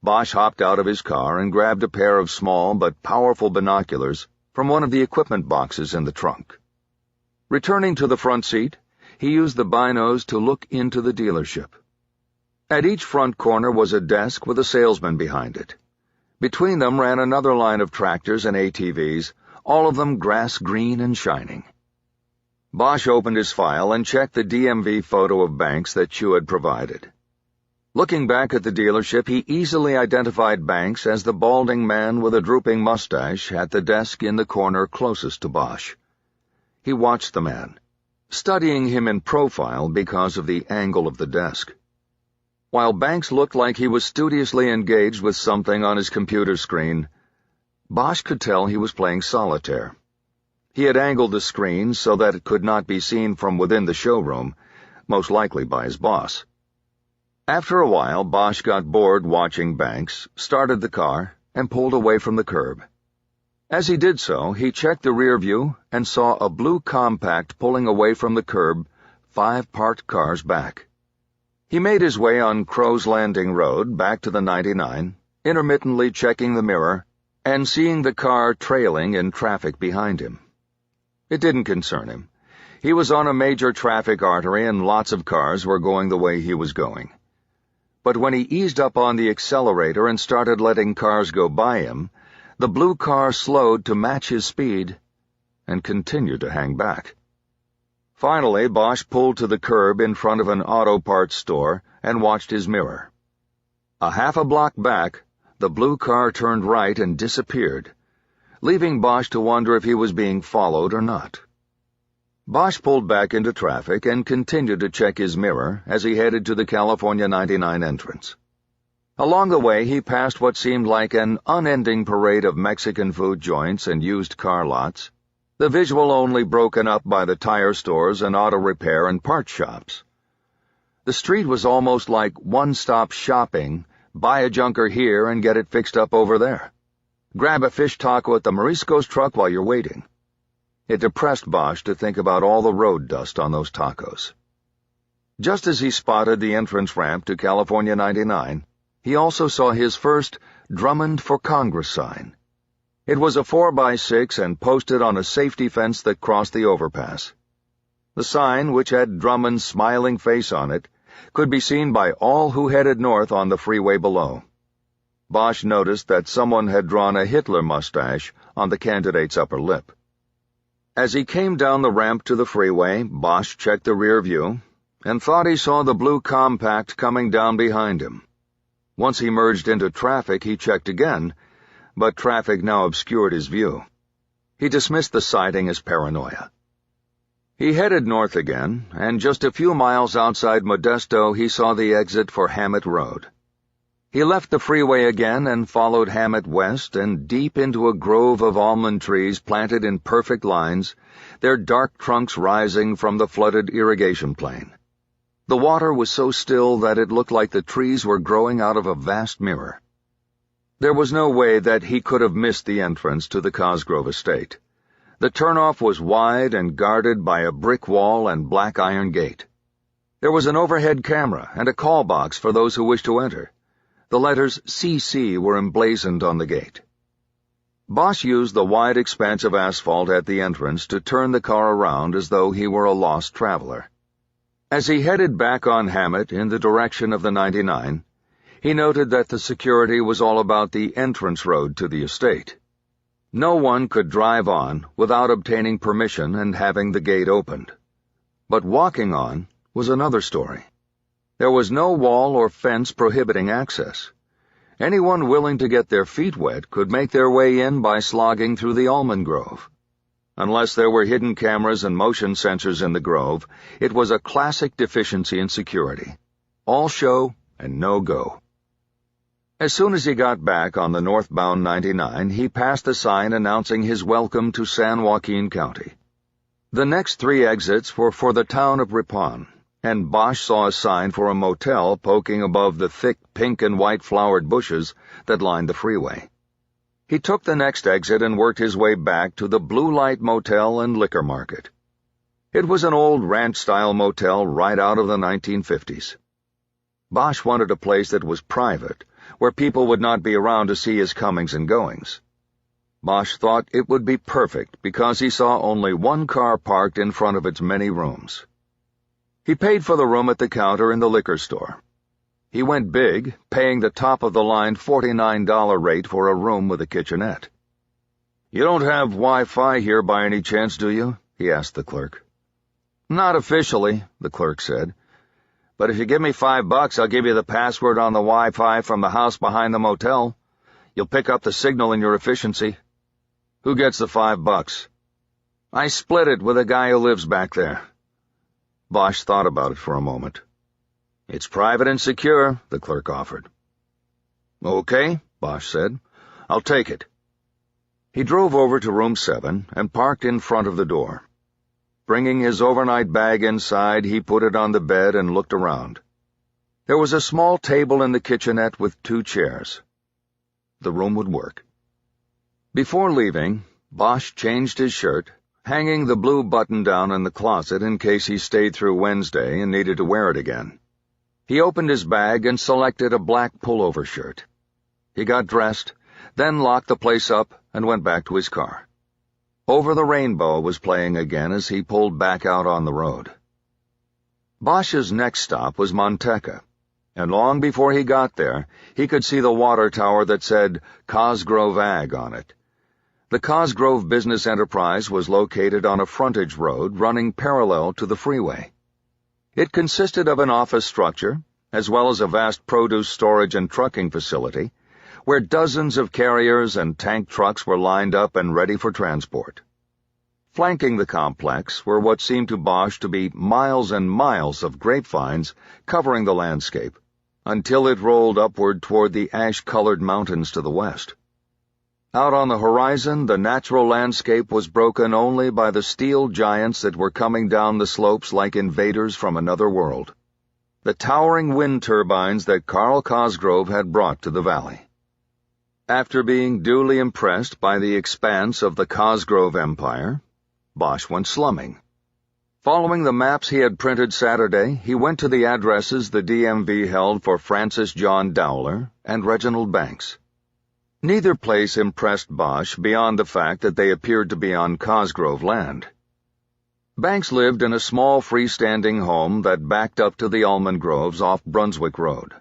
Bosch hopped out of his car and grabbed a pair of small but powerful binoculars from one of the equipment boxes in the trunk. Returning to the front seat, he used the binos to look into the dealership. At each front corner was a desk with a salesman behind it. Between them ran another line of tractors and ATVs, all of them grass-green and shining. Bosch opened his file and checked the DMV photo of Banks that Chu had provided. Looking back at the dealership, he easily identified Banks as the balding man with a drooping mustache at the desk in the corner closest to Bosch. He watched the man, studying him in profile because of the angle of the desk. While Banks looked like he was studiously engaged with something on his computer screen, Bosch could tell he was playing solitaire. He had angled the screen so that it could not be seen from within the showroom, most likely by his boss. After a while, Bosch got bored watching Banks, started the car, and pulled away from the curb. As he did so, he checked the rear view and saw a blue compact pulling away from the curb, 5 parked cars back. He made his way on Crow's Landing Road back to the 99, intermittently checking the mirror and seeing the car trailing in traffic behind him. It didn't concern him. He was on a major traffic artery and lots of cars were going the way he was going. But when he eased up on the accelerator and started letting cars go by him, the blue car slowed to match his speed and continued to hang back. Finally, Bosch pulled to the curb in front of an auto parts store and watched his mirror. A half a block back, the blue car turned right and disappeared, leaving Bosch to wonder if he was being followed or not. Bosch pulled back into traffic and continued to check his mirror as he headed to the California 99 entrance. Along the way, he passed what seemed like an unending parade of Mexican food joints and used car lots, the visual only broken up by the tire stores and auto repair and parts shops. The street was almost like one-stop shopping, buy a junker here and get it fixed up over there. Grab a fish taco at the Marisco's truck while you're waiting. It depressed Bosch to think about all the road dust on those tacos. Just as he spotted the entrance ramp to California 99, he also saw his first Drummond for Congress sign. It was a 4x6 and posted on a safety fence that crossed the overpass. The sign, which had Drummond's smiling face on it, could be seen by all who headed north on the freeway below. Bosch noticed that someone had drawn a Hitler mustache on the candidate's upper lip. As he came down the ramp to the freeway, Bosch checked the rear view and thought he saw the blue compact coming down behind him. Once he merged into traffic, he checked again, but traffic now obscured his view. He dismissed the sighting as paranoia. He headed north again, and just a few miles outside Modesto he saw the exit for Hammett Road. He left the freeway again and followed Hammett west and deep into a grove of almond trees planted in perfect lines, their dark trunks rising from the flooded irrigation plain. The water was so still that it looked like the trees were growing out of a vast mirror. There was no way that he could have missed the entrance to the Cosgrove estate. The turnoff was wide and guarded by a brick wall and black iron gate. There was an overhead camera and a call box for those who wished to enter. The letters CC were emblazoned on the gate. Bosch used the wide expanse of asphalt at the entrance to turn the car around as though he were a lost traveler. As he headed back on Hammett in the direction of the 99, he noted that the security was all about the entrance road to the estate. No one could drive on without obtaining permission and having the gate opened. But walking on was another story. There was no wall or fence prohibiting access. Anyone willing to get their feet wet could make their way in by slogging through the almond grove. Unless there were hidden cameras and motion sensors in the grove, it was a classic deficiency in security. All show and no go. As soon as he got back on the northbound 99, he passed a sign announcing his welcome to San Joaquin County. The next 3 exits were for the town of Ripon, and Bosch saw a sign for a motel poking above the thick pink and white flowered bushes that lined the freeway. He took the next exit and worked his way back to the Blue Light Motel and Liquor Market. It was an old ranch-style motel right out of the 1950s. Bosch wanted a place that was private, where people would not be around to see his comings and goings. Bosch thought it would be perfect because he saw only one car parked in front of its many rooms. He paid for the room at the counter in the liquor store. He went big, paying the top-of-the-line $49 rate for a room with a kitchenette. "You don't have Wi-Fi here by any chance, do you?" he asked the clerk. "Not officially," the clerk said. "But if you give me $5, I'll give you the password on the Wi-Fi from the house behind the motel. You'll pick up the signal in your efficiency." "Who gets the $5? "I split it with a guy who lives back there." Bosch thought about it for a moment. "It's private and secure," the clerk offered. "Okay," Bosch said. "I'll take it." He drove over to room 7 and parked in front of the door. Bringing his overnight bag inside, he put it on the bed and looked around. There was a small table in the kitchenette with 2 chairs. The room would work. Before leaving, Bosch changed his shirt, hanging the blue button-down in the closet in case he stayed through Wednesday and needed to wear it again. He opened his bag and selected a black pullover shirt. He got dressed, then locked the place up and went back to his car. Over the Rainbow was playing again as he pulled back out on the road. Bosch's next stop was Manteca, and long before he got there, he could see the water tower that said Cosgrove Ag on it. The Cosgrove business enterprise was located on a frontage road running parallel to the freeway. It consisted of an office structure, as well as a vast produce storage and trucking facility, where dozens of carriers and tank trucks were lined up and ready for transport. Flanking the complex were what seemed to Bosch to be miles and miles of grapevines covering the landscape, until it rolled upward toward the ash-colored mountains to the west. Out on the horizon, the natural landscape was broken only by the steel giants that were coming down the slopes like invaders from another world, the towering wind turbines that Carl Cosgrove had brought to the valley. After being duly impressed by the expanse of the Cosgrove Empire, Bosch went slumming. Following the maps he had printed Saturday, he went to the addresses the DMV held for Francis John Dowler and Reginald Banks. Neither place impressed Bosch beyond the fact that they appeared to be on Cosgrove land. Banks lived in a small freestanding home that backed up to the almond groves off Brunswick Road.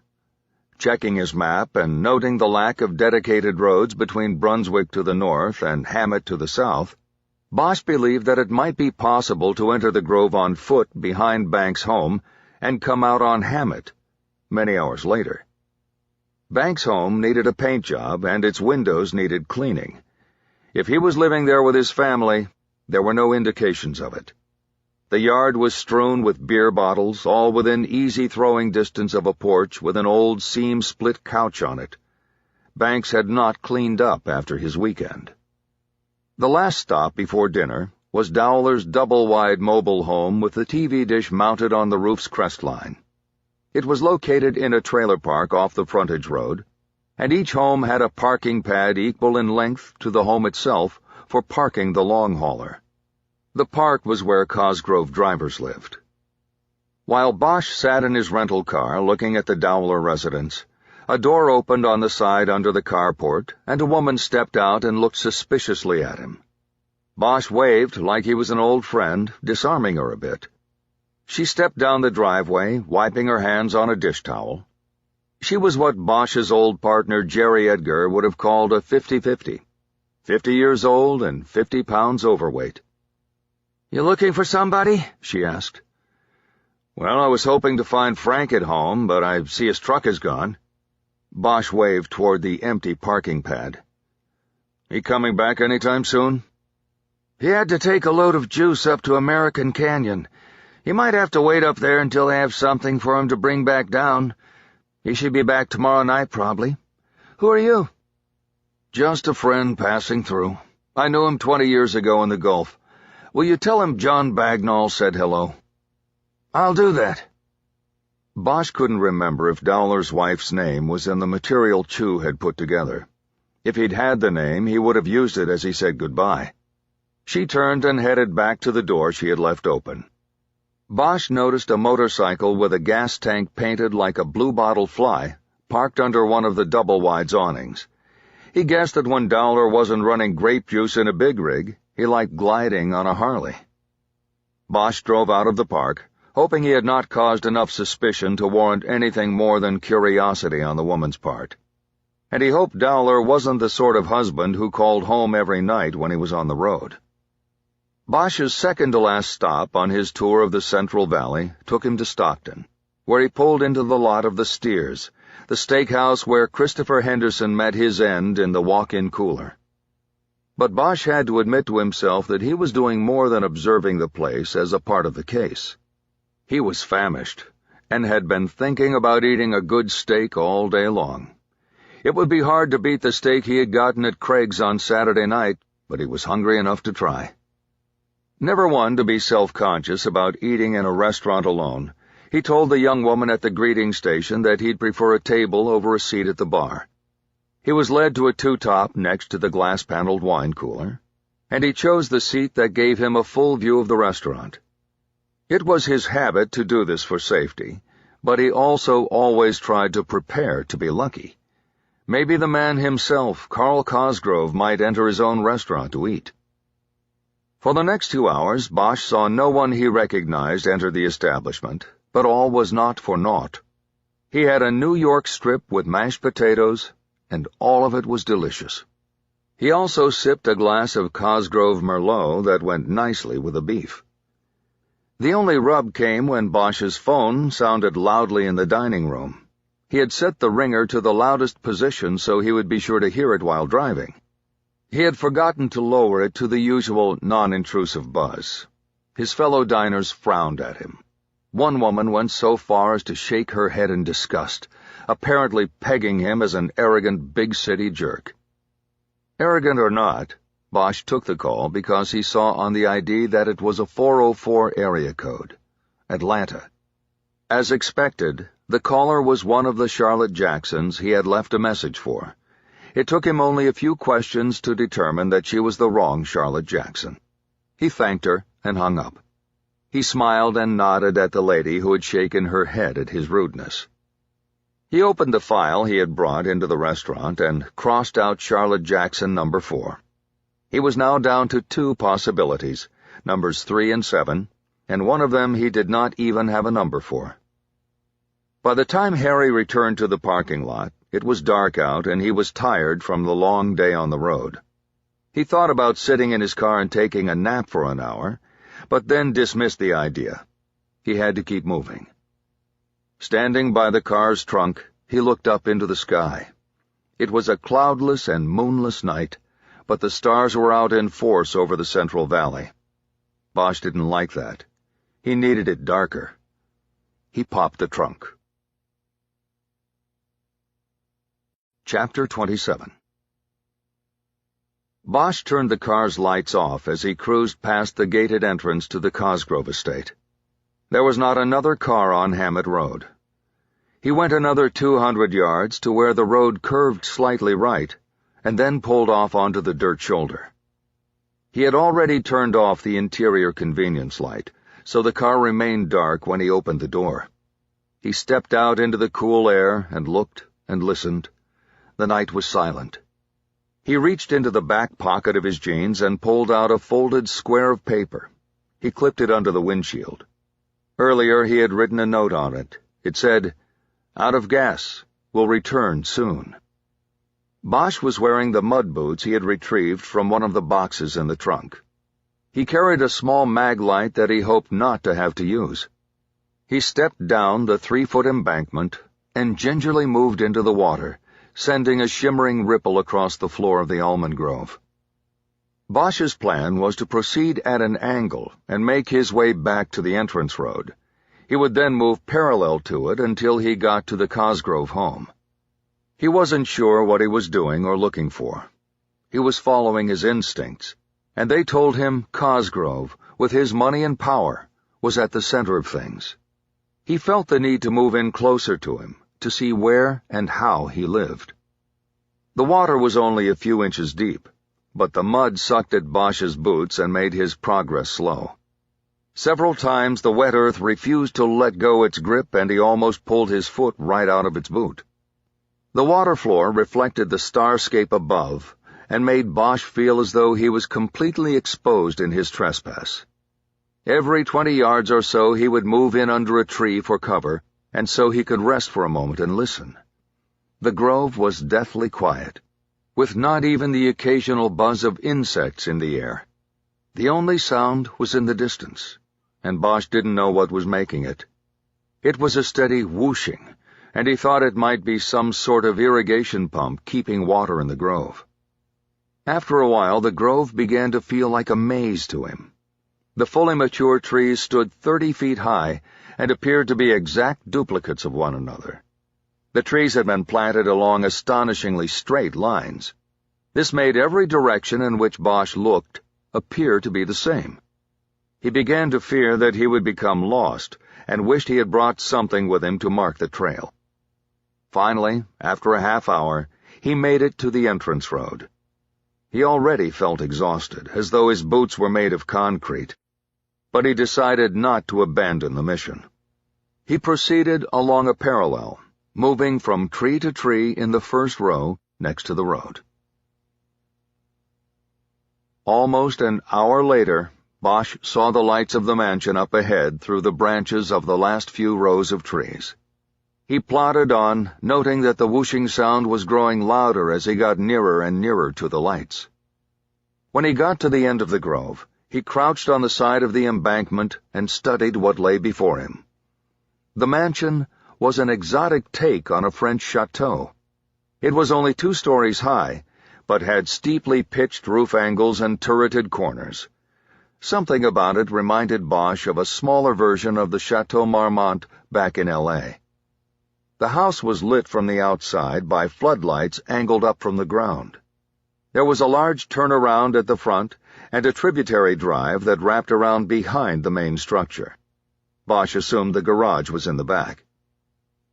Checking his map and noting the lack of dedicated roads between Brunswick to the north and Hammett to the south, Bosch believed that it might be possible to enter the grove on foot behind Banks' home and come out on Hammett many hours later. Banks' home needed a paint job, and its windows needed cleaning. If he was living there with his family, there were no indications of it. The yard was strewn with beer bottles, all within easy throwing distance of a porch with an old seam-split couch on it. Banks had not cleaned up after his weekend. The last stop before dinner was Dowler's double-wide mobile home with the TV dish mounted on the roof's crestline. It was located in a trailer park off the frontage road, and each home had a parking pad equal in length to the home itself for parking the long hauler. The park was where Cosgrove drivers lived. While Bosch sat in his rental car looking at the Dowler residence, a door opened on the side under the carport, and a woman stepped out and looked suspiciously at him. Bosch waved like he was an old friend, disarming her a bit. She stepped down the driveway, wiping her hands on a dish towel. She was what Bosch's old partner Jerry Edgar would have called a 50-50. 50 years old and 50 pounds overweight. "You looking for somebody?" she asked. "Well, I was hoping to find Frank at home, but I see his truck is gone." Bosch waved toward the empty parking pad. "He coming back any time soon?" "He had to take a load of juice up to American Canyon. He might have to wait up there until they have something for him to bring back down. He should be back tomorrow night, probably. Who are you?" "Just a friend passing through. I knew him 20 years ago in the Gulf. Will you tell him John Bagnall said hello?" "I'll do that." Bosch couldn't remember if Dowler's wife's name was in the material Chu had put together. If he'd had the name, he would have used it as he said goodbye. She turned and headed back to the door she had left open. Bosch noticed a motorcycle with a gas tank painted like a blue-bottle fly parked under one of the double-wide's awnings. He guessed that when Dowler wasn't running grape juice in a big rig, he liked gliding on a Harley. Bosch drove out of the park, hoping he had not caused enough suspicion to warrant anything more than curiosity on the woman's part. And he hoped Dowler wasn't the sort of husband who called home every night when he was on the road. Bosch's second-to-last stop on his tour of the Central Valley took him to Stockton, where he pulled into the lot of the Steers, the steakhouse where Christopher Henderson met his end in the walk-in cooler. But Bosch had to admit to himself that he was doing more than observing the place as a part of the case. He was famished, and had been thinking about eating a good steak all day long. It would be hard to beat the steak he had gotten at Craig's on Saturday night, but he was hungry enough to try. Never one to be self-conscious about eating in a restaurant alone, he told the young woman at the greeting station that he'd prefer a table over a seat at the bar. He was led to a two-top next to the glass-paneled wine cooler, and he chose the seat that gave him a full view of the restaurant. It was his habit to do this for safety, but he also always tried to prepare to be lucky. Maybe the man himself, Carl Cosgrove, might enter his own restaurant to eat. For the next 2 hours, Bosch saw no one he recognized enter the establishment, but all was not for naught. He had a New York strip with mashed potatoes, and all of it was delicious. He also sipped a glass of Cosgrove Merlot that went nicely with the beef. The only rub came when Bosch's phone sounded loudly in the dining room. He had set the ringer to the loudest position so he would be sure to hear it while driving. He had forgotten to lower it to the usual non-intrusive buzz. His fellow diners frowned at him. One woman went so far as to shake her head in disgust, apparently pegging him as an arrogant big-city jerk. Arrogant or not, Bosch took the call because he saw on the ID that it was a 404 area code. Atlanta. As expected, the caller was one of the Charlotte Jacksons he had left a message for. It took him only a few questions to determine that she was the wrong Charlotte Jackson. He thanked her and hung up. He smiled and nodded at the lady who had shaken her head at his rudeness. He opened the file he had brought into the restaurant and crossed out Charlotte Jackson number 4. He was now down to 2 possibilities, numbers 3 and 7, and one of them he did not even have a number for. By the time Harry returned to the parking lot, it was dark out and he was tired from the long day on the road. He thought about sitting in his car and taking a nap for an hour, but then dismissed the idea. He had to keep moving. Standing by the car's trunk, he looked up into the sky. It was a cloudless and moonless night, but the stars were out in force over the Central Valley. Bosch didn't like that. He needed it darker. He popped the trunk. Chapter 27. Bosch turned the car's lights off as he cruised past the gated entrance to the Cosgrove estate. There was not another car on Hammett Road. He went another 200 yards to where the road curved slightly right, and then pulled off onto the dirt shoulder. He had already turned off the interior convenience light, so the car remained dark when he opened the door. He stepped out into the cool air and looked and listened. The night was silent. He reached into the back pocket of his jeans and pulled out a folded square of paper. He clipped it under the windshield. Earlier he had written a note on it. It said, "Out of gas. Will return soon." Bosch was wearing the mud boots he had retrieved from one of the boxes in the trunk. He carried a small mag light that he hoped not to have to use. He stepped down the 3-foot embankment and gingerly moved into the water, sending a shimmering ripple across the floor of the almond grove. Bosch's plan was to proceed at an angle and make his way back to the entrance road. He would then move parallel to it until he got to the Cosgrove home. He wasn't sure what he was doing or looking for. He was following his instincts, and they told him Cosgrove, with his money and power, was at the center of things. He felt the need to move in closer to him, to see where and how he lived. The water was only a few inches deep, but the mud sucked at Bosch's boots and made his progress slow. Several times the wet earth refused to let go its grip, and he almost pulled his foot right out of its boot. The water floor reflected the starscape above and made Bosch feel as though he was completely exposed in his trespass. Every 20 yards or so he would move in under a tree for cover, and so he could rest for a moment and listen. The grove was deathly quiet, with not even the occasional buzz of insects in the air. The only sound was in the distance, and Bosch didn't know what was making it. It was a steady whooshing, and he thought it might be some sort of irrigation pump keeping water in the grove. After a while, the grove began to feel like a maze to him. The fully mature trees stood 30 feet high and appeared to be exact duplicates of one another. The trees had been planted along astonishingly straight lines. This made every direction in which Bosch looked appear to be the same. He began to fear that he would become lost, and wished he had brought something with him to mark the trail. Finally, after a half hour, he made it to the entrance road. He already felt exhausted, as though his boots were made of concrete, but he decided not to abandon the mission. He proceeded along a parallel, moving from tree to tree in the first row next to the road. Almost an hour later, Bosch saw the lights of the mansion up ahead through the branches of the last few rows of trees. He plodded on, noting that the whooshing sound was growing louder as he got nearer and nearer to the lights. When he got to the end of the grove, he crouched on the side of the embankment and studied what lay before him. The mansion was an exotic take on a French chateau. It was only 2 stories high, but had steeply pitched roof angles and turreted corners. Something about it reminded Bosch of a smaller version of the Chateau Marmont back in L.A. The house was lit from the outside by floodlights angled up from the ground. There was a large turnaround at the front and a tributary drive that wrapped around behind the main structure. Bosch assumed the garage was in the back.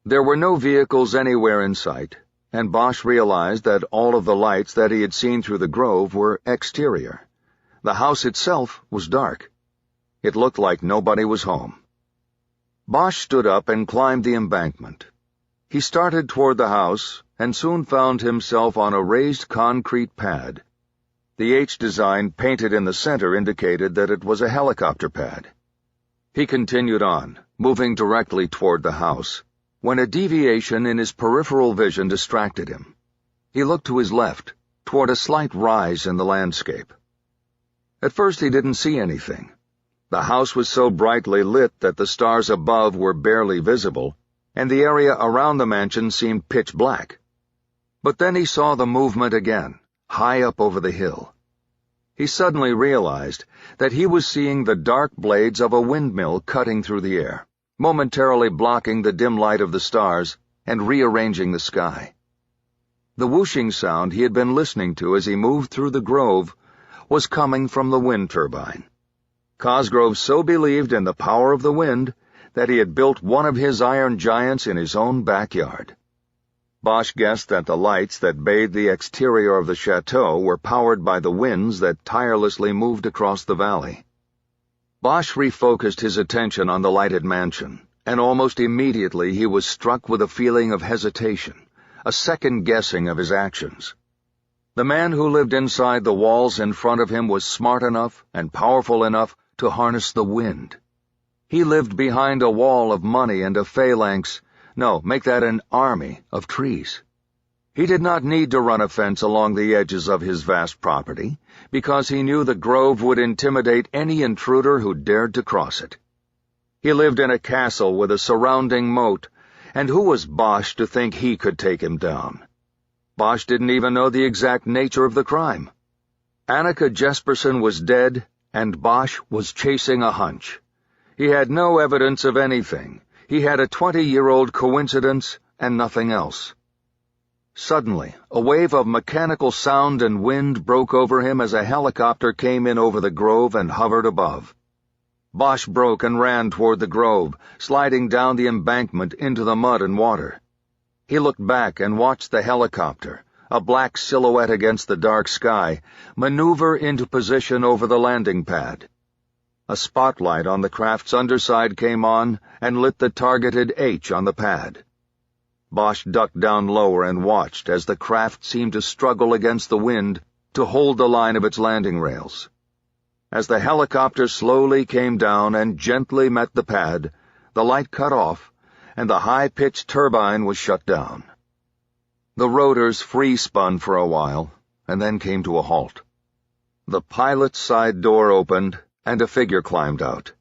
There were no vehicles anywhere in sight, and Bosch realized that all of the lights that he had seen through the grove were exterior. The house itself was dark. It looked like nobody was home. Bosch stood up and climbed the embankment. He started toward the house and soon found himself on a raised concrete pad. The H design painted in the center indicated that it was a helicopter pad. He continued on, moving directly toward the house, when a deviation in his peripheral vision distracted him. He looked to his left, toward a slight rise in the landscape. At first he didn't see anything. The house was so brightly lit that the stars above were barely visible, and the area around the mansion seemed pitch black. But then he saw the movement again, high up over the hill. He suddenly realized that he was seeing the dark blades of a windmill cutting through the air, momentarily blocking the dim light of the stars and rearranging the sky. The whooshing sound he had been listening to as he moved through the grove was coming from the wind turbine. Cosgrove so believed in the power of the wind that he had built one of his iron giants in his own backyard. Bosch guessed that the lights that bathed the exterior of the chateau were powered by the winds that tirelessly moved across the valley. Bosch refocused his attention on the lighted mansion, and almost immediately he was struck with a feeling of hesitation, a second-guessing of his actions. The man who lived inside the walls in front of him was smart enough and powerful enough to harness the wind. He lived behind a wall of money and a phalanx, no, make that an army of trees. He did not need to run a fence along the edges of his vast property, because he knew the grove would intimidate any intruder who dared to cross it. He lived in a castle with a surrounding moat, and who was Bosch to think he could take him down? Bosch didn't even know the exact nature of the crime. Annika Jesperson was dead, and Bosch was chasing a hunch. He had no evidence of anything. He had a 20-year-old coincidence and nothing else. Suddenly, a wave of mechanical sound and wind broke over him as a helicopter came in over the grove and hovered above. Bosch broke and ran toward the grove, sliding down the embankment into the mud and water. He looked back and watched the helicopter, a black silhouette against the dark sky, maneuver into position over the landing pad. A spotlight on the craft's underside came on and lit the targeted H on the pad. Bosch ducked down lower and watched as the craft seemed to struggle against the wind to hold the line of its landing rails. As the helicopter slowly came down and gently met the pad, the light cut off, and the high-pitched turbine was shut down. The rotors free-spun for a while, and then came to a halt. The pilot's side door opened, and a figure climbed out.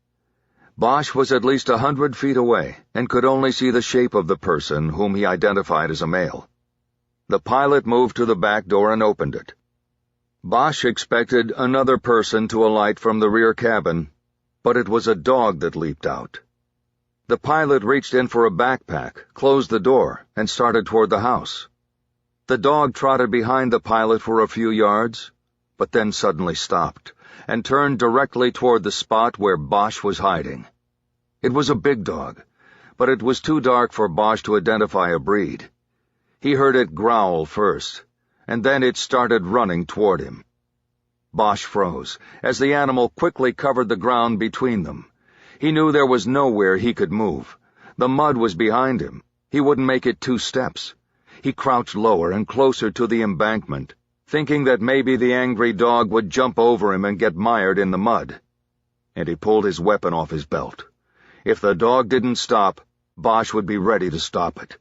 Bosch was at least 100 feet away, and could only see the shape of the person, whom he identified as a male. The pilot moved to the back door and opened it. Bosch expected another person to alight from the rear cabin, but it was a dog that leaped out. The pilot reached in for a backpack, closed the door, and started toward the house. The dog trotted behind the pilot for a few yards, but then suddenly stopped, and turned directly toward the spot where Bosch was hiding. It was a big dog, but it was too dark for Bosch to identify a breed. He heard it growl first, and then it started running toward him. Bosch froze, as the animal quickly covered the ground between them. He knew there was nowhere he could move. The mud was behind him. He wouldn't make it 2 steps. He crouched lower and closer to the embankment, thinking that maybe the angry dog would jump over him and get mired in the mud. And he pulled his weapon off his belt. If the dog didn't stop, Bosch would be ready to stop it.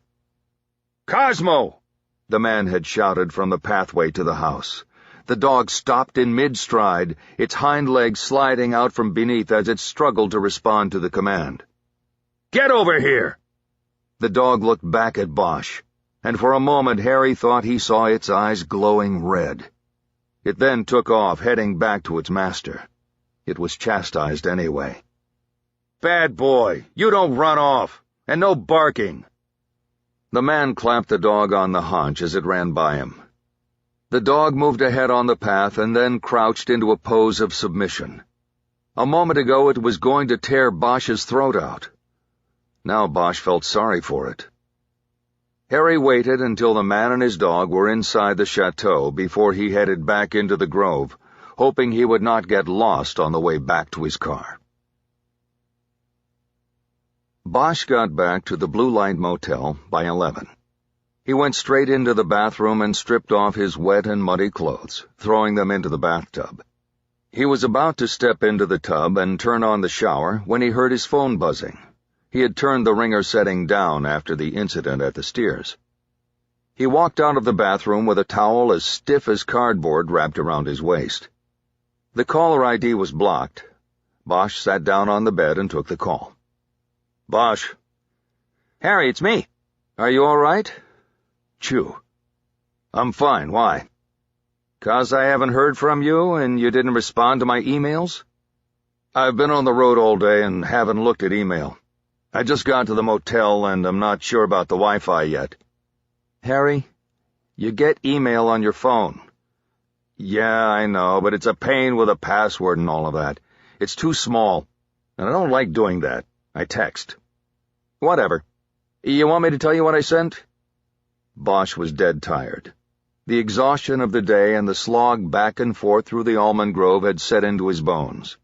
"Cosmo!" the man had shouted from the pathway to the house. The dog stopped in mid-stride, its hind legs sliding out from beneath as it struggled to respond to the command. "Get over here!" The dog looked back at Bosch, and for a moment Harry thought he saw its eyes glowing red. It then took off, heading back to its master. It was chastised anyway. "Bad boy, you don't run off, and no barking." The man clapped the dog on the haunch as it ran by him. The dog moved ahead on the path and then crouched into a pose of submission. A moment ago it was going to tear Bosch's throat out. Now Bosch felt sorry for it. Harry waited until the man and his dog were inside the chateau before he headed back into the grove, hoping he would not get lost on the way back to his car. Bosch got back to the Blue Light Motel by 11. He went straight into the bathroom and stripped off his wet and muddy clothes, throwing them into the bathtub. He was about to step into the tub and turn on the shower when he heard his phone buzzing. He had turned the ringer setting down after the incident at the Steers. He walked out of the bathroom with a towel as stiff as cardboard wrapped around his waist. The caller ID was blocked. Bosch sat down on the bed and took the call. "Bosch." Harry, it's me. Are you all right? Chew. I'm fine, why? 'Cause I haven't heard from you and you didn't respond to my emails? I've been on the road all day and haven't looked at email. I just got to the motel and I'm not sure about the Wi-Fi yet. Harry, you get email on your phone. Yeah, I know, but it's a pain with a password and all of that. It's too small, and I don't like doing that. I text. Whatever. You want me to tell you what I sent? Bosch was dead tired. The exhaustion of the day and the slog back and forth through the almond grove had set into his bones.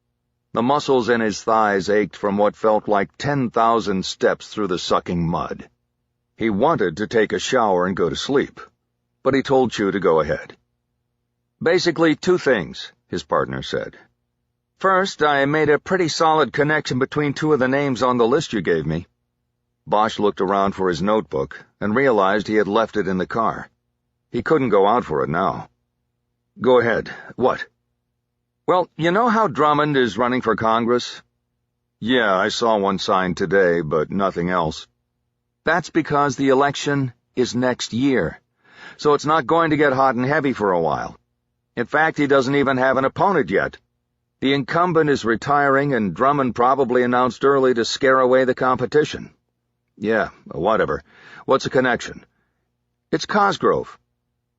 The muscles in his thighs ached from what felt like 10,000 steps through the sucking mud. He wanted to take a shower and go to sleep, but he told Chew to go ahead. Basically 2 things, his partner said. First, I made a pretty solid connection between 2 of the names on the list you gave me. Bosch looked around for his notebook and realized he had left it in the car. He couldn't go out for it now. Go ahead. What? Well, you know how Drummond is running for Congress? Yeah, I saw one signed today, but nothing else. That's because the election is next year, so it's not going to get hot and heavy for a while. In fact, he doesn't even have an opponent yet. The incumbent is retiring, and Drummond probably announced early to scare away the competition. Yeah, whatever. What's the connection? It's Cosgrove.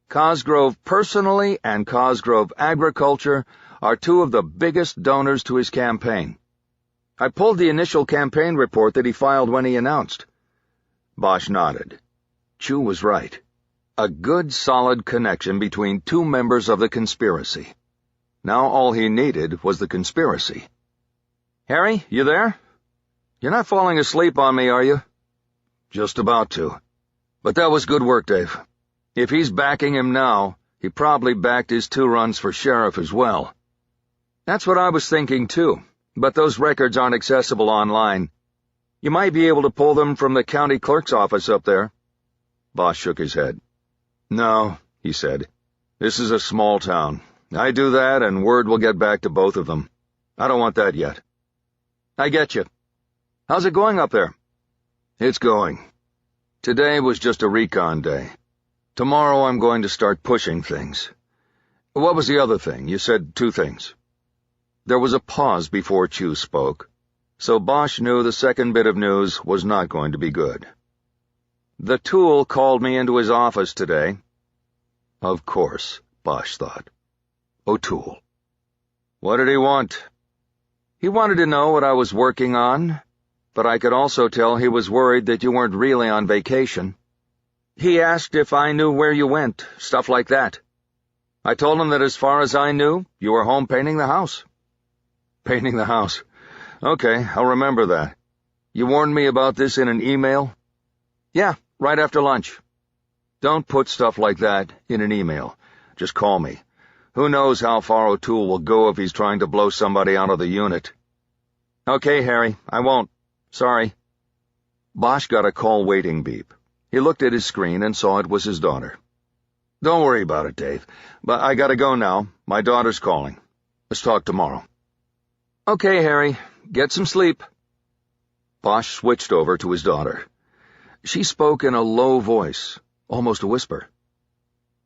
Cosgrove personally and Cosgrove Agriculture are 2 of the biggest donors to his campaign. I pulled the initial campaign report that he filed when he announced. Bosch nodded. Chew was right. A good, solid connection between 2 members of the conspiracy. Now all he needed was the conspiracy. Harry, you there? You're not falling asleep on me, are you? Just about to. But that was good work, Dave. If he's backing him now, he probably backed his 2 runs for sheriff as well. That's what I was thinking, too, but those records aren't accessible online. You might be able to pull them from the county clerk's office up there. Bosch shook his head. No, he said. This is a small town. I do that and word will get back to both of them. I don't want that yet. I get you. How's it going up there? It's going. Today was just a recon day. Tomorrow I'm going to start pushing things. What was the other thing? You said 2 things. There was a pause before Chew spoke, so Bosch knew the second bit of news was not going to be good. The tool called me into his office today. Of course, Bosch thought. O'Toole. What did he want? He wanted to know what I was working on, but I could also tell he was worried that you weren't really on vacation. He asked if I knew where you went, stuff like that. I told him that as far as I knew, you were home painting the house. Painting the house. Okay, I'll remember that. You warned me about this in an email? Yeah, right after lunch. Don't put stuff like that in an email. Just call me. Who knows how far O'Toole will go if he's trying to blow somebody out of the unit. Okay, Harry, I won't. Sorry. Bosch got a call waiting beep. He looked at his screen and saw it was his daughter. Don't worry about it, Dave. But I gotta go now. My daughter's calling. Let's talk tomorrow. Okay, Harry. Get some sleep. Bosch switched over to his daughter. She spoke in a low voice, almost a whisper.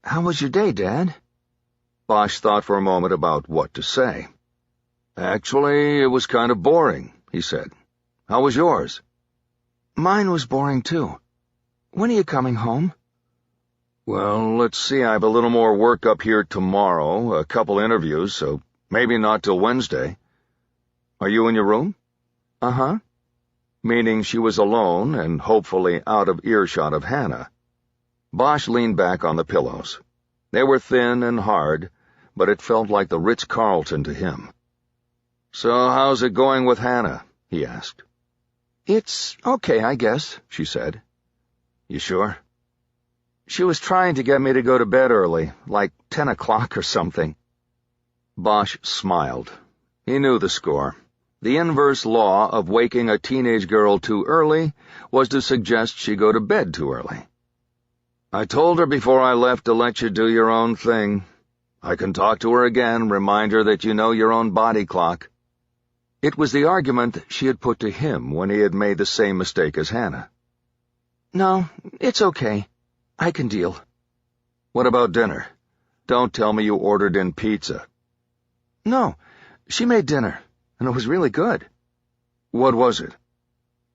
How was your day, Dad? Bosch thought for a moment about what to say. Actually, it was kind of boring, he said. How was yours? Mine was boring, too. When are you coming home? Well, let's see, I have a little more work up here tomorrow, a couple interviews, so maybe not till Wednesday. Are you in your room? Uh-huh. Meaning she was alone and hopefully out of earshot of Hannah. Bosch leaned back on the pillows. They were thin and hard, but it felt like the Ritz-Carlton to him. So how's it going with Hannah? He asked. It's okay, I guess, she said. You sure? She was trying to get me to go to bed early, like 10 o'clock or something. Bosch smiled. He knew the score. The inverse law of waking a teenage girl too early was to suggest she go to bed too early. I told her before I left to let you do your own thing. I can talk to her again, remind her that you know your own body clock. It was the argument she had put to him when he had made the same mistake as Hannah. No, it's okay. I can deal. What about dinner? Don't tell me you ordered in pizza. No, she made dinner, and it was really good. What was it?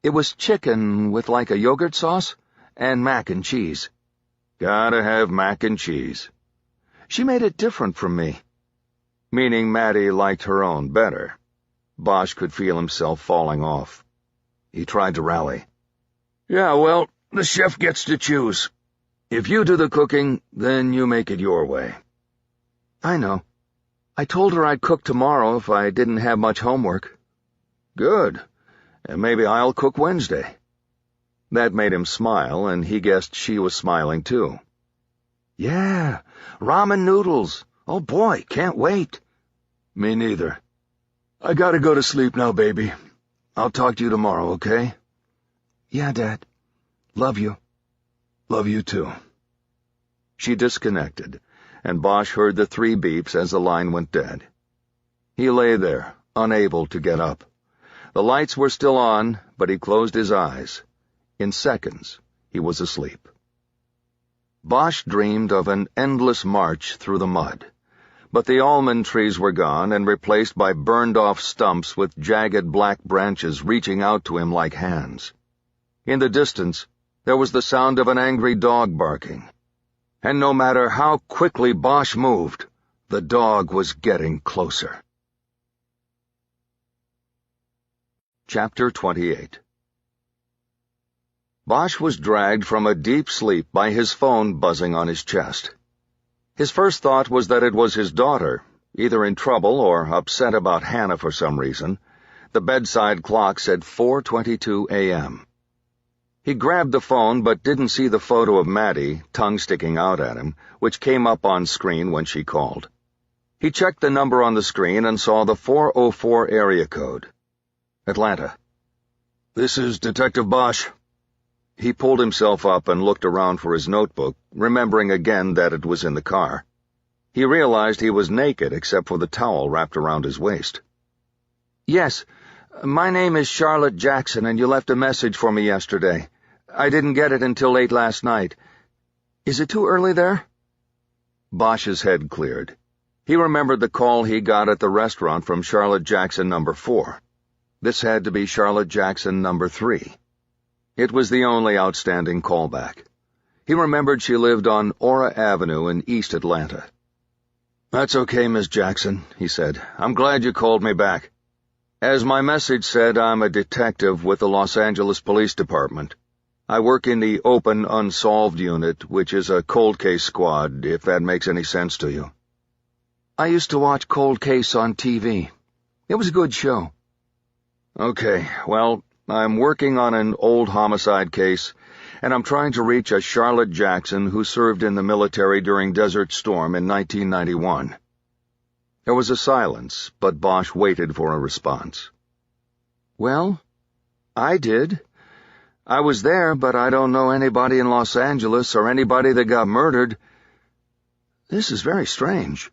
It was chicken with like a yogurt sauce and mac and cheese. Gotta have mac and cheese. She made it different from me. Meaning Maddie liked her own better. Bosch could feel himself falling off. He tried to rally. Yeah, well, the chef gets to choose. If you do the cooking, then you make it your way. I know. I told her I'd cook tomorrow if I didn't have much homework. Good. And maybe I'll cook Wednesday. That made him smile, and he guessed she was smiling too. Yeah, ramen noodles. Oh boy, can't wait. Me neither. I gotta go to sleep now, baby. I'll talk to you tomorrow, okay? Yeah, Dad. Love you. Love you too. She disconnected, and Bosch heard the 3 beeps as the line went dead. He lay there, unable to get up. The lights were still on, but he closed his eyes. In seconds, he was asleep. Bosch dreamed of an endless march through the mud, but the almond trees were gone and replaced by burned-off stumps with jagged black branches reaching out to him like hands. In the distance, there was the sound of an angry dog barking. And no matter how quickly Bosch moved, the dog was getting closer. Chapter 28. Bosch was dragged from a deep sleep by his phone buzzing on his chest. His first thought was that it was his daughter, either in trouble or upset about Hannah for some reason. The bedside clock said 4:22 a.m. He grabbed the phone but didn't see the photo of Maddie, tongue sticking out at him, which came up on screen when she called. He checked the number on the screen and saw the 404 area code. Atlanta. This is Detective Bosch. He pulled himself up and looked around for his notebook, remembering again that it was in the car. He realized he was naked except for the towel wrapped around his waist. Yes, my name is Charlotte Jackson, and you left a message for me yesterday. I didn't get it until late last night. Is it too early there? Bosch's head cleared. He remembered the call he got at the restaurant from Charlotte Jackson number 4. This had to be Charlotte Jackson number 3. It was the only outstanding callback. He remembered she lived on Aura Avenue in East Atlanta. That's okay, Miss Jackson, he said. I'm glad you called me back. As my message said, I'm a detective with the Los Angeles Police Department. I work in the Open Unsolved Unit, which is a cold case squad, if that makes any sense to you. I used to watch Cold Case on TV. It was a good show. Okay, well, I'm working on an old homicide case, and I'm trying to reach a Charlotte Jackson who served in the military during Desert Storm in 1991. There was a silence, but Bosch waited for a response. Well, I did. I was there, but I don't know anybody in Los Angeles or anybody that got murdered. This is very strange.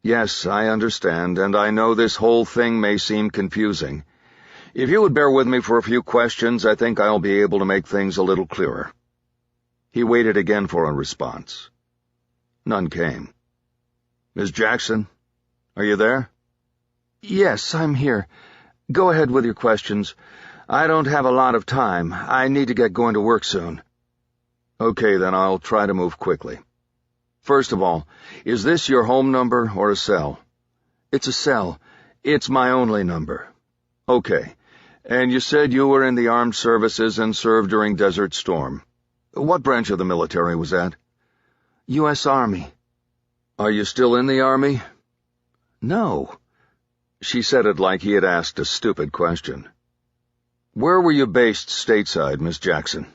Yes, I understand, and I know this whole thing may seem confusing. If you would bear with me for a few questions, I think I'll be able to make things a little clearer. He waited again for a response. None came. Miss Jackson, are you there? Yes, I'm here. Go ahead with your questions. I don't have a lot of time. I need to get going to work soon. Okay, then I'll try to move quickly. First of all, is this your home number or a cell? It's a cell. It's my only number. Okay. And you said you were in the armed services and served during Desert Storm. What branch of the military was that? U.S. Army. Are you still in the Army? No. She said it like he had asked a stupid question. Where were you based stateside, Miss Jackson?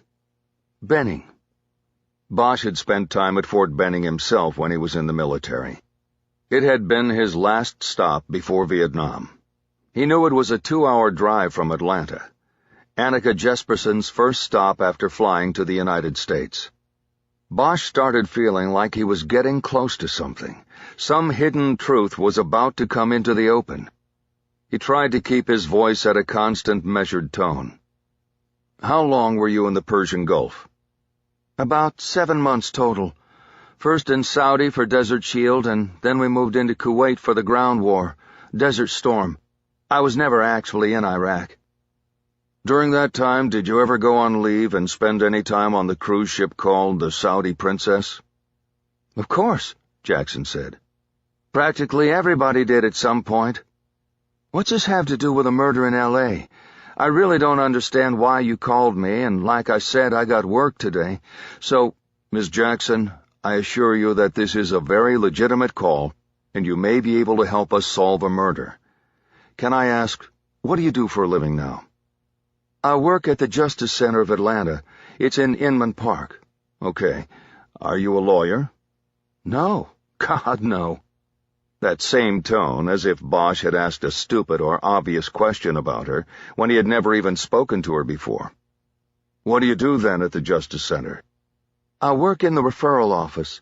Benning. Bosch had spent time at Fort Benning himself when he was in the military. It had been his last stop before Vietnam. He knew it was a 2-hour drive from Atlanta, Annika Jesperson's first stop after flying to the United States. Bosch started feeling like he was getting close to something. Some hidden truth was about to come into the open. He tried to keep his voice at a constant, measured tone. How long were you in the Persian Gulf? About 7 months total. First in Saudi for Desert Shield, and then we moved into Kuwait for the ground war, Desert Storm. I was never actually in Iraq. During that time, did you ever go on leave and spend any time on the cruise ship called the Saudi Princess? Of course, Jackson said. Practically everybody did at some point. What's this have to do with a murder in L.A.? I really don't understand why you called me, and like I said, I got work today, so— Miss Jackson, I assure you that this is a very legitimate call, and you may be able to help us solve a murder. Can I ask, what do you do for a living now? I work at the Justice Center of Atlanta. It's in Inman Park. Okay. Are you a lawyer? No. God, no. That same tone, as if Bosch had asked a stupid or obvious question about her, when he had never even spoken to her before. What do you do then at the Justice Center? I work in the referral office.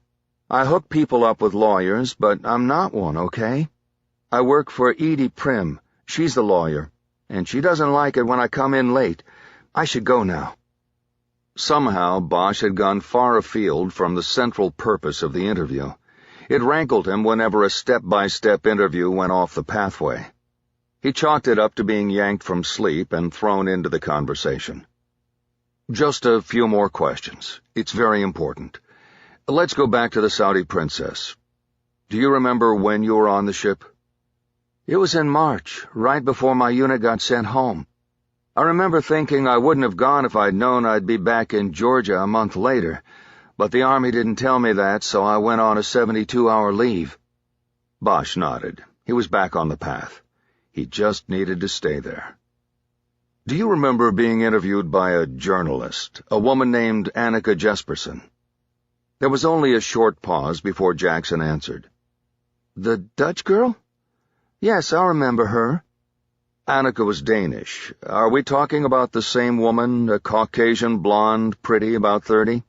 I hook people up with lawyers, but I'm not one, okay? I work for Edie Prim. She's the lawyer, and she doesn't like it when I come in late. I should go now. Somehow Bosch had gone far afield from the central purpose of the interview. It rankled him whenever a step-by-step interview went off the pathway. He chalked it up to being yanked from sleep and thrown into the conversation. Just a few more questions. It's very important. Let's go back to the Saudi Princess. Do you remember when you were on the ship? It was in March, right before my unit got sent home. I remember thinking I wouldn't have gone if I'd known I'd be back in Georgia a month later, but the Army didn't tell me that, so I went on a 72-hour leave. Bosch nodded. He was back on the path. He just needed to stay there. Do you remember being interviewed by a journalist, a woman named Annika Jesperson? There was only a short pause before Jackson answered. The Dutch girl? Yes, I remember her. Annika was Danish. Are we talking about the same woman, a Caucasian blonde, pretty, about 30?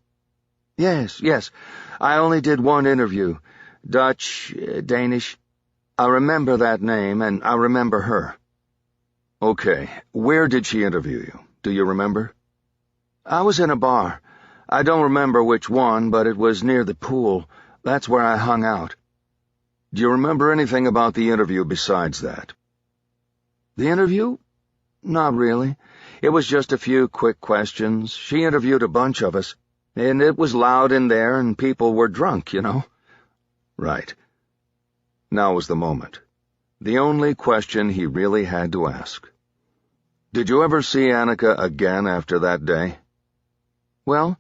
Yes. I only did one interview. Dutch, Danish. I remember that name, and I remember her. Okay. Where did she interview you? Do you remember? I was in a bar. I don't remember which one, but it was near the pool. That's where I hung out. Do you remember anything about the interview besides that? The interview? Not really. It was just a few quick questions. She interviewed a bunch of us, and it was loud in there, and people were drunk, you know. Right. Now was the moment. The only question he really had to ask. Did you ever see Annika again after that day? Well,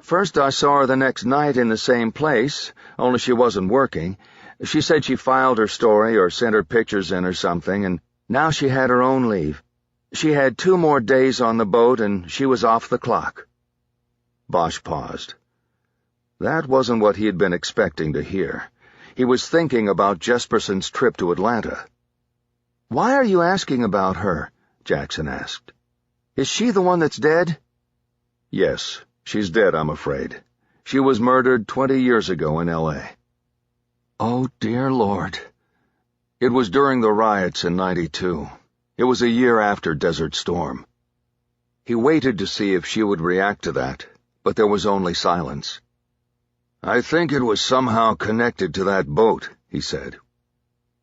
first I saw her the next night in the same place, only she wasn't working. She said she filed her story or sent her pictures in or something, and now she had her own leave. She had 2 more days on the boat, and she was off the clock. Bosch paused. That wasn't what he had been expecting to hear. He was thinking about Jesperson's trip to Atlanta. "Why are you asking about her?" Jackson asked. "Is she the one that's dead?" "Yes, she's dead, I'm afraid. She was murdered 20 years ago in L.A. "Oh, dear Lord." It was during the riots in '92. It was a year after Desert Storm. He waited to see if she would react to that, but there was only silence. "I think it was somehow connected to that boat," he said.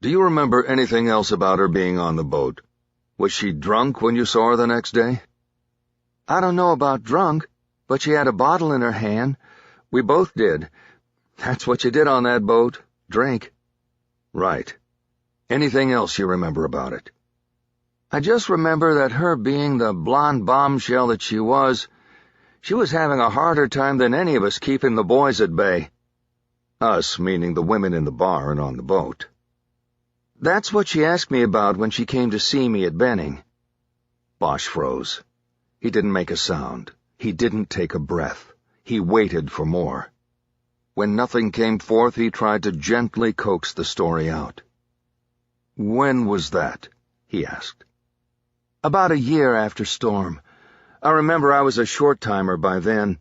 "Do you remember anything else about her being on the boat? Was she drunk when you saw her the next day?" "I don't know about drunk, but she had a bottle in her hand. We both did. That's what you did on that boat, drink." "Right. Anything else you remember about it?" "I just remember that her being the blonde bombshell that she was having a harder time than any of us keeping the boys at bay." "Us," meaning the women in the bar and on the boat. "That's what she asked me about when she came to see me at Benning." Bosch froze. He didn't make a sound. He didn't take a breath. He waited for more. When nothing came forth, he tried to gently coax the story out. "When was that?" he asked. "About a year after Storm. I remember I was a short-timer by then.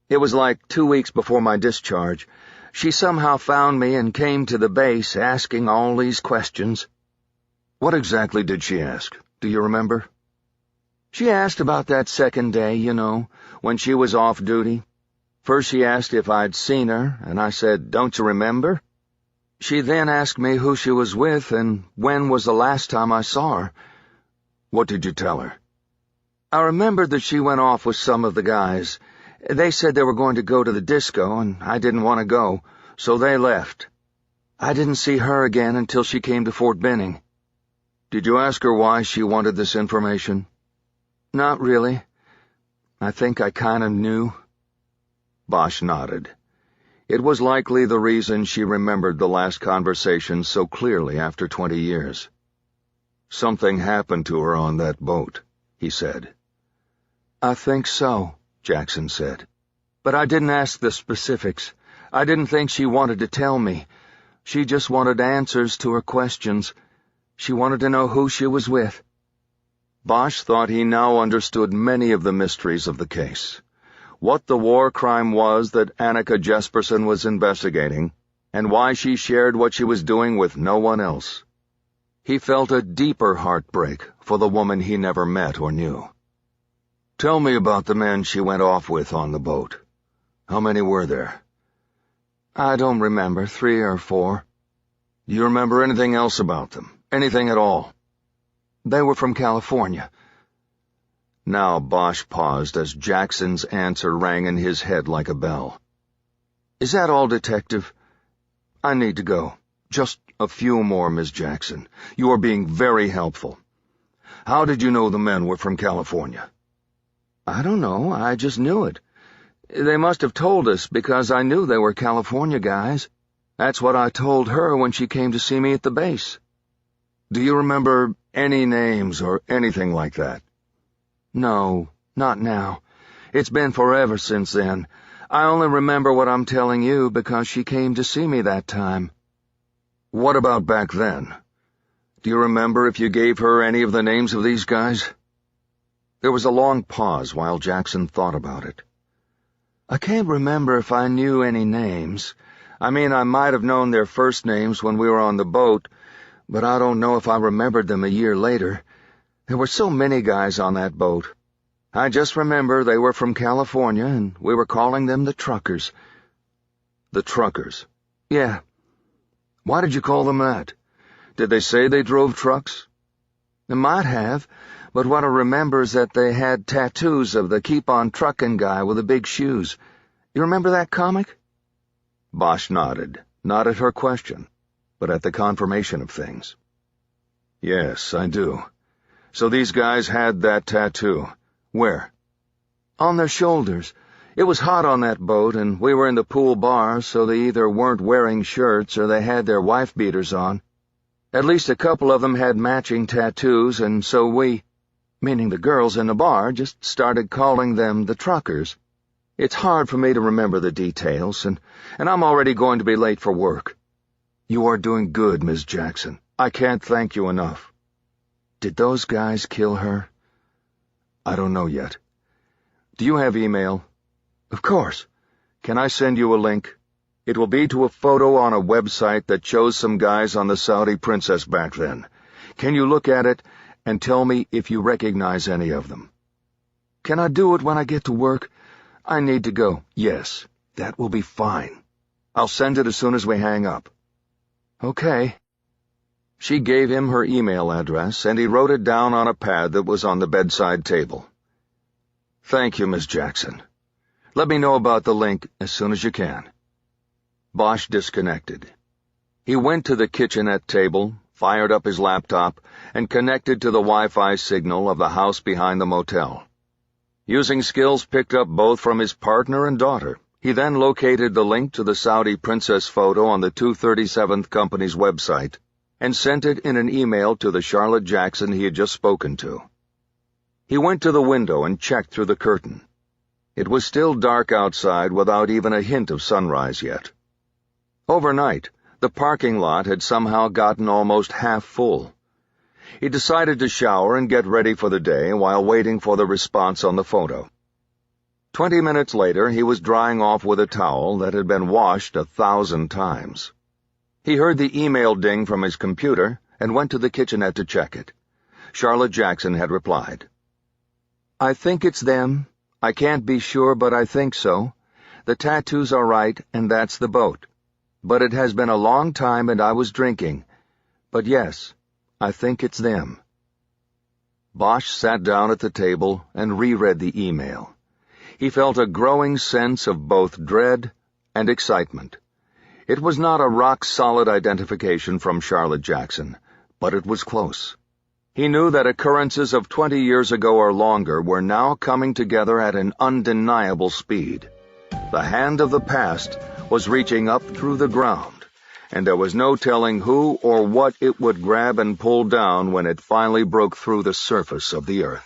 It was like 2 weeks before my discharge. She somehow found me and came to the base asking all these questions." "What exactly did she ask? Do you remember?" She asked about that second day, when she was off duty. First she asked if I'd seen her, and I said, "Don't you remember?" She then asked me who she was with and when was the last time I saw her. What did you tell her? I remembered that she went off with some of the guys. They said they were going to go to the disco, and I didn't want to go, so they left. I didn't see her again until she came to Fort Benning. Did you ask her why she wanted this information? Not really. I think I kind of knew. Bosch nodded. It was likely the reason she remembered the last conversation so clearly after 20 years. Something happened to her on that boat, he said. I think so, Jackson said. But I didn't ask the specifics. I didn't think she wanted to tell me. She just wanted answers to her questions. She wanted to know who she was with. Bosch thought he now understood many of the mysteries of the case. What the war crime was that Annika Jesperson was investigating, and why she shared what she was doing with no one else. He felt a deeper heartbreak for the woman he never met or knew. Tell me about the men she went off with on the boat. How many were there? I don't remember, 3 or 4. Do you remember anything else about them? Anything at all? They were from California. Now Bosch paused as Jackson's answer rang in his head like a bell. Is that all, Detective? I need to go. Just a few more, Miss Jackson. You are being very helpful. How did you know the men were from California? I don't know. I just knew it. They must have told us because I knew they were California guys. That's what I told her when she came to see me at the base. Do you remember any names or anything like that? No, not now. It's been forever since then. I only remember what I'm telling you because she came to see me that time. What about back then? Do you remember if you gave her any of the names of these guys? There was a long pause while Jackson thought about it. I can't remember if I knew any names. I mean, I might have known their first names when we were on the boat, but I don't know if I remembered them a year later. There were so many guys on that boat. I just remember they were from California, and we were calling them the Truckers. The Truckers? Yeah. Why did you call them that? Did they say they drove trucks? They might have, but what I remember is that they had tattoos of the Keep On Truckin' guy with the big shoes. You remember that comic? Bosch nodded, not at her question, but at the confirmation of things. Yes, I do. So these guys had that tattoo. Where? On their shoulders. It was hot on that boat, and we were in the pool bar, so they either weren't wearing shirts or they had their wife-beaters on. At least a couple of them had matching tattoos, and so we, meaning the girls in the bar, just started calling them the Truckers. It's hard for me to remember the details, and I'm already going to be late for work. You are doing good, Miss Jackson. I can't thank you enough. Did those guys kill her? I don't know yet. Do you have email? Of course. Can I send you a link? It will be to a photo on a website that shows some guys on the Saudi Princess back then. Can you look at it and tell me if you recognize any of them? Can I do it when I get to work? I need to go. Yes, that will be fine. I'll send it as soon as we hang up. Okay. She gave him her email address, and he wrote it down on a pad that was on the bedside table. Thank you, Miss Jackson. Let me know about the link as soon as you can. Bosch disconnected. He went to the kitchenette table, fired up his laptop, and connected to the Wi-Fi signal of the house behind the motel. Using skills picked up both from his partner and daughter, he then located the link to the Saudi Princess photo on the 237th Company's website and sent it in an email to the Charlotte Jackson he had just spoken to. He went to the window and checked through the curtain. It was still dark outside without even a hint of sunrise yet. Overnight, the parking lot had somehow gotten almost half full. He decided to shower and get ready for the day while waiting for the response on the photo. 20 minutes later, he was drying off with a towel that had been washed 1,000 times. He heard the email ding from his computer and went to the kitchenette to check it. Charlotte Jackson had replied. I think it's them. I can't be sure, but I think so. The tattoos are right, and that's the boat. But it has been a long time and I was drinking. But yes, I think it's them." Bosch sat down at the table and reread the email. He felt a growing sense of both dread and excitement. It was not a rock-solid identification from Charlotte Jackson, but it was close. He knew that occurrences of 20 years ago or longer were now coming together at an undeniable speed. The hand of the past was reaching up through the ground, and there was no telling who or what it would grab and pull down when it finally broke through the surface of the earth.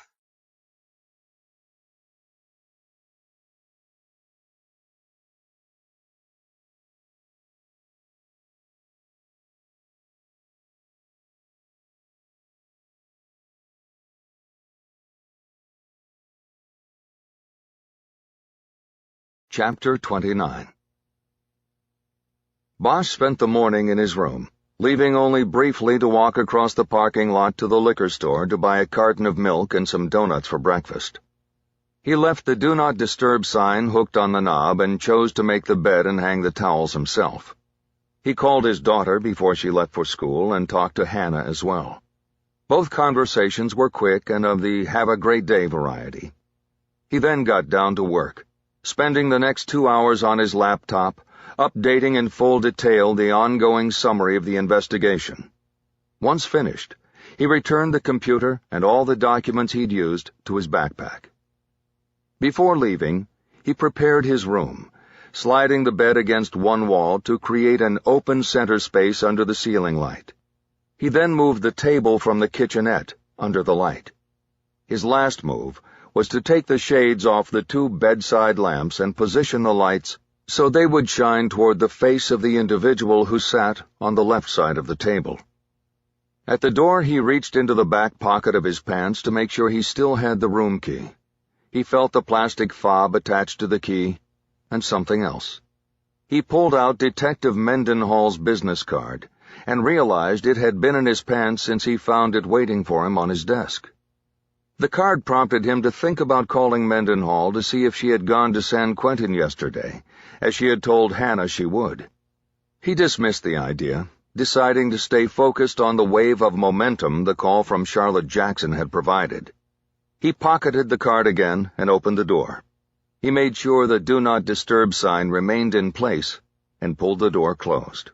Chapter 29. Bosch spent the morning in his room, leaving only briefly to walk across the parking lot to the liquor store to buy a carton of milk and some donuts for breakfast. He left the Do Not Disturb sign hooked on the knob and chose to make the bed and hang the towels himself. He called his daughter before she left for school and talked to Hannah as well. Both conversations were quick and of the have-a-great-day variety. He then got down to work, spending the next 2 hours on his laptop, updating in full detail the ongoing summary of the investigation. Once finished, he returned the computer and all the documents he'd used to his backpack. Before leaving, he prepared his room, sliding the bed against one wall to create an open center space under the ceiling light. He then moved the table from the kitchenette under the light. His last move was to take the shades off the 2 bedside lamps and position the lights so they would shine toward the face of the individual who sat on the left side of the table. At the door, he reached into the back pocket of his pants to make sure he still had the room key. He felt the plastic fob attached to the key, and something else. He pulled out Detective Mendenhall's business card and realized it had been in his pants since he found it waiting for him on his desk. The card prompted him to think about calling Mendenhall to see if she had gone to San Quentin yesterday, as she had told Hannah she would. He dismissed the idea, deciding to stay focused on the wave of momentum the call from Charlotte Jackson had provided. He pocketed the card again and opened the door. He made sure the Do Not Disturb sign remained in place and pulled the door closed.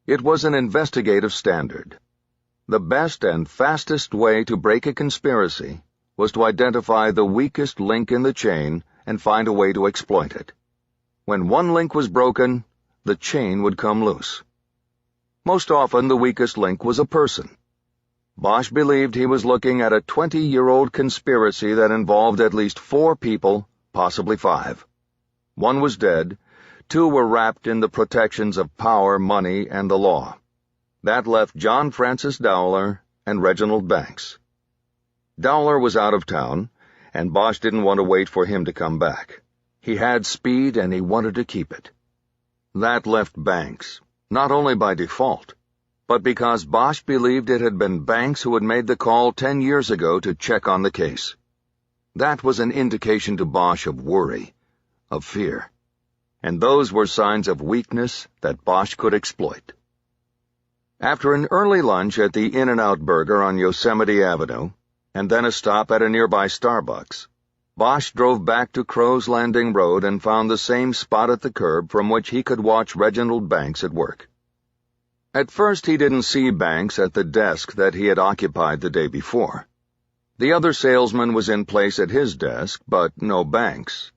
It was an investigative standard. The best and fastest way to break a conspiracy was to identify the weakest link in the chain and find a way to exploit it. When one link was broken, the chain would come loose. Most often, the weakest link was a person. Bosch believed he was looking at a 20-year-old conspiracy that involved at least 4 people, possibly 5. 1 was dead, 2 were wrapped in the protections of power, money, and the law. That left John Francis Dowler and Reginald Banks. Dowler was out of town, and Bosch didn't want to wait for him to come back. He had speed, and he wanted to keep it. That left Banks, not only by default, but because Bosch believed it had been Banks who had made the call 10 years ago to check on the case. That was an indication to Bosch of worry, of fear, and those were signs of weakness that Bosch could exploit. After an early lunch at the In-N-Out Burger on Yosemite Avenue, and then a stop at a nearby Starbucks, Bosch drove back to Crow's Landing Road and found the same spot at the curb from which he could watch Reginald Banks at work. At first he didn't see Banks at the desk that he had occupied the day before. The other salesman was in place at his desk, but no Banks.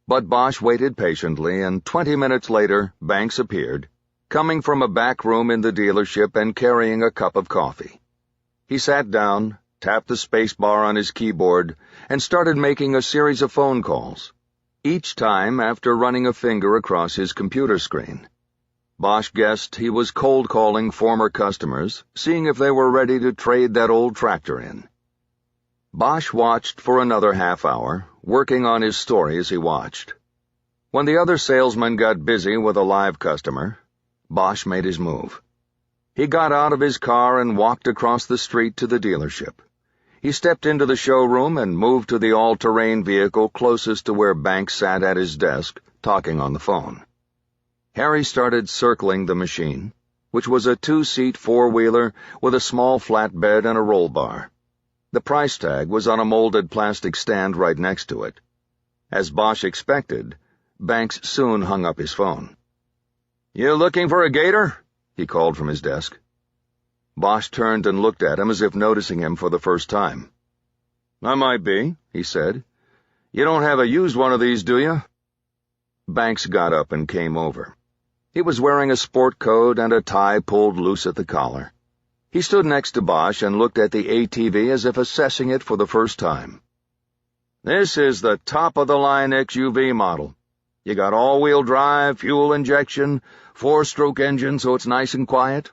But Bosch waited patiently, and 20 minutes later Banks appeared, coming from a back room in the dealership and carrying a cup of coffee. He sat down, tapped the space bar on his keyboard, and started making a series of phone calls, each time after running a finger across his computer screen. Bosch guessed he was cold-calling former customers, seeing if they were ready to trade that old tractor in. Bosch watched for another half hour, working on his story as he watched. When the other salesman got busy with a live customer, Bosch made his move. He got out of his car and walked across the street to the dealership. He stepped into the showroom and moved to the all-terrain vehicle closest to where Banks sat at his desk, talking on the phone. Harry started circling the machine, which was a 2-seat four-wheeler with a small flat bed and a roll bar. The price tag was on a molded plastic stand right next to it. As Bosch expected, Banks soon hung up his phone. "You looking for a gator?" he called from his desk. Bosch turned and looked at him as if noticing him for the first time. "I might be," he said. "You don't have a used one of these, do you?" Banks got up and came over. He was wearing a sport coat and a tie pulled loose at the collar. He stood next to Bosch and looked at the ATV as if assessing it for the first time. "This is the top-of-the-line XUV model. You got all-wheel drive, fuel injection, 4-stroke engine so it's nice and quiet.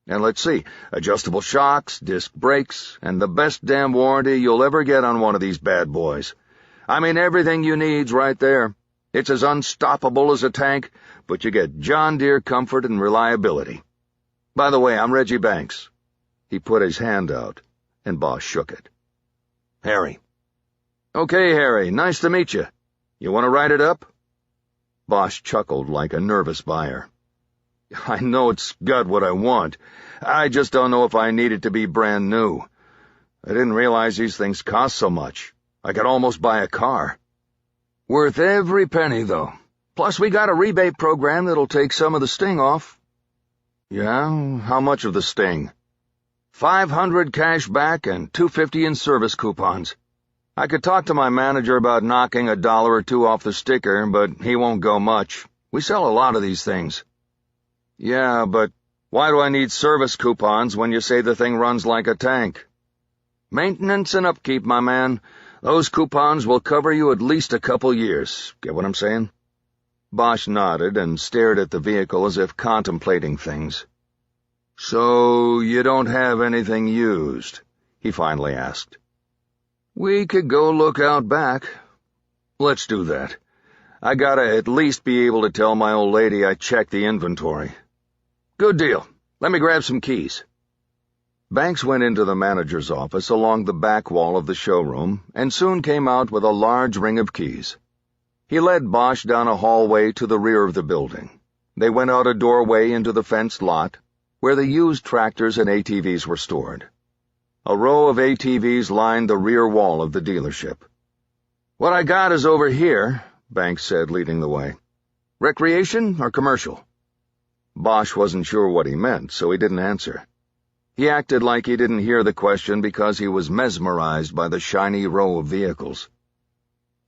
And let's see, adjustable shocks, disc brakes, and the best damn warranty you'll ever get on one of these bad boys. I mean, everything you need's right there. It's as unstoppable as a tank, but you get John Deere comfort and reliability. By the way, I'm Reggie Banks." He put his hand out, and Bosch shook it. "Harry." "Okay, Harry, nice to meet you. You want to write it up?" Bosch chuckled like a nervous buyer. "I know it's got what I want. I just don't know if I need it to be brand new. I didn't realize these things cost so much. I could almost buy a car." "Worth every penny, though. Plus, we got a rebate program that'll take some of the sting off." "Yeah? How much of the sting?" $500 cash back and $250 in service coupons. I could talk to my manager about knocking $1 or $2 off the sticker, but he won't go much. We sell a lot of these things." "Yeah, but why do I need service coupons when you say the thing runs like a tank?" "Maintenance and upkeep, my man. Those coupons will cover you at least a couple years. Get what I'm saying?" Bosch nodded and stared at the vehicle as if contemplating things. "So you don't have anything used?" he finally asked. "We could go look out back." "Let's do that. I gotta at least be able to tell my old lady I checked the inventory." "Good deal. Let me grab some keys." Banks went into the manager's office along the back wall of the showroom and soon came out with a large ring of keys. He led Bosch down a hallway to the rear of the building. They went out a doorway into the fenced lot, where the used tractors and ATVs were stored. A row of ATVs lined the rear wall of the dealership. "What I got is over here," Banks said, leading the way. "Recreation or commercial?" Bosch wasn't sure what he meant, so he didn't answer. He acted like he didn't hear the question because he was mesmerized by the shiny row of vehicles.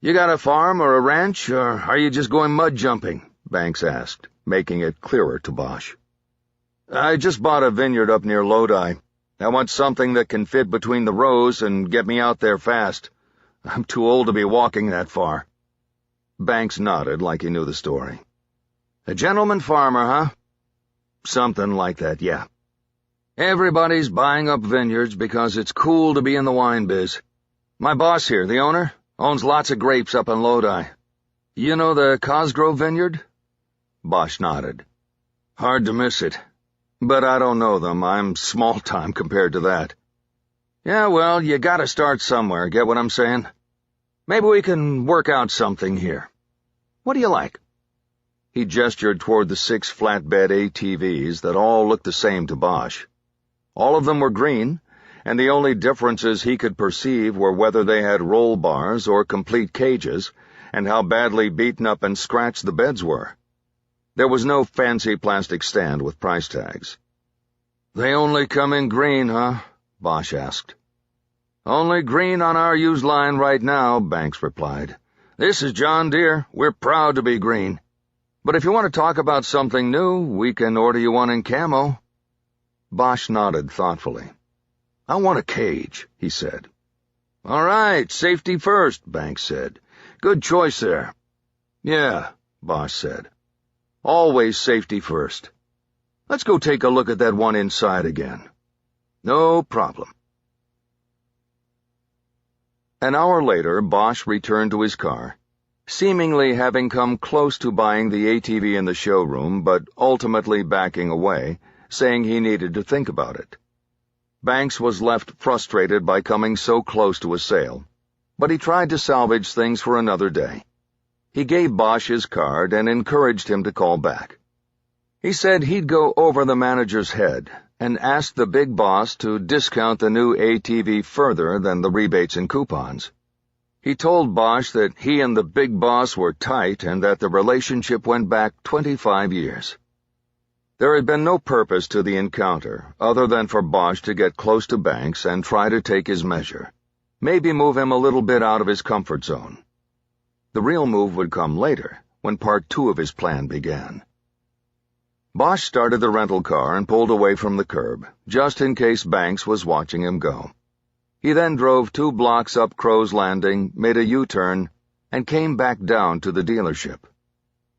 "You got a farm or a ranch, or are you just going mud jumping?" Banks asked, making it clearer to Bosch. "I just bought a vineyard up near Lodi. I want something that can fit between the rows and get me out there fast. I'm too old to be walking that far." Banks nodded like he knew the story. "A gentleman farmer, huh?" "Something like that, yeah. Everybody's buying up vineyards because it's cool to be in the wine biz. My boss here, the owner, owns lots of grapes up in Lodi. You know the Cosgrove vineyard?" Bosch nodded. "Hard to miss it. But I don't know them. I'm small-time compared to that." "Yeah, well, you gotta start somewhere, get what I'm saying? Maybe we can work out something here. What do you like?" He gestured toward the 6 flatbed ATVs that all looked the same to Bosch. All of them were green, and the only differences he could perceive were whether they had roll bars or complete cages, and how badly beaten up and scratched the beds were. There was no fancy plastic stand with price tags. "They only come in green, huh?" Bosch asked. "Only green on our used line right now," Banks replied. "This is John Deere. We're proud to be green. But if you want to talk about something new, we can order you one in camo." Bosch nodded thoughtfully. "I want a cage," he said. "All right, safety first," Banks said. "Good choice there." "Yeah," Bosch said. "Always safety first. Let's go take a look at that one inside again." "No problem." An hour later, Bosch returned to his car, seemingly having come close to buying the ATV in the showroom, but ultimately backing away, saying he needed to think about it. Banks was left frustrated by coming so close to a sale, but he tried to salvage things for another day. He gave Bosch his card and encouraged him to call back. He said he'd go over the manager's head and ask the big boss to discount the new ATV further than the rebates and coupons. He told Bosch that he and the big boss were tight and that the relationship went back 25 years. There had been no purpose to the encounter other than for Bosch to get close to Banks and try to take his measure, maybe move him a little bit out of his comfort zone. The real move would come later, when part 2 of his plan began. Bosch started the rental car and pulled away from the curb, just in case Banks was watching him go. He then drove 2 blocks up Crow's Landing, made a U-turn, and came back down to the dealership.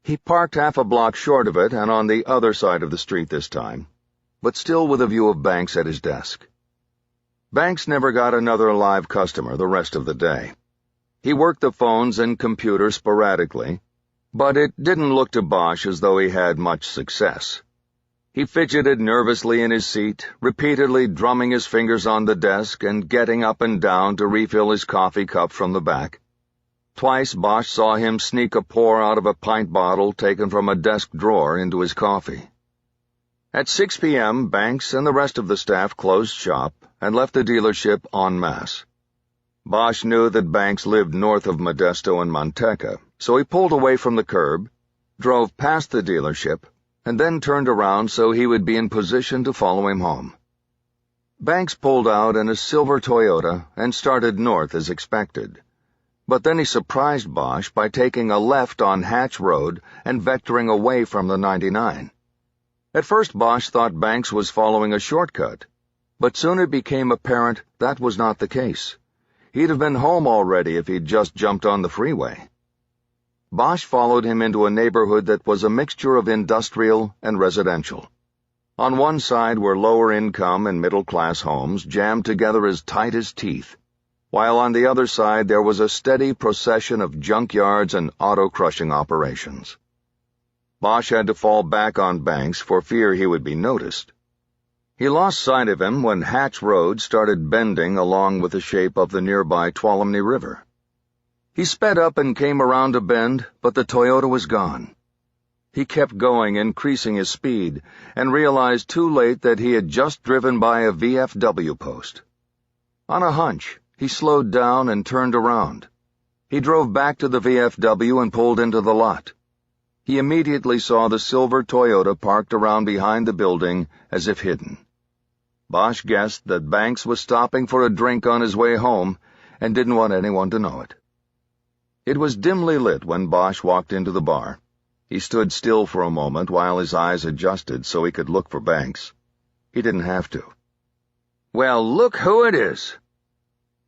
He parked half a block short of it and on the other side of the street this time, but still with a view of Banks at his desk. Banks never got another live customer the rest of the day. He worked the phones and computer sporadically, but it didn't look to Bosch as though he had much success. He fidgeted nervously in his seat, repeatedly drumming his fingers on the desk and getting up and down to refill his coffee cup from the back. Twice Bosch saw him sneak a pour out of a pint bottle taken from a desk drawer into his coffee. At 6 p.m., Banks and the rest of the staff closed shop and left the dealership en masse. Bosch knew that Banks lived north of Modesto and Manteca, so he pulled away from the curb, drove past the dealership, and then turned around so he would be in position to follow him home. Banks pulled out in a silver Toyota and started north as expected. But then he surprised Bosch by taking a left on Hatch Road and vectoring away from the 99. At first Bosch thought Banks was following a shortcut, but soon it became apparent that was not the case. He'd have been home already if he'd just jumped on the freeway. Bosch followed him into a neighborhood that was a mixture of industrial and residential. On one side were lower-income and middle-class homes jammed together as tight as teeth, while on the other side there was a steady procession of junkyards and auto-crushing operations. Bosch had to fall back on Banks for fear he would be noticed. He lost sight of him when Hatch Road started bending along with the shape of the nearby Tuolumne River. He sped up and came around a bend, but the Toyota was gone. He kept going, increasing his speed, and realized too late that he had just driven by a VFW post. On a hunch, he slowed down and turned around. He drove back to the VFW and pulled into the lot. He immediately saw the silver Toyota parked around behind the building as if hidden. Bosch guessed that Banks was stopping for a drink on his way home and didn't want anyone to know it. It was dimly lit when Bosch walked into the bar. He stood still for a moment while his eyes adjusted so he could look for Banks. He didn't have to. "Well, look who it is."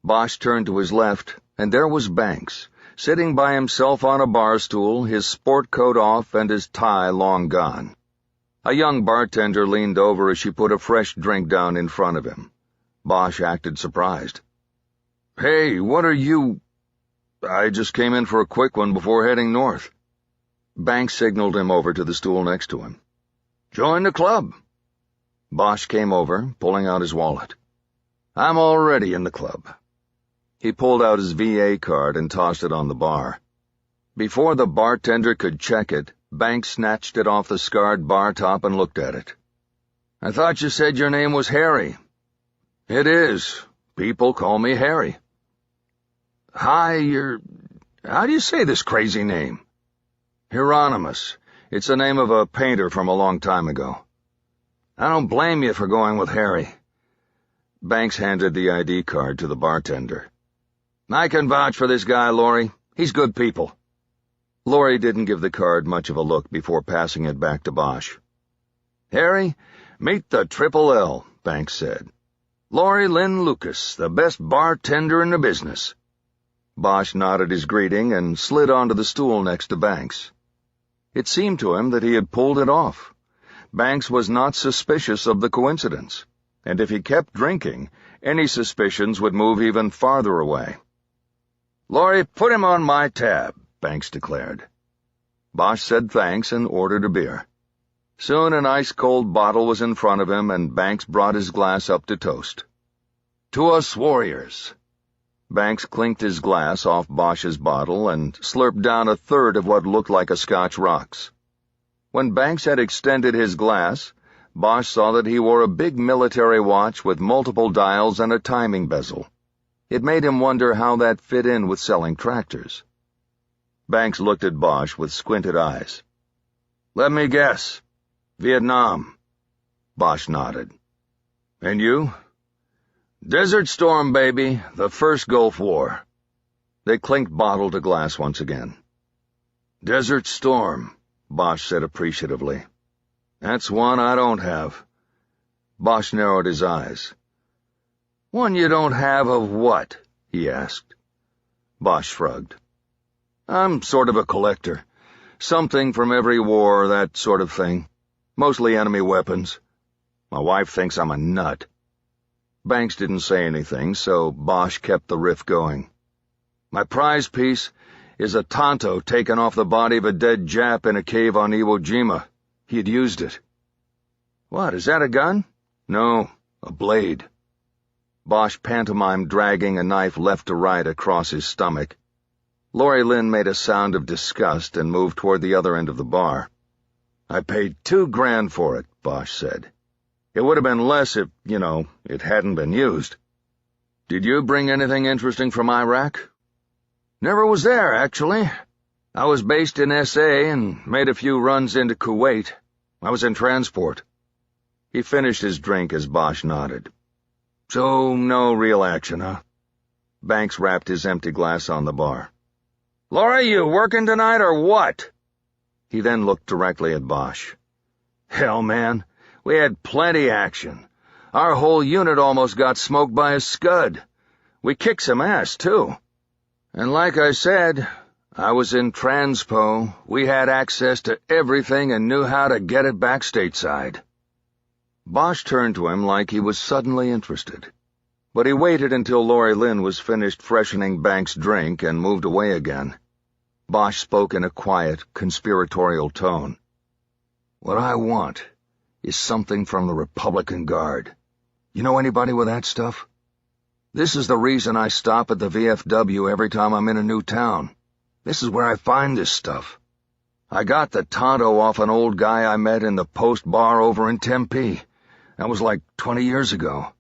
Bosch turned to his left, and there was Banks, sitting by himself on a bar stool, his sport coat off and his tie long gone. A young bartender leaned over as she put a fresh drink down in front of him. Bosch acted surprised. "Hey, what are you—" "I just came in for a quick one before heading north." Banks signaled him over to the stool next to him. "Join the club." Bosch came over, pulling out his wallet. "I'm already in the club." He pulled out his VA card and tossed it on the bar. Before the bartender could check it, Banks snatched it off the scarred bar top and looked at it. "I thought you said your name was Harry." "It is. People call me Harry." "Hi, how do you say this crazy name?" "Hieronymus. It's the name of a painter from a long time ago." "I don't blame you for going with Harry." Banks handed the ID card to the bartender. "I can vouch for this guy, Laurie. He's good people." Laurie didn't give the card much of a look before passing it back to Bosch. "Harry, meet the Triple L," Banks said. "Laurie Lynn Lucas, the best bartender in the business." Bosch nodded his greeting and slid onto the stool next to Banks. It seemed to him that he had pulled it off. Banks was not suspicious of the coincidence, and if he kept drinking, any suspicions would move even farther away. "Laurie, put him on my tab," Banks declared. Bosch said thanks and ordered a beer. Soon an ice-cold bottle was in front of him, and Banks brought his glass up to toast. To us warriors." Banks clinked his glass off Bosch's bottle and slurped down a third of what looked like a Scotch rocks. When Banks had extended his glass, Bosch saw that he wore a big military watch with multiple dials and a timing bezel. It made him wonder how that fit in with selling tractors. Banks looked at Bosch with squinted eyes. "Let me guess. Vietnam." Bosch nodded. "And you?" "Desert Storm, baby. The first Gulf War." They clinked bottle to glass once again. "Desert Storm," Bosch said appreciatively. "That's one I don't have." Bosch narrowed his eyes. "One you don't have of what?" he asked. Bosch shrugged. "I'm sort of a collector. Something from every war, that sort of thing. Mostly enemy weapons. My wife thinks I'm a nut." Banks didn't say anything, so Bosch kept the riff going. "My prize piece is a Tonto taken off the body of a dead Jap in a cave on Iwo Jima. He'd used it." "What, is that a gun?" "No, a blade." Bosch pantomimed dragging a knife left to right across his stomach. Lori Lynn made a sound of disgust and moved toward the other end of the bar. "I paid $2,000 for it," Bosch said. "It would have been less if, it hadn't been used." "Did you bring anything interesting from Iraq?" "Never was there, actually. I was based in S.A. and made a few runs into Kuwait. I was in transport." He finished his drink as Bosch nodded. "So, no real action, huh?" Banks rapped his empty glass on the bar. "Laura, you working tonight or what?" He then looked directly at Bosch. "Hell, man, we had plenty action. Our whole unit almost got smoked by a Scud. We kicked some ass, too. And like I said, I was in Transpo. We had access to everything and knew how to get it back stateside." Bosch turned to him like he was suddenly interested. But he waited until Lori Lynn was finished freshening Banks' drink and moved away again. Bosch spoke in a quiet, conspiratorial tone. "What I want is something from the Republican Guard. You know anybody with that stuff? This is the reason I stop at the VFW every time I'm in a new town. This is where I find this stuff. I got the Tonto off an old guy I met in the Post Bar over in Tempe. That was like 20 years ago."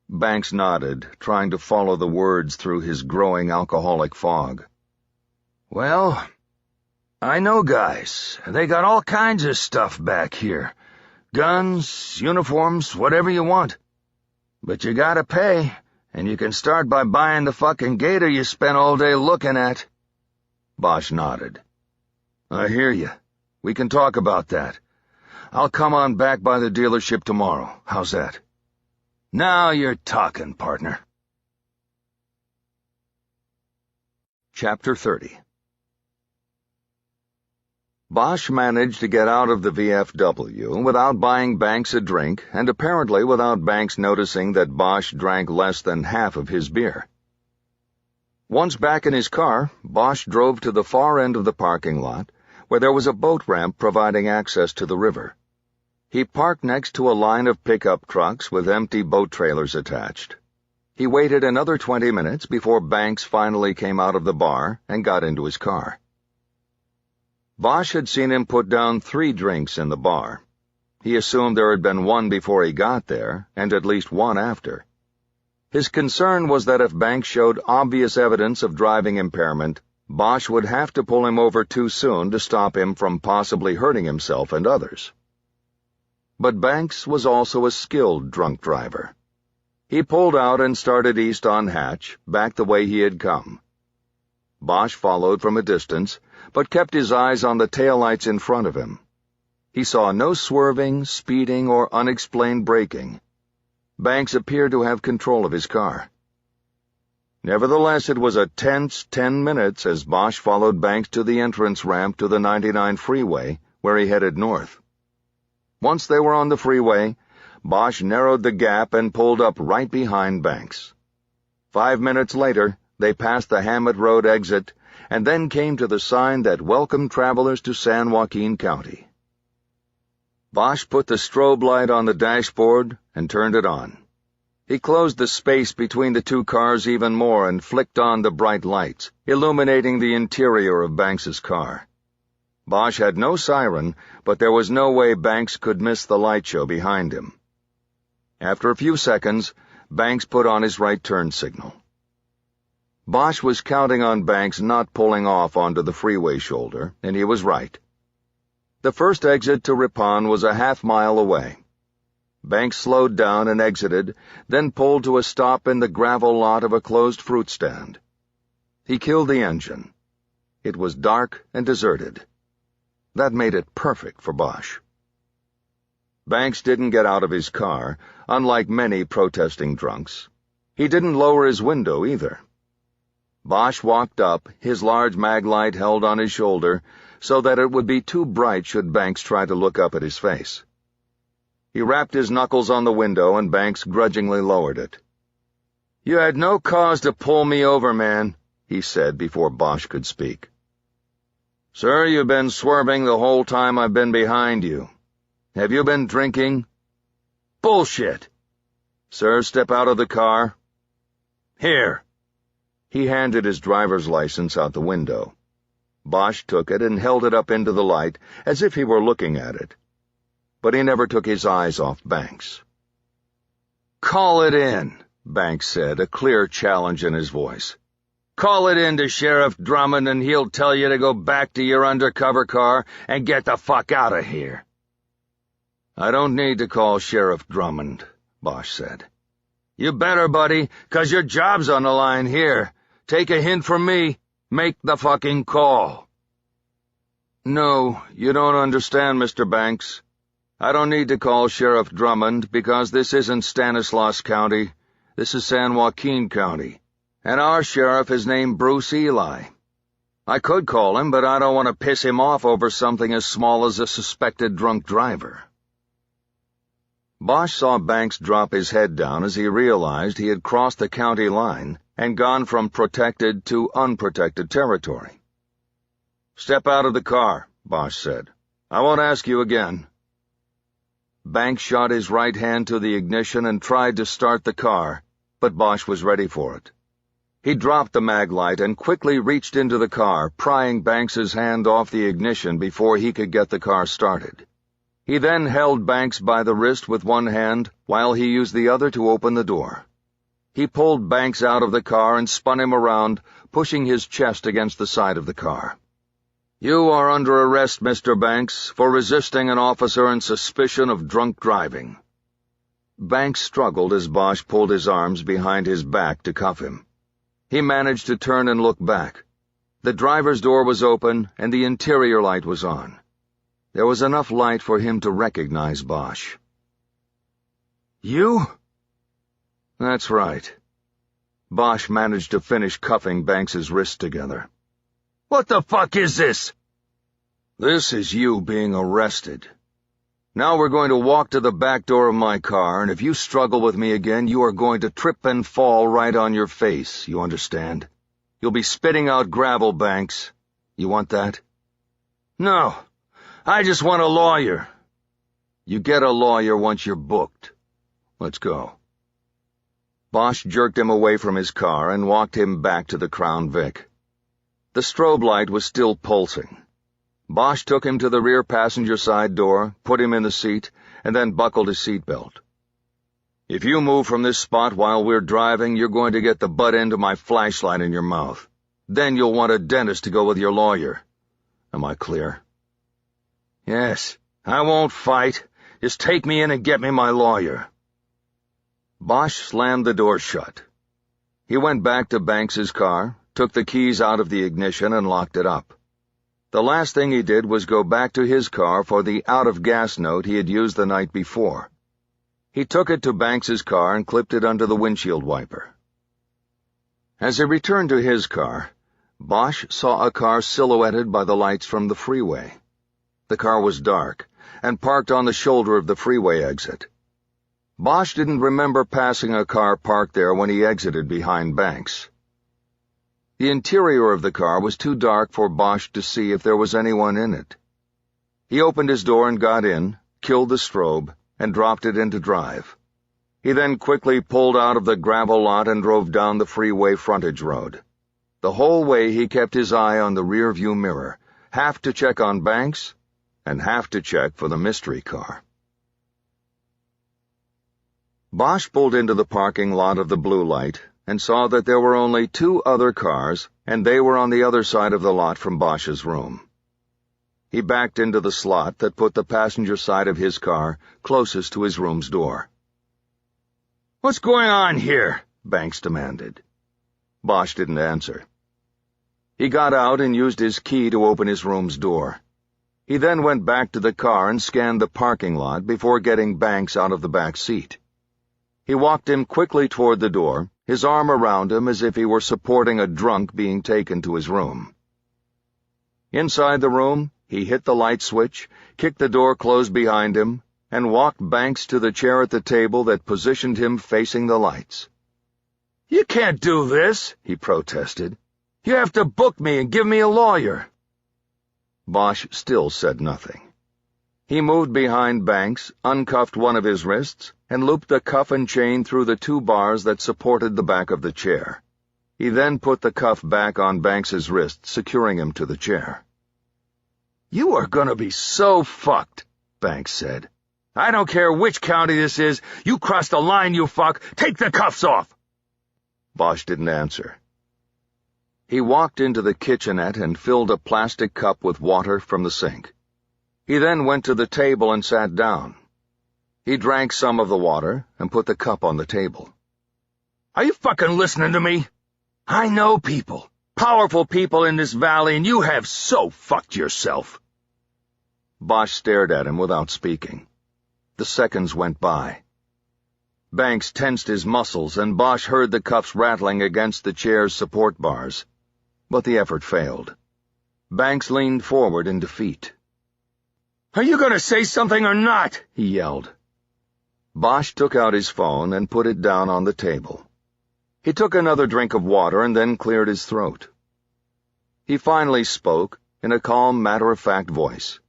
Banks nodded, trying to follow the words through his growing alcoholic fog. "Well, I know guys. They got all kinds of stuff back here. Guns, uniforms, whatever you want. But you gotta pay, and you can start by buying the fucking gator you spent all day looking at." Bosch nodded. "I hear you. We can talk about that. I'll come on back by the dealership tomorrow. How's that?" "Now you're talking, partner." Chapter 30. Bosch managed to get out of the VFW without buying Banks a drink, and apparently without Banks noticing that Bosch drank less than half of his beer. Once back in his car, Bosch drove to the far end of the parking lot, where there was a boat ramp providing access to the river. He parked next to a line of pickup trucks with empty boat trailers attached. He waited another 20 minutes before Banks finally came out of the bar and got into his car. Bosch had seen him put down 3 drinks in the bar. He assumed there had been one before he got there, and at least one after. His concern was that if Banks showed obvious evidence of driving impairment, Bosch would have to pull him over too soon to stop him from possibly hurting himself and others. But Banks was also a skilled drunk driver. He pulled out and started east on Hatch, back the way he had come. Bosch followed from a distance, but kept his eyes on the taillights in front of him. He saw no swerving, speeding, or unexplained braking. Banks appeared to have control of his car. Nevertheless, it was a tense 10 minutes as Bosch followed Banks to the entrance ramp to the 99 freeway, where he headed north. Once they were on the freeway, Bosch narrowed the gap and pulled up right behind Banks. 5 minutes later, they passed the Hammett Road exit and then came to the sign that welcomed travelers to San Joaquin County. Bosch put the strobe light on the dashboard and turned it on. He closed the space between the two cars even more and flicked on the bright lights, illuminating the interior of Banks's car. Bosch had no siren, but there was no way Banks could miss the light show behind him. After a few seconds, Banks put on his right turn signal. Bosch was counting on Banks not pulling off onto the freeway shoulder, and he was right. The first exit to Ripon was a half-mile away. Banks slowed down and exited, then pulled to a stop in the gravel lot of a closed fruit stand. He killed the engine. It was dark and deserted. That made it perfect for Bosch. Banks didn't get out of his car, unlike many protesting drunks. He didn't lower his window either. Bosch walked up, his large mag light held on his shoulder, so that it would be too bright should Banks try to look up at his face. He rapped his knuckles on the window, and Banks grudgingly lowered it. "You had no cause to pull me over, man," he said before Bosch could speak. "Sir, you've been swerving the whole time I've been behind you. Have you been drinking?" "Bullshit." "Sir, step out of the car." "Here." He handed his driver's license out the window. Bosch took it and held it up into the light, as if he were looking at it. But he never took his eyes off Banks. "Call it in," Banks said, a clear challenge in his voice. "Call it in to Sheriff Drummond, and he'll tell you to go back to your undercover car and get the fuck out of here." "I don't need to call Sheriff Drummond," Bosch said. "You better, buddy, 'cause your job's on the line here. Take a hint from me. Make the fucking call." "No, you don't understand, Mr. Banks. I don't need to call Sheriff Drummond because this isn't Stanislaus County. This is San Joaquin County, and our sheriff is named Bruce Eli. I could call him, but I don't want to piss him off over something as small as a suspected drunk driver." Bosch saw Banks drop his head down as he realized he had crossed the county line and gone from protected to unprotected territory. "Step out of the car," Bosch said. "I won't ask you again." Banks shot his right hand to the ignition and tried to start the car, but Bosch was ready for it. He dropped the mag light and quickly reached into the car, prying Banks's hand off the ignition before he could get the car started. He then held Banks by the wrist with one hand while he used the other to open the door. He pulled Banks out of the car and spun him around, pushing his chest against the side of the car. "You are under arrest, Mr. Banks, for resisting an officer on suspicion of drunk driving." Banks struggled as Bosch pulled his arms behind his back to cuff him. He managed to turn and look back. The driver's door was open and the interior light was on. There was enough light for him to recognize Bosch. "You?" "That's right." Bosch managed to finish cuffing Banks's wrists together. "What the fuck is this?" "This is you being arrested. Now we're going to walk to the back door of my car, and if you struggle with me again, you are going to trip and fall right on your face, you understand? You'll be spitting out gravel, Banks. You want that?" "No. I just want a lawyer." "You get a lawyer once you're booked. Let's go." Bosch jerked him away from his car and walked him back to the Crown Vic. The strobe light was still pulsing. Bosch took him to the rear passenger side door, put him in the seat, and then buckled his seatbelt. "If you move from this spot while we're driving, you're going to get the butt end of my flashlight in your mouth. Then you'll want a dentist to go with your lawyer. Am I clear?" "Yes. I won't fight. Just take me in and get me my lawyer." Bosch slammed the door shut. He went back to Banks's car, took the keys out of the ignition and locked it up. The last thing he did was go back to his car for the out-of-gas note he had used the night before. He took it to Banks's car and clipped it under the windshield wiper. As he returned to his car, Bosch saw a car silhouetted by the lights from the freeway. The car was dark, and parked on the shoulder of the freeway exit. Bosch didn't remember passing a car parked there when he exited behind Banks. The interior of the car was too dark for Bosch to see if there was anyone in it. He opened his door and got in, killed the strobe, and dropped it into drive. He then quickly pulled out of the gravel lot and drove down the freeway frontage road. The whole way he kept his eye on the rearview mirror, half to check on Banks and half to check for the mystery car. Bosch pulled into the parking lot of the Blue Light and saw that there were only 2 other cars, and they were on the other side of the lot from Bosch's room. He backed into the slot that put the passenger side of his car closest to his room's door. "What's going on here?" Banks demanded. Bosch didn't answer. He got out and used his key to open his room's door. He then went back to the car and scanned the parking lot before getting Banks out of the back seat. He walked him quickly toward the door, his arm around him as if he were supporting a drunk being taken to his room. Inside the room, he hit the light switch, kicked the door closed behind him, and walked Banks to the chair at the table that positioned him facing the lights. "You can't do this," he protested. "You have to book me and give me a lawyer." Bosch still said nothing. He moved behind Banks, uncuffed one of his wrists, and looped the cuff and chain through the 2 bars that supported the back of the chair. He then put the cuff back on Banks's wrist, securing him to the chair. "You are gonna be so fucked," Banks said. "I don't care which county this is. You crossed the line, you fuck. Take the cuffs off." Bosch didn't answer. He walked into the kitchenette and filled a plastic cup with water from the sink. He then went to the table and sat down. He drank some of the water and put the cup on the table. "Are you fucking listening to me? I know people, powerful people in this valley, and you have so fucked yourself." Bosch stared at him without speaking. The seconds went by. Banks tensed his muscles, and Bosch heard the cuffs rattling against the chair's support bars. But the effort failed. Banks leaned forward in defeat. "Are you going to say something or not?" he yelled. Bosch took out his phone and put it down on the table. He took another drink of water and then cleared his throat. He finally spoke in a calm, matter-of-fact voice.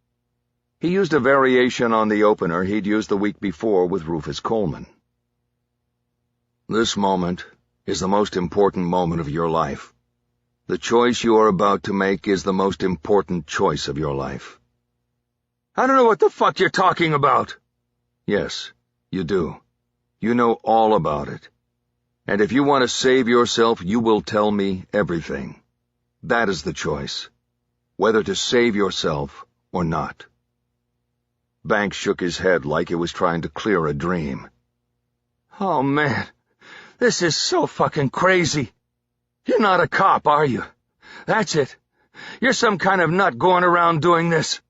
He used a variation on the opener he'd used the week before with Rufus Coleman. "This moment is the most important moment of your life. The choice you are about to make is the most important choice of your life." "I don't know what the fuck you're talking about." "Yes, you do. You know all about it. And if you want to save yourself, you will tell me everything. That is the choice. Whether to save yourself or not." Banks shook his head like he was trying to clear a dream. "Oh, man, this is so fucking crazy. You're not a cop, are you? That's it. You're some kind of nut going around doing this.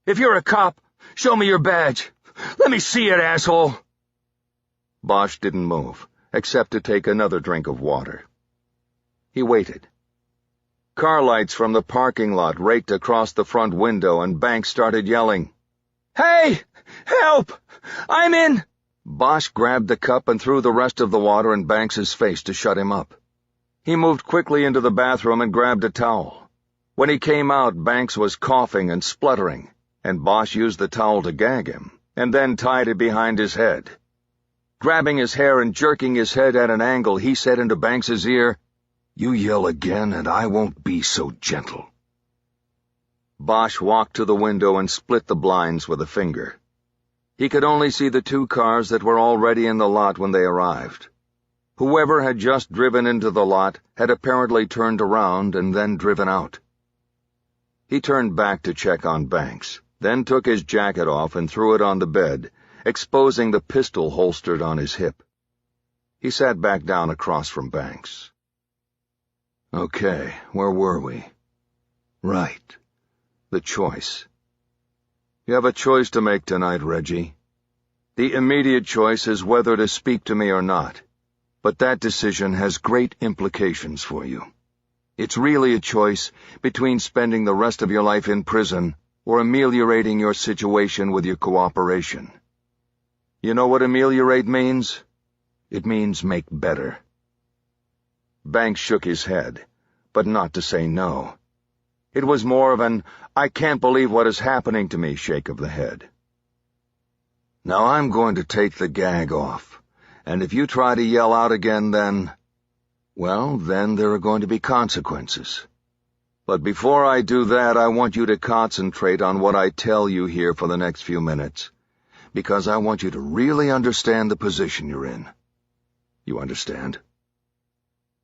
If you're a cop, show me your badge. Let me see it, asshole." Bosch didn't move, except to take another drink of water. He waited. Car lights from the parking lot raked across the front window, and Banks started yelling, "Hey! Help! I'm in!" Bosch grabbed the cup and threw the rest of the water in Banks's face to shut him up. He moved quickly into the bathroom and grabbed a towel. When he came out, Banks was coughing and spluttering, and Bosch used the towel to gag him, and then tied it behind his head. Grabbing his hair and jerking his head at an angle, he said into Banks's ear, "You yell again, and I won't be so gentle." Bosch walked to the window and split the blinds with a finger. He could only see the 2 cars that were already in the lot when they arrived. Whoever had just driven into the lot had apparently turned around and then driven out. He turned back to check on Banks, then took his jacket off and threw it on the bed, exposing the pistol holstered on his hip. He sat back down across from Banks. "Okay, where were we?" "Right. The choice. You have a choice to make tonight, Reggie. The immediate choice is whether to speak to me or not, but that decision has great implications for you. It's really a choice between spending the rest of your life in prison or ameliorating your situation with your cooperation. You know what ameliorate means? It means make better." Banks shook his head, but not to say no. It was more of an, "I can't believe what is happening to me" shake of the head. "Now I'm going to take the gag off, And if you try to yell out again, then there are going to be consequences. But before I do that, I want you to concentrate on what I tell you here for the next few minutes, because I want you to really understand the position you're in. You understand?"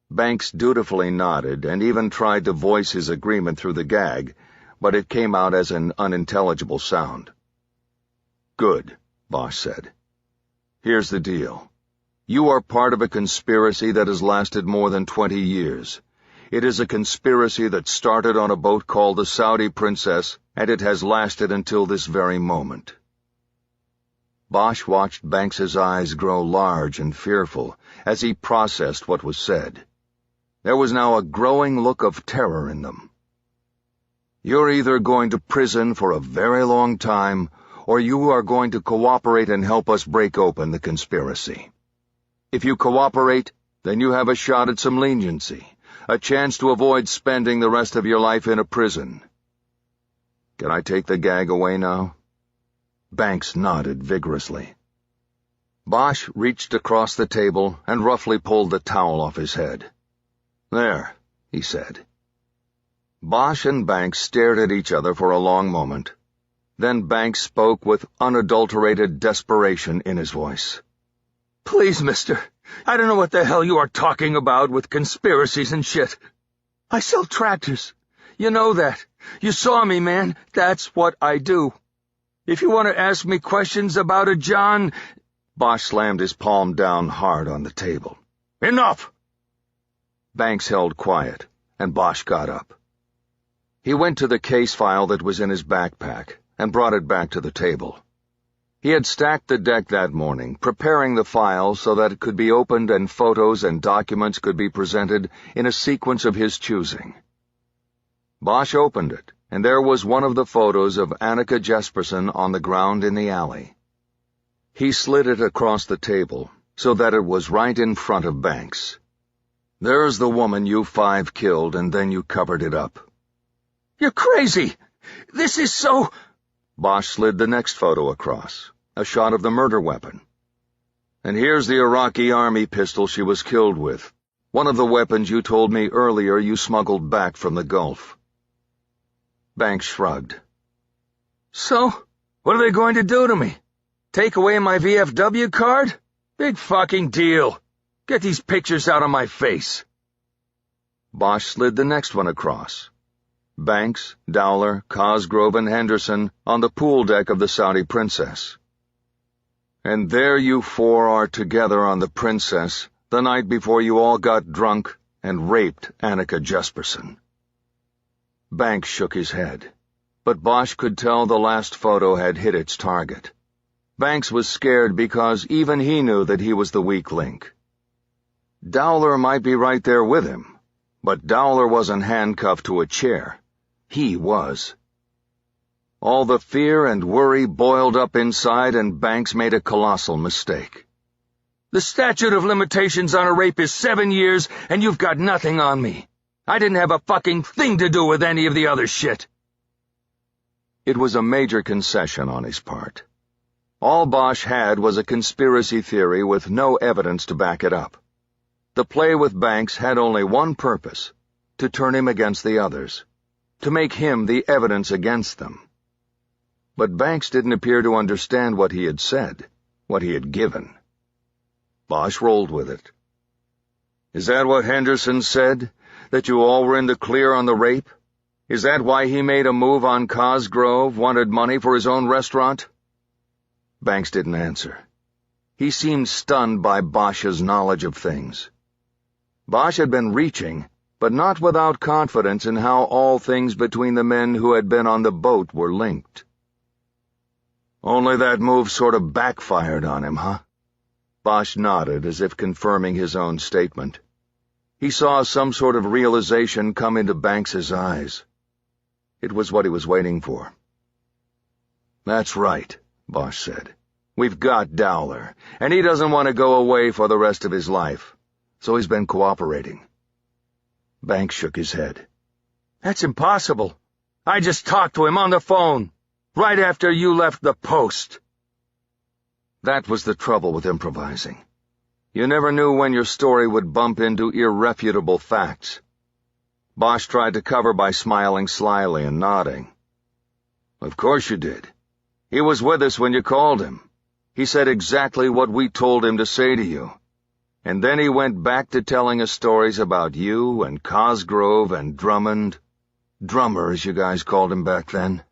Banks dutifully nodded and even tried to voice his agreement through the gag, but it came out as an unintelligible sound. "Good," Bosch said. "Here's the deal. You are part of a conspiracy that has lasted more than 20 years. It is a conspiracy that started on a boat called the Saudi Princess, and it has lasted until this very moment." Bosch watched Banks's eyes grow large and fearful as he processed what was said. There was now a growing look of terror in them. "You're either going to prison for a very long time, or you are going to cooperate and help us break open the conspiracy. If you cooperate, then you have a shot at some leniency, a chance to avoid spending the rest of your life in a prison. Can I take the gag away now?" Banks nodded vigorously. Bosch reached across the table and roughly pulled the towel off his head. "There," he said. Bosch and Banks stared at each other for a long moment. Then Banks spoke with unadulterated desperation in his voice. "Please, mister, I don't know what the hell you are talking about with conspiracies and shit. I sell tractors. You know that. You saw me, man. That's what I do. If you want to ask me questions about a John—" Bosch slammed his palm down hard on the table. "Enough!" Banks held quiet, and Bosch got up. He went to the case file that was in his backpack and brought it back to the table. He had stacked the deck that morning, preparing the file so that it could be opened and photos and documents could be presented in a sequence of his choosing. Bosch opened it, and there was one of the photos of Annika Jesperson on the ground in the alley. He slid it across the table so that it was right in front of Banks. "There's the woman you 5 killed, and then you covered it up." "You're crazy! This is so—" Bosch slid the next photo across, a shot of the murder weapon. "And here's the Iraqi army pistol she was killed with, one of the weapons you told me earlier you smuggled back from the Gulf." Banks shrugged. "So, what are they going to do to me? Take away my VFW card? Big fucking deal. Get these pictures out of my face." Bosch slid the next one across. Banks, Dowler, Cosgrove, and Henderson on the pool deck of the Saudi Princess. "And there you 4 are together on the Princess the night before you all got drunk and raped Annika Jesperson." Banks shook his head, but Bosch could tell the last photo had hit its target. Banks was scared because even he knew that he was the weak link. Dowler might be right there with him, but Dowler wasn't handcuffed to a chair. He was. All the fear and worry boiled up inside, and Banks made a colossal mistake. "The statute of limitations on a rape is 7 years, and you've got nothing on me. I didn't have a fucking thing to do with any of the other shit." It was a major concession on his part. All Bosch had was a conspiracy theory with no evidence to back it up. The play with Banks had only one purpose: to turn him against the others, to make him the evidence against them. But Banks didn't appear to understand what he had said, what he had given. Bosch rolled with it. "Is that what Henderson said? That you all were in the clear on the rape? Is that why he made a move on Cosgrove, wanted money for his own restaurant?" Banks didn't answer. He seemed stunned by Bosch's knowledge of things. Bosch had been reaching, but not without confidence in how all things between the men who had been on the boat were linked. "Only that move sort of backfired on him, huh?" Bosch nodded as if confirming his own statement. He saw some sort of realization come into Banks's eyes. It was what he was waiting for. "That's right," Bosch said. "We've got Dowler, and he doesn't want to go away for the rest of his life, so he's been cooperating." Banks shook his head. "That's impossible. I just talked to him on the phone, right after you left the post." That was the trouble with improvising. You never knew when your story would bump into irrefutable facts. Bosch tried to cover by smiling slyly and nodding. Of course you did. He was with us when you called him. He said exactly what we told him to say to you. And then he went back to telling us stories about you and Cosgrove and Drummond. Drummer, as you guys called him back then.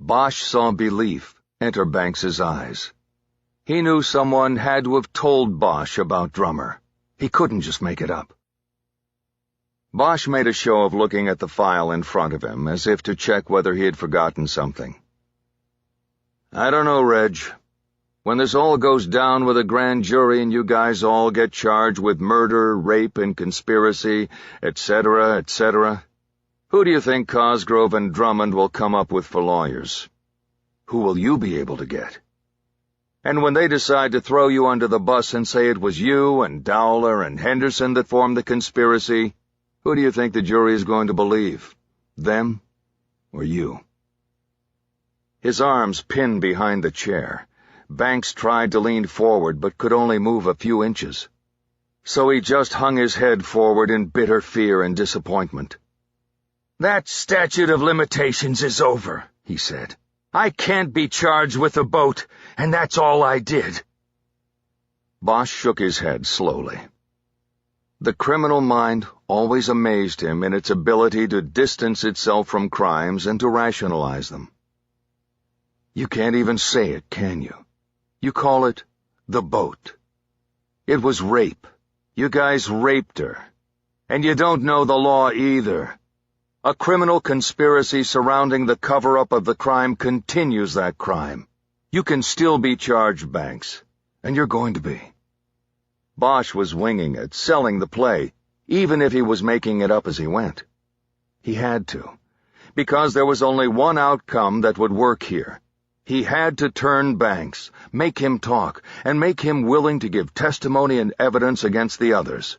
Bosch saw belief enter Banks's eyes. He knew someone had to have told Bosch about Drummer. He couldn't just make it up. Bosch made a show of looking at the file in front of him, as if to check whether he had forgotten something. I don't know, Reg. When this all goes down with a grand jury and you guys all get charged with murder, rape, and conspiracy, etc., etc., who do you think Cosgrove and Drummond will come up with for lawyers? Who will you be able to get? And when they decide to throw you under the bus and say it was you and Dowler and Henderson that formed the conspiracy, who do you think the jury is going to believe? Them or you? His arms pinned behind the chair, Banks tried to lean forward but could only move a few inches. So he just hung his head forward in bitter fear and disappointment. That statute of limitations is over, he said. I can't be charged with the boat, and that's all I did. Bosch shook his head slowly. The criminal mind always amazed him in its ability to distance itself from crimes and to rationalize them. You can't even say it, can you? You call it the boat. It was rape. You guys raped her. And you don't know the law either. A criminal conspiracy surrounding the cover-up of the crime continues that crime. You can still be charged, Banks, and you're going to be. Bosch was winging it, selling the play, even if he was making it up as he went. He had to, because there was only one outcome that would work here. He had to turn Banks, make him talk, and make him willing to give testimony and evidence against the others.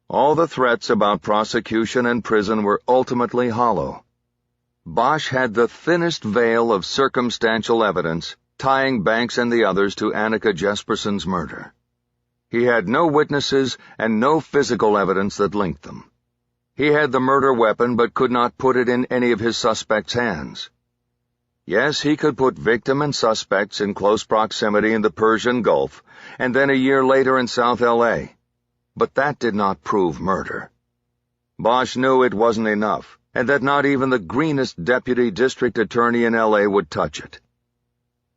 All the threats about prosecution and prison were ultimately hollow. Bosch had the thinnest veil of circumstantial evidence tying Banks and the others to Annika Jesperson's murder. He had no witnesses and no physical evidence that linked them. He had the murder weapon but could not put it in any of his suspects' hands. Yes, he could put victim and suspects in close proximity in the Persian Gulf, and then a year later in South L.A., but that did not prove murder. Bosch knew it wasn't enough, and that not even the greenest deputy district attorney in L.A. would touch it.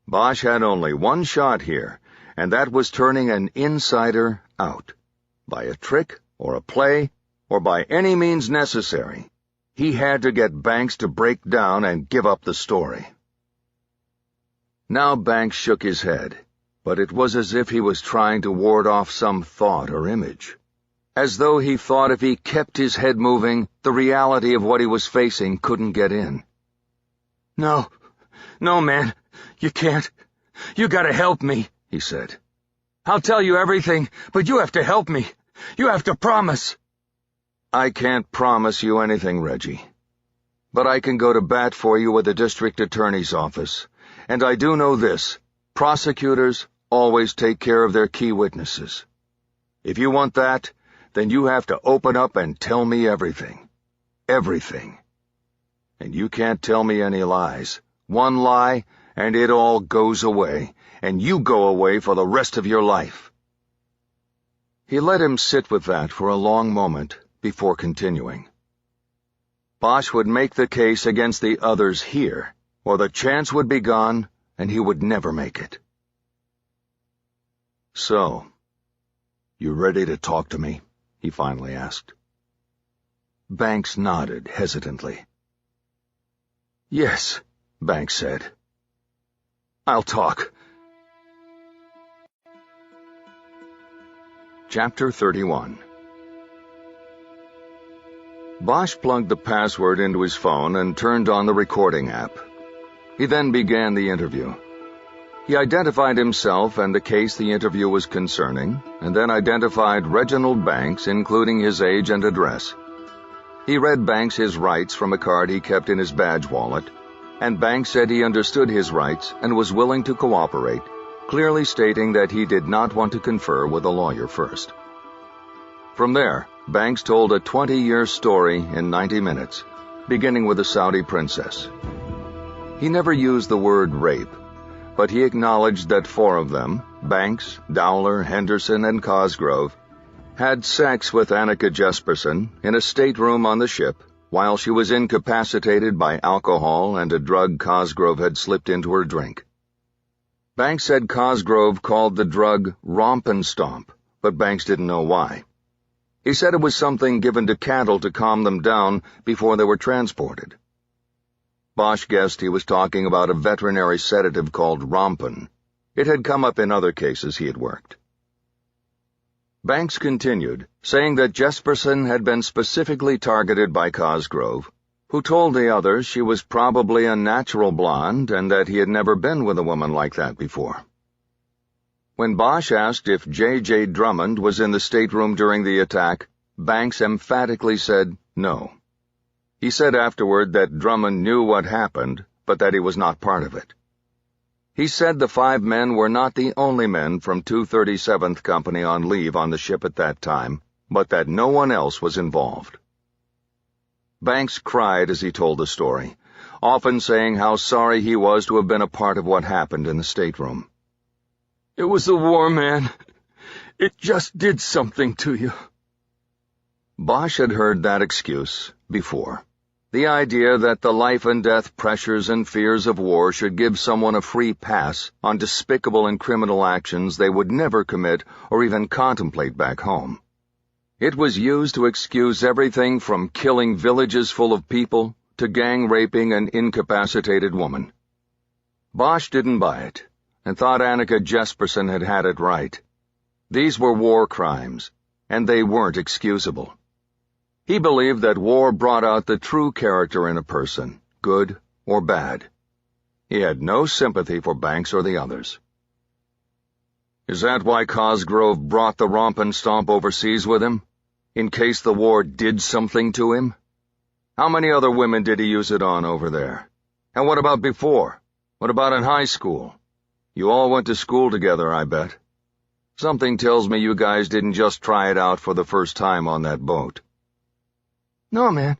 Bosch had only one shot here, and that was turning an insider out. By a trick, or a play, or by any means necessary, he had to get Banks to break down and give up the story. Now Banks shook his head, but it was as if he was trying to ward off some thought or image. As though he thought if he kept his head moving, the reality of what he was facing couldn't get in. No, man, you can't. You gotta help me, he said. I'll tell you everything, but you have to help me. You have to promise. I can't promise you anything, Reggie. But I can go to bat for you with the district attorney's office. And I do know this. Prosecutors always take care of their key witnesses. If you want that, then you have to open up and tell me everything. Everything. And you can't tell me any lies. One lie, and it all goes away, and you go away for the rest of your life. He let him sit with that for a long moment before continuing. Bosch would make the case against the others here, or the chance would be gone, and he would never make it. So, you ready to talk to me? He finally asked. Banks nodded hesitantly. Yes, Banks said. I'll talk. Chapter 31. Bosch plugged the password into his phone and turned on the recording app. He then began the interview. He identified himself and the case the interview was concerning, and then identified Reginald Banks, including his age and address. He read Banks his rights from a card he kept in his badge wallet, and Banks said he understood his rights and was willing to cooperate, clearly stating that he did not want to confer with a lawyer first. From there, Banks told a 20-year story in 90 minutes, beginning with the Saudi princess. He never used the word rape, but he acknowledged that 4 of them, Banks, Dowler, Henderson, and Cosgrove, had sex with Annika Jesperson in a stateroom on the ship while she was incapacitated by alcohol and a drug Cosgrove had slipped into her drink. Banks said Cosgrove called the drug Romp and Stomp, but Banks didn't know why. He said it was something given to cattle to calm them down before they were transported. Bosch guessed he was talking about a veterinary sedative called Rompin. It had come up in other cases he had worked. Banks continued, saying that Jesperson had been specifically targeted by Cosgrove, who told the others she was probably a natural blonde and that he had never been with a woman like that before. When Bosch asked if J.J. Drummond was in the stateroom during the attack, Banks emphatically said no. He said afterward that Drummond knew what happened, but that he was not part of it. He said the 5 men were not the only men from 237th Company on leave on the ship at that time, but that no one else was involved. Banks cried as he told the story, often saying how sorry he was to have been a part of what happened in the stateroom. It was the war, man. It just did something to you. Bosch had heard that excuse before. The idea that the life-and-death pressures and fears of war should give someone a free pass on despicable and criminal actions they would never commit or even contemplate back home. It was used to excuse everything from killing villages full of people to gang-raping an incapacitated woman. Bosch didn't buy it, and thought Annika Jesperson had it right. These were war crimes, and they weren't excusable. He believed that war brought out the true character in a person, good or bad. He had no sympathy for Banks or the others. Is that why Cosgrove brought the Romp and Stomp overseas with him? In case the war did something to him? How many other women did he use it on over there? And what about before? What about in high school? You all went to school together, I bet. Something tells me you guys didn't just try it out for the first time on that boat. No, man,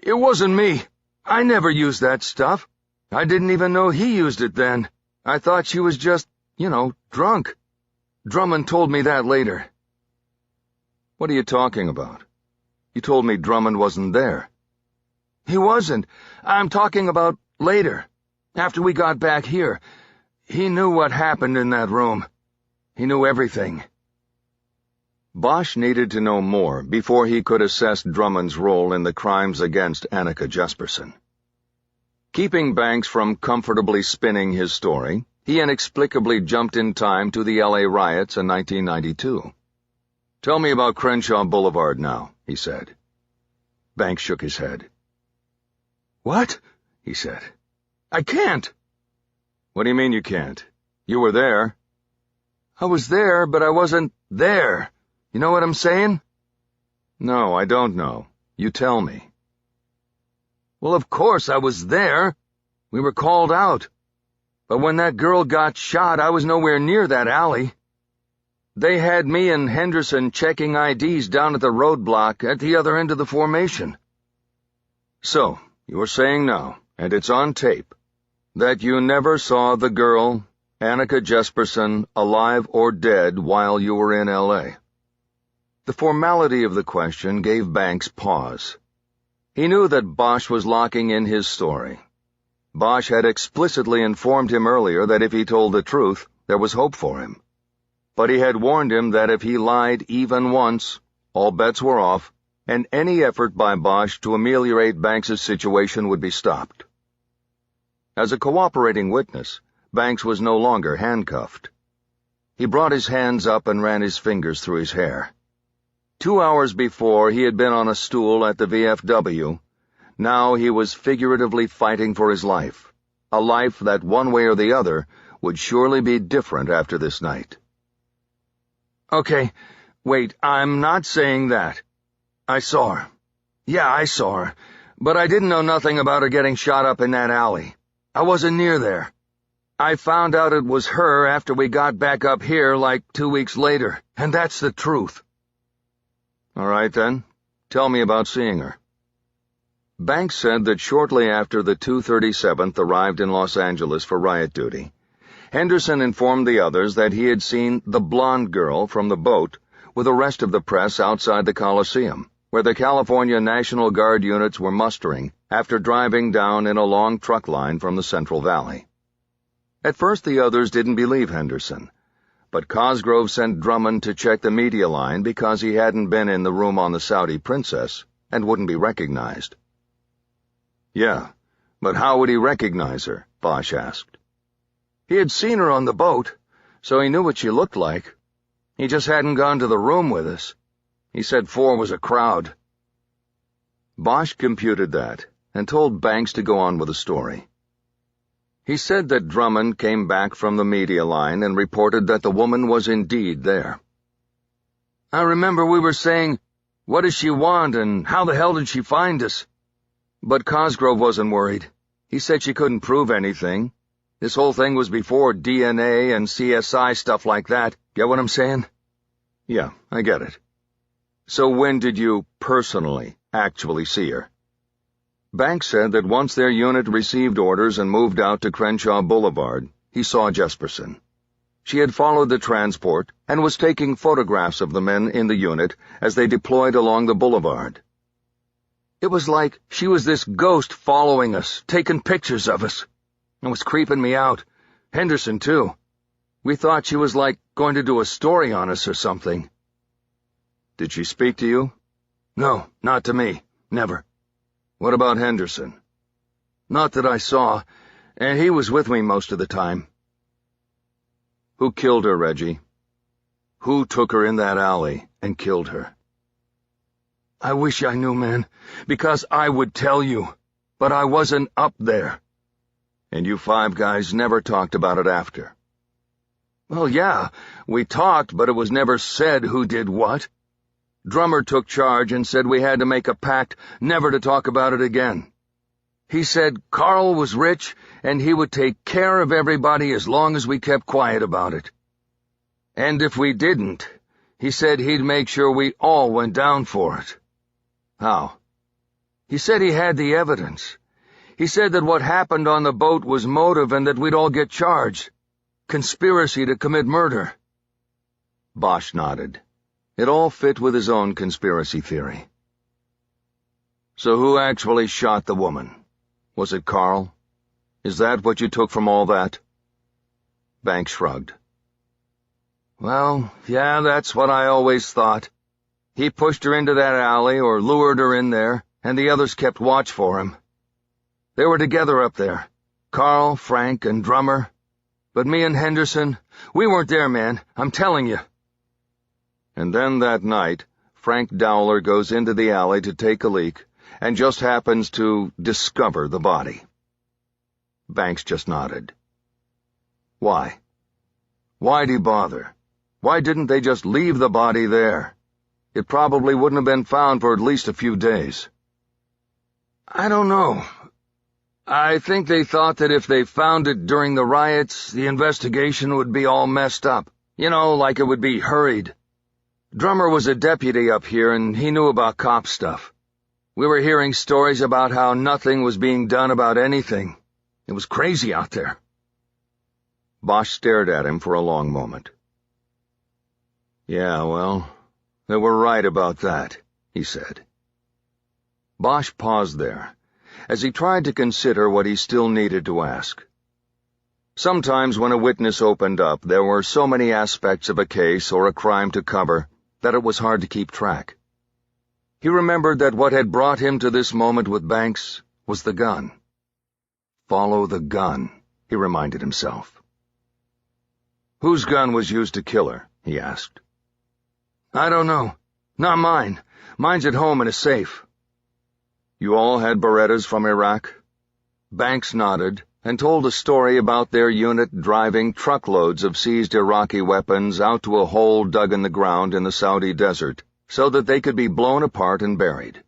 it wasn't me. I never used that stuff. I didn't even know he used it then. I thought she was just, drunk. Drummond told me that later. What are you talking about? You told me Drummond wasn't there. He wasn't. I'm talking about later. After we got back here. He knew what happened in that room. He knew everything. Bosch needed to know more before he could assess Drummond's role in the crimes against Annika Jesperson. Keeping Banks from comfortably spinning his story, he inexplicably jumped in time to the L.A. riots in 1992. Tell me about Crenshaw Boulevard now, he said. Banks shook his head. What? He said. I can't. What do you mean you can't? You were there. I was there, but I wasn't there. You know what I'm saying? No, I don't know. You tell me. Well, of course I was there. We were called out. But when that girl got shot, I was nowhere near that alley. They had me and Henderson checking IDs down at the roadblock at the other end of the formation. So, you're saying now, and it's on tape, that you never saw the girl, Annika Jesperson, alive or dead while you were in L.A.? The formality of the question gave Banks pause. He knew that Bosch was locking in his story. Bosch had explicitly informed him earlier that if he told the truth, there was hope for him. But he had warned him that if he lied even once, all bets were off, and any effort by Bosch to ameliorate Banks's situation would be stopped. As a cooperating witness, Banks was no longer handcuffed. He brought his hands up and ran his fingers through his hair. 2 hours before, he had been on a stool at the VFW. Now he was figuratively fighting for his life, a life that one way or the other would surely be different after this night. Okay, wait, I'm not saying that. I saw her. Yeah, I saw her, but I didn't know nothing about her getting shot up in that alley. I wasn't near there. I found out it was her after we got back up here like 2 weeks later, and that's the truth." "All right, then. Tell me about seeing her." Banks said that shortly after the 237th arrived in Los Angeles for riot duty, Henderson informed the others that he had seen the blonde girl from the boat with the rest of the press outside the Coliseum, where the California National Guard units were mustering after driving down in a long truck line from the Central Valley. At first the others didn't believe Henderson, but Cosgrove sent Drummond to check the media line because he hadn't been in the room on the Saudi princess and wouldn't be recognized. "Yeah, but how would he recognize her?" Bosch asked. He had seen her on the boat, so he knew what she looked like. He just hadn't gone to the room with us. He said 4 was a crowd. Bosch computed that and told Banks to go on with the story. He said that Drummond came back from the media line and reported that the woman was indeed there. "I remember we were saying, 'What does she want and how the hell did she find us?' But Cosgrove wasn't worried. He said she couldn't prove anything. This whole thing was before DNA and CSI stuff like that. Get what I'm saying?" "Yeah, I get it. So when did you personally actually see her?" Banks said that once their unit received orders and moved out to Crenshaw Boulevard, he saw Jesperson. She had followed the transport and was taking photographs of the men in the unit as they deployed along the boulevard. "It was like she was this ghost following us, taking pictures of us. It was creeping me out. Henderson, too. We thought she was like going to do a story on us or something." "Did she speak to you?" "No, not to me. Never." "What about Henderson?" "Not that I saw, and he was with me most of the time." "Who killed her, Reggie? Who took her in that alley and killed her?" "I wish I knew, man, because I would tell you, but I wasn't up there." "And you 5 guys never talked about it after?" "Well, yeah, we talked, but it was never said who did what. Drummer took charge and said we had to make a pact never to talk about it again. He said Carl was rich and he would take care of everybody as long as we kept quiet about it. And if we didn't, he said he'd make sure we all went down for it." "How?" "He said he had the evidence. He said that what happened on the boat was motive and that we'd all get charged. Conspiracy to commit murder." Bosch nodded. It all fit with his own conspiracy theory. "So who actually shot the woman? Was it Carl? Is that what you took from all that?" Banks shrugged. "Well, yeah, that's what I always thought. He pushed her into that alley or lured her in there, and the others kept watch for him. They were together up there, Carl, Frank, and Drummer. But me and Henderson, we weren't there, man, I'm telling you." And then that night, Frank Dowler goes into the alley to take a leak and just happens to discover the body. Banks just nodded. "Why? Why'd he bother? Why didn't they just leave the body there? It probably wouldn't have been found for at least a few days." "I don't know. I think they thought that if they found it during the riots, the investigation would be all messed up. You know, like it would be hurried. Drummer was a deputy up here, and he knew about cop stuff. We were hearing stories about how nothing was being done about anything. It was crazy out there." Bosch stared at him for a long moment. "Yeah, well, they were right about that," he said. Bosch paused there, as he tried to consider what he still needed to ask. Sometimes when a witness opened up, there were so many aspects of a case or a crime to cover that it was hard to keep track. He remembered that what had brought him to this moment with Banks was the gun. Follow the gun, he reminded himself. "Whose gun was used to kill her?" he asked. "I don't know. Not mine. Mine's at home in a safe." "You all had Berettas from Iraq?" Banks nodded and told a story about their unit driving truckloads of seized Iraqi weapons out to a hole dug in the ground in the Saudi desert so that they could be blown apart and buried.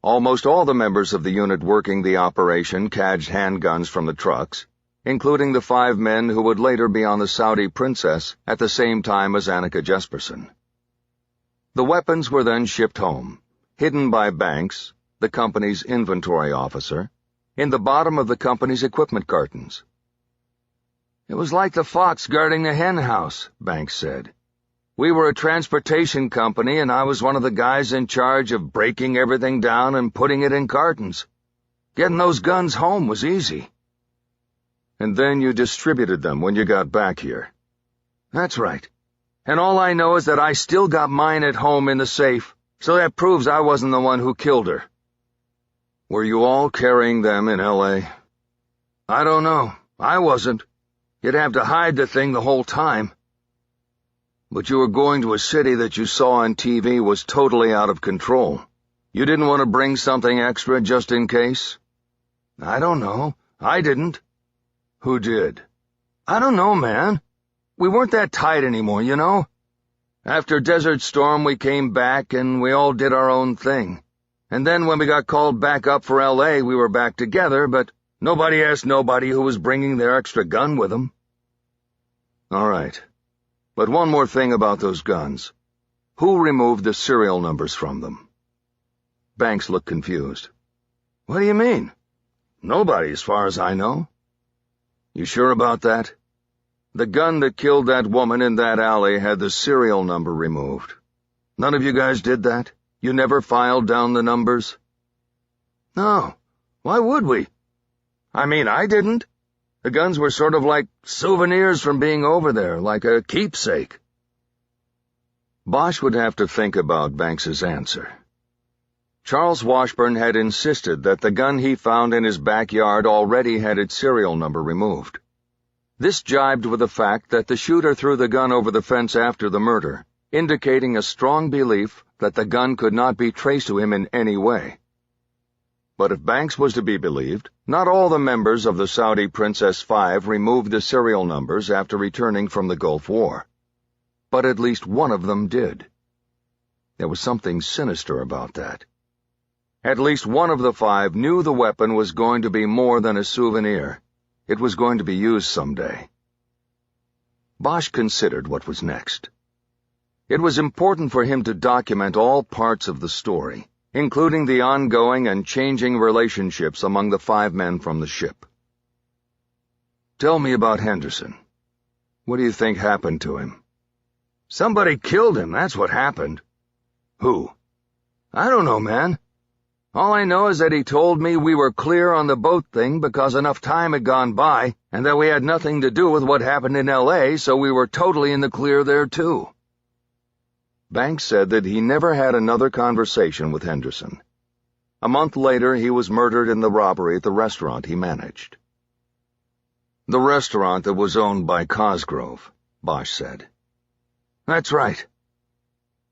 Almost all the members of the unit working the operation cadged handguns from the trucks, including the 5 men who would later be on the Saudi Princess at the same time as Annika Jesperson. The weapons were then shipped home, hidden by Banks, the company's inventory officer, in the bottom of the company's equipment cartons. "It was like the fox guarding the hen house," Banks said. "We were a transportation company, and I was one of the guys in charge of breaking everything down and putting it in cartons. Getting those guns home was easy." "And then you distributed them when you got back here." "That's right. And all I know is that I still got mine at home in the safe, so that proves I wasn't the one who killed her." "Were you all carrying them in L.A.? "I don't know. I wasn't. You'd have to hide the thing the whole time." "But you were going to a city that you saw on TV was totally out of control. You didn't want to bring something extra just in case?" "I don't know. I didn't." "Who did?" "I don't know, man. We weren't that tight anymore, you know? After Desert Storm, we came back and we all did our own thing. And then when we got called back up for L.A., we were back together, but nobody asked nobody who was bringing their extra gun with them." "All right. But one more thing about those guns. Who removed the serial numbers from them?" Banks looked confused. "What do you mean?" "Nobody, as far as I know." "You sure about that? The gun that killed that woman in that alley had the serial number removed. None of you guys did that? You never filed down the numbers?" "No. Why would we? I mean, I didn't. The guns were sort of like souvenirs from being over there, like a keepsake." Bosch would have to think about Banks's answer. Charles Washburn had insisted that the gun he found in his backyard already had its serial number removed. This jibed with the fact that the shooter threw the gun over the fence after the murder, indicating a strong belief that the gun could not be traced to him in any way. But if Banks was to be believed, not all the members of the Saudi Princess 5 removed the serial numbers after returning from the Gulf War. But at least one of them did. There was something sinister about that. At least one of the 5 knew the weapon was going to be more than a souvenir. It was going to be used someday. Bosch considered what was next. It was important for him to document all parts of the story, including the ongoing and changing relationships among the 5 men from the ship. "Tell me about Henderson. What do you think happened to him?" "Somebody killed him, that's what happened." "Who?" "I don't know, man. All I know is that he told me we were clear on the boat thing because enough time had gone by, and that we had nothing to do with what happened in L.A., so we were totally in the clear there, too." Banks said that he never had another conversation with Henderson. A month later, he was murdered in the robbery at the restaurant he managed. "The restaurant that was owned by Cosgrove," Bosch said. "That's right.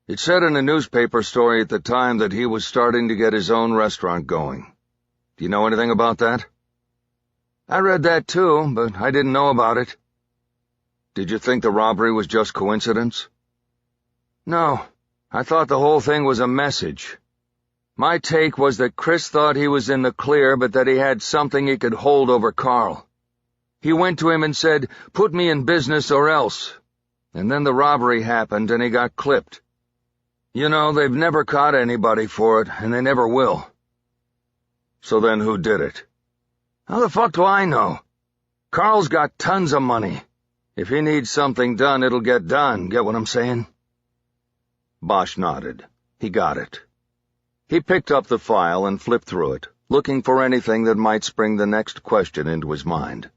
It said in a newspaper story at the time that he was starting to get his own restaurant going. Do you know anything about that?" "I read that too, but I didn't know about it." "Did you think the robbery was just coincidence?" "No. I thought the whole thing was a message. My take was that Chris thought he was in the clear, but that he had something he could hold over Carl. He went to him and said, 'Put me in business or else.' And then the robbery happened and he got clipped. You know, they've never caught anybody for it, and they never will." "So then who did it?" "How the fuck do I know? Carl's got tons of money. If he needs something done, it'll get done, get what I'm saying?" Bosch nodded. He got it. He picked up the file and flipped through it, looking for anything that might spring the next question into his mind.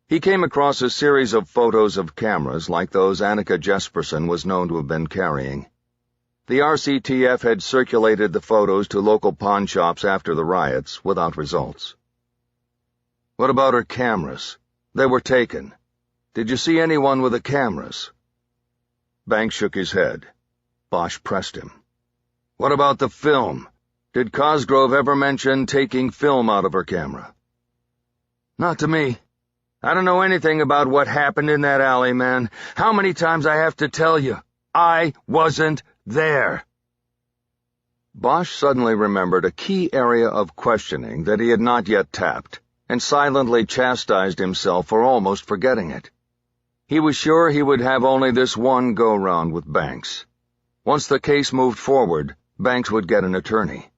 He came across a series of photos of cameras like those Annika Jesperson was known to have been carrying. The RCTF had circulated the photos to local pawn shops after the riots, without results. "What about her cameras? They were taken. Did you see anyone with the cameras?" Banks shook his head. Bosch pressed him. "What about the film? Did Cosgrove ever mention taking film out of her camera?" "Not to me. I don't know anything about what happened in that alley, man. How many times I have to tell you? I wasn't there." Bosch suddenly remembered a key area of questioning that he had not yet tapped, and silently chastised himself for almost forgetting it. He was sure he would have only this one go-round with Banks. Once the case moved forward, Banks would get an attorney.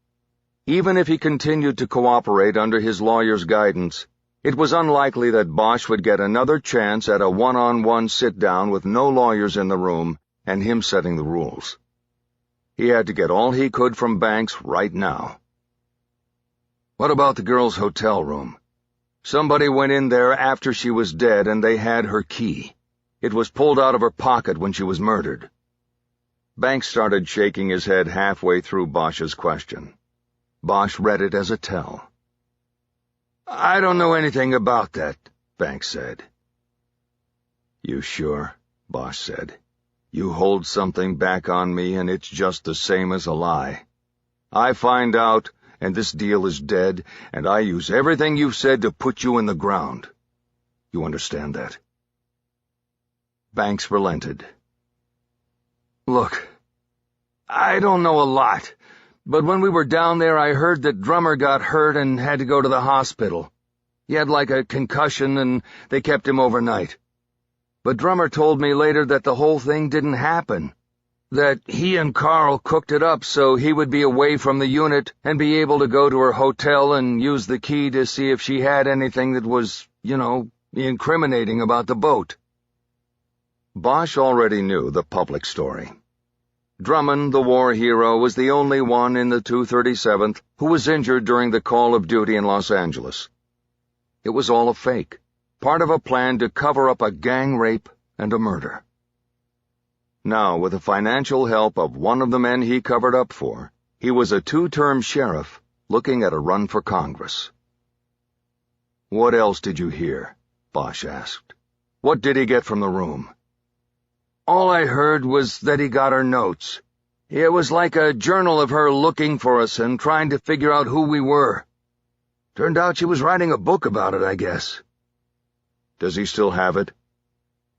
Even if he continued to cooperate under his lawyer's guidance, it was unlikely that Bosch would get another chance at a one-on-one sit-down with no lawyers in the room and him setting the rules. He had to get all he could from Banks right now. What about the girl's hotel room? Somebody went in there after she was dead and they had her key. It was pulled out of her pocket when she was murdered. Banks started shaking his head halfway through Bosch's question. Bosch read it as a tell. I don't know anything about that, Banks said. You sure? Bosch said. You hold something back on me and it's just the same as a lie. I find out, and this deal is dead, and I use everything you've said to put you in the ground. You understand that? Banks relented. Look, I don't know a lot, but when we were down there I heard that Drummer got hurt and had to go to the hospital. He had like a concussion and they kept him overnight. But Drummer told me later that the whole thing didn't happen, that he and Carl cooked it up so he would be away from the unit and be able to go to her hotel and use the key to see if she had anything that was, incriminating about the boat. Bosch already knew the public story. Drummond, the war hero, was the only one in the 237th who was injured during the call of duty in Los Angeles. It was all a fake, part of a plan to cover up a gang rape and a murder. Now, with the financial help of one of the men he covered up for, he was a 2-term sheriff looking at a run for Congress. What else did you hear? Bosch asked. What did he get from the room? All I heard was that he got her notes. It was like a journal of her looking for us and trying to figure out who we were. Turned out she was writing a book about it, I guess. Does he still have it?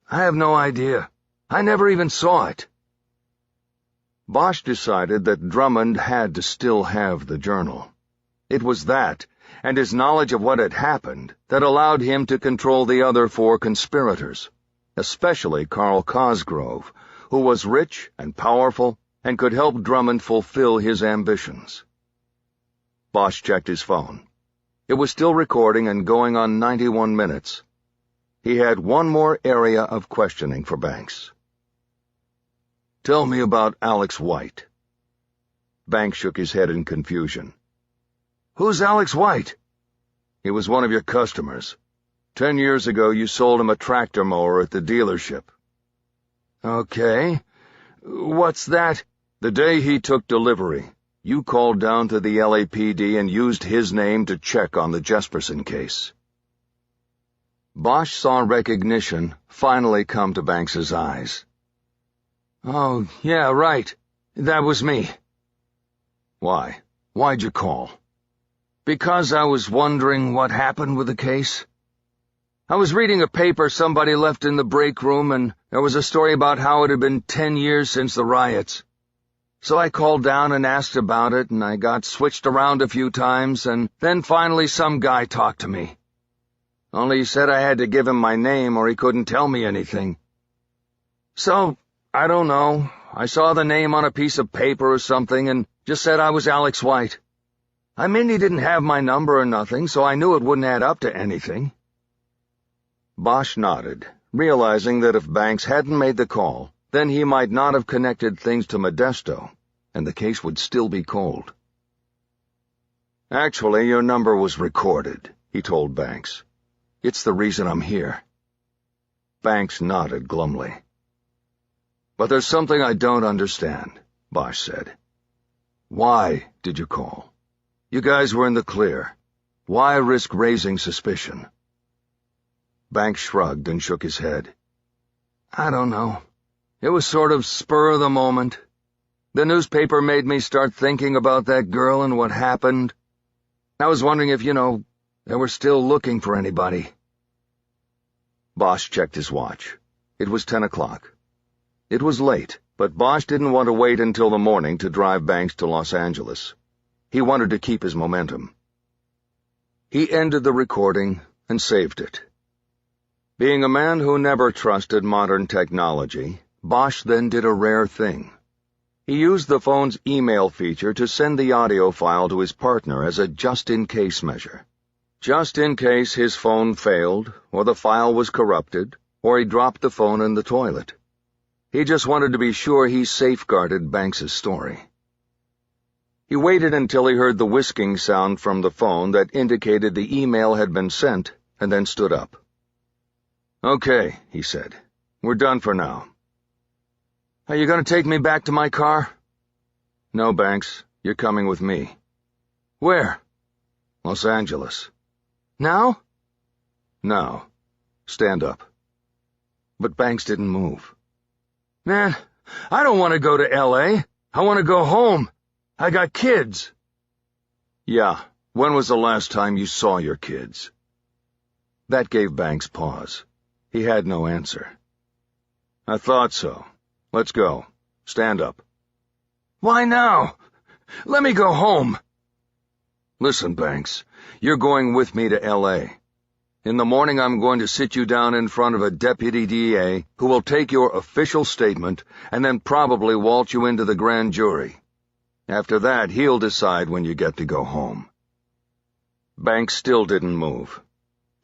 I have no idea. I never even saw it. Bosch decided that Drummond had to still have the journal. It was that, and his knowledge of what had happened, that allowed him to control the other 4 conspirators, especially Carl Cosgrove, who was rich and powerful and could help Drummond fulfill his ambitions. Bosch checked his phone. It was still recording and going on 91 minutes. He had one more area of questioning for Banks. Tell me about Alex White. Banks shook his head in confusion. Who's Alex White? He was one of your customers. 10 years ago you sold him a tractor mower at the dealership. Okay. What's that? The day he took delivery, you called down to the LAPD and used his name to check on the Jesperson case. Bosch saw recognition finally come to Banks's eyes. Oh, yeah, right. That was me. Why? Why'd you call? Because I was wondering what happened with the case. I was reading a paper somebody left in the break room, and there was a story about how it had been 10 years since the riots. So I called down and asked about it, and I got switched around a few times, and then finally some guy talked to me. Only he said I had to give him my name or he couldn't tell me anything. So, I don't know. I saw the name on a piece of paper or something and just said I was Alex White. I mean, he didn't have my number or nothing, so I knew it wouldn't add up to anything. Bosch nodded, realizing that if Banks hadn't made the call, then he might not have connected things to Modesto, and the case would still be cold. Actually, your number was recorded, he told Banks. It's the reason I'm here. Banks nodded glumly. But there's something I don't understand, Bosch said. Why did you call? You guys were in the clear. Why risk raising suspicion? Banks shrugged and shook his head. I don't know. It was sort of spur of the moment. The newspaper made me start thinking about that girl and what happened. I was wondering if, they were still looking for anybody. Bosch checked his watch. It was 10 o'clock. It was late, but Bosch didn't want to wait until the morning to drive Banks to Los Angeles. He wanted to keep his momentum. He ended the recording and saved it. Being a man who never trusted modern technology, Bosch then did a rare thing. He used the phone's email feature to send the audio file to his partner as a just-in-case measure. Just in case his phone failed, or the file was corrupted, or he dropped the phone in the toilet. He just wanted to be sure he safeguarded Banks's story. He waited until he heard the whisking sound from the phone that indicated the email had been sent, and then stood up. "Okay," he said. "We're done for now." "Are you going to take me back to my car?" "No, Banks. You're coming with me." "Where?" "Los Angeles." "Now?" "Now. Stand up." But Banks didn't move. "Man, I don't want to go to L.A. I want to go home. I got kids." "Yeah. When was the last time you saw your kids?" That gave Banks pause. He had no answer. "I thought so. Let's go. Stand up." "Why now? Let me go home." "Listen, Banks, you're going with me to L.A. In the morning I'm going to sit you down in front of a deputy DA who will take your official statement and then probably waltz you into the grand jury. After that, he'll decide when you get to go home." Banks still didn't move.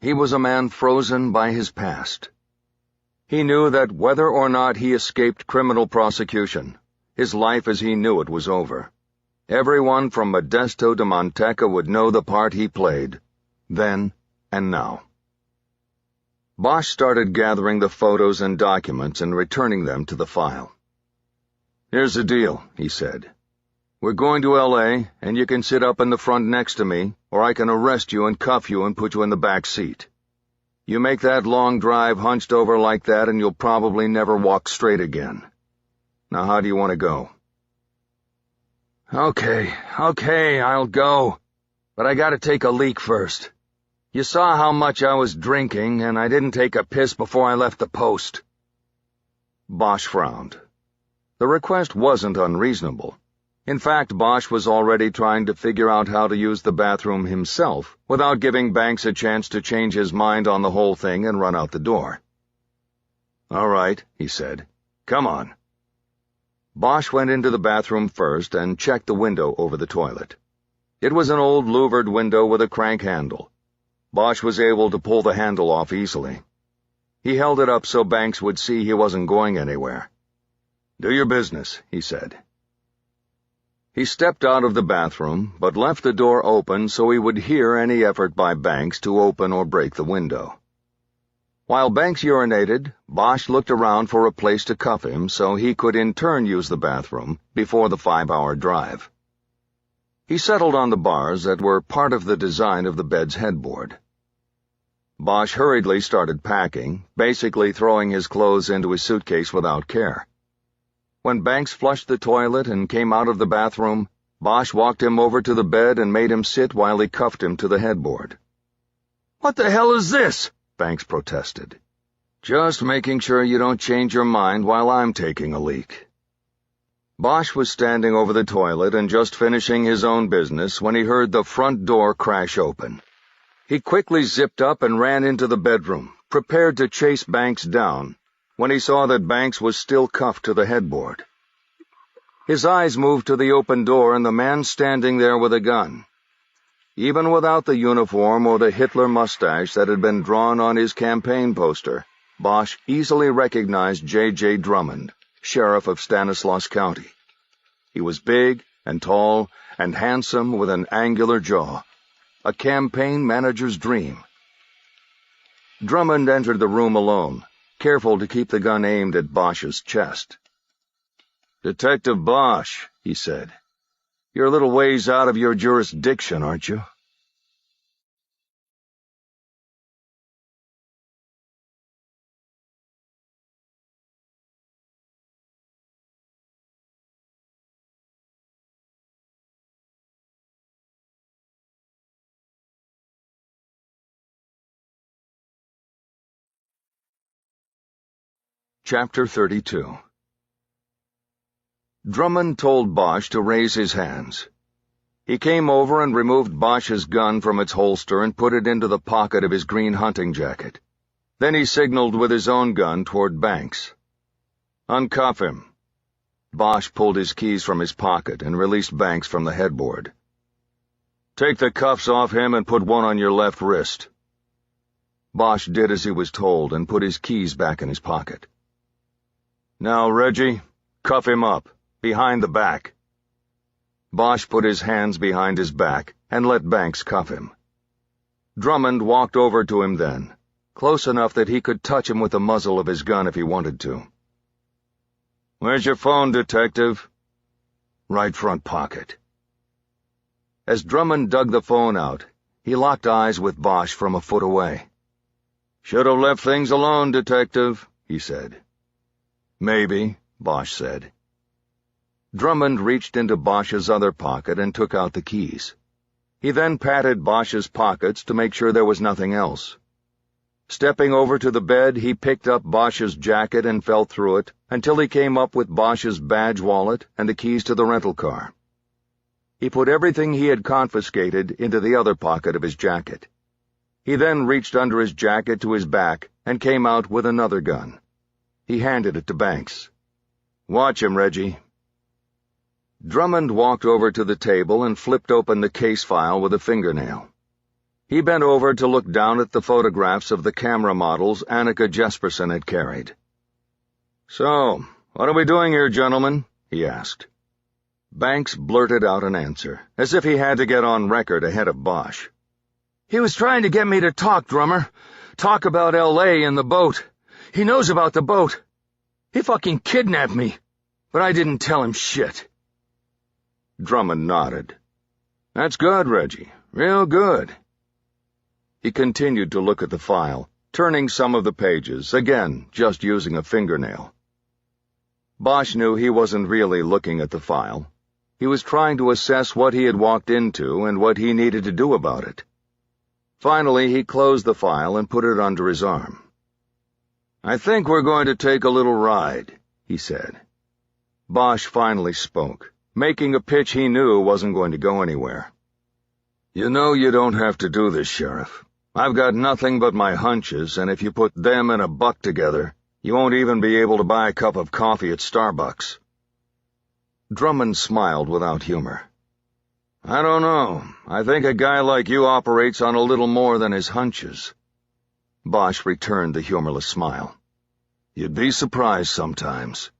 He was a man frozen by his past. He knew that whether or not he escaped criminal prosecution, his life as he knew it was over. Everyone from Modesto to Manteca would know the part he played, then and now. Bosch started gathering the photos and documents and returning them to the file. "Here's the deal," he said. "We're going to L.A., and you can sit up in the front next to me, or I can arrest you and cuff you and put you in the back seat. You make that long drive hunched over like that, and you'll probably never walk straight again. Now, how do you want to go?" Okay, I'll go. But I gotta take a leak first. You saw how much I was drinking, and I didn't take a piss before I left the post." Bosch frowned. The request wasn't unreasonable. In fact, Bosch was already trying to figure out how to use the bathroom himself without giving Banks a chance to change his mind on the whole thing and run out the door. "All right," he said. "Come on." Bosch went into the bathroom first and checked the window over the toilet. It was an old louvered window with a crank handle. Bosch was able to pull the handle off easily. He held it up so Banks would see he wasn't going anywhere. "Do your business," he said. He stepped out of the bathroom, but left the door open so he would hear any effort by Banks to open or break the window. While Banks urinated, Bosch looked around for a place to cuff him so he could in turn use the bathroom before the 5-hour drive. He settled on the bars that were part of the design of the bed's headboard. Bosch hurriedly started packing, basically throwing his clothes into his suitcase without care. When Banks flushed the toilet and came out of the bathroom, Bosch walked him over to the bed and made him sit while he cuffed him to the headboard. "What the hell is this?" Banks protested. "Just making sure you don't change your mind while I'm taking a leak." Bosch was standing over the toilet and just finishing his own business when he heard the front door crash open. He quickly zipped up and ran into the bedroom, prepared to chase Banks down, when he saw that Banks was still cuffed to the headboard. His eyes moved to the open door and the man standing there with a gun. Even without the uniform or the Hitler mustache that had been drawn on his campaign poster, Bosch easily recognized J.J. Drummond, sheriff of Stanislaus County. He was big and tall and handsome with an angular jaw, a campaign manager's dream. Drummond entered the room alone, careful to keep the gun aimed at Bosch's chest. "Detective Bosch," he said, "you're a little ways out of your jurisdiction, aren't you?" Chapter 32. Drummond told Bosch to raise his hands. He came over and removed Bosch's gun from its holster and put it into the pocket of his green hunting jacket. Then he signaled with his own gun toward Banks. "Uncuff him." Bosch pulled his keys from his pocket and released Banks from the headboard. "Take the cuffs off him and put one on your left wrist." Bosch did as he was told and put his keys back in his pocket. "Now, Reggie, cuff him up, behind the back." Bosch put his hands behind his back and let Banks cuff him. Drummond walked over to him then, close enough that he could touch him with the muzzle of his gun if he wanted to. "Where's your phone, Detective?" "Right front pocket." As Drummond dug the phone out, he locked eyes with Bosch from a foot away. "Should have left things alone, Detective," he said. "Maybe," Bosch said. Drummond reached into Bosch's other pocket and took out the keys. He then patted Bosch's pockets to make sure there was nothing else. Stepping over to the bed, he picked up Bosch's jacket and felt through it until he came up with Bosch's badge wallet and the keys to the rental car. He put everything he had confiscated into the other pocket of his jacket. He then reached under his jacket to his back and came out with another gun. He handed it to Banks. "Watch him, Reggie." Drummond walked over to the table and flipped open the case file with a fingernail. He bent over to look down at the photographs of the camera models Annika Jesperson had carried. "So, what are we doing here, gentlemen?" he asked. Banks blurted out an answer, as if he had to get on record ahead of Bosch. "He was trying to get me to talk, Drummer. Talk about L.A. and the boat. He knows about the boat. He fucking kidnapped me, but I didn't tell him shit." Drummond nodded. "That's good, Reggie. Real good." He continued to look at the file, turning some of the pages, again just using a fingernail. Bosch knew he wasn't really looking at the file. He was trying to assess what he had walked into and what he needed to do about it. Finally, he closed the file and put it under his arm. "I think we're going to take a little ride," he said. Bosch finally spoke, making a pitch he knew wasn't going to go anywhere. "You know you don't have to do this, Sheriff. I've got nothing but my hunches, and if you put them and a buck together, you won't even be able to buy a cup of coffee at Starbucks." Drummond smiled without humor. "I don't know. I think a guy like you operates on a little more than his hunches." Bosch returned the humorless smile. "You'd be surprised sometimes."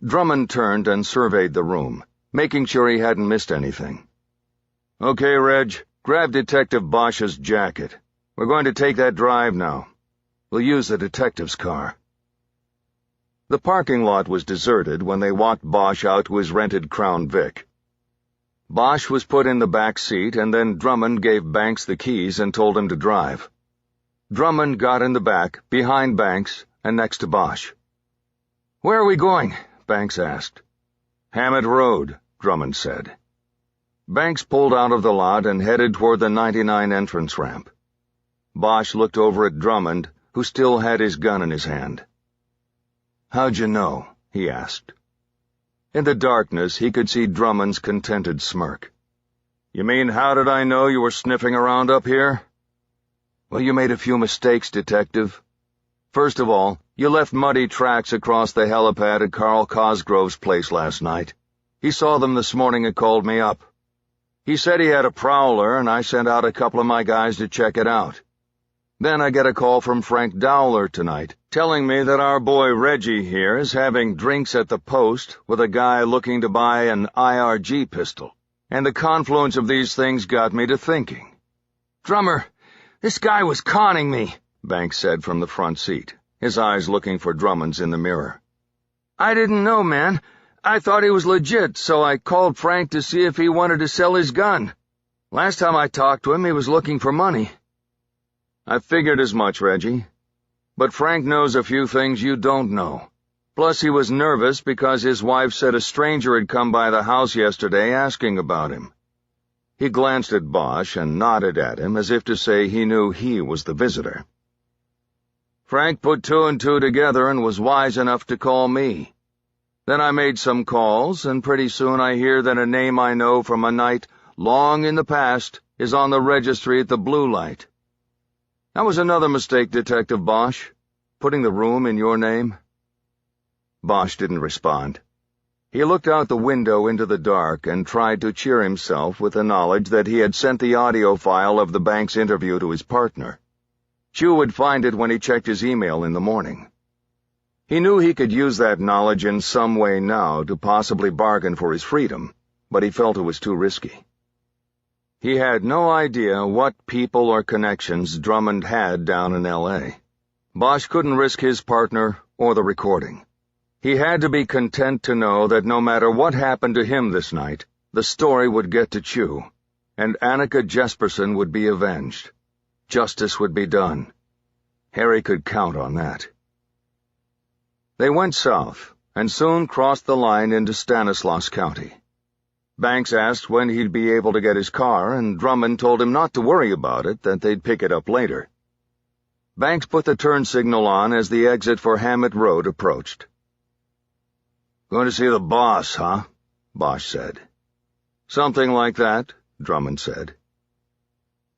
Drummond turned and surveyed the room, making sure he hadn't missed anything. "Okay, Reg, grab Detective Bosch's jacket. We're going to take that drive now. We'll use the detective's car." The parking lot was deserted when they walked Bosch out to his rented Crown Vic. Bosch was put in the back seat, and then Drummond gave Banks the keys and told him to drive. Drummond got in the back, behind Banks, and next to Bosch. "Where are we going?" Banks asked. "Hammett Road," Drummond said. Banks pulled out of the lot and headed toward the 99 entrance ramp. Bosch looked over at Drummond, who still had his gun in his hand. "How'd you know?" he asked. In the darkness, he could see Drummond's contented smirk. "You mean, how did I know you were sniffing around up here?" "Well, you made a few mistakes, Detective. First of all, you left muddy tracks across the helipad at Carl Cosgrove's place last night. He saw them this morning and called me up. He said he had a prowler, and I sent out a couple of my guys to check it out. Then I get a call from Frank Dowler tonight, telling me that our boy Reggie here is having drinks at the post with a guy looking to buy an IRG pistol, and the confluence of these things got me to thinking." "Drummer, this guy was conning me," Banks said from the front seat, his eyes looking for Drummond's in the mirror. "I didn't know, man. I thought he was legit, so I called Frank to see if he wanted to sell his gun. Last time I talked to him, he was looking for money." "I figured as much, Reggie. But Frank knows a few things you don't know. Plus he was nervous because his wife said a stranger had come by the house yesterday asking about him." He glanced at Bosch and nodded at him as if to say he knew he was the visitor. "Frank put two and two together and was wise enough to call me." Then I made some calls, and pretty soon I hear that a name I know from a night long in the past is on the registry at the Blue Light. That was another mistake, Detective Bosch, putting the room in your name." Bosch didn't respond. He looked out the window into the dark and tried to cheer himself with the knowledge that he had sent the audio file of the bank's interview to his partner. Chu would find it when he checked his email in the morning. He knew he could use that knowledge in some way now to possibly bargain for his freedom, but he felt it was too risky. He had no idea what people or connections Drummond had down in L.A. Bosch couldn't risk his partner or the recording. He had to be content to know that no matter what happened to him this night, the story would get to Chu, and Annika Jesperson would be avenged. Justice would be done. Harry could count on that. They went south, and soon crossed the line into Stanislaus County. Banks asked when he'd be able to get his car, and Drummond told him not to worry about it, that they'd pick it up later. Banks put the turn signal on as the exit for Hammett Road approached. "Going to see the boss, huh?" Bosch said. "Something like that," Drummond said.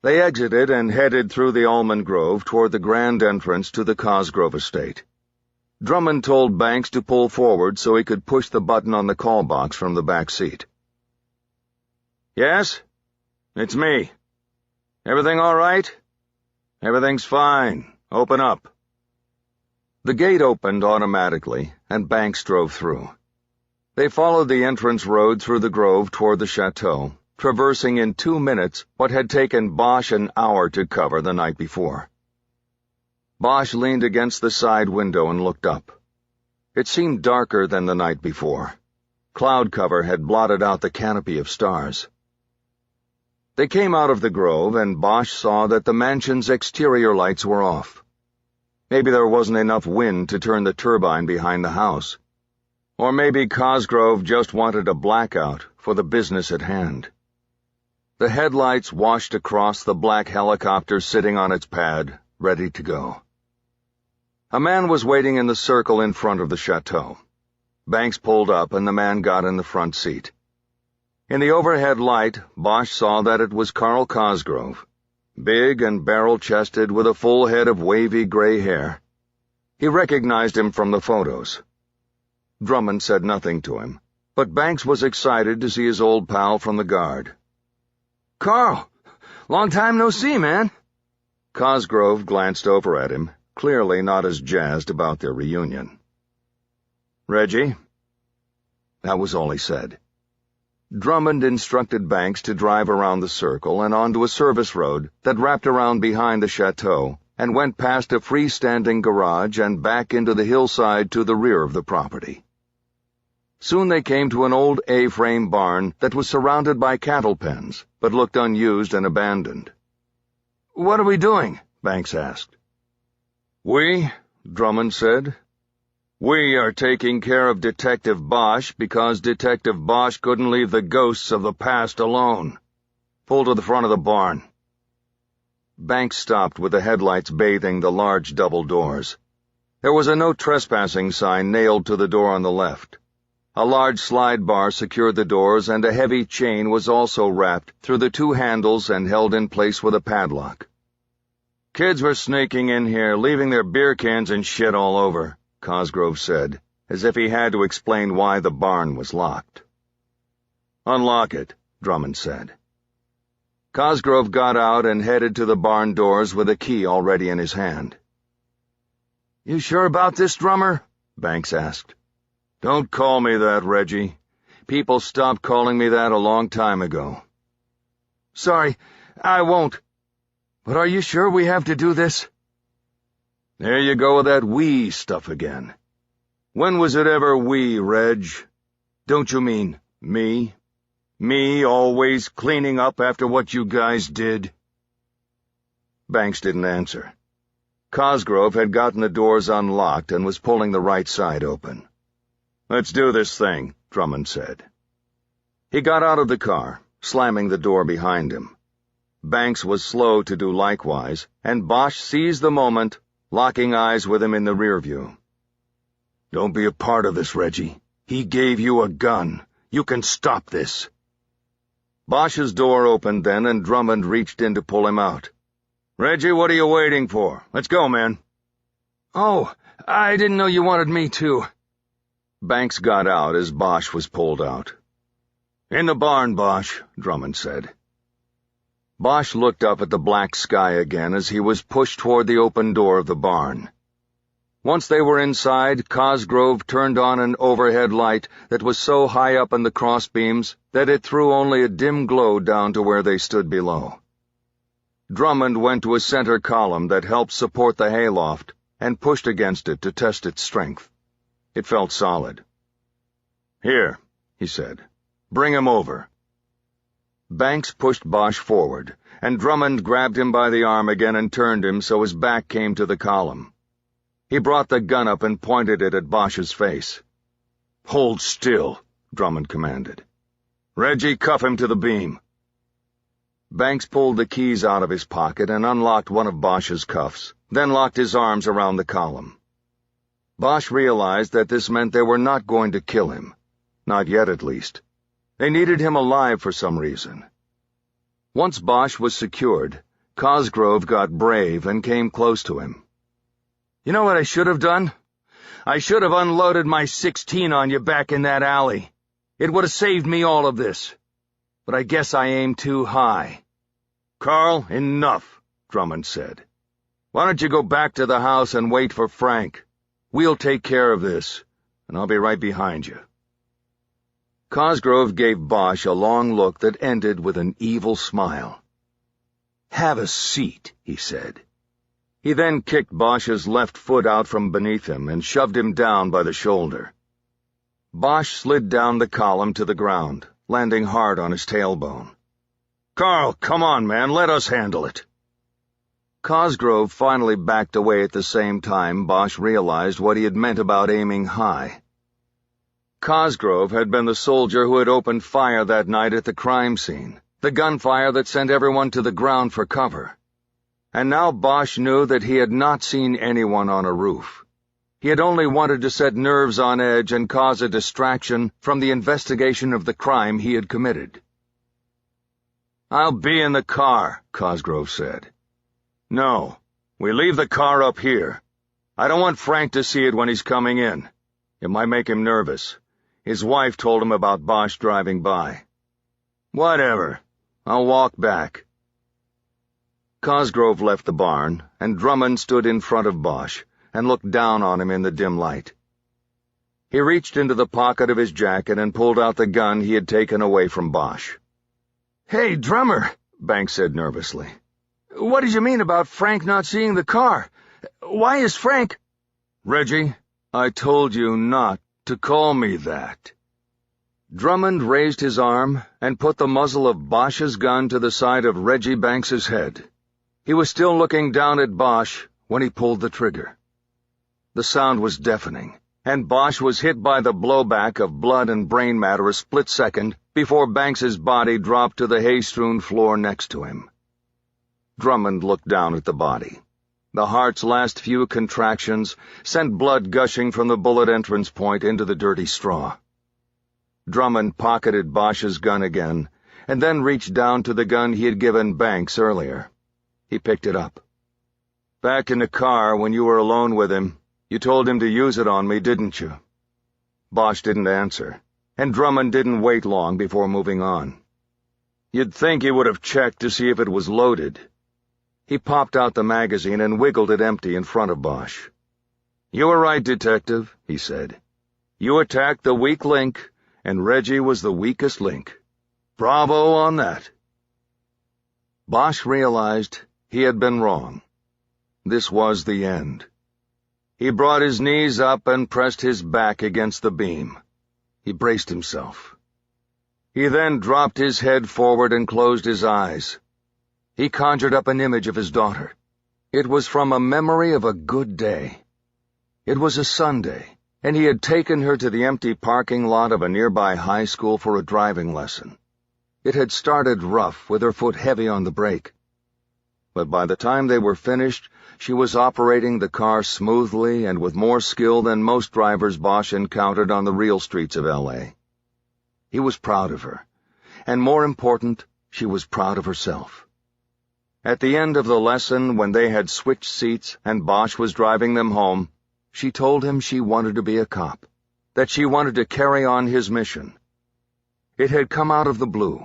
They exited and headed through the almond grove toward the grand entrance to the Cosgrove estate. Drummond told Banks to pull forward so he could push the button on the call box from the back seat. "Yes? It's me. Everything all right?" "Everything's fine. Open up." The gate opened automatically, and Banks drove through. They followed the entrance road through the grove toward the chateau, traversing in 2 minutes what had taken Bosch an hour to cover the night before. Bosch leaned against the side window and looked up. It seemed darker than the night before. Cloud cover had blotted out the canopy of stars. They came out of the grove, and Bosch saw that the mansion's exterior lights were off. Maybe there wasn't enough wind to turn the turbine behind the house. Or maybe Cosgrove just wanted a blackout for the business at hand. The headlights washed across the black helicopter sitting on its pad, ready to go. A man was waiting in the circle in front of the chateau. Banks pulled up, and the man got in the front seat. In the overhead light, Bosch saw that it was Carl Cosgrove, big and barrel-chested with a full head of wavy gray hair. He recognized him from the photos. Drummond said nothing to him, but Banks was excited to see his old pal from the guard. "Carl, long time no see, man." Cosgrove glanced over at him, clearly not as jazzed about their reunion. "Reggie?" That was all he said. Drummond instructed Banks to drive around the circle and onto a service road that wrapped around behind the chateau and went past a freestanding garage and back into the hillside to the rear of the property. Soon they came to an old A-frame barn that was surrounded by cattle pens, but looked unused and abandoned. "What are we doing?" Banks asked. "We," Drummond said. "We are taking care of Detective Bosch because Detective Bosch couldn't leave the ghosts of the past alone. Pull to the front of the barn." Banks stopped with the headlights bathing the large double doors. There was a no trespassing sign nailed to the door on the left. A large slide bar secured the doors, and a heavy chain was also wrapped through the 2 handles and held in place with a padlock. "Kids were sneaking in here, leaving their beer cans and shit all over," Cosgrove said, as if he had to explain why the barn was locked. "Unlock it," Drummond said. Cosgrove got out and headed to the barn doors with a key already in his hand. "You sure about this, Drummer?" Banks asked. "Don't call me that, Reggie. People stopped calling me that a long time ago." "Sorry, I won't. But are you sure we have to do this?" "There you go with that we stuff again. When was it ever we, Reg? Don't you mean me? Me always cleaning up after what you guys did?" Banks didn't answer. Cosgrove had gotten the doors unlocked and was pulling the right side open. "Let's do this thing," Drummond said. He got out of the car, slamming the door behind him. Banks was slow to do likewise, and Bosch seized the moment, locking eyes with him in the rear view. "Don't be a part of this, Reggie," He gave you a gun. You can stop this." Bosch's door opened then, and Drummond reached in to pull him out. "Reggie, what are you waiting for? Let's go, man." "Oh, I didn't know you wanted me to." Banks got out as Bosch was pulled out. "In the barn, Bosch," Drummond said. Bosch looked up at the black sky again as he was pushed toward the open door of the barn. Once they were inside, Cosgrove turned on an overhead light that was so high up in the crossbeams that it threw only a dim glow down to where they stood below. Drummond went to a center column that helped support the hayloft and pushed against it to test its strength. It felt solid. "Here," he said. "Bring him over." Banks pushed Bosch forward, and Drummond grabbed him by the arm again and turned him so his back came to the column. He brought the gun up and pointed it at Bosch's face. "Hold still," Drummond commanded. "Reggie, cuff him to the beam." Banks pulled the keys out of his pocket and unlocked one of Bosch's cuffs, then locked his arms around the column. Bosch realized that this meant they were not going to kill him. Not yet, at least. They needed him alive for some reason. Once Bosch was secured, Cosgrove got brave and came close to him. "You know what I should have done? I should have unloaded my 16 on you back in that alley. It would have saved me all of this. But I guess I aimed too high." "Carl, enough," Drummond said. "Why don't you go back to the house and wait for Frank? We'll take care of this, and I'll be right behind you." Cosgrove gave Bosch a long look that ended with an evil smile. "Have a seat," he said. He then kicked Bosch's left foot out from beneath him and shoved him down by the shoulder. Bosch slid down the column to the ground, landing hard on his tailbone. "Carl, come on, man, let us handle it." Cosgrove finally backed away at the same time Bosch realized what he had meant about aiming high. Cosgrove had been the soldier who had opened fire that night at the crime scene, the gunfire that sent everyone to the ground for cover. And now Bosch knew that he had not seen anyone on a roof. He had only wanted to set nerves on edge and cause a distraction from the investigation of the crime he had committed. "I'll be in the car," Cosgrove said. "No, we leave the car up here. I don't want Frank to see it when he's coming in. It might make him nervous. His wife told him about Bosch driving by." "Whatever. I'll walk back." Cosgrove left the barn, and Drummond stood in front of Bosch and looked down on him in the dim light. He reached into the pocket of his jacket and pulled out the gun he had taken away from Bosch. "Hey, drummer," Banks said nervously. "What did you mean about Frank not seeing the car? Why is Frank—" "Reggie, I told you not to call me that." Drummond raised his arm and put the muzzle of Bosch's gun to the side of Reggie Banks's head. He was still looking down at Bosch when he pulled the trigger. The sound was deafening, and Bosch was hit by the blowback of blood and brain matter a split second before Banks's body dropped to the hay-strewn floor next to him. Drummond looked down at the body. The heart's last few contractions sent blood gushing from the bullet entrance point into the dirty straw. Drummond pocketed Bosch's gun again, and then reached down to the gun he had given Banks earlier. He picked it up. "Back in the car when you were alone with him, you told him to use it on me, didn't you?" Bosch didn't answer, and Drummond didn't wait long before moving on. "You'd think he would have checked to see if it was loaded." He popped out the magazine and wiggled it empty in front of Bosch. "You were right, Detective," he said. "You attacked the weak link, and Reggie was the weakest link. Bravo on that." Bosch realized he had been wrong. This was the end. He brought his knees up and pressed his back against the beam. He braced himself. He then dropped his head forward and closed his eyes. He conjured up an image of his daughter. It was from a memory of a good day. It was a Sunday, and he had taken her to the empty parking lot of a nearby high school for a driving lesson. It had started rough, with her foot heavy on the brake. but by the time they were finished, she was operating the car smoothly and with more skill than most drivers Bosch encountered on the real streets of L.A. He was proud of her, and more important, she was proud of herself. At the end of the lesson, when they had switched seats and Bosch was driving them home, she told him she wanted to be a cop, that she wanted to carry on his mission. It had come out of the blue,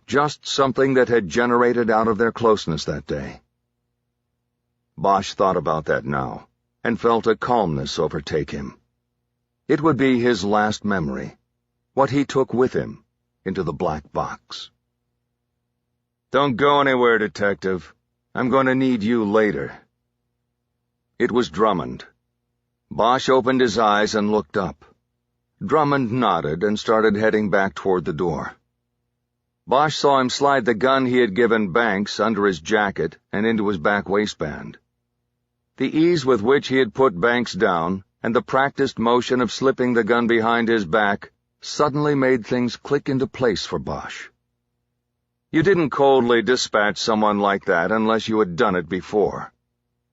just something that had generated out of their closeness that day. Bosch thought about that now, and felt a calmness overtake him. It would be his last memory, what he took with him into the black box. "Don't go anywhere, Detective. I'm going to need you later." It was Drummond. Bosch opened his eyes and looked up. Drummond nodded and started heading back toward the door. Bosch saw him slide the gun he had given Banks under his jacket and into his back waistband. The ease with which he had put Banks down and the practiced motion of slipping the gun behind his back suddenly made things click into place for Bosch. You didn't coldly dispatch someone like that unless you had done it before.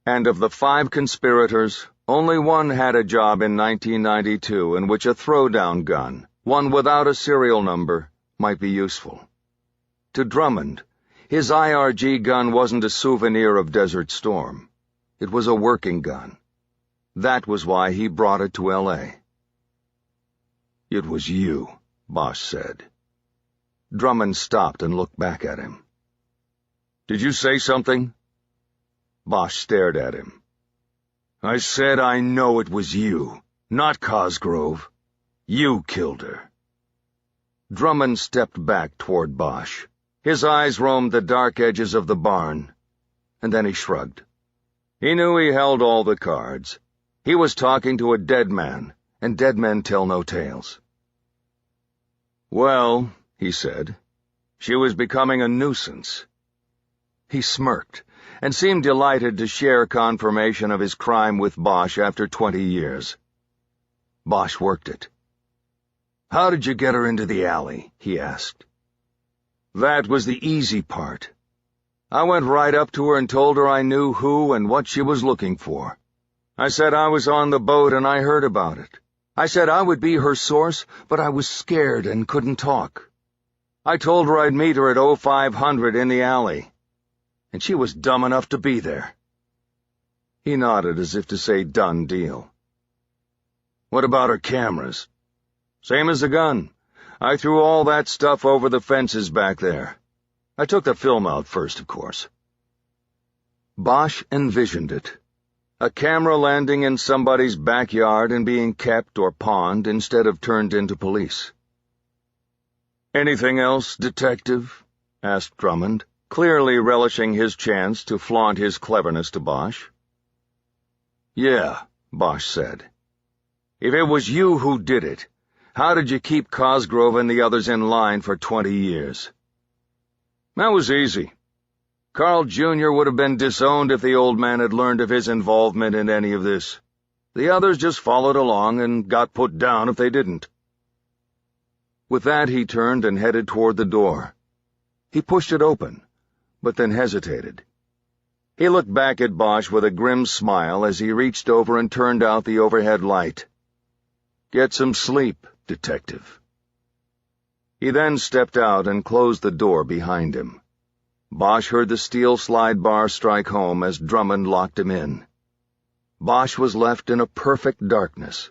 And of the 5 conspirators, only one had a job in 1992 in which a throwdown gun, one without a serial number, might be useful. To Drummond, his IRG gun wasn't a souvenir of Desert Storm. It was a working gun. That was why he brought it to L.A. "It was you," Bosch said. Drummond stopped and looked back at him. "Did you say something?" Bosch stared at him. "I said I know it was you, not Cosgrove. You killed her." Drummond stepped back toward Bosch. His eyes roamed the dark edges of the barn, and then he shrugged. He knew he held all the cards. He was talking to a dead man, and dead men tell no tales. "Well," he said, "she was becoming a nuisance." He smirked, and seemed delighted to share confirmation of his crime with Bosch after 20 years. Bosch worked it. "How did you get her into the alley?" he asked. "That was the easy part. I went right up to her and told her I knew who and what she was looking for. I said I was on the boat and I heard about it. I said I would be her source, but I was scared and couldn't talk. I told her I'd meet her at 0500 in the alley, and she was dumb enough to be there." He nodded as if to say, "Done deal." "What about her cameras?" "Same as the gun. I threw all that stuff over the fences back there. I took the film out first, of course." Bosch envisioned it. A camera landing in somebody's backyard and being kept or pawned instead of turned into police. "Anything else, Detective?" asked Drummond, clearly relishing his chance to flaunt his cleverness to Bosch. "Yeah," Bosch said. "If it was you who did it, how did you keep Cosgrove and the others in line for 20 years? "That was easy. Carl Jr. would have been disowned if the old man had learned of his involvement in any of this. The others just followed along and got put down if they didn't." With that, he turned and headed toward the door. He pushed it open, but then hesitated. He looked back at Bosch with a grim smile as he reached over and turned out the overhead light. "Get some sleep, Detective." He then stepped out and closed the door behind him. Bosch heard the steel slide bar strike home as Drummond locked him in. Bosch was left in a perfect darkness,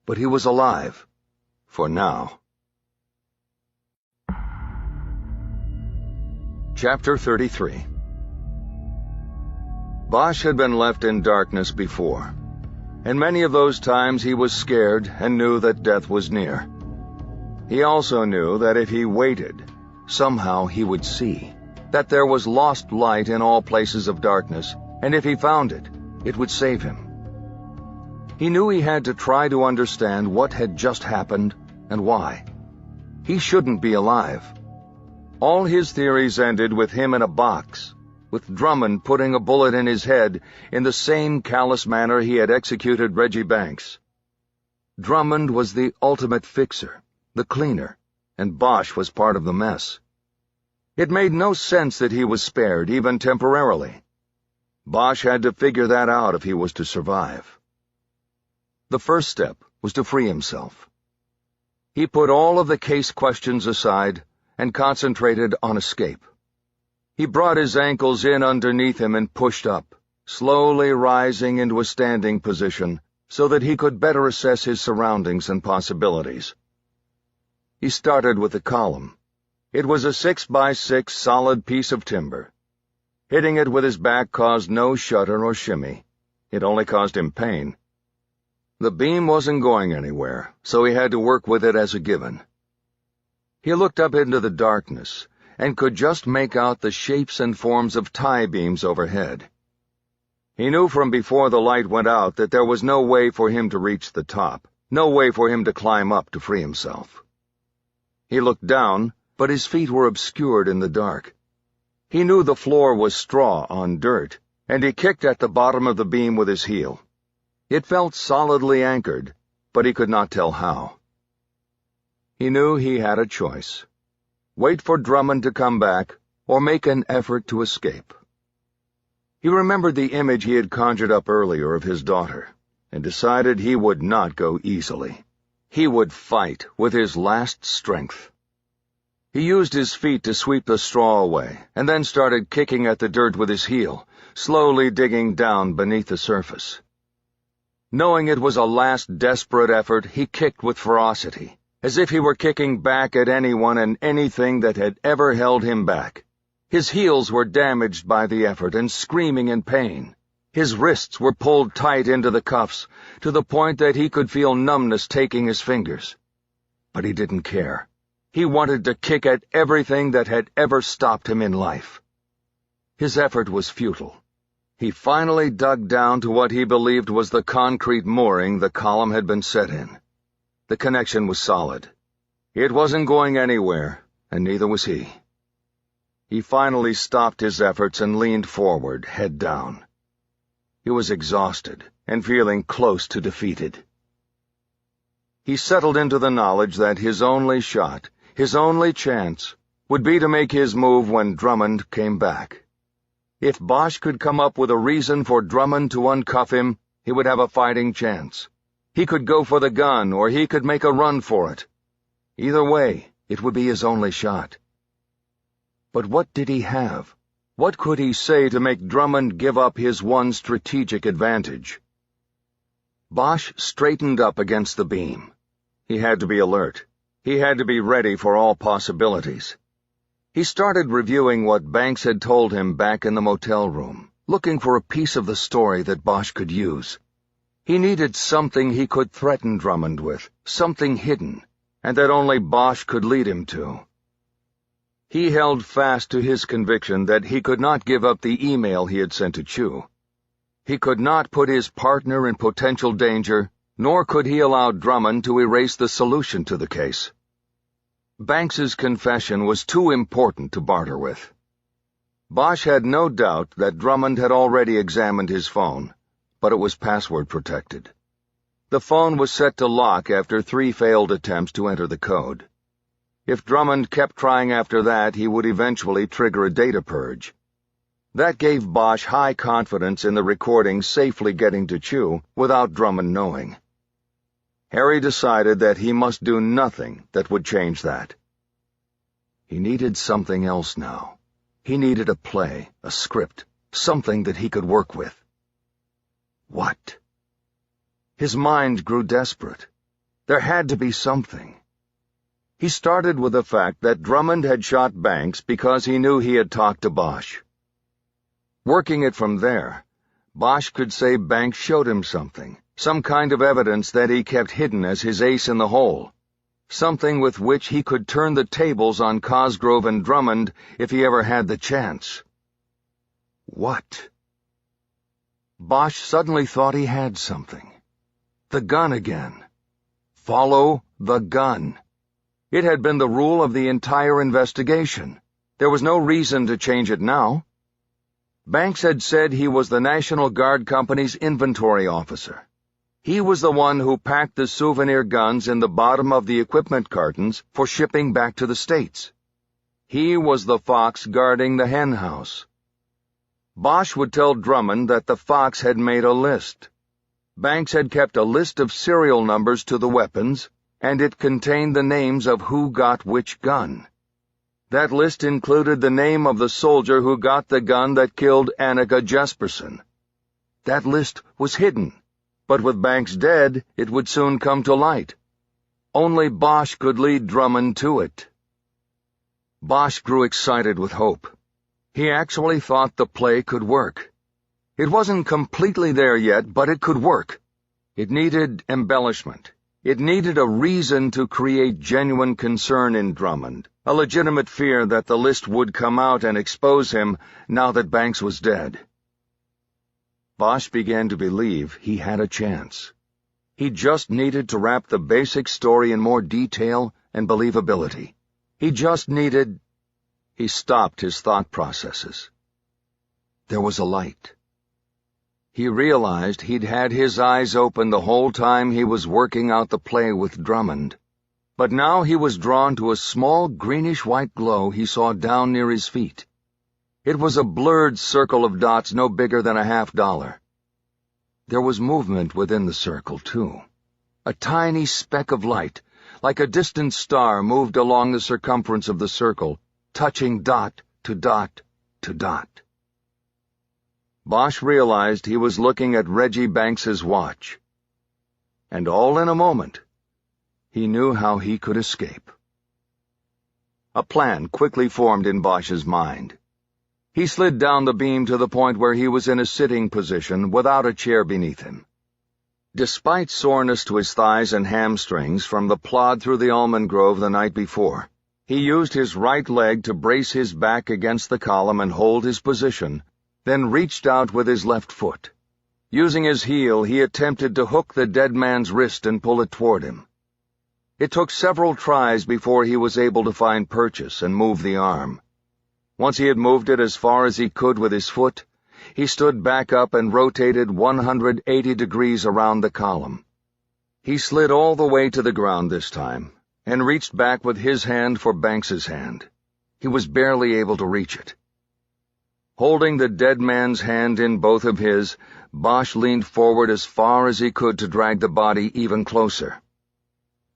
but he was alive, for now. Chapter 33. Bosch had been left in darkness before, and many of those times he was scared and knew that death was near. He also knew that if he waited, somehow he would see, that there was lost light in all places of darkness, and if he found it, it would save him. He knew he had to try to understand what had just happened and why. He shouldn't be alive. All his theories ended with him in a box, with Drummond putting a bullet in his head in the same callous manner he had executed Reggie Banks. Drummond was the ultimate fixer, the cleaner, and Bosch was part of the mess. It made no sense that he was spared, even temporarily. Bosch had to figure that out if he was to survive. The first step was to free himself. He put all of the case questions aside and concentrated on escape. He brought his ankles in underneath him and pushed up, slowly rising into a standing position so that he could better assess his surroundings and possibilities. He started with the column. It was a 6x6 solid piece of timber. Hitting it with his back caused no shudder or shimmy. It only caused him pain. The beam wasn't going anywhere, so he had to work with it as a given. He looked up into the darkness and could just make out the shapes and forms of tie beams overhead. He knew from before the light went out that there was no way for him to reach the top, no way for him to climb up to free himself. He looked down, but his feet were obscured in the dark. He knew the floor was straw on dirt, and he kicked at the bottom of the beam with his heel. It felt solidly anchored, but he could not tell how. He knew he had a choice: wait for Drummond to come back, or make an effort to escape. He remembered the image he had conjured up earlier of his daughter, and decided he would not go easily. He would fight with his last strength. He used his feet to sweep the straw away, and then started kicking at the dirt with his heel, slowly digging down beneath the surface. Knowing it was a last desperate effort, he kicked with ferocity, as if he were kicking back at anyone and anything that had ever held him back. His heels were damaged by the effort and screaming in pain. His wrists were pulled tight into the cuffs, to the point that he could feel numbness taking his fingers. But he didn't care. He wanted to kick at everything that had ever stopped him in life. His effort was futile. He finally dug down to what he believed was the concrete mooring the column had been set in. The connection was solid. It wasn't going anywhere, and neither was he. He finally stopped his efforts and leaned forward, head down. He was exhausted and feeling close to defeated. He settled into the knowledge that his only shot, his only chance, would be to make his move when Drummond came back. If Bosch could come up with a reason for Drummond to uncuff him, he would have a fighting chance. He could go for the gun, or he could make a run for it. Either way, it would be his only shot. But what did he have? What could he say to make Drummond give up his one strategic advantage? Bosch straightened up against the beam. He had to be alert. He had to be ready for all possibilities. He started reviewing what Banks had told him back in the motel room, looking for a piece of the story that Bosch could use. He needed something he could threaten Drummond with, something hidden, and that only Bosch could lead him to. He held fast to his conviction that he could not give up the email he had sent to Chu. He could not put his partner in potential danger, nor could he allow Drummond to erase the solution to the case. Banks's confession was too important to barter with. Bosch had no doubt that Drummond had already examined his phone, but it was password protected. The phone was set to lock after 3 failed attempts to enter the code. If Drummond kept trying after that, he would eventually trigger a data purge. That gave Bosch high confidence in the recording safely getting to Chu without Drummond knowing. Harry decided that he must do nothing that would change that. He needed something else now. He needed a play, a script, something that he could work with. What? His mind grew desperate. There had to be something. He started with the fact that Drummond had shot Banks because he knew he had talked to Bosch. Working it from there, Bosch could say Banks showed him something, some kind of evidence that he kept hidden as his ace in the hole, something with which he could turn the tables on Cosgrove and Drummond if he ever had the chance. What? Bosch suddenly thought he had something. The gun again. Follow the gun. It had been the rule of the entire investigation. There was no reason to change it now. Banks had said he was the National Guard Company's inventory officer. He was the one who packed the souvenir guns in the bottom of the equipment cartons for shipping back to the States. He was the fox guarding the hen house. Bosch would tell Drummond that the fox had made a list. Banks had kept a list of serial numbers to the weapons, and it contained the names of who got which gun. That list included the name of the soldier who got the gun that killed Annika Jesperson. That list was hidden, but with Banks dead, it would soon come to light. Only Bosch could lead Drummond to it. Bosch grew excited with hope. He actually thought the play could work. It wasn't completely there yet, but it could work. It needed embellishment. It needed a reason to create genuine concern in Drummond, a legitimate fear that the list would come out and expose him now that Banks was dead. Bosch began to believe he had a chance. He just needed to wrap the basic story in more detail and believability. He just needed... He stopped his thought processes. There was a light. He realized he'd had his eyes open the whole time he was working out the play with Drummond. But now he was drawn to a small greenish-white glow he saw down near his feet. It was a blurred circle of dots no bigger than $50. There was movement within the circle, too. A tiny speck of light, like a distant star, moved along the circumference of the circle, touching dot to dot to dot. Bosch realized he was looking at Reggie Banks's watch. And all in a moment, he knew how he could escape. A plan quickly formed in Bosch's mind. He slid down the beam to the point where he was in a sitting position without a chair beneath him. Despite soreness to his thighs and hamstrings from the plod through the almond grove the night before, he used his right leg to brace his back against the column and hold his position, then reached out with his left foot. Using his heel, he attempted to hook the dead man's wrist and pull it toward him. It took several tries before he was able to find purchase and move the arm. Once he had moved it as far as he could with his foot, he stood back up and rotated 180 degrees around the column. He slid all the way to the ground this time, and reached back with his hand for Banks's hand. He was barely able to reach it. Holding the dead man's hand in both of his, Bosch leaned forward as far as he could to drag the body even closer.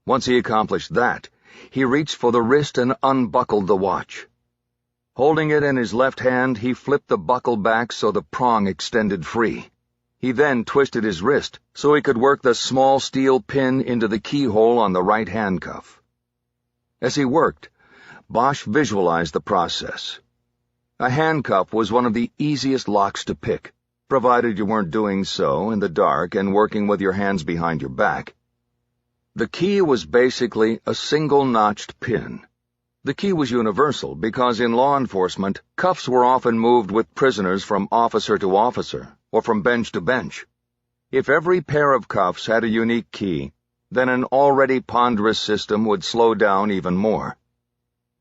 Once he accomplished that, he reached for the wrist and unbuckled the watch. Holding it in his left hand, he flipped the buckle back so the prong extended free. He then twisted his wrist so he could work the small steel pin into the keyhole on the right handcuff. As he worked, Bosch visualized the process. A handcuff was one of the easiest locks to pick, provided you weren't doing so in the dark and working with your hands behind your back. The key was basically a single-notched pin. The key was universal because in law enforcement, cuffs were often moved with prisoners from officer to officer, or from bench to bench. If every pair of cuffs had a unique key, then an already ponderous system would slow down even more.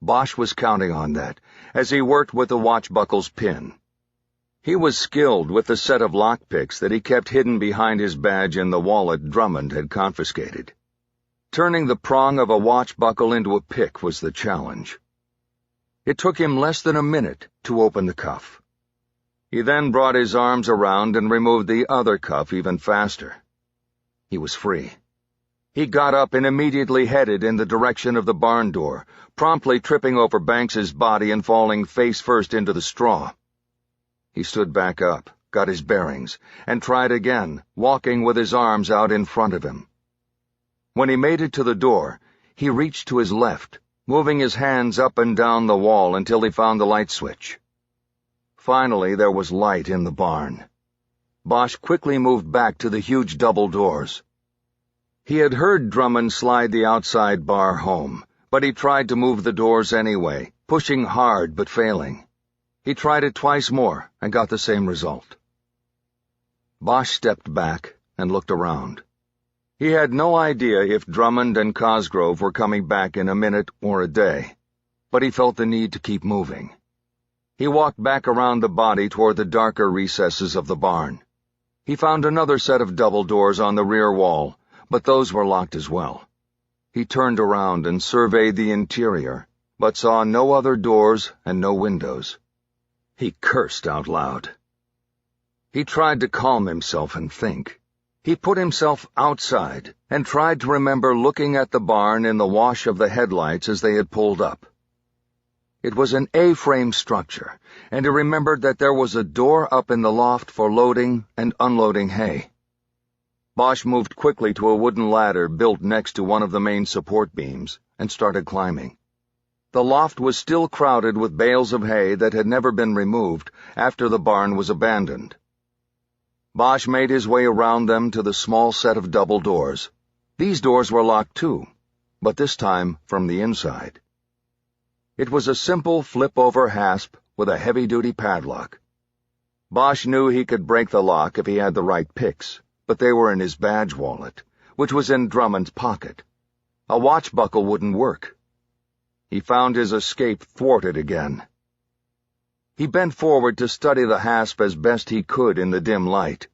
Bosch was counting on that as he worked with the watch buckle's pin. He was skilled with the set of lockpicks that he kept hidden behind his badge in the wallet Drummond had confiscated. Turning the prong of a watch buckle into a pick was the challenge. It took him less than a minute to open the cuff. He then brought his arms around and removed the other cuff even faster. He was free. He got up and immediately headed in the direction of the barn door, promptly tripping over Banks's body and falling face first into the straw. He stood back up, got his bearings, and tried again, walking with his arms out in front of him. When he made it to the door, he reached to his left, moving his hands up and down the wall until he found the light switch. Finally, there was light in the barn. Bosch quickly moved back to the huge double doors. He had heard Drummond slide the outside bar home, but he tried to move the doors anyway, pushing hard but failing. He tried it twice more and got the same result. Bosch stepped back and looked around. He had no idea if Drummond and Cosgrove were coming back in a minute or a day, but he felt the need to keep moving. He walked back around the body toward the darker recesses of the barn. He found another set of double doors on the rear wall, but those were locked as well. He turned around and surveyed the interior, but saw no other doors and no windows. He cursed out loud. He tried to calm himself and think. He put himself outside and tried to remember looking at the barn in the wash of the headlights as they had pulled up. It was an A-frame structure, and he remembered that there was a door up in the loft for loading and unloading hay. Bosch moved quickly to a wooden ladder built next to one of the main support beams and started climbing. The loft was still crowded with bales of hay that had never been removed after the barn was abandoned. Bosch made his way around them to the small set of double doors. These doors were locked too, but this time from the inside. It was a simple flip-over hasp with a heavy-duty padlock. Bosch knew he could break the lock if he had the right picks, but they were in his badge wallet, which was in Drummond's pocket. A watch buckle wouldn't work. He found his escape thwarted again. He bent forward to study the hasp as best he could in the dim light.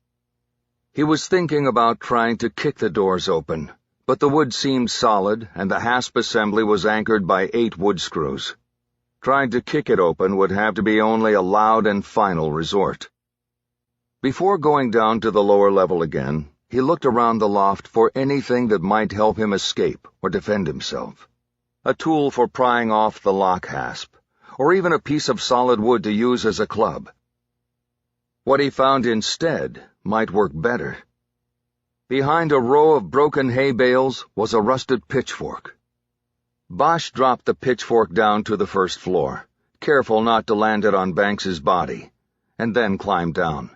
He was thinking about trying to kick the doors open, but the wood seemed solid and the hasp assembly was anchored by 8 wood screws. Trying to kick it open would have to be only a loud and final resort. Before going down to the lower level again, he looked around the loft for anything that might help him escape or defend himself. A tool for prying off the lock hasp, or even a piece of solid wood to use as a club. What he found instead might work better. Behind a row of broken hay bales was a rusted pitchfork. Bosch dropped the pitchfork down to the first floor, careful not to land it on Banks's body, and then climbed down.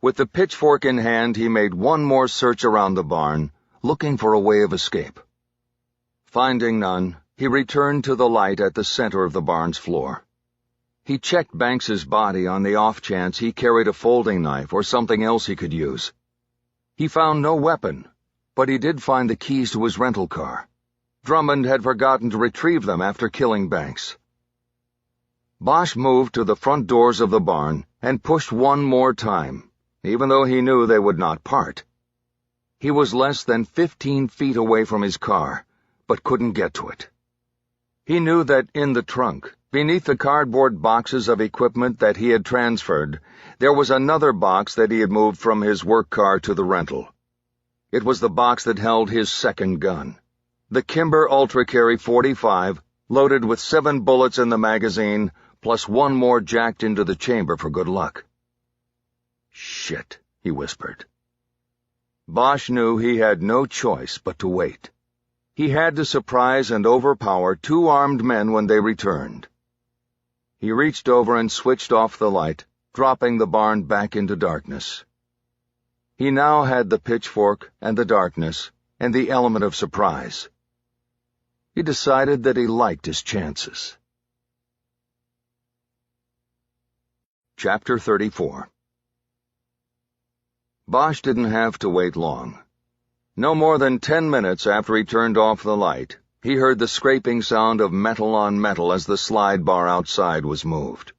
With the pitchfork in hand, he made one more search around the barn, looking for a way of escape. Finding none, he returned to the light at the center of the barn's floor. He checked Banks's body on the off chance he carried a folding knife or something else he could use. He found no weapon, but he did find the keys to his rental car. Drummond had forgotten to retrieve them after killing Banks. Bosch moved to the front doors of the barn and pushed one more time, even though he knew they would not part. He was less than 15 feet away from his car, but couldn't get to it. He knew that in the trunk, beneath the cardboard boxes of equipment that he had transferred, there was another box that he had moved from his work car to the rental. It was the box that held his second gun, the Kimber Ultra Carry 45, loaded with 7 bullets in the magazine, plus 1 more jacked into the chamber for good luck. "Shit," he whispered. Bosch knew he had no choice but to wait. He had to surprise and overpower 2 armed men when they returned. He reached over and switched off the light, dropping the barn back into darkness. He now had the pitchfork and the darkness and the element of surprise. He decided that he liked his chances. Chapter 34. Bosch didn't have to wait long. No more than 10 minutes after he turned off the light, he heard the scraping sound of metal on metal as the slide bar outside was moved.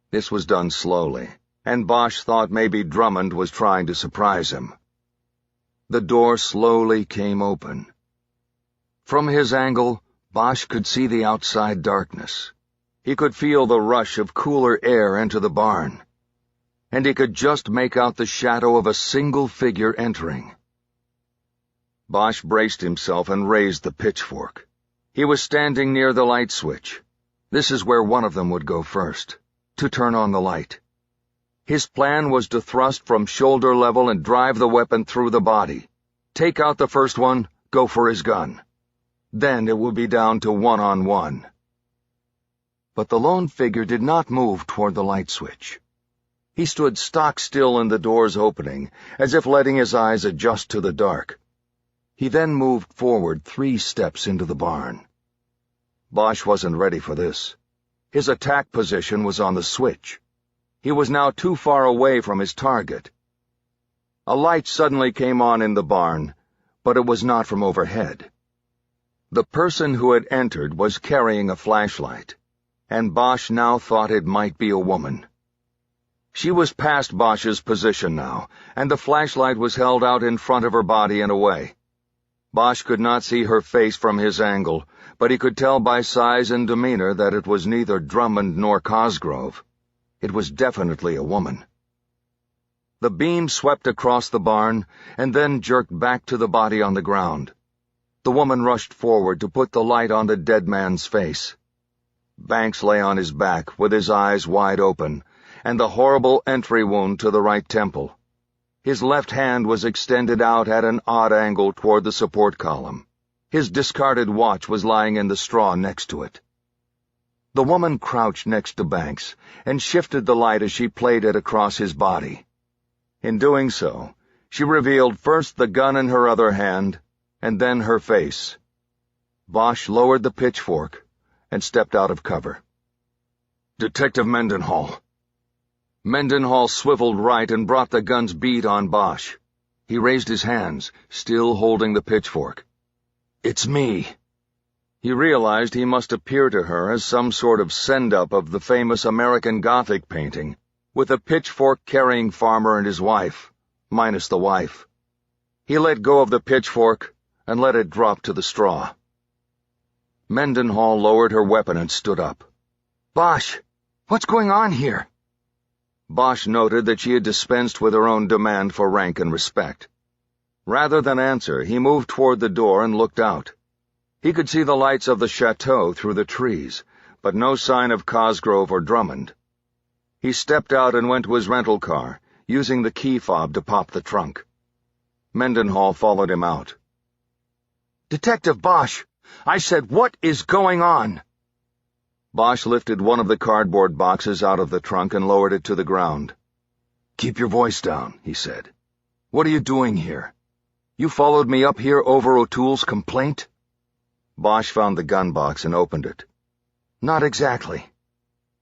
This was done slowly, and Bosch thought maybe Drummond was trying to surprise him. The door slowly came open. From his angle, Bosch could see the outside darkness. He could feel the rush of cooler air into the barn, and he could just make out the shadow of a single figure entering. Bosch braced himself and raised the pitchfork. He was standing near the light switch. This is where one of them would go first, to turn on the light. His plan was to thrust from shoulder level and drive the weapon through the body. Take out the first one, go for his gun. Then it would be down to one-on-one. But the lone figure did not move toward the light switch. He stood stock still in the door's opening, as if letting his eyes adjust to the dark. He then moved forward 3 steps into the barn. Bosch wasn't ready for this. His attack position was on the switch. He was now too far away from his target. A light suddenly came on in the barn, but it was not from overhead. The person who had entered was carrying a flashlight, and Bosch now thought it might be a woman. She was past Bosch's position now, and the flashlight was held out in front of her body and away. Bosch could not see her face from his angle, but he could tell by size and demeanor that it was neither Drummond nor Cosgrove. It was definitely a woman. The beam swept across the barn and then jerked back to the body on the ground. The woman rushed forward to put the light on the dead man's face. Banks lay on his back with his eyes wide open, and the horrible entry wound to the right temple. His left hand was extended out at an odd angle toward the support column. His discarded watch was lying in the straw next to it. The woman crouched next to Banks and shifted the light as she played it across his body. In doing so, she revealed first the gun in her other hand, and then her face. Bosch lowered the pitchfork and stepped out of cover. "Detective Mendenhall." Mendenhall swiveled right and brought the gun's bead on Bosch. He raised his hands, still holding the pitchfork. "It's me." He realized he must appear to her as some sort of send-up of the famous American Gothic painting, with a pitchfork-carrying farmer and his wife, minus the wife. He let go of the pitchfork and let it drop to the straw. Mendenhall lowered her weapon and stood up. "Bosch, what's going on here?" Bosch noted that she had dispensed with her own demand for rank and respect. Rather than answer, he moved toward the door and looked out. He could see the lights of the chateau through the trees, but no sign of Cosgrove or Drummond. He stepped out and went to his rental car, using the key fob to pop the trunk. Mendenhall followed him out. "Detective Bosch, I said, what is going on?" Bosch lifted one of the cardboard boxes out of the trunk and lowered it to the ground. "Keep your voice down," he said. "What are you doing here? You followed me up here over O'Toole's complaint?" Bosch found the gun box and opened it. "Not exactly."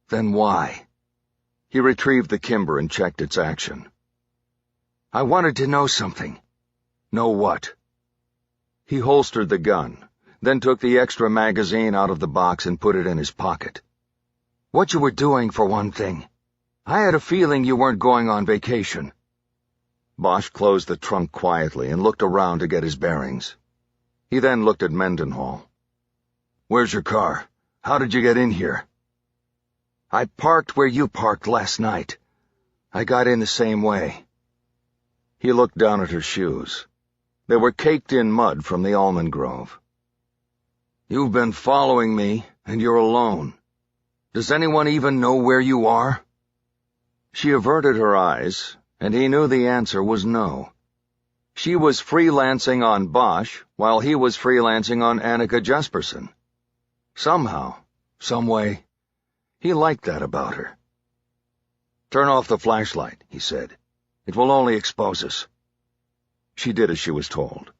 "Then why?" He retrieved the Kimber and checked its action. "I wanted to know something." "Know what?" He holstered the gun, then took the extra magazine out of the box and put it in his pocket. "What you were doing, for one thing. I had a feeling you weren't going on vacation." Bosch closed the trunk quietly and looked around to get his bearings. He then looked at Mendenhall. "Where's your car? How did you get in here?" "I parked where you parked last night. I got in the same way." He looked down at her shoes. They were caked in mud from the almond grove. "You've been following me, and you're alone. Does anyone even know where you are?" She averted her eyes, and he knew the answer was no. She was freelancing on Bosch while he was freelancing on Annika Jesperson. Somehow, some way, he liked that about her. "Turn off the flashlight," he said. "It will only expose us." She did as she was told.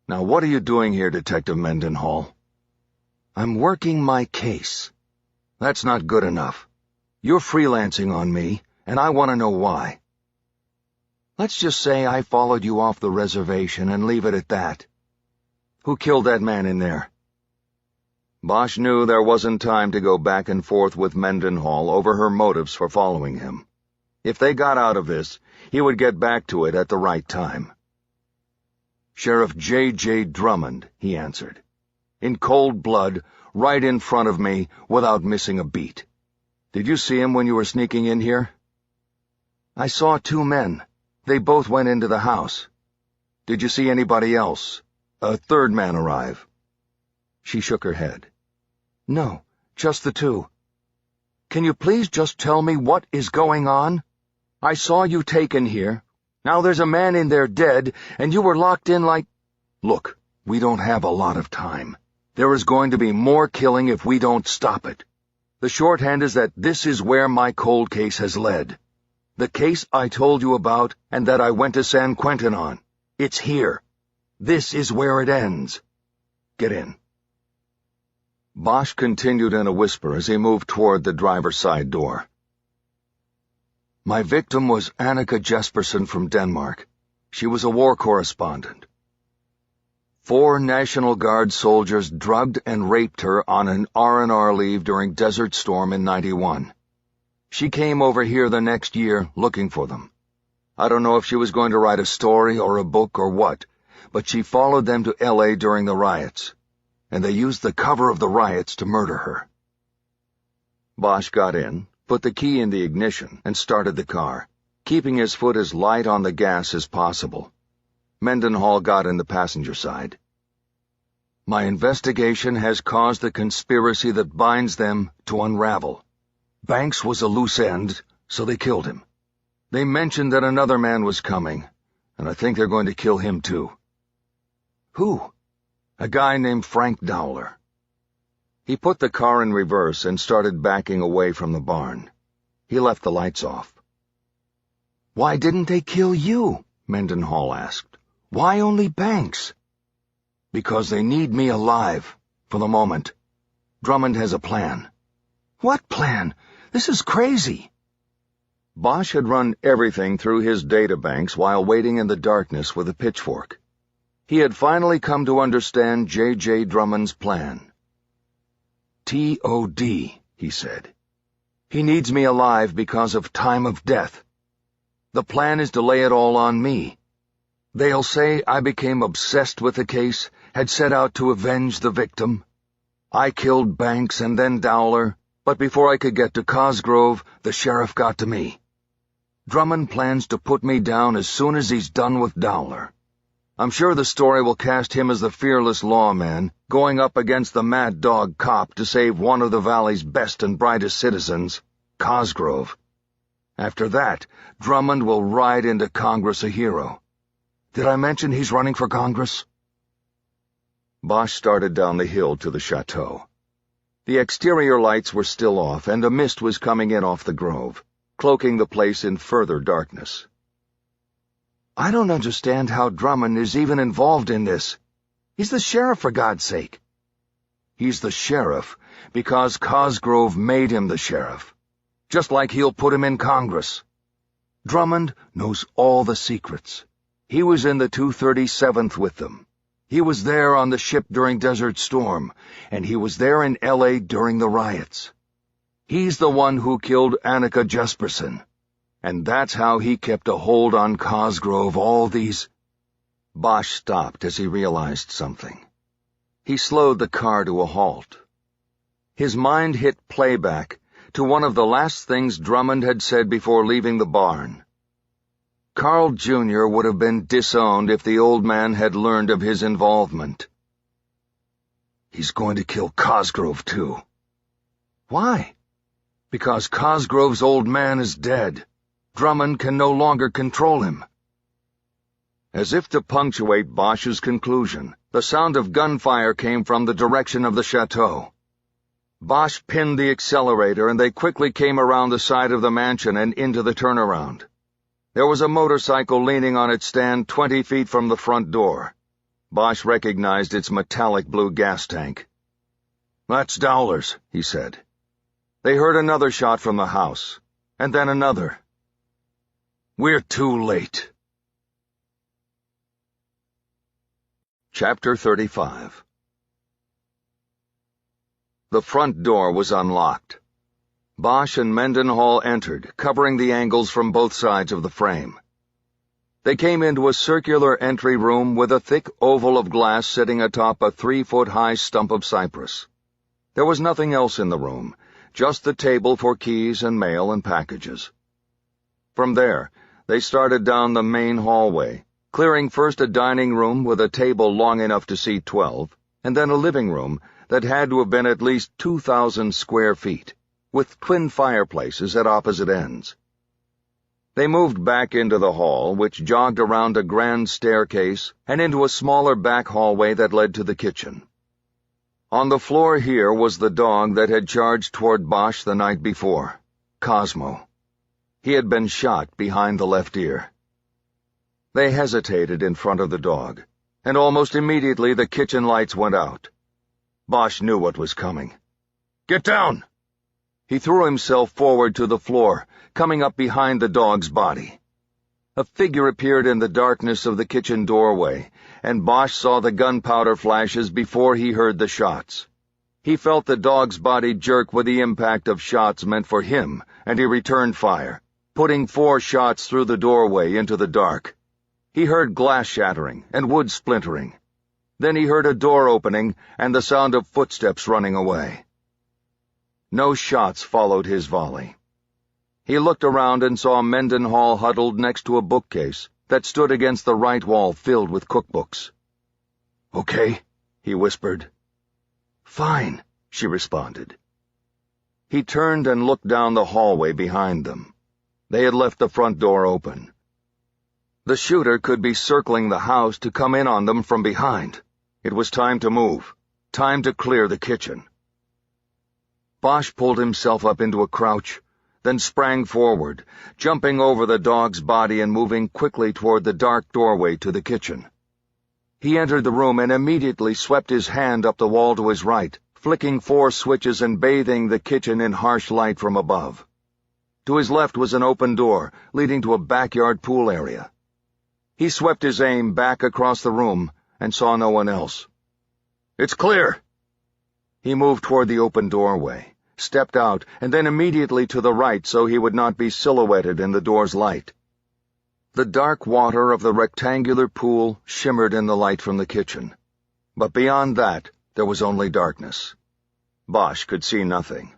"Now what are you doing here, Detective Mendenhall?" "I'm working my case." "That's not good enough. You're freelancing on me, and I want to know why." "Let's just say I followed you off the reservation and leave it at that." "Who killed that man in there?" Bosch knew there wasn't time to go back and forth with Mendenhall over her motives for following him. If they got out of this, he would get back to it at the right time. "Sheriff J.J. Drummond," he answered. "In cold blood, right in front of me, without missing a beat. Did you see him when you were sneaking in here?" "I saw two men. They both went into the house." "Did you see anybody else? A third man arrive?" She shook her head. "No, just the two." "Can you please just tell me what is going on? I saw you taken here. Now there's a man in there dead, and you were locked in like—" "Look, we don't have a lot of time. There is going to be more killing if we don't stop it. The shorthand is that this is where my cold case has led. The case I told you about and that I went to San Quentin on. It's here. This is where it ends. Get in." Bosch continued in a whisper as he moved toward the driver's side door. "My victim was Annika Jesperson from Denmark. She was a war correspondent. 4 National Guard soldiers drugged and raped her on an R&R leave during Desert Storm in '91. She came over here the next year looking for them. I don't know if she was going to write a story or a book or what, but she followed them to L.A. during the riots, and they used the cover of the riots to murder her. Bosch got in, put the key in the ignition, and started the car, keeping his foot as light on the gas as possible. Mendenhall got in the passenger side. My investigation has caused the conspiracy that binds them to unravel. Banks was a loose end, so they killed him. They mentioned that another man was coming, and I think they're going to kill him too. Who? A guy named Frank Dowler. He put the car in reverse and started backing away from the barn. He left the lights off. Why didn't they kill you? Mendenhall asked. Why only Banks? Because they need me alive, for the moment. Drummond has a plan. What plan? This is crazy. Bosch had run everything through his databanks while waiting in the darkness with a pitchfork. He had finally come to understand J.J. Drummond's plan. T.O.D., he said. He needs me alive because of time of death. The plan is to lay it all on me. They'll say I became obsessed with the case, had set out to avenge the victim. I killed Banks and then Dowler, but before I could get to Cosgrove, the sheriff got to me. Drummond plans to put me down as soon as he's done with Dowler. I'm sure the story will cast him as the fearless lawman, going up against the mad dog cop to save one of the valley's best and brightest citizens, Cosgrove. After that, Drummond will ride into Congress a hero. Did I mention he's running for Congress? Bosch started down the hill to the chateau. The exterior lights were still off, and a mist was coming in off the grove, cloaking the place in further darkness. I don't understand how Drummond is even involved in this. He's the sheriff, for God's sake. He's the sheriff because Cosgrove made him the sheriff, just like he'll put him in Congress. Drummond knows all the secrets. He was in the 237th with them. He was there on the ship during Desert Storm, and he was there in L.A. during the riots. He's the one who killed Annika Jesperson, and that's how he kept a hold on Cosgrove all these— Bosch stopped as he realized something. He slowed the car to a halt. His mind hit playback to one of the last things Drummond had said before leaving the barn. Carl Jr. would have been disowned if the old man had learned of his involvement. He's going to kill Cosgrove, too. Why? Because Cosgrove's old man is dead. Drummond can no longer control him. As if to punctuate Bosch's conclusion, the sound of gunfire came from the direction of the chateau. Bosch pinned the accelerator, and they quickly came around the side of the mansion and into the turnaround. There was a motorcycle leaning on its stand 20 feet from the front door. Bosch recognized its metallic blue gas tank. "That's Dowler's," he said. They heard another shot from the house, and then another. "We're too late." Chapter 35. The front door was unlocked. Bosch and Mendenhall entered, covering the angles from both sides of the frame. They came into a circular entry room with a thick oval of glass sitting atop a 3-foot-high stump of cypress. There was nothing else in the room, just the table for keys and mail and packages. From there, they started down the main hallway, clearing first a dining room with a table long enough to seat 12, and then a living room that had to have been at least 2,000 square feet, with twin fireplaces at opposite ends. They moved back into the hall, which jogged around a grand staircase and into a smaller back hallway that led to the kitchen. On the floor here was the dog that had charged toward Bosch the night before, Cosmo. He had been shot behind the left ear. They hesitated in front of the dog, and almost immediately the kitchen lights went out. Bosch knew what was coming. "Get down!" He threw himself forward to the floor, coming up behind the dog's body. A figure appeared in the darkness of the kitchen doorway, and Bosch saw the gunpowder flashes before he heard the shots. He felt the dog's body jerk with the impact of shots meant for him, and he returned fire, putting 4 shots through the doorway into the dark. He heard glass shattering and wood splintering. Then he heard a door opening and the sound of footsteps running away. No shots followed his volley. He looked around and saw Mendenhall huddled next to a bookcase that stood against the right wall filled with cookbooks. "Okay," he whispered. "Fine," she responded. He turned and looked down the hallway behind them. They had left the front door open. The shooter could be circling the house to come in on them from behind. It was time to move, time to clear the kitchen. Bosch pulled himself up into a crouch, then sprang forward, jumping over the dog's body and moving quickly toward the dark doorway to the kitchen. He entered the room and immediately swept his hand up the wall to his right, flicking 4 switches and bathing the kitchen in harsh light from above. To his left was an open door, leading to a backyard pool area. He swept his aim back across the room and saw no one else. "It's clear!" He moved toward the open doorway, stepped out, and then immediately to the right so he would not be silhouetted in the door's light. The dark water of the rectangular pool shimmered in the light from the kitchen, but beyond that there was only darkness. Bosch could see nothing.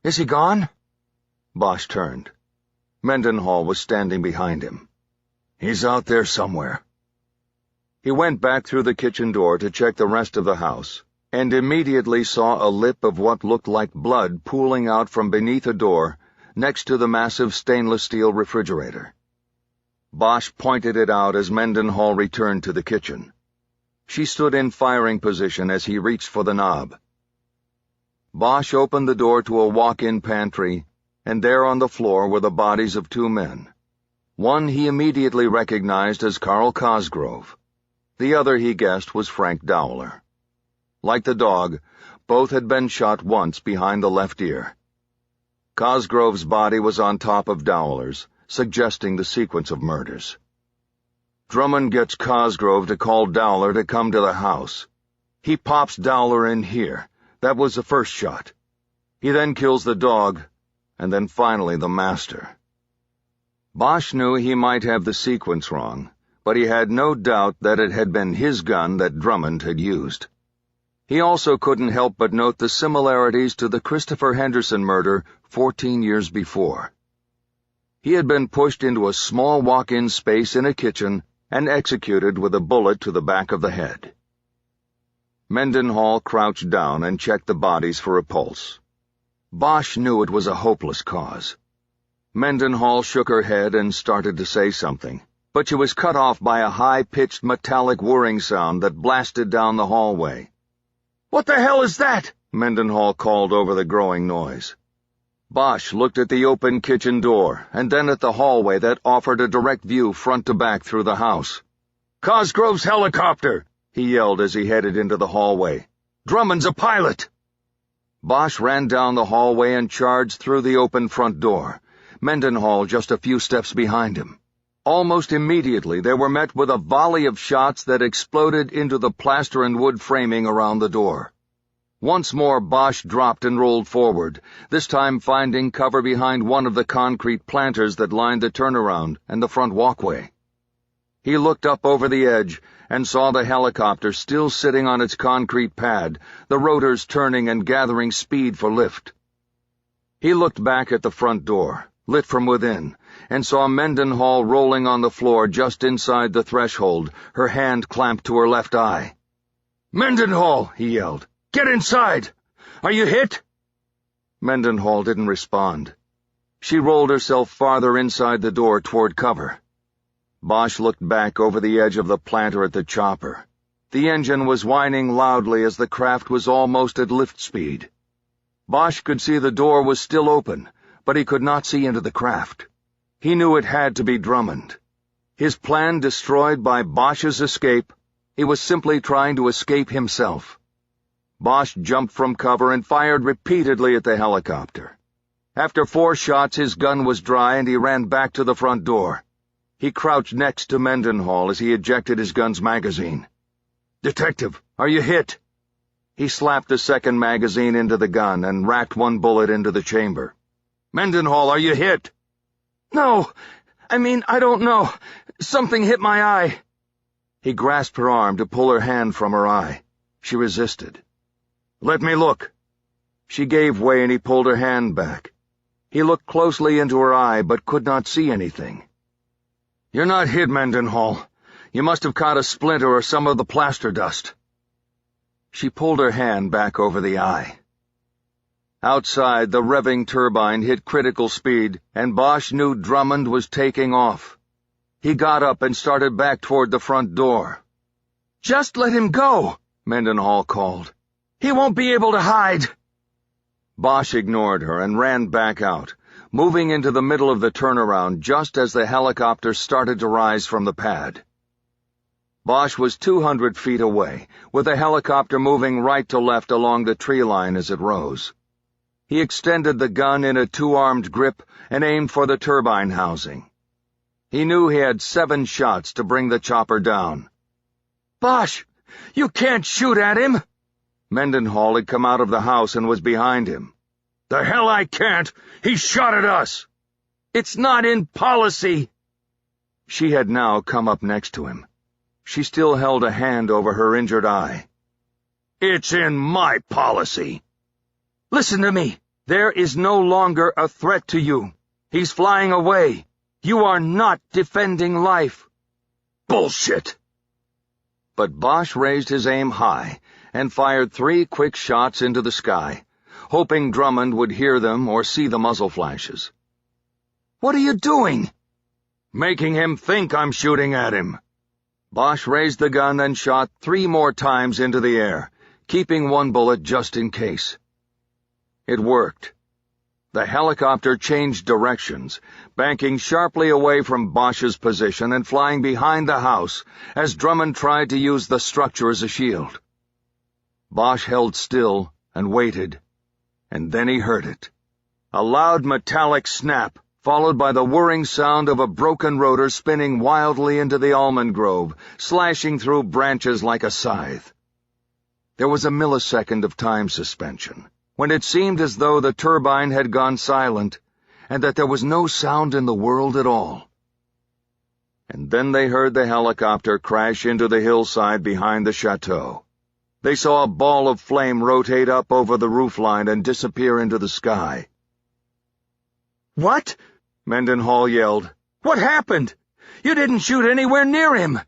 "Is he gone?" Bosch turned. Mendenhall was standing behind him. "He's out there somewhere." He went back through the kitchen door to check the rest of the house, and immediately saw a lip of what looked like blood pooling out from beneath a door next to the massive stainless steel refrigerator. Bosch pointed it out as Mendenhall returned to the kitchen. She stood in firing position as he reached for the knob. Bosch opened the door to a walk-in pantry, and there on the floor were the bodies of 2 men. One he immediately recognized as Carl Cosgrove. The other, he guessed, was Frank Dowler. Like the dog, both had been shot once behind the left ear. Cosgrove's body was on top of Dowler's, suggesting the sequence of murders. Drummond gets Cosgrove to call Dowler to come to the house. He pops Dowler in here. That was the first shot. He then kills the dog, and then finally the master. Bosch knew he might have the sequence wrong, but he had no doubt that it had been his gun that Drummond had used. He also couldn't help but note the similarities to the Christopher Henderson murder 14 years before. He had been pushed into a small walk-in space in a kitchen and executed with a bullet to the back of the head. Mendenhall crouched down and checked the bodies for a pulse. Bosch knew it was a hopeless cause. Mendenhall shook her head and started to say something, but she was cut off by a high-pitched metallic whirring sound that blasted down the hallway. "What the hell is that?" Mendenhall called over the growing noise. Bosch looked at the open kitchen door and then at the hallway that offered a direct view front to back through the house. "Cosgrove's helicopter!" he yelled as he headed into the hallway. "Drummond's a pilot!" Bosch ran down the hallway and charged through the open front door, Mendenhall just a few steps behind him. Almost immediately they were met with a volley of shots that exploded into the plaster and wood framing around the door. Once more Bosch dropped and rolled forward, this time finding cover behind one of the concrete planters that lined the turnaround and the front walkway. He looked up over the edge and saw the helicopter still sitting on its concrete pad, the rotors turning and gathering speed for lift. He looked back at the front door, lit from within, and saw Mendenhall rolling on the floor just inside the threshold, her hand clamped to her left eye. "Mendenhall!" he yelled. "Get inside! Are you hit?" Mendenhall didn't respond. She rolled herself farther inside the door toward cover. Bosch looked back over the edge of the planter at the chopper. The engine was whining loudly as the craft was almost at lift speed. Bosch could see the door was still open, but he could not see into the craft. He knew it had to be Drummond. His plan destroyed by Bosch's escape, he was simply trying to escape himself. Bosch jumped from cover and fired repeatedly at the helicopter. After 4 shots, his gun was dry and he ran back to the front door. He crouched next to Mendenhall as he ejected his gun's magazine. "Detective, are you hit?" He slapped the second magazine into the gun and racked one bullet into the chamber. "Mendenhall, are you hit?" "No, I don't know. Something hit my eye." He grasped her arm to pull her hand from her eye. She resisted. "Let me look." She gave way and he pulled her hand back. He looked closely into her eye but could not see anything. "You're not hit, Mendenhall. You must have caught a splinter or some of the plaster dust." She pulled her hand back over the eye. Outside, the revving turbine hit critical speed, and Bosch knew Drummond was taking off. He got up and started back toward the front door. "Just let him go," Mendenhall called. "He won't be able to hide." Bosch ignored her and ran back out, moving into the middle of the turnaround just as the helicopter started to rise from the pad. Bosch was 200 feet away, with the helicopter moving right to left along the tree line as it rose. He extended the gun in a two-armed grip and aimed for the turbine housing. He knew he had 7 shots to bring the chopper down. "Bosch, you can't shoot at him!" Mendenhall had come out of the house and was behind him. "The hell I can't! He shot at us!" "It's not in policy!" She had now come up next to him. She still held a hand over her injured eye. "It's in my policy!" "Listen to me. There is no longer a threat to you. He's flying away. You are not defending life." "Bullshit!" But Bosch raised his aim high and fired 3 quick shots into the sky, hoping Drummond would hear them or see the muzzle flashes. "What are you doing?" "Making him think I'm shooting at him." Bosch raised the gun and shot 3 more times into the air, keeping 1 bullet just in case. It worked. The helicopter changed directions, banking sharply away from Bosch's position and flying behind the house as Drummond tried to use the structure as a shield. Bosch held still and waited, and then he heard it. A loud metallic snap, followed by the whirring sound of a broken rotor spinning wildly into the almond grove, slashing through branches like a scythe. There was a millisecond of time suspension, when it seemed as though the turbine had gone silent, and that there was no sound in the world at all. And then they heard the helicopter crash into the hillside behind the chateau. They saw a ball of flame rotate up over the roofline and disappear into the sky. "What?" Mendenhall yelled. "What happened? You didn't shoot anywhere near him."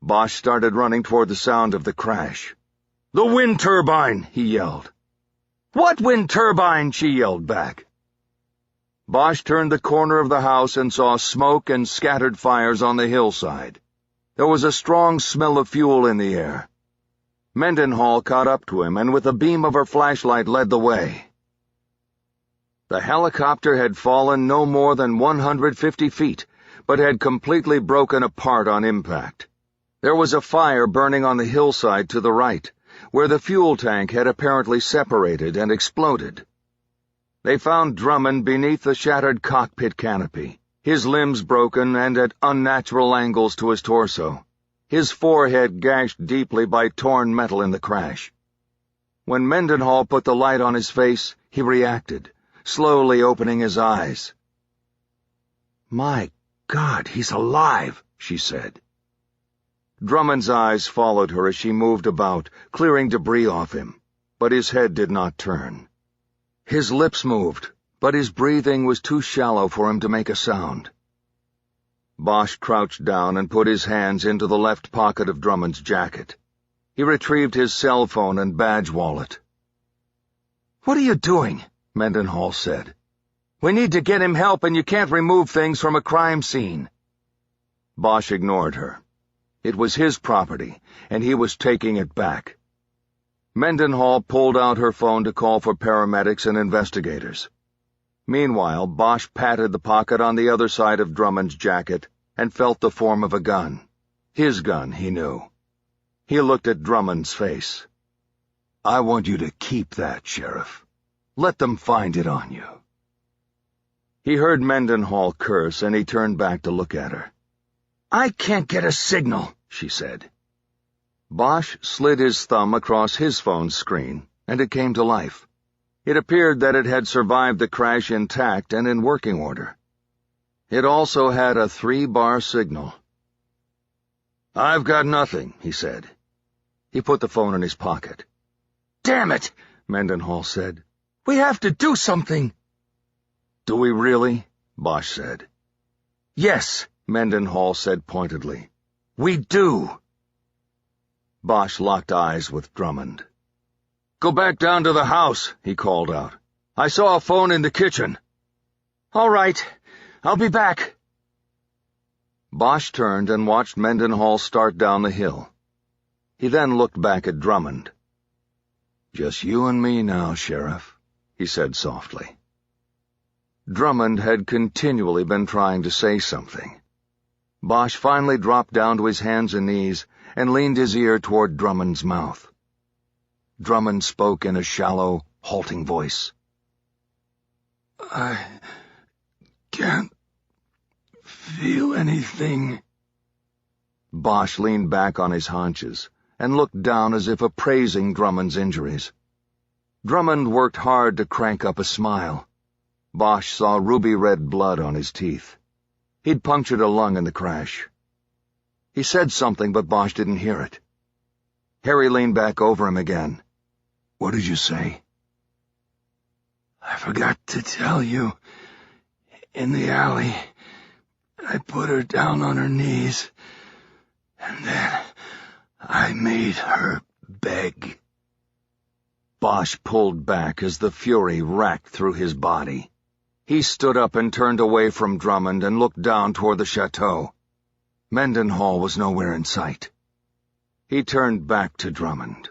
Bosch started running toward the sound of the crash. "The wind turbine!" he yelled. "What wind turbine?" she yelled back. Bosch turned the corner of the house and saw smoke and scattered fires on the hillside. There was a strong smell of fuel in the air. Mendenhall caught up to him and with a beam of her flashlight led the way. The helicopter had fallen no more than 150 feet, but had completely broken apart on impact. There was a fire burning on the hillside to the right, where the fuel tank had apparently separated and exploded. They found Drummond beneath the shattered cockpit canopy, his limbs broken and at unnatural angles to his torso, his forehead gashed deeply by torn metal in the crash. When Mendenhall put the light on his face, he reacted, slowly opening his eyes. "My God, he's alive," she said. Drummond's eyes followed her as she moved about, clearing debris off him, but his head did not turn. His lips moved, but his breathing was too shallow for him to make a sound. Bosch crouched down and put his hands into the left pocket of Drummond's jacket. He retrieved his cell phone and badge wallet. "What are you doing?" Mendenhall said. "We need to get him help, and you can't remove things from a crime scene." Bosch ignored her. It was his property, and he was taking it back. Mendenhall pulled out her phone to call for paramedics and investigators. Meanwhile, Bosch patted the pocket on the other side of Drummond's jacket and felt the form of a gun. His gun, he knew. He looked at Drummond's face. "I want you to keep that, Sheriff. Let them find it on you." He heard Mendenhall curse, and he turned back to look at her. "I can't get a signal," she said. Bosch slid his thumb across his phone's screen, and it came to life. It appeared that it had survived the crash intact and in working order. It also had a 3-bar signal. "I've got nothing," he said. He put the phone in his pocket. "Damn it," Mendenhall said. "We have to do something." "Do we really?" Bosch said. "Yes," Mendenhall said pointedly. "We do." Bosch locked eyes with Drummond. "Go back down to the house," he called out. "I saw a phone in the kitchen." "All right. I'll be back." Bosch turned and watched Mendenhall start down the hill. He then looked back at Drummond. "Just you and me now, Sheriff," he said softly. Drummond had continually been trying to say something. Bosch finally dropped down to his hands and knees and leaned his ear toward Drummond's mouth. Drummond spoke in a shallow, halting voice. "I can't feel anything." Bosch leaned back on his haunches and looked down as if appraising Drummond's injuries. Drummond worked hard to crank up a smile. Bosch saw ruby-red blood on his teeth. He'd punctured a lung in the crash. He said something, but Bosch didn't hear it. Harry leaned back over him again. "What did you say?" "I forgot to tell you. In the alley, I put her down on her knees, and then I made her beg." Bosch pulled back as the fury racked through his body. He stood up and turned away from Drummond and looked down toward the chateau. Mendenhall was nowhere in sight. He turned back to Drummond.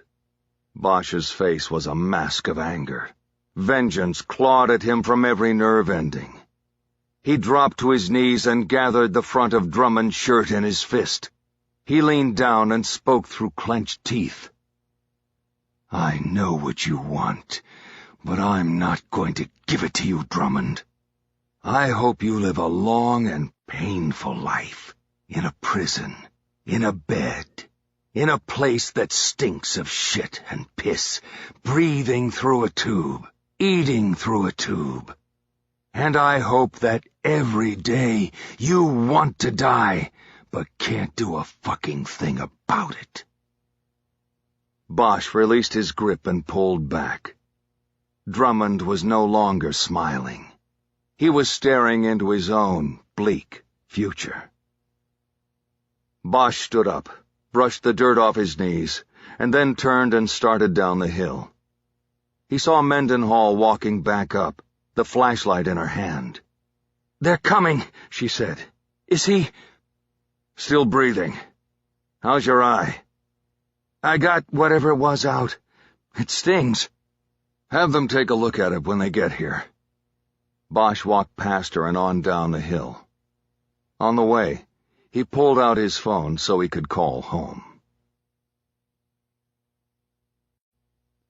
Bosch's face was a mask of anger. Vengeance clawed at him from every nerve ending. He dropped to his knees and gathered the front of Drummond's shirt in his fist. He leaned down and spoke through clenched teeth. "I know what you want, but I'm not going to give it to you, Drummond. I hope you live a long and painful life, in a prison, in a bed, in a place that stinks of shit and piss, breathing through a tube, eating through a tube. And I hope that every day you want to die, but can't do a fucking thing about it." Bosch released his grip and pulled back. Drummond was no longer smiling. He was staring into his own bleak future. Bosch stood up, brushed the dirt off his knees, and then turned and started down the hill. He saw Mendenhall walking back up, the flashlight in her hand. "They're coming," she said. "Is he—" "Still breathing. How's your eye?" "I got whatever it was out. It stings." "Have them take a look at it when they get here." Bosch walked past her and on down the hill. On the way, he pulled out his phone so he could call home.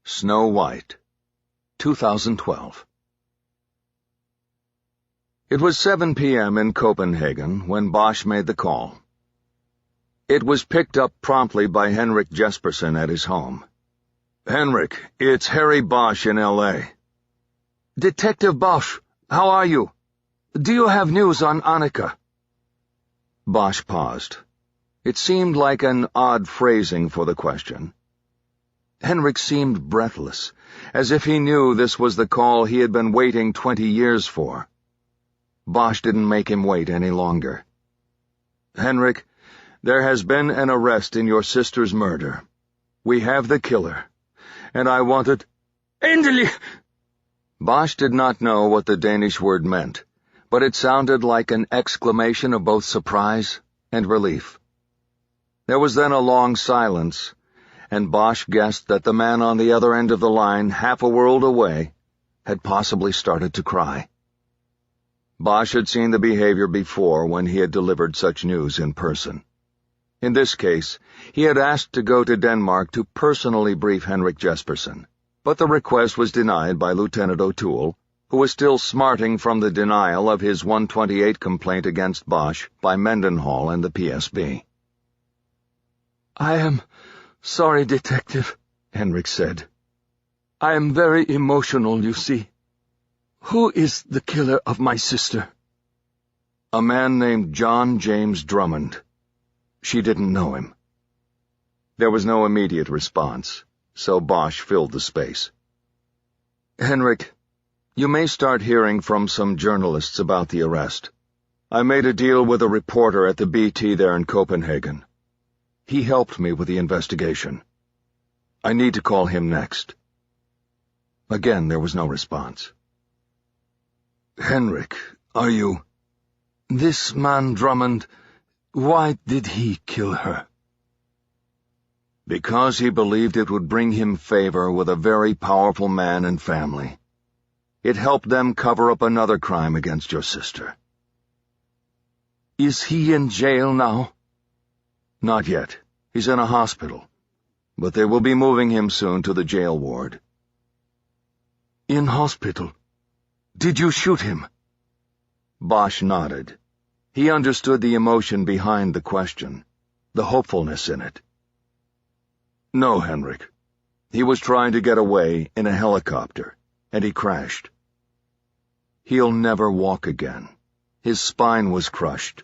Snow White, 2012. It was 7 p.m. in Copenhagen when Bosch made the call. It was picked up promptly by Henrik Jespersen at his home. "Henrik, it's Harry Bosch in L.A. "Detective Bosch, how are you? Do you have news on Annika?" Bosch paused. It seemed like an odd phrasing for the question. Henrik seemed breathless, as if he knew this was the call he had been waiting 20 years for. Bosch didn't make him wait any longer. "Henrik, there has been an arrest in your sister's murder. We have the killer, and I wanted—" "Endelig!" Bosch did not know what the Danish word meant, but it sounded like an exclamation of both surprise and relief. There was then a long silence, and Bosch guessed that the man on the other end of the line, half a world away, had possibly started to cry. Bosch had seen the behavior before when he had delivered such news in person. In this case, he had asked to go to Denmark to personally brief Henrik Jespersen, but the request was denied by Lieutenant O'Toole, who was still smarting from the denial of his 128 complaint against Bosch by Mendenhall and the PSB. "I am sorry, Detective," Henrik said. "I am very emotional, you see. Who is the killer of my sister?" A man named John James Drummond. She didn't know him. There was no immediate response, so Bosch filled the space. Henrik, you may start hearing from some journalists about the arrest. I made a deal with a reporter at the BT there in Copenhagen. He helped me with the investigation. I need to call him next. Again, there was no response. Henrik, are you... This man Drummond, why did he kill her? Because he believed it would bring him favor with a very powerful man and family. It helped them cover up another crime against your sister. Is he in jail now? Not yet. He's in a hospital. But they will be moving him soon to the jail ward. In hospital? Did you shoot him? Bosch nodded. He understood the emotion behind the question, the hopefulness in it. No, Henrik. He was trying to get away in a helicopter, and he crashed. He'll never walk again. His spine was crushed.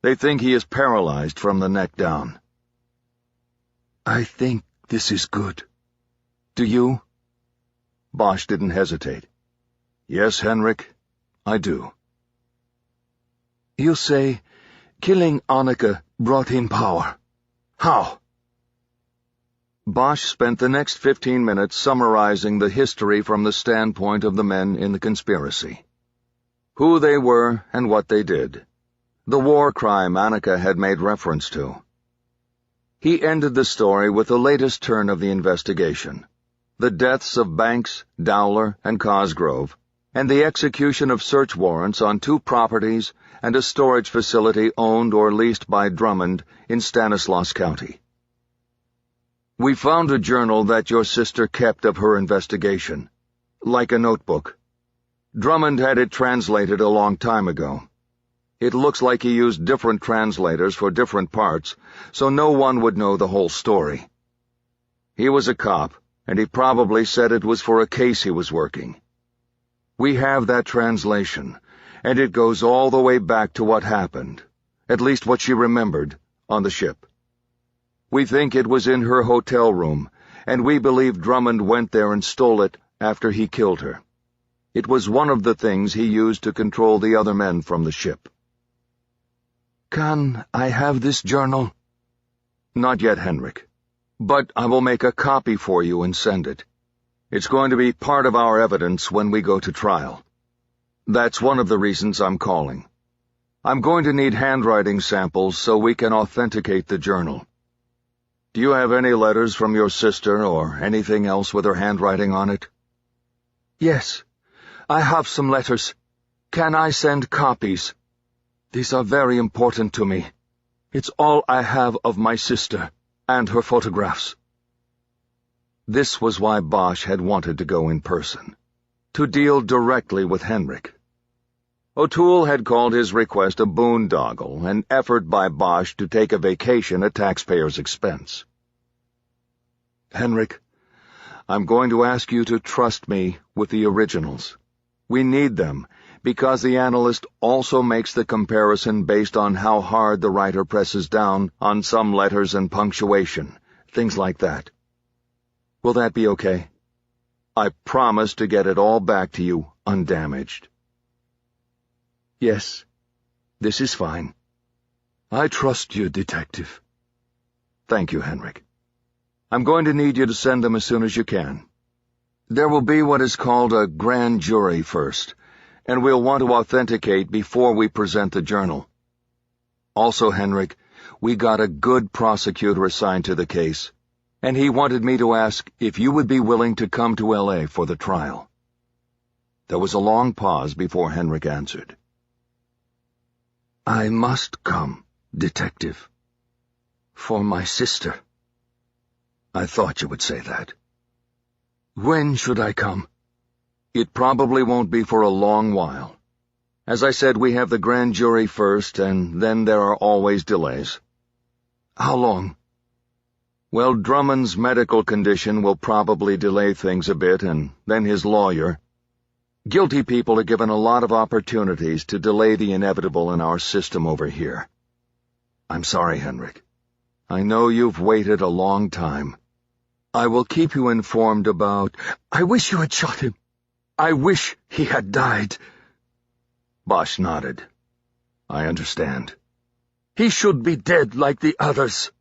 They think he is paralyzed from the neck down. I think this is good. Do you? Bosch didn't hesitate. Yes, Henrik, I do. You say killing Annika brought him power. How? Bosch spent the next 15 minutes summarizing the history from the standpoint of the men in the conspiracy. Who they were and what they did. The war crime Annika had made reference to. He ended the story with the latest turn of the investigation. The deaths of Banks, Dowler, and Cosgrove, and the execution of search warrants on 2 properties and a storage facility owned or leased by Drummond in Stanislaus County. We found a journal that your sister kept of her investigation, like a notebook. Drummond had it translated a long time ago. It looks like he used different translators for different parts, so no one would know the whole story. He was a cop, and he probably said it was for a case he was working. We have that translation, and it goes all the way back to what happened, at least what she remembered, on the ship. We think it was in her hotel room, and we believe Drummond went there and stole it after he killed her. It was one of the things he used to control the other men from the ship. Can I have this journal? Not yet, Henrik. But I will make a copy for you and send it. It's going to be part of our evidence when we go to trial. That's one of the reasons I'm calling. I'm going to need handwriting samples so we can authenticate the journal. Do you have any letters from your sister or anything else with her handwriting on it? Yes, I have some letters. Can I send copies? These are very important to me. It's all I have of my sister and her photographs. This was why Bosch had wanted to go in person, to deal directly with Henrik. O'Toole had called his request a boondoggle, an effort by Bosch to take a vacation at taxpayers' expense. Henrik, I'm going to ask you to trust me with the originals. We need them, because the analyst also makes the comparison based on how hard the writer presses down on some letters and punctuation, things like that. Will that be okay? I promise to get it all back to you undamaged. Yes, this is fine. I trust you, Detective. Thank you, Henrik. I'm going to need you to send them as soon as you can. There will be what is called a grand jury first, and we'll want to authenticate before we present the journal. Also, Henrik, we got a good prosecutor assigned to the case, and he wanted me to ask if you would be willing to come to L.A. for the trial. There was a long pause before Henrik answered. I must come, Detective. For my sister. I thought you would say that. When should I come? It probably won't be for a long while. As I said, we have the grand jury first, and then there are always delays. How long? Well, Drummond's medical condition will probably delay things a bit, and then his lawyer. Guilty people are given a lot of opportunities to delay the inevitable in our system over here. I'm sorry, Henrik. I know you've waited a long time. I will keep you informed about— I wish you had shot him. I wish he had died. Bosch nodded. I understand. He should be dead like the others.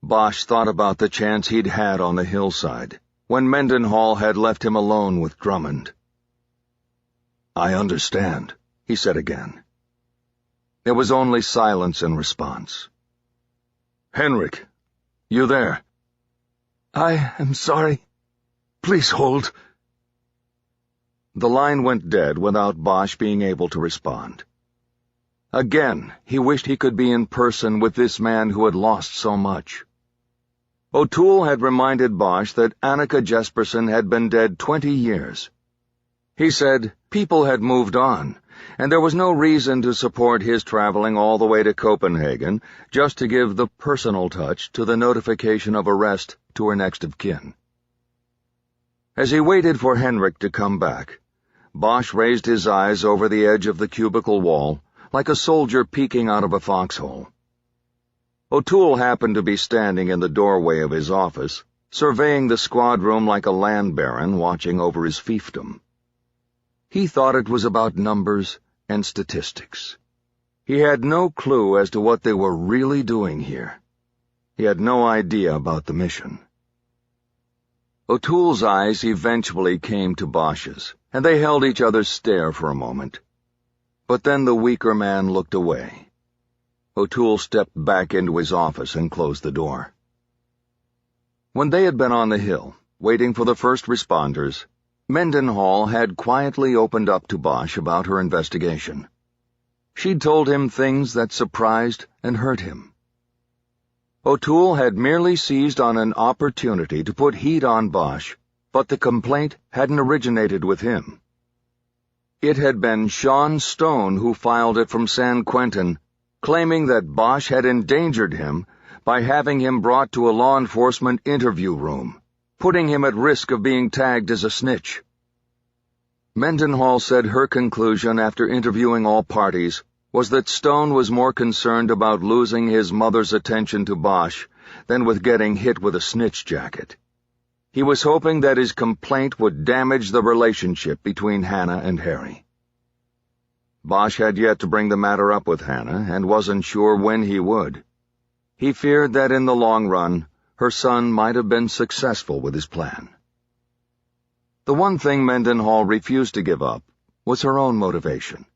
Bosch thought about the chance he'd had on the hillside, when Mendenhall had left him alone with Drummond. I understand, he said again. There was only silence in response. Henrik, you there? I am sorry. Please hold. The line went dead without Bosch being able to respond. Again, he wished he could be in person with this man who had lost so much. O'Toole had reminded Bosch that Annika Jesperson had been dead 20 years. He said people had moved on, and there was no reason to support his traveling all the way to Copenhagen just to give the personal touch to the notification of arrest to her next of kin. As he waited for Henrik to come back, Bosch raised his eyes over the edge of the cubicle wall, like a soldier peeking out of a foxhole. O'Toole happened to be standing in the doorway of his office, surveying the squad room like a land baron watching over his fiefdom. He thought it was about numbers and statistics. He had no clue as to what they were really doing here. He had no idea about the mission. O'Toole's eyes eventually came to Bosch's, and they held each other's stare for a moment. But then the weaker man looked away. O'Toole stepped back into his office and closed the door. When they had been on the hill, waiting for the first responders, Mendenhall had quietly opened up to Bosch about her investigation. She'd told him things that surprised and hurt him. O'Toole had merely seized on an opportunity to put heat on Bosch, but the complaint hadn't originated with him. It had been Sean Stone who filed it from San Quentin, claiming that Bosch had endangered him by having him brought to a law enforcement interview room, putting him at risk of being tagged as a snitch. Mendenhall said her conclusion after interviewing all parties was that Stone was more concerned about losing his mother's attention to Bosch than with getting hit with a snitch jacket. He was hoping that his complaint would damage the relationship between Hannah and Harry. Bosch had yet to bring the matter up with Hannah and wasn't sure when he would. He feared that in the long run, her son might have been successful with his plan. The one thing Mendenhall refused to give up was her own motivation.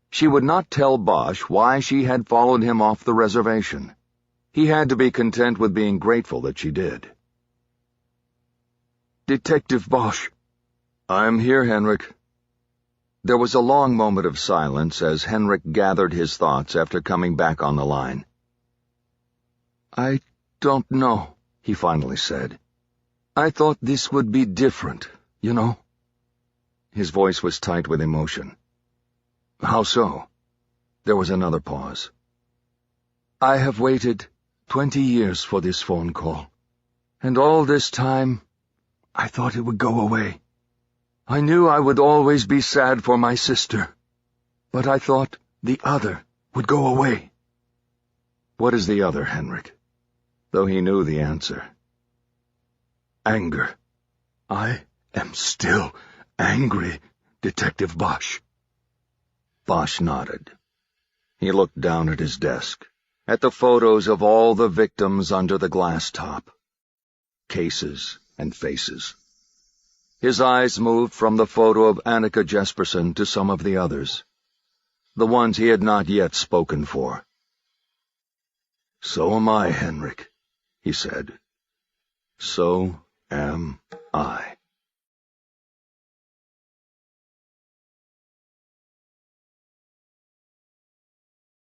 She would not tell Bosch why she had followed him off the reservation. He had to be content with being grateful that she did. Detective Bosch. I'm here, Henrik. There was a long moment of silence as Henrik gathered his thoughts after coming back on the line. I don't know, he finally said. I thought this would be different, you know. His voice was tight with emotion. How so? There was another pause. I have waited 20 years for this phone call, and all this time, I thought it would go away. I knew I would always be sad for my sister, but I thought the other would go away. What is the other, Henrik? Though he knew the answer. Anger. I am still angry, Detective Bosch. Bosch nodded. He looked down at his desk, at the photos of all the victims under the glass top. Cases and faces. His eyes moved from the photo of Annika Jesperson to some of the others, the ones he had not yet spoken for. So am I, Henrik, he said. So am